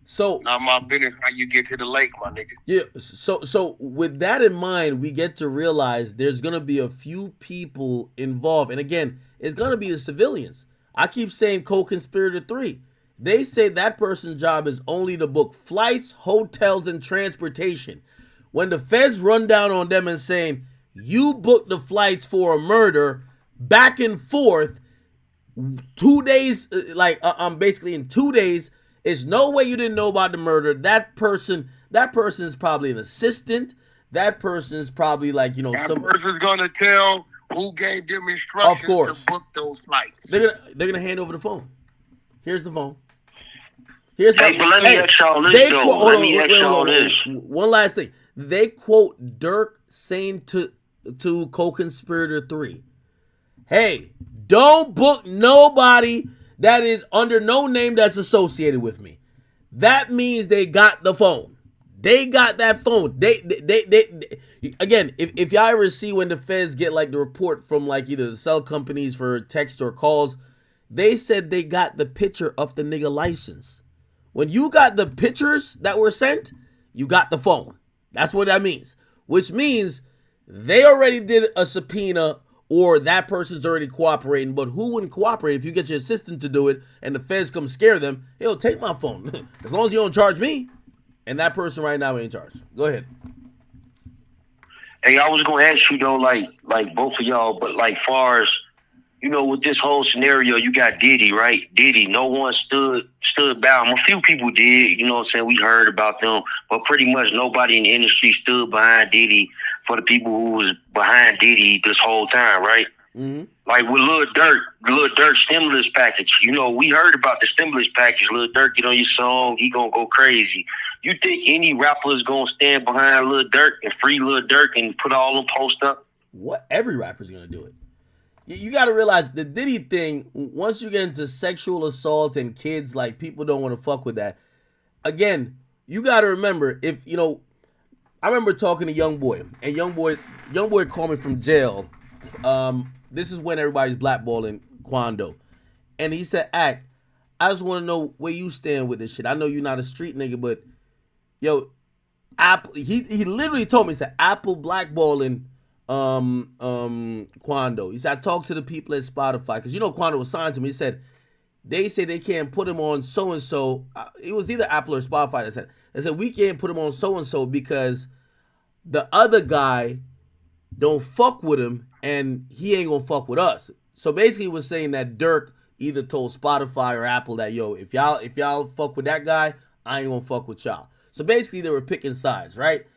So not my business how you get to the lake, my nigga. Yeah. So with that in mind, we get to realize there's gonna be a few people involved, and again, it's gonna be the civilians. I keep saying co-conspirator 3. They say that person's job is only to book flights, hotels, and transportation. When the feds run down on them and saying you booked the flights for a murder back and forth, 2 days, basically in 2 days, there's no way you didn't know about the murder. That person is probably an assistant. That person is probably like, that person's gonna tell who gave them instructions to book those flights. They're gonna hand over the phone. Here's the phone. Here's but let me ask y'all this though. Let me ask y'all this. One last thing. They quote Durk saying to co-conspirator 3, "Hey, don't book nobody that is under no name that's associated with me." That means they got the phone. They got that phone. They again, if y'all ever see when the feds get like the report from like either the cell companies for text or calls, they said they got the picture of the nigga license. When you got the pictures that were sent, you got the phone. That's what that means. Which means they already did a subpoena or that person's already cooperating. But who wouldn't cooperate if you get your assistant to do it and the feds come scare them? He'll take my phone. As long as you don't charge me. And that person right now ain't charged. Go ahead. Hey, I was gonna ask you though, like both of y'all, but like far as with this whole scenario, you got Diddy, right? Diddy, no one stood by him. A few people did, you know what I'm saying? We heard about them, but pretty much nobody in the industry stood behind Diddy for the people who was behind Diddy this whole time, right? Mm-hmm. Like with Lil Durk stimulus package. We heard about the stimulus package. Lil Durk get on your song, he gonna go crazy. You think any rapper is gonna stand behind Lil Durk and free Lil Durk and put all them posts up? What? Every rapper's gonna do it. You got to realize the Diddy thing, once you get into sexual assault and kids, like, people don't want to fuck with that. Again, you got to remember, I remember talking to Young Boy, and Young Boy called me from jail. This is when everybody's blackballing Quando. And he said, I just want to know where you stand with this shit. I know you're not a street nigga, but, yo, Apple, he literally told me, he said, Apple blackballing Quando. He said, I talked to the people at Spotify, because Quando was signed to me. He said they say they can't put him on so and so. It was either Apple or Spotify that said we can't put him on so and so because the other guy don't fuck with him and he ain't gonna fuck with us. So basically, he was saying that Durk either told Spotify or Apple that, yo, if y'all fuck with that guy, I ain't gonna fuck with y'all. So basically, they were picking sides, right?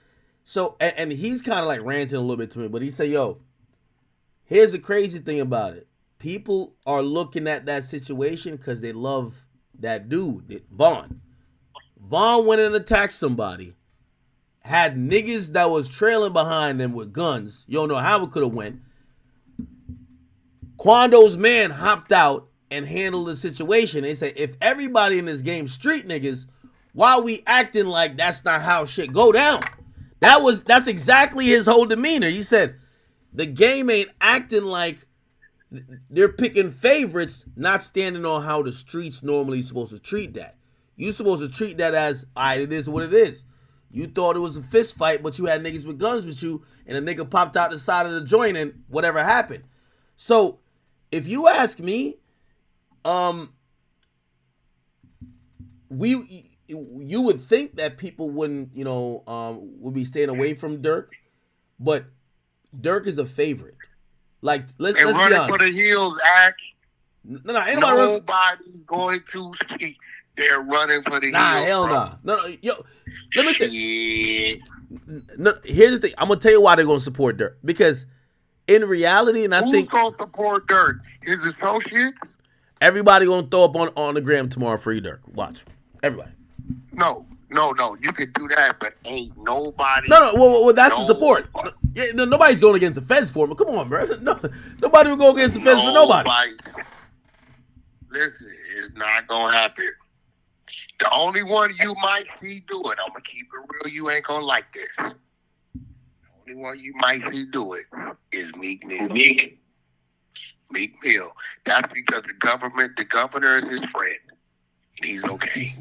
So, and he's kind of like ranting a little bit to me, but he said, yo, here's the crazy thing about it. People are looking at that situation because they love that dude, Vaughn. Vaughn went and attacked somebody, had niggas that was trailing behind them with guns. You don't know how it could have went. Quando's man hopped out and handled the situation. They say, if everybody in this game street niggas, why we acting like that's not how shit go down? That's exactly his whole demeanor. He said, the game ain't acting like they're picking favorites, not standing on how the streets normally supposed to treat that. You supposed to treat that as, all right, it is what it is. You thought it was a fist fight, but you had niggas with guns with you, and a nigga popped out the side of the joint and whatever happened. So, if you ask me, you would think that people wouldn't, would be staying away from Durk, but Durk is a favorite. Like, let's be honest. Running for the hills, act. No, ain't nobody's going to speak. They're running for the hills. Nah, hell nah. No, yo, let me tell you. No, here's the thing. I'm gonna tell you why they're gonna support Durk, because in reality, and who's gonna support Durk? His associates. Everybody gonna throw up on the gram tomorrow for Durk. Watch, everybody. No. You can do that, but ain't nobody. No. Well, that's the support. Nobody's going against the feds for him. Come on, bro. Nobody will go against the feds for nobody. Listen, it's not gonna happen. The only one you might see do it, I'm gonna keep it real. You ain't gonna like this. The only one you might see do it is Meek Mill. Meek Mill. That's because the governor is his friend, and he's okay.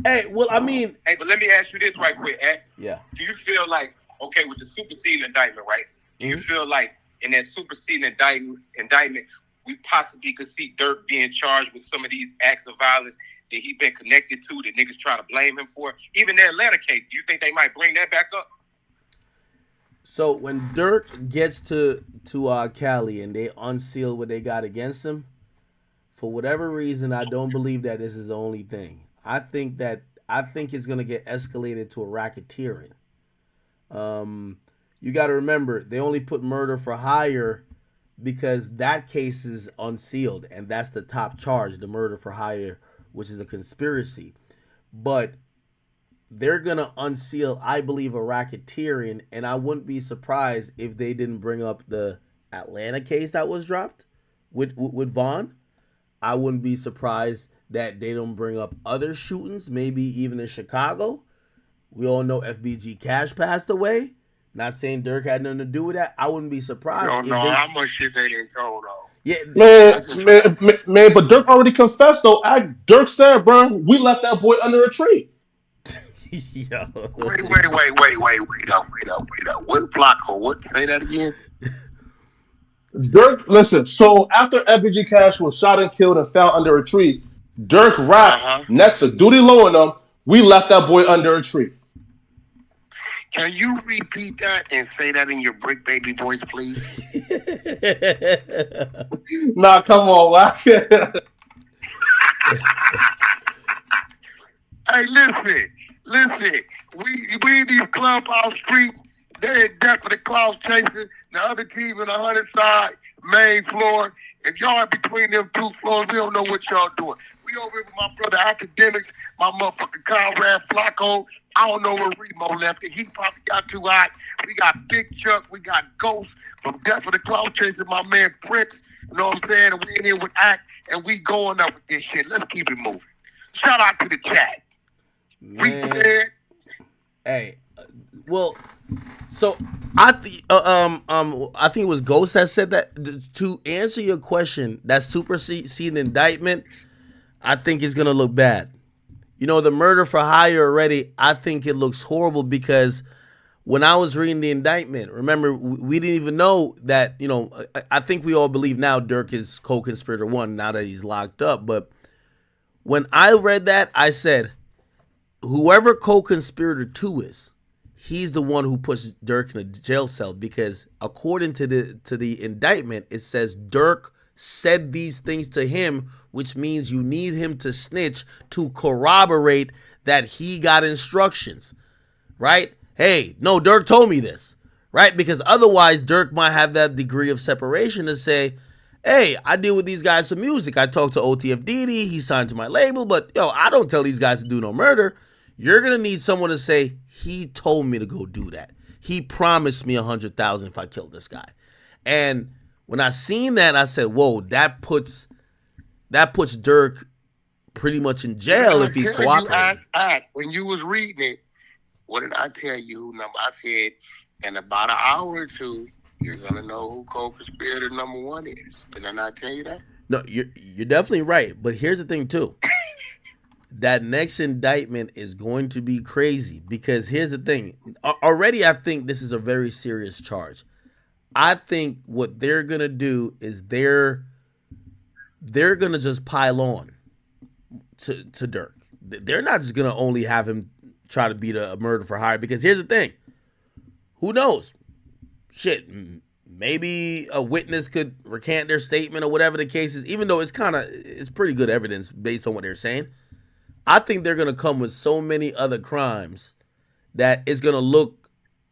Hey, well, I mean... Hey, but let me ask you this right quick, Ed. Yeah. Do you feel like, okay, with the superseding indictment, right? Do you feel like in that superseding indictment, we possibly could see Durk being charged with some of these acts of violence that he been connected to, that niggas try to blame him for? Even the Atlanta case, do you think they might bring that back up? So when Durk gets to Cali and they unseal what they got against him, for whatever reason, I don't believe that this is the only thing. I think it's gonna get escalated to a racketeering. You got to remember they only put murder for hire because that case is unsealed, and that's the top charge, the murder for hire, which is a conspiracy. But they're gonna unseal, I believe, a racketeering, and I wouldn't be surprised if they didn't bring up the Atlanta case that was dropped with Vaughn. I wouldn't be surprised that they don't bring up other shootings, maybe even in Chicago. We all know FBG Cash passed away. Not saying Durk had nothing to do with that. I wouldn't be surprised. You don't know how much shit they didn't told though. Yeah, man, but Durk already confessed though. Durk said, bro, we left that boy under a tree. Yo. Wait up. What Flacco? What? Say that again. Durk, listen. So after FBG Cash was shot and killed and found under a tree, Durk rapped next to Duty Low and them. We left that boy under a tree. Can you repeat that and say that in your Brick Baby voice, please? Nah, come on, man. Hey, listen. We in these clubhouse streets. They're in death for the cloud chasing. The other team in the 100 side, main floor. If y'all between them two floors, we don't know what y'all doing. We over here with my brother Academics, my motherfucking comrade Flacco. I don't know where Remo left it. He probably got too hot. We got Big Chuck. We got Ghost from Death for the Cloud Chaser, my man Prince. You know what I'm saying? And we in here with Act, and we going up with this shit. Let's keep it moving. Shout out to the chat. Man. Hey, well, so I think it was Ghost that said that. To answer your question, that superseding indictment, I think is gonna look bad. You know, the murder for hire already, I think it looks horrible because when I was reading the indictment, remember, we didn't even know that, you know, I think we all believe now Durk is co-conspirator 1 now that he's locked up. But when I read that, I said, whoever co-conspirator 2 is, he's the one who puts Durk in a jail cell because according to the indictment, it says Durk said these things to him, which means you need him to snitch to corroborate that he got instructions, right? Hey, no, Durk told me this, right? Because otherwise, Durk might have that degree of separation to say, hey, I deal with these guys for music. I talked to OTF Didi. He signed to my label, but, yo, I don't tell these guys to do no murder. You're going to need someone to say, he told me to go do that. He promised me $100,000 if I killed this guy. And when I seen that, I said, whoa, that puts Durk pretty much in jail if he's cooperating. When you was reading it, what did I tell you? I said, in about an hour or two, you're going to know who co-conspirator number 1 is. Did I not tell you that? No, you're definitely right. But here's the thing, too. That next indictment is going to be crazy because here's the thing. Already, I think this is a very serious charge. I think what they're going to do is they're going to just pile on to Durk. They're not just going to only have him try to beat a murder for hire because here's the thing. Who knows? Shit, maybe a witness could recant their statement or whatever the case is, even though it's pretty good evidence based on what they're saying. I think they're going to come with so many other crimes that it's going to look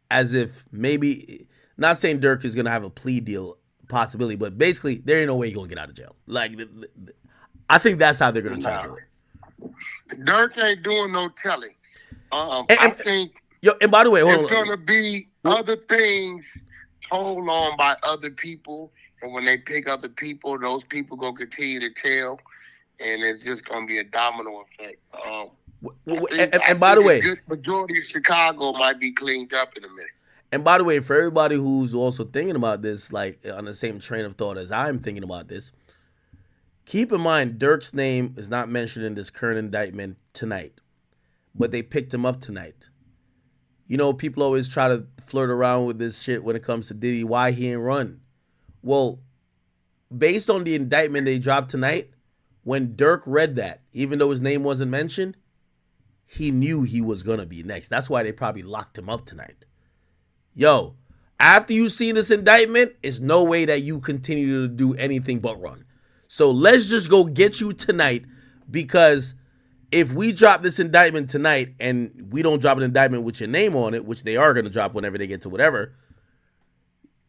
as if maybe, not saying Durk is going to have a plea deal possibility, but basically there ain't no way you're going to get out of jail. Like, I think that's how they're going to try to do it. Durk ain't doing no telling. I think and by the way, there's going to be other things told on by other people. And when they pick other people, those people going to continue to tell. And it's just going to be a domino effect. And by the way, a good majority of Chicago might be cleaned up in a minute. And by the way, for everybody who's also thinking about this, like on the same train of thought as I'm thinking about this, keep in mind Durk's name is not mentioned in this current indictment tonight, but they picked him up tonight. You know, people always try to flirt around with this shit when it comes to Diddy, why he ain't run. Well, based on the indictment they dropped tonight, when Durk read that, even though his name wasn't mentioned, he knew he was going to be next. That's why they probably locked him up tonight. Yo, After you see this indictment, it's no way that you continue to do anything but run. So let's just go get you tonight, because if we drop this indictment tonight and we don't drop an indictment with your name on it, which they are going to drop whenever they get to whatever,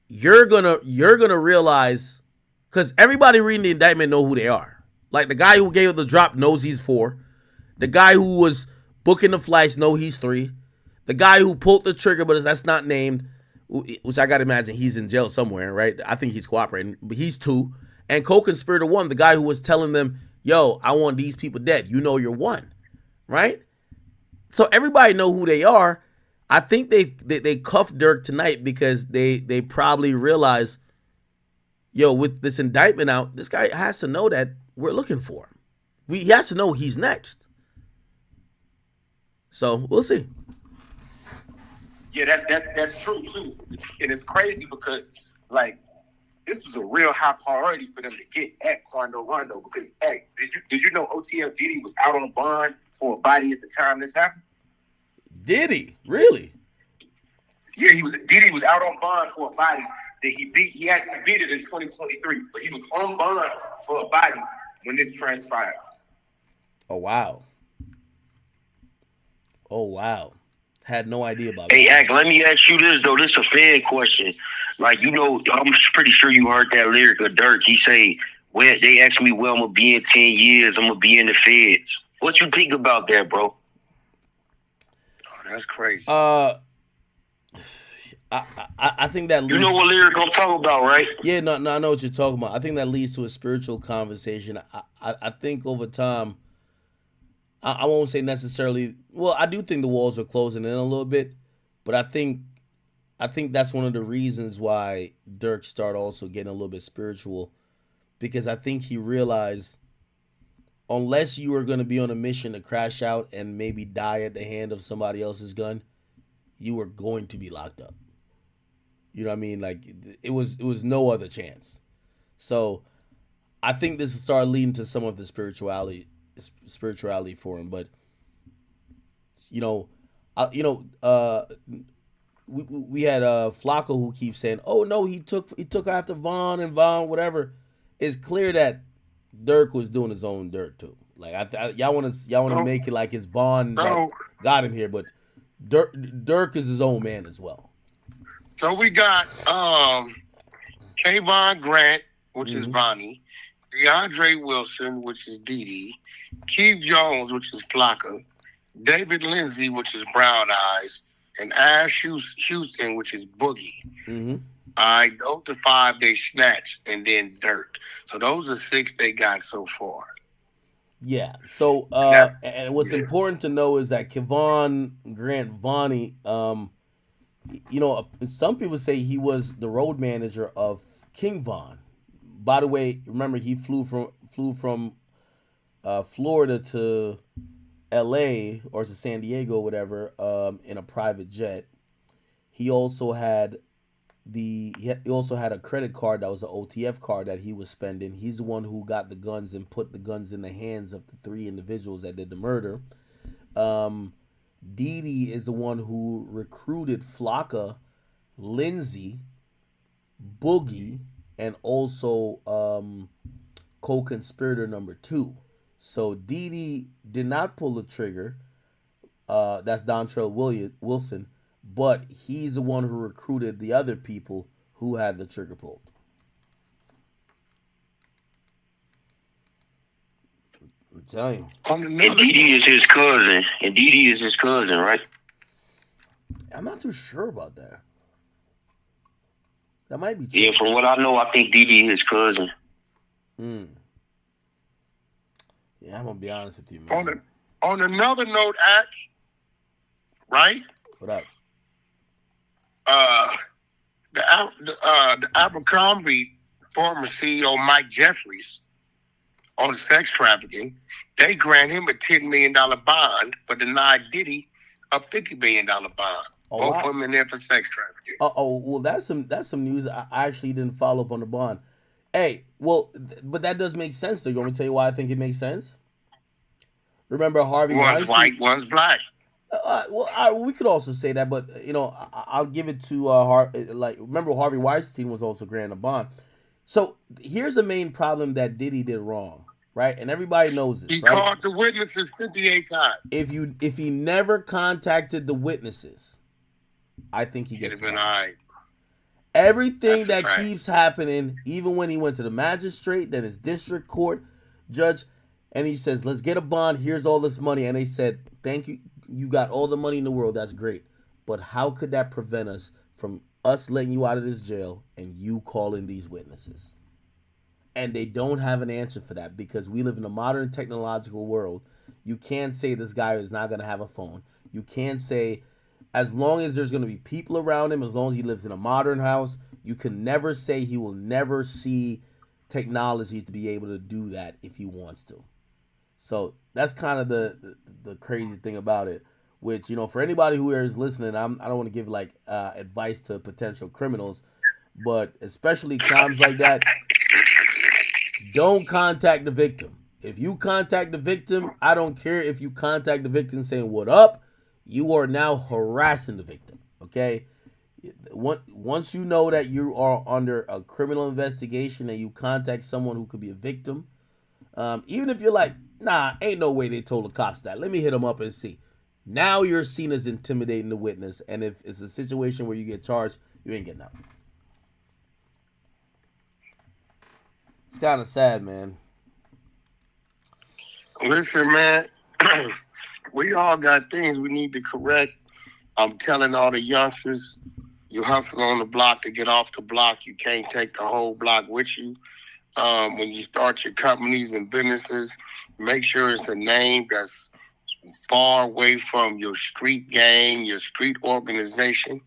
you're gonna realize, because everybody reading the indictment know who they are. Like the guy who gave the drop knows he's 4. The guy who was booking the flights know he's 3. The guy who pulled the trigger, but that's not named, which I gotta imagine he's in jail somewhere, right? I think he's cooperating, but he's 2. And co-conspirator 1, the guy who was telling them, yo, I want these people dead. You know you're 1, right? So everybody know who they are. I think they cuffed Durk tonight because they probably realize, yo, with this indictment out, this guy has to know that we're looking for him. He has to know he's next. So we'll see. Yeah, that's true too, and it's crazy because like this was a real high priority for them to get at Quando Rondo because hey, did you know OTF Diddy was out on a bond for a body at the time this happened? Did he really? Yeah, Diddy was out on bond for a body that he beat. He actually beat it in 2023, but he was on bond for a body when this transpired. Oh wow. Oh wow. Had no idea about Hey, that. Ack, let me ask you this though. This is a fan question. Like, you know, I'm pretty sure you heard that lyric of Durk. He say, "When they ask me where I'm gonna be in 10 years, I'm gonna be in the feds." What you think about that, bro? That's crazy. I think that leads, you know what lyric I'm talking about, right? Yeah, no, I know what you're talking about. I think that leads to a spiritual conversation. I think over time, I won't say necessarily. Well, I do think the walls are closing in a little bit, but I think that's one of the reasons why Durk started also getting a little bit spiritual, because I think he realized unless you are going to be on a mission to crash out and maybe die at the hand of somebody else's gun, you are going to be locked up. You know what I mean? Like it was no other chance. So I think this started leading to some of the spirituality for him. But we had Flacco who keeps saying, "Oh no, he took after Vaughn and Vaughn whatever." It's clear that Durk was doing his own dirt too. Like y'all want to make it like it's Vaughn that got him here, but Durk is his own man as well. So we got Kayvon Grant, which is Vonnie, DeAndre Wilson, which is Didi, Keith Jones, which is Flocka, David Lindsay, which is Brown Eyes, and Ash Houston, which is Boogie. Mm-hmm. All right, those are 5 they snatched, and then Durk. So those are 6 they got so far. Yeah. So and what's important to know is that Kayvon Grant Vonnie, some people say he was the road manager of King Von. By the way, remember he flew from Florida to L.A. or to San Diego, or whatever, in a private jet. He also had a credit card that was an OTF card that he was spending. He's the one who got the guns and put the guns in the hands of the 3 individuals that did the murder. Didi is the one who recruited Flocka, Lindsay, Boogie, and also co-conspirator number 2. So Didi did not pull the trigger. That's Dontrell Wilson. But he's the one who recruited the other people who had the trigger pulled. I'm telling you. And Didi is his cousin. Right? I'm not too sure about that. That might be true. Yeah, from what I know, I think Didi is his cousin. Yeah, I'm gonna be honest with you, man. On another note, right? What up? The Abercrombie former CEO Mike Jeffries on sex trafficking, they grant him a $10 million bond, but denied Diddy a $50 million bond. Both of them in there for sex trafficking. Well, that's some news. I actually didn't follow up on the bond. Hey, well, but that does make sense, though. You want me to tell you why I think it makes sense? Remember Harvey Weinstein? One's white, one's black. We could also say that, but I'll give it to remember Harvey Weinstein was also granted a bond. So here's the main problem that Diddy did wrong, right? And everybody knows this. He right? called the witnesses 58 times. If he never contacted the witnesses, I think he gets been all right. Everything that keeps happening, even when he went to the magistrate, then his district court judge, and he says, "Let's get a bond. Here's all this money," and they said, "Thank you. You got all the money in the world. That's great. But how could that prevent us from us letting you out of this jail and you calling these witnesses?" And they don't have an answer for that because we live in a modern technological world. You can't say this guy is not going to have a phone. You can't say, as long as there's going to be people around him, as long as he lives in a modern house, you can never say he will never see technology to be able to do that if he wants to. So that's kind of the crazy thing about it, which, for anybody who is listening, I don't want to give advice to potential criminals, but especially crimes like that, don't contact the victim. If you contact the victim, I don't care if you contact the victim saying, "What up?" You are now harassing the victim, okay? Once you know that you are under a criminal investigation and you contact someone who could be a victim, even if you're like, "Nah, ain't no way they told the cops that. Let me hit them up and see." Now you're seen as intimidating the witness, and if it's a situation where you get charged, you ain't getting out. It's kind of sad, man. Listen, man, we all got things we need to correct. I'm telling all the youngsters, you hustle on the block to get off the block. You can't take the whole block with you. When you start your companies and businesses, make sure it's a name that's far away from your street gang, your street organization.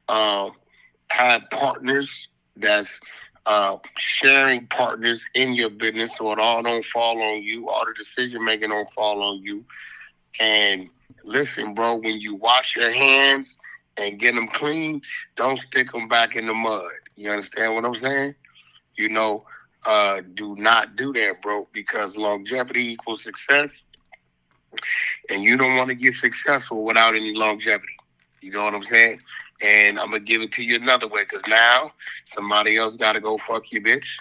Have partners that's sharing partners in your business so it all don't fall on you. All the decision making don't fall on you. And listen, bro, when you wash your hands and get them clean, don't stick them back in the mud. You understand what I'm saying? Do not do that, bro, because longevity equals success. And you don't want to get successful without any longevity. You know what I'm saying? And I'm going to give it to you another way, because now somebody else got to go fuck your bitch.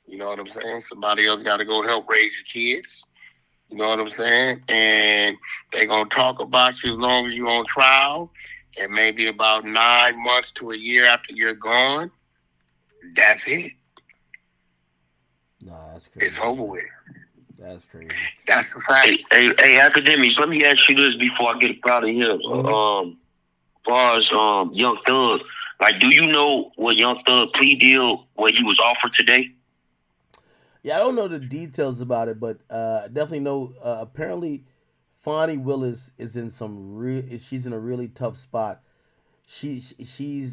You know what I'm saying? Somebody else got to go help raise your kids. You know what I'm saying? And they're going to talk about you as long as you're on trial, and maybe about 9 months to a year after you're gone, that's it. Nah, that's crazy. It's over with. That's crazy. That's a fact. Hey, academics, let me ask you this before I get out of here. As far as Young Thug, do you know what Young Thug plea deal, what he was offered today? Yeah, I don't know the details about it, but definitely know. Apparently, Fonnie Willis is in she's in a really tough spot. She's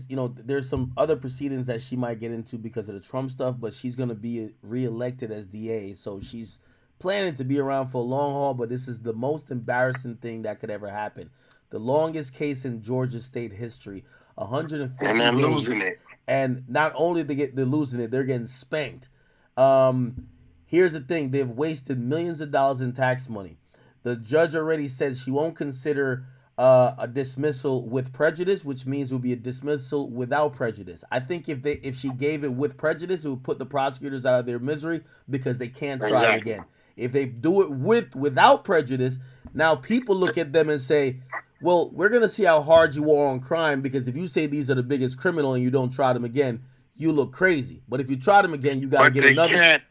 there's some other proceedings that she might get into because of the Trump stuff, but she's gonna be reelected as DA, so she's planning to be around for a long haul. But this is the most embarrassing thing that could ever happen. The longest case in Georgia state history, 150 and they're days, losing it. And not only they're losing it, they're getting spanked. Here's the thing: they've wasted millions of dollars in tax money. The judge already said she won't consider a dismissal with prejudice, which means it would be a dismissal without prejudice. I think if she gave it with prejudice, it would put the prosecutors out of their misery because they can't try it again. If they do it without prejudice, now people look at them and say, "Well, we're gonna see how hard you are on crime, because if you say these are the biggest criminal and you don't try them again, you look crazy. But if you try them again, you gotta get another." Can't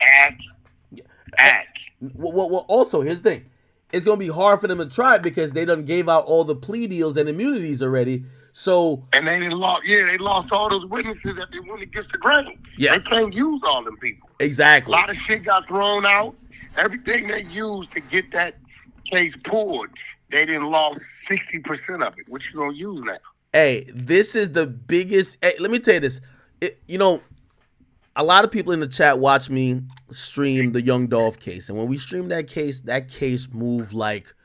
act. Well, also, here's the thing: it's gonna be hard for them to try it because they done gave out all the plea deals and immunities already. So and they lost all those witnesses that they went against the grain. Yeah, they can't use all them people. Exactly. A lot of shit got thrown out. Everything they used to get that case pulled, they didn't lost 60% of it. What you gonna use now? Hey, this is the biggest. Hey, let me tell you this. A lot of people in the chat watch me stream the Young Dolph case, and when we stream that case moved like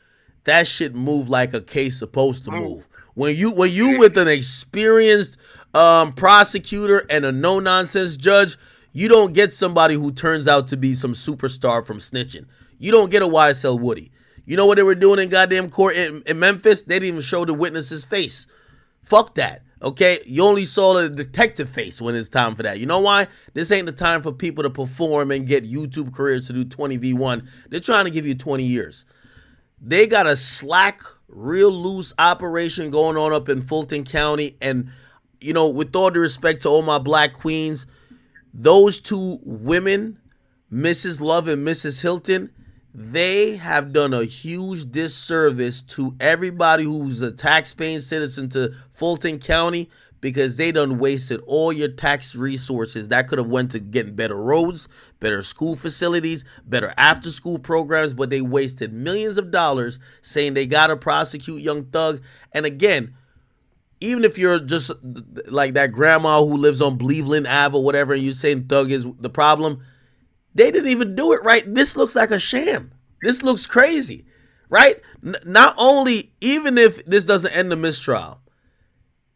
that shit moved like a case supposed to move. When you with an experienced prosecutor and a no nonsense judge, you don't get somebody who turns out to be some superstar from snitching. You don't get a YSL Woody. You know what they were doing in goddamn court in Memphis? They didn't even show the witness's face. Fuck that. Okay, you only saw the detective face when it's time for that. You know why? This ain't the time for people to perform and get YouTube careers to do 20v1. They're trying to give you 20 years. They got a slack, real loose operation going on up in Fulton County. And, you know, with all due respect to all my black queens, those two women, Mrs. Love and Mrs. Hilton, they have done a huge disservice to everybody who's a tax-paying citizen to Fulton County, because they done wasted all your tax resources that could have went to getting better roads, better school facilities, better after-school programs, but they wasted millions of dollars saying they got to prosecute Young Thug. And again, even if you're just like that grandma who lives on Cleveland Ave or whatever, and you're saying Thug is the problem, they didn't even do it right. This looks like a sham. This looks crazy, right? Not only, even if this doesn't end the mistrial,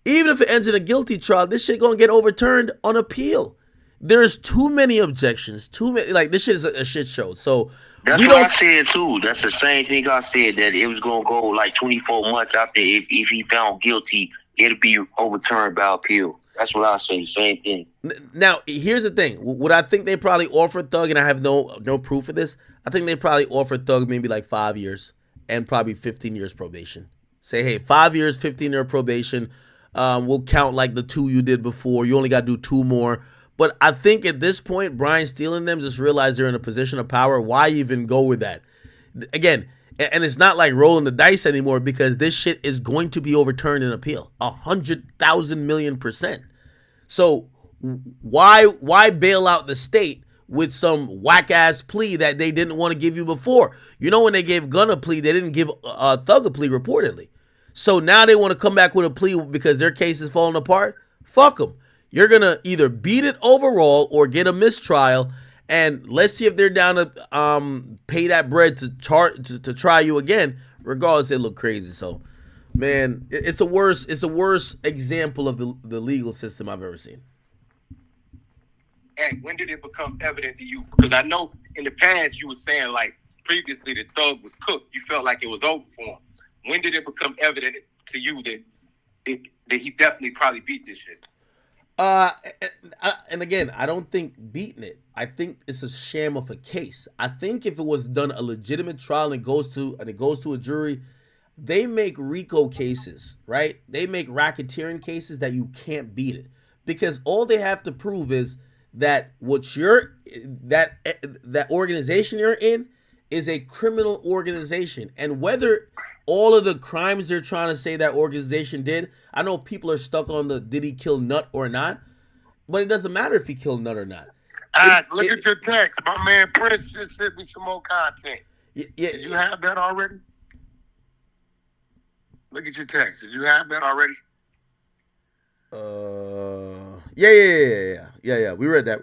even if it ends in a guilty trial, this shit gonna get overturned on appeal. There's too many objections, too many. Like, this shit is a shit show. So that's what I said too. That's the same thing I said, that it was gonna go like 24 months after if he found guilty, it'll be overturned by appeal. That's what I say. Same thing. Now, here's the thing. What I think they probably offered Thug, and I have no proof of this, I think they probably offered Thug maybe like 5 years and probably 15 years probation. Say, hey, 5 years, 15-year probation. We'll count like the 2 you did before. You only got to do 2 more. But I think at this point, Brian Steele and them just realize they're in a position of power. Why even go with that? Again, and it's not like rolling the dice anymore, because this shit is going to be overturned in appeal. 100,000,000,000%. So why bail out the state with some whack-ass plea that they didn't want to give you before? You know, when they gave Gunn a plea, they didn't give Thug a plea reportedly. So now they want to come back with a plea because their case is falling apart? Fuck them. You're going to either beat it overall or get a mistrial. And let's see if they're down to pay that bread to try you again. Regardless, they look crazy. So, man, it's a worse example of the legal system I've ever seen. And when did it become evident to you? Because I know in the past you were saying, like, previously the Thug was cooked. You felt like it was over for him. When did it become evident to you that he definitely probably beat this shit? And again, I don't think beating it. I think it's a sham of a case. I think if it was done a legitimate trial and it goes to a jury, they make RICO cases, right? They make racketeering cases that you can't beat it, because all they have to prove is that that organization you're in is a criminal organization, and whether all of the crimes they're trying to say that organization did, I know people are stuck on the did he kill Nut or not, but it doesn't matter if he killed Nut or not. Look at your text. My man Prince just sent me some more content. Yeah. Did you have that already? Look at your text. Did you have that already? Yeah. We read that.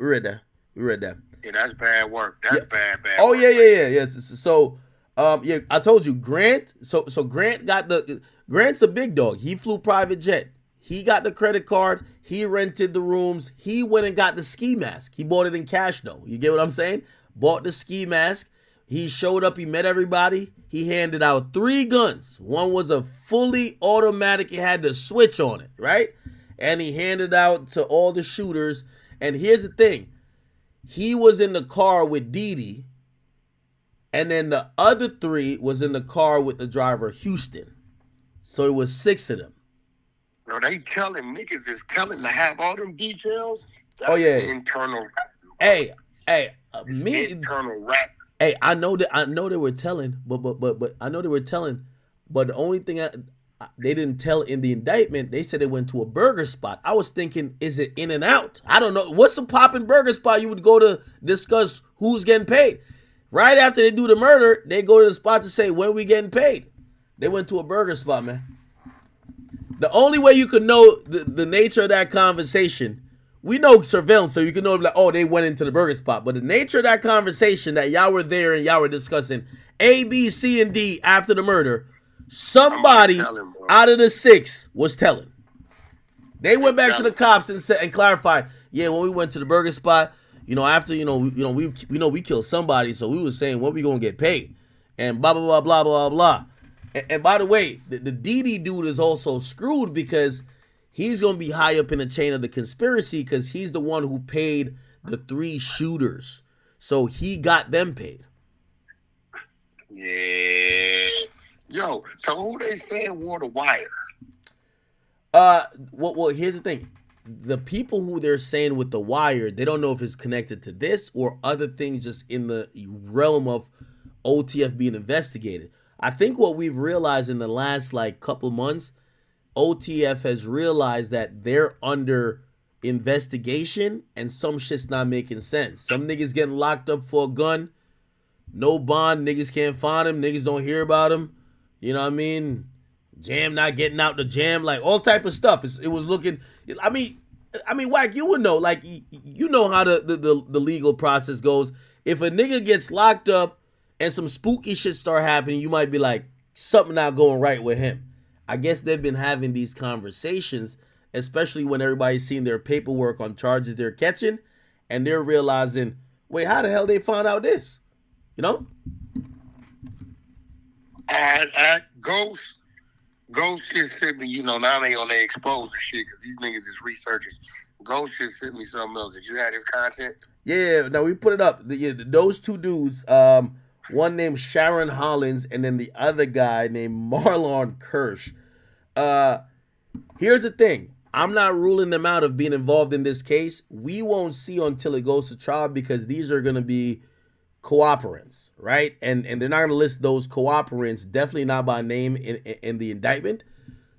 Yeah, that's bad work. That's bad. Oh, work. yeah. So, I told you, Grant. So Grant Grant's a big dog. He flew private jet. He got the credit card. He rented the rooms. He went and got the ski mask. He bought it in cash, though. You get what I'm saying? Bought the ski mask. He showed up. He met everybody. He handed out 3 guns. One was a fully automatic. It had the switch on it, right? And he handed out to all the shooters. And here's the thing. He was in the car with Dee Dee. And then the other 3 was in the car with the driver, Houston. So it was 6 of them. No, they telling niggas is telling to have all them details. That's internal. Hey, internal rap. Hey, I know they were telling, but the only thing they didn't tell in the indictment, they said they went to a burger spot. I was thinking, is it In and Out? I don't know. What's the poppin' burger spot you would go to discuss who's getting paid? Right after they do the murder, they go to the spot to say, when we getting paid? They went to a burger spot, man. The only way you could know the nature of that conversation, we know surveillance, so you can know, like, oh, they went into the burger spot. But the nature of that conversation, that y'all were there and y'all were discussing A, B, C, and D after the murder, somebody out of the 6 was telling. They went back to the cops and said and clarified, yeah, when we went to the burger spot, after we killed somebody, so we was saying when we gonna get paid. and blah, blah, blah, blah, blah, blah. And by the way, the DD dude is also screwed because he's going to be high up in the chain of the conspiracy because he's the one who paid the 3 shooters. So he got them paid. Yeah. Yo, so who they saying wore the wire? Well, here's the thing. The people who they're saying with the wire, they don't know if it's connected to this or other things just in the realm of OTF being investigated. I think what we've realized in the last couple months, OTF has realized that they're under investigation and some shit's not making sense. Some niggas getting locked up for a gun, no bond, niggas can't find him, niggas don't hear about him. You know what I mean? Jam not getting out the jam, all type of stuff. It was looking. I mean, Wack, you would know. You know how the legal process goes. If a nigga gets locked up and some spooky shit start happening, you might be like, something not going right with him. I guess they've been having these conversations, especially when everybody's seen their paperwork on charges they're catching, and they're realizing, wait, how the hell they found out this? You know? Ghost just sent me, now they on their exposure shit because these niggas is researchers. Ghost just sent me something else. Did you have this content? Yeah, no, we put it up. Those 2 dudes, one named Sharon Hollins and then the other guy named Marlon Kirsch. Here's the thing. I'm not ruling them out of being involved in this case. We won't see until it goes to trial because these are going to be cooperants, right? And they're not going to list those cooperants, definitely not by name in the indictment.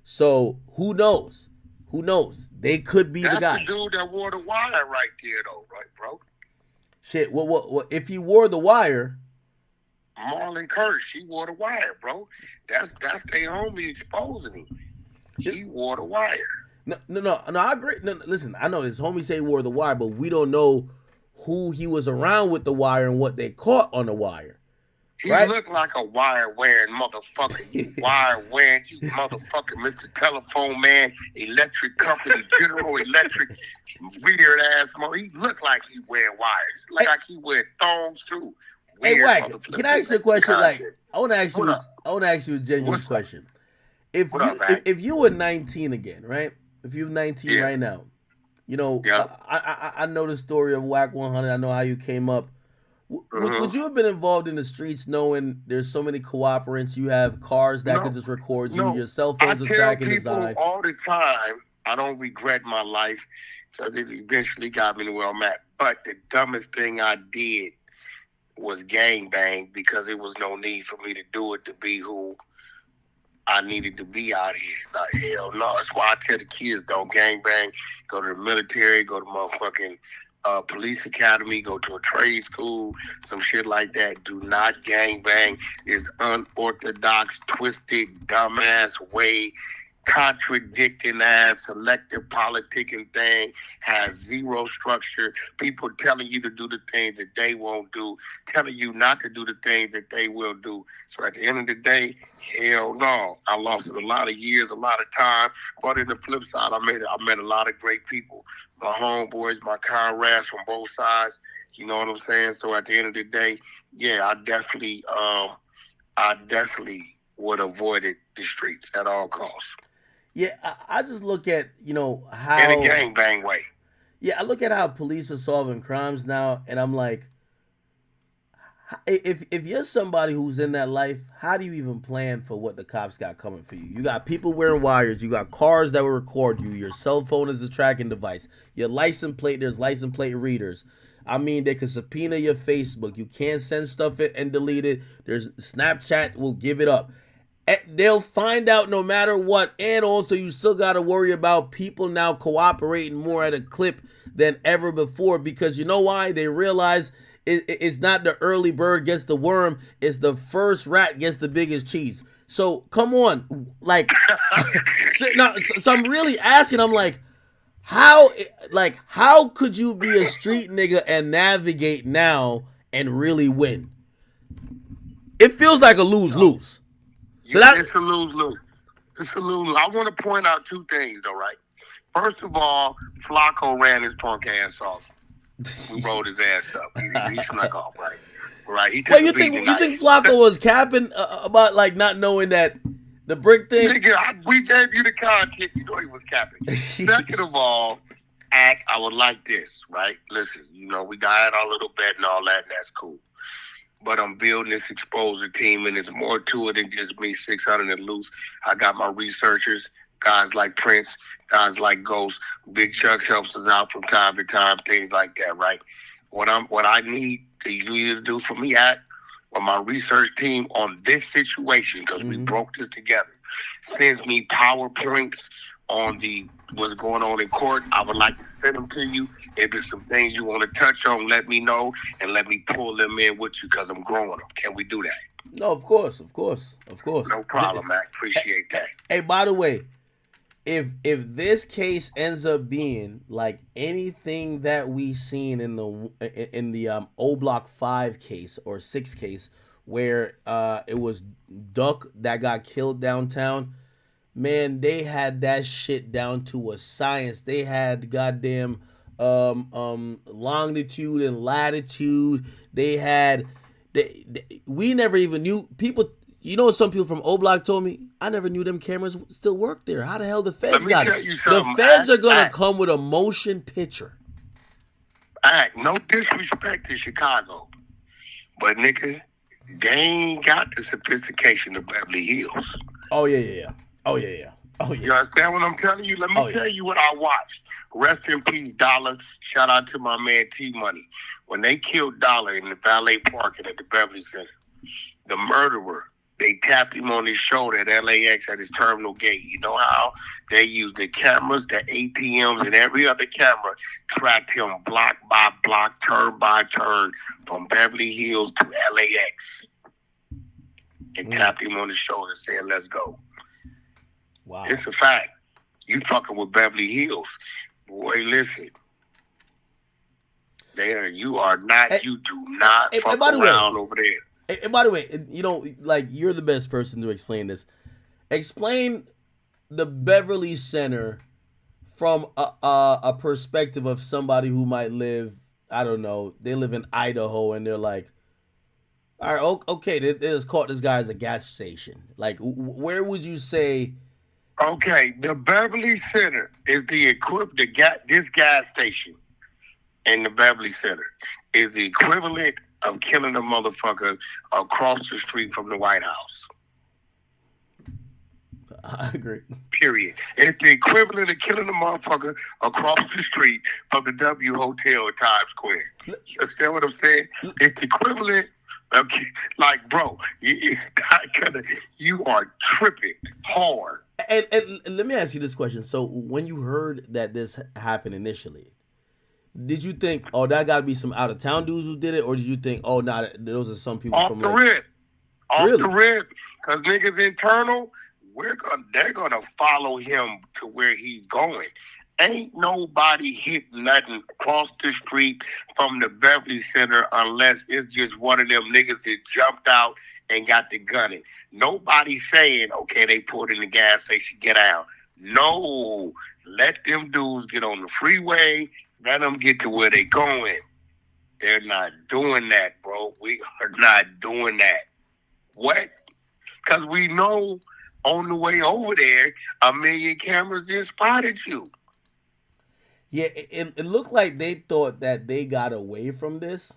So who knows? Who knows? They could be the guy. That's the dude that wore the wire right there, though, right, bro? Shit, what if he wore the wire? Marlon Kirsch, he wore the wire, bro. That's their homie exposing him. He wore the wire. No, I agree. No, listen, I know his homie say he wore the wire, but we don't know who he was around with the wire and what they caught on the wire. He looked like a wire-wearing motherfucker. You wire-wearing, you motherfucking Mr. Telephone Man, electric company, General Electric, weird-ass mother. He looked like he wear wires. Look like he wear thongs, too. Hey, Wack, can I ask you a question? I want to ask you a genuine question. If you were 19 again, right? If you're 19 right now, I know the story of Wack 100. I know how you came up. Would you have been involved in the streets knowing there's so many cooperants? You have cars that could just record you. Your cell phones are tracking the side. All the time, I don't regret my life because it eventually got me to where I'm at. But the dumbest thing I did was gangbang because there was no need for me to do it to be who I needed to be out here. Like, hell no. That's why I tell the kids, don't gangbang. Go to the military, go to motherfucking police academy, go to a trade school, some shit like that. Do not gangbang. It's unorthodox, twisted, dumbass way, contradicting ass, selective politicking thing, has zero structure. People telling you to do the things that they won't do, telling you not to do the things that they will do. So at the end of the day, hell no. I lost a lot of years, a lot of time. But in the flip side, I met a lot of great people. My homeboys, my comrades from both sides. You know what I'm saying? So at the end of the day, yeah, I definitely would have avoided the streets at all costs. Yeah, I just look at, how... In a gangbang way. Yeah, I look at how police are solving crimes now, and I'm like, if you're somebody who's in that life, how do you even plan for what the cops got coming for you? You got people wearing wires. You got cars that will record you. Your cell phone is a tracking device. Your license plate, there's license plate readers. I mean, they can subpoena your Facebook. You can't send stuff and delete it. There's Snapchat will give it up. They'll find out no matter what. And also, you still got to worry about people now cooperating more at a clip than ever before. Because you know why? They realize it's not the early bird gets the worm. It's the first rat gets the biggest cheese. So, come on. So I'm really asking, I'm like, how could you be a street nigga and navigate now and really win? It feels like a lose-lose. So it's a lose-lose. It's a lose-lose. I want to point out two things, though, right? First of all, Flacco ran his punk ass off. We rolled his ass up. He snuck off, right? Right? He Well, you think Flacco was capping about like not knowing that the brick thing? Nigga, we gave you the content. You know he was capping. Second of all, I would like this, right? Listen, we got our little bet and all that, and that's cool. But I'm building this exposure team, and there's more to it than just me 600 and loose. I got my researchers, guys like Prince, guys like Ghost. Big Chuck helps us out from time to time, things like that, right? What I need you to do for me or my research team on this situation, because we broke this together, sends me PowerPoints on what's going on in court. I would like to send them to you. If there's some things you want to touch on, let me know, and let me pull them in with you, because I'm growing them. Can we do that? No, of course. No problem, Mac. Appreciate that. Hey, by the way, if this case ends up being like anything that we seen in the O Block 5 case or 6 case, where it was Duck that got killed downtown, man, they had that shit down to a science. They had goddamn longitude and latitude. They had we never even knew people. Some people from O Block told me, I never knew them cameras still work there. How the hell the feds got it? The feds are going to come with a motion picture. No disrespect to Chicago, but nigga, they ain't got the sophistication of Beverly Hills. Oh, yeah. You understand what I'm telling you? Let me tell you what I watched. Rest in peace, Dollar. Shout out to my man T-Money. When they killed Dollar in the valet parking at the Beverly Center, the murderer, they tapped him on his shoulder at LAX at his terminal gate. You know how they used the cameras, the ATMs, and every other camera tracked him block by block, turn by turn, from Beverly Hills to LAX. And tapped him on the shoulder saying, let's go. Wow. It's a fact. You fucking with Beverly Hills. Boy, listen. You do not fuck around over there. And by the way, like, you're the best person to explain this. Explain the Beverly Center from a perspective of somebody who might live, I don't know, they live in Idaho and they're like, all right, okay, they just caught this guy as a gas station. Like, where would you say? Okay, the Beverly Center is the equivalent. This gas station in the Beverly Center is the equivalent of killing a motherfucker across the street from the White House. I agree. Period. It's the equivalent of killing a motherfucker across the street from the W Hotel at Times Square. You understand what I'm saying? It's the equivalent of, like, bro, it's not gonna, you are tripping hard. And let me ask you this question. So when you heard that this happened initially, did you think, oh, that got to be some out of town dudes who did it, or did you think, oh, nah, those are some people off from the rip, off the rip, because niggas internal, they're gonna follow him to where he's going. Ain't nobody hit nothing across the street from the Beverly Center unless it's just one of them niggas that jumped out and got the gunning. Nobody saying, okay, they pulled in the gas station, get out. No, let them dudes get on the freeway. Let them get to where they going. They're not doing that, bro. We are not doing that. What? Because we know on the way over there, 1 million cameras just spotted you. Yeah, it looked like they thought that they got away from this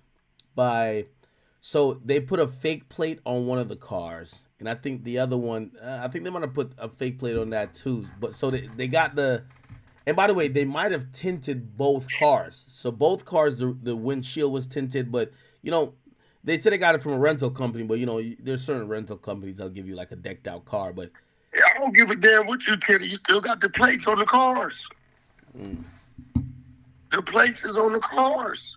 so they put a fake plate on one of the cars. And I think the other one, I think they might have put a fake plate on that too. But so they got and by the way, they might have tinted both cars. So both cars, the windshield was tinted, but they said they got it from a rental company, but there's certain rental companies that'll give you like a decked out car, but I don't give a damn what you tinted. You still got the plates on the cars. The plates is on the cars.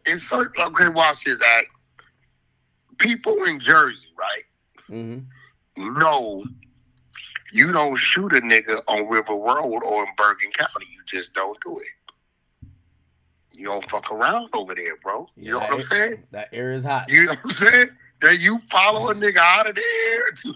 It's certain. Okay, watch this, Act. People in Jersey, right? No, you don't shoot a nigga on River Road or in Bergen County. You just don't do it. You don't fuck around over there, bro. You know what I'm saying? That air is hot. You know what I'm saying? That you follow a nigga out of there.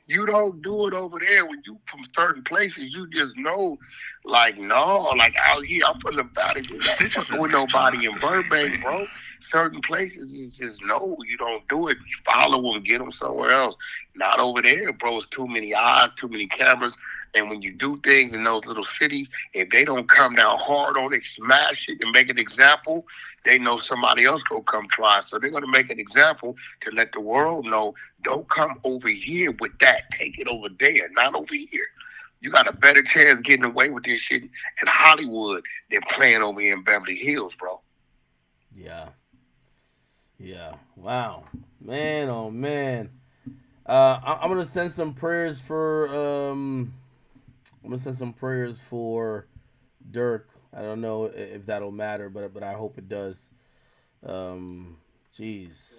You don't do it over there. When you from certain places, you just know, like, no, like out here, I'm from the valley. I'm not fucking with nobody in Burbank, bro. certain places you just know you don't do it. You follow them, get them somewhere else. Not over there, bro. It's too many eyes, too many cameras. And when you do things in those little cities, if they don't come down hard on it, smash it, and make an example, they know somebody else gonna come try. So they're gonna make an example to let the world know, don't come over here with that. Take it over there, not over here. You got a better chance getting away with this shit in Hollywood than playing over here in Beverly Hills, bro. Yeah. Yeah. Wow. Man, oh man. I'm gonna send some prayers for Durk. I don't know if that'll matter, but I hope it does. Jeez.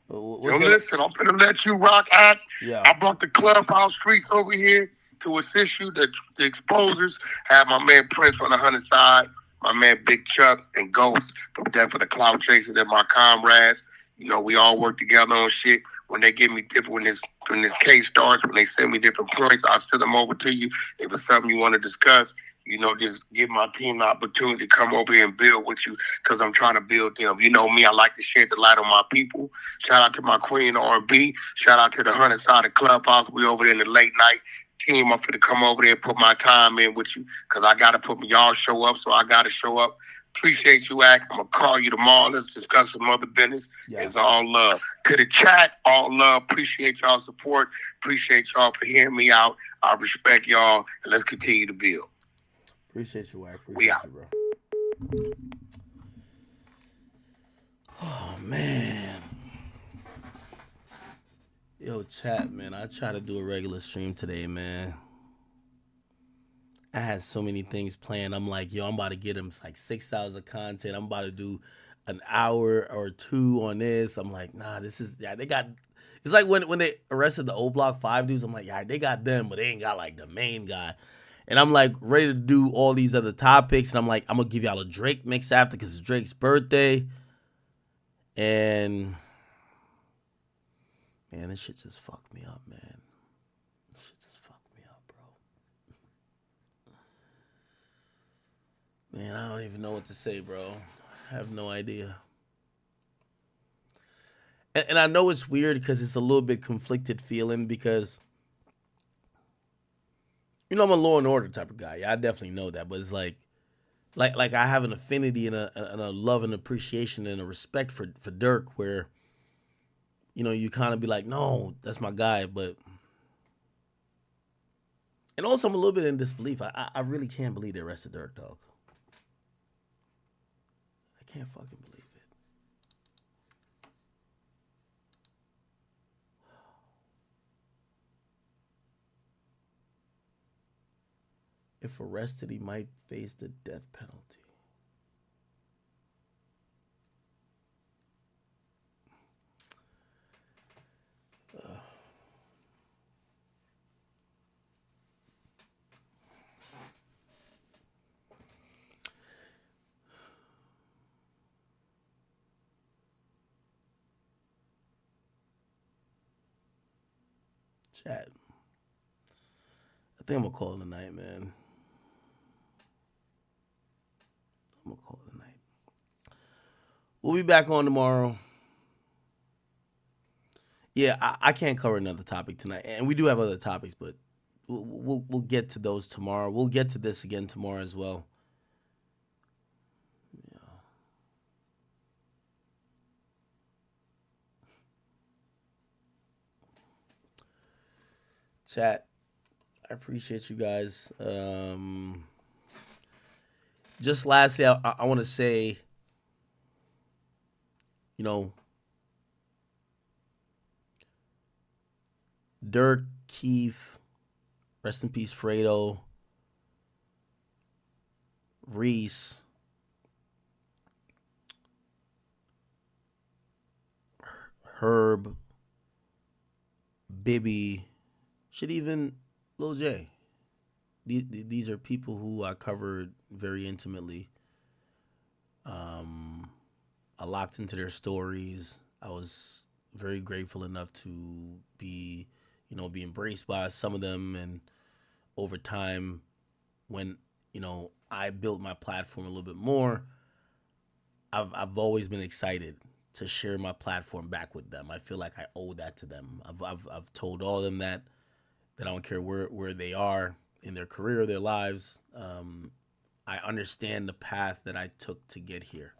Listen, I'm gonna let you rock out. Yeah. I brought the clubhouse streets over here to assist you, the exposers. Have my man Prince on the 100 side, my man Big Chuck and Ghost from Death for the Cloud Chasers. They're my comrades. You know, we all work together on shit. When they give me different, when this case starts, when they send me different points, I'll send them over to you. If it's something you want to discuss, you know, just give my team the opportunity to come over here and build with you, because I'm trying to build them. You know me, I like to shed the light on my people. Shout out to my queen R&B. Shout out to the 100 side of Clubhouse. We over there in the late night team. I'm finna come over there and put my time in with you, because I got to put y'all show up, so I got to show up. Appreciate you, Act. I'm going to call you tomorrow. Let's discuss some other business. Yeah. It's all love. To the chat, all love. Appreciate y'all support. Appreciate y'all for hearing me out. I respect y'all, and let's continue to build. Appreciate you, Act. Appreciate you, bro. Oh, man. Yo, chat, man. I try to do a regular stream today, man. I had so many things planned. I'm like, yo, I'm about to get him like 6 hours of content. I'm about to do an hour or two on this. I'm like, nah, this is, yeah, they got, it's like when they arrested the O Block 5 dudes, I'm like, yeah, they got them, but they ain't got like the main guy. And I'm like ready to do all these other topics. And I'm like, I'm going to give y'all a Drake mix after, because it's Drake's birthday. And man, this shit just fucked me up, man. This shit just fucked me up, bro. Man, I don't even know what to say, bro. I have no idea. And I know it's weird because it's a little bit conflicted feeling, because, you know, I'm a Law and Order type of guy. Yeah, I definitely know that. But it's like I have an affinity and a love and appreciation and a respect for Durk, where, you know, you kind of be like, no, that's my guy. But, and also I'm a little bit in disbelief. I really can't believe they arrested Durk, dog. I can't fucking believe it. If arrested, he might face the death penalty. Chat. I think I'm gonna call it a night, man. I'm gonna call it a night. We'll be back on tomorrow. Yeah, I can't cover another topic tonight, and we do have other topics, but we'll get to those tomorrow. We'll get to this again tomorrow as well. Yeah. Chat, I appreciate you guys. Just lastly, I want to say, you know, Durk, Keith, rest in peace, Fredo, Reese, Herb, Bibby, shit, even Lil J. These are people who I covered very intimately. I locked into their stories. I was very grateful enough to be, you know, be embraced by some of them. And over time, when, you know, I built my platform a little bit more, I've always been excited to share my platform back with them. I feel like I owe that to them. I've told all of them that I don't care where they are in their career, their lives. I understand the path that I took to get here.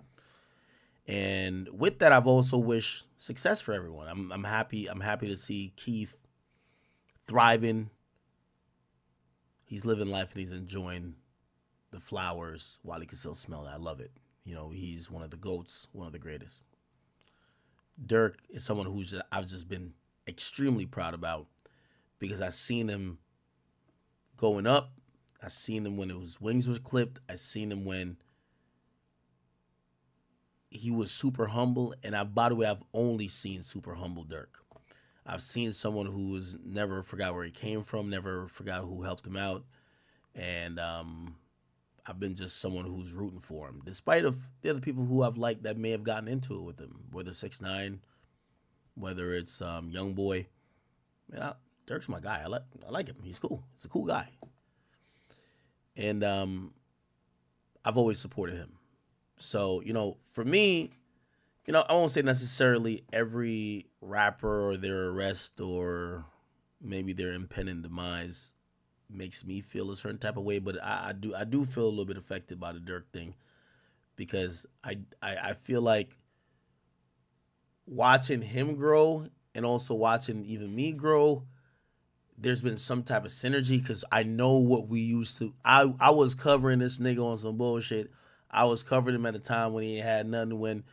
And with that, I've also wished success for everyone. I'm happy to see Keith thriving. He's living life and he's enjoying the flowers while he can still smell it. I love it. He's one of the GOATs, one of the greatest. Durk is someone I've just been extremely proud about because I've seen him going up. I've seen him when his wings was clipped. I've seen him when he was super humble. And by the way, I've only seen super humble Durk. I've seen someone who was never forgot where he came from, never forgot who helped him out. And I've been just someone who's rooting for him, despite of the other people who I've liked that may have gotten into it with him, whether 6ix9ine, whether it's Young Boy. Man, Durk's my guy. I like him. He's cool. He's a cool guy. And I've always supported him. So, for me, I won't say necessarily every rapper or their arrest or maybe their impending demise makes me feel a certain type of way, but I do feel a little bit affected by the Durk thing because I feel like watching him grow and also watching even me grow, there's been some type of synergy because I know what we used to. I was covering this nigga on some bullshit. I was covering him at a time when he had nothing, when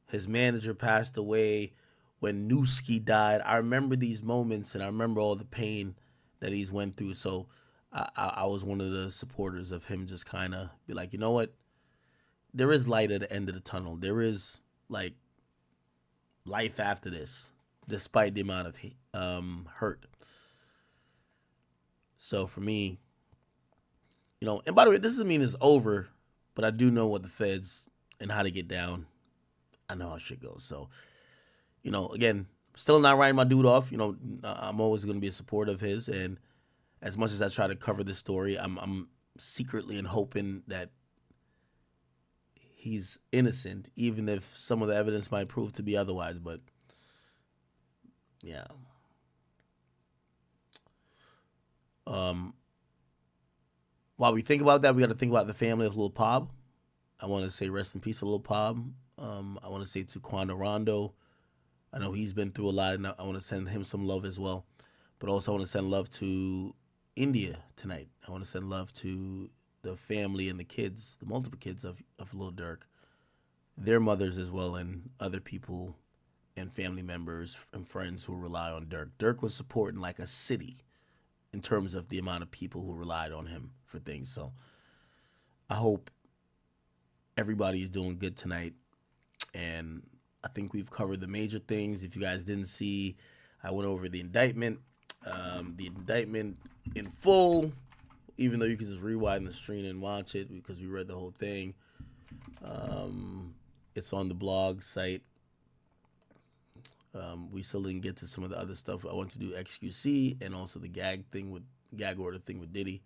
his manager passed away, when Newski died. I remember these moments and I remember all the pain that he's went through. So I was one of the supporters of him just kind of be like, you know what? There is light at the end of the tunnel. There is like life after this, despite the amount of hurt. So for me, and by the way, this doesn't mean it's over, but I do know what the feds and how to get down. I know how shit goes. So, again, still not writing my dude off. I'm always going to be a supporter of his. And as much as I try to cover this story, I'm secretly and hoping that he's innocent, even if some of the evidence might prove to be otherwise. But, yeah. While we think about that, we got to think about the family of Lil Pab. I want to say rest in peace to Lil Pab. I want to say to Quando Rondo. I know he's been through a lot, and I want to send him some love as well. But also I want to send love to India tonight. I want to send love to the family and the kids, the multiple kids of Lil Durk, their mothers as well, and other people and family members and friends who rely on Durk. Durk was supporting like a city in terms of the amount of people who relied on him for things. So I hope everybody is doing good tonight. And I think we've covered the major things. If you guys didn't see, I went over the indictment. The indictment in full, even though you can just rewind the stream and watch it because we read the whole thing. It's on the blog site. We still didn't get to some of the other stuff. I want to do XQC and also the gag order thing with Diddy.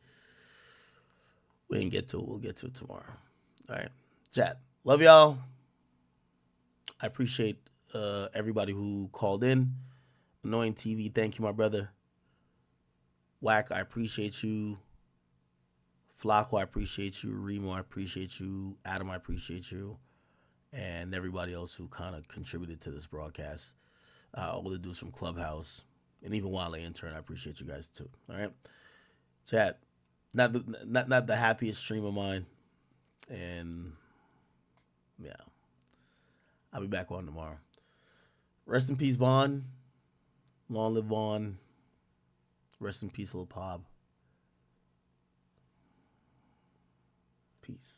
We didn't get to it. We'll get to it tomorrow. All right. Chat. Love y'all. I appreciate everybody who called in. Annoying TV, thank you, my brother. Wack, I appreciate you. Flacco, I appreciate you. Remo, I appreciate you. Adam, I appreciate you. And everybody else who kind of contributed to this broadcast. All the dudes from Clubhouse. And even Wale Intern, I appreciate you guys too. All right? Chat, not the happiest stream of mine. And yeah. I'll be back on tomorrow. Rest in peace, Vaughn. Long live Vaughn. Rest in peace, Lil Pab. Peace.